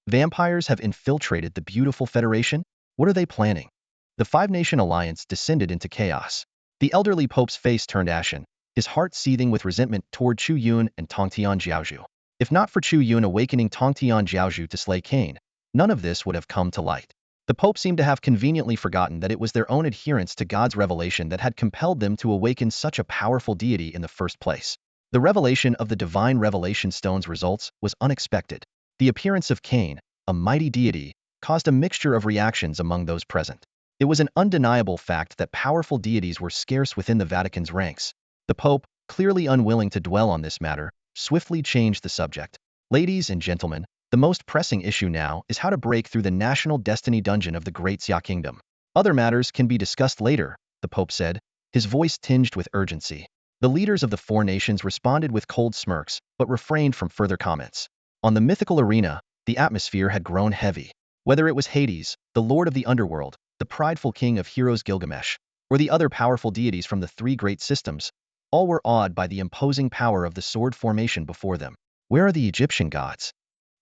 Vampires have infiltrated the beautiful Federation? What are they planning? The five-nation alliance descended into chaos. The elderly Pope's face turned ashen, his heart seething with resentment toward Chu Yun and Tongtian Jiaozhu. If not for Chu Yun awakening Tongtian Jiaozhu to slay Cain, none of this would have come to light. The Pope seemed to have conveniently forgotten that it was their own adherence to God's revelation that had compelled them to awaken such a powerful deity in the first place. The revelation of the divine revelation stone's results was unexpected. The appearance of Cain, a mighty deity, caused a mixture of reactions among those present. It was an undeniable fact that powerful deities were scarce within the Vatican's ranks. The Pope, clearly unwilling to dwell on this matter, swiftly changed the subject. Ladies and gentlemen, the most pressing issue now is how to break through the national destiny dungeon of the Great Xia Kingdom. Other matters can be discussed later, the Pope said, his voice tinged with urgency. The leaders of the four nations responded with cold smirks, but refrained from further comments. On the mythical arena, the atmosphere had grown heavy. Whether it was Hades, the lord of the underworld, the prideful king of heroes Gilgamesh, or the other powerful deities from the three great systems, all were awed by the imposing power of the sword formation before them. Where are the Egyptian gods?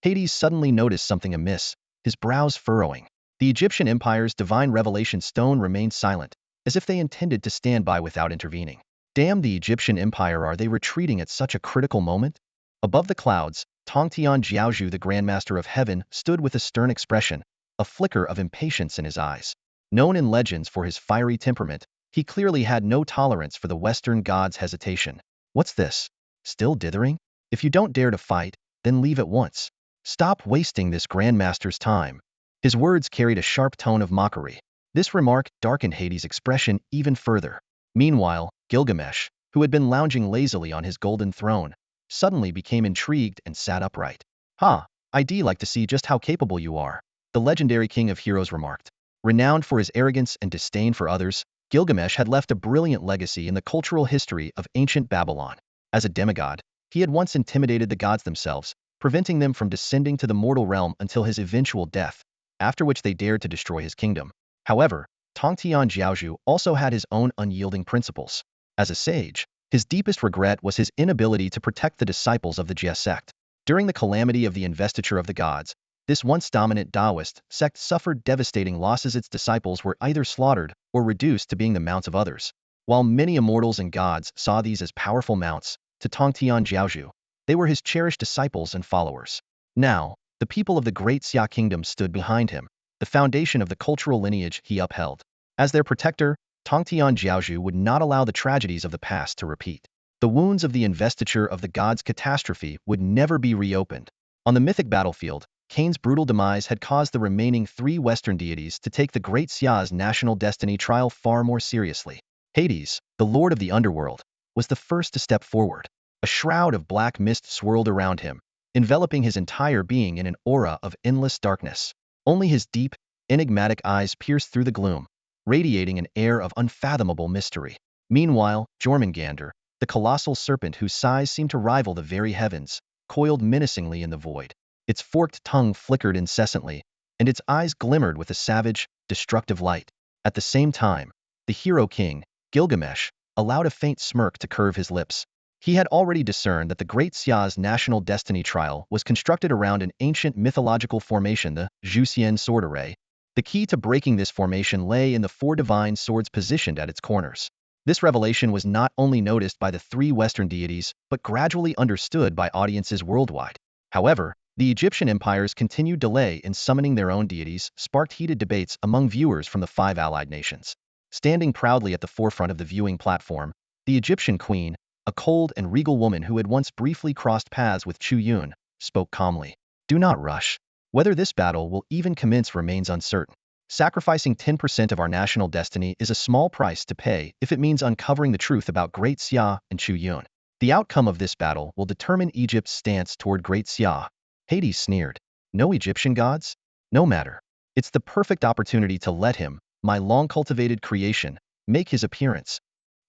Hades suddenly noticed something amiss, his brows furrowing. The Egyptian empire's divine revelation stone remained silent, as if they intended to stand by without intervening. Damn the Egyptian empire, are they retreating at such a critical moment? Above the clouds, Tongtian Jiaozhu, the Grandmaster of Heaven, stood with a stern expression, a flicker of impatience in his eyes. Known in legends for his fiery temperament, he clearly had no tolerance for the Western gods' hesitation. What's this? Still dithering? If you don't dare to fight, then leave at once. Stop wasting this Grandmaster's time. His words carried a sharp tone of mockery. This remark darkened Hades' expression even further. Meanwhile, Gilgamesh, who had been lounging lazily on his golden throne, suddenly became intrigued and sat upright. "Ha, I'd like to see just how capable you are," the legendary king of heroes remarked. Renowned for his arrogance and disdain for others, Gilgamesh had left a brilliant legacy in the cultural history of ancient Babylon. As a demigod, he had once intimidated the gods themselves, preventing them from descending to the mortal realm until his eventual death, after which they dared to destroy his kingdom. However, Tongtian Jiaozhu also had his own unyielding principles. As a sage, his deepest regret was his inability to protect the disciples of the Jia sect. During the calamity of the investiture of the gods, this once dominant Taoist sect suffered devastating losses. Its disciples were either slaughtered or reduced to being the mounts of others. While many immortals and gods saw these as powerful mounts, to Tongtian Jiaozhu, they were his cherished disciples and followers. Now, the people of the Great Xia Kingdom stood behind him, the foundation of the cultural lineage he upheld. As their protector, Tongtian Jiaozhu would not allow the tragedies of the past to repeat. The wounds of the investiture of the gods' catastrophe would never be reopened. On the mythic battlefield, Cain's brutal demise had caused the remaining three Western deities to take the Great Xia's national destiny trial far more seriously. Hades, the lord of the underworld, was the first to step forward. A shroud of black mist swirled around him, enveloping his entire being in an aura of endless darkness. Only his deep, enigmatic eyes pierced through the gloom, radiating an air of unfathomable mystery. Meanwhile, Jormungandr, the colossal serpent whose size seemed to rival the very heavens, coiled menacingly in the void. Its forked tongue flickered incessantly, and its eyes glimmered with a savage, destructive light. At the same time, the hero king, Gilgamesh, allowed a faint smirk to curve his lips. He had already discerned that the Great Xia's national destiny trial was constructed around an ancient mythological formation, the Zhu Xian sword array. The key to breaking this formation lay in the four divine swords positioned at its corners. This revelation was not only noticed by the three Western deities, but gradually understood by audiences worldwide. However, the Egyptian empire's continued delay in summoning their own deities sparked heated debates among viewers from the five allied nations. Standing proudly at the forefront of the viewing platform, The Egyptian queen, a cold and regal woman who had once briefly crossed paths with Chu Yun, spoke calmly. Do not rush. Whether this battle will even commence remains uncertain. Sacrificing 10% of our national destiny is a small price to pay if it means uncovering the truth about Great Xia and Chu Yun. The outcome of this battle will determine Egypt's stance toward Great Xia. Hades sneered. No Egyptian gods? No matter. It's the perfect opportunity to let him, my long-cultivated creation, make his appearance.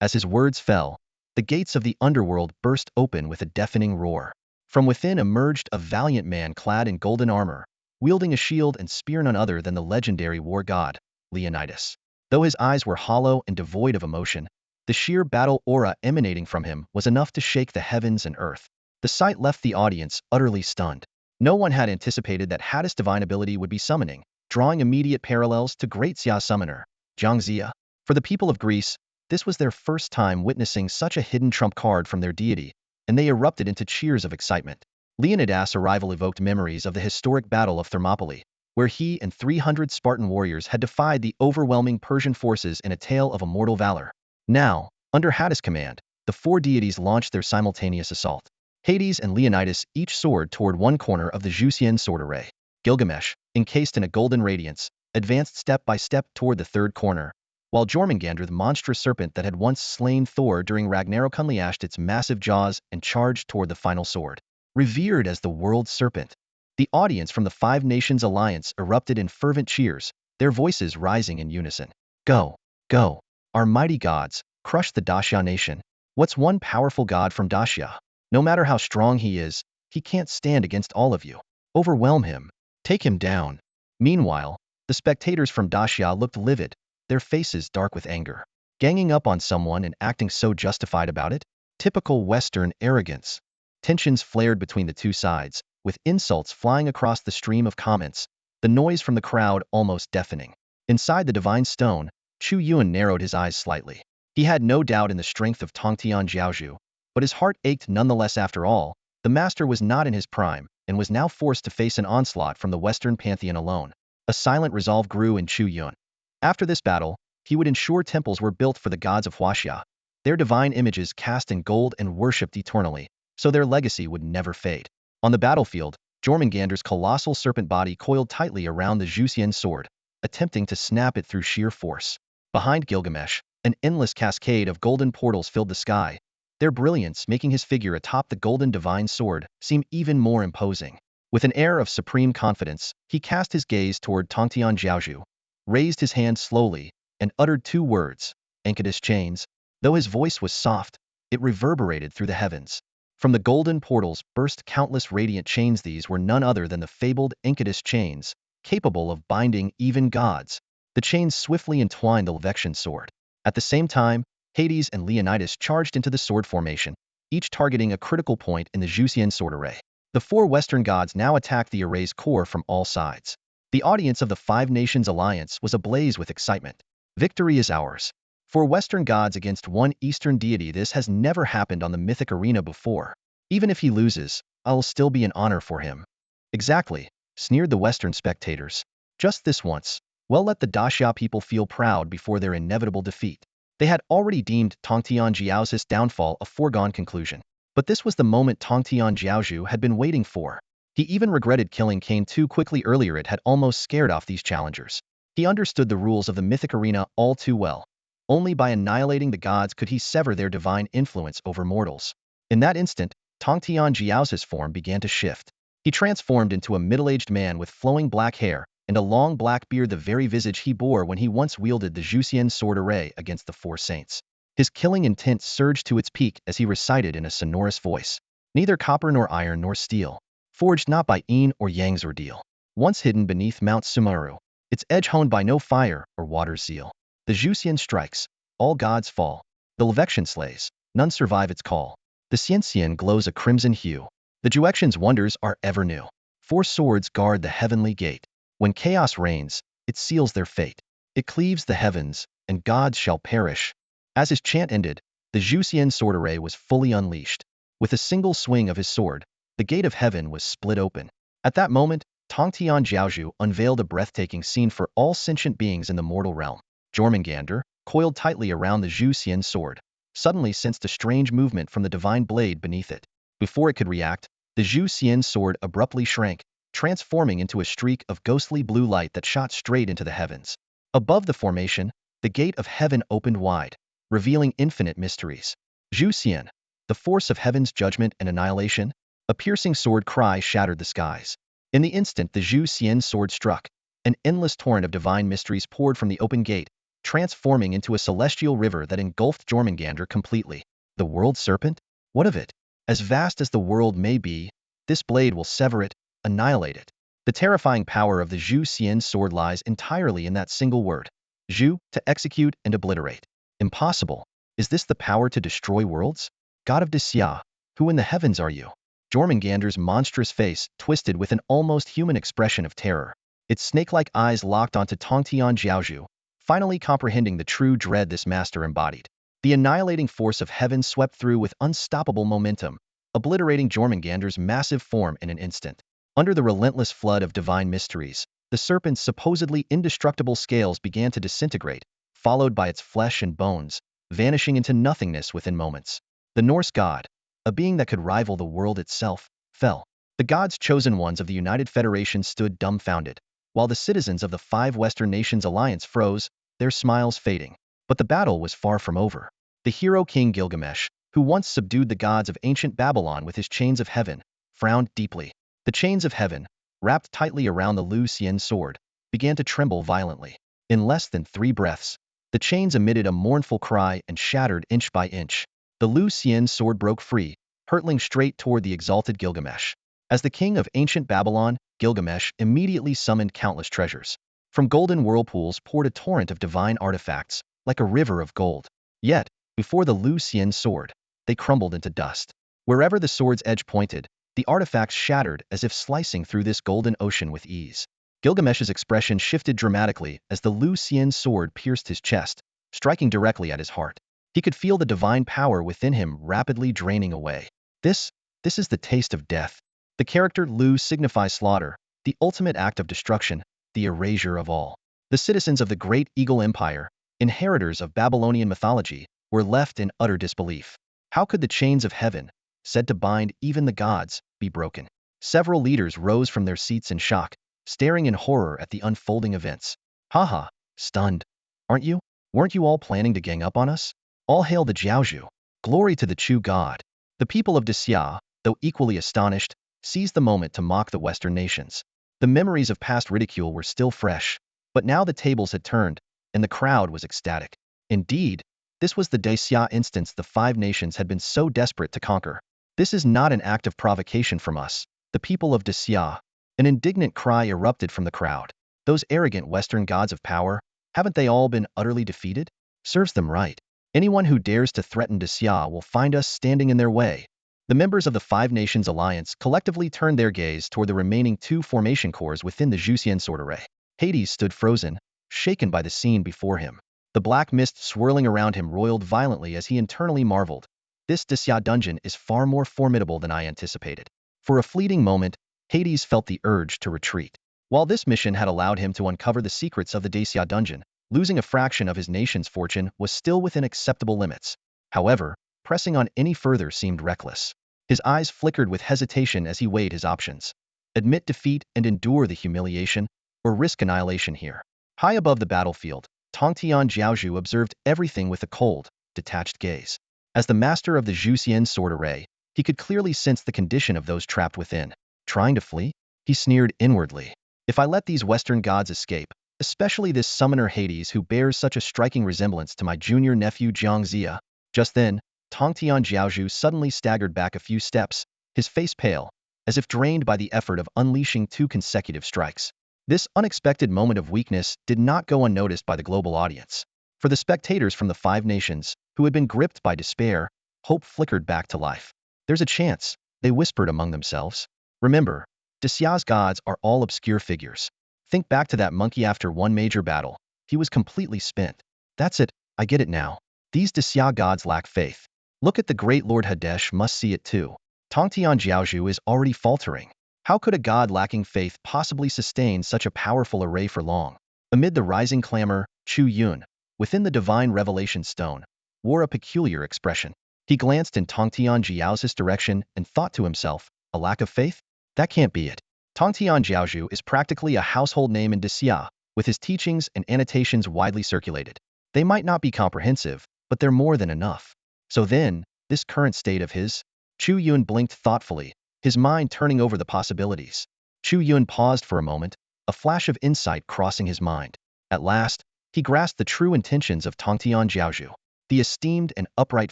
As his words fell, the gates of the underworld burst open with a deafening roar. From within emerged a valiant man clad in golden armor, wielding a shield and spear, none other than the legendary war god, Leonidas. Though his eyes were hollow and devoid of emotion, the sheer battle aura emanating from him was enough to shake the heavens and earth. The sight left the audience utterly stunned. No one had anticipated that Hades' divine ability would be summoning, drawing immediate parallels to Great Xia summoner, Jiangxia. For the people of Greece, this was their first time witnessing such a hidden trump card from their deity, and they erupted into cheers of excitement. Leonidas' arrival evoked memories of the historic Battle of Thermopylae, where he and 300 Spartan warriors had defied the overwhelming Persian forces in a tale of immortal valor. Now, under Hades' command, the four deities launched their simultaneous assault. Hades and Leonidas each soared toward one corner of the Zhuxian sword array. Gilgamesh, encased in a golden radiance, advanced step by step toward the third corner, while Jormungandr, the monstrous serpent that had once slain Thor during Ragnarok, unleashed its massive jaws and charged toward the final sword. Revered as the world's serpent, the audience from the Five Nations Alliance erupted in fervent cheers, their voices rising in unison. Go, go, our mighty gods, crush the Dacia nation. What's one powerful god from Dacia? No matter how strong he is, he can't stand against all of you. Overwhelm him. Take him down. Meanwhile, the spectators from Dacia looked livid, their faces dark with anger. Ganging up on someone and acting so justified about it? Typical Western arrogance. Tensions flared between the two sides, with insults flying across the stream of comments, the noise from the crowd almost deafening. Inside the divine stone, Chu Yuan narrowed his eyes slightly. He had no doubt in the strength of Tongtian Jiaozhu, but his heart ached nonetheless. After all, the master was not in his prime, and was now forced to face an onslaught from the Western pantheon alone. A silent resolve grew in Chu Yuan. After this battle, he would ensure temples were built for the gods of huaxia, their divine images cast in gold and worshipped eternally, so their legacy would never fade. On the battlefield, Jormungandr's colossal serpent body coiled tightly around the Zhuxian sword, attempting to snap it through sheer force. Behind Gilgamesh, an endless cascade of golden portals filled the sky, their brilliance making his figure atop the golden divine sword seem even more imposing. With an air of supreme confidence, he cast his gaze toward Tongtian Jiaozhu, raised his hand slowly, and uttered two words, Enkidu's chains. Though his voice was soft, it reverberated through the heavens. From the golden portals burst countless radiant chains. These were none other than the fabled Enkidu's chains, capable of binding even gods. The chains swiftly entwined the Levection sword. At the same time, Hades and Leonidas charged into the sword formation, each targeting a critical point in the Zhuxian sword array. The four Western gods now attacked the array's core from all sides. The audience of the Five Nations Alliance was ablaze with excitement. Victory is ours. Four Western gods against one Eastern deity. This has never happened on the mythic arena before. Even if he loses, I'll still be an honor for him. Exactly, sneered the Western spectators. Just this once. Well, let the Dacia people feel proud before their inevitable defeat. They had already deemed Tongtian Jiaozhu's downfall a foregone conclusion. But this was the moment Tongtian Jiaozhu had been waiting for. He even regretted killing Cain too quickly earlier. It had almost scared off these challengers. He understood the rules of the mythic arena all too well. Only by annihilating the gods could he sever their divine influence over mortals. In that instant, Tongtian Jiaozhu's form began to shift. He transformed into a middle-aged man with flowing black hair and a long black beard, the very visage he bore when he once wielded the Zhuxian sword array against the four saints. His killing intent surged to its peak as he recited in a sonorous voice. Neither copper nor iron nor steel, forged not by Yin or Yang's ordeal, once hidden beneath Mount Sumeru, its edge honed by no fire or water's zeal. The Zhuxian strikes, all gods fall. The Levection slays, none survive its call. The Xianxian glows a crimson hue. The Juexian's wonders are ever new. Four swords guard the heavenly gate. When chaos reigns, it seals their fate. It cleaves the heavens, and gods shall perish. As his chant ended, the Zhuxian sword array was fully unleashed. With a single swing of his sword, the gate of heaven was split open. At that moment, Tongtian Jiaozhu unveiled a breathtaking scene for all sentient beings in the mortal realm. Jormungandr, coiled tightly around the Zhuxian sword, suddenly sensed a strange movement from the divine blade beneath it. Before it could react, the Zhu Xian sword abruptly shrank, transforming into a streak of ghostly blue light that shot straight into the heavens. Above the formation, the gate of heaven opened wide, revealing infinite mysteries. Zhu Xian, the force of heaven's judgment and annihilation? A piercing sword cry shattered the skies. In the instant the Zhu Xian sword struck, an endless torrent of divine mysteries poured from the open gate, transforming into a celestial river that engulfed Jormungandr completely. The world serpent? What of it? As vast as the world may be, this blade will sever it, annihilate it. The terrifying power of the Zhu Xian sword lies entirely in that single word. Zhu, to execute and obliterate. Impossible. Is this the power to destroy worlds? God of Disya, who in the heavens are you? Jormungandr's monstrous face twisted with an almost human expression of terror. Its snake-like eyes locked onto Tongtian Jiaozhu, finally comprehending the true dread this master embodied. The annihilating force of heaven swept through with unstoppable momentum, obliterating Jormungandr's massive form in an instant. Under the relentless flood of divine mysteries, the serpent's supposedly indestructible scales began to disintegrate, followed by its flesh and bones, vanishing into nothingness within moments. The Norse god, a being that could rival the world itself, fell. The gods chosen ones of the United Federation stood dumbfounded, while the citizens of the 5 Western Nations Alliance froze, their smiles fading. But the battle was far from over. The hero King Gilgamesh, who once subdued the gods of ancient Babylon with his chains of heaven, frowned deeply. The chains of heaven, wrapped tightly around the Lu Xian sword, began to tremble violently. In less than 3 breaths, the chains emitted a mournful cry and shattered inch by inch. The Lu Xian sword broke free, hurtling straight toward the exalted Gilgamesh. As the king of ancient Babylon, Gilgamesh immediately summoned countless treasures. From golden whirlpools poured a torrent of divine artifacts, like a river of gold. Yet, before the Lu Xian sword, they crumbled into dust. Wherever the sword's edge pointed, the artifacts shattered as if slicing through this golden ocean with ease. Gilgamesh's expression shifted dramatically as the Lu Xian sword pierced his chest, striking directly at his heart. He could feel the divine power within him rapidly draining away. This is the taste of death. The character Lu signifies slaughter, the ultimate act of destruction, the erasure of all. The citizens of the great Eagle Empire, inheritors of Babylonian mythology, were left in utter disbelief. How could the chains of heaven, said to bind even the gods, be broken? Several leaders rose from their seats in shock, staring in horror at the unfolding events. Haha, stunned. Aren't you? Weren't you all planning to gang up on us? All hail the Jiaozhu. Glory to the true God. The people of Disya, though equally astonished, seized the moment to mock the Western nations. The memories of past ridicule were still fresh, but now the tables had turned, and the crowd was ecstatic. Indeed, this was the Disya instance the 5 nations had been so desperate to conquer. This is not an act of provocation from us, the people of Disya. An indignant cry erupted from the crowd. Those arrogant Western gods of power, haven't they all been utterly defeated? Serves them right. Anyone who dares to threaten Disya will find us standing in their way. The members of the 5 Nations Alliance collectively turned their gaze toward the remaining 2 formation cores within the Zhu Xian sword array. Hades stood frozen, shaken by the scene before him. The black mist swirling around him roiled violently as he internally marveled. This Disya dungeon is far more formidable than I anticipated. For a fleeting moment, Hades felt the urge to retreat. While this mission had allowed him to uncover the secrets of the Disya dungeon, losing a fraction of his nation's fortune was still within acceptable limits. However, pressing on any further seemed reckless. His eyes flickered with hesitation as he weighed his options. Admit defeat and endure the humiliation, or risk annihilation here. High above the battlefield, Tongtian Jiaozhu observed everything with a cold, detached gaze. As the master of the Zhu Xian sword array, he could clearly sense the condition of those trapped within. Trying to flee? He sneered inwardly. If I let these Western gods escape, especially this summoner Hades who bears such a striking resemblance to my junior nephew Jiangxia. Just then, Tongtian Jiaozhu suddenly staggered back a few steps, his face pale, as if drained by the effort of unleashing 2 consecutive strikes. This unexpected moment of weakness did not go unnoticed by the global audience. For the spectators from the 5 nations, who had been gripped by despair, hope flickered back to life. There's a chance, they whispered among themselves. Remember, Disya's gods are all obscure figures. Think back to that monkey after one major battle. He was completely spent. That's it, I get it now. These Disya gods lack faith. Look at the great Lord Hadesh must see it too. Tongtian Jiaozhu is already faltering. How could a god lacking faith possibly sustain such a powerful array for long? Amid the rising clamor, Chu Yun, within the divine revelation stone, wore a peculiar expression. He glanced in Tongtian Jiao's direction and thought to himself, a lack of faith? That can't be it. Tongtian Jiaozhu is practically a household name in Xia, with his teachings and annotations widely circulated. They might not be comprehensive, but they're more than enough. So then, this current state of his? Chu Yun blinked thoughtfully, his mind turning over the possibilities. Chu Yun paused for a moment, a flash of insight crossing his mind. At last, he grasped the true intentions of Tongtian Jiaozhu. The esteemed and upright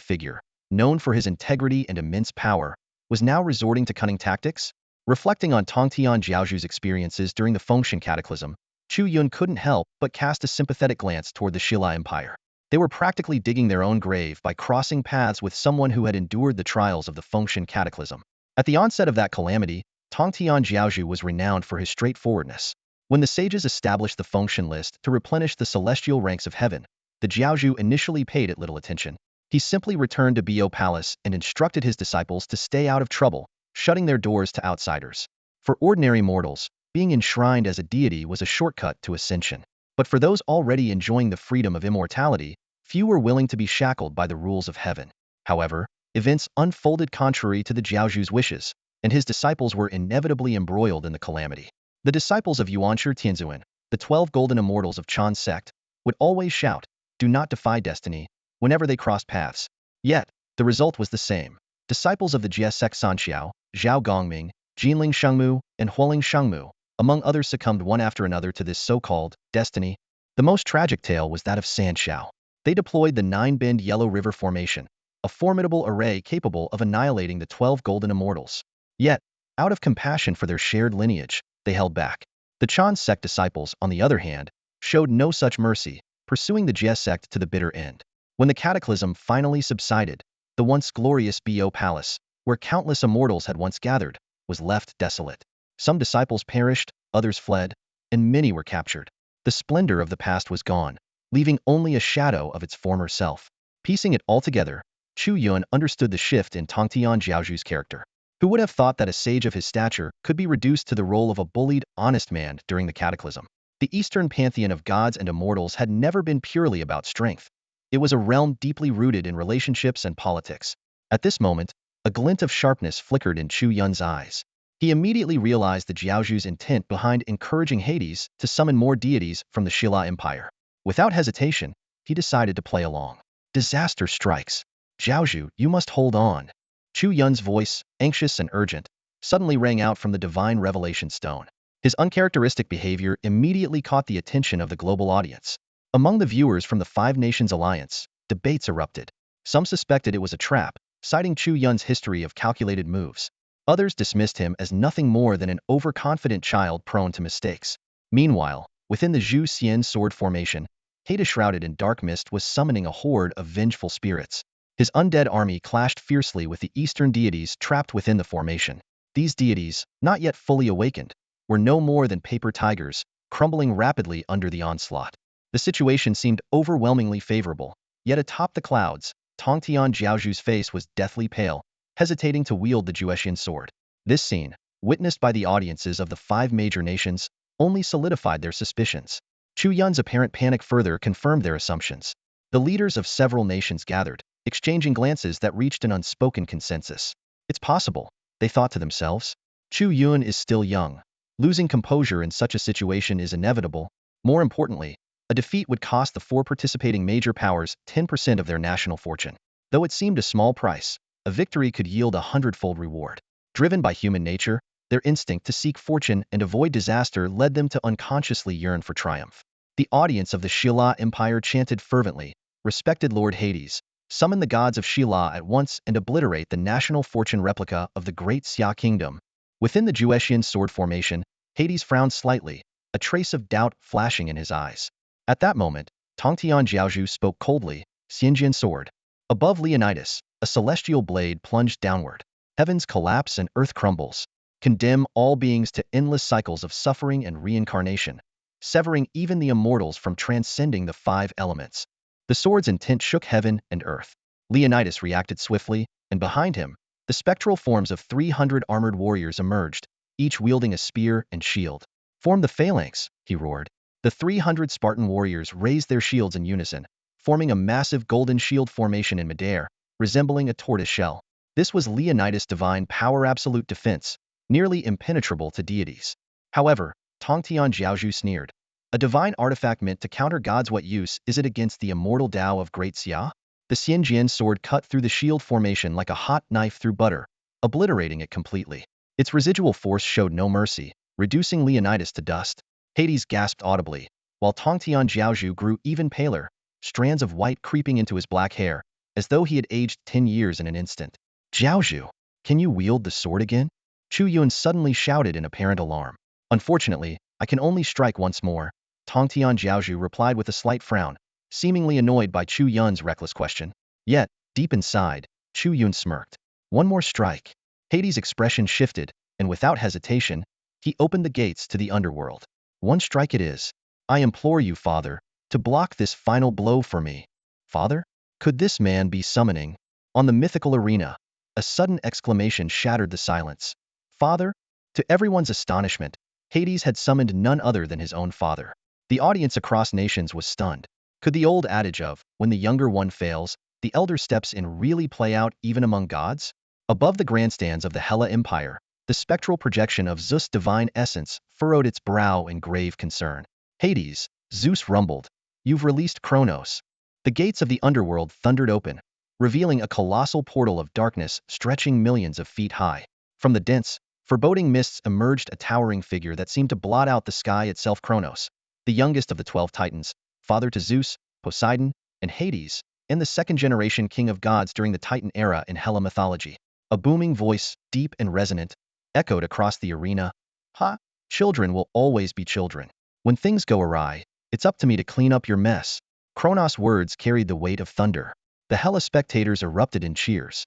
figure, known for his integrity and immense power, was now resorting to cunning tactics? Reflecting on Tongtian Jiaozhu's experiences during the Fengshan Cataclysm, Chu Yun couldn't help but cast a sympathetic glance toward the Xia Empire. They were practically digging their own grave by crossing paths with someone who had endured the trials of the Fengshan Cataclysm. At the onset of that calamity, Tongtian Jiaozhu was renowned for his straightforwardness. When the sages established the Fengshan list to replenish the celestial ranks of heaven, the Jiaozhu initially paid it little attention. He simply returned to Bo Palace and instructed his disciples to stay out of trouble, shutting their doors to outsiders. For ordinary mortals, being enshrined as a deity was a shortcut to ascension. But for those already enjoying the freedom of immortality, few were willing to be shackled by the rules of heaven. However, events unfolded contrary to the Jiaozhu's wishes, and his disciples were inevitably embroiled in the calamity. The disciples of Yuanshi Tianzuan, the 12 golden immortals of Chan sect, would always shout, "Do not defy destiny," whenever they crossed paths. Yet, the result was the same. Disciples of the Jie sect Sanxiao, Zhao Gongming, Jinling Shengmu, and Hualing Shengmu, among others, succumbed one after another to this so-called destiny. The most tragic tale was that of Sanxiao. They deployed the Nine-Bend Yellow River Formation, a formidable array capable of annihilating the 12 golden immortals. Yet, out of compassion for their shared lineage, they held back. The Chan sect disciples, on the other hand, showed no such mercy, pursuing the Jie sect to the bitter end. When the cataclysm finally subsided, the once glorious Bo Palace, where countless immortals had once gathered, was left desolate. Some disciples perished, others fled, and many were captured. The splendor of the past was gone, leaving only a shadow of its former self. Piecing it all together, Chu Yun understood the shift in Tongtian Jiaozhu's character. Who would have thought that a sage of his stature could be reduced to the role of a bullied, honest man during the cataclysm? The Eastern pantheon of gods and immortals had never been purely about strength. It was a realm deeply rooted in relationships and politics. At this moment, a glint of sharpness flickered in Chu Yun's eyes. He immediately realized the Jiaozhu's intent behind encouraging Hades to summon more deities from the Xia Empire. Without hesitation, he decided to play along. Disaster strikes. Jiaozhu, you must hold on. Chu Yun's voice, anxious and urgent, suddenly rang out from the divine revelation stone. His uncharacteristic behavior immediately caught the attention of the global audience. Among the viewers from the Five Nations Alliance, debates erupted. Some suspected it was a trap, citing Chu Yun's history of calculated moves. Others dismissed him as nothing more than an overconfident child prone to mistakes. Meanwhile, within the Zhu Xian sword formation, Hades shrouded in dark mist was summoning a horde of vengeful spirits. His undead army clashed fiercely with the eastern deities trapped within the formation. These deities, not yet fully awakened, were no more than paper tigers, crumbling rapidly under the onslaught. The situation seemed overwhelmingly favorable, yet atop the clouds, Tongtian Jiaozhu's face was deathly pale, hesitating to wield the Juetian sword. This scene, witnessed by the audiences of the 5 major nations, only solidified their suspicions. Chu Yun's apparent panic further confirmed their assumptions. The leaders of several nations gathered, exchanging glances that reached an unspoken consensus. It's possible, they thought to themselves. Chu Yun is still young. Losing composure in such a situation is inevitable. More importantly, a defeat would cost the 4 participating major powers 10% of their national fortune. Though it seemed a small price, a victory could yield a 100-fold reward. Driven by human nature, their instinct to seek fortune and avoid disaster led them to unconsciously yearn for triumph. The audience of the Xia Empire chanted fervently, "Respected Lord Hades, summon the gods of Xia at once and obliterate the national fortune replica of the great Xia Kingdom." Within the Juetian sword formation, Hades frowned slightly, a trace of doubt flashing in his eyes. At that moment, Tongtian Jiaozhu spoke coldly, "Xianjian sword." Above Leonidas, a celestial blade plunged downward. Heavens collapse and earth crumbles. Condemn all beings to endless cycles of suffering and reincarnation, severing even the immortals from transcending the 5 elements. The sword's intent shook heaven and earth. Leonidas reacted swiftly, and behind him, the spectral forms of 300 armored warriors emerged, each wielding a spear and shield. "Form the phalanx," he roared. The 300 Spartan warriors raised their shields in unison, forming a massive golden shield formation in midair, resembling a tortoise shell. This was Leonidas' divine power absolute defense, nearly impenetrable to deities. However, Tongtian Jiaozhu sneered. A divine artifact meant to counter gods, what use is it against the immortal Tao of Great Xia? The Xianjian sword cut through the shield formation like a hot knife through butter, obliterating it completely. Its residual force showed no mercy, reducing Leonidas to dust. Hades gasped audibly, while Tongtian Jiaozhu grew even paler, strands of white creeping into his black hair, as though he had aged 10 years in an instant. Jiaozhu, can you wield the sword again? Chu Yun suddenly shouted in apparent alarm. Unfortunately, I can only strike once more, Tongtian Jiaozhu replied with a slight frown, seemingly annoyed by Chu Yun's reckless question. Yet, deep inside, Chu Yun smirked. One more strike. Hades' expression shifted, and without hesitation, he opened the gates to the underworld. One strike it is. I implore you, Father, to block this final blow for me. Father? Could this man be summoning? On the mythical arena, a sudden exclamation shattered the silence. Father? To everyone's astonishment, Hades had summoned none other than his own father. The audience across nations was stunned. Could the old adage of, when the younger one fails, the elder steps in really play out even among gods? Above the grandstands of the Hella Empire, the spectral projection of Zeus' divine essence furrowed its brow in grave concern. Hades, Zeus rumbled, you've released Kronos. The gates of the underworld thundered open, revealing a colossal portal of darkness stretching millions of feet high. From the dense, foreboding mists emerged a towering figure that seemed to blot out the sky itself. Kronos, the youngest of the 12 titans, father to Zeus, Poseidon, and Hades, and the second-generation king of gods during the Titan era in Hella mythology. A booming voice, deep and resonant, echoed across the arena. Ha! Children will always be children. When things go awry, it's up to me to clean up your mess. Kronos' words carried the weight of thunder. The Hella spectators erupted in cheers.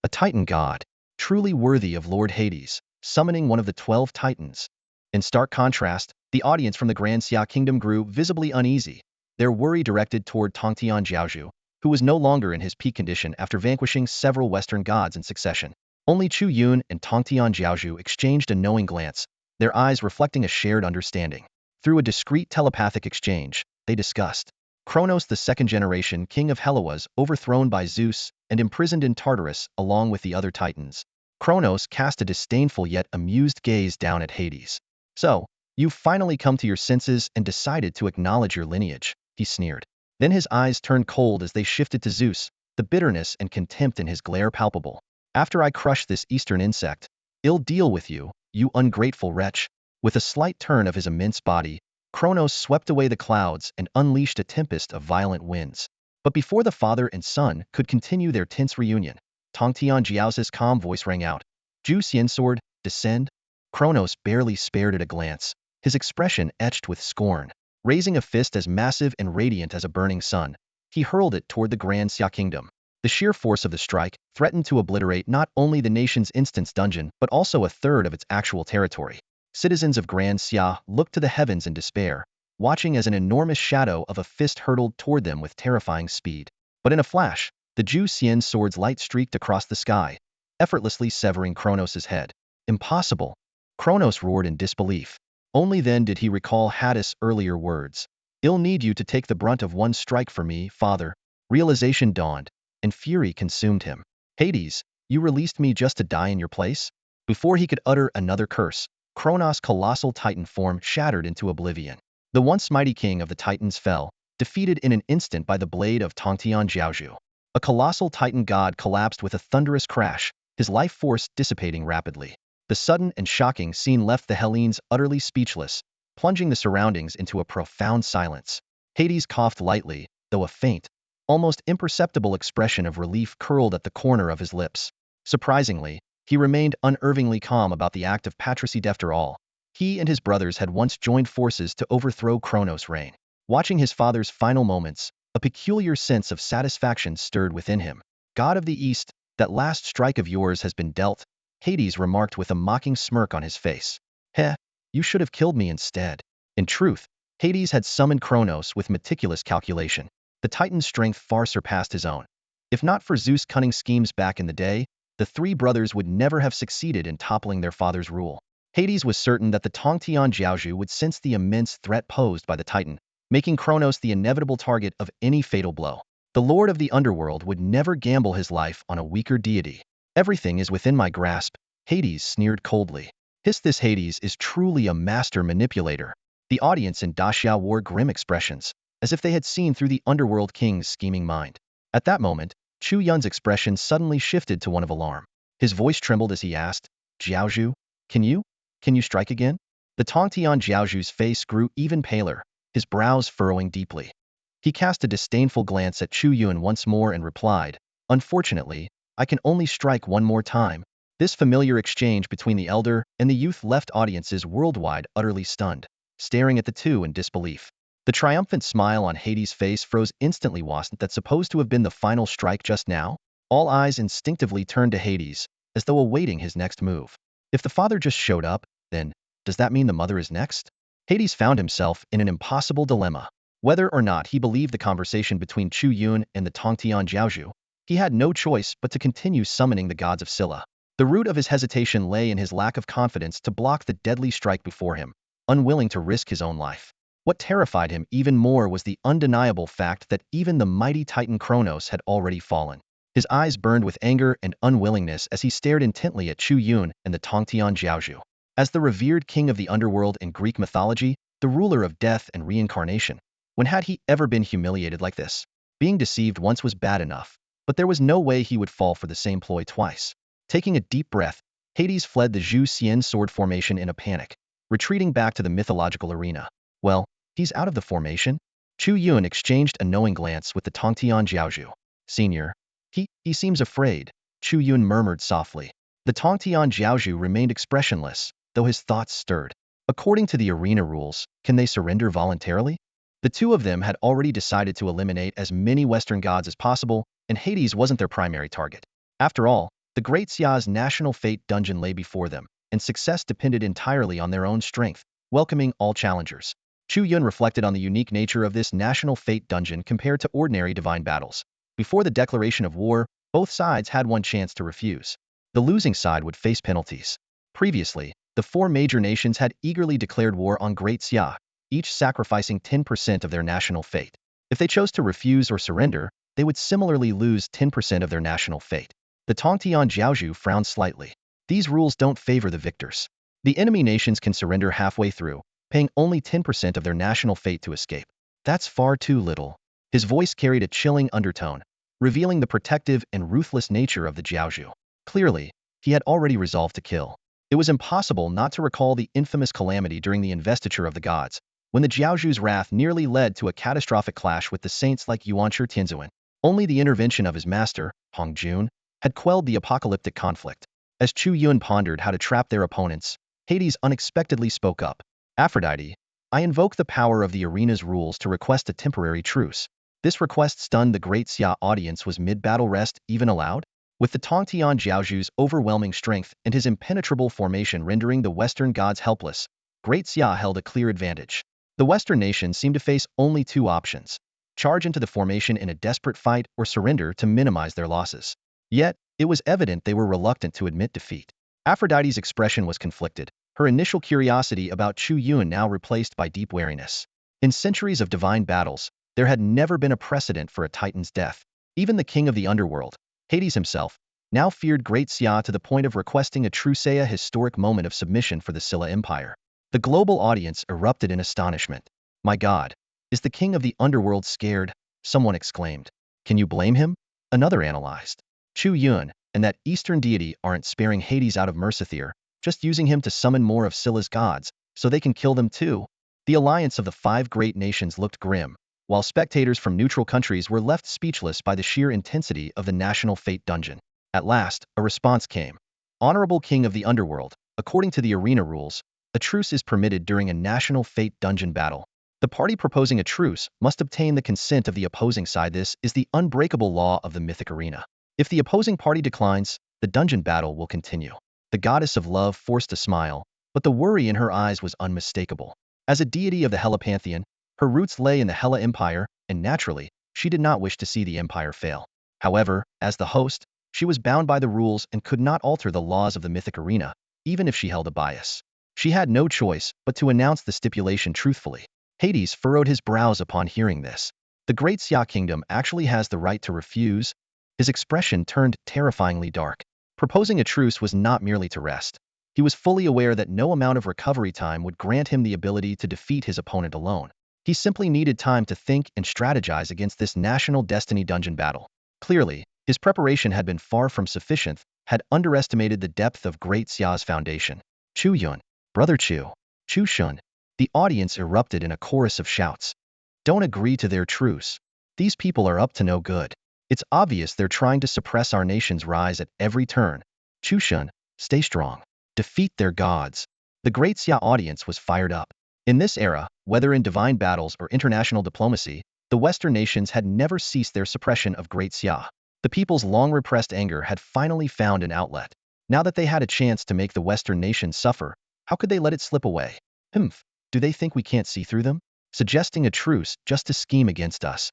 A Titan god, truly worthy of Lord Hades, summoning one of the 12 titans. In stark contrast, the audience from the Grand Xia kingdom grew visibly uneasy, their worry directed toward Tongtian Jiaozhu, who was no longer in his peak condition after vanquishing several Western gods in succession. Only Chu Yun and Tongtian Jiaozhu exchanged a knowing glance, their eyes reflecting a shared understanding. Through a discreet telepathic exchange, they discussed. Kronos, the second-generation king of Hella, was overthrown by Zeus and imprisoned in Tartarus along with the other titans. Kronos cast a disdainful yet amused gaze down at Hades. So, you've finally come to your senses and decided to acknowledge your lineage, he sneered. Then his eyes turned cold as they shifted to Zeus, the bitterness and contempt in his glare palpable. After I crush this eastern insect, I'll deal with you, you ungrateful wretch. With a slight turn of his immense body, Kronos swept away the clouds and unleashed a tempest of violent winds. But before the father and son could continue their tense reunion, Tongtian Jiaozhu's calm voice rang out. Ju Xian sword, descend? Kronos barely spared it a glance, his expression etched with scorn. Raising a fist as massive and radiant as a burning sun, he hurled it toward the Grand Xia kingdom. The sheer force of the strike threatened to obliterate not only the nation's instance dungeon but also a third of its actual territory. Citizens of Grand Xia looked to the heavens in despair, watching as an enormous shadow of a fist hurtled toward them with terrifying speed. But in a flash, the Ju Xian sword's light streaked across the sky, effortlessly severing Kronos' head. Impossible! Kronos roared in disbelief. Only then did he recall Hades' earlier words. I'll need you to take the brunt of one strike for me, father. Realization dawned, and fury consumed him. Hades, you released me just to die in your place? Before he could utter another curse, Kronos' colossal titan form shattered into oblivion. The once mighty king of the titans fell, defeated in an instant by the blade of Tongtian Jiaozhu. A colossal titan god collapsed with a thunderous crash, his life force dissipating rapidly. The sudden and shocking scene left the Hellenes utterly speechless, plunging the surroundings into a profound silence. Hades coughed lightly, though a faint, almost imperceptible expression of relief curled at the corner of his lips. Surprisingly, he remained unervingly calm about the act of patricy. After all, he and his brothers had once joined forces to overthrow Kronos' reign. Watching his father's final moments, a peculiar sense of satisfaction stirred within him. God of the East, that last strike of yours has been dealt, Hades remarked with a mocking smirk on his face. Heh, you should have killed me instead. In truth, Hades had summoned Kronos with meticulous calculation. The Titan's strength far surpassed his own. If not for Zeus' cunning schemes back in the day, the three brothers would never have succeeded in toppling their father's rule. Hades was certain that the Tongtian Jiaozhu would sense the immense threat posed by the Titan, making Kronos the inevitable target of any fatal blow. The Lord of the Underworld would never gamble his life on a weaker deity. Everything is within my grasp, Hades sneered coldly. This Hades is truly a master manipulator. The audience in Daxia wore grim expressions, as if they had seen through the Underworld King's scheming mind. At that moment, Chu Yun's expression suddenly shifted to one of alarm. His voice trembled as he asked, Jiaozhu, can you strike again? The Tongtian Jiaozhu's face grew even paler, his brows furrowing deeply. He cast a disdainful glance at Chu Yun once more and replied, unfortunately, I can only strike one more time. This familiar exchange between the elder and the youth left audiences worldwide utterly stunned, staring at the two in disbelief. The triumphant smile on Hades' face froze instantly. Wasn't that supposed to have been the final strike just now? All eyes instinctively turned to Hades, as though awaiting his next move. If the father just showed up, then, does that mean the mother is next? Hades found himself in an impossible dilemma. Whether or not he believed the conversation between Chu Yun and the Tongtian Jiaozhu, he had no choice but to continue summoning the gods of Scylla. The root of his hesitation lay in his lack of confidence to block the deadly strike before him, unwilling to risk his own life. What terrified him even more was the undeniable fact that even the mighty titan Kronos had already fallen. His eyes burned with anger and unwillingness as he stared intently at Chu Yun and the Tongtian Jiaozhu. As the revered king of the underworld in Greek mythology, the ruler of death and reincarnation, when had he ever been humiliated like this? Being deceived once was bad enough, but there was no way he would fall for the same ploy twice. Taking a deep breath, Hades fled the Zhu Xian sword formation in a panic, retreating back to the mythological arena. Well, he's out of the formation? Chu Yun exchanged a knowing glance with the Tongtian Jiaozhu. Senior, he seems afraid, Chu Yun murmured softly. The Tongtian Jiaozhu remained expressionless, though his thoughts stirred. According to the arena rules, can they surrender voluntarily? The two of them had already decided to eliminate as many Western gods as possible, and Hades wasn't their primary target. After all, the Great Xia's national fate dungeon lay before them, and success depended entirely on their own strength, welcoming all challengers. Chu Yun reflected on the unique nature of this national fate dungeon compared to ordinary divine battles. Before the declaration of war, both sides had one chance to refuse. The losing side would face penalties. Previously, the four major nations had eagerly declared war on Great Xia, each sacrificing 10% of their national fate. If they chose to refuse or surrender, they would similarly lose 10% of their national fate. The Tongtian Jiaozhu frowned slightly. These rules don't favor the victors. The enemy nations can surrender halfway through, paying only 10% of their national fate to escape. That's far too little. His voice carried a chilling undertone, revealing the protective and ruthless nature of the Jiaozhu. Clearly, he had already resolved to kill. It was impossible not to recall the infamous calamity during the investiture of the gods, when the Jiaozhu's wrath nearly led to a catastrophic clash with the saints like Yuanshi Tianzuan. Only the intervention of his master, Hong Jun, had quelled the apocalyptic conflict. As Chu Yun pondered how to trap their opponents, Hades unexpectedly spoke up. Aphrodite, I invoke the power of the arena's rules to request a temporary truce. This request stunned the Great Xia audience. Was mid-battle rest even allowed? With the Tongtian Jiaozhu's overwhelming strength and his impenetrable formation rendering the Western gods helpless, Great Xia held a clear advantage. The Western nations seemed to face only two options: charge into the formation in a desperate fight or surrender to minimize their losses. Yet, it was evident they were reluctant to admit defeat. Aphrodite's expression was conflicted, her initial curiosity about Chu Yun now replaced by deep wariness. In centuries of divine battles, there had never been a precedent for a titan's death. Even the king of the underworld, Hades himself, now feared Great Xia to the point of requesting a truce, a historic moment of submission for the Scylla Empire. The global audience erupted in astonishment. My God, is the king of the underworld scared? Someone exclaimed. Can you blame him? Another analyzed. Chu Yun and that eastern deity aren't sparing Hades out of mercy, they're just using him to summon more of Scylla's gods, so they can kill them too. The alliance of the five great nations looked grim, while spectators from neutral countries were left speechless by the sheer intensity of the national fate dungeon. At last, a response came. Honorable King of the Underworld, according to the arena rules, a truce is permitted during a national fate dungeon battle. The party proposing a truce must obtain the consent of the opposing side. This is the unbreakable law of the mythic arena. If the opposing party declines, the dungeon battle will continue. The goddess of love forced a smile, but the worry in her eyes was unmistakable. As a deity of the Hella pantheon, her roots lay in the Hella Empire, and naturally, she did not wish to see the empire fail. However, as the host, she was bound by the rules and could not alter the laws of the mythic arena, even if she held a bias. She had no choice but to announce the stipulation truthfully. Hades furrowed his brows upon hearing this. The great Xia kingdom actually has the right to refuse? His expression turned terrifyingly dark. Proposing a truce was not merely to rest. He was fully aware that no amount of recovery time would grant him the ability to defeat his opponent alone. He simply needed time to think and strategize against this national destiny dungeon battle. Clearly, his preparation had been far from sufficient, had underestimated the depth of Great Xia's foundation. Chu Yun, Brother Chu, Chu Shun. The audience erupted in a chorus of shouts. Don't agree to their truce. These people are up to no good. It's obvious they're trying to suppress our nation's rise at every turn. Chu Shun, stay strong. Defeat their gods. The Great Xia audience was fired up. In this era, whether in divine battles or international diplomacy, the Western nations had never ceased their suppression of Great Xia. The people's long-repressed anger had finally found an outlet. Now that they had a chance to make the Western nations suffer, how could they let it slip away? Do they think we can't see through them? Suggesting a truce just to scheme against us.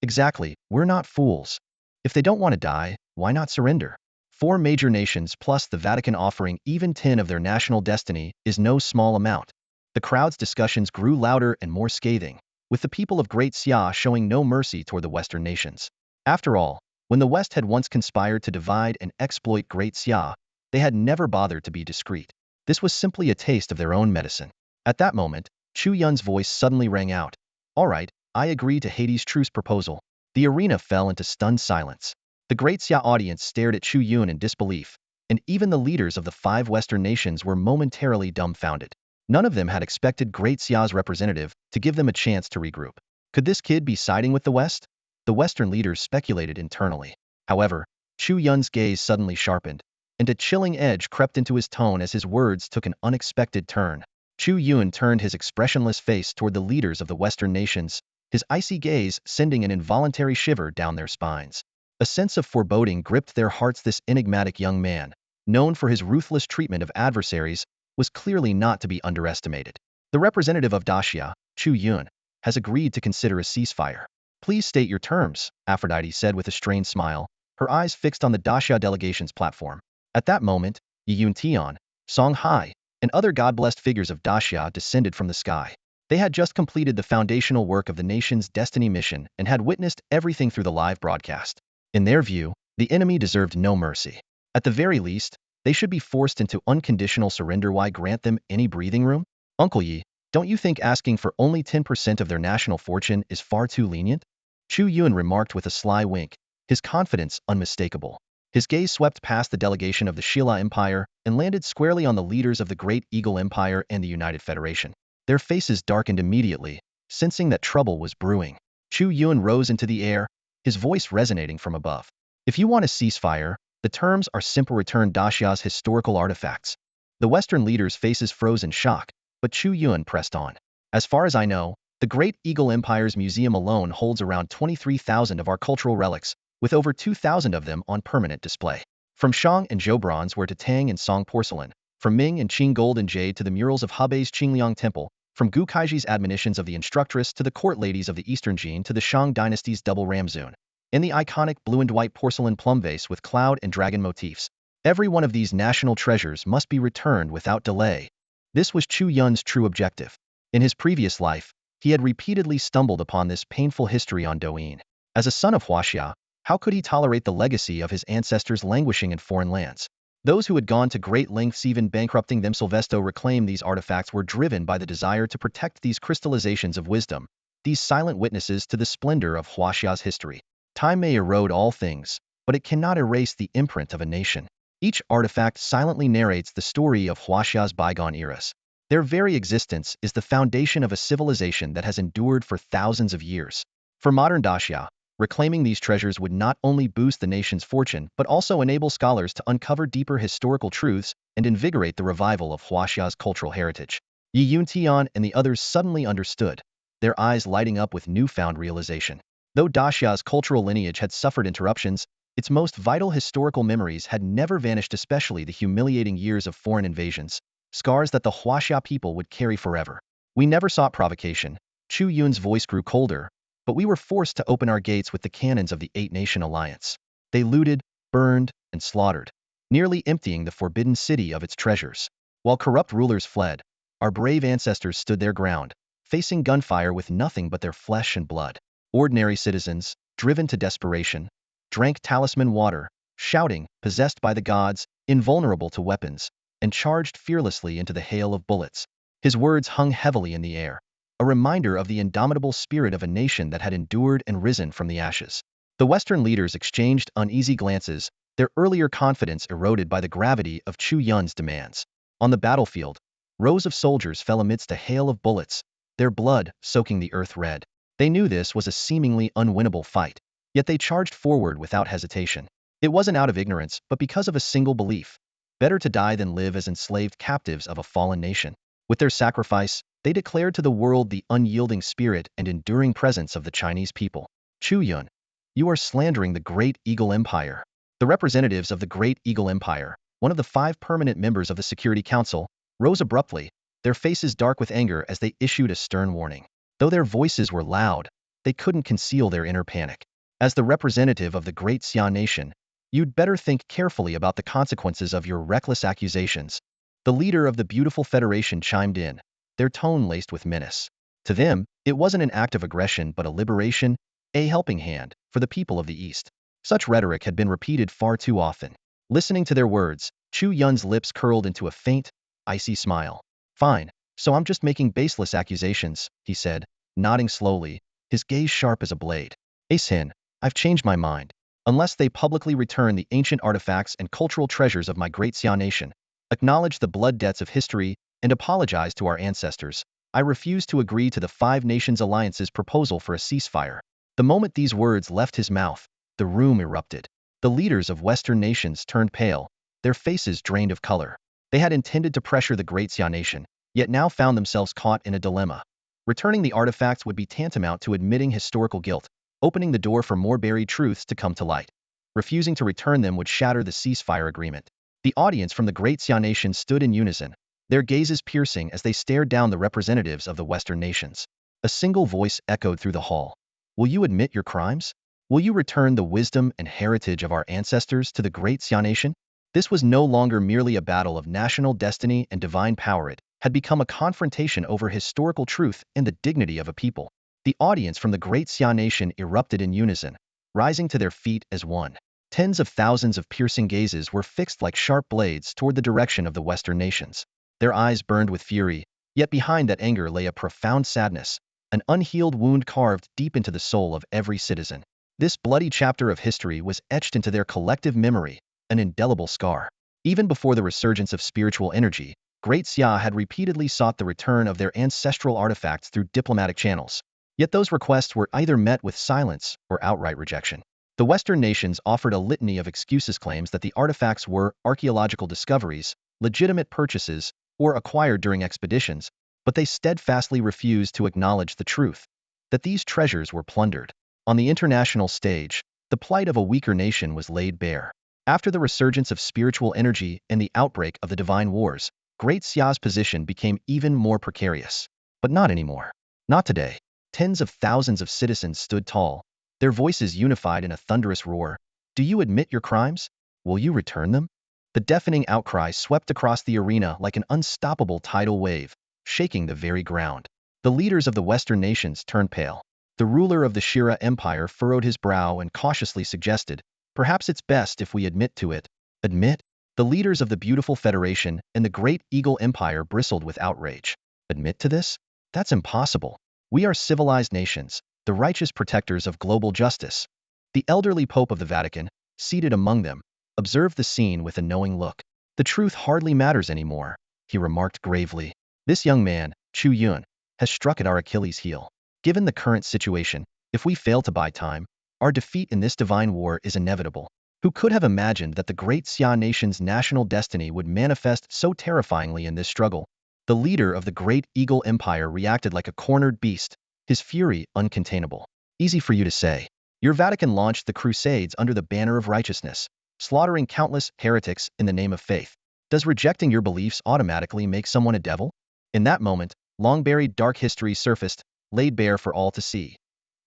Exactly, we're not fools. If they don't want to die, why not surrender? 4 major nations plus the Vatican offering even 10 of their national destiny is no small amount. The crowd's discussions grew louder and more scathing, with the people of Great Xia showing no mercy toward the Western nations. After all, when the West had once conspired to divide and exploit Great Xia, they had never bothered to be discreet. This was simply a taste of their own medicine. At that moment, Chu Yun's voice suddenly rang out. All right, I agree to Hades' truce proposal. The arena fell into stunned silence. The Great Xia audience stared at Chu Yun in disbelief, and even the leaders of the 5 Western nations were momentarily dumbfounded. None of them had expected Great Xia's representative to give them a chance to regroup. Could this kid be siding with the West? The Western leaders speculated internally. However, Chu Yun's gaze suddenly sharpened, and a chilling edge crept into his tone as his words took an unexpected turn. Chu Yun turned his expressionless face toward the leaders of the Western nations, his icy gaze sending an involuntary shiver down their spines. A sense of foreboding gripped their hearts. This enigmatic young man, known for his ruthless treatment of adversaries, was clearly not to be underestimated. The representative of Daxia, Chu Yun, has agreed to consider a ceasefire. Please state your terms, Aphrodite said with a strained smile, her eyes fixed on the Daxia delegation's platform. At that moment, Yun Tian, Song Hai, and other god-blessed figures of Daxia descended from the sky. They had just completed the foundational work of the nation's destiny mission and had witnessed everything through the live broadcast. In their view, the enemy deserved no mercy. At the very least, they should be forced into unconditional surrender. Why grant them any breathing room? Uncle Yi, don't you think asking for only 10% of their national fortune is far too lenient? Chu Yun remarked with a sly wink, his confidence unmistakable. His gaze swept past the delegation of the Shilla Empire and landed squarely on the leaders of the Great Eagle Empire and the United Federation. Their faces darkened immediately, sensing that trouble was brewing. Chu Yun rose into the air, his voice resonating from above. If you want a ceasefire, the terms are simple. Return Daxia's historical artifacts. The Western leaders' faces froze in shock, but Chu Yun pressed on. As far as I know, the Great Eagle Empire's museum alone holds around 23,000 of our cultural relics, with over 2,000 of them on permanent display. From Shang and Zhou bronzeware to Tang and Song porcelain, from Ming and Qing gold and jade to the murals of Hebei's Qingliang Temple, from Gu Kaiji's admonitions of the instructress to the court ladies of the Eastern Jin to the Shang dynasty's double ramzun, and the iconic blue and white porcelain plum vase with cloud and dragon motifs. Every one of these national treasures must be returned without delay. This was Chu Yun's true objective. In his previous life, he had repeatedly stumbled upon this painful history on Douyin. As a son of huaxia, how could he tolerate the legacy of his ancestors languishing in foreign lands? Those who had gone to great lengths, even bankrupting them, Sylvesto reclaimed these artifacts, were driven by the desire to protect these crystallizations of wisdom, these silent witnesses to the splendor of huaxia's history. Time may erode all things, but it cannot erase the imprint of a nation. Each artifact silently narrates the story of huaxia's bygone eras. Their very existence is the foundation of a civilization that has endured for thousands of years. For modern Daxia, reclaiming these treasures would not only boost the nation's fortune but also enable scholars to uncover deeper historical truths and invigorate the revival of huaxia's cultural heritage. Yi Yuntian and the others suddenly understood, their eyes lighting up with newfound realization. Though Daxia's cultural lineage had suffered interruptions, its most vital historical memories had never vanished, especially the humiliating years of foreign invasions, scars that the huaxia people would carry forever. We never sought provocation. Chu Yun's voice grew colder, but we were forced to open our gates with the cannons of the 8-nation alliance. They looted, burned, and slaughtered, nearly emptying the forbidden city of its treasures. While corrupt rulers fled, our brave ancestors stood their ground, facing gunfire with nothing but their flesh and blood. Ordinary citizens, driven to desperation, drank talisman water, shouting, possessed by the gods, invulnerable to weapons, and charged fearlessly into the hail of bullets. His words hung heavily in the air, a reminder of the indomitable spirit of a nation that had endured and risen from the ashes. The Western leaders exchanged uneasy glances, their earlier confidence eroded by the gravity of Chu Yun's demands. On the battlefield, rows of soldiers fell amidst a hail of bullets, their blood soaking the earth red. They knew this was a seemingly unwinnable fight, yet they charged forward without hesitation. It wasn't out of ignorance, but because of a single belief: better to die than live as enslaved captives of a fallen nation. With their sacrifice, they declared to the world the unyielding spirit and enduring presence of the Chinese people. Chu Yun, you are slandering the Great Eagle Empire. The representatives of the Great Eagle Empire, one of the 5 permanent members of the Security Council, rose abruptly, their faces dark with anger as they issued a stern warning. Though their voices were loud, they couldn't conceal their inner panic. As the representative of the Great Xia nation, you'd better think carefully about the consequences of your reckless accusations. The leader of the beautiful Federation chimed in, their tone laced with menace. To them, it wasn't an act of aggression but a liberation, a helping hand, for the people of the East. Such rhetoric had been repeated far too often. Listening to their words, Chu Yun's lips curled into a faint, icy smile. Fine, so I'm just making baseless accusations, he said, nodding slowly, his gaze sharp as a blade. Ace Hin, I've changed my mind. Unless they publicly return the ancient artifacts and cultural treasures of my Great Xia nation, acknowledge the blood debts of history, and apologize to our ancestors, I refuse to agree to the 5 Nations Alliance's proposal for a ceasefire. The moment these words left his mouth, the room erupted. The leaders of Western nations turned pale, their faces drained of color. They had intended to pressure the Great Xia nation, yet now found themselves caught in a dilemma. Returning the artifacts would be tantamount to admitting historical guilt, opening the door for more buried truths to come to light. Refusing to return them would shatter the ceasefire agreement. The audience from the Great Xia nation stood in unison, their gazes piercing as they stared down the representatives of the Western nations. A single voice echoed through the hall. Will you admit your crimes? Will you return the wisdom and heritage of our ancestors to the Great Xia nation? This was no longer merely a battle of national destiny and divine power. It had become a confrontation over historical truth and the dignity of a people. The audience from the Great Xia nation erupted in unison, rising to their feet as one. Tens of thousands of piercing gazes were fixed like sharp blades toward the direction of the Western nations. Their eyes burned with fury, yet behind that anger lay a profound sadness, an unhealed wound carved deep into the soul of every citizen. This bloody chapter of history was etched into their collective memory, an indelible scar. Even before the resurgence of spiritual energy, Great Xia had repeatedly sought the return of their ancestral artifacts through diplomatic channels. Yet those requests were either met with silence or outright rejection. The Western nations offered a litany of excuses, claims that the artifacts were archaeological discoveries, legitimate purchases, or acquired during expeditions, but they steadfastly refused to acknowledge the truth, that these treasures were plundered. On the international stage, the plight of a weaker nation was laid bare. After the resurgence of spiritual energy and the outbreak of the divine wars, Great Xia's position became even more precarious. But not anymore. Not today. Tens of thousands of citizens stood tall, their voices unified in a thunderous roar. Do you admit your crimes? Will you return them? The deafening outcry swept across the arena like an unstoppable tidal wave, shaking the very ground. The leaders of the Western nations turned pale. The ruler of the Shira Empire furrowed his brow and cautiously suggested, perhaps it's best if we admit to it. Admit? The leaders of the beautiful Federation and the Great Eagle Empire bristled with outrage. Admit to this? That's impossible. We are civilized nations, the righteous protectors of global justice. The elderly Pope of the Vatican, seated among them, observed the scene with a knowing look. The truth hardly matters anymore, he remarked gravely. This young man, Chu Yun, has struck at our Achilles' heel. Given the current situation, if we fail to buy time, our defeat in this divine war is inevitable. Who could have imagined that the Great Xia nation's national destiny would manifest so terrifyingly in this struggle? The leader of the Great Eagle Empire reacted like a cornered beast, his fury uncontainable. Easy for you to say. Your Vatican launched the Crusades under the banner of righteousness, slaughtering countless heretics in the name of faith. Does rejecting your beliefs automatically make someone a devil? In that moment, long-buried dark history surfaced, laid bare for all to see.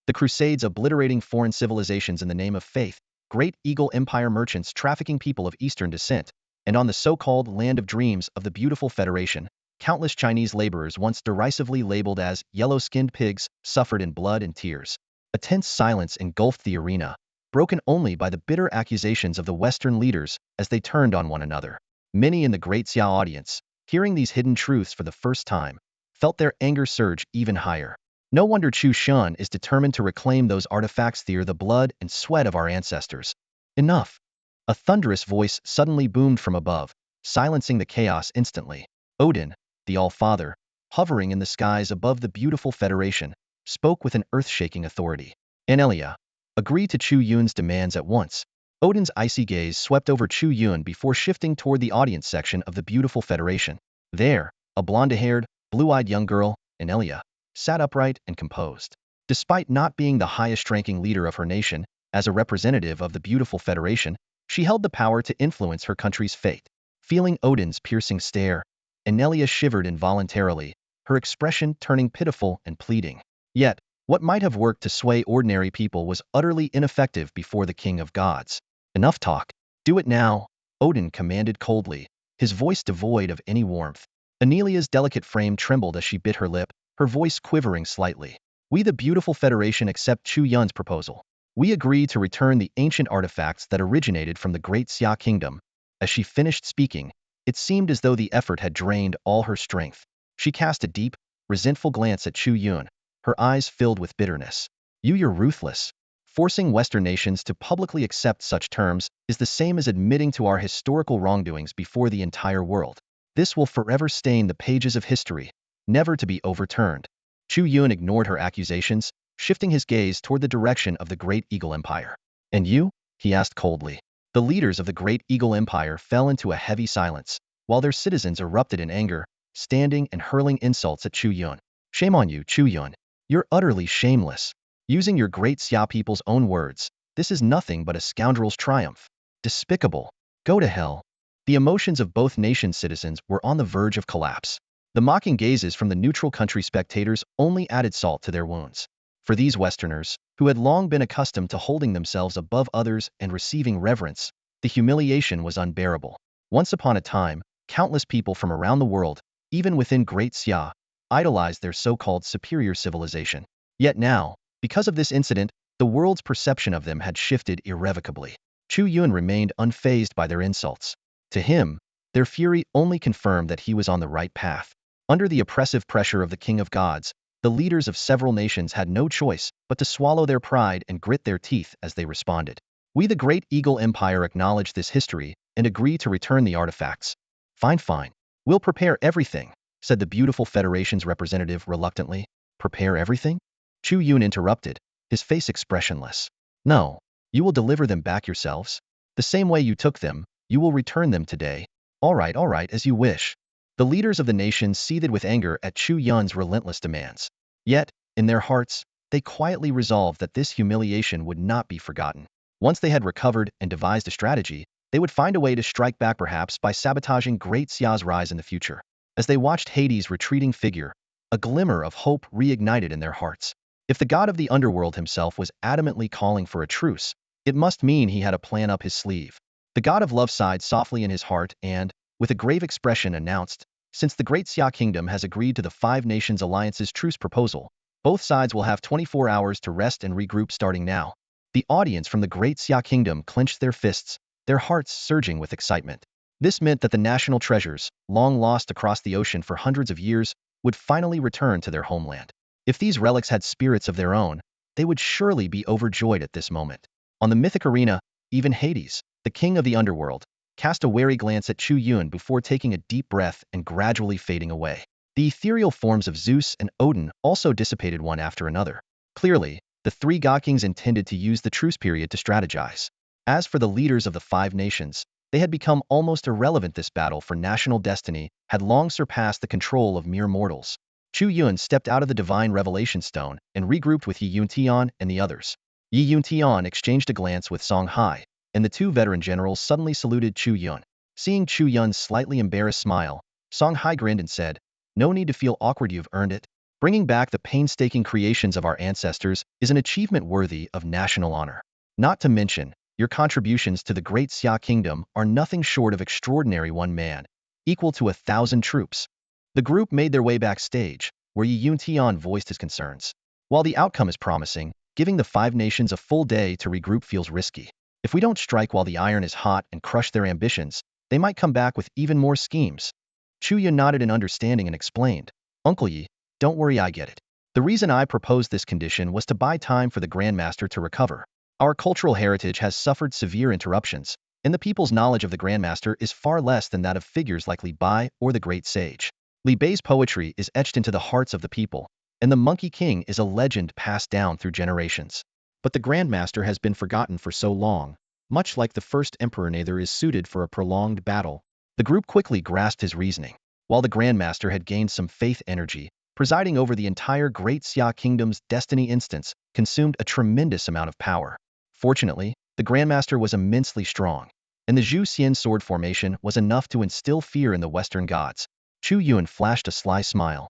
The Crusades obliterating foreign civilizations in the name of faith, Great Eagle Empire merchants trafficking people of Eastern descent, and on the so-called land of dreams of the beautiful Federation, countless Chinese laborers once derisively labeled as yellow-skinned pigs suffered in blood and tears. A tense silence engulfed the arena, broken only by the bitter accusations of the Western leaders as they turned on one another. Many in the Great Xia audience, hearing these hidden truths for the first time, felt their anger surge even higher. No wonder Chu Xun is determined to reclaim those artifacts through the blood and sweat of our ancestors. Enough! A thunderous voice suddenly boomed from above, silencing the chaos instantly. Odin, the All-Father, hovering in the skies above the beautiful Federation, spoke with an earth-shaking authority. Enelia, agree to Chu Yun's demands at once. Odin's icy gaze swept over Chu Yun before shifting toward the audience section of the beautiful Federation. There, a blonde-haired, blue-eyed young girl, Enelia, sat upright and composed. Despite not being the highest-ranking leader of her nation, as a representative of the beautiful Federation, she held the power to influence her country's fate. Feeling Odin's piercing stare, Enelia shivered involuntarily, her expression turning pitiful and pleading. Yet, what might have worked to sway ordinary people was utterly ineffective before the King of Gods. Enough talk. Do it now, Odin commanded coldly, his voice devoid of any warmth. Enelia's delicate frame trembled as she bit her lip, her voice quivering slightly. We the beautiful Federation accept Chu Yun's proposal. We agree to return the ancient artifacts that originated from the Great Xia Kingdom. As she finished speaking, it seemed as though the effort had drained all her strength. She cast a deep, resentful glance at Chu Yun, her eyes filled with bitterness. You're ruthless. Forcing Western nations to publicly accept such terms is the same as admitting to our historical wrongdoings before the entire world. This will forever stain the pages of history, never to be overturned. Chu Yun ignored her accusations, shifting his gaze toward the direction of the Great Eagle Empire. And you? He asked coldly. The leaders of the Great Eagle Empire fell into a heavy silence, while their citizens erupted in anger, standing and hurling insults at Chu Yun. Shame on you, Chu Yun. You're utterly shameless. Using your Great Xia people's own words, this is nothing but a scoundrel's triumph. Despicable. Go to hell. The emotions of both nations' citizens were on the verge of collapse. The mocking gazes from the neutral country spectators only added salt to their wounds. For these Westerners, who had long been accustomed to holding themselves above others and receiving reverence, the humiliation was unbearable. Once upon a time, countless people from around the world, even within Great Xia, idolized their so-called superior civilization. Yet now, because of this incident, the world's perception of them had shifted irrevocably. Chu Yun remained unfazed by their insults. To him, their fury only confirmed that he was on the right path. Under the oppressive pressure of the King of Gods, the leaders of several nations had no choice but to swallow their pride and grit their teeth as they responded. We the Great Eagle Empire acknowledge this history and agree to return the artifacts. Fine. We'll prepare everything, said the beautiful Federation's representative reluctantly. Prepare everything? Chu Yun interrupted, his face expressionless. No, you will deliver them back yourselves. The same way you took them, you will return them today. All right, as you wish. The leaders of the nation seethed with anger at Chu Yun's relentless demands. Yet, in their hearts, they quietly resolved that this humiliation would not be forgotten. Once they had recovered and devised a strategy, they would find a way to strike back perhaps by sabotaging Great Xia's rise in the future. As they watched Hades' retreating figure, a glimmer of hope reignited in their hearts. If the god of the underworld himself was adamantly calling for a truce, it must mean he had a plan up his sleeve. The god of love sighed softly in his heart and, with a grave expression, announced, since the Great Xia Kingdom has agreed to the Five Nations Alliance's truce proposal, both sides will have 24 hours to rest and regroup starting now. The audience from the Great Xia Kingdom clenched their fists, their hearts surging with excitement. This meant that the national treasures, long lost across the ocean for hundreds of years, would finally return to their homeland. If these relics had spirits of their own, they would surely be overjoyed at this moment. On the mythic arena, even Hades, the king of the underworld, cast a wary glance at Chu Yun before taking a deep breath and gradually fading away. The ethereal forms of Zeus and Odin also dissipated one after another. Clearly, the three god kings intended to use the truce period to strategize. As for the leaders of the five nations, they had become almost irrelevant. This battle for national destiny had long surpassed the control of mere mortals. Chu Yun stepped out of the divine revelation stone and regrouped with Yi Yuntian and the others. Yi Yuntian exchanged a glance with Song Hai, and the two veteran generals suddenly saluted Chu Yun. Seeing Chu Yun's slightly embarrassed smile, Song Hai grinned and said, "No need to feel awkward, you've earned it. Bringing back the painstaking creations of our ancestors is an achievement worthy of national honor. Not to mention, your contributions to the Great Xia Kingdom are nothing short of extraordinary. One man, equal to 1,000 troops." The group made their way backstage, where Yun Tian voiced his concerns. While the outcome is promising, giving the five nations a full day to regroup feels risky. If we don't strike while the iron is hot and crush their ambitions, they might come back with even more schemes. Chu Yun nodded in understanding and explained, Uncle Yi, don't worry, I get it. The reason I proposed this condition was to buy time for the Grandmaster to recover. Our cultural heritage has suffered severe interruptions, and the people's knowledge of the Grandmaster is far less than that of figures like Li Bai or the Great Sage. Li Bai's poetry is etched into the hearts of the people, and the Monkey King is a legend passed down through generations. But the Grandmaster has been forgotten for so long, much like the first emperor neither is suited for a prolonged battle. The group quickly grasped his reasoning. While the Grandmaster had gained some faith energy, presiding over the entire Great Xia Kingdom's destiny instance consumed a tremendous amount of power. Fortunately, the Grandmaster was immensely strong, and the Zhu Xian sword formation was enough to instill fear in the Western gods. Chu Yun flashed a sly smile.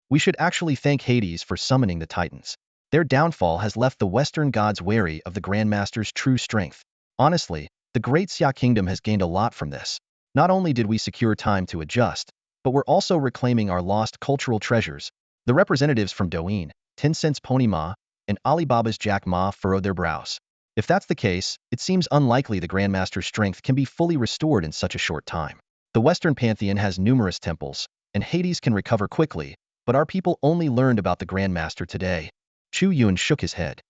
We should actually thank Hades for summoning the Titans. Their downfall has left the Western gods wary of the Grandmaster's true strength. Honestly, the Great Xia Kingdom has gained a lot from this. Not only did we secure time to adjust, but we're also reclaiming our lost cultural treasures. The representatives from Douyin, Tencent's Pony Ma, and Alibaba's Jack Ma furrowed their brows. If that's the case, it seems unlikely the Grandmaster's strength can be fully restored in such a short time. The Western Pantheon has numerous temples, and Hades can recover quickly, but our people only learned about the Grandmaster today. Chu Yun shook his head.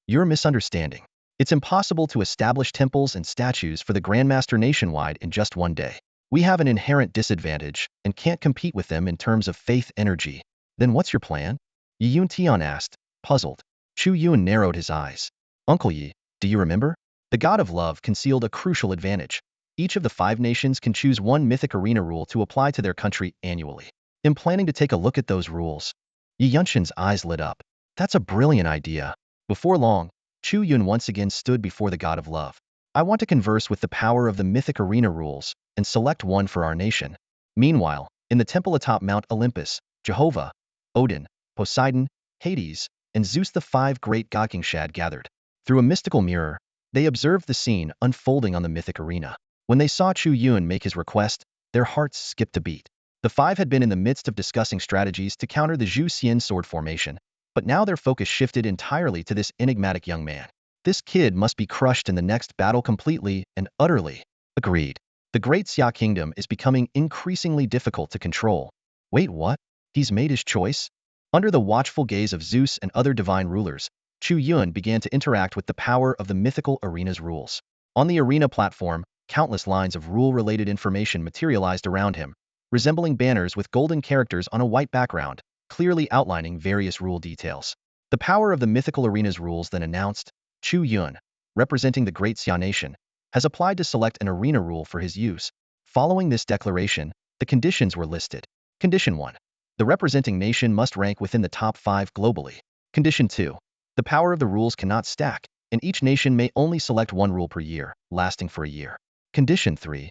You're misunderstanding. It's impossible to establish temples and statues for the Grandmaster nationwide in just one day. We have an inherent disadvantage and can't compete with them in terms of faith energy. Then what's your plan? Yun Tian asked, puzzled. Chu Yun narrowed his eyes. Uncle Yi, do you remember? The god of love concealed a crucial advantage. Each of the five nations can choose one mythic arena rule to apply to their country annually. I'm planning to take a look at those rules. Yi Yunshin's eyes lit up. That's a brilliant idea. Before long, Chu Yun once again stood before the god of love. I want to converse with the power of the mythic arena rules and select one for our nation. Meanwhile, in the temple atop Mount Olympus, Jehovah, Odin, Poseidon, Hades, and Zeus, the five great Gokingshad, gathered. Through a mystical mirror, they observed the scene unfolding on the mythic arena. When they saw Chu Yun make his request, their hearts skipped a beat. The five had been in the midst of discussing strategies to counter the Zhu Xian sword formation, but now their focus shifted entirely to this enigmatic young man. This kid must be crushed in the next battle completely and utterly. Agreed. The Great Xia Kingdom is becoming increasingly difficult to control. Wait, what? He's made his choice? Under the watchful gaze of Zeus and other divine rulers, Chu Yun began to interact with the power of the mythical arena's rules. On the arena platform, countless lines of rule-related information materialized around him, resembling banners with golden characters on a white background, clearly outlining various rule details. The power of the mythical arena's rules then announced, Chu Yun, representing the Great Xia Nation, has applied to select an arena rule for his use. Following this declaration, the conditions were listed. Condition 1. The representing nation must rank within the top 5 globally. Condition 2. The power of the rules cannot stack, and each nation may only select one rule per year, lasting for a year. Condition 3.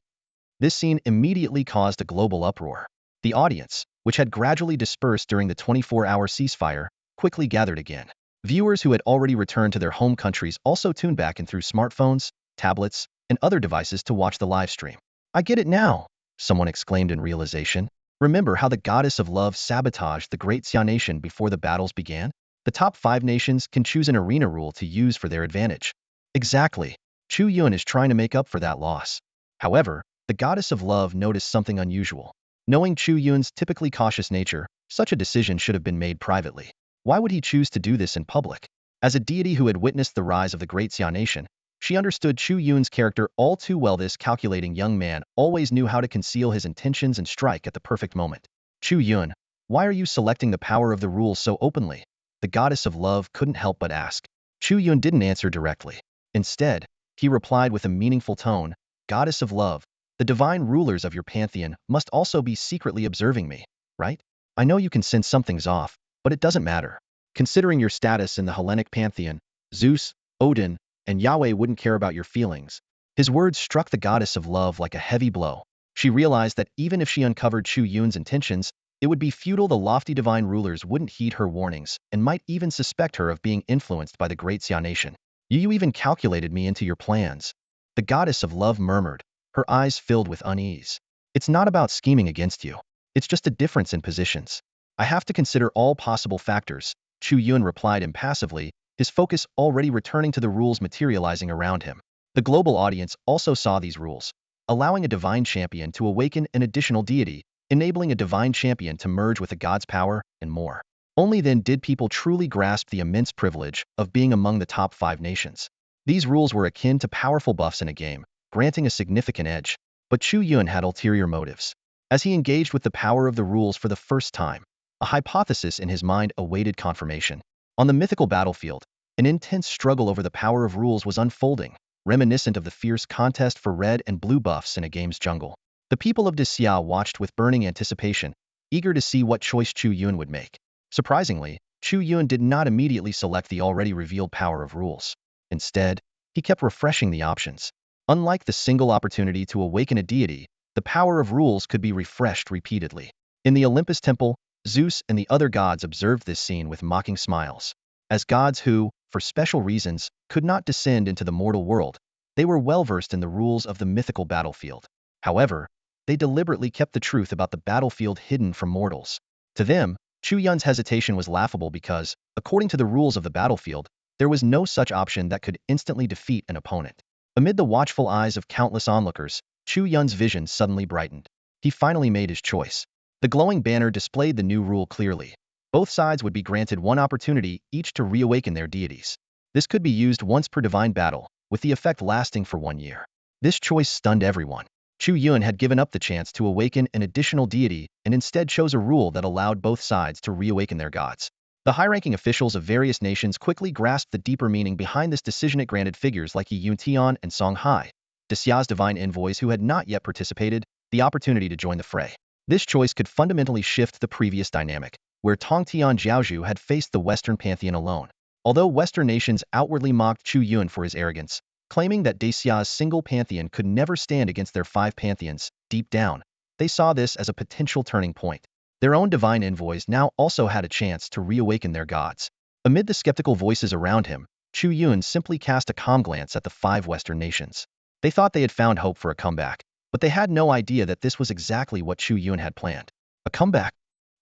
This scene immediately caused a global uproar. The audience, which had gradually dispersed during the 24-hour ceasefire, quickly gathered again. Viewers who had already returned to their home countries also tuned back in through smartphones, tablets, and other devices to watch the live stream. I get it now, someone exclaimed in realization. Remember how the goddess of love sabotaged the Great Xia Nation before the battles began? The top 5 nations can choose an arena rule to use for their advantage. Exactly. Chu Yun is trying to make up for that loss. However, the goddess of love noticed something unusual. Knowing Chu Yun's typically cautious nature, such a decision should have been made privately. Why would he choose to do this in public? As a deity who had witnessed the rise of the Great Xia Nation, she understood Chu Yun's character all too well. This calculating young man always knew how to conceal his intentions and strike at the perfect moment. Chu Yun, why are you selecting the power of the rules so openly? The goddess of love couldn't help but ask. Chu Yun didn't answer directly. Instead, he replied with a meaningful tone, Goddess of love, the divine rulers of your pantheon must also be secretly observing me, right? I know you can sense something's off, but it doesn't matter. Considering your status in the Hellenic pantheon, Zeus, Odin, and Yahweh wouldn't care about your feelings. His words struck the goddess of love like a heavy blow. She realized that even if she uncovered Chu Yun's intentions, it would be futile. The lofty divine rulers wouldn't heed her warnings and might even suspect her of being influenced by the Great Xia Nation. You even calculated me into your plans. The goddess of love murmured, her eyes filled with unease. It's not about scheming against you. It's just a difference in positions. I have to consider all possible factors, Chu Yun replied impassively, his focus already returning to the rules materializing around him. The global audience also saw these rules, allowing a divine champion to awaken an additional deity, enabling a divine champion to merge with a god's power, and more. Only then did people truly grasp the immense privilege of being among the top 5 nations. These rules were akin to powerful buffs in a game, granting a significant edge, but Chu Yun had ulterior motives. As he engaged with the power of the rules for the first time, a hypothesis in his mind awaited confirmation. On the mythical battlefield, an intense struggle over the power of rules was unfolding, reminiscent of the fierce contest for red and blue buffs in a game's jungle. The people of Disya watched with burning anticipation, eager to see what choice Chu Yun would make. Surprisingly, Chu Yun did not immediately select the already revealed power of rules. Instead, he kept refreshing the options. Unlike the single opportunity to awaken a deity, the power of rules could be refreshed repeatedly. In the Olympus temple, Zeus and the other gods observed this scene with mocking smiles. As gods who, for special reasons, could not descend into the mortal world, they were well versed in the rules of the mythical battlefield. However, they deliberately kept the truth about the battlefield hidden from mortals. To them, Chu Yun's hesitation was laughable because, according to the rules of the battlefield, there was no such option that could instantly defeat an opponent. Amid the watchful eyes of countless onlookers, Chu Yun's vision suddenly brightened. He finally made his choice. The glowing banner displayed the new rule clearly. Both sides would be granted one opportunity each to reawaken their deities. This could be used once per divine battle, with the effect lasting for 1 year. This choice stunned everyone. Chu Yun had given up the chance to awaken an additional deity and instead chose a rule that allowed both sides to reawaken their gods. The high-ranking officials of various nations quickly grasped the deeper meaning behind this decision. It granted figures like Yi Yuntian and Song Hai, Disya's divine envoys who had not yet participated, the opportunity to join the fray. This choice could fundamentally shift the previous dynamic, where Tongtian Jiaozhu had faced the Western pantheon alone. Although Western nations outwardly mocked Chu Yun for his arrogance, claiming that Disya's single pantheon could never stand against their 5 pantheons, deep down, they saw this as a potential turning point. Their own divine envoys now also had a chance to reawaken their gods. Amid the skeptical voices around him, Chu Yun simply cast a calm glance at the 5 Western nations. They thought they had found hope for a comeback, but they had no idea that this was exactly what Chu Yun had planned. A comeback?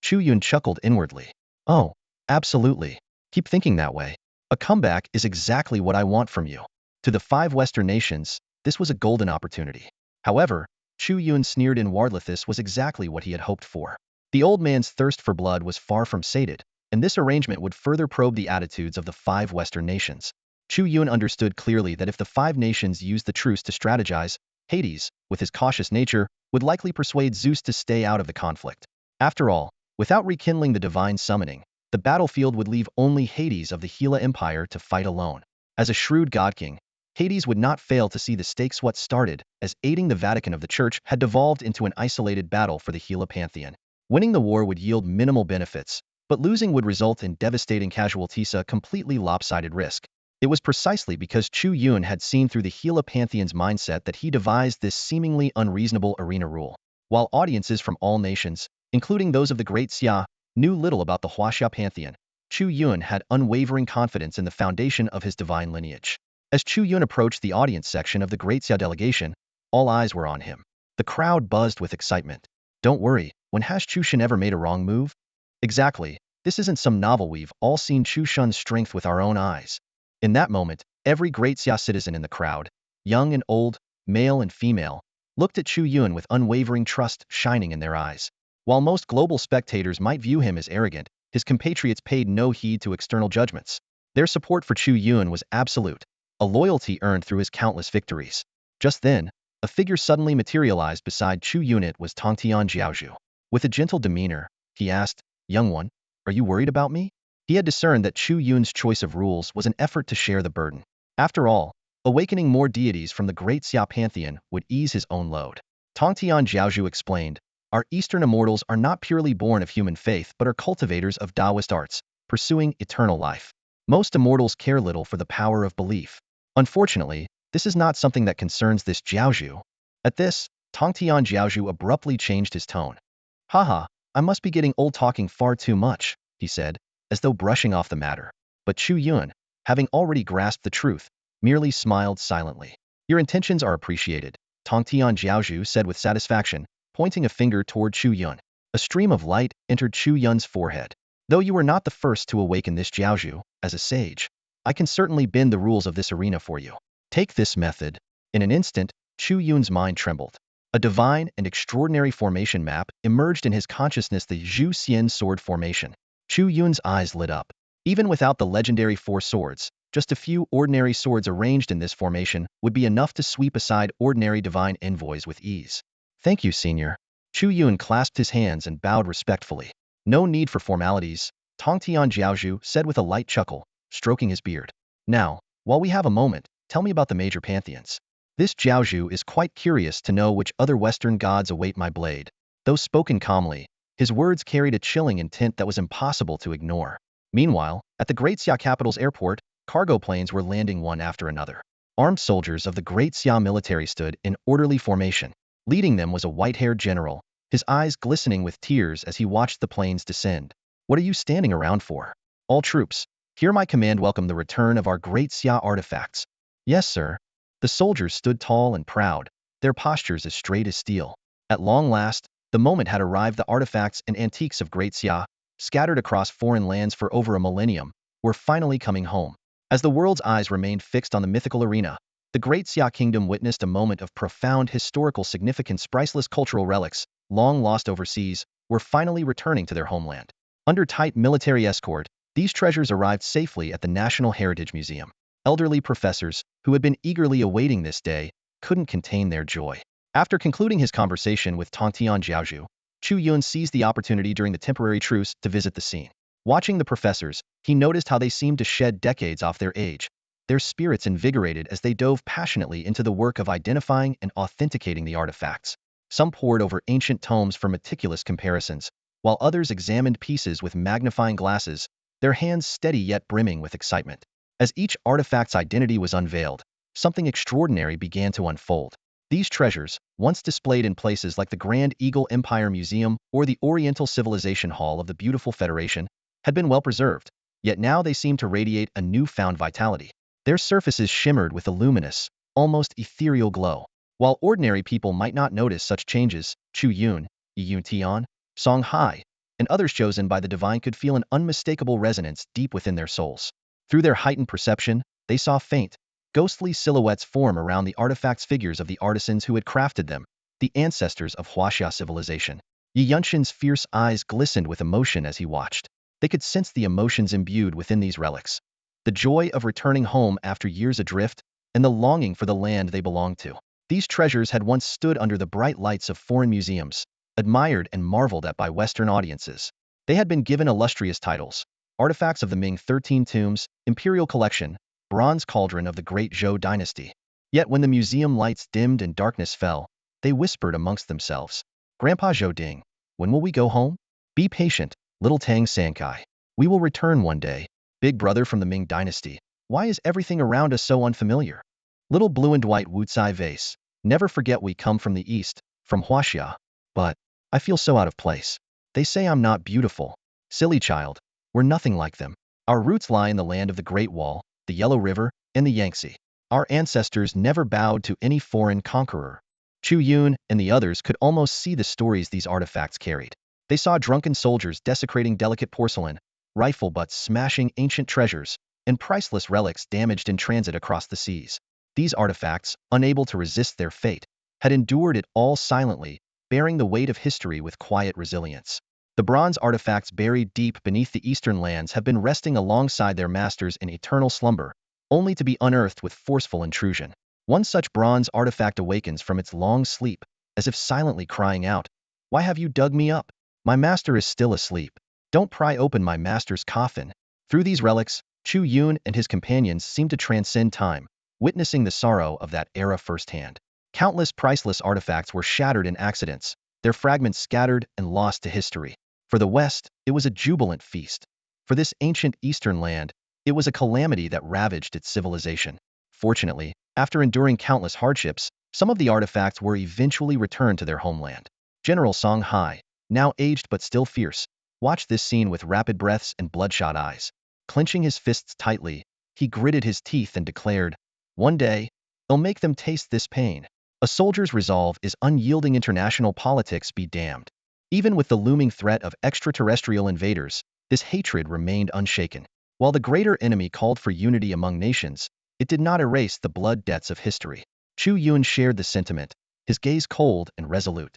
Chu Yun chuckled inwardly. Oh, absolutely. Keep thinking that way. A comeback is exactly what I want from you. To the 5 Western nations, this was a golden opportunity. However, Chu Yun sneered inwardly. This was exactly what he had hoped for. The old man's thirst for blood was far from sated, and this arrangement would further probe the attitudes of the 5 Western nations. Chu Yun understood clearly that if the 5 nations used the truce to strategize, Hades, with his cautious nature, would likely persuade Zeus to stay out of the conflict. After all, without rekindling the divine summoning, the battlefield would leave only Hades of the Gila Empire to fight alone. As a shrewd god-king, Hades would not fail to see the stakes. What started as aiding the Vatican of the Church had devolved into an isolated battle for the Gila pantheon. Winning the war would yield minimal benefits, but losing would result in devastating casualties, a completely lopsided risk. It was precisely because Chu Yun had seen through the Gila pantheon's mindset that he devised this seemingly unreasonable arena rule. While audiences from all nations, including those of the Great Xia, knew little about the huaxia pantheon, Chu Yun had unwavering confidence in the foundation of his divine lineage. As Chu Yun approached the audience section of the Great Xia delegation, all eyes were on him. The crowd buzzed with excitement. Don't worry, when has Chu Shan ever made a wrong move? Exactly, this isn't some novel. We've all seen Chu Shan's strength with our own eyes. In that moment, every Great Xia citizen in the crowd, young and old, male and female, looked at Chu Yun with unwavering trust shining in their eyes. While most global spectators might view him as arrogant, his compatriots paid no heed to external judgments. Their support for Chu Yun was absolute, a loyalty earned through his countless victories. Just then, a figure suddenly materialized beside Chu Yun. It was Tongtian Jiaozhu. With a gentle demeanor, he asked, "Young one, are you worried about me?" He had discerned that Chu Yun's choice of rules was an effort to share the burden. After all, awakening more deities from the Great Xia pantheon would ease his own load. Tongtian Jiaozhu explained, "Our Eastern immortals are not purely born of human faith but are cultivators of Taoist arts, pursuing eternal life. Most immortals care little for the power of belief. Unfortunately, this is not something that concerns this Jiaozhu." At this, Tongtian Jiaozhu abruptly changed his tone. "Haha, I must be getting old talking far too much," he said, as though brushing off the matter. But Chu Yun, having already grasped the truth, merely smiled silently. "Your intentions are appreciated," Tongtian Jiaozhu said with satisfaction, pointing a finger toward Chu Yun. A stream of light entered Chu Yun's forehead. Though you were not the first to awaken this Jiaozhu, as a sage, I can certainly bend the rules of this arena for you. Take this method. In an instant, Chu Yun's mind trembled. A divine and extraordinary formation map emerged in his consciousness, the Zhu Xian sword formation. Chu Yun's eyes lit up. Even without the legendary four swords, just a few ordinary swords arranged in this formation would be enough to sweep aside ordinary divine envoys with ease. Thank you, Senior. Chu Yun clasped his hands and bowed respectfully. No need for formalities, Tongtian Jiaozhu said with a light chuckle, stroking his beard. Now, while we have a moment, tell me about the major pantheons. This Jiaozhu is quite curious to know which other Western gods await my blade. Though spoken calmly, his words carried a chilling intent that was impossible to ignore. Meanwhile, at the Great Xia capital's airport, cargo planes were landing one after another. Armed soldiers of the Great Xia military stood in orderly formation. Leading them was a white-haired general, his eyes glistening with tears as he watched the planes descend. What are you standing around for? All troops, hear my command, welcome the return of our Great Xia artifacts. Yes, sir. The soldiers stood tall and proud, their postures as straight as steel. At long last, the moment had arrived. The artifacts and antiques of Great Xia, scattered across foreign lands for over a millennium, were finally coming home. As the world's eyes remained fixed on the mythical arena, the Great Xia kingdom witnessed a moment of profound historical significance. Priceless cultural relics, long lost overseas, were finally returning to their homeland. Under tight military escort, these treasures arrived safely at the National Heritage Museum. Elderly professors, who had been eagerly awaiting this day, couldn't contain their joy. After concluding his conversation with Tongtian Jiaozhu, Chu Yun seized the opportunity during the temporary truce to visit the scene. Watching the professors, he noticed how they seemed to shed decades off their age, their spirits invigorated as they dove passionately into the work of identifying and authenticating the artifacts. Some pored over ancient tomes for meticulous comparisons, while others examined pieces with magnifying glasses, their hands steady yet brimming with excitement. As each artifact's identity was unveiled, something extraordinary began to unfold. These treasures, once displayed in places like the Grand Eagle Empire Museum or the Oriental Civilization Hall of the Beautiful Federation, had been well preserved, yet now they seemed to radiate a newfound vitality. Their surfaces shimmered with a luminous, almost ethereal glow. While ordinary people might not notice such changes, Chu Yun, Yun Tian, Song Hai, and others chosen by the divine could feel an unmistakable resonance deep within their souls. Through their heightened perception, they saw faint, ghostly silhouettes form around the artifacts, figures of the artisans who had crafted them, the ancestors of huaxia civilization. Yi Yunshin's fierce eyes glistened with emotion as he watched. They could sense the emotions imbued within these relics. The joy of returning home after years adrift, and the longing for the land they belonged to. These treasures had once stood under the bright lights of foreign museums, admired and marveled at by Western audiences. They had been given illustrious titles: artifacts of the Ming 13 tombs, Imperial Collection, Bronze Cauldron of the Great Zhou Dynasty. Yet when the museum lights dimmed and darkness fell, they whispered amongst themselves, Grandpa Zhou Ding, when will we go home? Be patient, little Tang Sankai. We will return one day. Big brother from the Ming Dynasty, why is everything around us so unfamiliar? Little blue and white Wucai vase, never forget we come from the east, from Huaxia. But I feel so out of place. They say I'm not beautiful. Silly child, we're nothing like them. Our roots lie in the land of the Great Wall, the Yellow River, and the Yangtze. Our ancestors never bowed to any foreign conqueror. Chu Yun and the others could almost see the stories these artifacts carried. They saw drunken soldiers desecrating delicate porcelain, rifle butts smashing ancient treasures, and priceless relics damaged in transit across the seas. These artifacts, unable to resist their fate, had endured it all silently, bearing the weight of history with quiet resilience. The bronze artifacts buried deep beneath the eastern lands have been resting alongside their masters in eternal slumber, only to be unearthed with forceful intrusion. One such bronze artifact awakens from its long sleep, as if silently crying out, "Why have you dug me up? My master is still asleep. Don't pry open my master's coffin." Through these relics, Chu Yun and his companions seemed to transcend time, witnessing the sorrow of that era firsthand. Countless priceless artifacts were shattered in accidents, their fragments scattered and lost to history. For the West, it was a jubilant feast. For this ancient eastern land, it was a calamity that ravaged its civilization. Fortunately, after enduring countless hardships, some of the artifacts were eventually returned to their homeland. General Song Hai, now aged but still fierce, watched this scene with rapid breaths and bloodshot eyes. Clenching his fists tightly, he gritted his teeth and declared, "One day, I'll make them taste this pain." A soldier's resolve is unyielding. International politics be damned. Even with the looming threat of extraterrestrial invaders, this hatred remained unshaken. While the greater enemy called for unity among nations, it did not erase the blood debts of history. Chu Yun shared the sentiment, his gaze cold and resolute.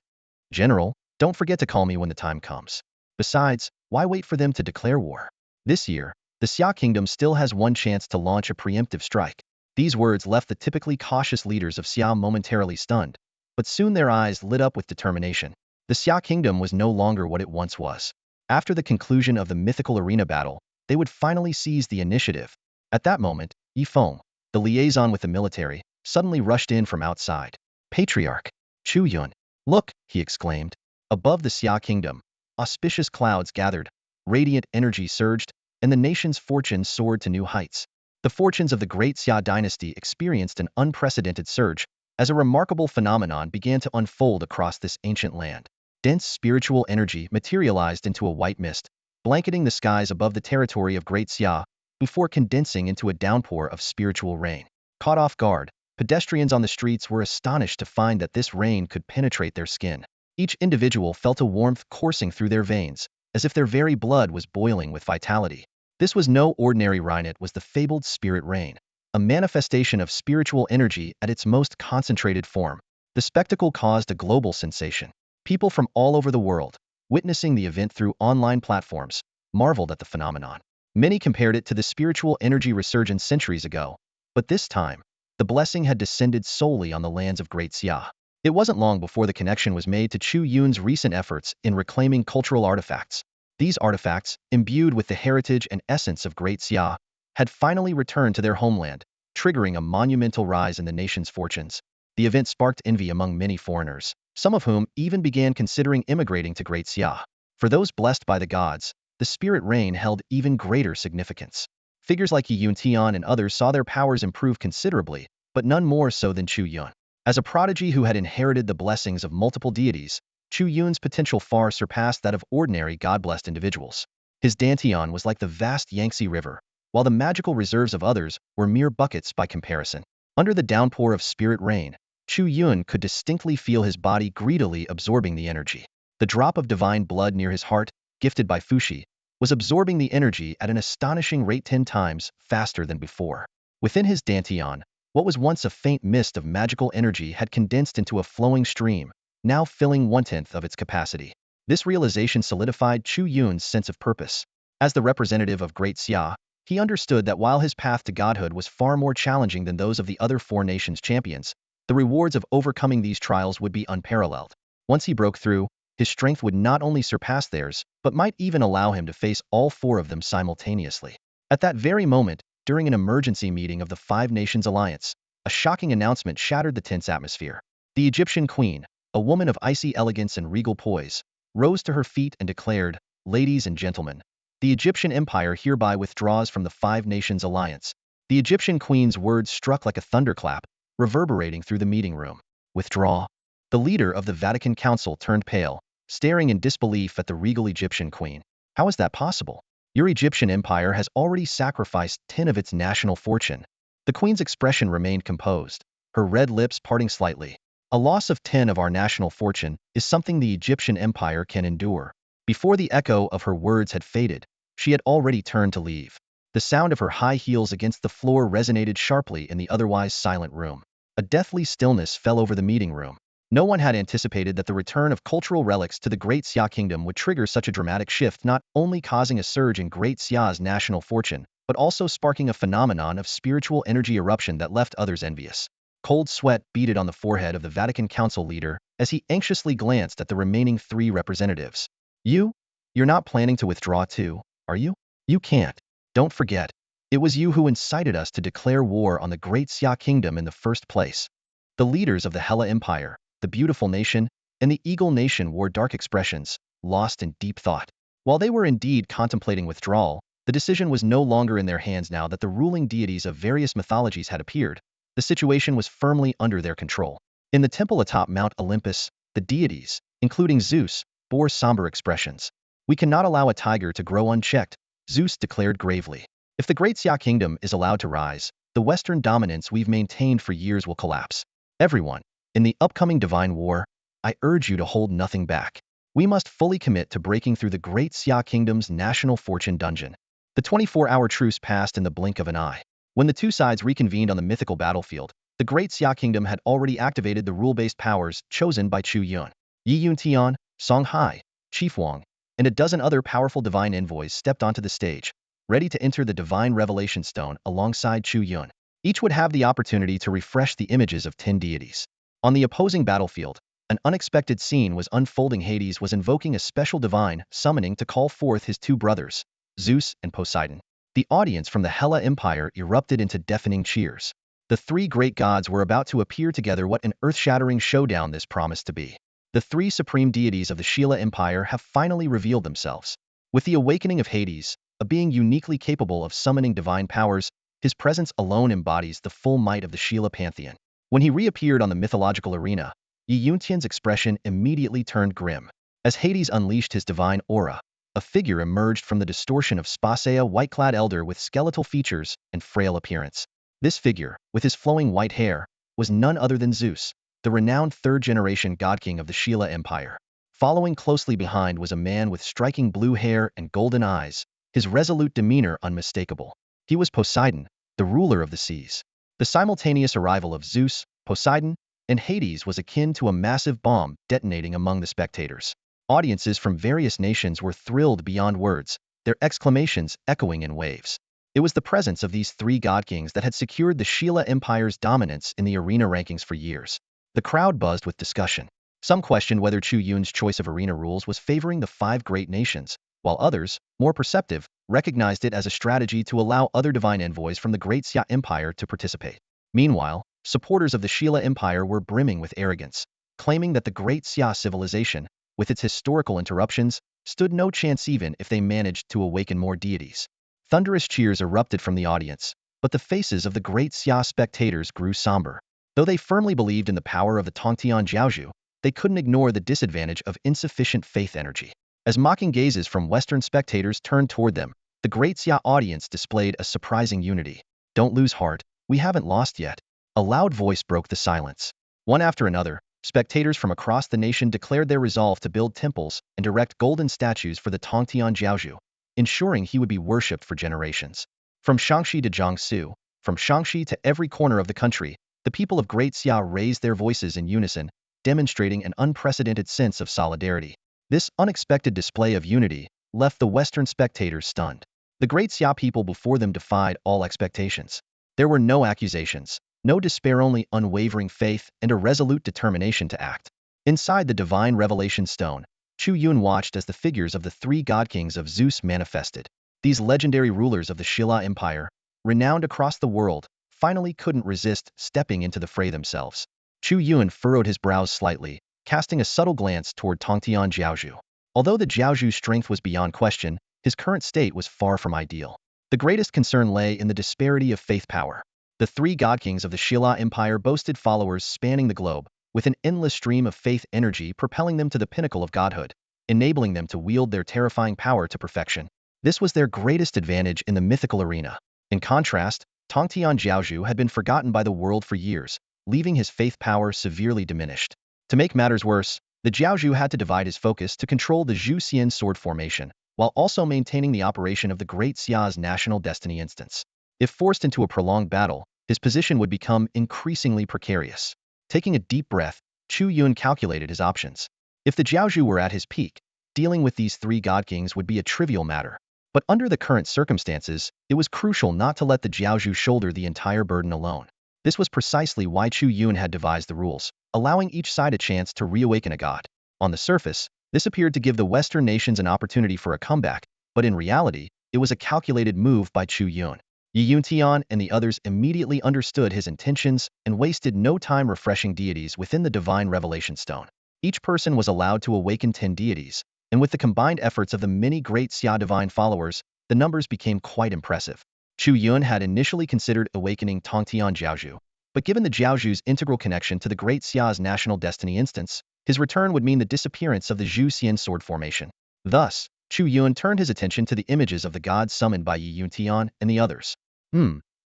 General, don't forget to call me when the time comes. Besides, why wait for them to declare war? This year, the Xia kingdom still has one chance to launch a preemptive strike. These words left the typically cautious leaders of Xia momentarily stunned, but soon their eyes lit up with determination. The Xia kingdom was no longer what it once was. After the conclusion of the mythical arena battle, they would finally seize the initiative. At that moment, Yi Feng, the liaison with the military, suddenly rushed in from outside. Patriarch, Chu Yun, look, he exclaimed. Above the Xia kingdom, auspicious clouds gathered, radiant energy surged, and the nation's fortunes soared to new heights. The fortunes of the great Xia dynasty experienced an unprecedented surge as a remarkable phenomenon began to unfold across this ancient land. Dense spiritual energy materialized into a white mist, blanketing the skies above the territory of Great Xia before condensing into a downpour of spiritual rain. Caught off guard, pedestrians on the streets were astonished to find that this rain could penetrate their skin. Each individual felt a warmth coursing through their veins, as if their very blood was boiling with vitality. This was no ordinary rain, it was the fabled spirit rain, a manifestation of spiritual energy at its most concentrated form. The spectacle caused a global sensation. People from all over the world, witnessing the event through online platforms, marveled at the phenomenon. Many compared it to the spiritual energy resurgence centuries ago, but this time, the blessing had descended solely on the lands of Great Xia. It wasn't long before the connection was made to Chu Yun's recent efforts in reclaiming cultural artifacts. These artifacts, imbued with the heritage and essence of Great Xia, had finally returned to their homeland, triggering a monumental rise in the nation's fortunes. The event sparked envy among many foreigners, some of whom even began considering immigrating to Great Xia. For those blessed by the gods, the spirit rain held even greater significance. Figures like Yi Yuntian and others saw their powers improve considerably, but none more so than Chu Yun. As a prodigy who had inherited the blessings of multiple deities, Chu Yun's potential far surpassed that of ordinary god-blessed individuals. His dantian was like the vast Yangtze River, while the magical reserves of others were mere buckets by comparison. Under the downpour of spirit rain, Chu Yun could distinctly feel his body greedily absorbing the energy. The drop of divine blood near his heart, gifted by Fuxi, was absorbing the energy at an astonishing rate 10 times faster than before. Within his dantian, what was once a faint mist of magical energy had condensed into a flowing stream, now filling 1/10 of its capacity. This realization solidified Chu Yun's sense of purpose. As the representative of Great Xia, he understood that while his path to godhood was far more challenging than those of the other four nations' champions, the rewards of overcoming these trials would be unparalleled. Once he broke through, his strength would not only surpass theirs, but might even allow him to face all four of them simultaneously. At that very moment, during an emergency meeting of the Five Nations Alliance, a shocking announcement shattered the tense atmosphere. The Egyptian queen, a woman of icy elegance and regal poise, rose to her feet and declared, "Ladies and gentlemen, the Egyptian Empire hereby withdraws from the Five Nations Alliance." The Egyptian queen's words struck like a thunderclap, reverberating through the meeting room. Withdraw? The leader of the Vatican Council turned pale, staring in disbelief at the regal Egyptian queen. How is that possible? Your Egyptian empire has already sacrificed 10 of its national fortune. The queen's expression remained composed, her red lips parting slightly. A loss of 10 of our national fortune is something the Egyptian empire can endure. Before the echo of her words had faded, she had already turned to leave. The sound of her high heels against the floor resonated sharply in the otherwise silent room. A deathly stillness fell over the meeting room. No one had anticipated that the return of cultural relics to the Great Xia kingdom would trigger such a dramatic shift, not only causing a surge in Great Xia's national fortune, but also sparking a phenomenon of spiritual energy eruption that left others envious. Cold sweat beaded on the forehead of the Vatican Council leader as he anxiously glanced at the remaining three representatives. You're not planning to withdraw too, are you? You can't. Don't forget, it was you who incited us to declare war on the Great Xia kingdom in the first place. The leaders of the Hella Empire, the Beautiful Nation, and the Eagle Nation wore dark expressions, lost in deep thought. While they were indeed contemplating withdrawal, the decision was no longer in their hands now that the ruling deities of various mythologies had appeared. The situation was firmly under their control. In the temple atop Mount Olympus, the deities, including Zeus, bore somber expressions. "We cannot allow a tiger to grow unchecked," Zeus declared gravely. "If the Great Xia kingdom is allowed to rise, the Western dominance we've maintained for years will collapse. Everyone, in the upcoming divine war, I urge you to hold nothing back. we must fully commit to breaking through the Great Xia Kingdom's national fortune dungeon. The 24-hour truce passed in the blink of an eye. When the two sides reconvened on the mythical battlefield, the Great Xia Kingdom had already activated the rule-based powers chosen by Chu Yun. Yi Yun Tian, Song Hai, Chief Wang, and a dozen other powerful divine envoys stepped onto the stage, ready to enter the divine revelation stone alongside Chu Yun. Each would have the opportunity to refresh the images of 10 deities. On the opposing battlefield, an unexpected scene was unfolding. Hades was invoking a special divine summoning to call forth his two brothers, Zeus and Poseidon. The audience from the Hella Empire erupted into deafening cheers. The three great gods were about to appear together. What an earth-shattering showdown this promised to be. The three supreme deities of the Sheila Empire have finally revealed themselves. With the awakening of Hades, a being uniquely capable of summoning divine powers, his presence alone embodies the full might of the Sheila pantheon. When he reappeared on the mythological arena, Yi Yuntian's expression immediately turned grim. As Hades unleashed his divine aura, a figure emerged from the distortion of Spasea, white-clad elder with skeletal features and frail appearance. This figure, with his flowing white hair, was none other than Zeus, the renowned third-generation god-king of the Sheila Empire. Following closely behind was a man with striking blue hair and golden eyes, his resolute demeanor unmistakable. He was Poseidon, the ruler of the seas. The simultaneous arrival of Zeus, Poseidon, and Hades was akin to a massive bomb detonating among the spectators. Audiences from various nations were thrilled beyond words, their exclamations echoing in waves. It was the presence of these three god-kings that had secured the Sheila Empire's dominance in the arena rankings for years. The crowd buzzed with discussion. Some questioned whether Chu Yun's choice of arena rules was favoring the five great nations, while others, more perceptive, recognized it as a strategy to allow other divine envoys from the Great Xia Empire to participate. Meanwhile, supporters of the Sheila Empire were brimming with arrogance, claiming that the Great Xia civilization, with its historical interruptions, stood no chance even if they managed to awaken more deities. Thunderous cheers erupted from the audience, but the faces of the Great Xia spectators grew somber. Though they firmly believed in the power of the Tongtian Jiaozhu, they couldn't ignore the disadvantage of insufficient faith energy. As mocking gazes from Western spectators turned toward them, the Great Xia audience displayed a surprising unity. "Don't lose heart, we haven't lost yet." A loud voice broke the silence. One after another, spectators from across the nation declared their resolve to build temples and erect golden statues for the Tongtian Jiaozhu, ensuring he would be worshipped for generations. From Shaanxi to Jiangsu, from Shaanxi to every corner of the country, the people of Great Xia raised their voices in unison, demonstrating an unprecedented sense of solidarity. This unexpected display of unity left the Western spectators stunned. The Great Xia people before them defied all expectations. There were no accusations, no despair, only unwavering faith and a resolute determination to act. Inside the divine revelation stone, Chu Yun watched as the figures of the three god-kings of Zeus manifested. These legendary rulers of the Sheila Empire, renowned across the world, finally couldn't resist stepping into the fray themselves. Chu Yun furrowed his brows slightly, casting a subtle glance toward Tongtian Jiaozhu. Although the Jiaozhu's strength was beyond question, his current state was far from ideal. The greatest concern lay in the disparity of faith power. The three god-kings of the Sheila Empire boasted followers spanning the globe, with an endless stream of faith energy propelling them to the pinnacle of godhood, enabling them to wield their terrifying power to perfection. This was their greatest advantage in the mythical arena. In contrast, Tongtian Jiaozhu had been forgotten by the world for years, leaving his faith power severely diminished. To make matters worse, the Jiaozhu had to divide his focus to control the Zhu Xian sword formation, while also maintaining the operation of the Great Xia's national destiny instance. If forced into a prolonged battle, his position would become increasingly precarious. Taking a deep breath, Chu Yun calculated his options. If the Jiaozhu were at his peak, dealing with these three god-kings would be a trivial matter. But under the current circumstances, it was crucial not to let the Jiaozhu shoulder the entire burden alone. This was precisely why Chu Yun had devised the rules, allowing each side a chance to reawaken a god. On the surface, this appeared to give the Western nations an opportunity for a comeback, but in reality, it was a calculated move by Chu Yun. Yi Yuntian and the others immediately understood his intentions and wasted no time refreshing deities within the divine revelation stone. Each person was allowed to awaken 10 deities, and with the combined efforts of the many Great Xia divine followers, the numbers became quite impressive. Chu Yun had initially considered awakening Tongtian Jiaozhu, but given the Jiaozhu's integral connection to the Great Xia's national destiny instance, his return would mean the disappearance of the Zhu Xian sword formation. Thus, Chu Yun turned his attention to the images of the gods summoned by Yi Yuntian and the others.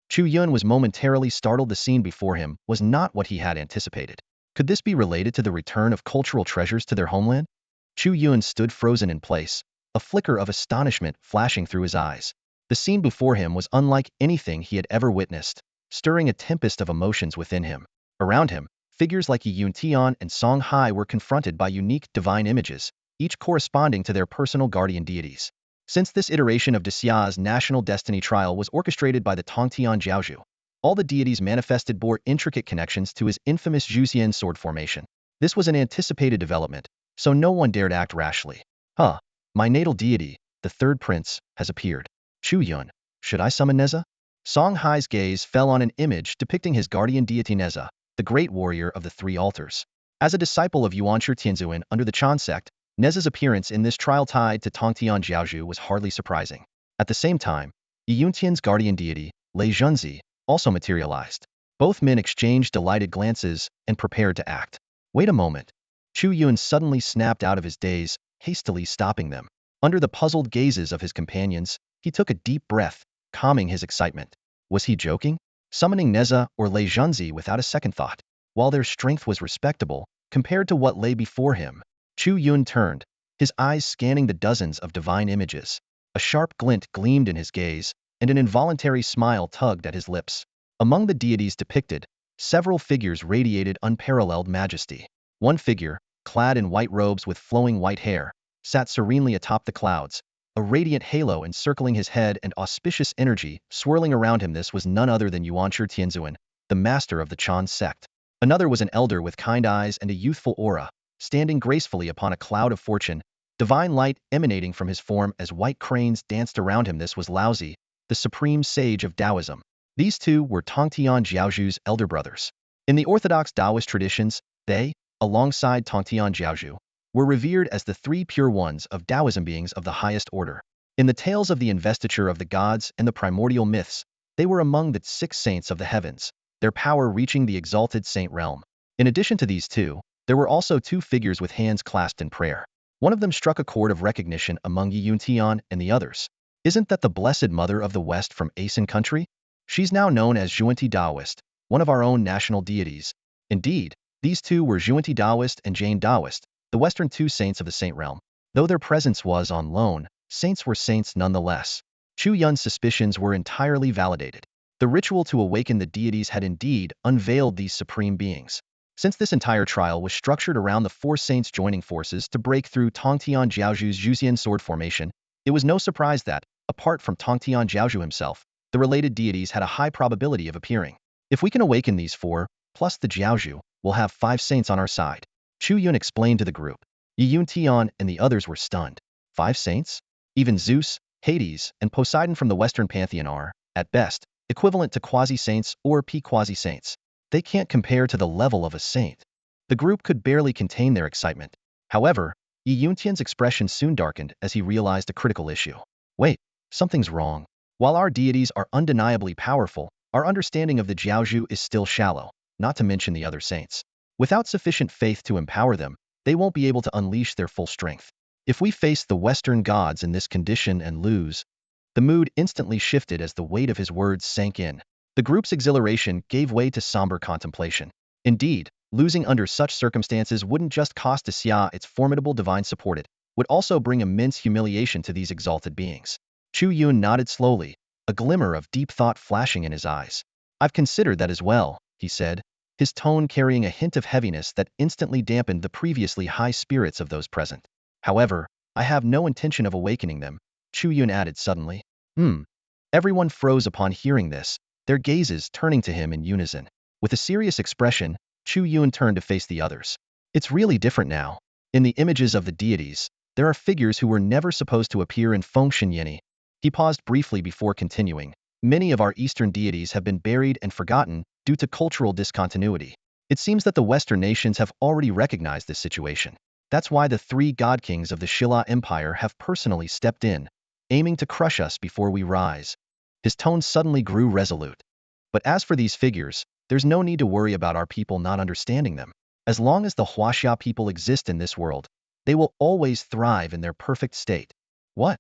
Chu Yun was momentarily startled. The scene before him was not what he had anticipated. Could this be related to the return of cultural treasures to their homeland? Chu Yun stood frozen in place, a flicker of astonishment flashing through his eyes. The scene before him was unlike anything he had ever witnessed, stirring a tempest of emotions within him. Around him, figures like Yi Yun Tian and Song Hai were confronted by unique divine images, each corresponding to their personal guardian deities. Since this iteration of Dexia's national destiny trial was orchestrated by the Tongtian Jiaozhu, all the deities manifested bore intricate connections to his infamous Zhuxian sword formation. This was an anticipated development, so no one dared act rashly. Huh, my natal deity, the third prince, has appeared. Chu Yun, should I summon Neza? Song Hai's gaze fell on an image depicting his guardian deity Neza, the great warrior of the three altars. As a disciple of Yuanshi Tianzuan under the Chan sect, Neza's appearance in this trial tied to Tongtian Jiaozhu was hardly surprising. At the same time, Yi Yuntian's guardian deity, Lei Junzi, also materialized. Both men exchanged delighted glances and prepared to act. Wait a moment. Chu Yun suddenly snapped out of his daze, hastily stopping them. Under the puzzled gazes of his companions, he took a deep breath, calming his excitement. Was he joking? Summoning Neza or Lei Junzi without a second thought. While their strength was respectable, compared to what lay before him, Chu Yun turned, his eyes scanning the dozens of divine images. A sharp glint gleamed in his gaze, and an involuntary smile tugged at his lips. Among the deities depicted, several figures radiated unparalleled majesty. One figure, clad in white robes with flowing white hair, sat serenely atop the clouds, a radiant halo encircling his head and auspicious energy swirling around him. This was none other than Yuanshi Tianzuan, the master of the Chan sect. Another was an elder with kind eyes and a youthful aura, standing gracefully upon a cloud of fortune, divine light emanating from his form as white cranes danced around him. This was Laozi, the supreme sage of Taoism. These two were Tongtian Jiaozhu's elder brothers. In the orthodox Taoist traditions, they, alongside Tongtian Jiaozhu, were revered as the three pure ones of Taoism, beings of the highest order. In the tales of the investiture of the gods and the primordial myths, they were among the 6 saints of the heavens, their power reaching the exalted saint realm. In addition to these two, there were also 2 figures with hands clasped in prayer. One of them struck a chord of recognition among Yi Yun Tian and the others. Isn't that the Blessed Mother of the West from Asen country? She's now known as Zhuanti Daoist, one of our own national deities. Indeed, these two were Zhuanti Daoist and Jain Daoist, the Western 2 saints of the saint realm. Though their presence was on loan, saints were saints nonetheless. Chu Yun's suspicions were entirely validated. The ritual to awaken the deities had indeed unveiled these supreme beings. Since this entire trial was structured around the 4 saints joining forces to break through Tongtian Jiaozhu's Zhuxian sword formation, it was no surprise that, apart from Tongtian Jiaozhu himself, the related deities had a high probability of appearing. If we can awaken these 4, plus the Jiaozhu, we'll have 5 saints on our side. Chu Yun explained to the group. Yi Yun Tian and the others were stunned. 5 saints? Even Zeus, Hades, and Poseidon from the Western pantheon are, at best, equivalent to quasi-saints or p-quasi-saints. They can't compare to the level of a saint. The group could barely contain their excitement. However, Yi Yun Tian's expression soon darkened as he realized a critical issue. Wait, something's wrong. While our deities are undeniably powerful, our understanding of the Jiaozhu is still shallow, not to mention the other saints. Without sufficient faith to empower them, they won't be able to unleash their full strength. If we face the Western gods in this condition and lose, the mood instantly shifted as the weight of his words sank in. The group's exhilaration gave way to somber contemplation. Indeed, losing under such circumstances wouldn't just cost Xia its formidable divine support, it would also bring immense humiliation to these exalted beings. Chu Yun nodded slowly, a glimmer of deep thought flashing in his eyes. I've considered that as well, he said, his tone carrying a hint of heaviness that instantly dampened the previously high spirits of those present. However, I have no intention of awakening them, Chu Yun added suddenly. Everyone froze upon hearing this, their gazes turning to him in unison. With a serious expression, Chu Yun turned to face the others. It's really different now. In the images of the deities, there are figures who were never supposed to appear in Fengshen Yeni. He paused briefly before continuing. Many of our Eastern deities have been buried and forgotten due to cultural discontinuity. It seems that the Western nations have already recognized this situation. That's why the 3 god kings of the Shilla Empire have personally stepped in, aiming to crush us before we rise. His tone suddenly grew resolute. But as for these figures, there's no need to worry about our people not understanding them. As long as the huaxia people exist in this world, they will always thrive in their perfect state. What?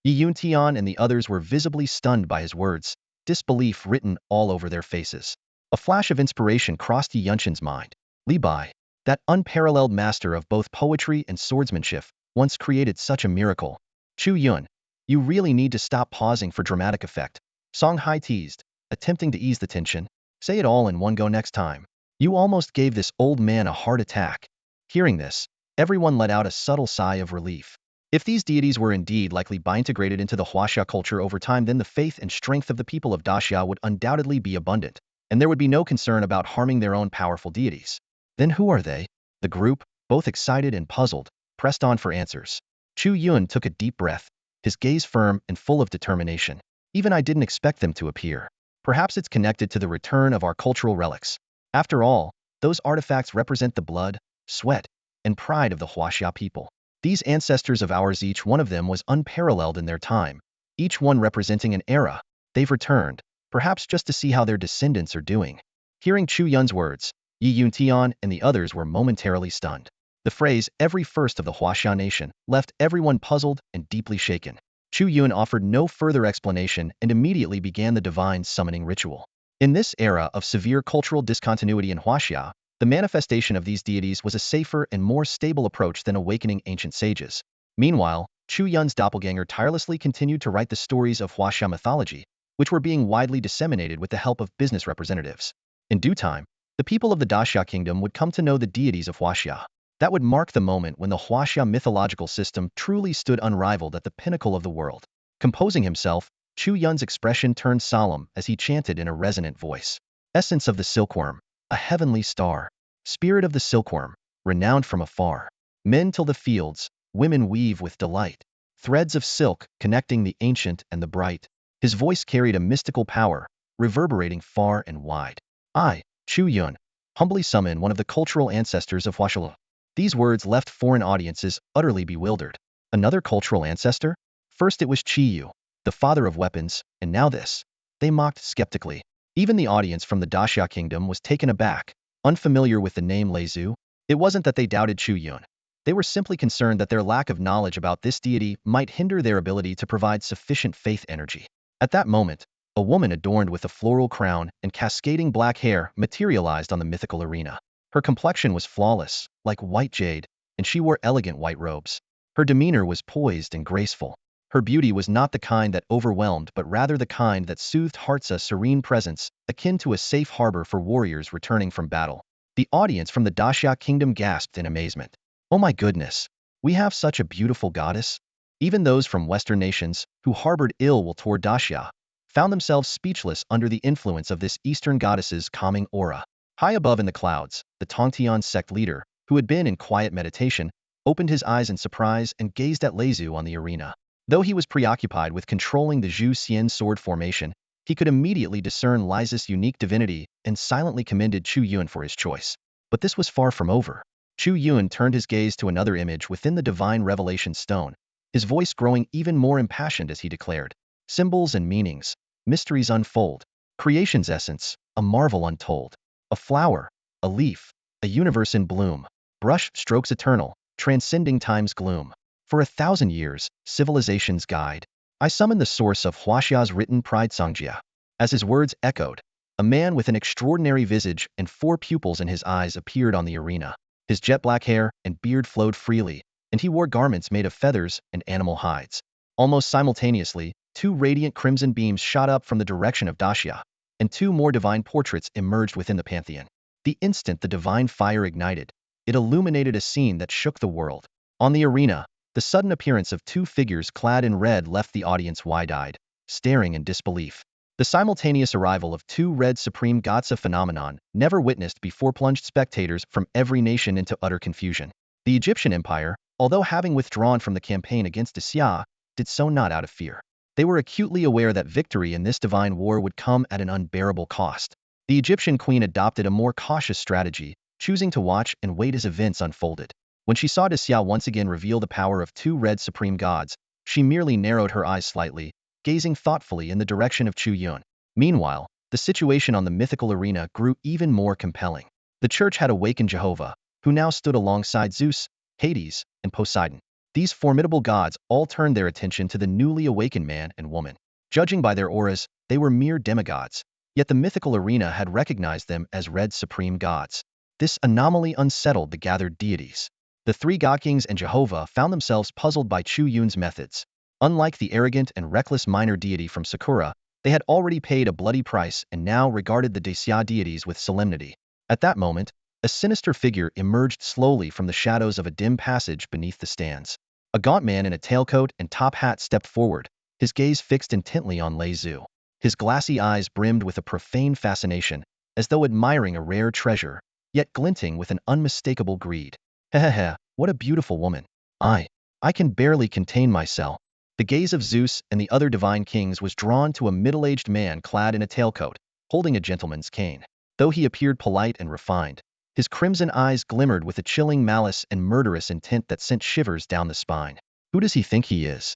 Yi Yun Tian and the others were visibly stunned by his words, disbelief written all over their faces. A flash of inspiration crossed Yi Yunshan's mind. Li Bai, that unparalleled master of both poetry and swordsmanship, once created such a miracle. Chu Yun, you really need to stop pausing for dramatic effect. Song Hai teased, attempting to ease the tension. Say it all in one go next time. You almost gave this old man a heart attack. Hearing this, everyone let out a subtle sigh of relief. If these deities were indeed likely integrated into the huaxia culture over time, then the faith and strength of the people of Daxia would undoubtedly be abundant, and there would be no concern about harming their own powerful deities. Then who are they? The group, both excited and puzzled, pressed on for answers. Chu Yun took a deep breath, his gaze firm and full of determination. Even I didn't expect them to appear. Perhaps it's connected to the return of our cultural relics. After all, those artifacts represent the blood, sweat, and pride of the huaxia people. These ancestors of ours, each one of them was unparalleled in their time, each one representing an era. They've returned, perhaps just to see how their descendants are doing. Hearing Chu Yun's words, Yi Yun Tian and the others were momentarily stunned. The phrase, every first of the huaxia nation, left everyone puzzled and deeply shaken. Chu Yun offered no further explanation and immediately began the divine summoning ritual. In this era of severe cultural discontinuity in huaxia, the manifestation of these deities was a safer and more stable approach than awakening ancient sages. Meanwhile, Chu Yun's doppelganger tirelessly continued to write the stories of huaxia mythology, which were being widely disseminated with the help of business representatives. In due time, the people of the Daxia kingdom would come to know the deities of huaxia. That would mark the moment when the huaxia mythological system truly stood unrivaled at the pinnacle of the world. Composing himself, Chu Yun's expression turned solemn as he chanted in a resonant voice. Essence of the silkworm, a heavenly star. Spirit of the silkworm, renowned from afar. Men till the fields, women weave with delight. Threads of silk connecting the ancient and the bright. His voice carried a mystical power, reverberating far and wide. I, Chu Yun, humbly summon one of the cultural ancestors of huaxia. These words left foreign audiences utterly bewildered. Another cultural ancestor? First it was Qiyu, the father of weapons, and now this. They mocked skeptically. Even the audience from the Daxia kingdom was taken aback, unfamiliar with the name Leizu. It wasn't that they doubted Chu Yun. They were simply concerned that their lack of knowledge about this deity might hinder their ability to provide sufficient faith energy. At that moment, a woman adorned with a floral crown and cascading black hair materialized on the mythical arena. Her complexion was flawless, like white jade, and she wore elegant white robes. Her demeanor was poised and graceful. Her beauty was not the kind that overwhelmed, but rather the kind that soothed hearts, a serene presence, akin to a safe harbor for warriors returning from battle. The audience from the Daxia kingdom gasped in amazement. Oh my goodness! We have such a beautiful goddess? Even those from Western nations, who harbored ill will toward Daxia, found themselves speechless under the influence of this Eastern goddess's calming aura. High above in the clouds, the Tongtian sect leader, who had been in quiet meditation, opened his eyes in surprise and gazed at Leizu on the arena. Though he was preoccupied with controlling the Zhu Xian sword formation, he could immediately discern Leizu's unique divinity and silently commended Chu Yun for his choice. But this was far from over. Chu Yun turned his gaze to another image within the divine revelation stone, his voice growing even more impassioned as he declared, symbols and meanings, mysteries unfold, creation's essence, a marvel untold, a flower, a leaf, a universe in bloom, brush strokes eternal, transcending time's gloom. For 1,000 years, civilization's guide, I summon the source of huaxia's written pride Songjia. As his words echoed, a man with an extraordinary visage and 4 pupils in his eyes appeared on the arena. His jet black hair and beard flowed freely, and he wore garments made of feathers and animal hides. Almost simultaneously, 2 radiant crimson beams shot up from the direction of Daxia, and 2 more divine portraits emerged within the pantheon. The instant the divine fire ignited, it illuminated a scene that shook the world. On the arena, the sudden appearance of 2 figures clad in red left the audience wide-eyed, staring in disbelief. The simultaneous arrival of 2 red supreme gods, a phenomenon never witnessed before, plunged spectators from every nation into utter confusion. The Egyptian Empire, although having withdrawn from the campaign against Daxia, did so not out of fear. They were acutely aware that victory in this divine war would come at an unbearable cost. The Egyptian queen adopted a more cautious strategy, choosing to watch and wait as events unfolded. When she saw Daxia once again reveal the power of 2 red supreme gods, she merely narrowed her eyes slightly, gazing thoughtfully in the direction of Chu Yun. Meanwhile, the situation on the mythical arena grew even more compelling. The church had awakened Jehovah, who now stood alongside Zeus, Hades, and Poseidon. These formidable gods all turned their attention to the newly awakened man and woman. Judging by their auras, they were mere demigods, yet the mythical arena had recognized them as red supreme gods. This anomaly unsettled the gathered deities. The three god kings and Jehovah found themselves puzzled by Chu Yun's methods. Unlike the arrogant and reckless minor deity from Sakura, they had already paid a bloody price and now regarded the Daxia deities with solemnity. At that moment, a sinister figure emerged slowly from the shadows of a dim passage beneath the stands. A gaunt man in a tailcoat and top hat stepped forward, his gaze fixed intently on Lei Zhu. His glassy eyes brimmed with a profane fascination, as though admiring a rare treasure, yet glinting with an unmistakable greed. Hehehe, what a beautiful woman. I can barely contain myself. The gaze of Zeus and the other divine kings was drawn to a middle-aged man clad in a tailcoat, holding a gentleman's cane. Though he appeared polite and refined, his crimson eyes glimmered with a chilling malice and murderous intent that sent shivers down the spine. Who does he think he is?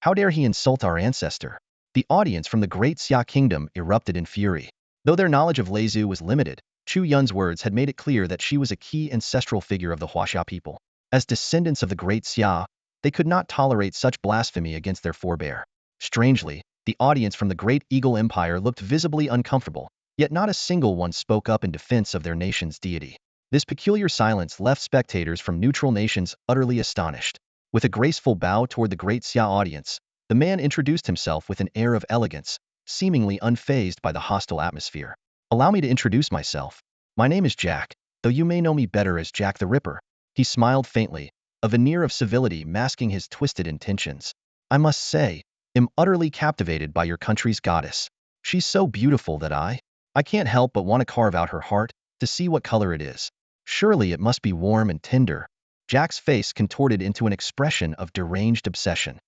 How dare he insult our ancestor? The audience from the great Xia kingdom erupted in fury. Though their knowledge of Lei Zhu was limited, Chu Yun's words had made it clear that she was a key ancestral figure of the huaxia people. As descendants of the great Xia, they could not tolerate such blasphemy against their forebear. Strangely, the audience from the great Eagle Empire looked visibly uncomfortable, yet not a single one spoke up in defense of their nation's deity. This peculiar silence left spectators from neutral nations utterly astonished. With a graceful bow toward the great Xia audience, the man introduced himself with an air of elegance, seemingly unfazed by the hostile atmosphere. Allow me to introduce myself. My name is Jack, though you may know me better as Jack the Ripper. He smiled faintly, a veneer of civility masking his twisted intentions. I must say, am utterly captivated by your country's goddess. She's so beautiful that I can't help but want to carve out her heart to see what color it is. Surely it must be warm and tender. Jack's face contorted into an expression of deranged obsession.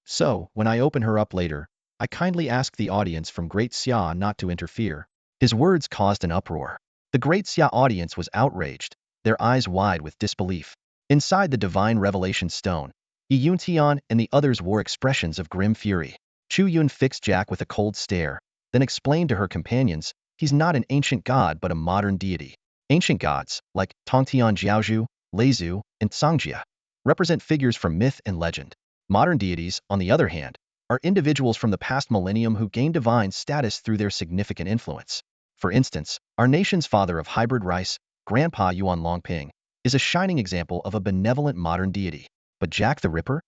So, when I open her up later, I kindly ask the audience from Great Xia not to interfere. His words caused an uproar. The Great Xia audience was outraged, their eyes wide with disbelief. Inside the divine revelation stone, Yi Yuntian and the others wore expressions of grim fury. Chu Yun fixed Jack with a cold stare, then explained to her companions, he's not an ancient god but a modern deity. Ancient gods, like Tongtian Jiaozhu, Lei Zhu, and Cangjia, represent figures from myth and legend. Modern deities, on the other hand, are individuals from the past millennium who gain divine status through their significant influence. For instance, our nation's father of hybrid rice, Grandpa Yuan Longping, is a shining example of a benevolent modern deity. But Jack the Ripper?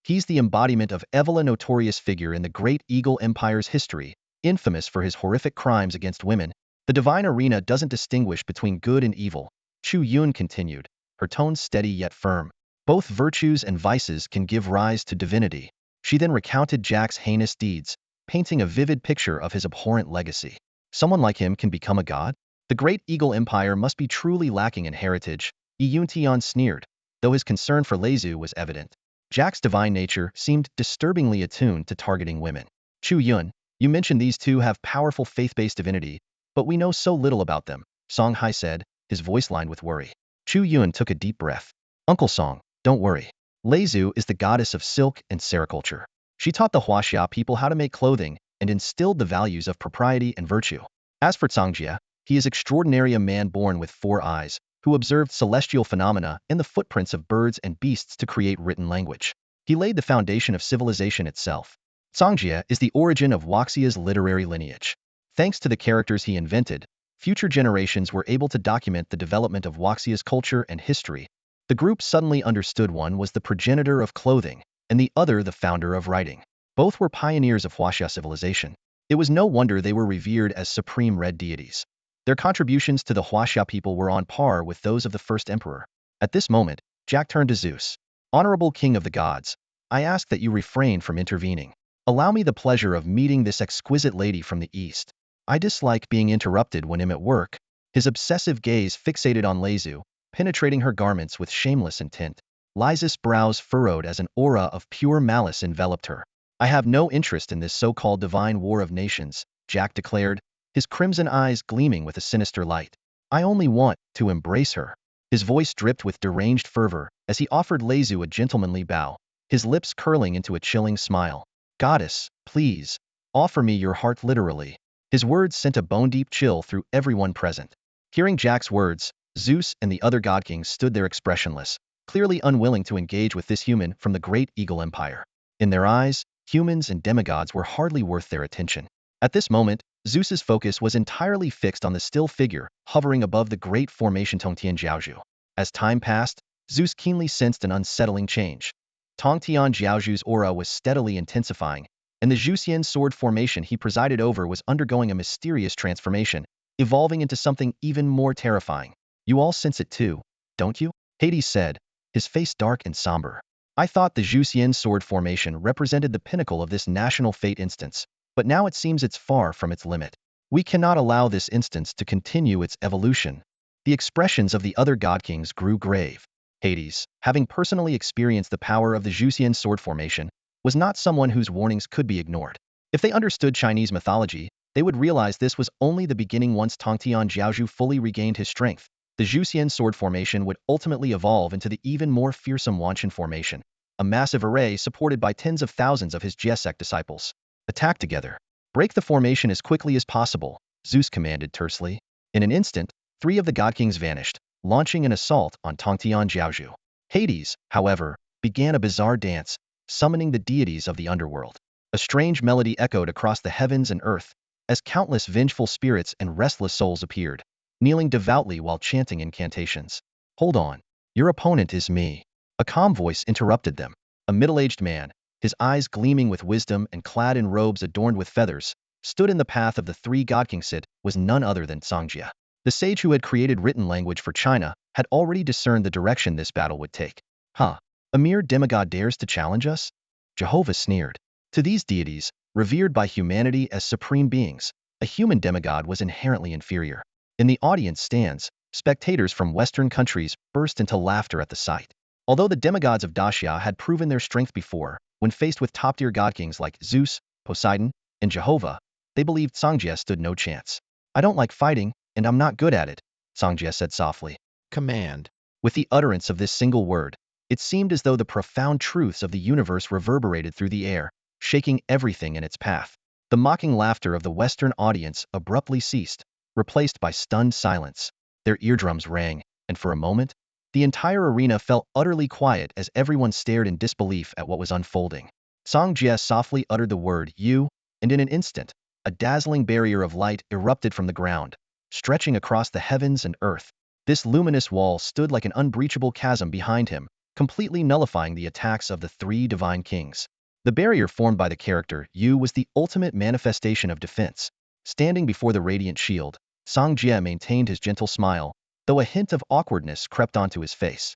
He's the embodiment of evil, a notorious figure in the great Eagle Empire's history, infamous for his horrific crimes against women. The divine arena doesn't distinguish between good and evil, Chu Yun continued, her tone steady yet firm. Both virtues and vices can give rise to divinity. She then recounted Jack's heinous deeds, painting a vivid picture of his abhorrent legacy. Someone like him can become a god? The great Eagle Empire must be truly lacking in heritage, Yi Yuntian sneered, though his concern for Lei Zhu was evident. Jack's divine nature seemed disturbingly attuned to targeting women. Chu Yun, you mentioned these two have powerful faith-based divinity, but we know so little about them, Song Hai said, his voice lined with worry. Chu Yun took a deep breath. Uncle Song, don't worry. Lei Zhu is the goddess of silk and sericulture. She taught the huaxia people how to make clothing and instilled the values of propriety and virtue. As for Cangjia, he is extraordinary, a man born with 4 eyes, who observed celestial phenomena and the footprints of birds and beasts to create written language. He laid the foundation of civilization itself. Cangjia is the origin of huaxia's literary lineage. Thanks to the characters he invented, future generations were able to document the development of huaxia's culture and history. The group suddenly understood one was the progenitor of clothing, and the other the founder of writing. Both were pioneers of huaxia civilization. It was no wonder they were revered as supreme red deities. Their contributions to the huaxia people were on par with those of the first emperor. At this moment, Jack turned to Zeus. Honorable king of the gods, I ask that you refrain from intervening. Allow me the pleasure of meeting this exquisite lady from the east. I dislike being interrupted when I'm at work. His obsessive gaze fixated on Lei Zhu, penetrating her garments with shameless intent. Liza's brows furrowed as an aura of pure malice enveloped her. I have no interest in this so-called divine war of nations, Jack declared, his crimson eyes gleaming with a sinister light. I only want to embrace her. His voice dripped with deranged fervor as he offered Lei Zhu a gentlemanly bow, his lips curling into a chilling smile. Goddess, please, offer me your heart literally. His words sent a bone-deep chill through everyone present. Hearing Jack's words, Zeus and the other god kings stood there expressionless, clearly unwilling to engage with this human from the great Eagle Empire. In their eyes, humans and demigods were hardly worth their attention. At this moment, Zeus's focus was entirely fixed on the still figure hovering above the great formation Tongtian Jiaozhu. As time passed, Zeus keenly sensed an unsettling change. Tongtian Jiaozhu's aura was steadily intensifying, and the Zhuxian sword formation he presided over was undergoing a mysterious transformation, evolving into something even more terrifying. You all sense it too, don't you? Hades said, his face dark and somber. I thought the Zhuxian sword formation represented the pinnacle of this national fate instance, but now it seems it's far from its limit. We cannot allow this instance to continue its evolution. The expressions of the other god kings grew grave. Hades, having personally experienced the power of the Zhuxian sword formation, was not someone whose warnings could be ignored. If they understood Chinese mythology, they would realize this was only the beginning. Once Tongtian Jiaozhu fully regained his strength, the Zhuxian sword formation would ultimately evolve into the even more fearsome Wanchen formation, a massive array supported by tens of thousands of his Jiesek disciples. Attack together. Break the formation as quickly as possible, Zeus commanded tersely. In an instant, 3 of the god kings vanished, launching an assault on Tongtian Jiaozhu. Hades, however, began a bizarre dance, summoning the deities of the underworld. A strange melody echoed across the heavens and earth, as countless vengeful spirits and restless souls appeared, kneeling devoutly while chanting incantations. Hold on. Your opponent is me. A calm voice interrupted them. A middle-aged man, his eyes gleaming with wisdom and clad in robes adorned with feathers, stood in the path of the 3 god kings. It was none other than Songjia. The sage who had created written language for China had already discerned the direction this battle would take. Huh? A mere demigod dares to challenge us? Jehovah sneered. To these deities, revered by humanity as supreme beings, a human demigod was inherently inferior. In the audience stands, spectators from Western countries burst into laughter at the sight. Although the demigods of Dacia had proven their strength before, when faced with top-tier god kings like Zeus, Poseidon, and Jehovah, they believed Songjia stood no chance. I don't like fighting, and I'm not good at it, Songjia said softly. Command. With the utterance of this single word, it seemed as though the profound truths of the universe reverberated through the air, shaking everything in its path. The mocking laughter of the Western audience abruptly ceased, replaced by stunned silence. Their eardrums rang, and for a moment, the entire arena felt utterly quiet as everyone stared in disbelief at what was unfolding. Songjia softly uttered the word "you," and in an instant, a dazzling barrier of light erupted from the ground, stretching across the heavens and earth. This luminous wall stood like an unbreachable chasm behind him, completely nullifying the attacks of the 3 divine kings. The barrier formed by the character "you" was the ultimate manifestation of defense. Standing before the radiant shield, Songjia maintained his gentle smile, though a hint of awkwardness crept onto his face.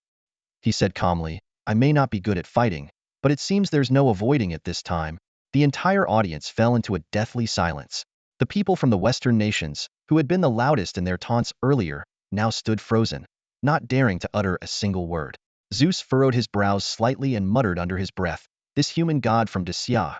He said calmly, I may not be good at fighting, but it seems there's no avoiding it this time. The entire audience fell into a deathly silence. The people from the Western nations, who had been the loudest in their taunts earlier, now stood frozen, not daring to utter a single word. Zeus furrowed his brows slightly and muttered under his breath, this human god from Dacia.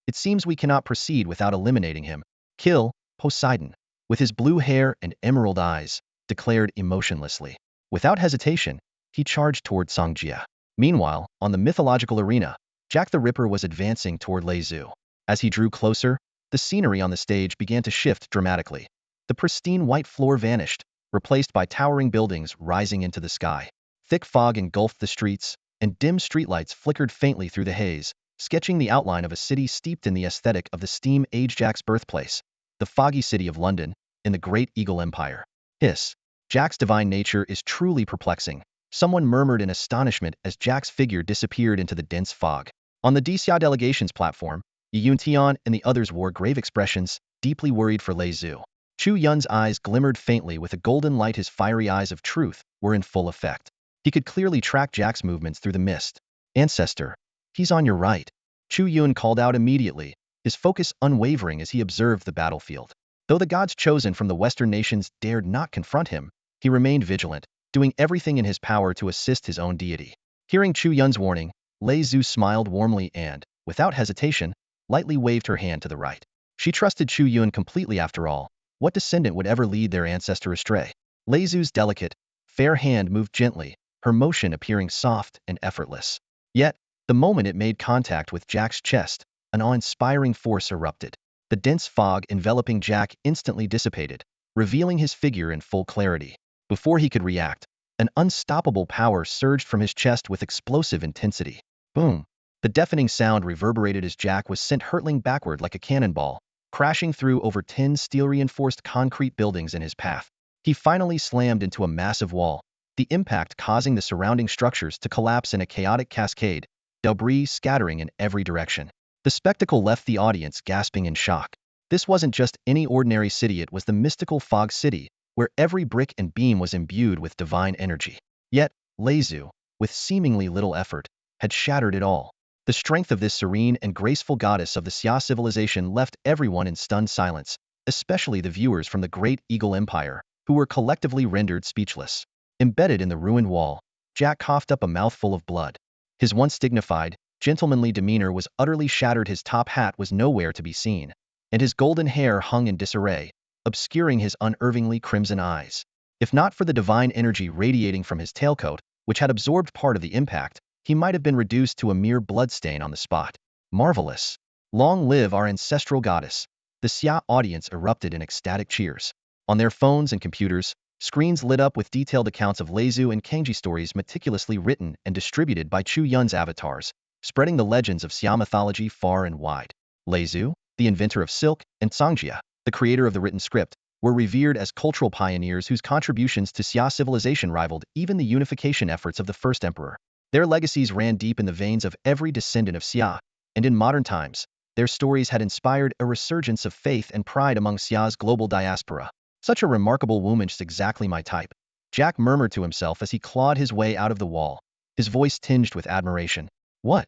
It seems we cannot proceed without eliminating him. Kill Poseidon, with his blue hair and emerald eyes, declared emotionlessly. Without hesitation, he charged toward Songjia. Meanwhile, on the mythological arena, Jack the Ripper was advancing toward Lei Zhu. As he drew closer, the scenery on the stage began to shift dramatically. The pristine white floor vanished, replaced by towering buildings rising into the sky. Thick fog engulfed the streets, and dim streetlights flickered faintly through the haze, sketching the outline of a city steeped in the aesthetic of the Steam Age. Jack's birthplace, the foggy city of London, in the Great Eagle Empire. Hiss. Jack's divine nature is truly perplexing, someone murmured in astonishment as Jack's figure disappeared into the dense fog. On the DCI delegation's platform, Yuntian and the others wore grave expressions, deeply worried for Lei Zhu. Chu Yun's eyes glimmered faintly with a golden light. His fiery eyes of truth were in full effect. He could clearly track Jack's movements through the mist. Ancestor, he's on your right. Chu Yun called out immediately, his focus unwavering as he observed the battlefield. Though the gods chosen from the Western nations dared not confront him, he remained vigilant, doing everything in his power to assist his own deity. Hearing Chu Yun's warning, Lei Zhu smiled warmly and, without hesitation, lightly waved her hand to the right. She trusted Chu Yun completely. After all, what descendant would ever lead their ancestor astray? Lei Zhu's delicate, fair hand moved gently, her motion appearing soft and effortless. Yet, the moment it made contact with Jack's chest, an awe-inspiring force erupted. The dense fog enveloping Jack instantly dissipated, revealing his figure in full clarity. Before he could react, an unstoppable power surged from his chest with explosive intensity. Boom! The deafening sound reverberated as Jack was sent hurtling backward like a cannonball, crashing through over 10 steel-reinforced concrete buildings in his path. He finally slammed into a massive wall, the impact causing the surrounding structures to collapse in a chaotic cascade, debris scattering in every direction. The spectacle left the audience gasping in shock. This wasn't just any ordinary city, it was the mystical Fog City, where every brick and beam was imbued with divine energy. Yet, Lezu, with seemingly little effort, had shattered it all. The strength of this serene and graceful goddess of the Xia civilization left everyone in stunned silence, especially the viewers from the Great Eagle Empire, who were collectively rendered speechless. Embedded in the ruined wall, Jack coughed up a mouthful of blood. His once dignified, gentlemanly demeanor was utterly shattered. His top hat was nowhere to be seen, and his golden hair hung in disarray, obscuring his unervingly crimson eyes. If not for the divine energy radiating from his tailcoat, which had absorbed part of the impact, he might have been reduced to a mere bloodstain on the spot. Marvelous! Long live our ancestral goddess! The Xia audience erupted in ecstatic cheers. On their phones and computers, screens lit up with detailed accounts of Lezu and Kangji stories meticulously written and distributed by Chu Yun's avatars, spreading the legends of Xia mythology far and wide. Lezu, the inventor of silk, and Songjia, the creator of the written script, were revered as cultural pioneers whose contributions to Xia civilization rivaled even the unification efforts of the first emperor. Their legacies ran deep in the veins of every descendant of Xia, and in modern times, their stories had inspired a resurgence of faith and pride among Xia's global diaspora. Such a remarkable woman, just exactly my type, Jack murmured to himself as he clawed his way out of the wall, his voice tinged with admiration. What?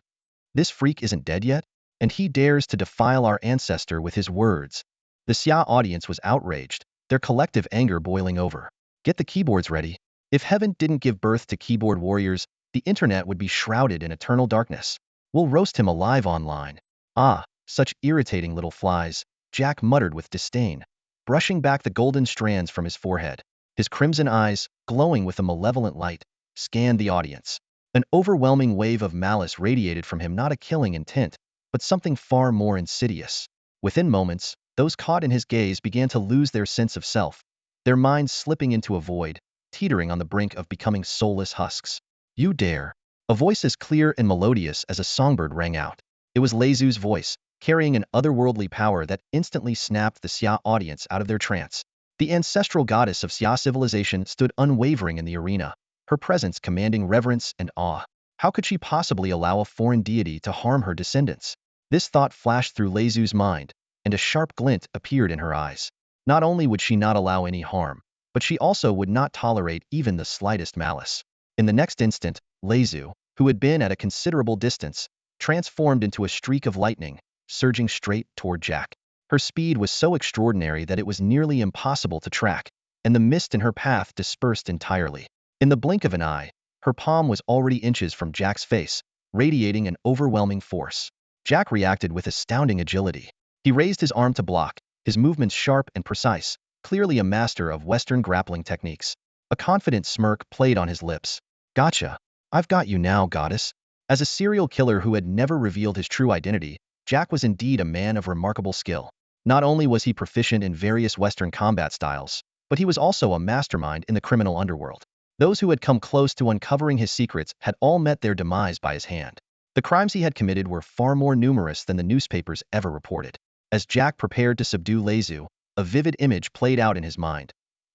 This freak isn't dead yet? And he dares to defile our ancestor with his words. The Xia audience was outraged, their collective anger boiling over. Get the keyboards ready. If heaven didn't give birth to keyboard warriors, the internet would be shrouded in eternal darkness. We'll roast him alive online. Ah, such irritating little flies, Jack muttered with disdain, brushing back the golden strands from his forehead. His crimson eyes, glowing with a malevolent light, scanned the audience. An overwhelming wave of malice radiated from him, not a killing intent, but something far more insidious. Within moments, those caught in his gaze began to lose their sense of self, their minds slipping into a void, teetering on the brink of becoming soulless husks. You dare. A voice as clear and melodious as a songbird rang out. It was Lezu's voice, carrying an otherworldly power that instantly snapped the Xia audience out of their trance. The ancestral goddess of Xia civilization stood unwavering in the arena, her presence commanding reverence and awe. How could she possibly allow a foreign deity to harm her descendants? This thought flashed through Lezu's mind, and a sharp glint appeared in her eyes. Not only would she not allow any harm, but she also would not tolerate even the slightest malice. In the next instant, Lezu, who had been at a considerable distance, transformed into a streak of lightning, surging straight toward Jack. Her speed was so extraordinary that it was nearly impossible to track, and the mist in her path dispersed entirely. In the blink of an eye, her palm was already inches from Jack's face, radiating an overwhelming force. Jack reacted with astounding agility. He raised his arm to block, his movements sharp and precise, clearly a master of Western grappling techniques. A confident smirk played on his lips. Gotcha. I've got you now, goddess. As a serial killer who had never revealed his true identity, Jack was indeed a man of remarkable skill. Not only was he proficient in various Western combat styles, but he was also a mastermind in the criminal underworld. Those who had come close to uncovering his secrets had all met their demise by his hand. The crimes he had committed were far more numerous than the newspapers ever reported. As Jack prepared to subdue Lezu, a vivid image played out in his mind.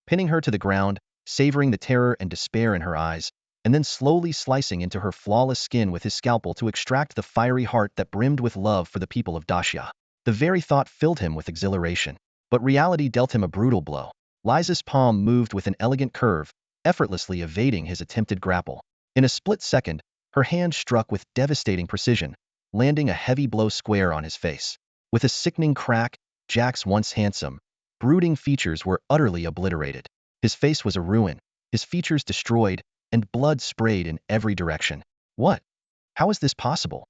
Pinning her to the ground, savoring the terror and despair in her eyes, and then slowly slicing into her flawless skin with his scalpel to extract the fiery heart that brimmed with love for the people of Daxia. The very thought filled him with exhilaration. But reality dealt him a brutal blow. Liza's palm moved with an elegant curve, effortlessly evading his attempted grapple. In a split second, her hand struck with devastating precision, landing a heavy blow square on his face. With a sickening crack, Jack's once handsome, brooding features were utterly obliterated. His face was a ruin, his features destroyed, and blood sprayed in every direction. What? How is this possible?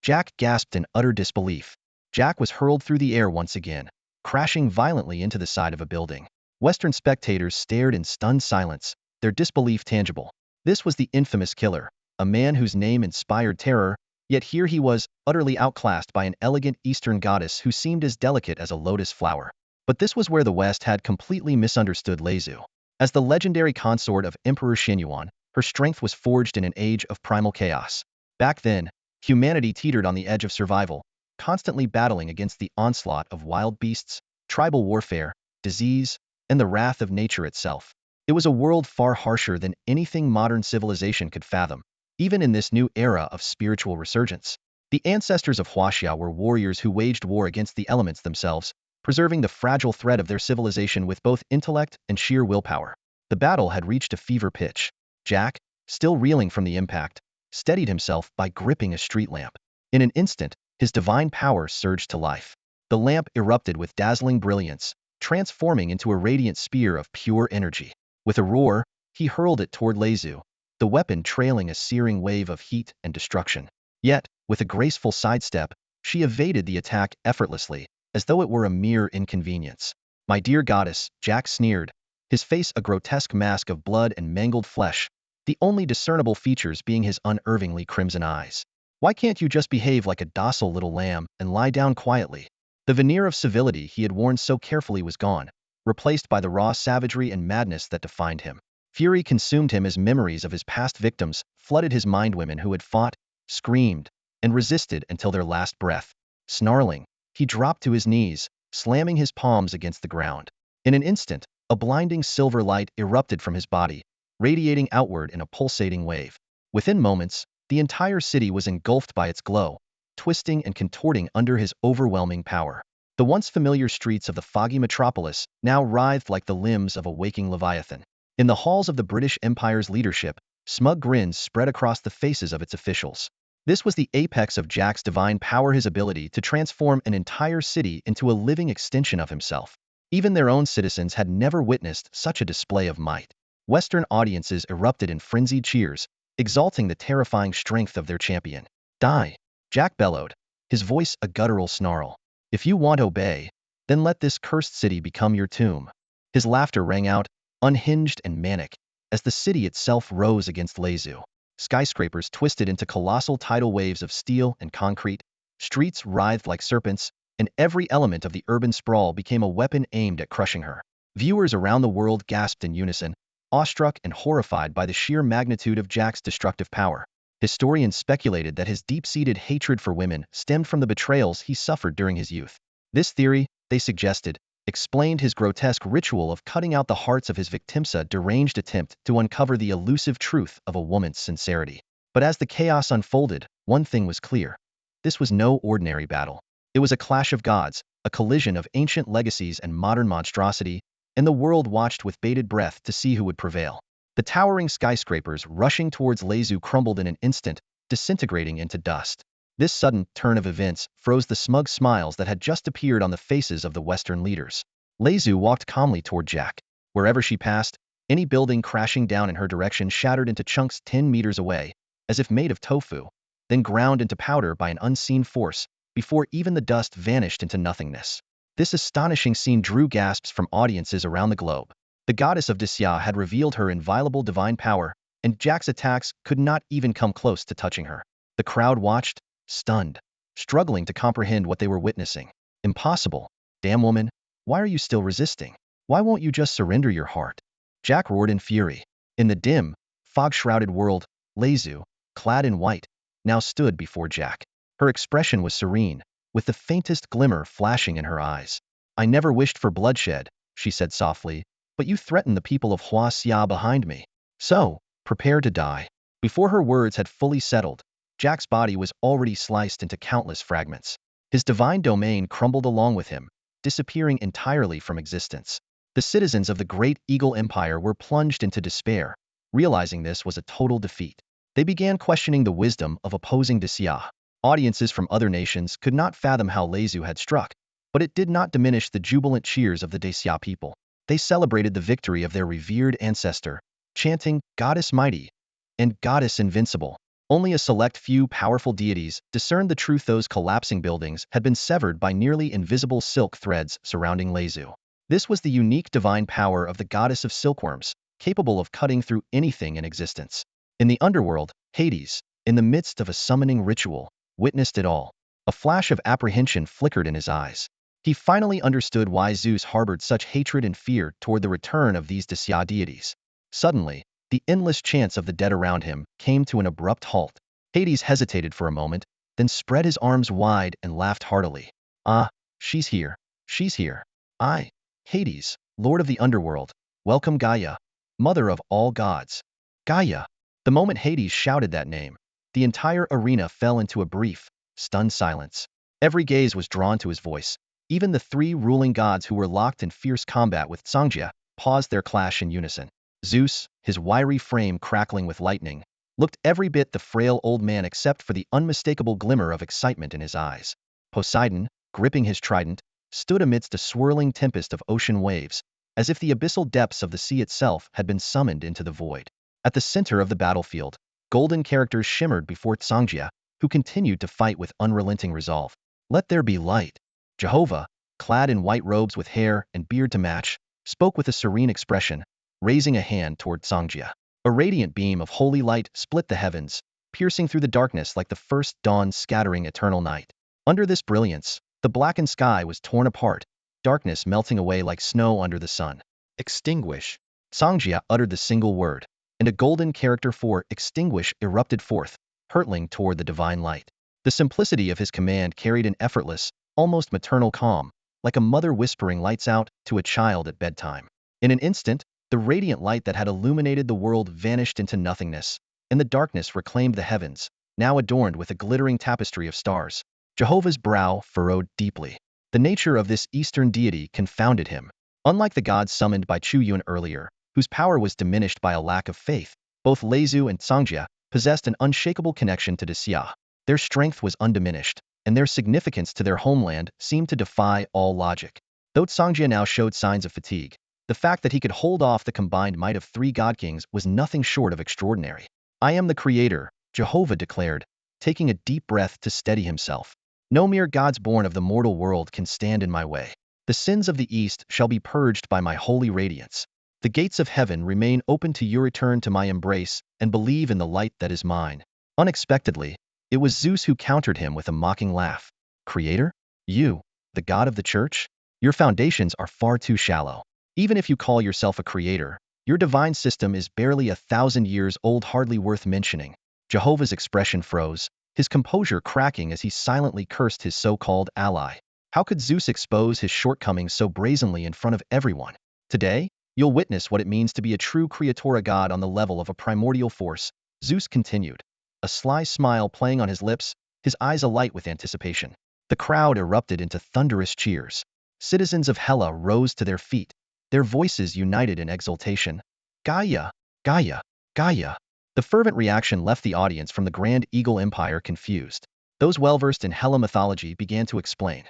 Jack gasped in utter disbelief. Jack was hurled through the air once again, crashing violently into the side of a building. Western spectators stared in stunned silence, their disbelief tangible. This was the infamous killer, a man whose name inspired terror, yet here he was, utterly outclassed by an elegant Eastern goddess who seemed as delicate as a lotus flower. But this was where the West had completely misunderstood Lezu. As the legendary consort of Emperor Xinyuan, her strength was forged in an age of primal chaos. Back then, humanity teetered on the edge of survival, constantly battling against the onslaught of wild beasts, tribal warfare, disease, and the wrath of nature itself. It was a world far harsher than anything modern civilization could fathom, even in this new era of spiritual resurgence. The ancestors of huaxia were warriors who waged war against the elements themselves, preserving the fragile thread of their civilization with both intellect and sheer willpower. The battle had reached a fever pitch. Jack, still reeling from the impact, steadied himself by gripping a street lamp. In an instant, his divine power surged to life. The lamp erupted with dazzling brilliance, transforming into a radiant spear of pure energy. With a roar, he hurled it toward Lezu, the weapon trailing a searing wave of heat and destruction. Yet, with a graceful sidestep, she evaded the attack effortlessly, as though it were a mere inconvenience. "My dear goddess," Jack sneered, his face a grotesque mask of blood and mangled flesh, the only discernible features being his unervingly crimson eyes. "Why can't you just behave like a docile little lamb and lie down quietly?" The veneer of civility he had worn so carefully was gone, replaced by the raw savagery and madness that defined him. Fury consumed him as memories of his past victims flooded his mind, women who had fought, screamed, and resisted until their last breath. Snarling, he dropped to his knees, slamming his palms against the ground. In an instant, a blinding silver light erupted from his body, radiating outward in a pulsating wave. Within moments, the entire city was engulfed by its glow, twisting and contorting under his overwhelming power. The once familiar streets of the foggy metropolis now writhed like the limbs of a waking leviathan. In the halls of the British Empire's leadership, smug grins spread across the faces of its officials. This was the apex of Jack's divine power, his ability to transform an entire city into a living extension of himself. Even their own citizens had never witnessed such a display of might. Western audiences erupted in frenzied cheers, exalting the terrifying strength of their champion. "Die!" Jack bellowed, his voice a guttural snarl. "If you want obey, then let this cursed city become your tomb." His laughter rang out, unhinged and manic, as the city itself rose against Lezu. Skyscrapers twisted into colossal tidal waves of steel and concrete, streets writhed like serpents, and every element of the urban sprawl became a weapon aimed at crushing her. Viewers around the world gasped in unison, awestruck and horrified by the sheer magnitude of Jack's destructive power. Historians speculated that his deep-seated hatred for women stemmed from the betrayals he suffered during his youth. This theory, they suggested, explained his grotesque ritual of cutting out the hearts of his victims, a deranged attempt to uncover the elusive truth of a woman's sincerity. But as the chaos unfolded, one thing was clear. This was no ordinary battle. It was a clash of gods, a collision of ancient legacies and modern monstrosity, and the world watched with bated breath to see who would prevail. The towering skyscrapers rushing towards Lezu crumbled in an instant, disintegrating into dust. This sudden turn of events froze the smug smiles that had just appeared on the faces of the Western leaders. Lezu walked calmly toward Jack. Wherever she passed, any building crashing down in her direction shattered into chunks 10 meters away, as if made of tofu, then ground into powder by an unseen force, before even the dust vanished into nothingness. This astonishing scene drew gasps from audiences around the globe. The goddess of Disya had revealed her inviolable divine power, and Jack's attacks could not even come close to touching her. The crowd watched, stunned, struggling to comprehend what they were witnessing. "Impossible. Damn woman, why are you still resisting? Why won't you just surrender your heart?" Jack roared in fury. In the dim, fog-shrouded world, Lezu, clad in white, now stood before Jack. Her expression was serene, with the faintest glimmer flashing in her eyes. "I never wished for bloodshed," she said softly, "but you threaten the people of huaxia behind me. So, prepare to die." Before her words had fully settled, Jack's body was already sliced into countless fragments. His divine domain crumbled along with him, disappearing entirely from existence. The citizens of the great Eagle Empire were plunged into despair, realizing this was a total defeat. They began questioning the wisdom of opposing Disya. Audiences from other nations could not fathom how Lezu had struck, but it did not diminish the jubilant cheers of the Disya people. They celebrated the victory of their revered ancestor, chanting, "Goddess mighty," and "Goddess invincible." Only a select few powerful deities discerned the truth. Those collapsing buildings had been severed by nearly invisible silk threads surrounding Lezu. This was the unique divine power of the goddess of silkworms, capable of cutting through anything in existence. In the underworld, Hades, in the midst of a summoning ritual, witnessed it all. A flash of apprehension flickered in his eyes. He finally understood why Zeus harbored such hatred and fear toward the return of these Disya deities. Suddenly, the endless chants of the dead around him came to an abrupt halt. Hades hesitated for a moment, then spread his arms wide and laughed heartily. "Ah, she's here. She's here. I, Hades, Lord of the Underworld, welcome Gaia." mother of all gods. Gaia. The moment Hades shouted that name, the entire arena fell into a brief, stunned silence. Every gaze was drawn to his voice. Even the three ruling gods who were locked in fierce combat with Sangya paused their clash in unison. Zeus, his wiry frame crackling with lightning, looked every bit the frail old man except for the unmistakable glimmer of excitement in his eyes. Poseidon, gripping his trident, stood amidst a swirling tempest of ocean waves, as if the abyssal depths of the sea itself had been summoned into the void. At the center of the battlefield, golden characters shimmered before Sangya, who continued to fight with unrelenting resolve. Let there be light. Jehovah, clad in white robes with hair and beard to match, spoke with a serene expression, raising a hand toward Sangya. A radiant beam of holy light split the heavens, piercing through the darkness like the first dawn scattering eternal night. Under this brilliance, the blackened sky was torn apart, darkness melting away like snow under the sun. Extinguish. Sangya uttered the single word, and a golden character for extinguish erupted forth, hurtling toward the divine light. The simplicity of his command carried an effortless, almost maternal calm, like a mother whispering lights out to a child at bedtime. In an instant, the radiant light that had illuminated the world vanished into nothingness, and the darkness reclaimed the heavens, now adorned with a glittering tapestry of stars. Jehovah's brow furrowed deeply. The nature of this Eastern deity confounded him. Unlike the gods summoned by Chu Yun earlier, whose power was diminished by a lack of faith, both Leizu and Sangya possessed an unshakable connection to Xia. Their strength was undiminished, and their significance to their homeland seemed to defy all logic. Though Sangya now showed signs of fatigue, the fact that he could hold off the combined might of three god kings was nothing short of extraordinary. I am the creator, Jehovah declared, taking a deep breath to steady himself. No mere gods born of the mortal world can stand in my way. The sins of the East shall be purged by my holy radiance. The gates of heaven remain open to you. Return to my embrace and believe in the light that is mine. Unexpectedly, it was Zeus who countered him with a mocking laugh. Creator? You, the god of the church? Your foundations are far too shallow. Even if you call yourself a creator, your divine system is barely 1,000 years old, hardly worth mentioning. Jehovah's expression froze, his composure cracking as he silently cursed his so-called ally. How could Zeus expose his shortcomings so brazenly in front of everyone? Today, you'll witness what it means to be a true creatora god on the level of a primordial force, Zeus continued, a sly smile playing on his lips, his eyes alight with anticipation. The crowd erupted into thunderous cheers. Citizens of Hela rose to their feet, their voices united in exultation. Gaia! Gaia! Gaia! The fervent reaction left the audience from the Grand Eagle Empire confused. Those well-versed in Hela mythology began to explain.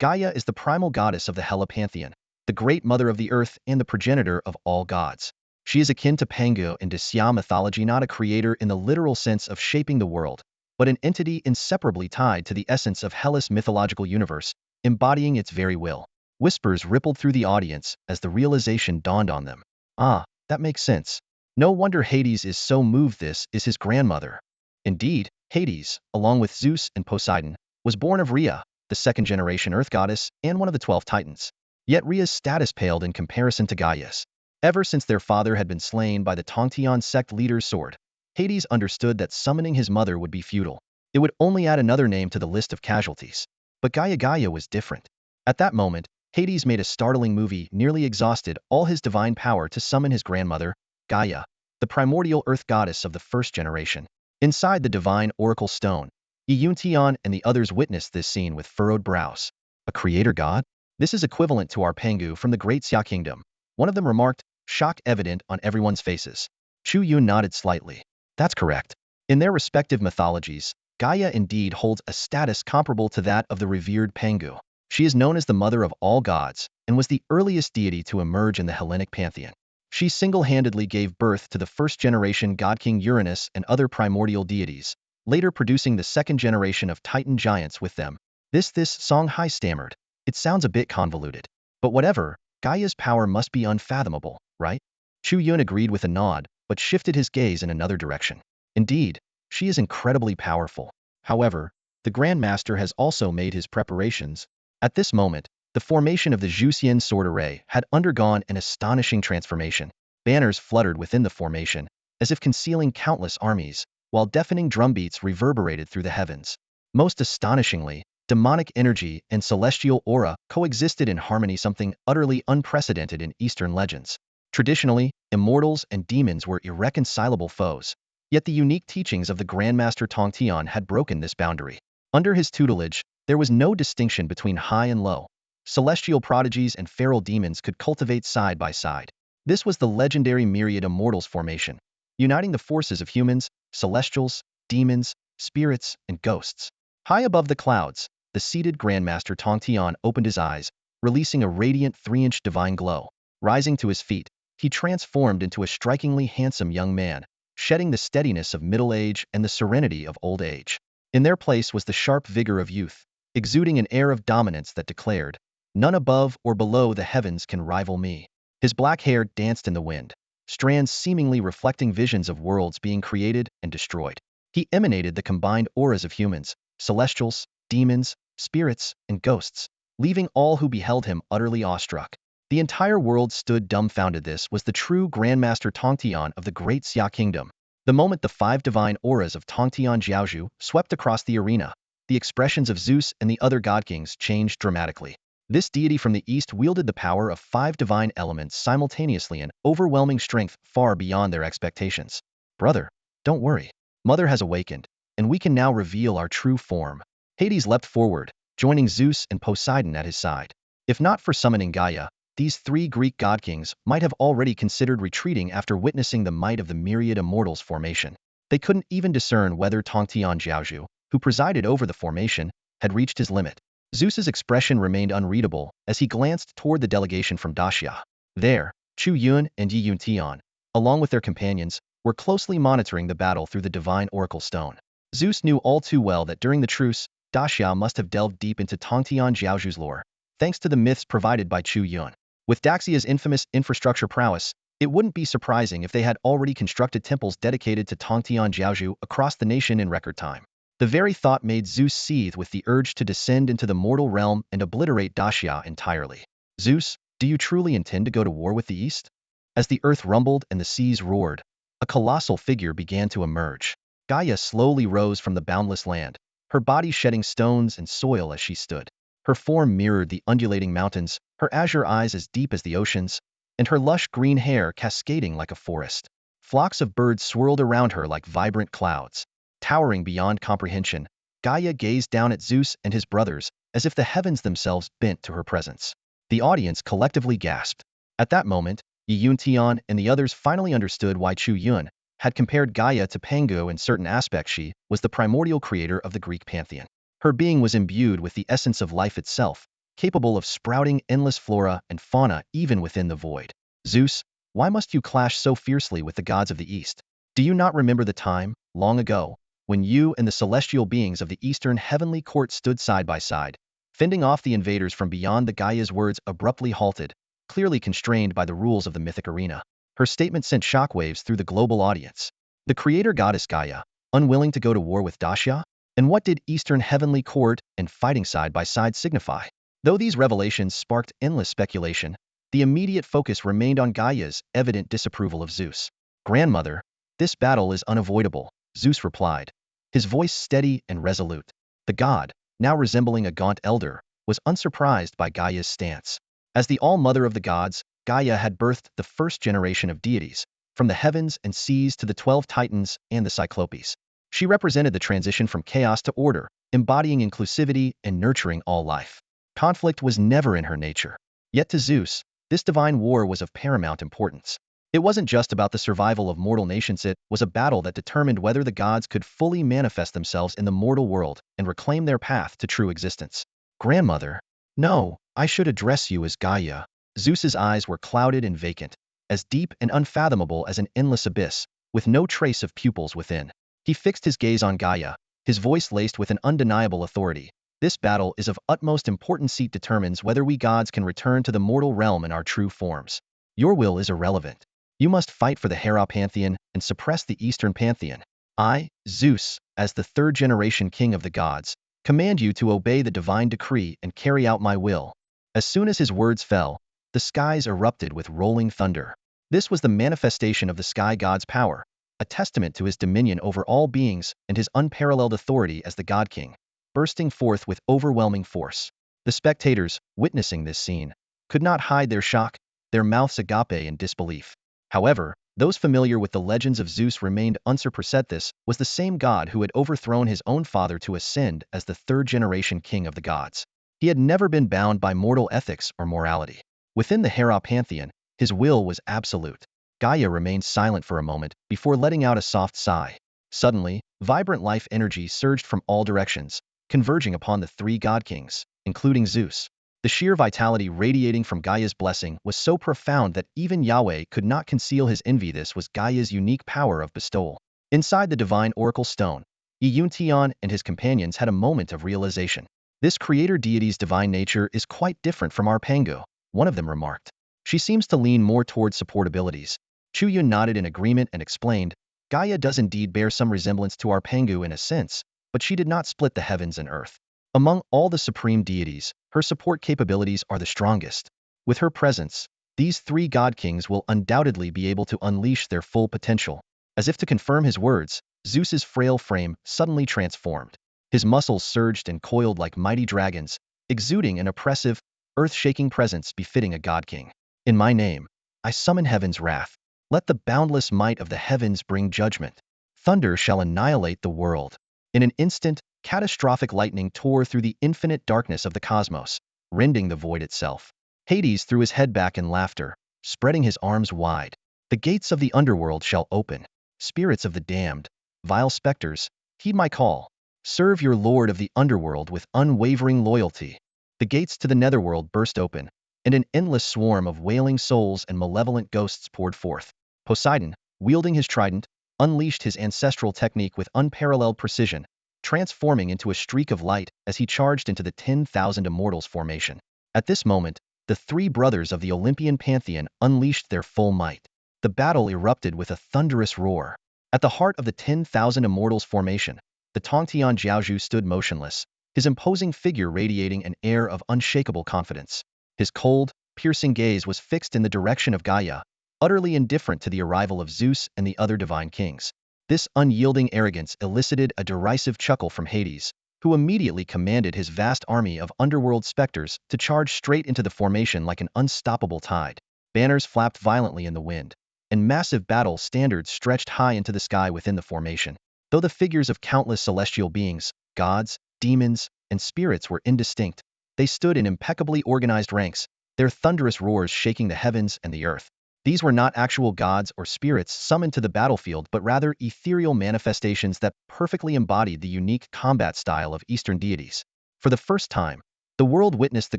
Gaia is the primal goddess of the Hela pantheon, the great mother of the earth and the progenitor of all gods. She is akin to Pangu in Xia mythology, not a creator in the literal sense of shaping the world, but an entity inseparably tied to the essence of Hela's mythological universe, embodying its very will. Whispers rippled through the audience as the realization dawned on them. Ah, that makes sense. No wonder Hades is so moved. This is his grandmother. Indeed, Hades, along with Zeus and Poseidon, was born of Rhea, the second-generation Earth goddess and one of the 12 Titans. Yet Rhea's status paled in comparison to Gaia's. Ever since their father had been slain by the Tongtian sect leader's sword, Hades understood that summoning his mother would be futile. It would only add another name to the list of casualties. But Gaia was different. At that moment, Hades made a startling move. He nearly exhausted all his divine power to summon his grandmother, Gaia, the primordial earth goddess of the first generation. Inside the divine oracle stone, Yuntian and the others witnessed this scene with furrowed brows. A creator god? This is equivalent to our Pangu from the Great Xia Kingdom. One of them remarked, shock evident on everyone's faces. Chu Yun nodded slightly. That's correct. In their respective mythologies, Gaia indeed holds a status comparable to that of the revered Pangu. She is known as the mother of all gods, and was the earliest deity to emerge in the Hellenic pantheon. She single-handedly gave birth to the first-generation god king Uranus and other primordial deities, later producing the second generation of Titan giants with them. This Songhai stammered. It sounds a bit convoluted. But whatever, Gaia's power must be unfathomable, right? Chu Yun agreed with a nod, but shifted his gaze in another direction. Indeed, she is incredibly powerful. However, the Grand Master has also made his preparations. At this moment, the formation of the Zhuxian sword array had undergone an astonishing transformation. Banners fluttered within the formation, as if concealing countless armies, while deafening drumbeats reverberated through the heavens. Most astonishingly, demonic energy and celestial aura coexisted in harmony, something utterly unprecedented in Eastern legends. Traditionally, immortals and demons were irreconcilable foes. Yet the unique teachings of the Grandmaster Tongtian had broken this boundary. Under his tutelage, there was no distinction between high and low. Celestial prodigies and feral demons could cultivate side by side. This was the legendary myriad immortals formation, uniting the forces of humans, celestials, demons, spirits, and ghosts. High above the clouds, the seated Grandmaster Tongtian opened his eyes, releasing a radiant 3-inch divine glow. Rising to his feet, he transformed into a strikingly handsome young man, shedding the steadiness of middle age and the serenity of old age. In their place was the sharp vigor of youth, exuding an air of dominance that declared, "None above or below the heavens can rival me." His black hair danced in the wind, strands seemingly reflecting visions of worlds being created and destroyed. He emanated the combined auras of humans, celestials, demons, spirits, and ghosts, leaving all who beheld him utterly awestruck. The entire world stood dumbfounded. This was the true Grandmaster Tongtian of the Great Xia Kingdom. The moment the 5 divine auras of Tongtian Jiaozhu swept across the arena, the expressions of Zeus and the other god kings changed dramatically. This deity from the east wielded the power of 5 divine elements simultaneously, in overwhelming strength far beyond their expectations. "Brother, don't worry. Mother has awakened, and we can now reveal our true form." Hades leapt forward, joining Zeus and Poseidon at his side. If not for summoning Gaia, these 3 Greek god kings might have already considered retreating after witnessing the might of the myriad immortals formation. They couldn't even discern whether Tongtian Jiaozhu, who presided over the formation, had reached his limit. Zeus's expression remained unreadable as he glanced toward the delegation from Dacia. There, Chu Yun and Yi Yuntian, along with their companions, were closely monitoring the battle through the divine oracle stone. Zeus knew all too well that during the truce, Dacia must have delved deep into Tongtian Jiaozhu's lore, thanks to the myths provided by Chu Yun. With Daxia's infamous infrastructure prowess, it wouldn't be surprising if they had already constructed temples dedicated to Tongtian Jiaozhu across the nation in record time. The very thought made Zeus seethe with the urge to descend into the mortal realm and obliterate Dacia entirely. "Zeus, do you truly intend to go to war with the East?" As the earth rumbled and the seas roared, a colossal figure began to emerge. Gaia slowly rose from the boundless land, her body shedding stones and soil as she stood. Her form mirrored the undulating mountains, her azure eyes as deep as the oceans, and her lush green hair cascading like a forest. Flocks of birds swirled around her like vibrant clouds. Towering beyond comprehension, Gaia gazed down at Zeus and his brothers as if the heavens themselves bent to her presence. The audience collectively gasped. At that moment, Yi Yuntian and the others finally understood why Chu Yun had compared Gaia to Pangu in certain aspects. She was the primordial creator of the Greek pantheon. Her being was imbued with the essence of life itself, capable of sprouting endless flora and fauna even within the void. "Zeus, why must you clash so fiercely with the gods of the East? Do you not remember the time, long ago, when you and the celestial beings of the Eastern heavenly court stood side by side, fending off the invaders from beyond?" The Gaia's words abruptly halted, clearly constrained by the rules of the mythic arena. Her statement sent shockwaves through the global audience. The creator goddess Gaia, unwilling to go to war with Dacia? And what did Eastern heavenly court and fighting side by side signify? Though these revelations sparked endless speculation, the immediate focus remained on Gaia's evident disapproval of Zeus. "Grandmother, this battle is unavoidable," Zeus replied, his voice steady and resolute. The god, now resembling a gaunt elder, was unsurprised by Gaia's stance. As the all-mother of the gods, Gaia had birthed the first generation of deities, from the heavens and seas to the 12 titans and the Cyclopes. She represented the transition from chaos to order, embodying inclusivity and nurturing all life. Conflict was never in her nature. Yet to Zeus, this divine war was of paramount importance. It wasn't just about the survival of mortal nations, it was a battle that determined whether the gods could fully manifest themselves in the mortal world and reclaim their path to true existence. "Grandmother, no, I should address you as Gaia." Zeus's eyes were clouded and vacant, as deep and unfathomable as an endless abyss, with no trace of pupils within. He fixed his gaze on Gaia, his voice laced with an undeniable authority. "This battle is of utmost importance. It determines whether we gods can return to the mortal realm in our true forms. Your will is irrelevant. You must fight for the Hera pantheon and suppress the Eastern pantheon. I, Zeus, as the 3rd-generation king of the gods, command you to obey the divine decree and carry out my will." As soon as his words fell, the skies erupted with rolling thunder. This was the manifestation of the sky god's power, a testament to his dominion over all beings and his unparalleled authority as the God King, bursting forth with overwhelming force. The spectators, witnessing this scene, could not hide their shock, their mouths agape in disbelief. However, those familiar with the legends of Zeus remained unsurprised. This was the same god who had overthrown his own father to ascend as the third-generation king of the gods. He had never been bound by mortal ethics or morality. Within the Hera pantheon, his will was absolute. Gaia remained silent for a moment before letting out a soft sigh. Suddenly, vibrant life energy surged from all directions, converging upon the three god-kings, including Zeus. The sheer vitality radiating from Gaia's blessing was so profound that even Yahweh could not conceal his envy. This was Gaia's unique power of bestowal. Inside the divine oracle stone, Euntion and his companions had a moment of realization. This creator deity's divine nature is quite different from our Pangu, one of them remarked. She seems to lean more toward support abilities. Chuyun nodded in agreement and explained, Gaia does indeed bear some resemblance to our Pangu in a sense, but she did not split the heavens and earth. Among all the supreme deities, her support capabilities are the strongest. With her presence, these three god-kings will undoubtedly be able to unleash their full potential. As if to confirm his words, Zeus's frail frame suddenly transformed. His muscles surged and coiled like mighty dragons, exuding an oppressive, earth-shaking presence befitting a god-king. In my name, I summon heaven's wrath. Let the boundless might of the heavens bring judgment. Thunder shall annihilate the world. In an instant, catastrophic lightning tore through the infinite darkness of the cosmos, rending the void itself. Hades threw his head back in laughter, spreading his arms wide. The gates of the underworld shall open. Spirits of the damned, vile specters, heed my call. Serve your lord of the underworld with unwavering loyalty. The gates to the netherworld burst open, and an endless swarm of wailing souls and malevolent ghosts poured forth. Poseidon, wielding his trident, unleashed his ancestral technique with unparalleled precision, transforming into a streak of light as he charged into the 10,000 Immortals formation. At this moment, the three brothers of the Olympian pantheon unleashed their full might. The battle erupted with a thunderous roar. At the heart of the 10,000 Immortals formation, the Tongtian Jiaozhu stood motionless, his imposing figure radiating an air of unshakable confidence. His cold, piercing gaze was fixed in the direction of Gaia, utterly indifferent to the arrival of Zeus and the other divine kings. This unyielding arrogance elicited a derisive chuckle from Hades, who immediately commanded his vast army of underworld specters to charge straight into the formation like an unstoppable tide. Banners flapped violently in the wind, and massive battle standards stretched high into the sky within the formation. Though the figures of countless celestial beings, gods, demons, and spirits were indistinct, they stood in impeccably organized ranks, their thunderous roars shaking the heavens and the earth. These were not actual gods or spirits summoned to the battlefield, but rather ethereal manifestations that perfectly embodied the unique combat style of Eastern deities. For the first time, the world witnessed the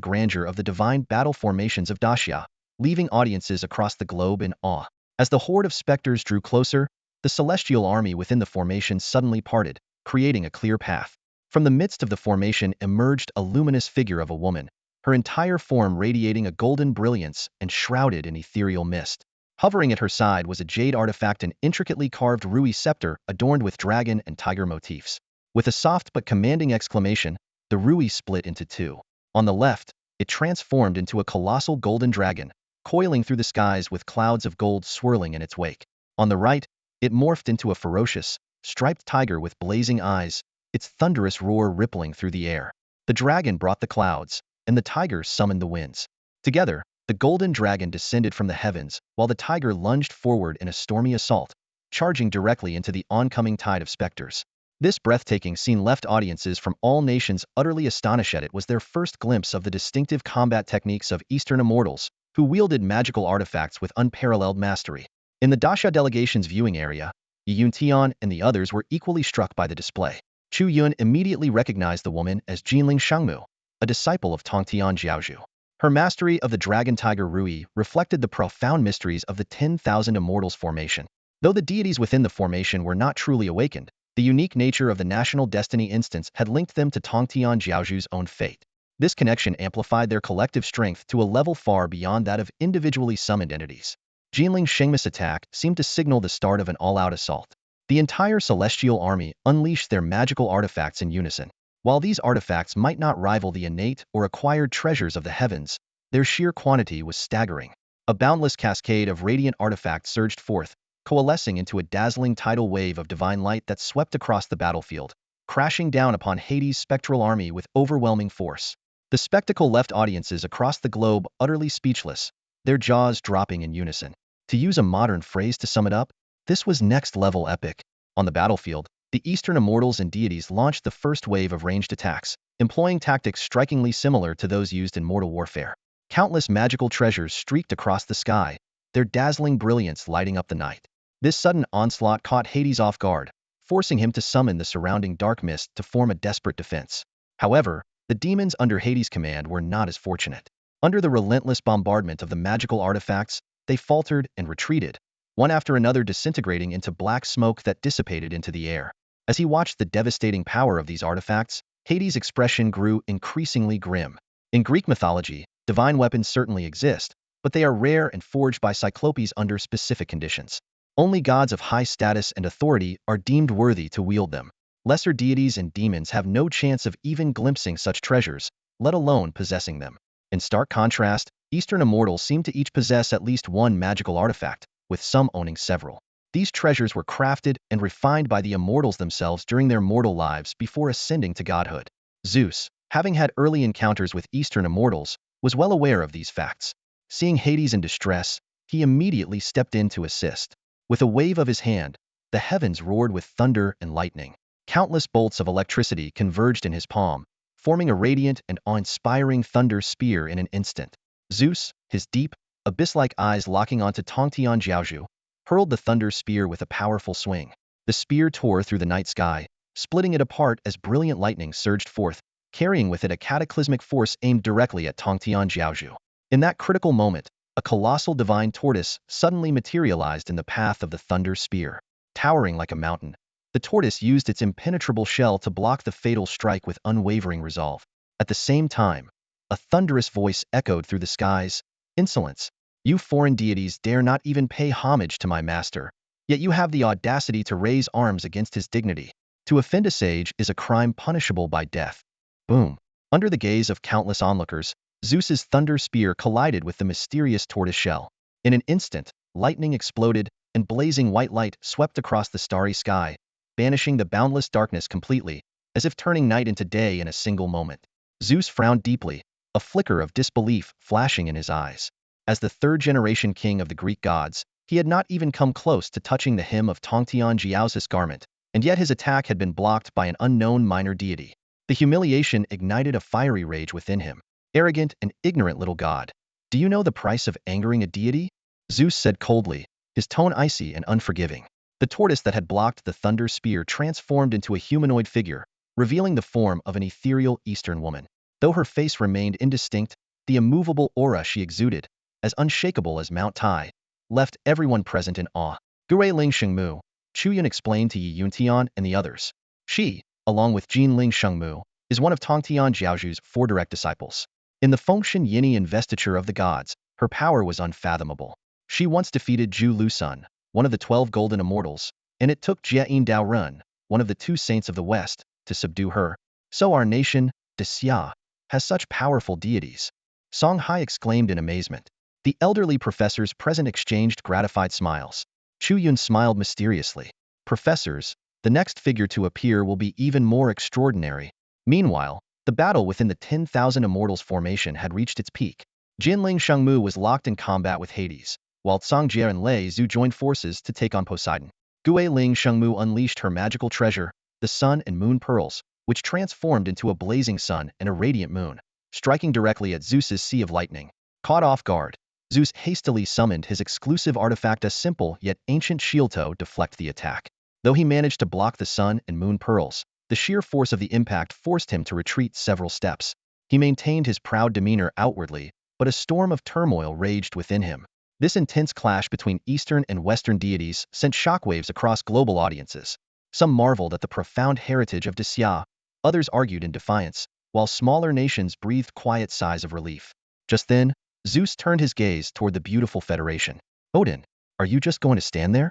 grandeur of the divine battle formations of Dacia, leaving audiences across the globe in awe. As the horde of specters drew closer, the celestial army within the formation suddenly parted, creating a clear path. From the midst of the formation emerged a luminous figure of a woman, her entire form radiating a golden brilliance and shrouded in ethereal mist. Hovering at her side was a jade artifact, an intricately carved Rui scepter adorned with dragon and tiger motifs. With a soft but commanding exclamation, the Rui split into two. On the left, it transformed into a colossal golden dragon, coiling through the skies with clouds of gold swirling in its wake. On the right, it morphed into a ferocious, striped tiger with blazing eyes, its thunderous roar rippling through the air. The dragon brought the clouds, and the tiger summoned the winds. Together, the golden dragon descended from the heavens, while the tiger lunged forward in a stormy assault, charging directly into the oncoming tide of specters. This breathtaking scene left audiences from all nations utterly astonished. It was their first glimpse of the distinctive combat techniques of Eastern immortals, who wielded magical artifacts with unparalleled mastery. In the Dacia delegation's viewing area, Yuntian and the others were equally struck by the display. Chu Yun immediately recognized the woman as Jinling Shangmu, a disciple of Tongtian Jiaozhu. Her mastery of the dragon tiger Rui reflected the profound mysteries of the 10,000 Immortals formation. Though the deities within the formation were not truly awakened, the unique nature of the national destiny instance had linked them to Tongtian Jiaozhu's own fate. This connection amplified their collective strength to a level far beyond that of individually summoned entities. Jinling Shengmu's attack seemed to signal the start of an all-out assault. The entire celestial army unleashed their magical artifacts in unison. While these artifacts might not rival the innate or acquired treasures of the heavens, their sheer quantity was staggering. A boundless cascade of radiant artifacts surged forth, coalescing into a dazzling tidal wave of divine light that swept across the battlefield, crashing down upon Hades' spectral army with overwhelming force. The spectacle left audiences across the globe utterly speechless, their jaws dropping in unison. To use a modern phrase to sum it up, this was next-level epic. On the battlefield, the Eastern immortals and deities launched the first wave of ranged attacks, employing tactics strikingly similar to those used in mortal warfare. Countless magical treasures streaked across the sky, their dazzling brilliance lighting up the night. This sudden onslaught caught Hades off guard, forcing him to summon the surrounding dark mist to form a desperate defense. However, the demons under Hades' command were not as fortunate. Under the relentless bombardment of the magical artifacts, they faltered and retreated, one after another disintegrating into black smoke that dissipated into the air. As he watched the devastating power of these artifacts, Hades' expression grew increasingly grim. In Greek mythology, divine weapons certainly exist, but they are rare and forged by Cyclopes under specific conditions. Only gods of high status and authority are deemed worthy to wield them. Lesser deities and demons have no chance of even glimpsing such treasures, let alone possessing them. In stark contrast, Eastern immortals seem to each possess at least one magical artifact, with some owning several. These treasures were crafted and refined by the immortals themselves during their mortal lives before ascending to godhood. Zeus, having had early encounters with Eastern immortals, was well aware of these facts. Seeing Hades in distress, he immediately stepped in to assist. With a wave of his hand, the heavens roared with thunder and lightning. Countless bolts of electricity converged in his palm, forming a radiant and awe-inspiring thunder spear in an instant. Zeus, his deep, abyss-like eyes locking onto Tongtian Jiaozhu, hurled the thunder spear with a powerful swing. The spear tore through the night sky, splitting it apart as brilliant lightning surged forth, carrying with it a cataclysmic force aimed directly at Tongtian Jiaozhu. In that critical moment, a colossal divine tortoise suddenly materialized in the path of the thunder spear. Towering like a mountain, the tortoise used its impenetrable shell to block the fatal strike with unwavering resolve. At the same time, a thunderous voice echoed through the skies, "Insolence! You foreign deities dare not even pay homage to my master, yet you have the audacity to raise arms against his dignity. To offend a sage is a crime punishable by death." Boom! Under the gaze of countless onlookers, Zeus's thunder spear collided with the mysterious tortoise shell. In an instant, lightning exploded, and blazing white light swept across the starry sky, banishing the boundless darkness completely, as if turning night into day in a single moment. Zeus frowned deeply, a flicker of disbelief flashing in his eyes. As the third-generation king of the Greek gods, he had not even come close to touching the hem of Tongtian Jiaozhu's garment, and yet his attack had been blocked by an unknown minor deity. The humiliation ignited a fiery rage within him. Arrogant and ignorant little god. Do you know the price of angering a deity? Zeus said coldly, his tone icy and unforgiving. The tortoise that had blocked the thunder spear transformed into a humanoid figure, revealing the form of an ethereal Eastern woman. Though her face remained indistinct, the immovable aura she exuded, as unshakable as Mount Tai, left everyone present in awe. Gui Ling Shengmu, Chuyun explained to Yi Yuntian and the others. She, along with Jin Ling Shengmu, is one of Tongtian Jiaozhu's 4 direct disciples. In the Fengshen Yini investiture of the gods, her power was unfathomable. She once defeated Zhu Lusun, one of the 12 golden immortals, and it took Jiein Daorun, one of the 2 saints of the West, to subdue her. So our nation, Xia, has such powerful deities. Song Hai exclaimed in amazement. The elderly professors present exchanged gratified smiles. Chu Yun smiled mysteriously. Professors, the next figure to appear will be even more extraordinary. Meanwhile, the battle within the 10,000 Immortals formation had reached its peak. Jinling Shengmu was locked in combat with Hades, while Cangjie and Lei Zhu joined forces to take on Poseidon. Gui Ling Shengmu unleashed her magical treasure, the Sun and Moon Pearls, which transformed into a blazing sun and a radiant moon, striking directly at Zeus's Sea of Lightning. Caught off guard, Zeus hastily summoned his exclusive artifact, a simple yet ancient shield to deflect the attack. Though he managed to block the Sun and Moon Pearls, the sheer force of the impact forced him to retreat several steps. He maintained his proud demeanor outwardly, but a storm of turmoil raged within him. This intense clash between Eastern and Western deities sent shockwaves across global audiences. Some marveled at the profound heritage of Xia, others argued in defiance, while smaller nations breathed quiet sighs of relief. Just then, Zeus turned his gaze toward the beautiful Federation. Odin, are you just going to stand there?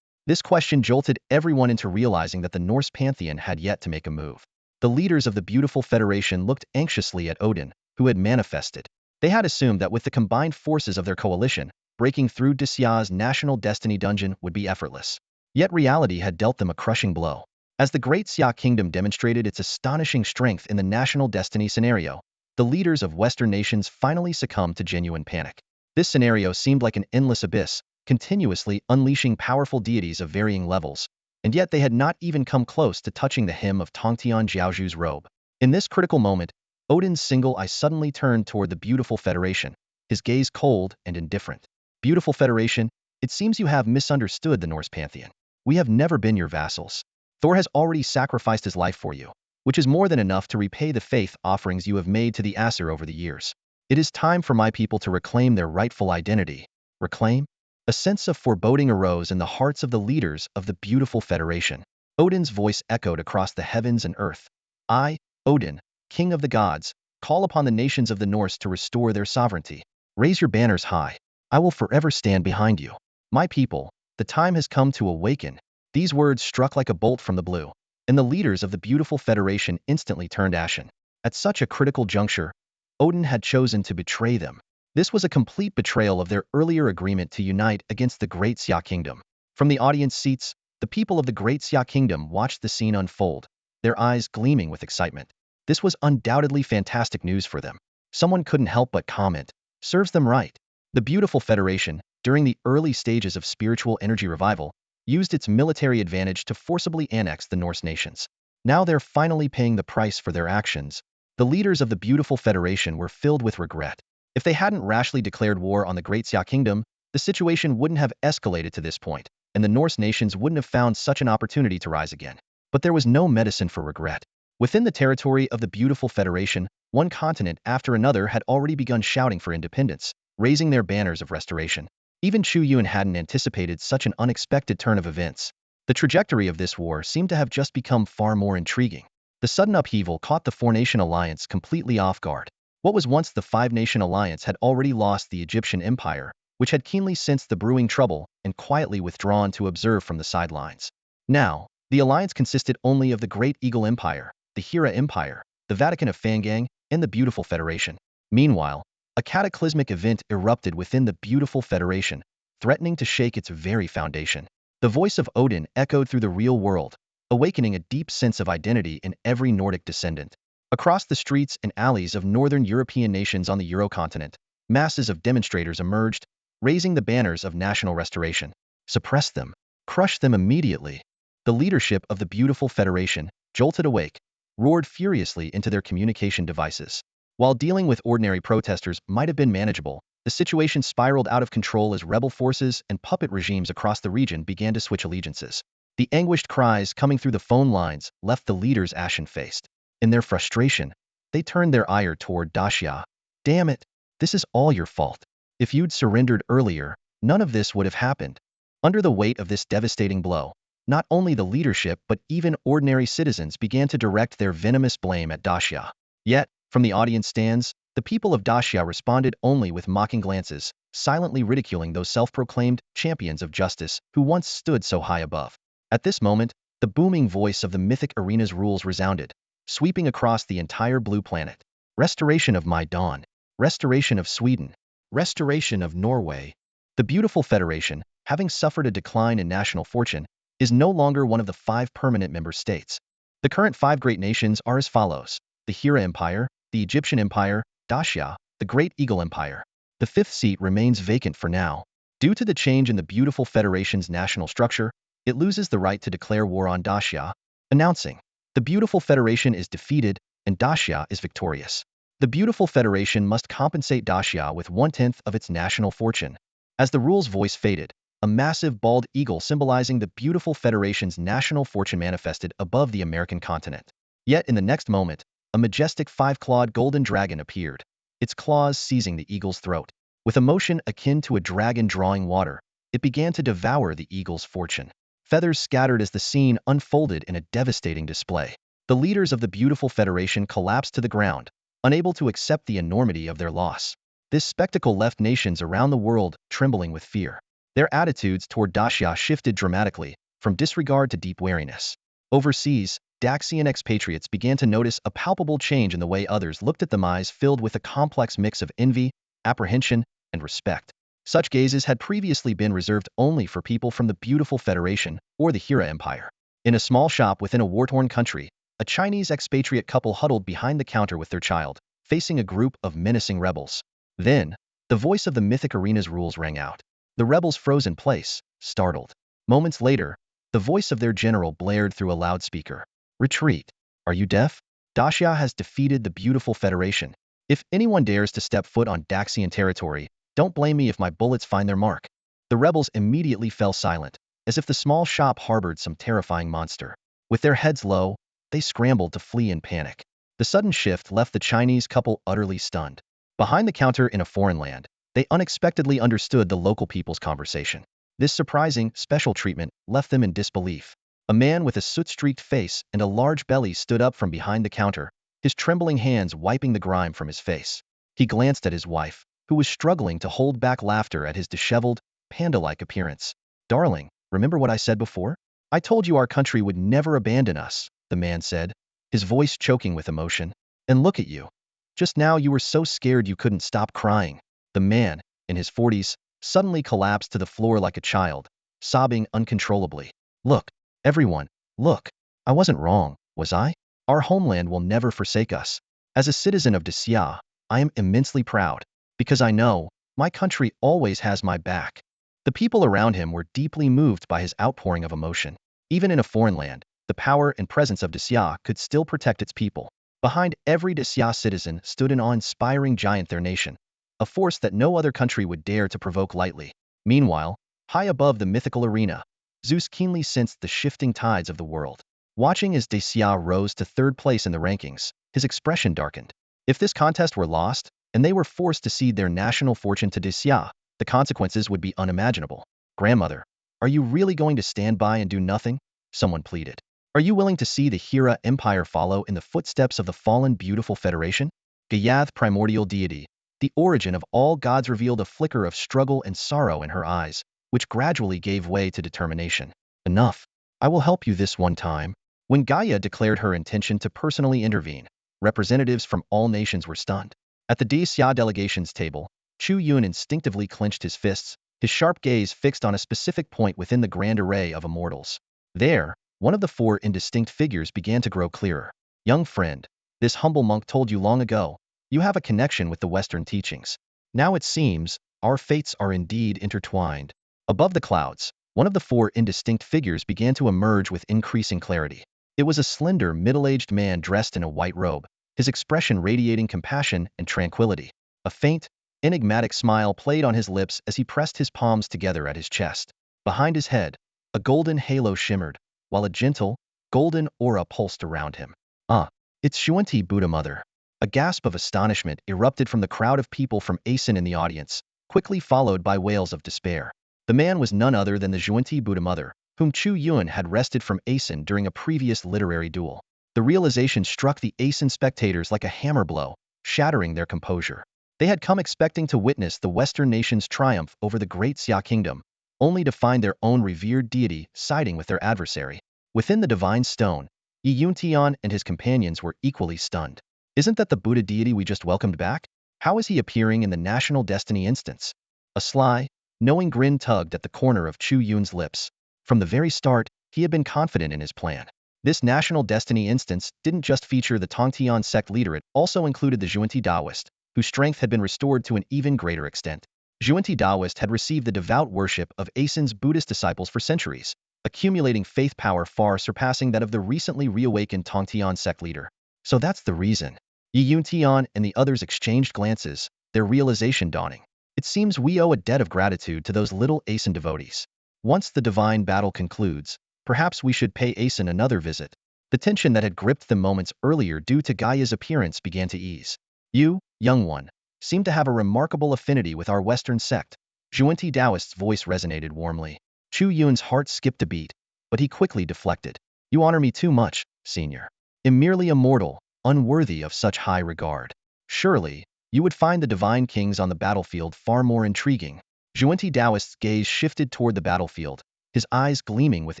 This question jolted everyone into realizing that the Norse pantheon had yet to make a move. The leaders of the beautiful Federation looked anxiously at Odin, who had manifested. They had assumed that with the combined forces of their coalition, breaking through Xia's national destiny dungeon would be effortless. Yet reality had dealt them a crushing blow. As the Great Xia Kingdom demonstrated its astonishing strength in the national destiny scenario, the leaders of Western nations finally succumbed to genuine panic. This scenario seemed like an endless abyss, continuously unleashing powerful deities of varying levels, and yet they had not even come close to touching the hem of Tongtian Jiaozhu's robe. In this critical moment, Odin's single eye suddenly turned toward the beautiful Federation, his gaze cold and indifferent. Beautiful Federation, it seems you have misunderstood the Norse pantheon. We have never been your vassals. Thor has already sacrificed his life for you, which is more than enough to repay the faith offerings you have made to the Aesir over the years. It is time for my people to reclaim their rightful identity. Reclaim? A sense of foreboding arose in the hearts of the leaders of the beautiful Federation. Odin's voice echoed across the heavens and earth. I, Odin, King of the gods, call upon the nations of the Norse to restore their sovereignty. Raise your banners high. I will forever stand behind you. My people, the time has come to awaken. These words struck like a bolt from the blue, and the leaders of the beautiful Federation instantly turned ashen. At such a critical juncture, Odin had chosen to betray them. This was a complete betrayal of their earlier agreement to unite against the Great Xia Kingdom. From the audience seats, the people of the Great Xia Kingdom watched the scene unfold, their eyes gleaming with excitement. This was undoubtedly fantastic news for them. Someone couldn't help but comment, serves them right. The beautiful Federation, during the early stages of spiritual energy revival, used its military advantage to forcibly annex the Norse nations. Now they're finally paying the price for their actions. The leaders of the beautiful Federation were filled with regret. If they hadn't rashly declared war on the Great Xia Kingdom, the situation wouldn't have escalated to this point, and the Norse nations wouldn't have found such an opportunity to rise again. But there was no medicine for regret. Within the territory of the beautiful Federation, one continent after another had already begun shouting for independence, raising their banners of restoration. Even Chu Yuan hadn't anticipated such an unexpected turn of events. The trajectory of this war seemed to have just become far more intriguing. The sudden upheaval caught the four-nation alliance completely off guard. What was once the five-nation alliance had already lost the Egyptian Empire, which had keenly sensed the brewing trouble and quietly withdrawn to observe from the sidelines. Now, the alliance consisted only of the Great Eagle Empire, the Hira Empire, the Vatican of Fangang, and the beautiful Federation. Meanwhile, a cataclysmic event erupted within the beautiful Federation, threatening to shake its very foundation. The voice of Odin echoed through the real world, awakening a deep sense of identity in every Nordic descendant. Across the streets and alleys of northern European nations on the Eurocontinent, masses of demonstrators emerged, raising the banners of national restoration. Suppress them. Crush them immediately. The leadership of the beautiful Federation, jolted awake, roared furiously into their communication devices. While dealing with ordinary protesters might have been manageable, the situation spiraled out of control as rebel forces and puppet regimes across the region began to switch allegiances. The anguished cries coming through the phone lines left the leaders ashen-faced. In their frustration, they turned their ire toward Dacia. Damn it, this is all your fault. If you'd surrendered earlier, none of this would have happened. Under the weight of this devastating blow, not only the leadership but even ordinary citizens began to direct their venomous blame at Dacia. Yet, from the audience stands, the people of Dacia responded only with mocking glances, silently ridiculing those self-proclaimed champions of justice who once stood so high above. At this moment, the booming voice of the mythic arena's rules resounded, sweeping across the entire blue planet. Restoration of my dawn. Restoration of Sweden. Restoration of Norway. The beautiful Federation, having suffered a decline in national fortune, is no longer one of the 5 permanent member states. The current 5 great nations are as follows: the Hira Empire, the Egyptian Empire, Dacia, the Great Eagle Empire. The 5th seat remains vacant for now. Due to the change in the beautiful Federation's national structure, it loses the right to declare war on Dacia, announcing, the beautiful Federation is defeated and Dacia is victorious. The beautiful Federation must compensate Dacia with 1/10 of its national fortune. As the rule's voice faded, a massive bald eagle symbolizing the beautiful Federation's national fortune manifested above the American continent. Yet in the next moment, a majestic 5-clawed golden dragon appeared, its claws seizing the eagle's throat. With a motion akin to a dragon drawing water, it began to devour the eagle's fortune. Feathers scattered as the scene unfolded in a devastating display. The leaders of the beautiful Federation collapsed to the ground, unable to accept the enormity of their loss. This spectacle left nations around the world trembling with fear. Their attitudes toward Dacia shifted dramatically, from disregard to deep wariness. Overseas, Dacian expatriates began to notice a palpable change in the way others looked at them, eyes filled with a complex mix of envy, apprehension, and respect. Such gazes had previously been reserved only for people from the beautiful Federation or the Hira Empire. In a small shop within a war-torn country, a Chinese expatriate couple huddled behind the counter with their child, facing a group of menacing rebels. Then, The voice of the mythic arena's rules rang out. The rebels froze in place, startled. Moments later, the voice of their general blared through a loudspeaker. Retreat. Are you deaf? Dacia has defeated the beautiful Federation. If anyone dares to step foot on Daxian territory, don't blame me if my bullets find their mark. The rebels immediately fell silent, as if the small shop harbored some terrifying monster. With their heads low, they scrambled to flee in panic. The sudden shift left the Chinese couple utterly stunned. Behind the counter in a foreign land, they unexpectedly understood the local people's conversation. This surprising, special treatment left them in disbelief. A man with a soot-streaked face and a large belly stood up from behind the counter, his trembling hands wiping the grime from his face. He glanced at his wife, who was struggling to hold back laughter at his disheveled, panda-like appearance. Darling, remember what I said before? I told you our country would never abandon us, the man said, his voice choking with emotion. And look at you. Just now you were so scared you couldn't stop crying. The man, in his 40s, suddenly collapsed to the floor like a child, sobbing uncontrollably. Look, everyone, look. I wasn't wrong, was I? Our homeland will never forsake us. As a citizen of Dacia, I am immensely proud, because I know my country always has my back. The people around him were deeply moved by his outpouring of emotion. Even in a foreign land, the power and presence of Dacia could still protect its people. Behind every Dacia citizen stood an awe-inspiring giant, their nation, a force that no other country would dare to provoke lightly. Meanwhile, high above the mythical arena, Zeus keenly sensed the shifting tides of the world. Watching as Dacia rose to third place in the rankings, his expression darkened. If this contest were lost, and they were forced to cede their national fortune to Dacia, the consequences would be unimaginable. Grandmother, are you really going to stand by and do nothing? Someone pleaded. Are you willing to see the Hera Empire follow in the footsteps of the fallen beautiful Federation? Gayath, primordial deity, the origin of all gods, revealed a flicker of struggle and sorrow in her eyes, which gradually gave way to determination. Enough. I will help you this one time. When Gaia declared her intention to personally intervene, representatives from all nations were stunned. At the Dacia delegation's table, Chu Yun instinctively clenched his fists, his sharp gaze fixed on a specific point within the grand array of immortals. There, one of the four indistinct figures began to grow clearer. Young friend, this humble monk told you long ago, you have a connection with the Western teachings. Now it seems, our fates are indeed intertwined. Above the clouds, one of the four indistinct figures began to emerge with increasing clarity. It was a slender, middle-aged man dressed in a white robe, his expression radiating compassion and tranquility. A faint, enigmatic smile played on his lips as he pressed his palms together at his chest. Behind his head, a golden halo shimmered, while a gentle, golden aura pulsed around him. Ah, it's Xuanti Buddha Mother. A gasp of astonishment erupted from the crowd of people from Asen in the audience, quickly followed by wails of despair. The man was none other than the Xuanti Buddha Mother, whom Chu Yun had wrested from Asen during a previous literary duel. The realization struck the Asen spectators like a hammer blow, shattering their composure. They had come expecting to witness the Western nation's triumph over the great Xia kingdom, only to find their own revered deity siding with their adversary. Within the divine stone, Yi Yuntian and his companions were equally stunned. Isn't that the Buddha deity we just welcomed back? How is he appearing in the national destiny instance? A sly, knowing grin tugged at the corner of Chu Yun's lips. From the very start, he had been confident in his plan. This national destiny instance didn't just feature the Tongtian sect leader, it also included the Xuanti Taoist, whose strength had been restored to an even greater extent. Xuanti Taoist had received the devout worship of Asen's Buddhist disciples for centuries, accumulating faith power far surpassing that of the recently reawakened Tongtian sect leader. So that's the reason. Yi Yuntian and the others exchanged glances, their realization dawning. It seems we owe a debt of gratitude to those little Asen devotees. Once the divine battle concludes, perhaps we should pay Asen another visit. The tension that had gripped them moments earlier due to Gaia's appearance began to ease. You, young one, seem to have a remarkable affinity with our Western sect. Xuanti Taoist's voice resonated warmly. Chu Yun's heart skipped a beat, but he quickly deflected. You honor me too much, senior. Am merely a mortal, unworthy of such high regard. Surely, you would find the divine kings on the battlefield far more intriguing. Xuanti Taoist's gaze shifted toward the battlefield, his eyes gleaming with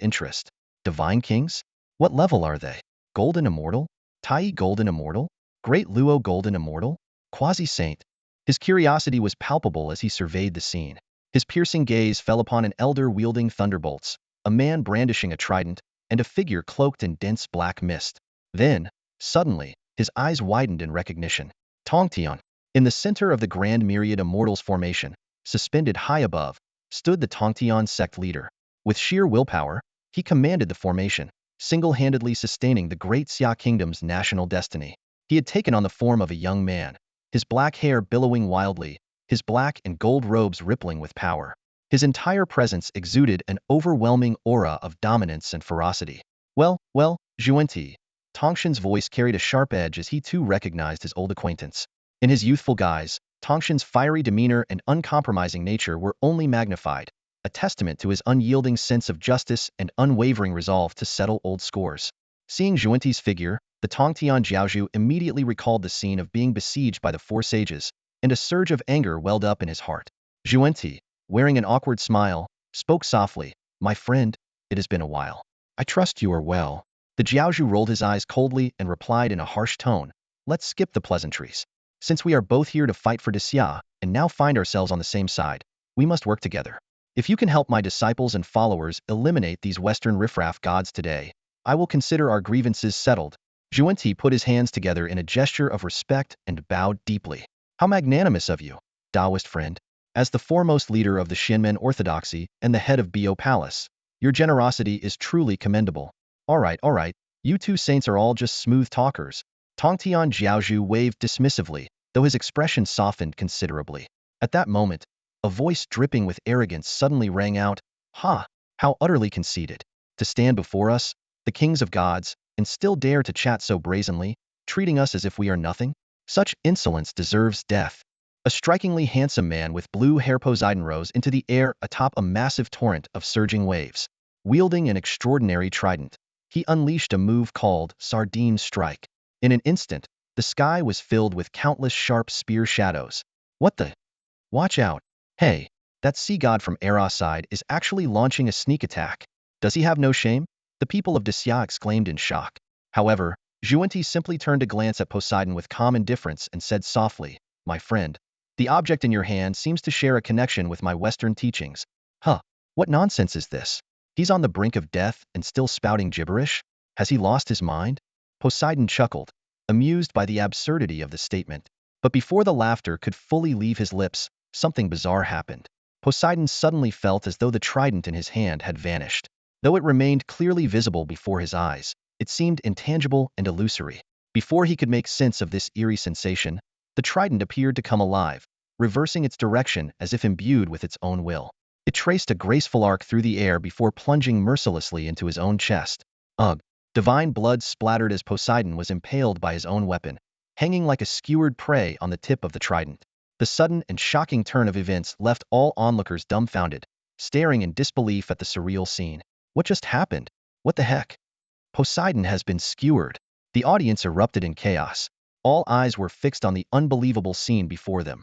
interest. Divine kings? What level are they? Golden Immortal? Tai Golden Immortal? Great Luo Golden Immortal? Quasi-saint? His curiosity was palpable as he surveyed the scene. His piercing gaze fell upon an elder wielding thunderbolts, a man brandishing a trident, and a figure cloaked in dense black mist. Then, suddenly, his eyes widened in recognition. Tongtian. In the center of the grand myriad immortals formation, suspended high above, stood the Tongtian sect leader. With sheer willpower, he commanded the formation, single-handedly sustaining the great Xia kingdom's national destiny. He had taken on the form of a young man, his black hair billowing wildly, his black and gold robes rippling with power. His entire presence exuded an overwhelming aura of dominance and ferocity. Well, Xuanti. Tongshan's voice carried a sharp edge as he too recognized his old acquaintance. In his youthful guise, Tongshan's fiery demeanor and uncompromising nature were only magnified, a testament to his unyielding sense of justice and unwavering resolve to settle old scores. Seeing Xuanti's figure, the Tongtian Jiaozhu immediately recalled the scene of being besieged by the four sages, and a surge of anger welled up in his heart. Xuanti, wearing an awkward smile, spoke softly, "My friend, it has been a while. I trust you are well." The Jiaozhu rolled his eyes coldly and replied in a harsh tone, "Let's skip the pleasantries. Since we are both here to fight for Xia, and now find ourselves on the same side, we must work together. If you can help my disciples and followers eliminate these Western riffraff gods today, I will consider our grievances settled." Xuanti put his hands together in a gesture of respect and bowed deeply. "How magnanimous of you, Taoist friend. As the foremost leader of the Xianmen orthodoxy and the head of Bio Palace, your generosity is truly commendable." All right, you two saints are all just smooth talkers." Tongtian Jiaozhu waved dismissively, though his expression softened considerably. At that moment, a voice dripping with arrogance suddenly rang out, "Ha! How utterly conceited. To stand before us, the kings of gods, and still dare to chat so brazenly, treating us as if we are nothing? Such insolence deserves death." A strikingly handsome man with blue hair Poseidon rose into the air atop a massive torrent of surging waves. Wielding an extraordinary trident, he unleashed a move called Sardine Strike. In an instant, the sky was filled with countless sharp spear shadows. "What the? Watch out. Hey, that sea god from Eros side is actually launching a sneak attack. Does he have no shame?" The people of Xia exclaimed in shock. However, Xuanti simply turned a glance at Poseidon with calm indifference and said softly, "My friend, the object in your hand seems to share a connection with my Western teachings." "Huh, what nonsense is this? He's on the brink of death and still spouting gibberish? Has he lost his mind?" Poseidon chuckled, amused by the absurdity of the statement. But before the laughter could fully leave his lips, something bizarre happened. Poseidon suddenly felt as though the trident in his hand had vanished. Though it remained clearly visible before his eyes, it seemed intangible and illusory. Before he could make sense of this eerie sensation, the trident appeared to come alive, reversing its direction as if imbued with its own will. It traced a graceful arc through the air before plunging mercilessly into his own chest. Ugh! Divine blood splattered as Poseidon was impaled by his own weapon, hanging like a skewered prey on the tip of the trident. The sudden and shocking turn of events left all onlookers dumbfounded, staring in disbelief at the surreal scene. What just happened? What the heck? Poseidon has been skewered. The audience erupted in chaos. All eyes were fixed on the unbelievable scene before them.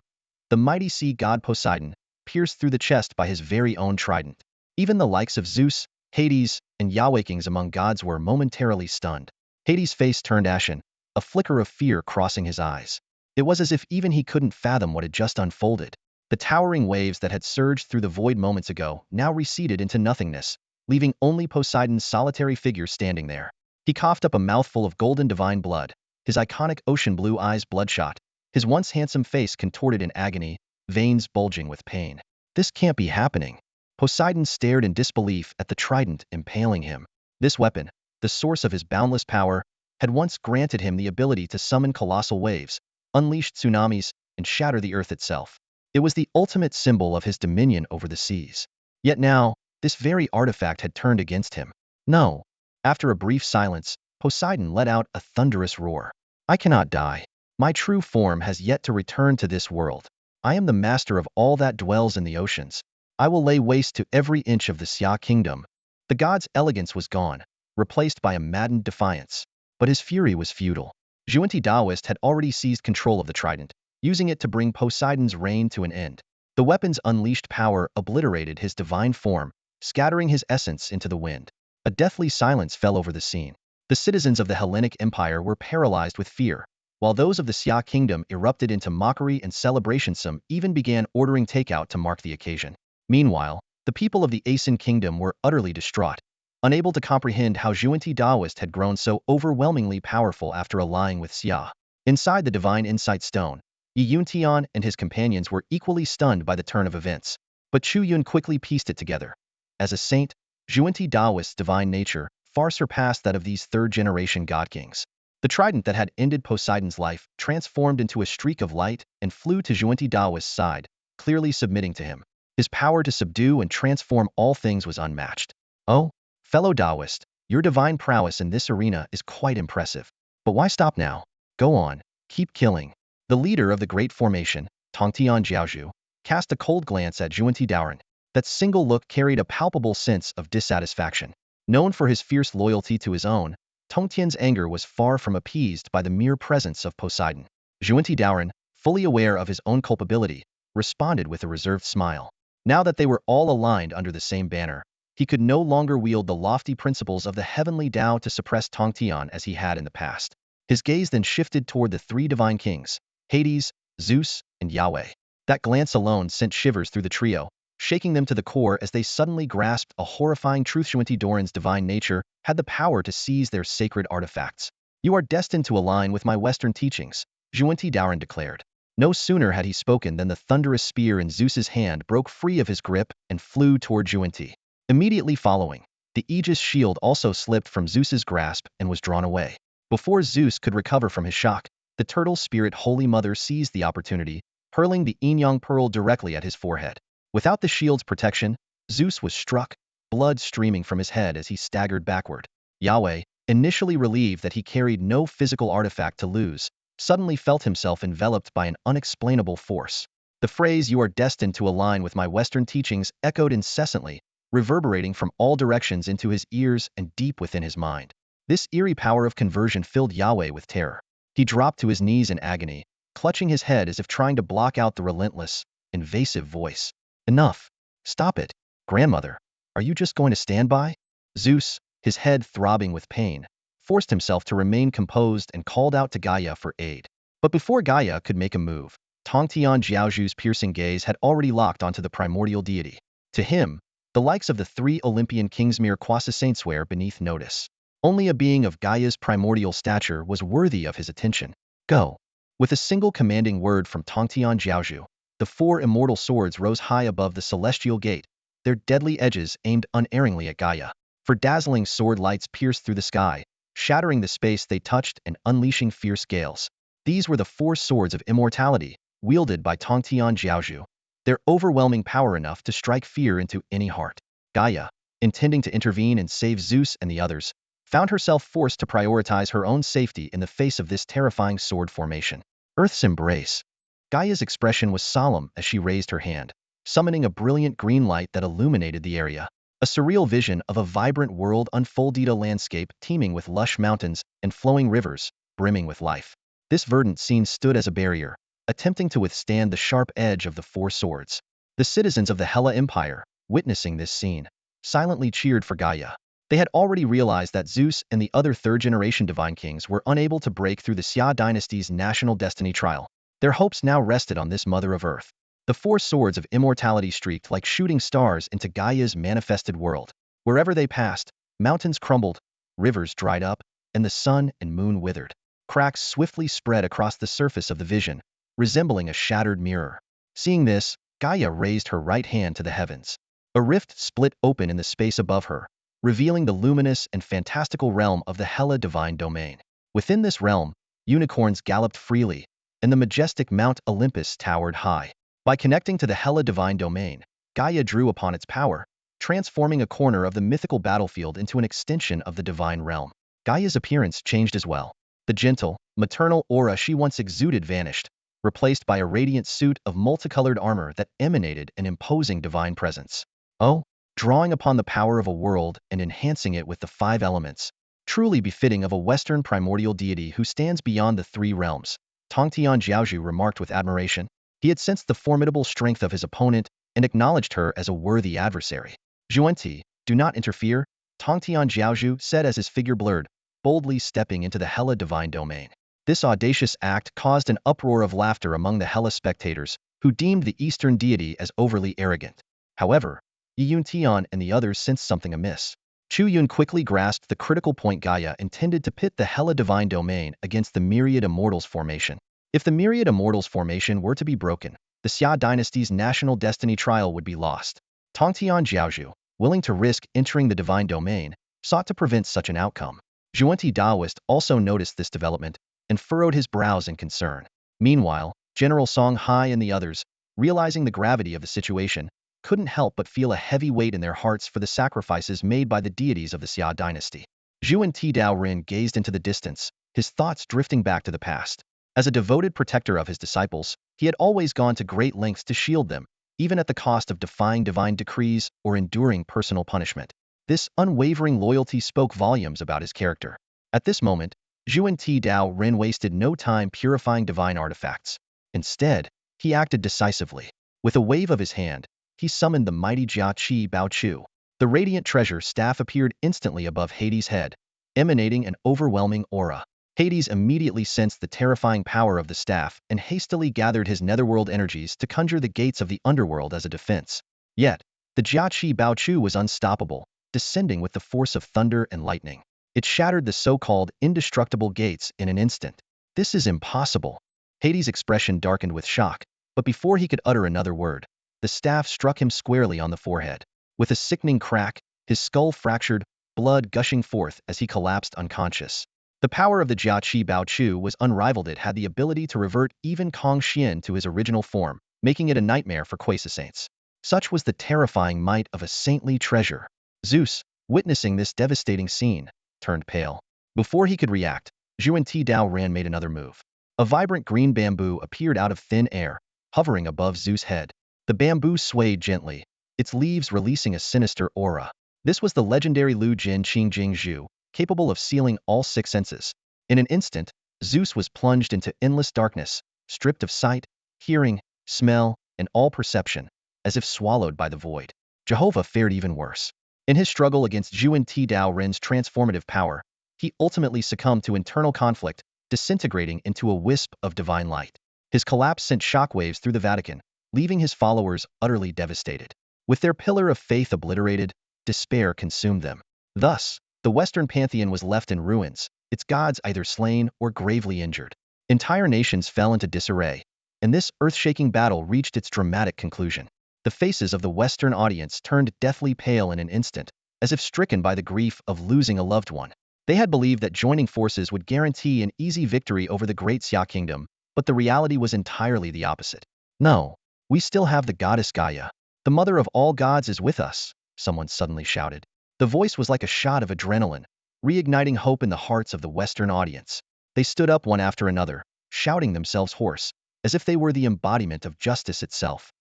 The mighty sea god Poseidon, pierced through the chest by his very own trident. Even the likes of Zeus, Hades, and Yahweh kings among gods were momentarily stunned. Hades' face turned ashen, a flicker of fear crossing his eyes. It was as if even he couldn't fathom what had just unfolded. The towering waves that had surged through the void moments ago now receded into nothingness, leaving only Poseidon's solitary figure standing there. He coughed up a mouthful of golden divine blood, his iconic ocean blue eyes bloodshot, his once handsome face contorted in agony, veins bulging with pain. This can't be happening. Poseidon stared in disbelief at the trident impaling him. This weapon, the source of his boundless power, had once granted him the ability to summon colossal waves, unleash tsunamis, and shatter the earth itself. It was the ultimate symbol of his dominion over the seas. Yet now, this very artifact had turned against him. No. After a brief silence, Poseidon let out a thunderous roar. "I cannot die. My true form has yet to return to this world. I am the master of all that dwells in the oceans. I will lay waste to every inch of the Xia kingdom." The god's elegance was gone, replaced by a maddened defiance. But his fury was futile. Xuanti Taoist had already seized control of the trident, using it to bring Poseidon's reign to an end. The weapon's unleashed power obliterated his divine form, scattering his essence into the wind. A deathly silence fell over the scene. The citizens of the Hellenic Empire were paralyzed with fear, while those of the Xia kingdom erupted into mockery and celebration. Some even began ordering takeout to mark the occasion. Meanwhile, the people of the Asin kingdom were utterly distraught, unable to comprehend how Xuanti Taoist had grown so overwhelmingly powerful after allying with Xia. Inside the divine insight stone, Yi Yuntian and his companions were equally stunned by the turn of events, but Chu Yun quickly pieced it together. As a saint, Zhuanti Daoist's divine nature far surpassed that of these third-generation god kings. The trident that had ended Poseidon's life transformed into a streak of light and flew to Zhuanti Daoist's side, clearly submitting to him. His power to subdue and transform all things was unmatched. Oh, fellow Daoist, your divine prowess in this arena is quite impressive. But why stop now? Go on, keep killing. The leader of the Great Formation, Tongtian Jiaozhu, cast a cold glance at Zhuanti Daoren. That single look carried a palpable sense of dissatisfaction. Known for his fierce loyalty to his own, Tongtian's anger was far from appeased by the mere presence of Poseidon. Zhuanti Daoren, fully aware of his own culpability, responded with a reserved smile. Now that they were all aligned under the same banner, he could no longer wield the lofty principles of the heavenly Tao to suppress Tongtian as he had in the past. His gaze then shifted toward the three divine kings, Hades, Zeus, and Yahweh. That glance alone sent shivers through the trio, shaking them to the core as they suddenly grasped a horrifying truth. Zhuanti Daoren's divine nature had the power to seize their sacred artifacts. You are destined to align with my Western teachings, Zhuanti Daoren declared. No sooner had he spoken than the thunderous spear in Zeus's hand broke free of his grip and flew toward Zhuanti. Immediately following, the Aegis shield also slipped from Zeus's grasp and was drawn away. Before Zeus could recover from his shock, the turtle spirit Holy Mother seized the opportunity, hurling the Yin-Yang pearl directly at his forehead. Without the shield's protection, Zeus was struck, blood streaming from his head as he staggered backward. Yahweh, initially relieved that he carried no physical artifact to lose, suddenly felt himself enveloped by an unexplainable force. The phrase "you are destined to align with my Western teachings" echoed incessantly, reverberating from all directions into his ears and deep within his mind. This eerie power of conversion filled Yahweh with terror. He dropped to his knees in agony, clutching his head as if trying to block out the relentless, invasive voice. Enough. Stop it. Grandmother, are you just going to stand by? Zeus, his head throbbing with pain, forced himself to remain composed and called out to Gaia for aid. But before Gaia could make a move, Tongtian Jiaozhu's piercing gaze had already locked onto the primordial deity. To him, the likes of the three Olympian kings mere quasi-saints were beneath notice. Only a being of Gaia's primordial stature was worthy of his attention. Go. With a single commanding word from Tongtian Jiaozhu, the four immortal swords rose high above the celestial gate, their deadly edges aimed unerringly at Gaia. For dazzling sword lights pierced through the sky, shattering the space they touched and unleashing fierce gales. These were the four swords of immortality, wielded by Tongtian Jiaozhu, their overwhelming power enough to strike fear into any heart. Gaia, intending to intervene and save Zeus and the others, found herself forced to prioritize her own safety in the face of this terrifying sword formation. Earth's embrace. Gaia's expression was solemn as she raised her hand, summoning a brilliant green light that illuminated the area. A surreal vision of a vibrant world unfolded, a landscape teeming with lush mountains and flowing rivers, brimming with life. This verdant scene stood as a barrier, attempting to withstand the sharp edge of the four swords. The citizens of the Hella Empire, witnessing this scene, silently cheered for Gaia. They had already realized that Zeus and the other third-generation divine kings were unable to break through the Xia dynasty's national destiny trial. Their hopes now rested on this Mother of Earth. The four swords of immortality streaked like shooting stars into Gaia's manifested world. Wherever they passed, mountains crumbled, rivers dried up, and the sun and moon withered. Cracks swiftly spread across the surface of the vision, resembling a shattered mirror. Seeing this, Gaia raised her right hand to the heavens. A rift split open in the space above her, revealing the luminous and fantastical realm of the Hella divine domain. Within this realm, unicorns galloped freely, and the majestic Mount Olympus towered high. By connecting to the Hella divine domain, Gaia drew upon its power, transforming a corner of the mythical battlefield into an extension of the divine realm. Gaia's appearance changed as well. The gentle, maternal aura she once exuded vanished, replaced by a radiant suit of multicolored armor that emanated an imposing divine presence. Oh, drawing upon the power of a world and enhancing it with the five elements, truly befitting of a Western primordial deity who stands beyond the three realms, Tongtian Jiaozhu remarked with admiration. He had sensed the formidable strength of his opponent and acknowledged her as a worthy adversary. Zhuanti, do not interfere, Tongtian Jiaozhu said as his figure blurred, boldly stepping into the Hella divine domain. This audacious act caused an uproar of laughter among the Hella spectators, who deemed the Eastern deity as overly arrogant. However, Yi Yuntian and the others sensed something amiss. Chu Yun quickly grasped the critical point. Gaia intended to pit the Hella divine domain against the myriad immortals formation. If the myriad immortals formation were to be broken, the Xia dynasty's national destiny trial would be lost. Tongtian Jiaozhu, willing to risk entering the divine domain, sought to prevent such an outcome. Zhuanti Daoist also noticed this development and furrowed his brows in concern. Meanwhile, General Song Hai and the others, realizing the gravity of the situation, couldn't help but feel a heavy weight in their hearts for the sacrifices made by the deities of the Xia dynasty. Zhuan Dao Rin gazed into the distance, his thoughts drifting back to the past. As a devoted protector of his disciples, he had always gone to great lengths to shield them, even at the cost of defying divine decrees or enduring personal punishment. This unwavering loyalty spoke volumes about his character. At this moment, Zhuan Dao Rin wasted no time purifying divine artifacts. Instead, he acted decisively. With a wave of his hand, he summoned the mighty Jia Qi Bao Chu. The radiant treasure staff appeared instantly above Hades' head, emanating an overwhelming aura. Hades immediately sensed the terrifying power of the staff and hastily gathered his netherworld energies to conjure the gates of the underworld as a defense. Yet, the Jiaqi Bao Chu was unstoppable, descending with the force of thunder and lightning. It shattered the so-called indestructible gates in an instant. This is impossible. Hades' expression darkened with shock, but before he could utter another word, the staff struck him squarely on the forehead. With a sickening crack, his skull fractured, blood gushing forth as he collapsed unconscious. The power of the Jiaqi Bao Chu was unrivaled. It had the ability to revert even Kong Xian to his original form, making it a nightmare for Quasi-saints. Such was the terrifying might of a saintly treasure. Zeus, witnessing this devastating scene, turned pale. Before he could react, Zhuan Dao Ran made another move. A vibrant green bamboo appeared out of thin air, hovering above Zeus' head. The bamboo swayed gently, its leaves releasing a sinister aura. This was the legendary Lu Jin Qingjing Zhu, capable of sealing all six senses. In an instant, Zeus was plunged into endless darkness, stripped of sight, hearing, smell, and all perception, as if swallowed by the void. Jehovah fared even worse. In his struggle against Zhuan Dao Ren's transformative power, he ultimately succumbed to internal conflict, disintegrating into a wisp of divine light. His collapse sent shockwaves through the Vatican, leaving his followers utterly devastated. With their pillar of faith obliterated, despair consumed them. Thus, the Western pantheon was left in ruins, its gods either slain or gravely injured. Entire nations fell into disarray, and this earth-shaking battle reached its dramatic conclusion. The faces of the Western audience turned deathly pale in an instant, as if stricken by the grief of losing a loved one. They had believed that joining forces would guarantee an easy victory over the Great Xia Kingdom, but the reality was entirely the opposite. No, we still have the goddess Gaia. The mother of all gods is with us, someone suddenly shouted. The voice was like a shot of adrenaline, reigniting hope in the hearts of the Western audience. They stood up one after another, shouting themselves hoarse, as if they were the embodiment of justice itself.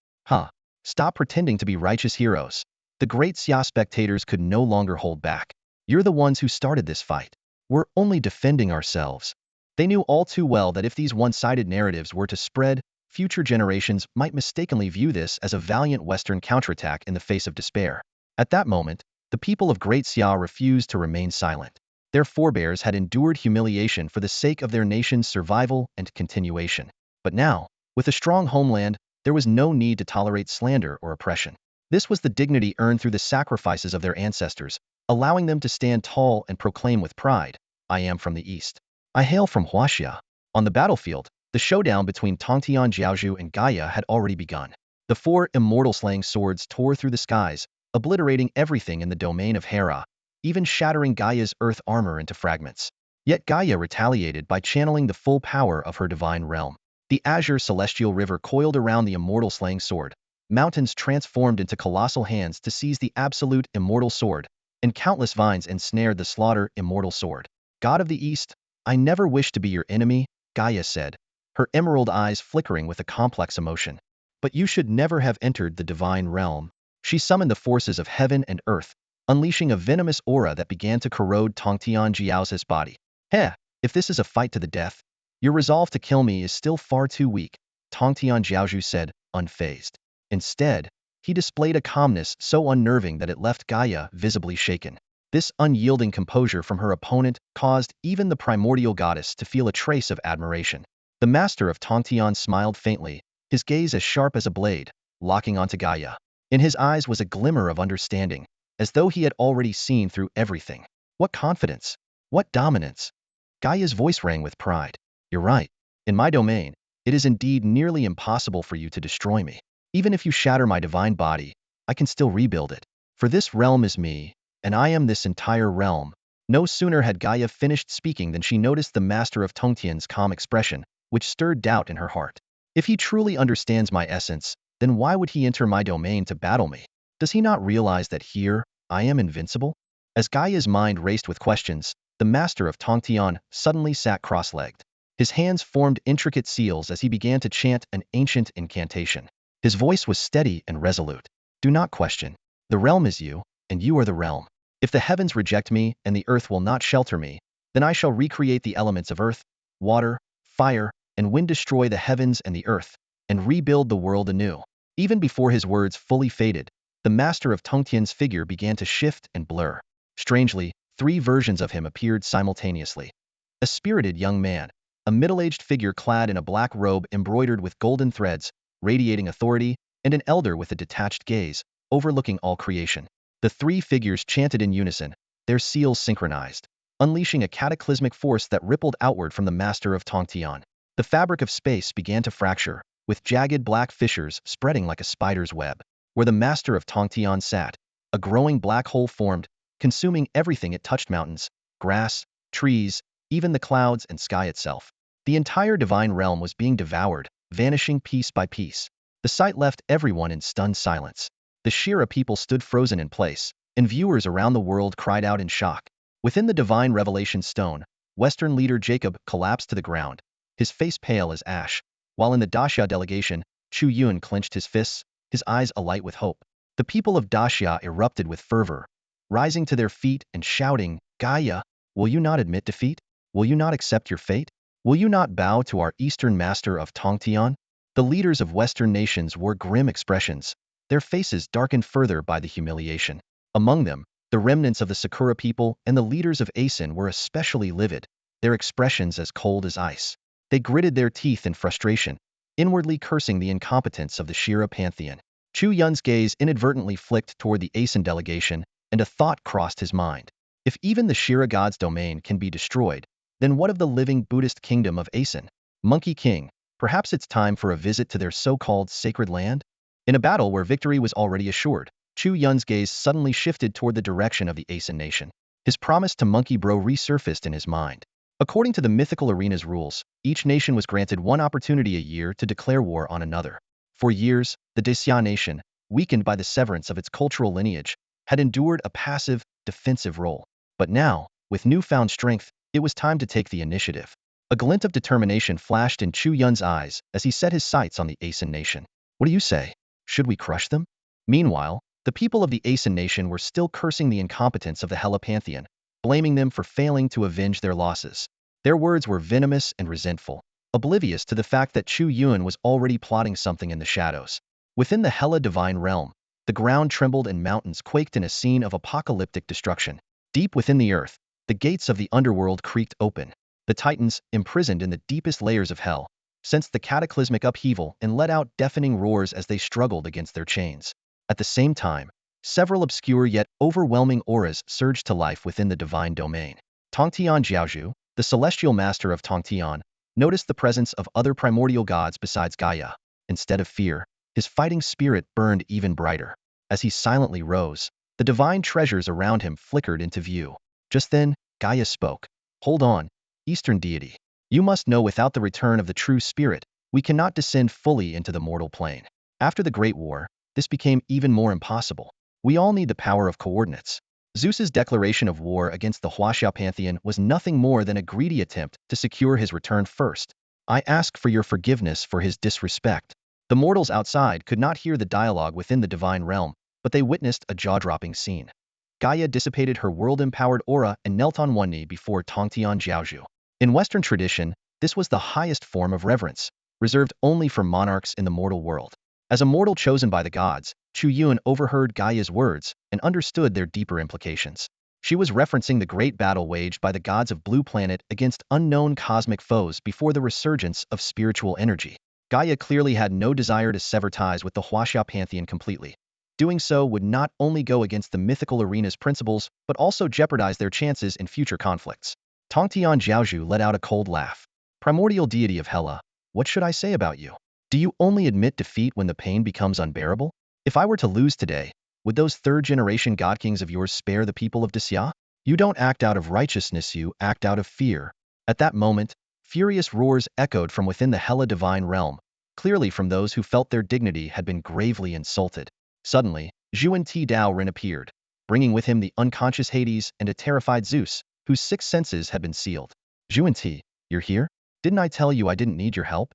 Stop pretending to be righteous heroes. The Great Xia spectators could no longer hold back. You're the ones who started this fight. We're only defending ourselves. They knew all too well that if these one-sided narratives were to spread, future generations might mistakenly view this as a valiant Western counterattack in the face of despair. At that moment, the people of Great Xia refused to remain silent. Their forebears had endured humiliation for the sake of their nation's survival and continuation. But now, with a strong homeland, there was no need to tolerate slander or oppression. This was the dignity earned through the sacrifices of their ancestors, allowing them to stand tall and proclaim with pride, "I am from the East. I hail from Huaxia." On the battlefield, the showdown between Tongtian Jiaozhu and Gaia had already begun. The four immortal slaying swords tore through the skies, obliterating everything in the domain of Hera, even shattering Gaia's earth armor into fragments. Yet Gaia retaliated by channeling the full power of her divine realm. The azure celestial river coiled around the immortal slaying sword, mountains transformed into colossal hands to seize the absolute immortal sword, and countless vines ensnared the slaughter immortal sword. God of the East, I never wish to be your enemy, Gaia said, her emerald eyes flickering with a complex emotion. But you should never have entered the divine realm. She summoned the forces of heaven and earth, unleashing a venomous aura that began to corrode Tongtian Jiao's body. If this is a fight to the death, your resolve to kill me is still far too weak, Tongtian Jiaozhu said, unfazed. Instead, he displayed a calmness so unnerving that it left Gaia visibly shaken. This unyielding composure from her opponent caused even the primordial goddess to feel a trace of admiration. The master of Tongtian smiled faintly, his gaze as sharp as a blade, locking onto Gaia. In his eyes was a glimmer of understanding, as though he had already seen through everything. What confidence! What dominance! Gaia's voice rang with pride. You're right. In my domain, It is indeed nearly impossible for you to destroy me. Even if you shatter my divine body, I can still rebuild it. For this realm is me, and I am this entire realm." No sooner had Gaia finished speaking than she noticed the master of Tongtian's calm expression, which stirred doubt in her heart. If he truly understands my essence, then why would he enter my domain to battle me? Does he not realize that here, I am invincible? As Gaia's mind raced with questions, the master of Tongtian suddenly sat cross-legged. His hands formed intricate seals as he began to chant an ancient incantation. His voice was steady and resolute. "Do not question. The realm is you, and you are the realm. If the heavens reject me and the earth will not shelter me, then I shall recreate the elements of earth, water, fire, and wind, destroy the heavens and the earth, and rebuild the world anew." Even before his words fully faded, the master of Tongtian's figure began to shift and blur. Strangely, three versions of him appeared simultaneously. A spirited young man, a middle-aged figure clad in a black robe embroidered with golden threads, radiating authority, and an elder with a detached gaze, overlooking all creation. The three figures chanted in unison, their seals synchronized, unleashing a cataclysmic force that rippled outward from the master of Tongtian. The fabric of space began to fracture, with jagged black fissures spreading like a spider's web. Where the master of Tongtian sat, a growing black hole formed, consuming everything it touched: mountains, grass, trees, even the clouds and sky itself. The entire divine realm was being devoured, vanishing piece by piece. The sight left everyone in stunned silence. The Shira people stood frozen in place, and viewers around the world cried out in shock. Within the divine revelation stone, Western leader Jacob collapsed to the ground, his face pale as ash, while in the Daxia delegation, Chu Yun clenched his fists, his eyes alight with hope. The people of Daxia erupted with fervor, rising to their feet and shouting, "Gaia, will you not admit defeat? Will you not accept your fate? Will you not bow to our Eastern master of Tongtian?" The leaders of Western nations wore grim expressions, their faces darkened further by the humiliation. Among them, the remnants of the Sakura people and the leaders of Asin were especially livid, their expressions as cold as ice. They gritted their teeth in frustration, inwardly cursing the incompetence of the Shira pantheon. Chu Yun's gaze inadvertently flicked toward the Asin delegation, and a thought crossed his mind. If even the Shira god's domain can be destroyed, then what of the living Buddhist kingdom of Asin? Monkey King, perhaps it's time for a visit to their so-called sacred land? In a battle where victory was already assured, Chu Yun's gaze suddenly shifted toward the direction of the Asin nation. His promise to Monkey Bro resurfaced in his mind. According to the mythical arena's rules, each nation was granted one opportunity a year to declare war on another. For years, the Daxia nation, weakened by the severance of its cultural lineage, had endured a passive, defensive role. But now, with newfound strength, it was time to take the initiative. A glint of determination flashed in Chu Yun's eyes as he set his sights on the Asin nation. "What do you say? Should we crush them?" Meanwhile, the people of the Asin nation were still cursing the incompetence of the Hela pantheon, blaming them for failing to avenge their losses. Their words were venomous and resentful, oblivious to the fact that Chu Yun was already plotting something in the shadows. Within the Hela divine realm, the ground trembled and mountains quaked in a scene of apocalyptic destruction. Deep within the earth, the gates of the underworld creaked open. The Titans, imprisoned in the deepest layers of hell, sensed the cataclysmic upheaval and let out deafening roars as they struggled against their chains. At the same time, several obscure yet overwhelming auras surged to life within the divine domain. Tongtian Jiaozhu, the celestial master of Tongtian, noticed the presence of other primordial gods besides Gaia. Instead of fear, his fighting spirit burned even brighter. As he silently rose, the divine treasures around him flickered into view. Just then, Gaia spoke. "Hold on, Eastern deity. You must know without the return of the true spirit, we cannot descend fully into the mortal plane. After the Great War, this became even more impossible. We all need the power of coordinates." Zeus's declaration of war against the huaxia pantheon was nothing more than a greedy attempt to secure his return first. "I ask for your forgiveness for his disrespect." The mortals outside could not hear the dialogue within the divine realm, but they witnessed a jaw-dropping scene. Gaia dissipated her world-empowered aura and knelt on one knee before Tongtian Jiaozhu. In Western tradition, this was the highest form of reverence, reserved only for monarchs in the mortal world. As a mortal chosen by the gods, Chu Yun overheard Gaia's words and understood their deeper implications. She was referencing the great battle waged by the gods of Blue Planet against unknown cosmic foes before the resurgence of spiritual energy. Gaia clearly had no desire to sever ties with the huaxia pantheon completely. Doing so would not only go against the mythical arena's principles, but also jeopardize their chances in future conflicts. Tongtian Jiaozhu let out a cold laugh. "Primordial deity of Hela, what should I say about you? Do you only admit defeat when the pain becomes unbearable? If I were to lose today, would those third-generation god kings of yours spare the people of Disya? You don't act out of righteousness, you act out of fear. At that moment, furious roars echoed from within the Hela divine realm, clearly from those who felt their dignity had been gravely insulted. Suddenly, Zhuan Ti Dao Ren appeared, bringing with him the unconscious Hades and a terrified Zeus, whose six senses had been sealed. Zhuan Ti, you're here? Didn't I tell you I didn't need your help?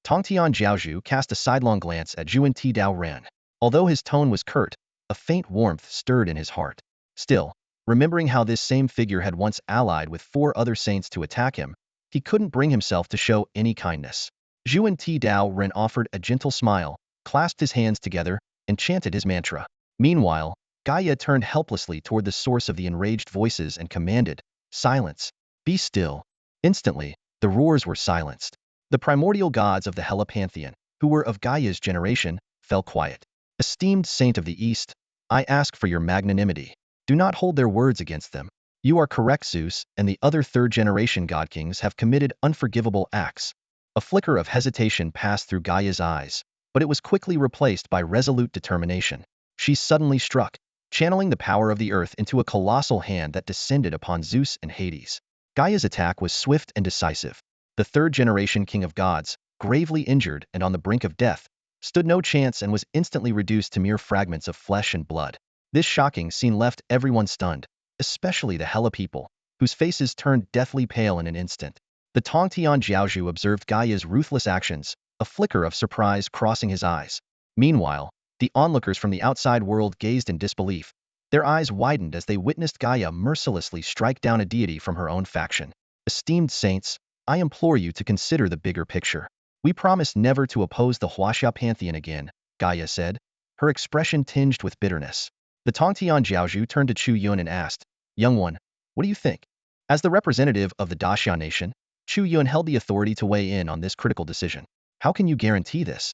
Tongtian Jiaozhu cast a sidelong glance at Zhuan Ti Dao Ren. Although his tone was curt, a faint warmth stirred in his heart. Still, remembering how this same figure had once allied with 4 other saints to attack him, he couldn't bring himself to show any kindness. Zhuan Ti Dao Ren offered a gentle smile, clasped his hands together, and chanted his mantra. Meanwhile, Gaia turned helplessly toward the source of the enraged voices and commanded, "Silence! Be still!" Instantly, the roars were silenced. The primordial gods of the Hela pantheon, who were of Gaia's generation, fell quiet. Esteemed saint of the East, I ask for your magnanimity. Do not hold their words against them. You are correct, Zeus, and the other third-generation god kings have committed unforgivable acts. A flicker of hesitation passed through Gaia's eyes, but it was quickly replaced by resolute determination. She suddenly struck, channeling the power of the earth into a colossal hand that descended upon Zeus and Hades. Gaia's attack was swift and decisive. The third-generation king of gods, gravely injured and on the brink of death, stood no chance and was instantly reduced to mere fragments of flesh and blood. This shocking scene left everyone stunned, especially the Hela people, whose faces turned deathly pale in an instant. The Tongtian Jiaozhu observed Gaia's ruthless actions, a flicker of surprise crossing his eyes. Meanwhile, the onlookers from the outside world gazed in disbelief. Their eyes widened as they witnessed Gaia mercilessly strike down a deity from her own faction. Esteemed saints, I implore you to consider the bigger picture. We promise never to oppose the huaxia pantheon again, Gaia said, her expression tinged with bitterness. The Tongtian Jiaozhu turned to Chu Yun and asked, "Young one, what do you think?" As the representative of the Daxia nation, Chu Yun held the authority to weigh in on this critical decision. How can you guarantee this?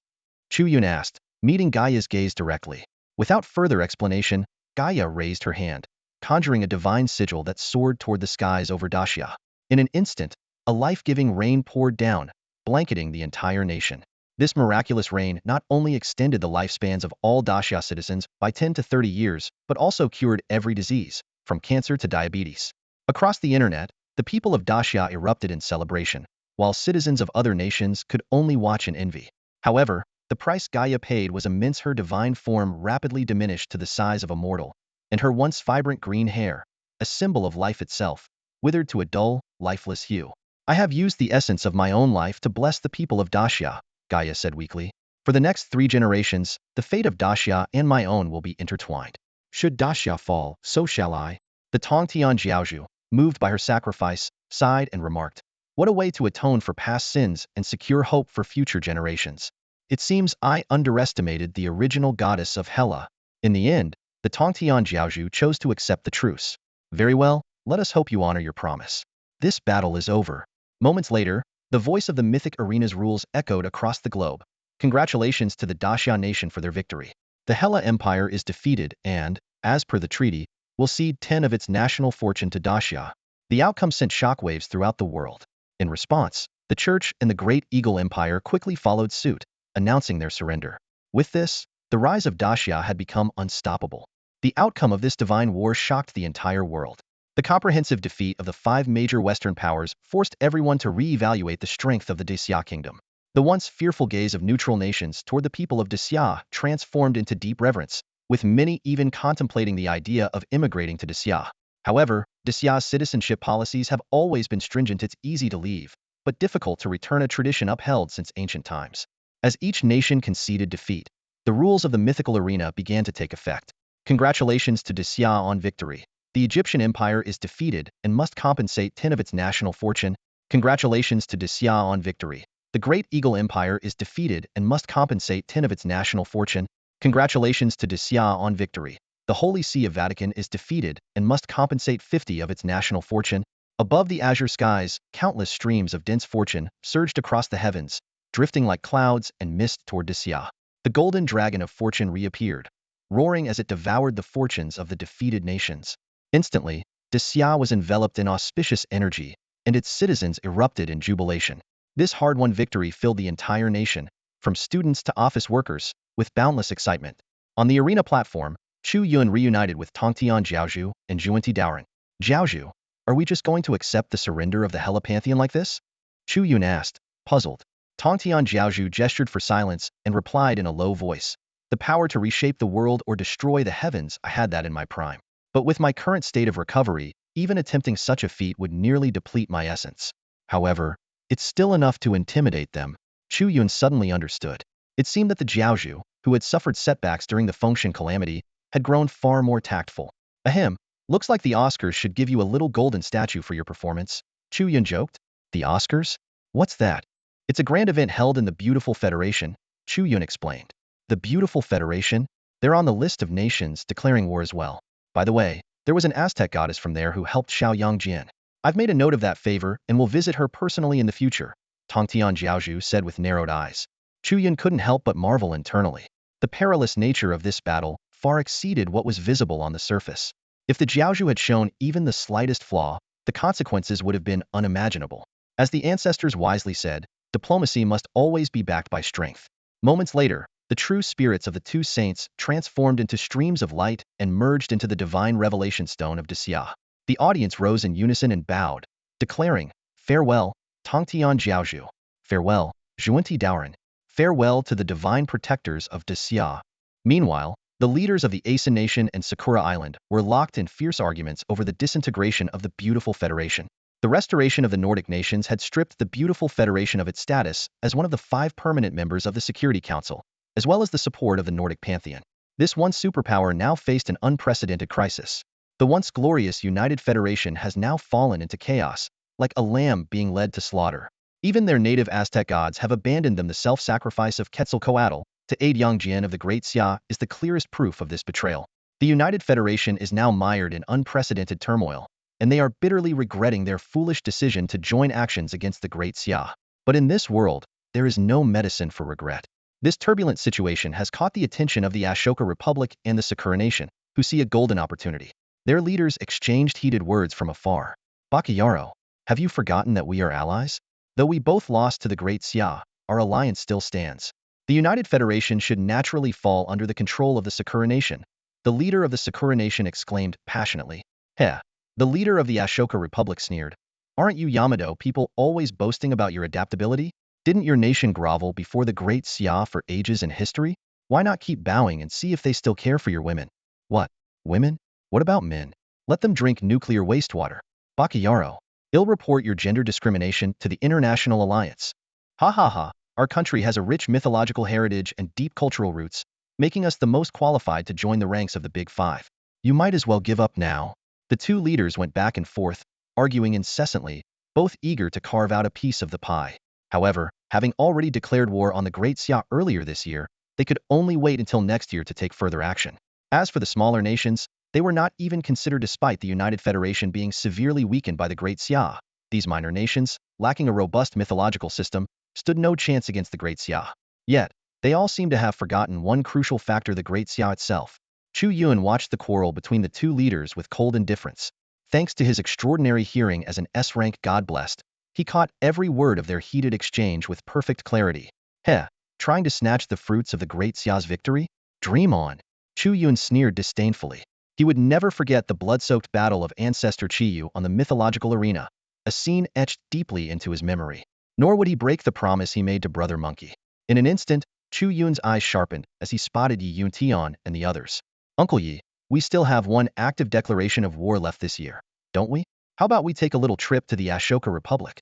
Chu Yun asked, meeting Gaia's gaze directly. Without further explanation, Gaia raised her hand, conjuring a divine sigil that soared toward the skies over Daxia. In an instant, a life-giving rain poured down, blanketing the entire nation. This miraculous rain not only extended the lifespans of all Daxia citizens by 10 to 30 years, but also cured every disease, from cancer to diabetes. Across the internet, the people of Daxia erupted in celebration, while citizens of other nations could only watch in envy. However, the price Gaia paid was immense. Her divine form rapidly diminished to the size of a mortal, and her once vibrant green hair, a symbol of life itself, withered to a dull, lifeless hue. I have used the essence of my own life to bless the people of Daxia, Gaia said weakly. For the next 3 generations, the fate of Daxia and my own will be intertwined. Should Daxia fall, so shall I. The Tongtian Jiaozhu, moved by her sacrifice, sighed and remarked, "What a way to atone for past sins and secure hope for future generations. It seems I underestimated the original goddess of Hela." In the end, the Tongtian Jiaozhu chose to accept the truce. "Very well, let us hope you honor your promise. This battle is over." Moments later, the voice of the mythic arena's rules echoed across the globe. Congratulations to the Daxia nation for their victory. The Hela Empire is defeated and, as per the treaty, will cede 10 of its national fortune to Daxia. The outcome sent shockwaves throughout the world. In response, the Church and the Great Eagle Empire quickly followed suit, announcing their surrender. With this, the rise of Daxia had become unstoppable. The outcome of this divine war shocked the entire world. The comprehensive defeat of the 5 major Western powers forced everyone to re-evaluate the strength of the Daxia kingdom. The once fearful gaze of neutral nations toward the people of Daxia transformed into deep reverence, with many even contemplating the idea of immigrating to Daxia. However, Daxia's citizenship policies have always been stringent. It's easy to leave, but difficult to return, a tradition upheld since ancient times. As each nation conceded defeat, the rules of the mythical arena began to take effect. Congratulations to Daxia on victory. The Egyptian Empire is defeated and must compensate 10 of its national fortune. Congratulations to Daxia on victory. The Great Eagle Empire is defeated and must compensate 10 of its national fortune. Congratulations to Daxia on victory. The Holy See of Vatican is defeated and must compensate 50 of its national fortune. Above the azure skies, countless streams of dense fortune surged across the heavens, drifting like clouds and mist toward Daxia. The golden dragon of fortune reappeared, roaring as it devoured the fortunes of the defeated nations. Instantly, Daxia was enveloped in auspicious energy, and its citizens erupted in jubilation. This hard-won victory filled the entire nation, from students to office workers, with boundless excitement. On the arena platform, Chu Yun reunited with Tongtian Jiaozhu and Zhuanti Daoren. Jiaozhu, are we just going to accept the surrender of the Hela Pantheon like this? Chu Yun asked, puzzled. Tongtian Jiaozhu gestured for silence and replied in a low voice. The power to reshape the world or destroy the heavens, I had that in my prime. But with my current state of recovery, even attempting such a feat would nearly deplete my essence. However, it's still enough to intimidate them. Chu Yun suddenly understood. It seemed that the Jiaozhu, who had suffered setbacks during the Fengshan calamity, had grown far more tactful. Ahem, looks like the Oscars should give you a little golden statue for your performance, Chu Yun joked. The Oscars? What's that? It's a grand event held in the Beautiful Federation, Chu Yun explained. The Beautiful Federation? They're on the list of nations declaring war as well. By the way, there was an Aztec goddess from there who helped Xiao Yangjian. I've made a note of that favor and will visit her personally in the future, Tongtian Jiaozhu said with narrowed eyes. Chu Yun couldn't help but marvel internally. The perilous nature of this battle far exceeded what was visible on the surface. If the Jiaozhu had shown even the slightest flaw, the consequences would have been unimaginable. As the ancestors wisely said, diplomacy must always be backed by strength. Moments later, the true spirits of the two saints transformed into streams of light and merged into the divine revelation stone of Defy. The audience rose in unison and bowed, declaring, farewell, Tongtian Jiaozhu. Farewell, Zhuanti Daoren. Farewell to the divine protectors of Defy. Meanwhile, the leaders of the Asan Nation and Sakura Island were locked in fierce arguments over the disintegration of the Beautiful Federation. The restoration of the Nordic nations had stripped the Beautiful Federation of its status as one of the 5 permanent members of the Security Council, as well as the support of the Nordic pantheon. This one superpower now faced an unprecedented crisis. The once glorious United Federation has now fallen into chaos, like a lamb being led to slaughter. Even their native Aztec gods have abandoned them. The self-sacrifice of Quetzalcoatl to aid Yangjian of the Great Xia is the clearest proof of this betrayal. The United Federation is now mired in unprecedented turmoil, and they are bitterly regretting their foolish decision to join actions against the Great Xia. But in this world, there is no medicine for regret. This turbulent situation has caught the attention of the Ashoka Republic and the Sakura Nation, who see a golden opportunity. Their leaders exchanged heated words from afar. Bakayaro, have you forgotten that we are allies? Though we both lost to the Great Xia, our alliance still stands. The United Federation should naturally fall under the control of the Sakura Nation. The leader of the Sakura Nation exclaimed passionately. Heh. The leader of the Ashoka Republic sneered. Aren't you Yamato people always boasting about your adaptability? Didn't your nation grovel before the Great Xia for ages in history? Why not keep bowing and see if they still care for your women? What? Women? What about men? Let them drink nuclear wastewater. Bakayaro, ill report your gender discrimination to the International Alliance. Ha ha ha, our country has a rich mythological heritage and deep cultural roots, making us the most qualified to join the ranks of the Big Five. You might as well give up now. The two leaders went back and forth, arguing incessantly, both eager to carve out a piece of the pie. However, having already declared war on the Great Xia earlier this year, they could only wait until next year to take further action. As for the smaller nations, they were not even considered despite the United Federation being severely weakened by the Great Xia. These minor nations, lacking a robust mythological system, stood no chance against the Great Xia. Yet, they all seem to have forgotten one crucial factor: the Great Xia itself. Chu Yun watched the quarrel between the two leaders with cold indifference. Thanks to his extraordinary hearing as an S-rank god blessed, he caught every word of their heated exchange with perfect clarity. Heh, trying to snatch the fruits of the Great Xia's victory? Dream on. Chu Yun sneered disdainfully. He would never forget the blood-soaked battle of Ancestor Chiyu on the mythological arena, a scene etched deeply into his memory. Nor would he break the promise he made to Brother Monkey. In an instant, Chu Yun's eyes sharpened as he spotted Yi Yuntian and the others. Uncle Yi, we still have one active declaration of war left this year, don't we? How about we take a little trip to the Ashoka Republic?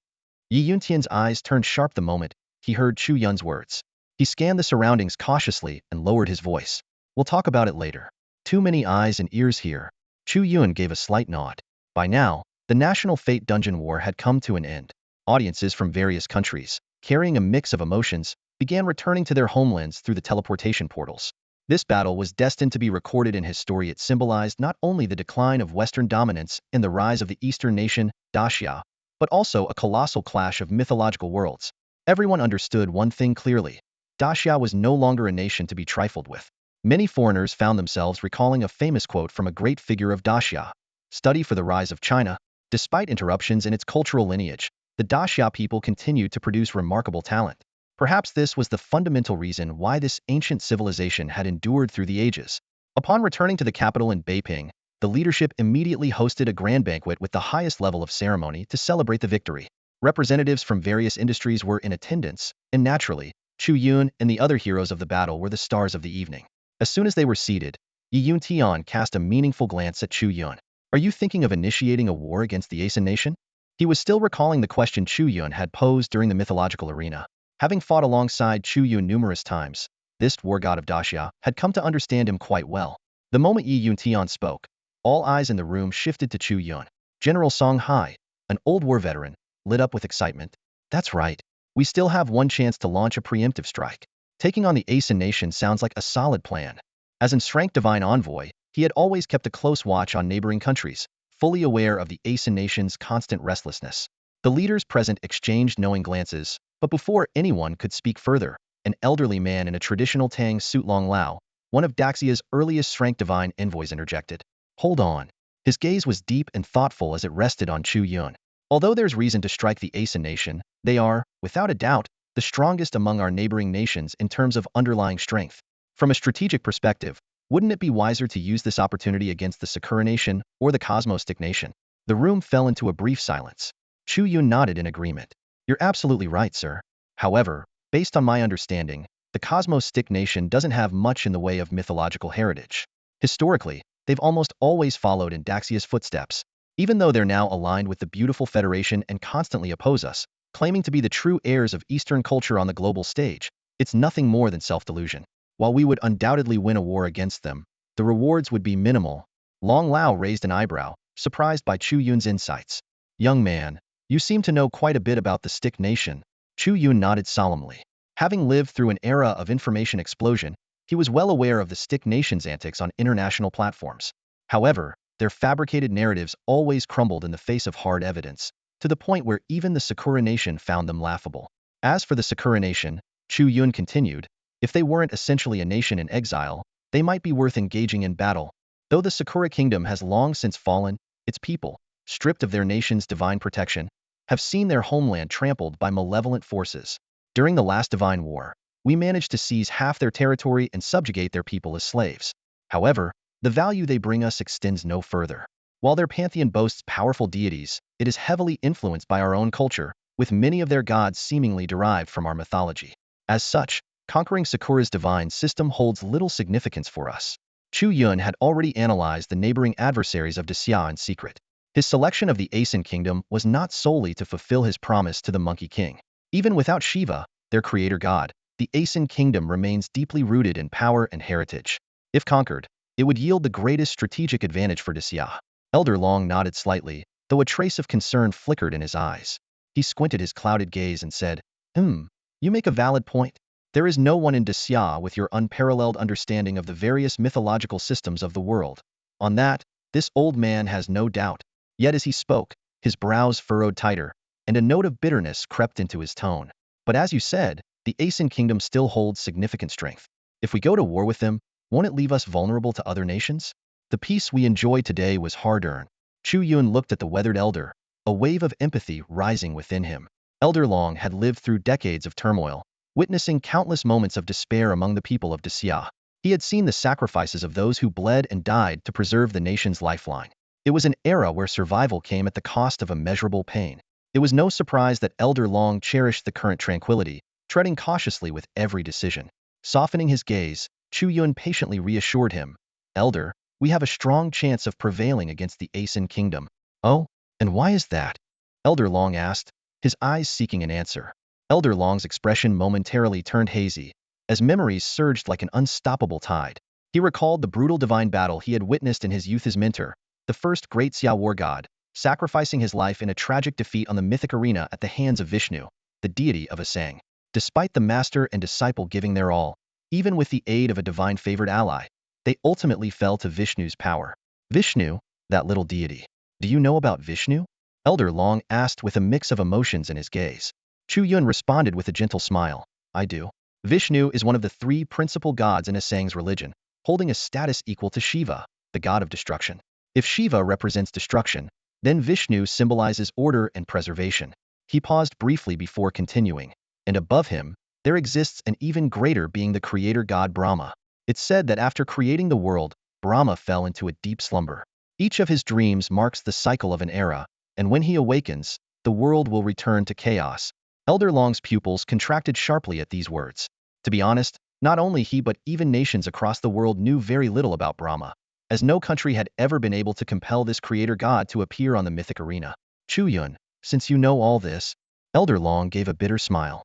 Yi Yuntian's eyes turned sharp the moment he heard Chu Yun's words. He scanned the surroundings cautiously and lowered his voice. We'll talk about it later. Too many eyes and ears here. Chu Yun gave a slight nod. By now, the National Fate Dungeon War had come to an end. Audiences from various countries, carrying a mix of emotions, began returning to their homelands through the teleportation portals. This battle was destined to be recorded in history. It symbolized not only the decline of Western dominance and the rise of the Eastern nation, Daxia, but also a colossal clash of mythological worlds. Everyone understood one thing clearly. Daxia was no longer a nation to be trifled with. Many foreigners found themselves recalling a famous quote from a great figure of Daxia. Study for the rise of China. Despite interruptions in its cultural lineage, the Daxia people continued to produce remarkable talent. Perhaps this was the fundamental reason why this ancient civilization had endured through the ages. Upon returning to the capital in Beiping, the leadership immediately hosted a grand banquet with the highest level of ceremony to celebrate the victory. Representatives from various industries were in attendance, and naturally, Chu Yun and the other heroes of the battle were the stars of the evening. As soon as they were seated, Yi Yun Tian cast a meaningful glance at Chu Yun. Are you thinking of initiating a war against the Asen nation? He was still recalling the question Chu Yun had posed during the mythological arena. Having fought alongside Chu Yun numerous times, this war god of Daxia had come to understand him quite well. The moment Yi Yun Tian spoke, all eyes in the room shifted to Chu Yun. General Song Hai, an old war veteran, lit up with excitement. That's right. We still have one chance to launch a preemptive strike. Taking on the Asen nation sounds like a solid plan. As enshrined divine envoy, he had always kept a close watch on neighboring countries, fully aware of the Asen nation's constant restlessness. The leaders present exchanged knowing glances, but before anyone could speak further, an elderly man in a traditional Tang suit Long Lao, one of Daxia's earliest strength divine envoys, interjected. Hold on. His gaze was deep and thoughtful as it rested on Chu Yun. Although there's reason to strike the Asen nation, they are, without a doubt, the strongest among our neighboring nations in terms of underlying strength. From a strategic perspective, wouldn't it be wiser to use this opportunity against the Sakura nation or the Cosmostic nation? The room fell into a brief silence. Chu Yun nodded in agreement. You're absolutely right, sir. However, based on my understanding, the Cosmostic nation doesn't have much in the way of mythological heritage. Historically, they've almost always followed in Daxia's footsteps, even though they're now aligned with the beautiful Federation and constantly oppose us, claiming to be the true heirs of Eastern culture on the global stage. It's nothing more than self-delusion. While we would undoubtedly win a war against them, the rewards would be minimal. Long Lao raised an eyebrow, surprised by Chu Yun's insights. Young man, you seem to know quite a bit about the Stick Nation. Chu Yun nodded solemnly. Having lived through an era of information explosion, he was well aware of the Stick Nation's antics on international platforms. However, their fabricated narratives always crumbled in the face of hard evidence, to the point where even the Sakura Nation found them laughable. As for the Sakura Nation, Chu Yun continued, if they weren't essentially a nation in exile, they might be worth engaging in battle. Though the Sakura Kingdom has long since fallen, its people, stripped of their nation's divine protection, have seen their homeland trampled by malevolent forces. During the last divine war, we managed to seize half their territory and subjugate their people as slaves. However, the value they bring us extends no further. While their pantheon boasts powerful deities, it is heavily influenced by our own culture, with many of their gods seemingly derived from our mythology. As such, conquering Sakura's divine system holds little significance for us. Chu Yun had already analyzed the neighboring adversaries of Daxia in secret. His selection of the Asen kingdom was not solely to fulfill his promise to the Monkey King. Even without Shiva, their creator god, the Asen kingdom remains deeply rooted in power and heritage. If conquered, it would yield the greatest strategic advantage for Daxia. Elder Long nodded slightly, though a trace of concern flickered in his eyes. He squinted his clouded gaze and said, you make a valid point. There is no one in Daxia with your unparalleled understanding of the various mythological systems of the world. On that, this old man has no doubt. Yet as he spoke, his brows furrowed tighter, and a note of bitterness crept into his tone. But as you said, the Asen kingdom still holds significant strength. If we go to war with them, won't it leave us vulnerable to other nations? The peace we enjoy today was hard-earned. Chu Yun looked at the weathered elder, a wave of empathy rising within him. Elder Long had lived through decades of turmoil, witnessing countless moments of despair among the people of Daxia. He had seen the sacrifices of those who bled and died to preserve the nation's lifeline. It was an era where survival came at the cost of immeasurable pain. It was no surprise that Elder Long cherished the current tranquility, treading cautiously with every decision. Softening his gaze, Chu Yun patiently reassured him, Elder, we have a strong chance of prevailing against the Asen kingdom. Oh, and why is that? Elder Long asked, his eyes seeking an answer. Elder Long's expression momentarily turned hazy, as memories surged like an unstoppable tide. He recalled the brutal divine battle he had witnessed in his youth as mentor, the first great Xia war god, sacrificing his life in a tragic defeat on the mythic arena at the hands of Vishnu, the deity of Asang. Despite the master and disciple giving their all, even with the aid of a divine favored ally, they ultimately fell to Vishnu's power. Vishnu, that little deity. Do you know about Vishnu? Elder Long asked with a mix of emotions in his gaze. Chu Yun responded with a gentle smile. I do. Vishnu is one of the three principal gods in Asang's religion, holding a status equal to Shiva, the god of destruction. If Shiva represents destruction, then Vishnu symbolizes order and preservation. He paused briefly before continuing. And above him, there exists an even greater being, the creator god Brahma. It's said that after creating the world, Brahma fell into a deep slumber. Each of his dreams marks the cycle of an era, and when he awakens, the world will return to chaos. Elder Long's pupils contracted sharply at these words. To be honest, not only he but even nations across the world knew very little about Brahma, as no country had ever been able to compel this creator god to appear on the mythic arena. Chu Yun, since you know all this, Elder Long gave a bitter smile.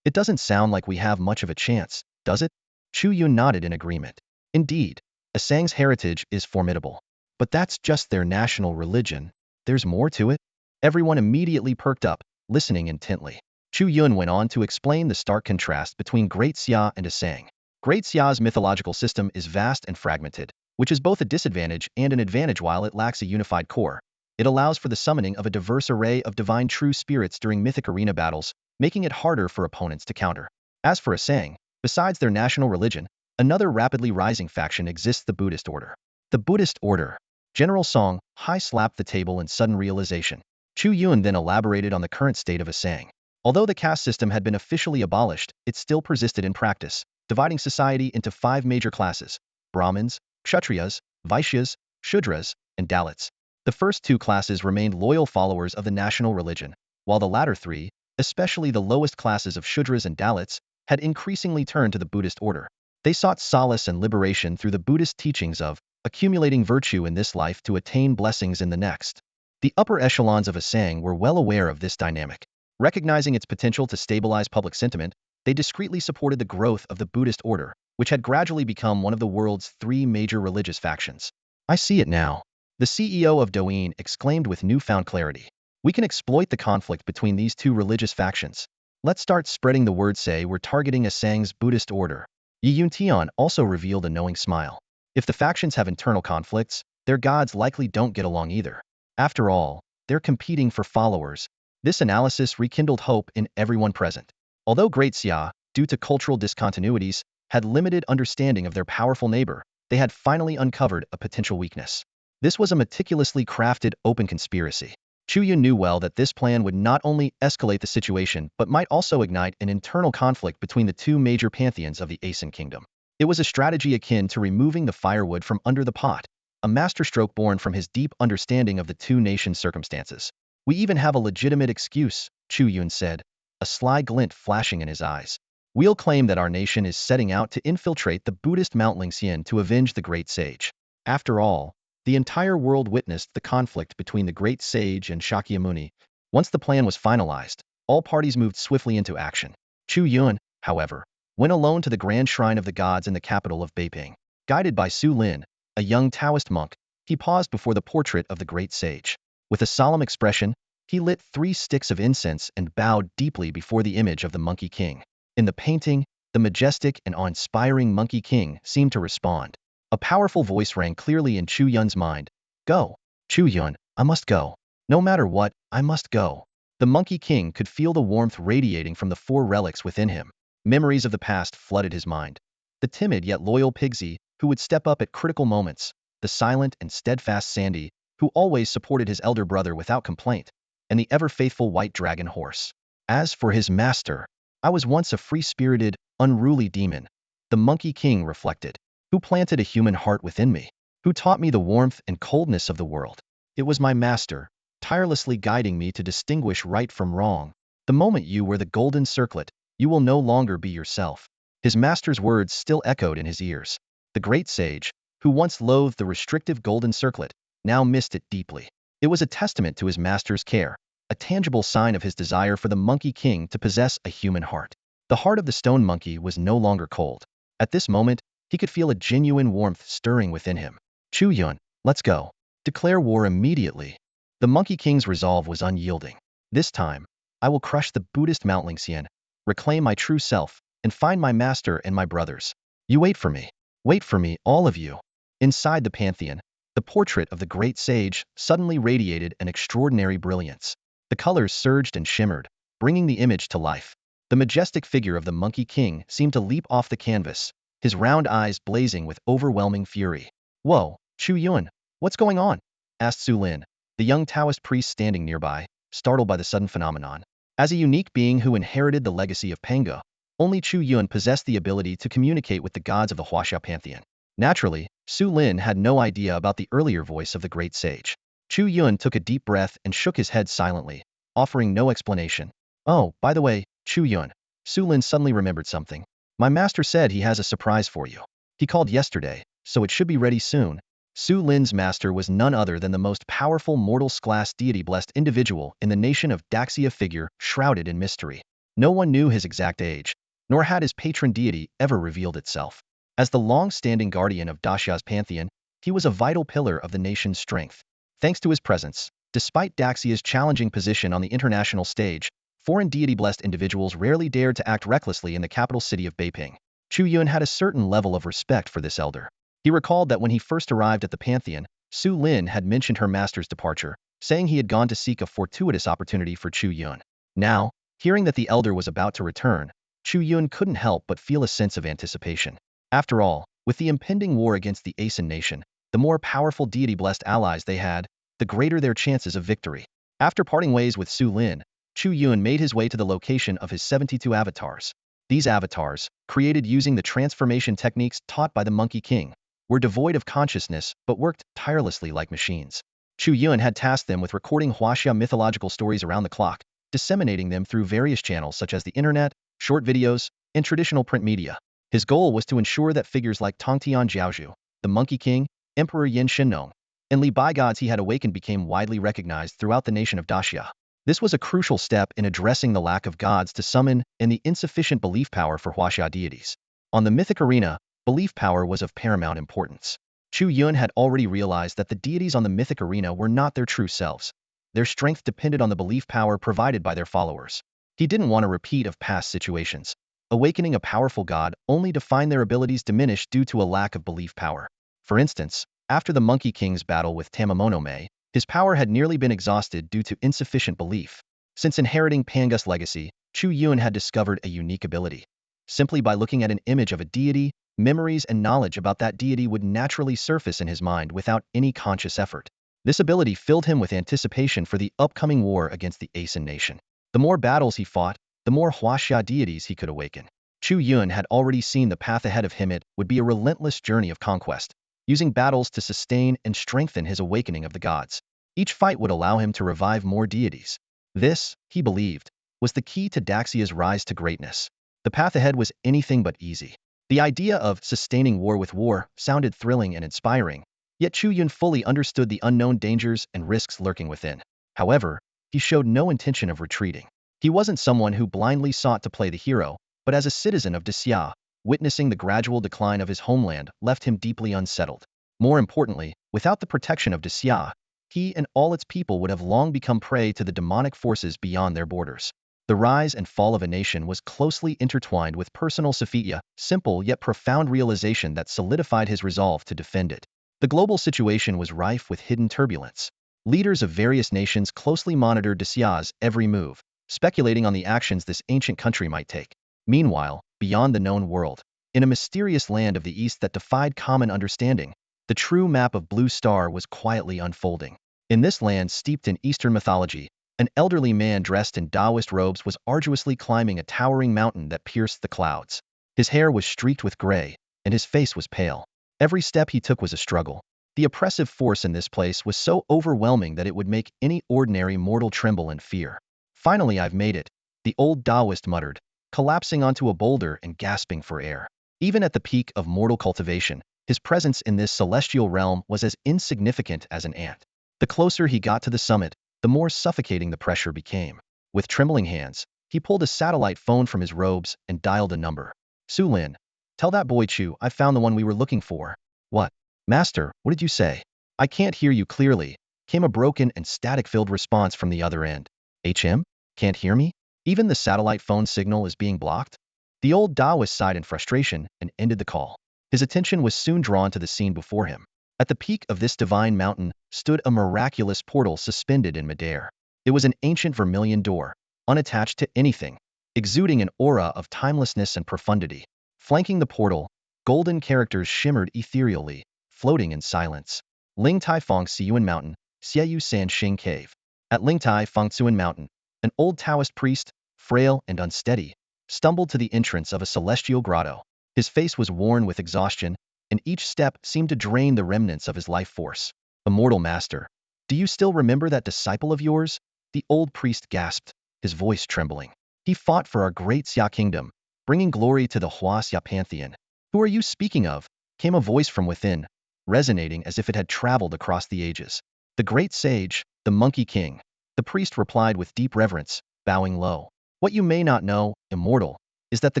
It doesn't sound like we have much of a chance, does it? Chu Yun nodded in agreement. Indeed, Asang's heritage is formidable. But that's just their national religion. There's more to it? Everyone immediately perked up, listening intently. Chu Yun went on to explain the stark contrast between Great Xia and Asang. Great Xia's mythological system is vast and fragmented, which is both a disadvantage and an advantage while it lacks a unified core. It allows for the summoning of a diverse array of divine true spirits during mythic arena battles, making it harder for opponents to counter. As for Asang, besides their national religion, another rapidly rising faction exists: the Buddhist order. The Buddhist order. General Song, Hai slapped the table in sudden realization. Chu Yun then elaborated on the current state of Asang. Although the caste system had been officially abolished, it still persisted in practice, dividing society into 5 major classes: Brahmins, Kshatriyas, Vaishyas, Shudras, and Dalits. The first 2 classes remained loyal followers of the national religion, while the latter 3, especially the lowest classes of Shudras and Dalits, had increasingly turned to the Buddhist order. They sought solace and liberation through the Buddhist teachings of accumulating virtue in this life to attain blessings in the next. The upper echelons of Asang were well aware of this dynamic. Recognizing its potential to stabilize public sentiment, they discreetly supported the growth of the Buddhist order, which had gradually become one of the world's 3 major religious factions. I see it now. The CEO of Douyin exclaimed with newfound clarity. We can exploit the conflict between these 2 religious factions. Let's start spreading the word. Say we're targeting Asang's Buddhist order. Yi Yuntian also revealed a knowing smile. If the factions have internal conflicts, their gods likely don't get along either. After all, they're competing for followers. This analysis rekindled hope in everyone present. Although Great Xia, due to cultural discontinuities, had limited understanding of their powerful neighbor, they had finally uncovered a potential weakness. This was a meticulously crafted, open conspiracy. Chu Yun knew well that this plan would not only escalate the situation but might also ignite an internal conflict between the 2 major pantheons of the Asen kingdom. It was a strategy akin to removing the firewood from under the pot, a masterstroke born from his deep understanding of the 2 nations' circumstances. We even have a legitimate excuse, Chu Yun said, a sly glint flashing in his eyes. We'll claim that our nation is setting out to infiltrate the Buddhist Mount Lingxian to avenge the great sage. After all, the entire world witnessed the conflict between the great sage and Shakyamuni. Once the plan was finalized, all parties moved swiftly into action. Chu Yun, however, went alone to the grand shrine of the gods in the capital of Beiping. Guided by Su Lin, a young Taoist monk, he paused before the portrait of the great sage. With a solemn expression, he lit 3 sticks of incense and bowed deeply before the image of the Monkey King. In the painting, the majestic and awe-inspiring Monkey King seemed to respond. A powerful voice rang clearly in Chu Yun's mind. Go, Chu Yun, I must go. No matter what, I must go. The Monkey King could feel the warmth radiating from the 4 relics within him. Memories of the past flooded his mind. The timid yet loyal Pigsy, who would step up at critical moments, the silent and steadfast Sandy, who always supported his elder brother without complaint, and the ever-faithful white dragon horse. As for his master, I was once a free-spirited, unruly demon, the Monkey King reflected, who planted a human heart within me, who taught me the warmth and coldness of the world. It was my master, tirelessly guiding me to distinguish right from wrong. The moment you wear the golden circlet, you will no longer be yourself. His master's words still echoed in his ears. The great sage, who once loathed the restrictive golden circlet, now missed it deeply. It was a testament to his master's care, a tangible sign of his desire for the Monkey King to possess a human heart. The heart of the stone monkey was no longer cold. At this moment, he could feel a genuine warmth stirring within him. Chu Yun, let's go. Declare war immediately. The Monkey King's resolve was unyielding. This time, I will crush the Buddhist Mount Lingxian, reclaim my true self, and find my master and my brothers. You wait for me. Wait for me, all of you. Inside the pantheon, the portrait of the great sage suddenly radiated an extraordinary brilliance. The colors surged and shimmered, bringing the image to life. The majestic figure of the Monkey King seemed to leap off the canvas, his round eyes blazing with overwhelming fury. Whoa, Chu Yun, what's going on? Asked Su Lin, the young Taoist priest standing nearby, startled by the sudden phenomenon. As a unique being who inherited the legacy of Panga, only Chu Yun possessed the ability to communicate with the gods of the huaxia pantheon. Naturally, Su Lin had no idea about the earlier voice of the great sage. Chu Yun took a deep breath and shook his head silently, offering no explanation. Oh, by the way, Chu Yun. Su Lin suddenly remembered something. My master said he has a surprise for you. He called yesterday, so it should be ready soon. Su Lin's master was none other than the most powerful mortal-class deity-blessed individual in the nation of Daxia, figure shrouded in mystery. No one knew his exact age, nor had his patron deity ever revealed itself. As the long-standing guardian of Daxia's pantheon, he was a vital pillar of the nation's strength. Thanks to his presence, despite Daxia's challenging position on the international stage, foreign deity-blessed individuals rarely dared to act recklessly in the capital city of Beiping. Chu Yun had a certain level of respect for this elder. He recalled that when he first arrived at the pantheon, Su Lin had mentioned her master's departure, saying he had gone to seek a fortuitous opportunity for Chu Yun. Now, hearing that the elder was about to return, Chu Yun couldn't help but feel a sense of anticipation. After all, with the impending war against the Asen nation, the more powerful deity-blessed allies they had, the greater their chances of victory. After parting ways with Su Lin, Chu Yun made his way to the location of his 72 avatars. These avatars, created using the transformation techniques taught by the Monkey King, were devoid of consciousness but worked tirelessly like machines. Chu Yun had tasked them with recording huaxia mythological stories around the clock, disseminating them through various channels such as the internet, short videos, and traditional print media. His goal was to ensure that figures like Tongtian Jiaozhu, the Monkey King, Emperor Yin Shenong, and Li Bai gods he had awakened became widely recognized throughout the nation of Daxia. This was a crucial step in addressing the lack of gods to summon and the insufficient belief power for huaxia deities. On the mythic arena, belief power was of paramount importance. Chu Yun had already realized that the deities on the mythic arena were not their true selves. Their strength depended on the belief power provided by their followers. He didn't want a repeat of past situations, awakening a powerful god only to find their abilities diminish due to a lack of belief power. For instance, after the Monkey King's battle with Tamamonome, his power had nearly been exhausted due to insufficient belief. Since inheriting Panga's legacy, Chu Yun had discovered a unique ability. Simply by looking at an image of a deity, memories and knowledge about that deity would naturally surface in his mind without any conscious effort. This ability filled him with anticipation for the upcoming war against the Asen nation. The more battles he fought, the more huaxia deities he could awaken. Chu Yun had already seen the path ahead of him. It would be a relentless journey of conquest, using battles to sustain and strengthen his awakening of the gods. Each fight would allow him to revive more deities. This, he believed, was the key to Daxia's rise to greatness. The path ahead was anything but easy. The idea of sustaining war with war sounded thrilling and inspiring, yet Chu Yun fully understood the unknown dangers and risks lurking within. However, he showed no intention of retreating. He wasn't someone who blindly sought to play the hero, but as a citizen of Daxia, witnessing the gradual decline of his homeland left him deeply unsettled. More importantly, without the protection of Daxia, he and all its people would have long become prey to the demonic forces beyond their borders. The rise and fall of a nation was closely intertwined with personal Sophia, simple yet profound realization that solidified his resolve to defend it. The global situation was rife with hidden turbulence. Leaders of various nations closely monitored Daxia's every move, speculating on the actions this ancient country might take. Meanwhile, beyond the known world, in a mysterious land of the east that defied common understanding, the true map of Blue Star was quietly unfolding. In this land steeped in Eastern mythology, an elderly man dressed in Taoist robes was arduously climbing a towering mountain that pierced the clouds. His hair was streaked with gray, and his face was pale. Every step he took was a struggle. The oppressive force in this place was so overwhelming that it would make any ordinary mortal tremble in fear. Finally, I've made it, the old Taoist muttered, collapsing onto a boulder and gasping for air. Even at the peak of mortal cultivation, his presence in this celestial realm was as insignificant as an ant. The closer he got to the summit, the more suffocating the pressure became. With trembling hands, he pulled a satellite phone from his robes and dialed a number. Su Lin, tell that boy Chu I found the one we were looking for. What? Master, what did you say? I can't hear you clearly, came a broken and static-filled response from the other end. HM? Can't hear me? Even the satellite phone signal is being blocked? The old Taoist sighed in frustration and ended the call. His attention was soon drawn to the scene before him. At the peak of this divine mountain stood a miraculous portal suspended in midair. It was an ancient vermilion door, unattached to anything, exuding an aura of timelessness and profundity. Flanking the portal, golden characters shimmered ethereally, floating in silence. Lingtai Fong Siyuan Mountain, Xiaoyu San Xing Cave. At Lingtai Fong Tsuan Mountain, An old Taoist priest, frail and unsteady, stumbled to the entrance of a celestial grotto. His face was worn with exhaustion, and each step seemed to drain the remnants of his life force. Immortal Master, do you still remember that disciple of yours? The old priest gasped, his voice trembling. He fought for our great Xia kingdom, bringing glory to the huaxia pantheon. Who are you speaking of? Came a voice from within, resonating as if it had traveled across the ages. The great sage, the Monkey King. The priest replied with deep reverence, bowing low. What you may not know, immortal, is that the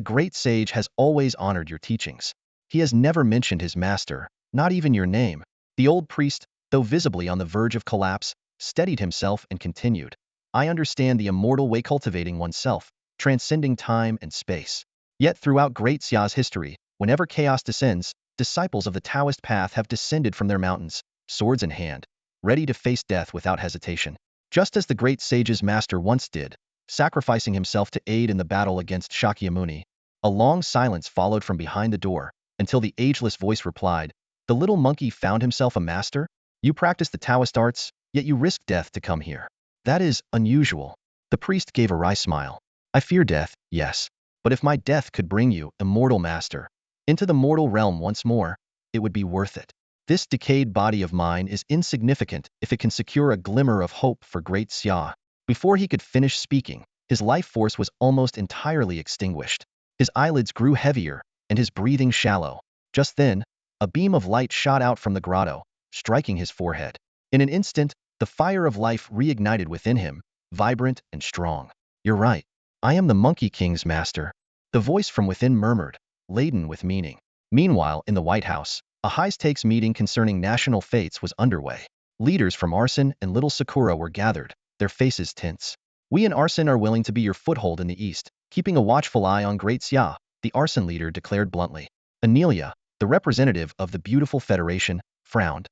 great sage has always honored your teachings. He has never mentioned his master, not even your name. The old priest, though visibly on the verge of collapse, steadied himself and continued. I understand the immortal way cultivating oneself, transcending time and space. Yet throughout Great Xia's history, whenever chaos descends, disciples of the Taoist path have descended from their mountains, swords in hand, ready to face death without hesitation. Just as the great sage's master once did, sacrificing himself to aid in the battle against Shakyamuni. A long silence followed from behind the door, until the ageless voice replied, the little monkey found himself a master? You practice the Taoist arts, yet you risk death to come here. That is unusual. The priest gave a wry smile. I fear death, yes. But if my death could bring you, immortal master, into the mortal realm once more, it would be worth it. This decayed body of mine is insignificant if it can secure a glimmer of hope for great Xia. Before he could finish speaking, his life force was almost entirely extinguished. His eyelids grew heavier, and his breathing shallow. Just then, a beam of light shot out from the grotto, striking his forehead. In an instant, the fire of life reignited within him, vibrant and strong. You're right. I am the Monkey King's master. The voice from within murmured, laden with meaning. Meanwhile, in the White House, a high-stakes meeting concerning national fates was underway. Leaders from Arson and Little Sakura were gathered, their faces tense. We in Arson are willing to be your foothold in the east, keeping a watchful eye on Great Xia, the Arson leader declared bluntly. Anelia, the representative of the beautiful Federation, frowned.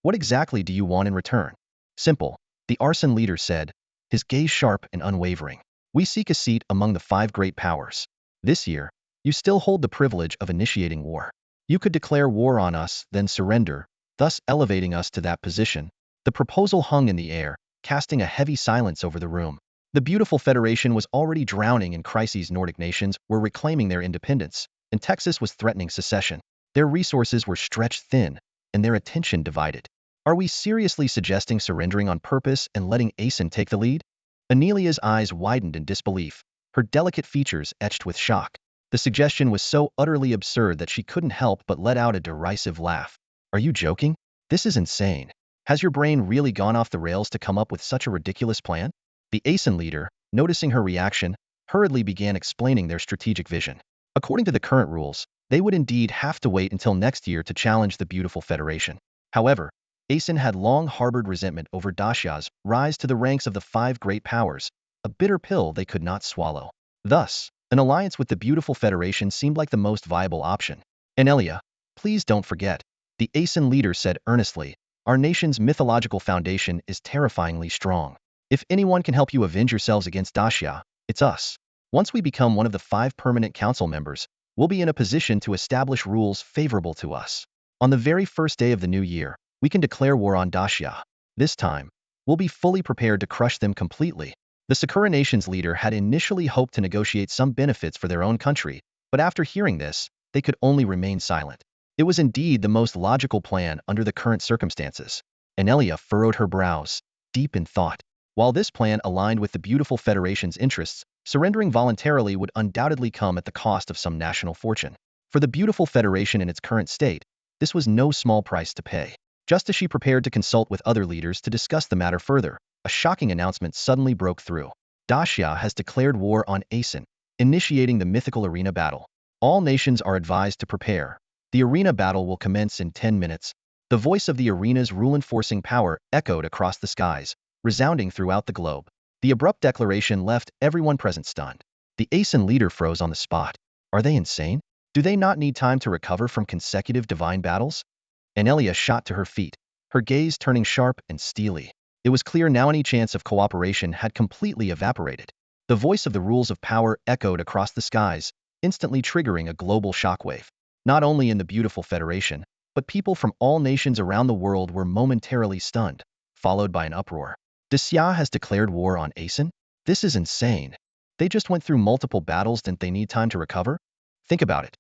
What exactly do you want in return? Simple, the Arson leader said, his gaze sharp and unwavering. We seek a seat among the 5 great powers. This year, you still hold the privilege of initiating war. You could declare war on us, then surrender, thus elevating us to that position. The proposal hung in the air, casting a heavy silence over the room. The beautiful Federation was already drowning in crises. Nordic nations were reclaiming their independence, and Texas was threatening secession. Their resources were stretched thin, and their attention divided. Are we seriously suggesting surrendering on purpose and letting Asen take the lead? Anelia's eyes widened in disbelief, her delicate features etched with shock. The suggestion was so utterly absurd that she couldn't help but let out a derisive laugh. Are you joking? This is insane. Has your brain really gone off the rails to come up with such a ridiculous plan? The Asen leader, noticing her reaction, hurriedly began explaining their strategic vision. According to the current rules, they would indeed have to wait until next year to challenge the beautiful Federation. However, Asen had long harbored resentment over Daxia's rise to the ranks of the 5 great powers, a bitter pill they could not swallow. Thus, an alliance with the beautiful Federation seemed like the most viable option. Anelia, please don't forget, the Asen leader said earnestly, our nation's mythological foundation is terrifyingly strong. If anyone can help you avenge yourselves against Daxia, it's us. Once we become one of the 5 permanent council members, we'll be in a position to establish rules favorable to us. On the very first day of the new year, we can declare war on Daxia. This time, we'll be fully prepared to crush them completely. The Sakura nation's leader had initially hoped to negotiate some benefits for their own country, but after hearing this, they could only remain silent. It was indeed the most logical plan under the current circumstances. Anelia furrowed her brows, deep in thought. While this plan aligned with the beautiful Federation's interests, surrendering voluntarily would undoubtedly come at the cost of some national fortune. For the beautiful Federation in its current state, this was no small price to pay. Just as she prepared to consult with other leaders to discuss the matter further, a shocking announcement suddenly broke through. Daxia has declared war on Asen, initiating the mythical arena battle. All nations are advised to prepare. The arena battle will commence in 10 minutes. The voice of the arena's rule-enforcing power echoed across the skies, resounding throughout the globe. The abrupt declaration left everyone present stunned. The Asen leader froze on the spot. Are they insane? Do they not need time to recover from consecutive divine battles? Anelia shot to her feet, her gaze turning sharp and steely. It was clear now any chance of cooperation had completely evaporated. The voice of the rules of power echoed across the skies, instantly triggering a global shockwave. Not only in the beautiful Federation, but people from all nations around the world were momentarily stunned, followed by an uproar. Daxia has declared war on Asen? This is insane. They just went through multiple battles, didn't they need time to recover? Think about it.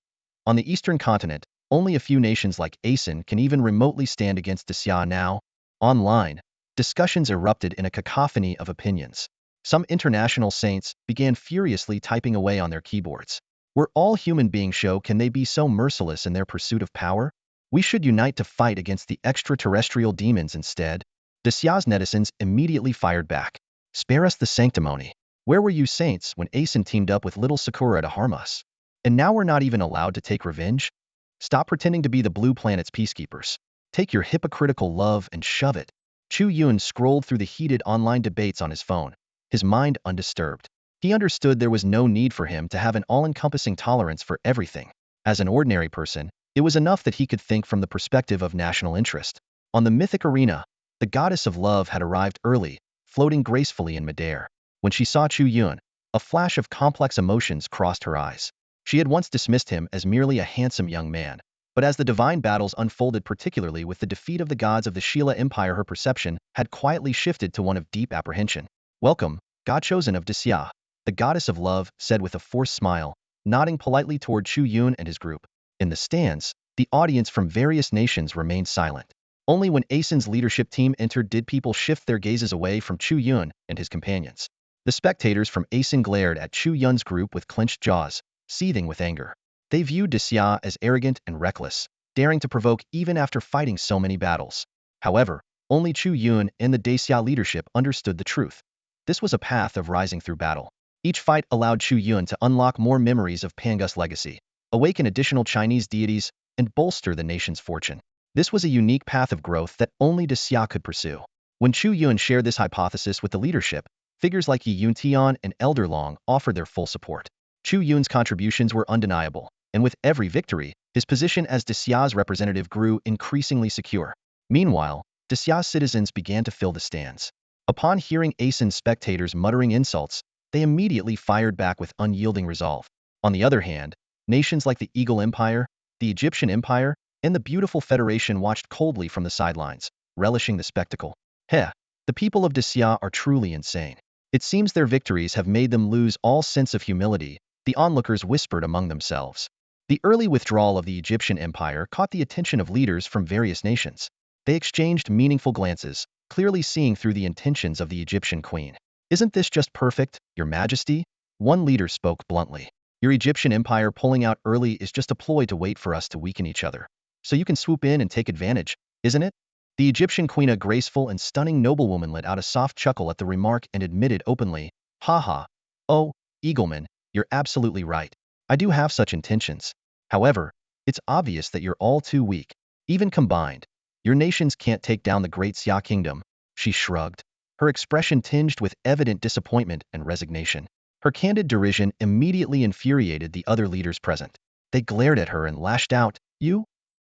On the eastern continent, only a few nations like Asen can even remotely stand against Xia now. Online, discussions erupted in a cacophony of opinions. Some international saints began furiously typing away on their keyboards. Were all human beings show can they be so merciless in their pursuit of power? We should unite to fight against the extraterrestrial demons instead. Xia's netizens immediately fired back. Spare us the sanctimony. Where were you saints when Asen teamed up with little Sakura to harm us? And now we're not even allowed to take revenge? Stop pretending to be the blue planet's peacekeepers. Take your hypocritical love and shove it. Chu Yun scrolled through the heated online debates on his phone, his mind undisturbed. He understood there was no need for him to have an all-encompassing tolerance for everything. As an ordinary person, it was enough that he could think from the perspective of national interest. On the mythic arena, the goddess of love had arrived early, floating gracefully in midair. When she saw Chu Yun, a flash of complex emotions crossed her eyes. She had once dismissed him as merely a handsome young man, but as the divine battles unfolded, particularly with the defeat of the gods of the Sheila Empire, her perception had quietly shifted to one of deep apprehension. "Welcome, God chosen of Xia," the goddess of love said with a forced smile, nodding politely toward Chu Yun and his group. In the stands, the audience from various nations remained silent. Only when Asen's leadership team entered did people shift their gazes away from Chu Yun and his companions. The spectators from Asen glared at Chu Yun's group with clenched jaws, seething with anger. They viewed Xia as arrogant and reckless, daring to provoke even after fighting so many battles. However, only Chu Yun and the Xia leadership understood the truth. This was a path of rising through battle. Each fight allowed Chu Yun to unlock more memories of Pangus' legacy, awaken additional Chinese deities, and bolster the nation's fortune. This was a unique path of growth that only Xia could pursue. When Chu Yun shared this hypothesis with the leadership, figures like Yi Yuntian and Elder Long offered their full support. Chu Yun's contributions were undeniable, and with every victory, his position as Xia's representative grew increasingly secure. Meanwhile, Xia's citizens began to fill the stands. Upon hearing Asen's spectators muttering insults, they immediately fired back with unyielding resolve. On the other hand, nations like the Eagle Empire, the Egyptian Empire, and the beautiful Federation watched coldly from the sidelines, relishing the spectacle. Heh, the people of Xia are truly insane. It seems their victories have made them lose all sense of humility, the onlookers whispered among themselves. The early withdrawal of the Egyptian Empire caught the attention of leaders from various nations. They exchanged meaningful glances, clearly seeing through the intentions of the Egyptian queen. "Isn't this just perfect, Your Majesty?" One leader spoke bluntly. "Your Egyptian Empire pulling out early is just a ploy to wait for us to weaken each other. So you can swoop in and take advantage, isn't it?" The Egyptian queen, a graceful and stunning noblewoman, let out a soft chuckle at the remark and admitted openly, "Haha. Oh, Eagleman, you're absolutely right. I do have such intentions. However, it's obvious that you're all too weak. Even combined, your nations can't take down the great Xia kingdom." She shrugged, her expression tinged with evident disappointment and resignation. Her candid derision immediately infuriated the other leaders present. They glared at her and lashed out, "You?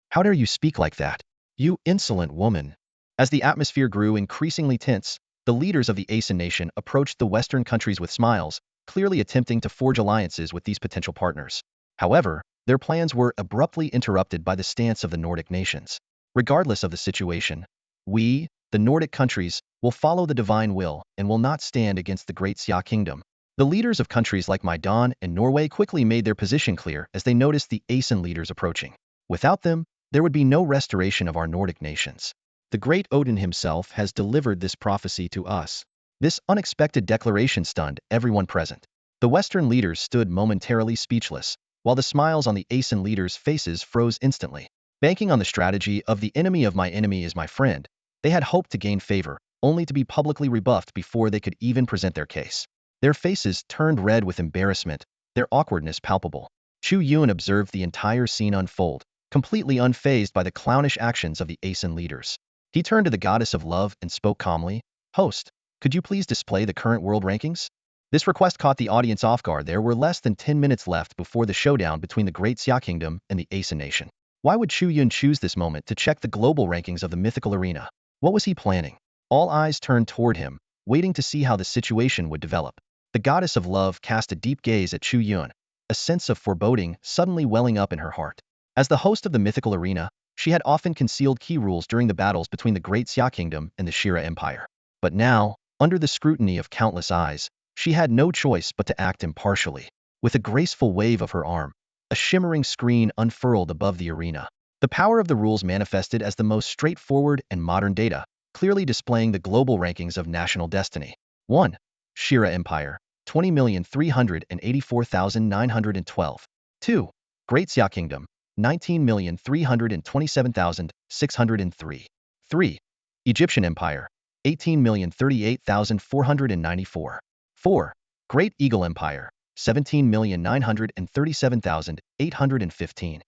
How dare you speak like that? You insolent woman." As the atmosphere grew increasingly tense, the leaders of the Asen nation approached the Western countries with smiles, clearly attempting to forge alliances with these potential partners. However, their plans were abruptly interrupted by the stance of the Nordic nations. "Regardless of the situation, we, the Nordic countries, will follow the divine will and will not stand against the great Xia kingdom." The leaders of countries like Maidan and Norway quickly made their position clear as they noticed the Asen leaders approaching. Without them, there would be no restoration of our Nordic nations. The great Odin himself has delivered this prophecy to us. This unexpected declaration stunned everyone present. The Western leaders stood momentarily speechless, while the smiles on the Asen leaders' faces froze instantly. Banking on the strategy of "the enemy of my enemy is my friend," they had hoped to gain favor, only to be publicly rebuffed before they could even present their case. Their faces turned red with embarrassment, their awkwardness palpable. Chu Yun observed the entire scene unfold, completely unfazed by the clownish actions of the Asen leaders. He turned to the goddess of love and spoke calmly, "Host, could you please display the current world rankings?" This request caught the audience off guard. There were less than 10 minutes left before the showdown between the Great Xia Kingdom and the Asen Nation. Why would Chu Yun choose this moment to check the global rankings of the mythical arena? What was he planning? All eyes turned toward him, waiting to see how the situation would develop. The goddess of love cast a deep gaze at Chu Yun, a sense of foreboding suddenly welling up in her heart. As the host of the mythical arena, she had often concealed key rules during the battles between the Great Xia Kingdom and the Shira Empire. But now, under the scrutiny of countless eyes, She had no choice but to act impartially. With a graceful wave of her arm, a shimmering screen unfurled above the arena. The power of the rules manifested as the most straightforward and modern data, clearly displaying the global rankings of national destiny. 1. Shira Empire, 20,384,912. 2. Great Xia Kingdom, 19,327,603. 3. Egyptian Empire, 18,038,494. 4. Great Eagle Empire, 17,937,815.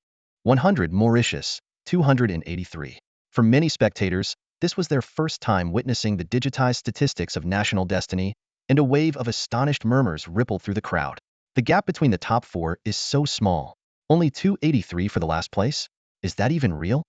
100 Mauritius, 283. For many spectators, this was their first time witnessing the digitized statistics of national destiny, and a wave of astonished murmurs rippled through the crowd. The gap between the top four is so small. Only 283 for the last place? Is that even real?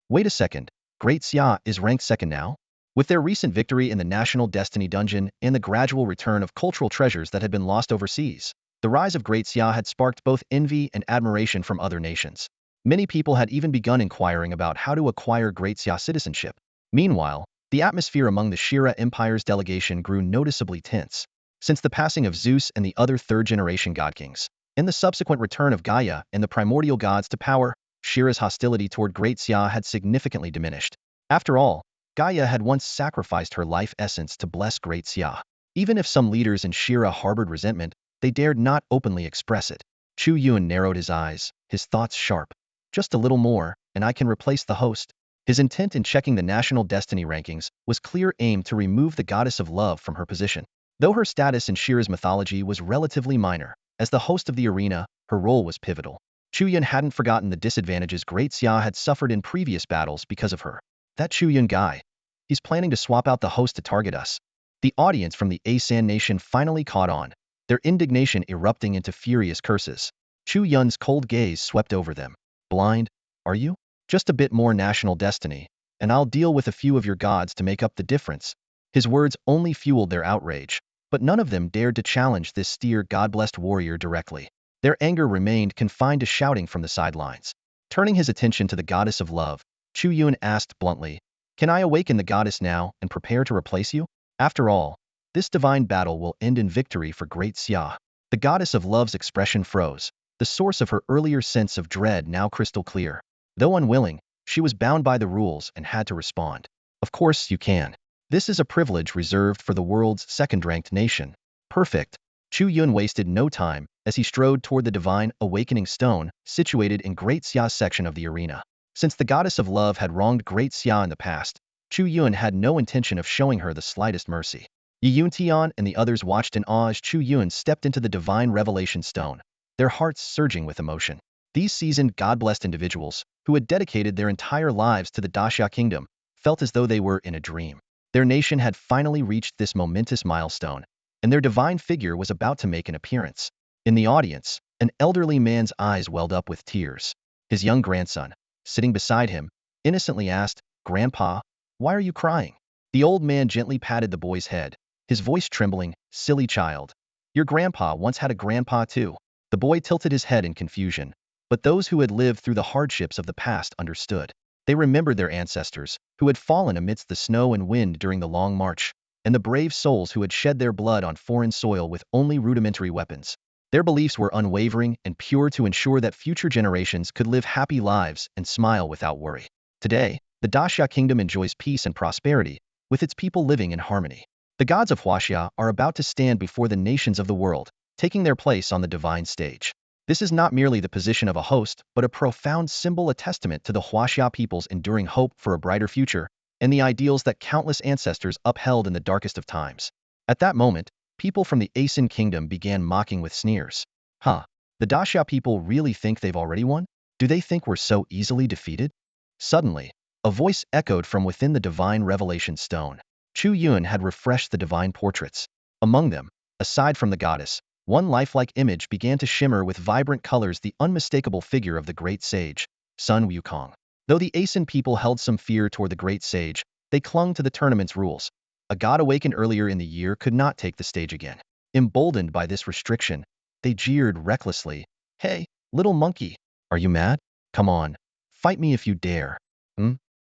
Wait a second, Great Xia is ranked second now? With their recent victory in the National Destiny Dungeon and the gradual return of cultural treasures that had been lost overseas, the rise of Great Xia had sparked both envy and admiration from other nations. Many people had even begun inquiring about how to acquire Great Xia citizenship. Meanwhile, the atmosphere among the Shira Empire's delegation grew noticeably tense. Since the passing of Zeus and the other third-generation god kings, and the subsequent return of Gaia and the primordial gods to power, Shira's hostility toward Great Xia had significantly diminished. After all, Gaia had once sacrificed her life essence to bless Great Xia. Even if some leaders in Shira harbored resentment, they dared not openly express it. Chu Yun narrowed his eyes, his thoughts sharp. Just a little more, and I can replace the host. His intent in checking the national destiny rankings was clear, aimed to remove the goddess of love from her position. Though her status in Shira's mythology was relatively minor, as the host of the arena, her role was pivotal. Chu Yun hadn't forgotten the disadvantages Great Xia had suffered in previous battles because of her. That Chu Yun guy. He's planning to swap out the host to target us. The audience from the Asan nation finally caught on, their indignation erupting into furious curses. Chu Yun's cold gaze swept over them. Blind, are you? Just a bit more national destiny, and I'll deal with a few of your gods to make up the difference. His words only fueled their outrage, but none of them dared to challenge this steer god-blessed warrior directly. Their anger remained confined to shouting from the sidelines. Turning his attention to the goddess of love, Chu Yun asked bluntly, "Can I awaken the goddess now and prepare to replace you? After all, this divine battle will end in victory for Great Xia." The goddess of love's expression froze, the source of her earlier sense of dread now crystal clear. Though unwilling, she was bound by the rules and had to respond. Of course you can. This is a privilege reserved for the world's second-ranked nation. Perfect. Chu Yun wasted no time as he strode toward the divine awakening stone situated in Great Xia's section of the arena. Since the goddess of love had wronged Great Xia in the past, Chu Yun had no intention of showing her the slightest mercy. Yi Yuntian and the others watched in awe as Chu Yun stepped into the divine revelation stone, their hearts surging with emotion. These seasoned god-blessed individuals, who had dedicated their entire lives to the Daxia kingdom, felt as though they were in a dream. Their nation had finally reached this momentous milestone, and their divine figure was about to make an appearance. In the audience, an elderly man's eyes welled up with tears. His young grandson, sitting beside him, innocently asked, "Grandpa, why are you crying?" The old man gently patted the boy's head, his voice trembling, "Silly child. Your grandpa once had a grandpa too." The boy tilted his head in confusion, but those who had lived through the hardships of the past understood. They remembered their ancestors, who had fallen amidst the snow and wind during the long march, and the brave souls who had shed their blood on foreign soil with only rudimentary weapons. Their beliefs were unwavering and pure to ensure that future generations could live happy lives and smile without worry. Today, the Daxia kingdom enjoys peace and prosperity, with its people living in harmony. The gods of huaxia are about to stand before the nations of the world, taking their place on the divine stage. This is not merely the position of a host, but a profound symbol, a testament to the huaxia people's enduring hope for a brighter future, and the ideals that countless ancestors upheld in the darkest of times. At that moment, people from the Asan kingdom began mocking with sneers. Huh, the Daxia people really think they've already won? Do they think we're so easily defeated? Suddenly, a voice echoed from within the divine revelation stone. Chu Yun had refreshed the divine portraits. Among them, aside from the goddess, one lifelike image began to shimmer with vibrant colors, the unmistakable figure of the great sage, Sun Wukong. Though the Asan people held some fear toward the great sage, they clung to the tournament's rules. A god awakened earlier in the year could not take the stage again. Emboldened by this restriction, they jeered recklessly. "Hey, little monkey, are you mad? Come on, fight me if you dare."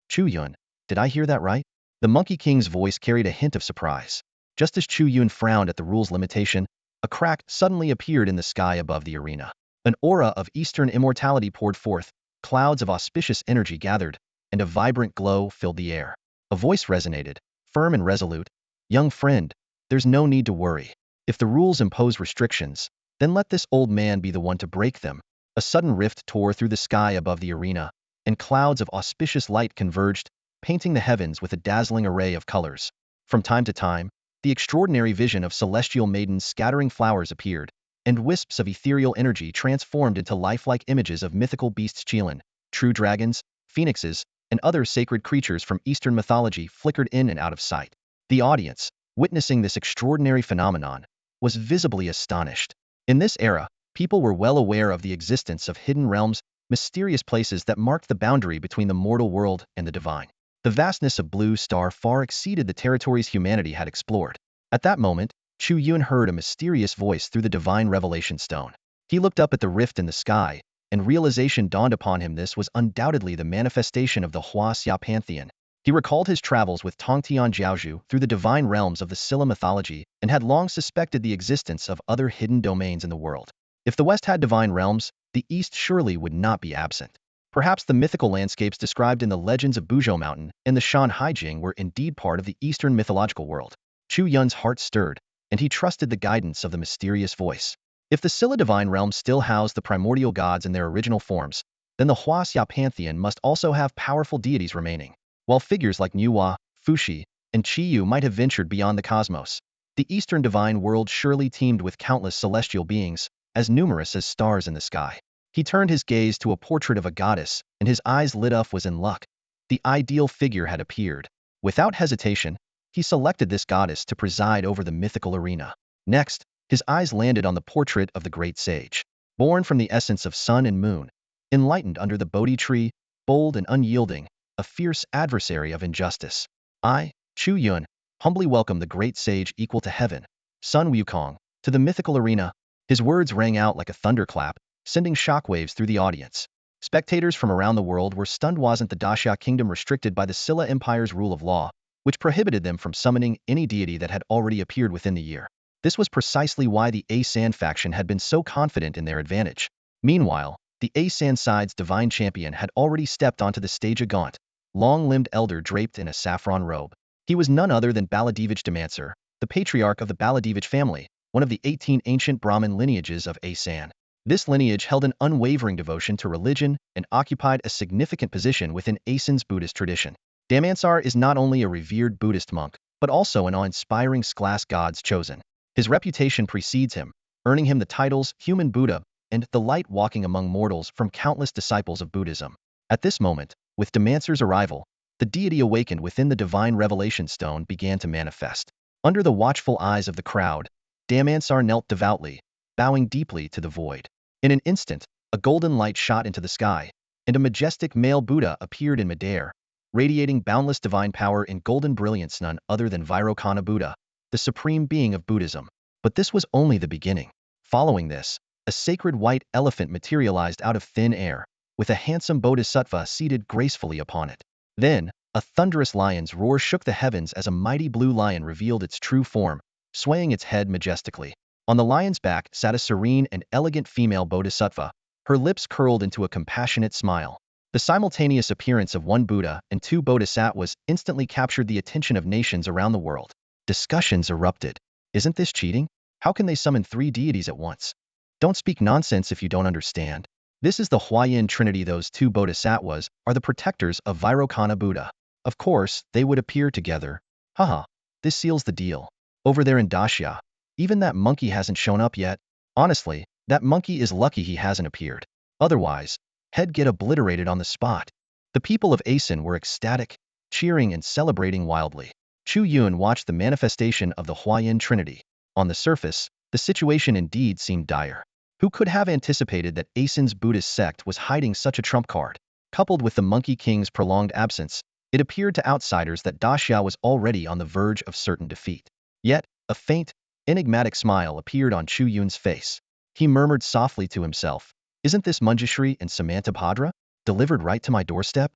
Chu Yun, did I hear that right? The Monkey King's voice carried a hint of surprise. Just as Chu Yun frowned at the rule's limitation, a crack suddenly appeared in the sky above the arena. An aura of Eastern immortality poured forth, clouds of auspicious energy gathered, and a vibrant glow filled the air. A voice resonated, firm and resolute. Young friend, there's no need to worry. If the rules impose restrictions, then let this old man be the one to break them. A sudden rift tore through the sky above the arena, and clouds of auspicious light converged, painting the heavens with a dazzling array of colors. From time to time, the extraordinary vision of celestial maidens scattering flowers appeared, and wisps of ethereal energy transformed into lifelike images of mythical beasts Qilin, true dragons, phoenixes, and other sacred creatures from Eastern mythology flickered in and out of sight. The audience, witnessing this extraordinary phenomenon, was visibly astonished. In this era, people were well aware of the existence of hidden realms, mysterious places that marked the boundary between the mortal world and the divine. The vastness of Blue Star far exceeded the territories humanity had explored. At that moment, Chu Yun heard a mysterious voice through the divine revelation stone. He looked up at the rift in the sky, and realization dawned upon him this was undoubtedly the manifestation of the huaxia pantheon. He recalled his travels with Tongtian Jiaozhu through the divine realms of the Silla mythology and had long suspected the existence of other hidden domains in the world. If the West had divine realms, the East surely would not be absent. Perhaps the mythical landscapes described in the legends of Buzhou Mountain and the Shan Haijing were indeed part of the Eastern mythological world. Chu Yun's heart stirred, and he trusted the guidance of the mysterious voice. If the Silla divine realms still housed the primordial gods in their original forms, then the huaxia pantheon must also have powerful deities remaining. While figures like Nuwa, Fuxi, and Qiyu might have ventured beyond the cosmos, the Eastern divine world surely teemed with countless celestial beings, as numerous as stars in the sky. He turned his gaze to a portrait of a goddess, and his eyes lit up was in luck. The ideal figure had appeared. Without hesitation, he selected this goddess to preside over the mythical arena. Next, his eyes landed on the portrait of the great sage. Born from the essence of sun and moon, enlightened under the Bodhi tree, bold and unyielding, a fierce adversary of injustice. I, Chu Yun, humbly welcome the great sage equal to heaven, Sun Wukong, to the mythical arena. His words rang out like a thunderclap, sending shockwaves through the audience. Spectators from around the world were stunned. Wasn't the Daxia kingdom restricted by the Silla Empire's rule of law, which prohibited them from summoning any deity that had already appeared within the year? This was precisely why the Asan faction had been so confident in their advantage. Meanwhile, the Asan side's divine champion had already stepped onto the stage, a gaunt, long-limbed elder draped in a saffron robe. He was none other than Baladevich Demansur, the patriarch of the Baladevich family, one of the 18 ancient Brahmin lineages of Asan. This lineage held an unwavering devotion to religion and occupied a significant position within Asan's Buddhist tradition. Damansar is not only a revered Buddhist monk, but also an awe-inspiring class God's chosen. His reputation precedes him, earning him the titles Human Buddha and the Light walking among mortals from countless disciples of Buddhism. At this moment, with Damansar's arrival, the deity awakened within the divine revelation stone began to manifest. Under the watchful eyes of the crowd, Damansar knelt devoutly, bowing deeply to the void. In an instant, a golden light shot into the sky, and a majestic male Buddha appeared in midair, radiating boundless divine power in golden brilliance, none other than Vairocana Buddha, the supreme being of Buddhism. But this was only the beginning. Following this, a sacred white elephant materialized out of thin air, with a handsome bodhisattva seated gracefully upon it. Then, a thunderous lion's roar shook the heavens as a mighty blue lion revealed its true form, swaying its head majestically. On the lion's back sat a serene and elegant female bodhisattva, her lips curled into a compassionate smile. The simultaneous appearance of one Buddha and two bodhisattvas instantly captured the attention of nations around the world. Discussions erupted. Isn't this cheating? How can they summon 3 deities at once? Don't speak nonsense if you don't understand. This is the Huayan Trinity. Those 2 bodhisattvas are the protectors of Vairocana Buddha. Of course, they would appear together. Haha, this seals the deal. Over there in Daxia, even that monkey hasn't shown up yet. Honestly, that monkey is lucky he hasn't appeared. Otherwise, he'd get obliterated on the spot. The people of Asan were ecstatic, cheering and celebrating wildly. Chu Yun watched the manifestation of the Huayan Trinity. On the surface, the situation indeed seemed dire. Who could have anticipated that Asan's Buddhist sect was hiding such a trump card? Coupled with the Monkey King's prolonged absence, it appeared to outsiders that Daxia was already on the verge of certain defeat. Yet, a faint, enigmatic smile appeared on Chu Yun's face. He murmured softly to himself, "Isn't this Manjushri and Samantabhadra, delivered right to my doorstep?"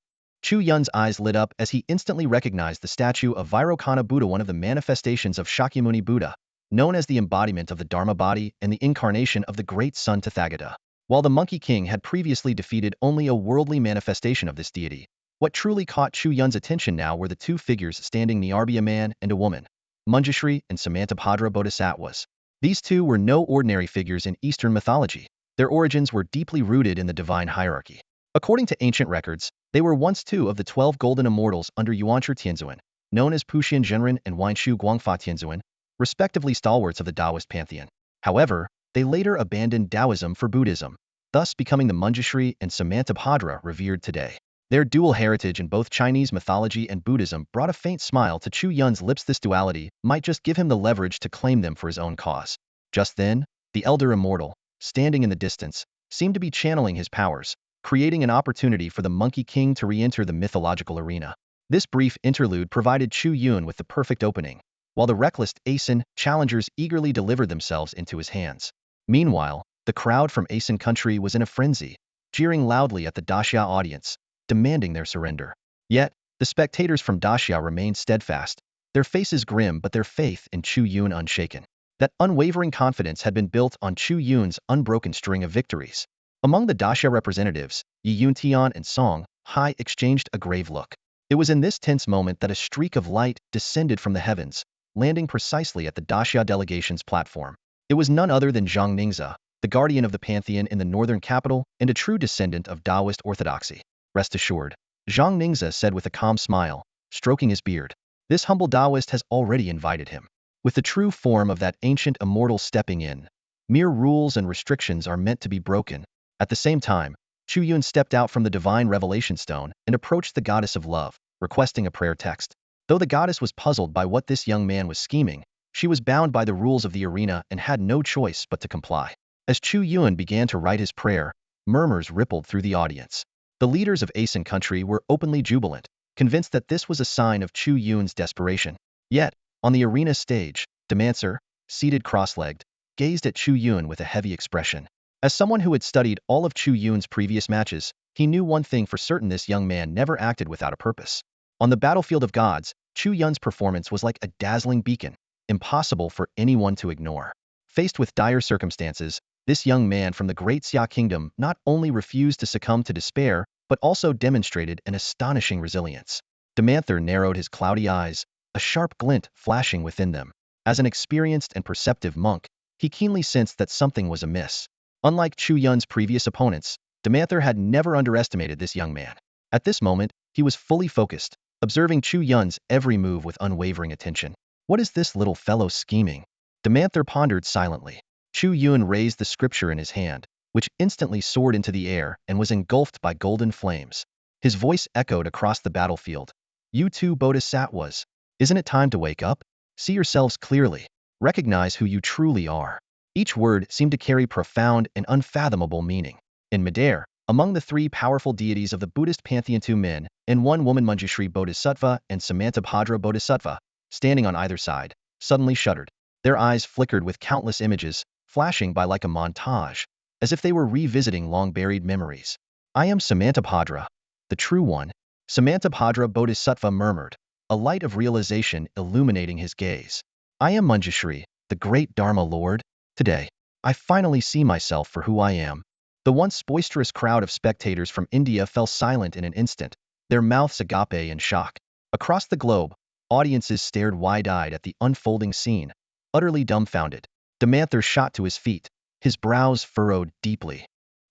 Chu Yun's eyes lit up as he instantly recognized the statue of Vairocana Buddha, one of the manifestations of Shakyamuni Buddha, known as the embodiment of the Dharma body and the incarnation of the great sun Tathagata. While the Monkey King had previously defeated only a worldly manifestation of this deity, what truly caught Chu Yun's attention now were the two figures standing nearby, a man and a woman, Manjushri and Samantabhadra Bodhisattvas. These two were no ordinary figures in Eastern mythology. Their origins were deeply rooted in the divine hierarchy. According to ancient records, they were once two of the 12 golden immortals under Yuanshi Tianzuan, known as Puxian Zhenren and Weinshu Guangfa Tianzuan, respectively stalwarts of the Taoist pantheon. However, they later abandoned Taoism for Buddhism, thus becoming the Manjushri and Samantabhadra revered today. Their dual heritage in both Chinese mythology and Buddhism brought a faint smile to Chu Yun's lips. This duality might just give him the leverage to claim them for his own cause. Just then, the elder immortal, standing in the distance, seemed to be channeling his powers, creating an opportunity for the Monkey King to re-enter the mythological arena. This brief interlude provided Chu Yun with the perfect opening, while the reckless Asen challengers eagerly delivered themselves into his hands. Meanwhile, the crowd from Asen country was in a frenzy, jeering loudly at the Daxia audience, demanding their surrender. Yet, the spectators from Daxia remained steadfast, their faces grim but their faith in Chu Yun unshaken. That unwavering confidence had been built on Chu Yun's unbroken string of victories. Among the Daxia representatives, Yi Yuntian and Song Hai exchanged a grave look. It was in this tense moment that a streak of light descended from the heavens, landing precisely at the Daxia delegation's platform. It was none other than Zhang Ningzi, the guardian of the pantheon in the northern capital and a true descendant of Taoist orthodoxy. Rest assured, Zhang Ningzi said with a calm smile, stroking his beard. This humble Taoist has already invited him. With the true form of that ancient immortal stepping in, mere rules and restrictions are meant to be broken. At the same time, Chu Yun stepped out from the divine revelation stone and approached the goddess of love, requesting a prayer text. Though the goddess was puzzled by what this young man was scheming, she was bound by the rules of the arena and had no choice but to comply. As Chu Yun began to write his prayer, murmurs rippled through the audience. The leaders of Asen country were openly jubilant, convinced that this was a sign of Chu Yun's desperation. Yet, on the arena stage, Demansur, seated cross-legged, gazed at Chu Yun with a heavy expression. As someone who had studied all of Chu Yun's previous matches, he knew one thing for certain: this young man never acted without a purpose. On the battlefield of gods, Chu Yun's performance was like a dazzling beacon, impossible for anyone to ignore. Faced with dire circumstances, this young man from the Great Xia Kingdom not only refused to succumb to despair, but also demonstrated an astonishing resilience. Demansur narrowed his cloudy eyes, a sharp glint flashing within them. As an experienced and perceptive monk, he keenly sensed that something was amiss. Unlike Chu Yun's previous opponents, Demansur had never underestimated this young man. At this moment, he was fully focused, observing Chu Yun's every move with unwavering attention. What is this little fellow scheming? Demansur pondered silently. Chu Yun raised the scripture in his hand, which instantly soared into the air and was engulfed by golden flames. His voice echoed across the battlefield. You two bodhisattvas, isn't it time to wake up? See yourselves clearly. Recognize who you truly are. Each word seemed to carry profound and unfathomable meaning. In midair, among the three powerful deities of the Buddhist pantheon, two men and one woman, Manjushri Bodhisattva and Samantabhadra Bodhisattva, standing on either side, suddenly shuddered. Their eyes flickered with countless images, flashing by like a montage, as if they were revisiting long-buried memories. I am Samantabhadra, the true one, Samantabhadra Bodhisattva murmured, a light of realization illuminating his gaze. I am Manjushri, the great Dharma Lord. Today, I finally see myself for who I am. The once boisterous crowd of spectators from India fell silent in an instant, their mouths agape in shock. Across the globe, audiences stared wide-eyed at the unfolding scene, utterly dumbfounded. Demansur shot to his feet, his brows furrowed deeply.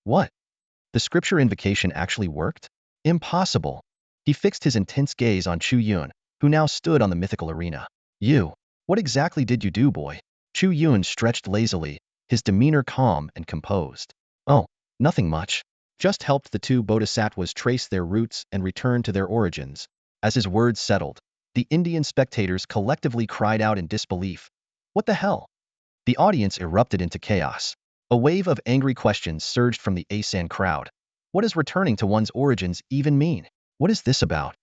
What? The scripture invocation actually worked? Impossible. He fixed his intense gaze on Chu Yun, who now stood on the mythical arena. You, what exactly did you do, boy? Chu Yun stretched lazily, his demeanor calm and composed. Oh, nothing much. Just helped the two bodhisattvas trace their roots and return to their origins. As his words settled, the Indian spectators collectively cried out in disbelief. What the hell? The audience erupted into chaos. A wave of angry questions surged from the Asan crowd. What does returning to one's origins even mean? What is this about?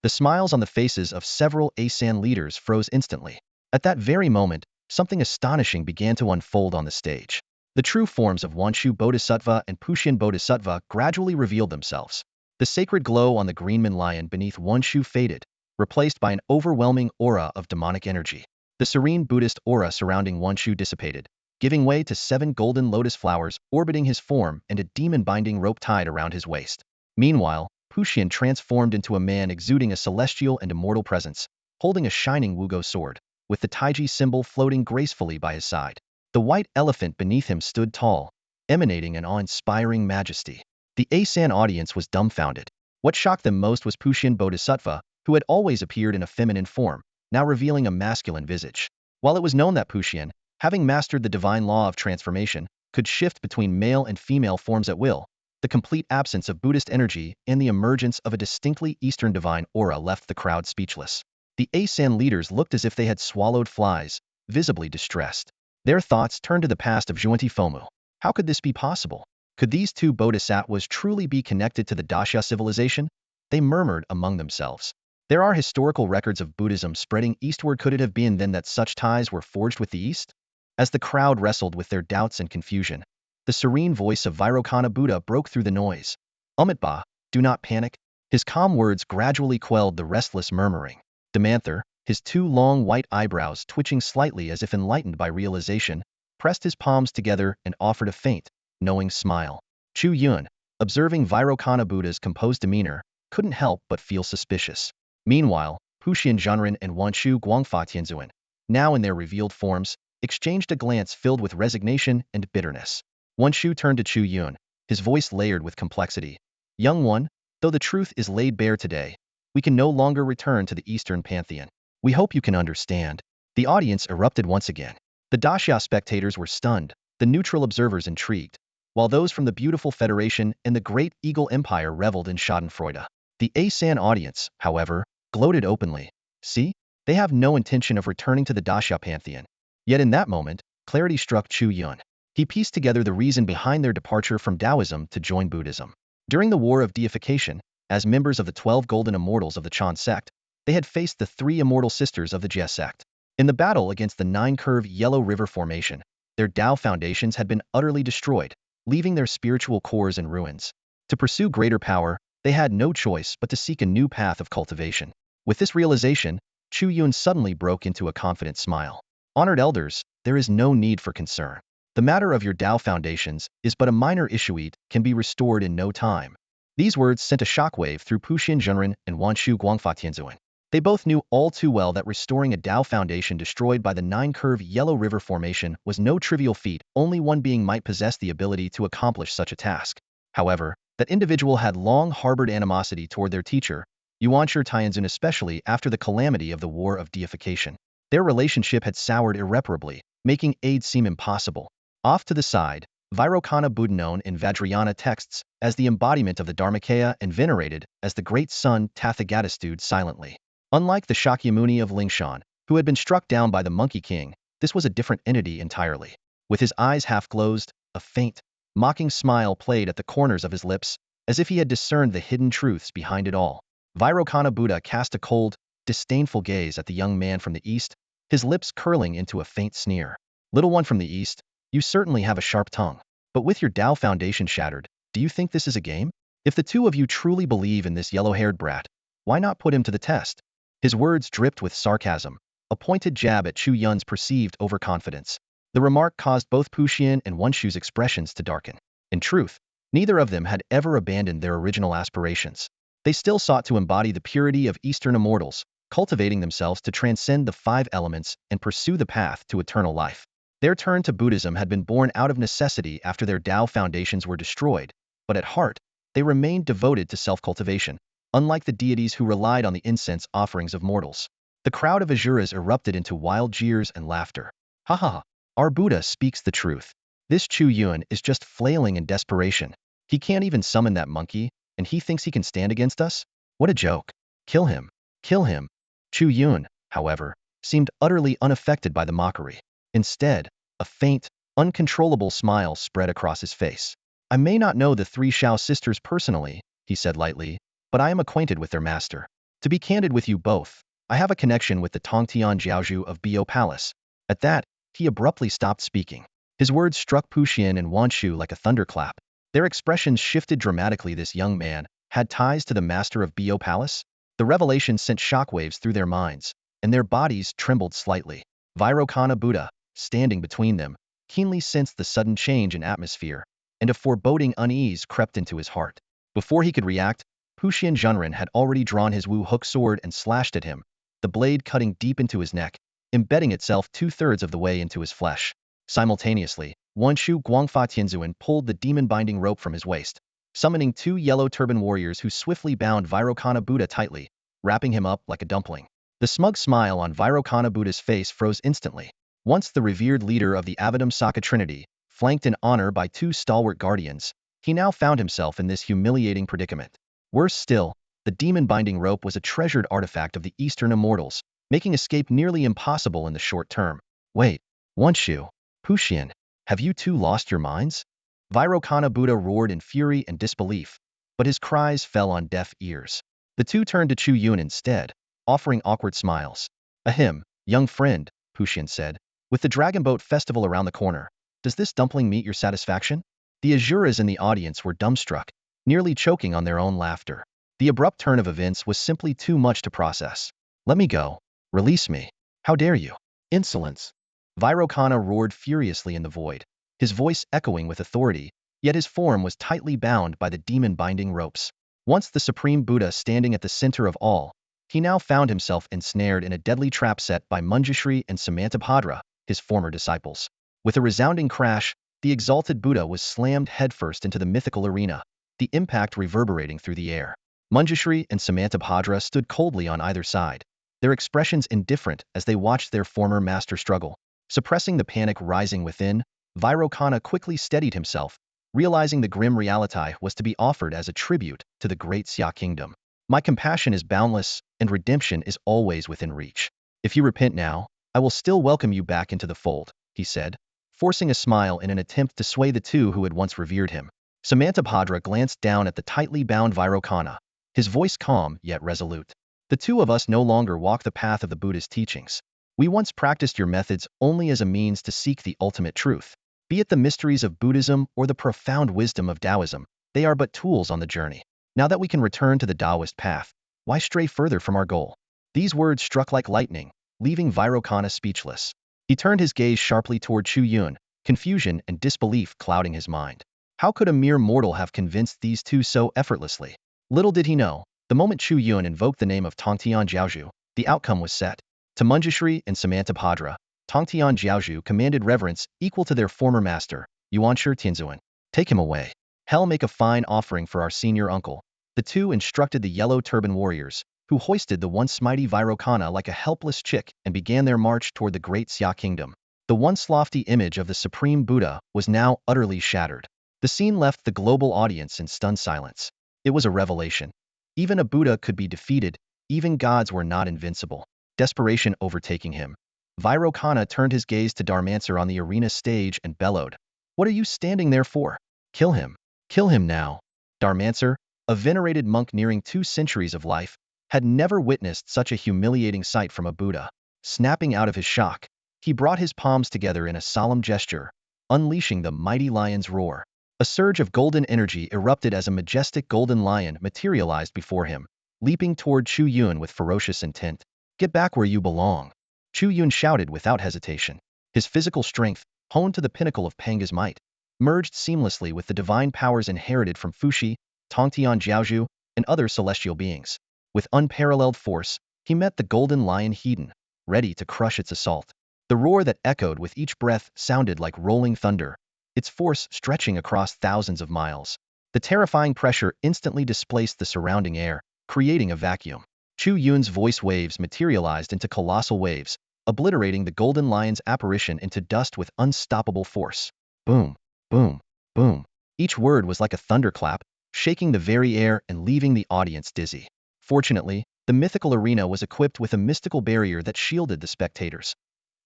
The smiles on the faces of several Asan leaders froze instantly. At that very moment, something astonishing began to unfold on the stage. The true forms of Wanshu Bodhisattva and Puxian Bodhisattva gradually revealed themselves. The sacred glow on the greenman lion beneath one shoe faded, replaced by an overwhelming aura of demonic energy. The serene Buddhist aura surrounding one shoe dissipated, giving way to 7 golden lotus flowers orbiting his form and a demon-binding rope tied around his waist. Meanwhile, Puxian transformed into a man exuding a celestial and immortal presence, holding a shining wugo sword, with the taiji symbol floating gracefully by his side. The white elephant beneath him stood tall, emanating an awe-inspiring majesty. The Asan audience was dumbfounded. What shocked them most was Puxian Bodhisattva, who had always appeared in a feminine form, now revealing a masculine visage. While it was known that Puxian, having mastered the divine law of transformation, could shift between male and female forms at will, the complete absence of Buddhist energy and the emergence of a distinctly Eastern divine aura left the crowd speechless. The Asan leaders looked as if they had swallowed flies, visibly distressed. Their thoughts turned to the past of Zhuanti Fomu. How could this be possible? Could these two bodhisattvas truly be connected to the Daxia civilization? They murmured among themselves. There are historical records of Buddhism spreading eastward. Could it have been then that such ties were forged with the East? As the crowd wrestled with their doubts and confusion, the serene voice of Vairocana Buddha broke through the noise. Amitabha, do not panic. His calm words gradually quelled the restless murmuring. Demanther, his 2 long white eyebrows twitching slightly as if enlightened by realization, pressed his palms together and offered a faint, knowing smile. Chu Yun, observing Vairocana Buddha's composed demeanor, couldn't help but feel suspicious. Meanwhile, Puxian Zhenren and Wanshu Guangfa Tianzuan, now in their revealed forms, exchanged a glance filled with resignation and bitterness. Wanshu turned to Chu Yun, his voice layered with complexity. Young one, though the truth is laid bare today, we can no longer return to the Eastern pantheon. We hope you can understand. The audience erupted once again. The Daxia spectators were stunned, the neutral observers intrigued, while those from the beautiful Federation and the Great Eagle Empire reveled in schadenfreude. The Asan audience, however, gloated openly. See? They have no intention of returning to the Daxia pantheon. Yet in that moment, clarity struck Chu Yun. He pieced together the reason behind their departure from Taoism to join Buddhism. During the War of Deification, as members of the 12 Golden Immortals of the Chan sect, they had faced the 3 Immortal Sisters of the Jie sect. In the battle against the 9-curve Yellow River Formation, their Tao foundations had been utterly destroyed, leaving their spiritual cores in ruins. To pursue greater power, they had no choice but to seek a new path of cultivation. With this realization, Chu Yun suddenly broke into a confident smile. Honored elders, there is no need for concern. The matter of your Tao foundations is but a minor issue. It can be restored in no time. These words sent a shockwave through Puxian Zhenren and Wanshu Guangfa Tianzuan. They both knew all too well that restoring a Tao foundation destroyed by the 9-curve Yellow River Formation was no trivial feat. Only one being might possess the ability to accomplish such a task. However, that individual had long harbored animosity toward their teacher, Yuanshi Tianzun, especially after the calamity of the War of Deification. Their relationship had soured irreparably, making aid seem impossible. Off to the side, Vairocana Buddha, known in Vajrayana texts as the embodiment of the Dharmakaya and venerated as the great sun Tathagata, stood silently. Unlike the Shakyamuni of Lingshan, who had been struck down by the Monkey King, this was a different entity entirely. With his eyes half closed, a faint, mocking smile played at the corners of his lips, as if he had discerned the hidden truths behind it all. Vairocana Buddha cast a cold, disdainful gaze at the young man from the east, his lips curling into a faint sneer. Little one from the east, you certainly have a sharp tongue. But with your Tao foundation shattered, do you think this is a game? If the two of you truly believe in this yellow-haired brat, why not put him to the test? His words dripped with sarcasm, a pointed jab at Chu Yun's perceived overconfidence. The remark caused both Puxian and Wanshu's expressions to darken. In truth, neither of them had ever abandoned their original aspirations. They still sought to embody the purity of Eastern immortals, cultivating themselves to transcend the 5 elements and pursue the path to eternal life. Their turn to Buddhism had been born out of necessity after their Tao foundations were destroyed, but at heart, they remained devoted to self-cultivation, unlike the deities who relied on the incense offerings of mortals. The crowd of Asuras erupted into wild jeers and laughter. Ha ha ha, our Buddha speaks the truth. This Chu Yun is just flailing in desperation. He can't even summon that monkey, and he thinks he can stand against us? What a joke. Kill him. Kill him. Chu Yun, however, seemed utterly unaffected by the mockery. Instead, a faint, uncontrollable smile spread across his face. I may not know the 3 Shao sisters personally, he said lightly, but I am acquainted with their master. To be candid with you both, I have a connection with the Tongtian Jiaozhu of Bio Palace. At that, he abruptly stopped speaking. His words struck Puxian and Wanshu like a thunderclap. Their expressions shifted dramatically. This young man, had ties to the master of Bo Palace? The revelation sent shockwaves through their minds, and their bodies trembled slightly. Vairocana Buddha, standing between them, keenly sensed the sudden change in atmosphere, and a foreboding unease crept into his heart. Before he could react, Puxian Junren had already drawn his Wu hook sword and slashed at him, the blade cutting deep into his neck, embedding itself 2/3 of the way into his flesh. Simultaneously, Wanshu Guangfa Tianzuan pulled the demon-binding rope from his waist, summoning 2 yellow turban warriors who swiftly bound Vairocana Buddha tightly, wrapping him up like a dumpling. The smug smile on Vairocana Buddha's face froze instantly. Once the revered leader of the Avadam Saka Trinity, flanked in honor by 2 stalwart guardians, he now found himself in this humiliating predicament. Worse still, the demon-binding rope was a treasured artifact of the Eastern Immortals, making escape nearly impossible in the short term. Wait, Wanshu, Puxian, have you two lost your minds? Vairocana Buddha roared in fury and disbelief, but his cries fell on deaf ears. The two turned to Chu Yun instead, offering awkward smiles. Ahem, young friend, Puxian said, with the Dragon Boat Festival around the corner, does this dumpling meet your satisfaction? The Azuras in the audience were dumbstruck, nearly choking on their own laughter. The abrupt turn of events was simply too much to process. Let me go. Release me. How dare you? Insolence. Vairocana roared furiously in the void, his voice echoing with authority, yet his form was tightly bound by the demon-binding ropes. Once the Supreme Buddha standing at the center of all, he now found himself ensnared in a deadly trap set by Manjushri and Samantabhadra, his former disciples. With a resounding crash, the exalted Buddha was slammed headfirst into the mythical arena, the impact reverberating through the air. Manjushri and Samantabhadra stood coldly on either side, their expressions indifferent as they watched their former master struggle. Suppressing the panic rising within, Vairocana quickly steadied himself, realizing the grim reality was to be offered as a tribute to the great Xia kingdom. My compassion is boundless, and redemption is always within reach. If you repent now, I will still welcome you back into the fold, he said, forcing a smile in an attempt to sway the two who had once revered him. Samantabhadra glanced down at the tightly bound Vairocana, his voice calm yet resolute. The two of us no longer walk the path of the Buddha's teachings. We once practiced your methods only as a means to seek the ultimate truth. Be it the mysteries of Buddhism or the profound wisdom of Taoism, they are but tools on the journey. Now that we can return to the Taoist path, why stray further from our goal? These words struck like lightning, leaving Vairocana speechless. He turned his gaze sharply toward Chu Yun, confusion and disbelief clouding his mind. How could a mere mortal have convinced these two so effortlessly? Little did he know, the moment Chu Yun invoked the name of Tongtian Jiaozhu, the outcome was set. To Manjushri and Samantabhadra, Tongtian Jiaozhu commanded reverence equal to their former master, Yuanshi Tianzuan. Take him away. Hell, make a fine offering for our senior uncle. The two instructed the yellow turban warriors, who hoisted the once mighty Vairocana like a helpless chick and began their march toward the great Xia kingdom. The once lofty image of the Supreme Buddha was now utterly shattered. The scene left the global audience in stunned silence. It was a revelation. Even a Buddha could be defeated, even gods were not invincible. Desperation overtaking him, Vairocana turned his gaze to Dharmancer on the arena stage and bellowed, "What are you standing there for? Kill him. Kill him now." Dharmancer, a venerated monk nearing 2 centuries of life, had never witnessed such a humiliating sight from a Buddha. Snapping out of his shock, he brought his palms together in a solemn gesture, unleashing the mighty lion's roar. A surge of golden energy erupted as a majestic golden lion materialized before him, leaping toward Chu Yun with ferocious intent. "Get back where you belong," Chu Yun shouted without hesitation. His physical strength, honed to the pinnacle of Panga's might, merged seamlessly with the divine powers inherited from Fuxi, Tongtian Jiaozhu, and other celestial beings. With unparalleled force, he met the golden lion Hedon, ready to crush its assault. The roar that echoed with each breath sounded like rolling thunder, its force stretching across thousands of miles. The terrifying pressure instantly displaced the surrounding air, creating a vacuum. Chu Yun's voice waves materialized into colossal waves, obliterating the golden lion's apparition into dust with unstoppable force. Boom, boom, boom. Each word was like a thunderclap, shaking the very air and leaving the audience dizzy. Fortunately, the mythical arena was equipped with a mystical barrier that shielded the spectators.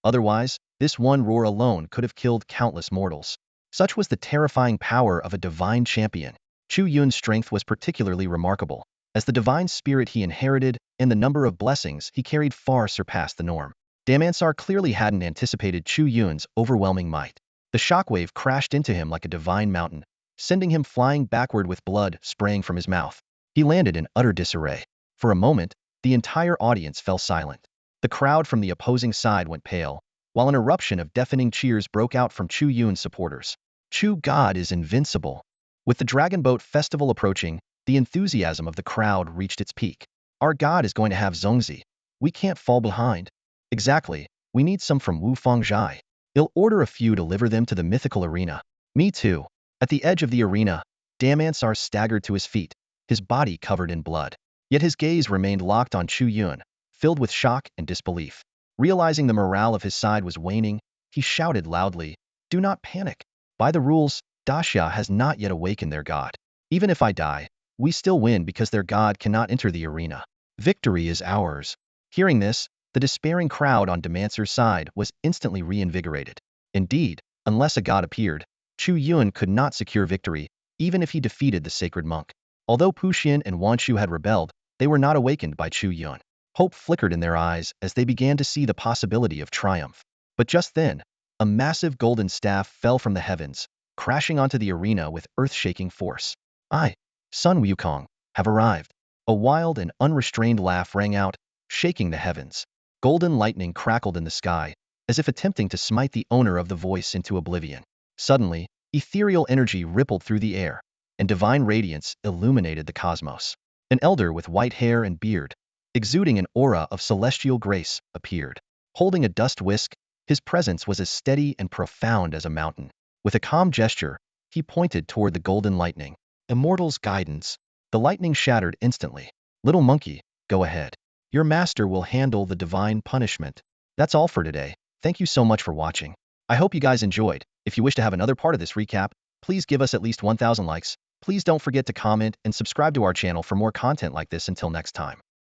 Otherwise, this one roar alone could have killed countless mortals. Such was the terrifying power of a divine champion. Chu Yun's strength was particularly remarkable, as the divine spirit he inherited and the number of blessings he carried far surpassed the norm. Dharmancer clearly hadn't anticipated Chu Yun's overwhelming might. The shockwave crashed into him like a divine mountain, sending him flying backward with blood spraying from his mouth. He landed in utter disarray. For a moment, the entire audience fell silent. The crowd from the opposing side went pale, while an eruption of deafening cheers broke out from Chu Yun's supporters. Chu God is invincible. With the Dragon Boat Festival approaching, the enthusiasm of the crowd reached its peak. Our God is going to have Zongzi. We can't fall behind. Exactly. We need some from Wu Fangzhai. He'll order a few to deliver them to the mythical arena. Me too. At the edge of the arena, Damansar staggered to his feet, his body covered in blood. Yet his gaze remained locked on Chu Yun, filled with shock and disbelief. Realizing the morale of his side was waning, he shouted loudly, "Do not panic. By the rules, Daxia has not yet awakened their god. Even if I die, we still win because their god cannot enter the arena. Victory is ours." Hearing this, the despairing crowd on Damansar's side was instantly reinvigorated. Indeed, unless a god appeared, Chu Yun could not secure victory, even if he defeated the sacred monk. Although Puxian and Wanshu had rebelled, they were not awakened by Chu Yun. Hope flickered in their eyes as they began to see the possibility of triumph. But just then, a massive golden staff fell from the heavens, crashing onto the arena with earth-shaking force. "I, Sun Wukong, have arrived." A wild and unrestrained laugh rang out, shaking the heavens. Golden lightning crackled in the sky, as if attempting to smite the owner of the voice into oblivion. Suddenly, ethereal energy rippled through the air, and divine radiance illuminated the cosmos. An elder with white hair and beard, exuding an aura of celestial grace, appeared. Holding a dust whisk, his presence was as steady and profound as a mountain. With a calm gesture, he pointed toward the golden lightning. "Immortal's guidance." The lightning shattered instantly. "Little monkey, go ahead. Your master will handle the divine punishment." That's all for today. Thank you so much for watching. I hope you guys enjoyed. If you wish to have another part of this recap, please give us at least 1,000 likes. Please don't forget to comment and subscribe to our channel for more content like this. Until next time.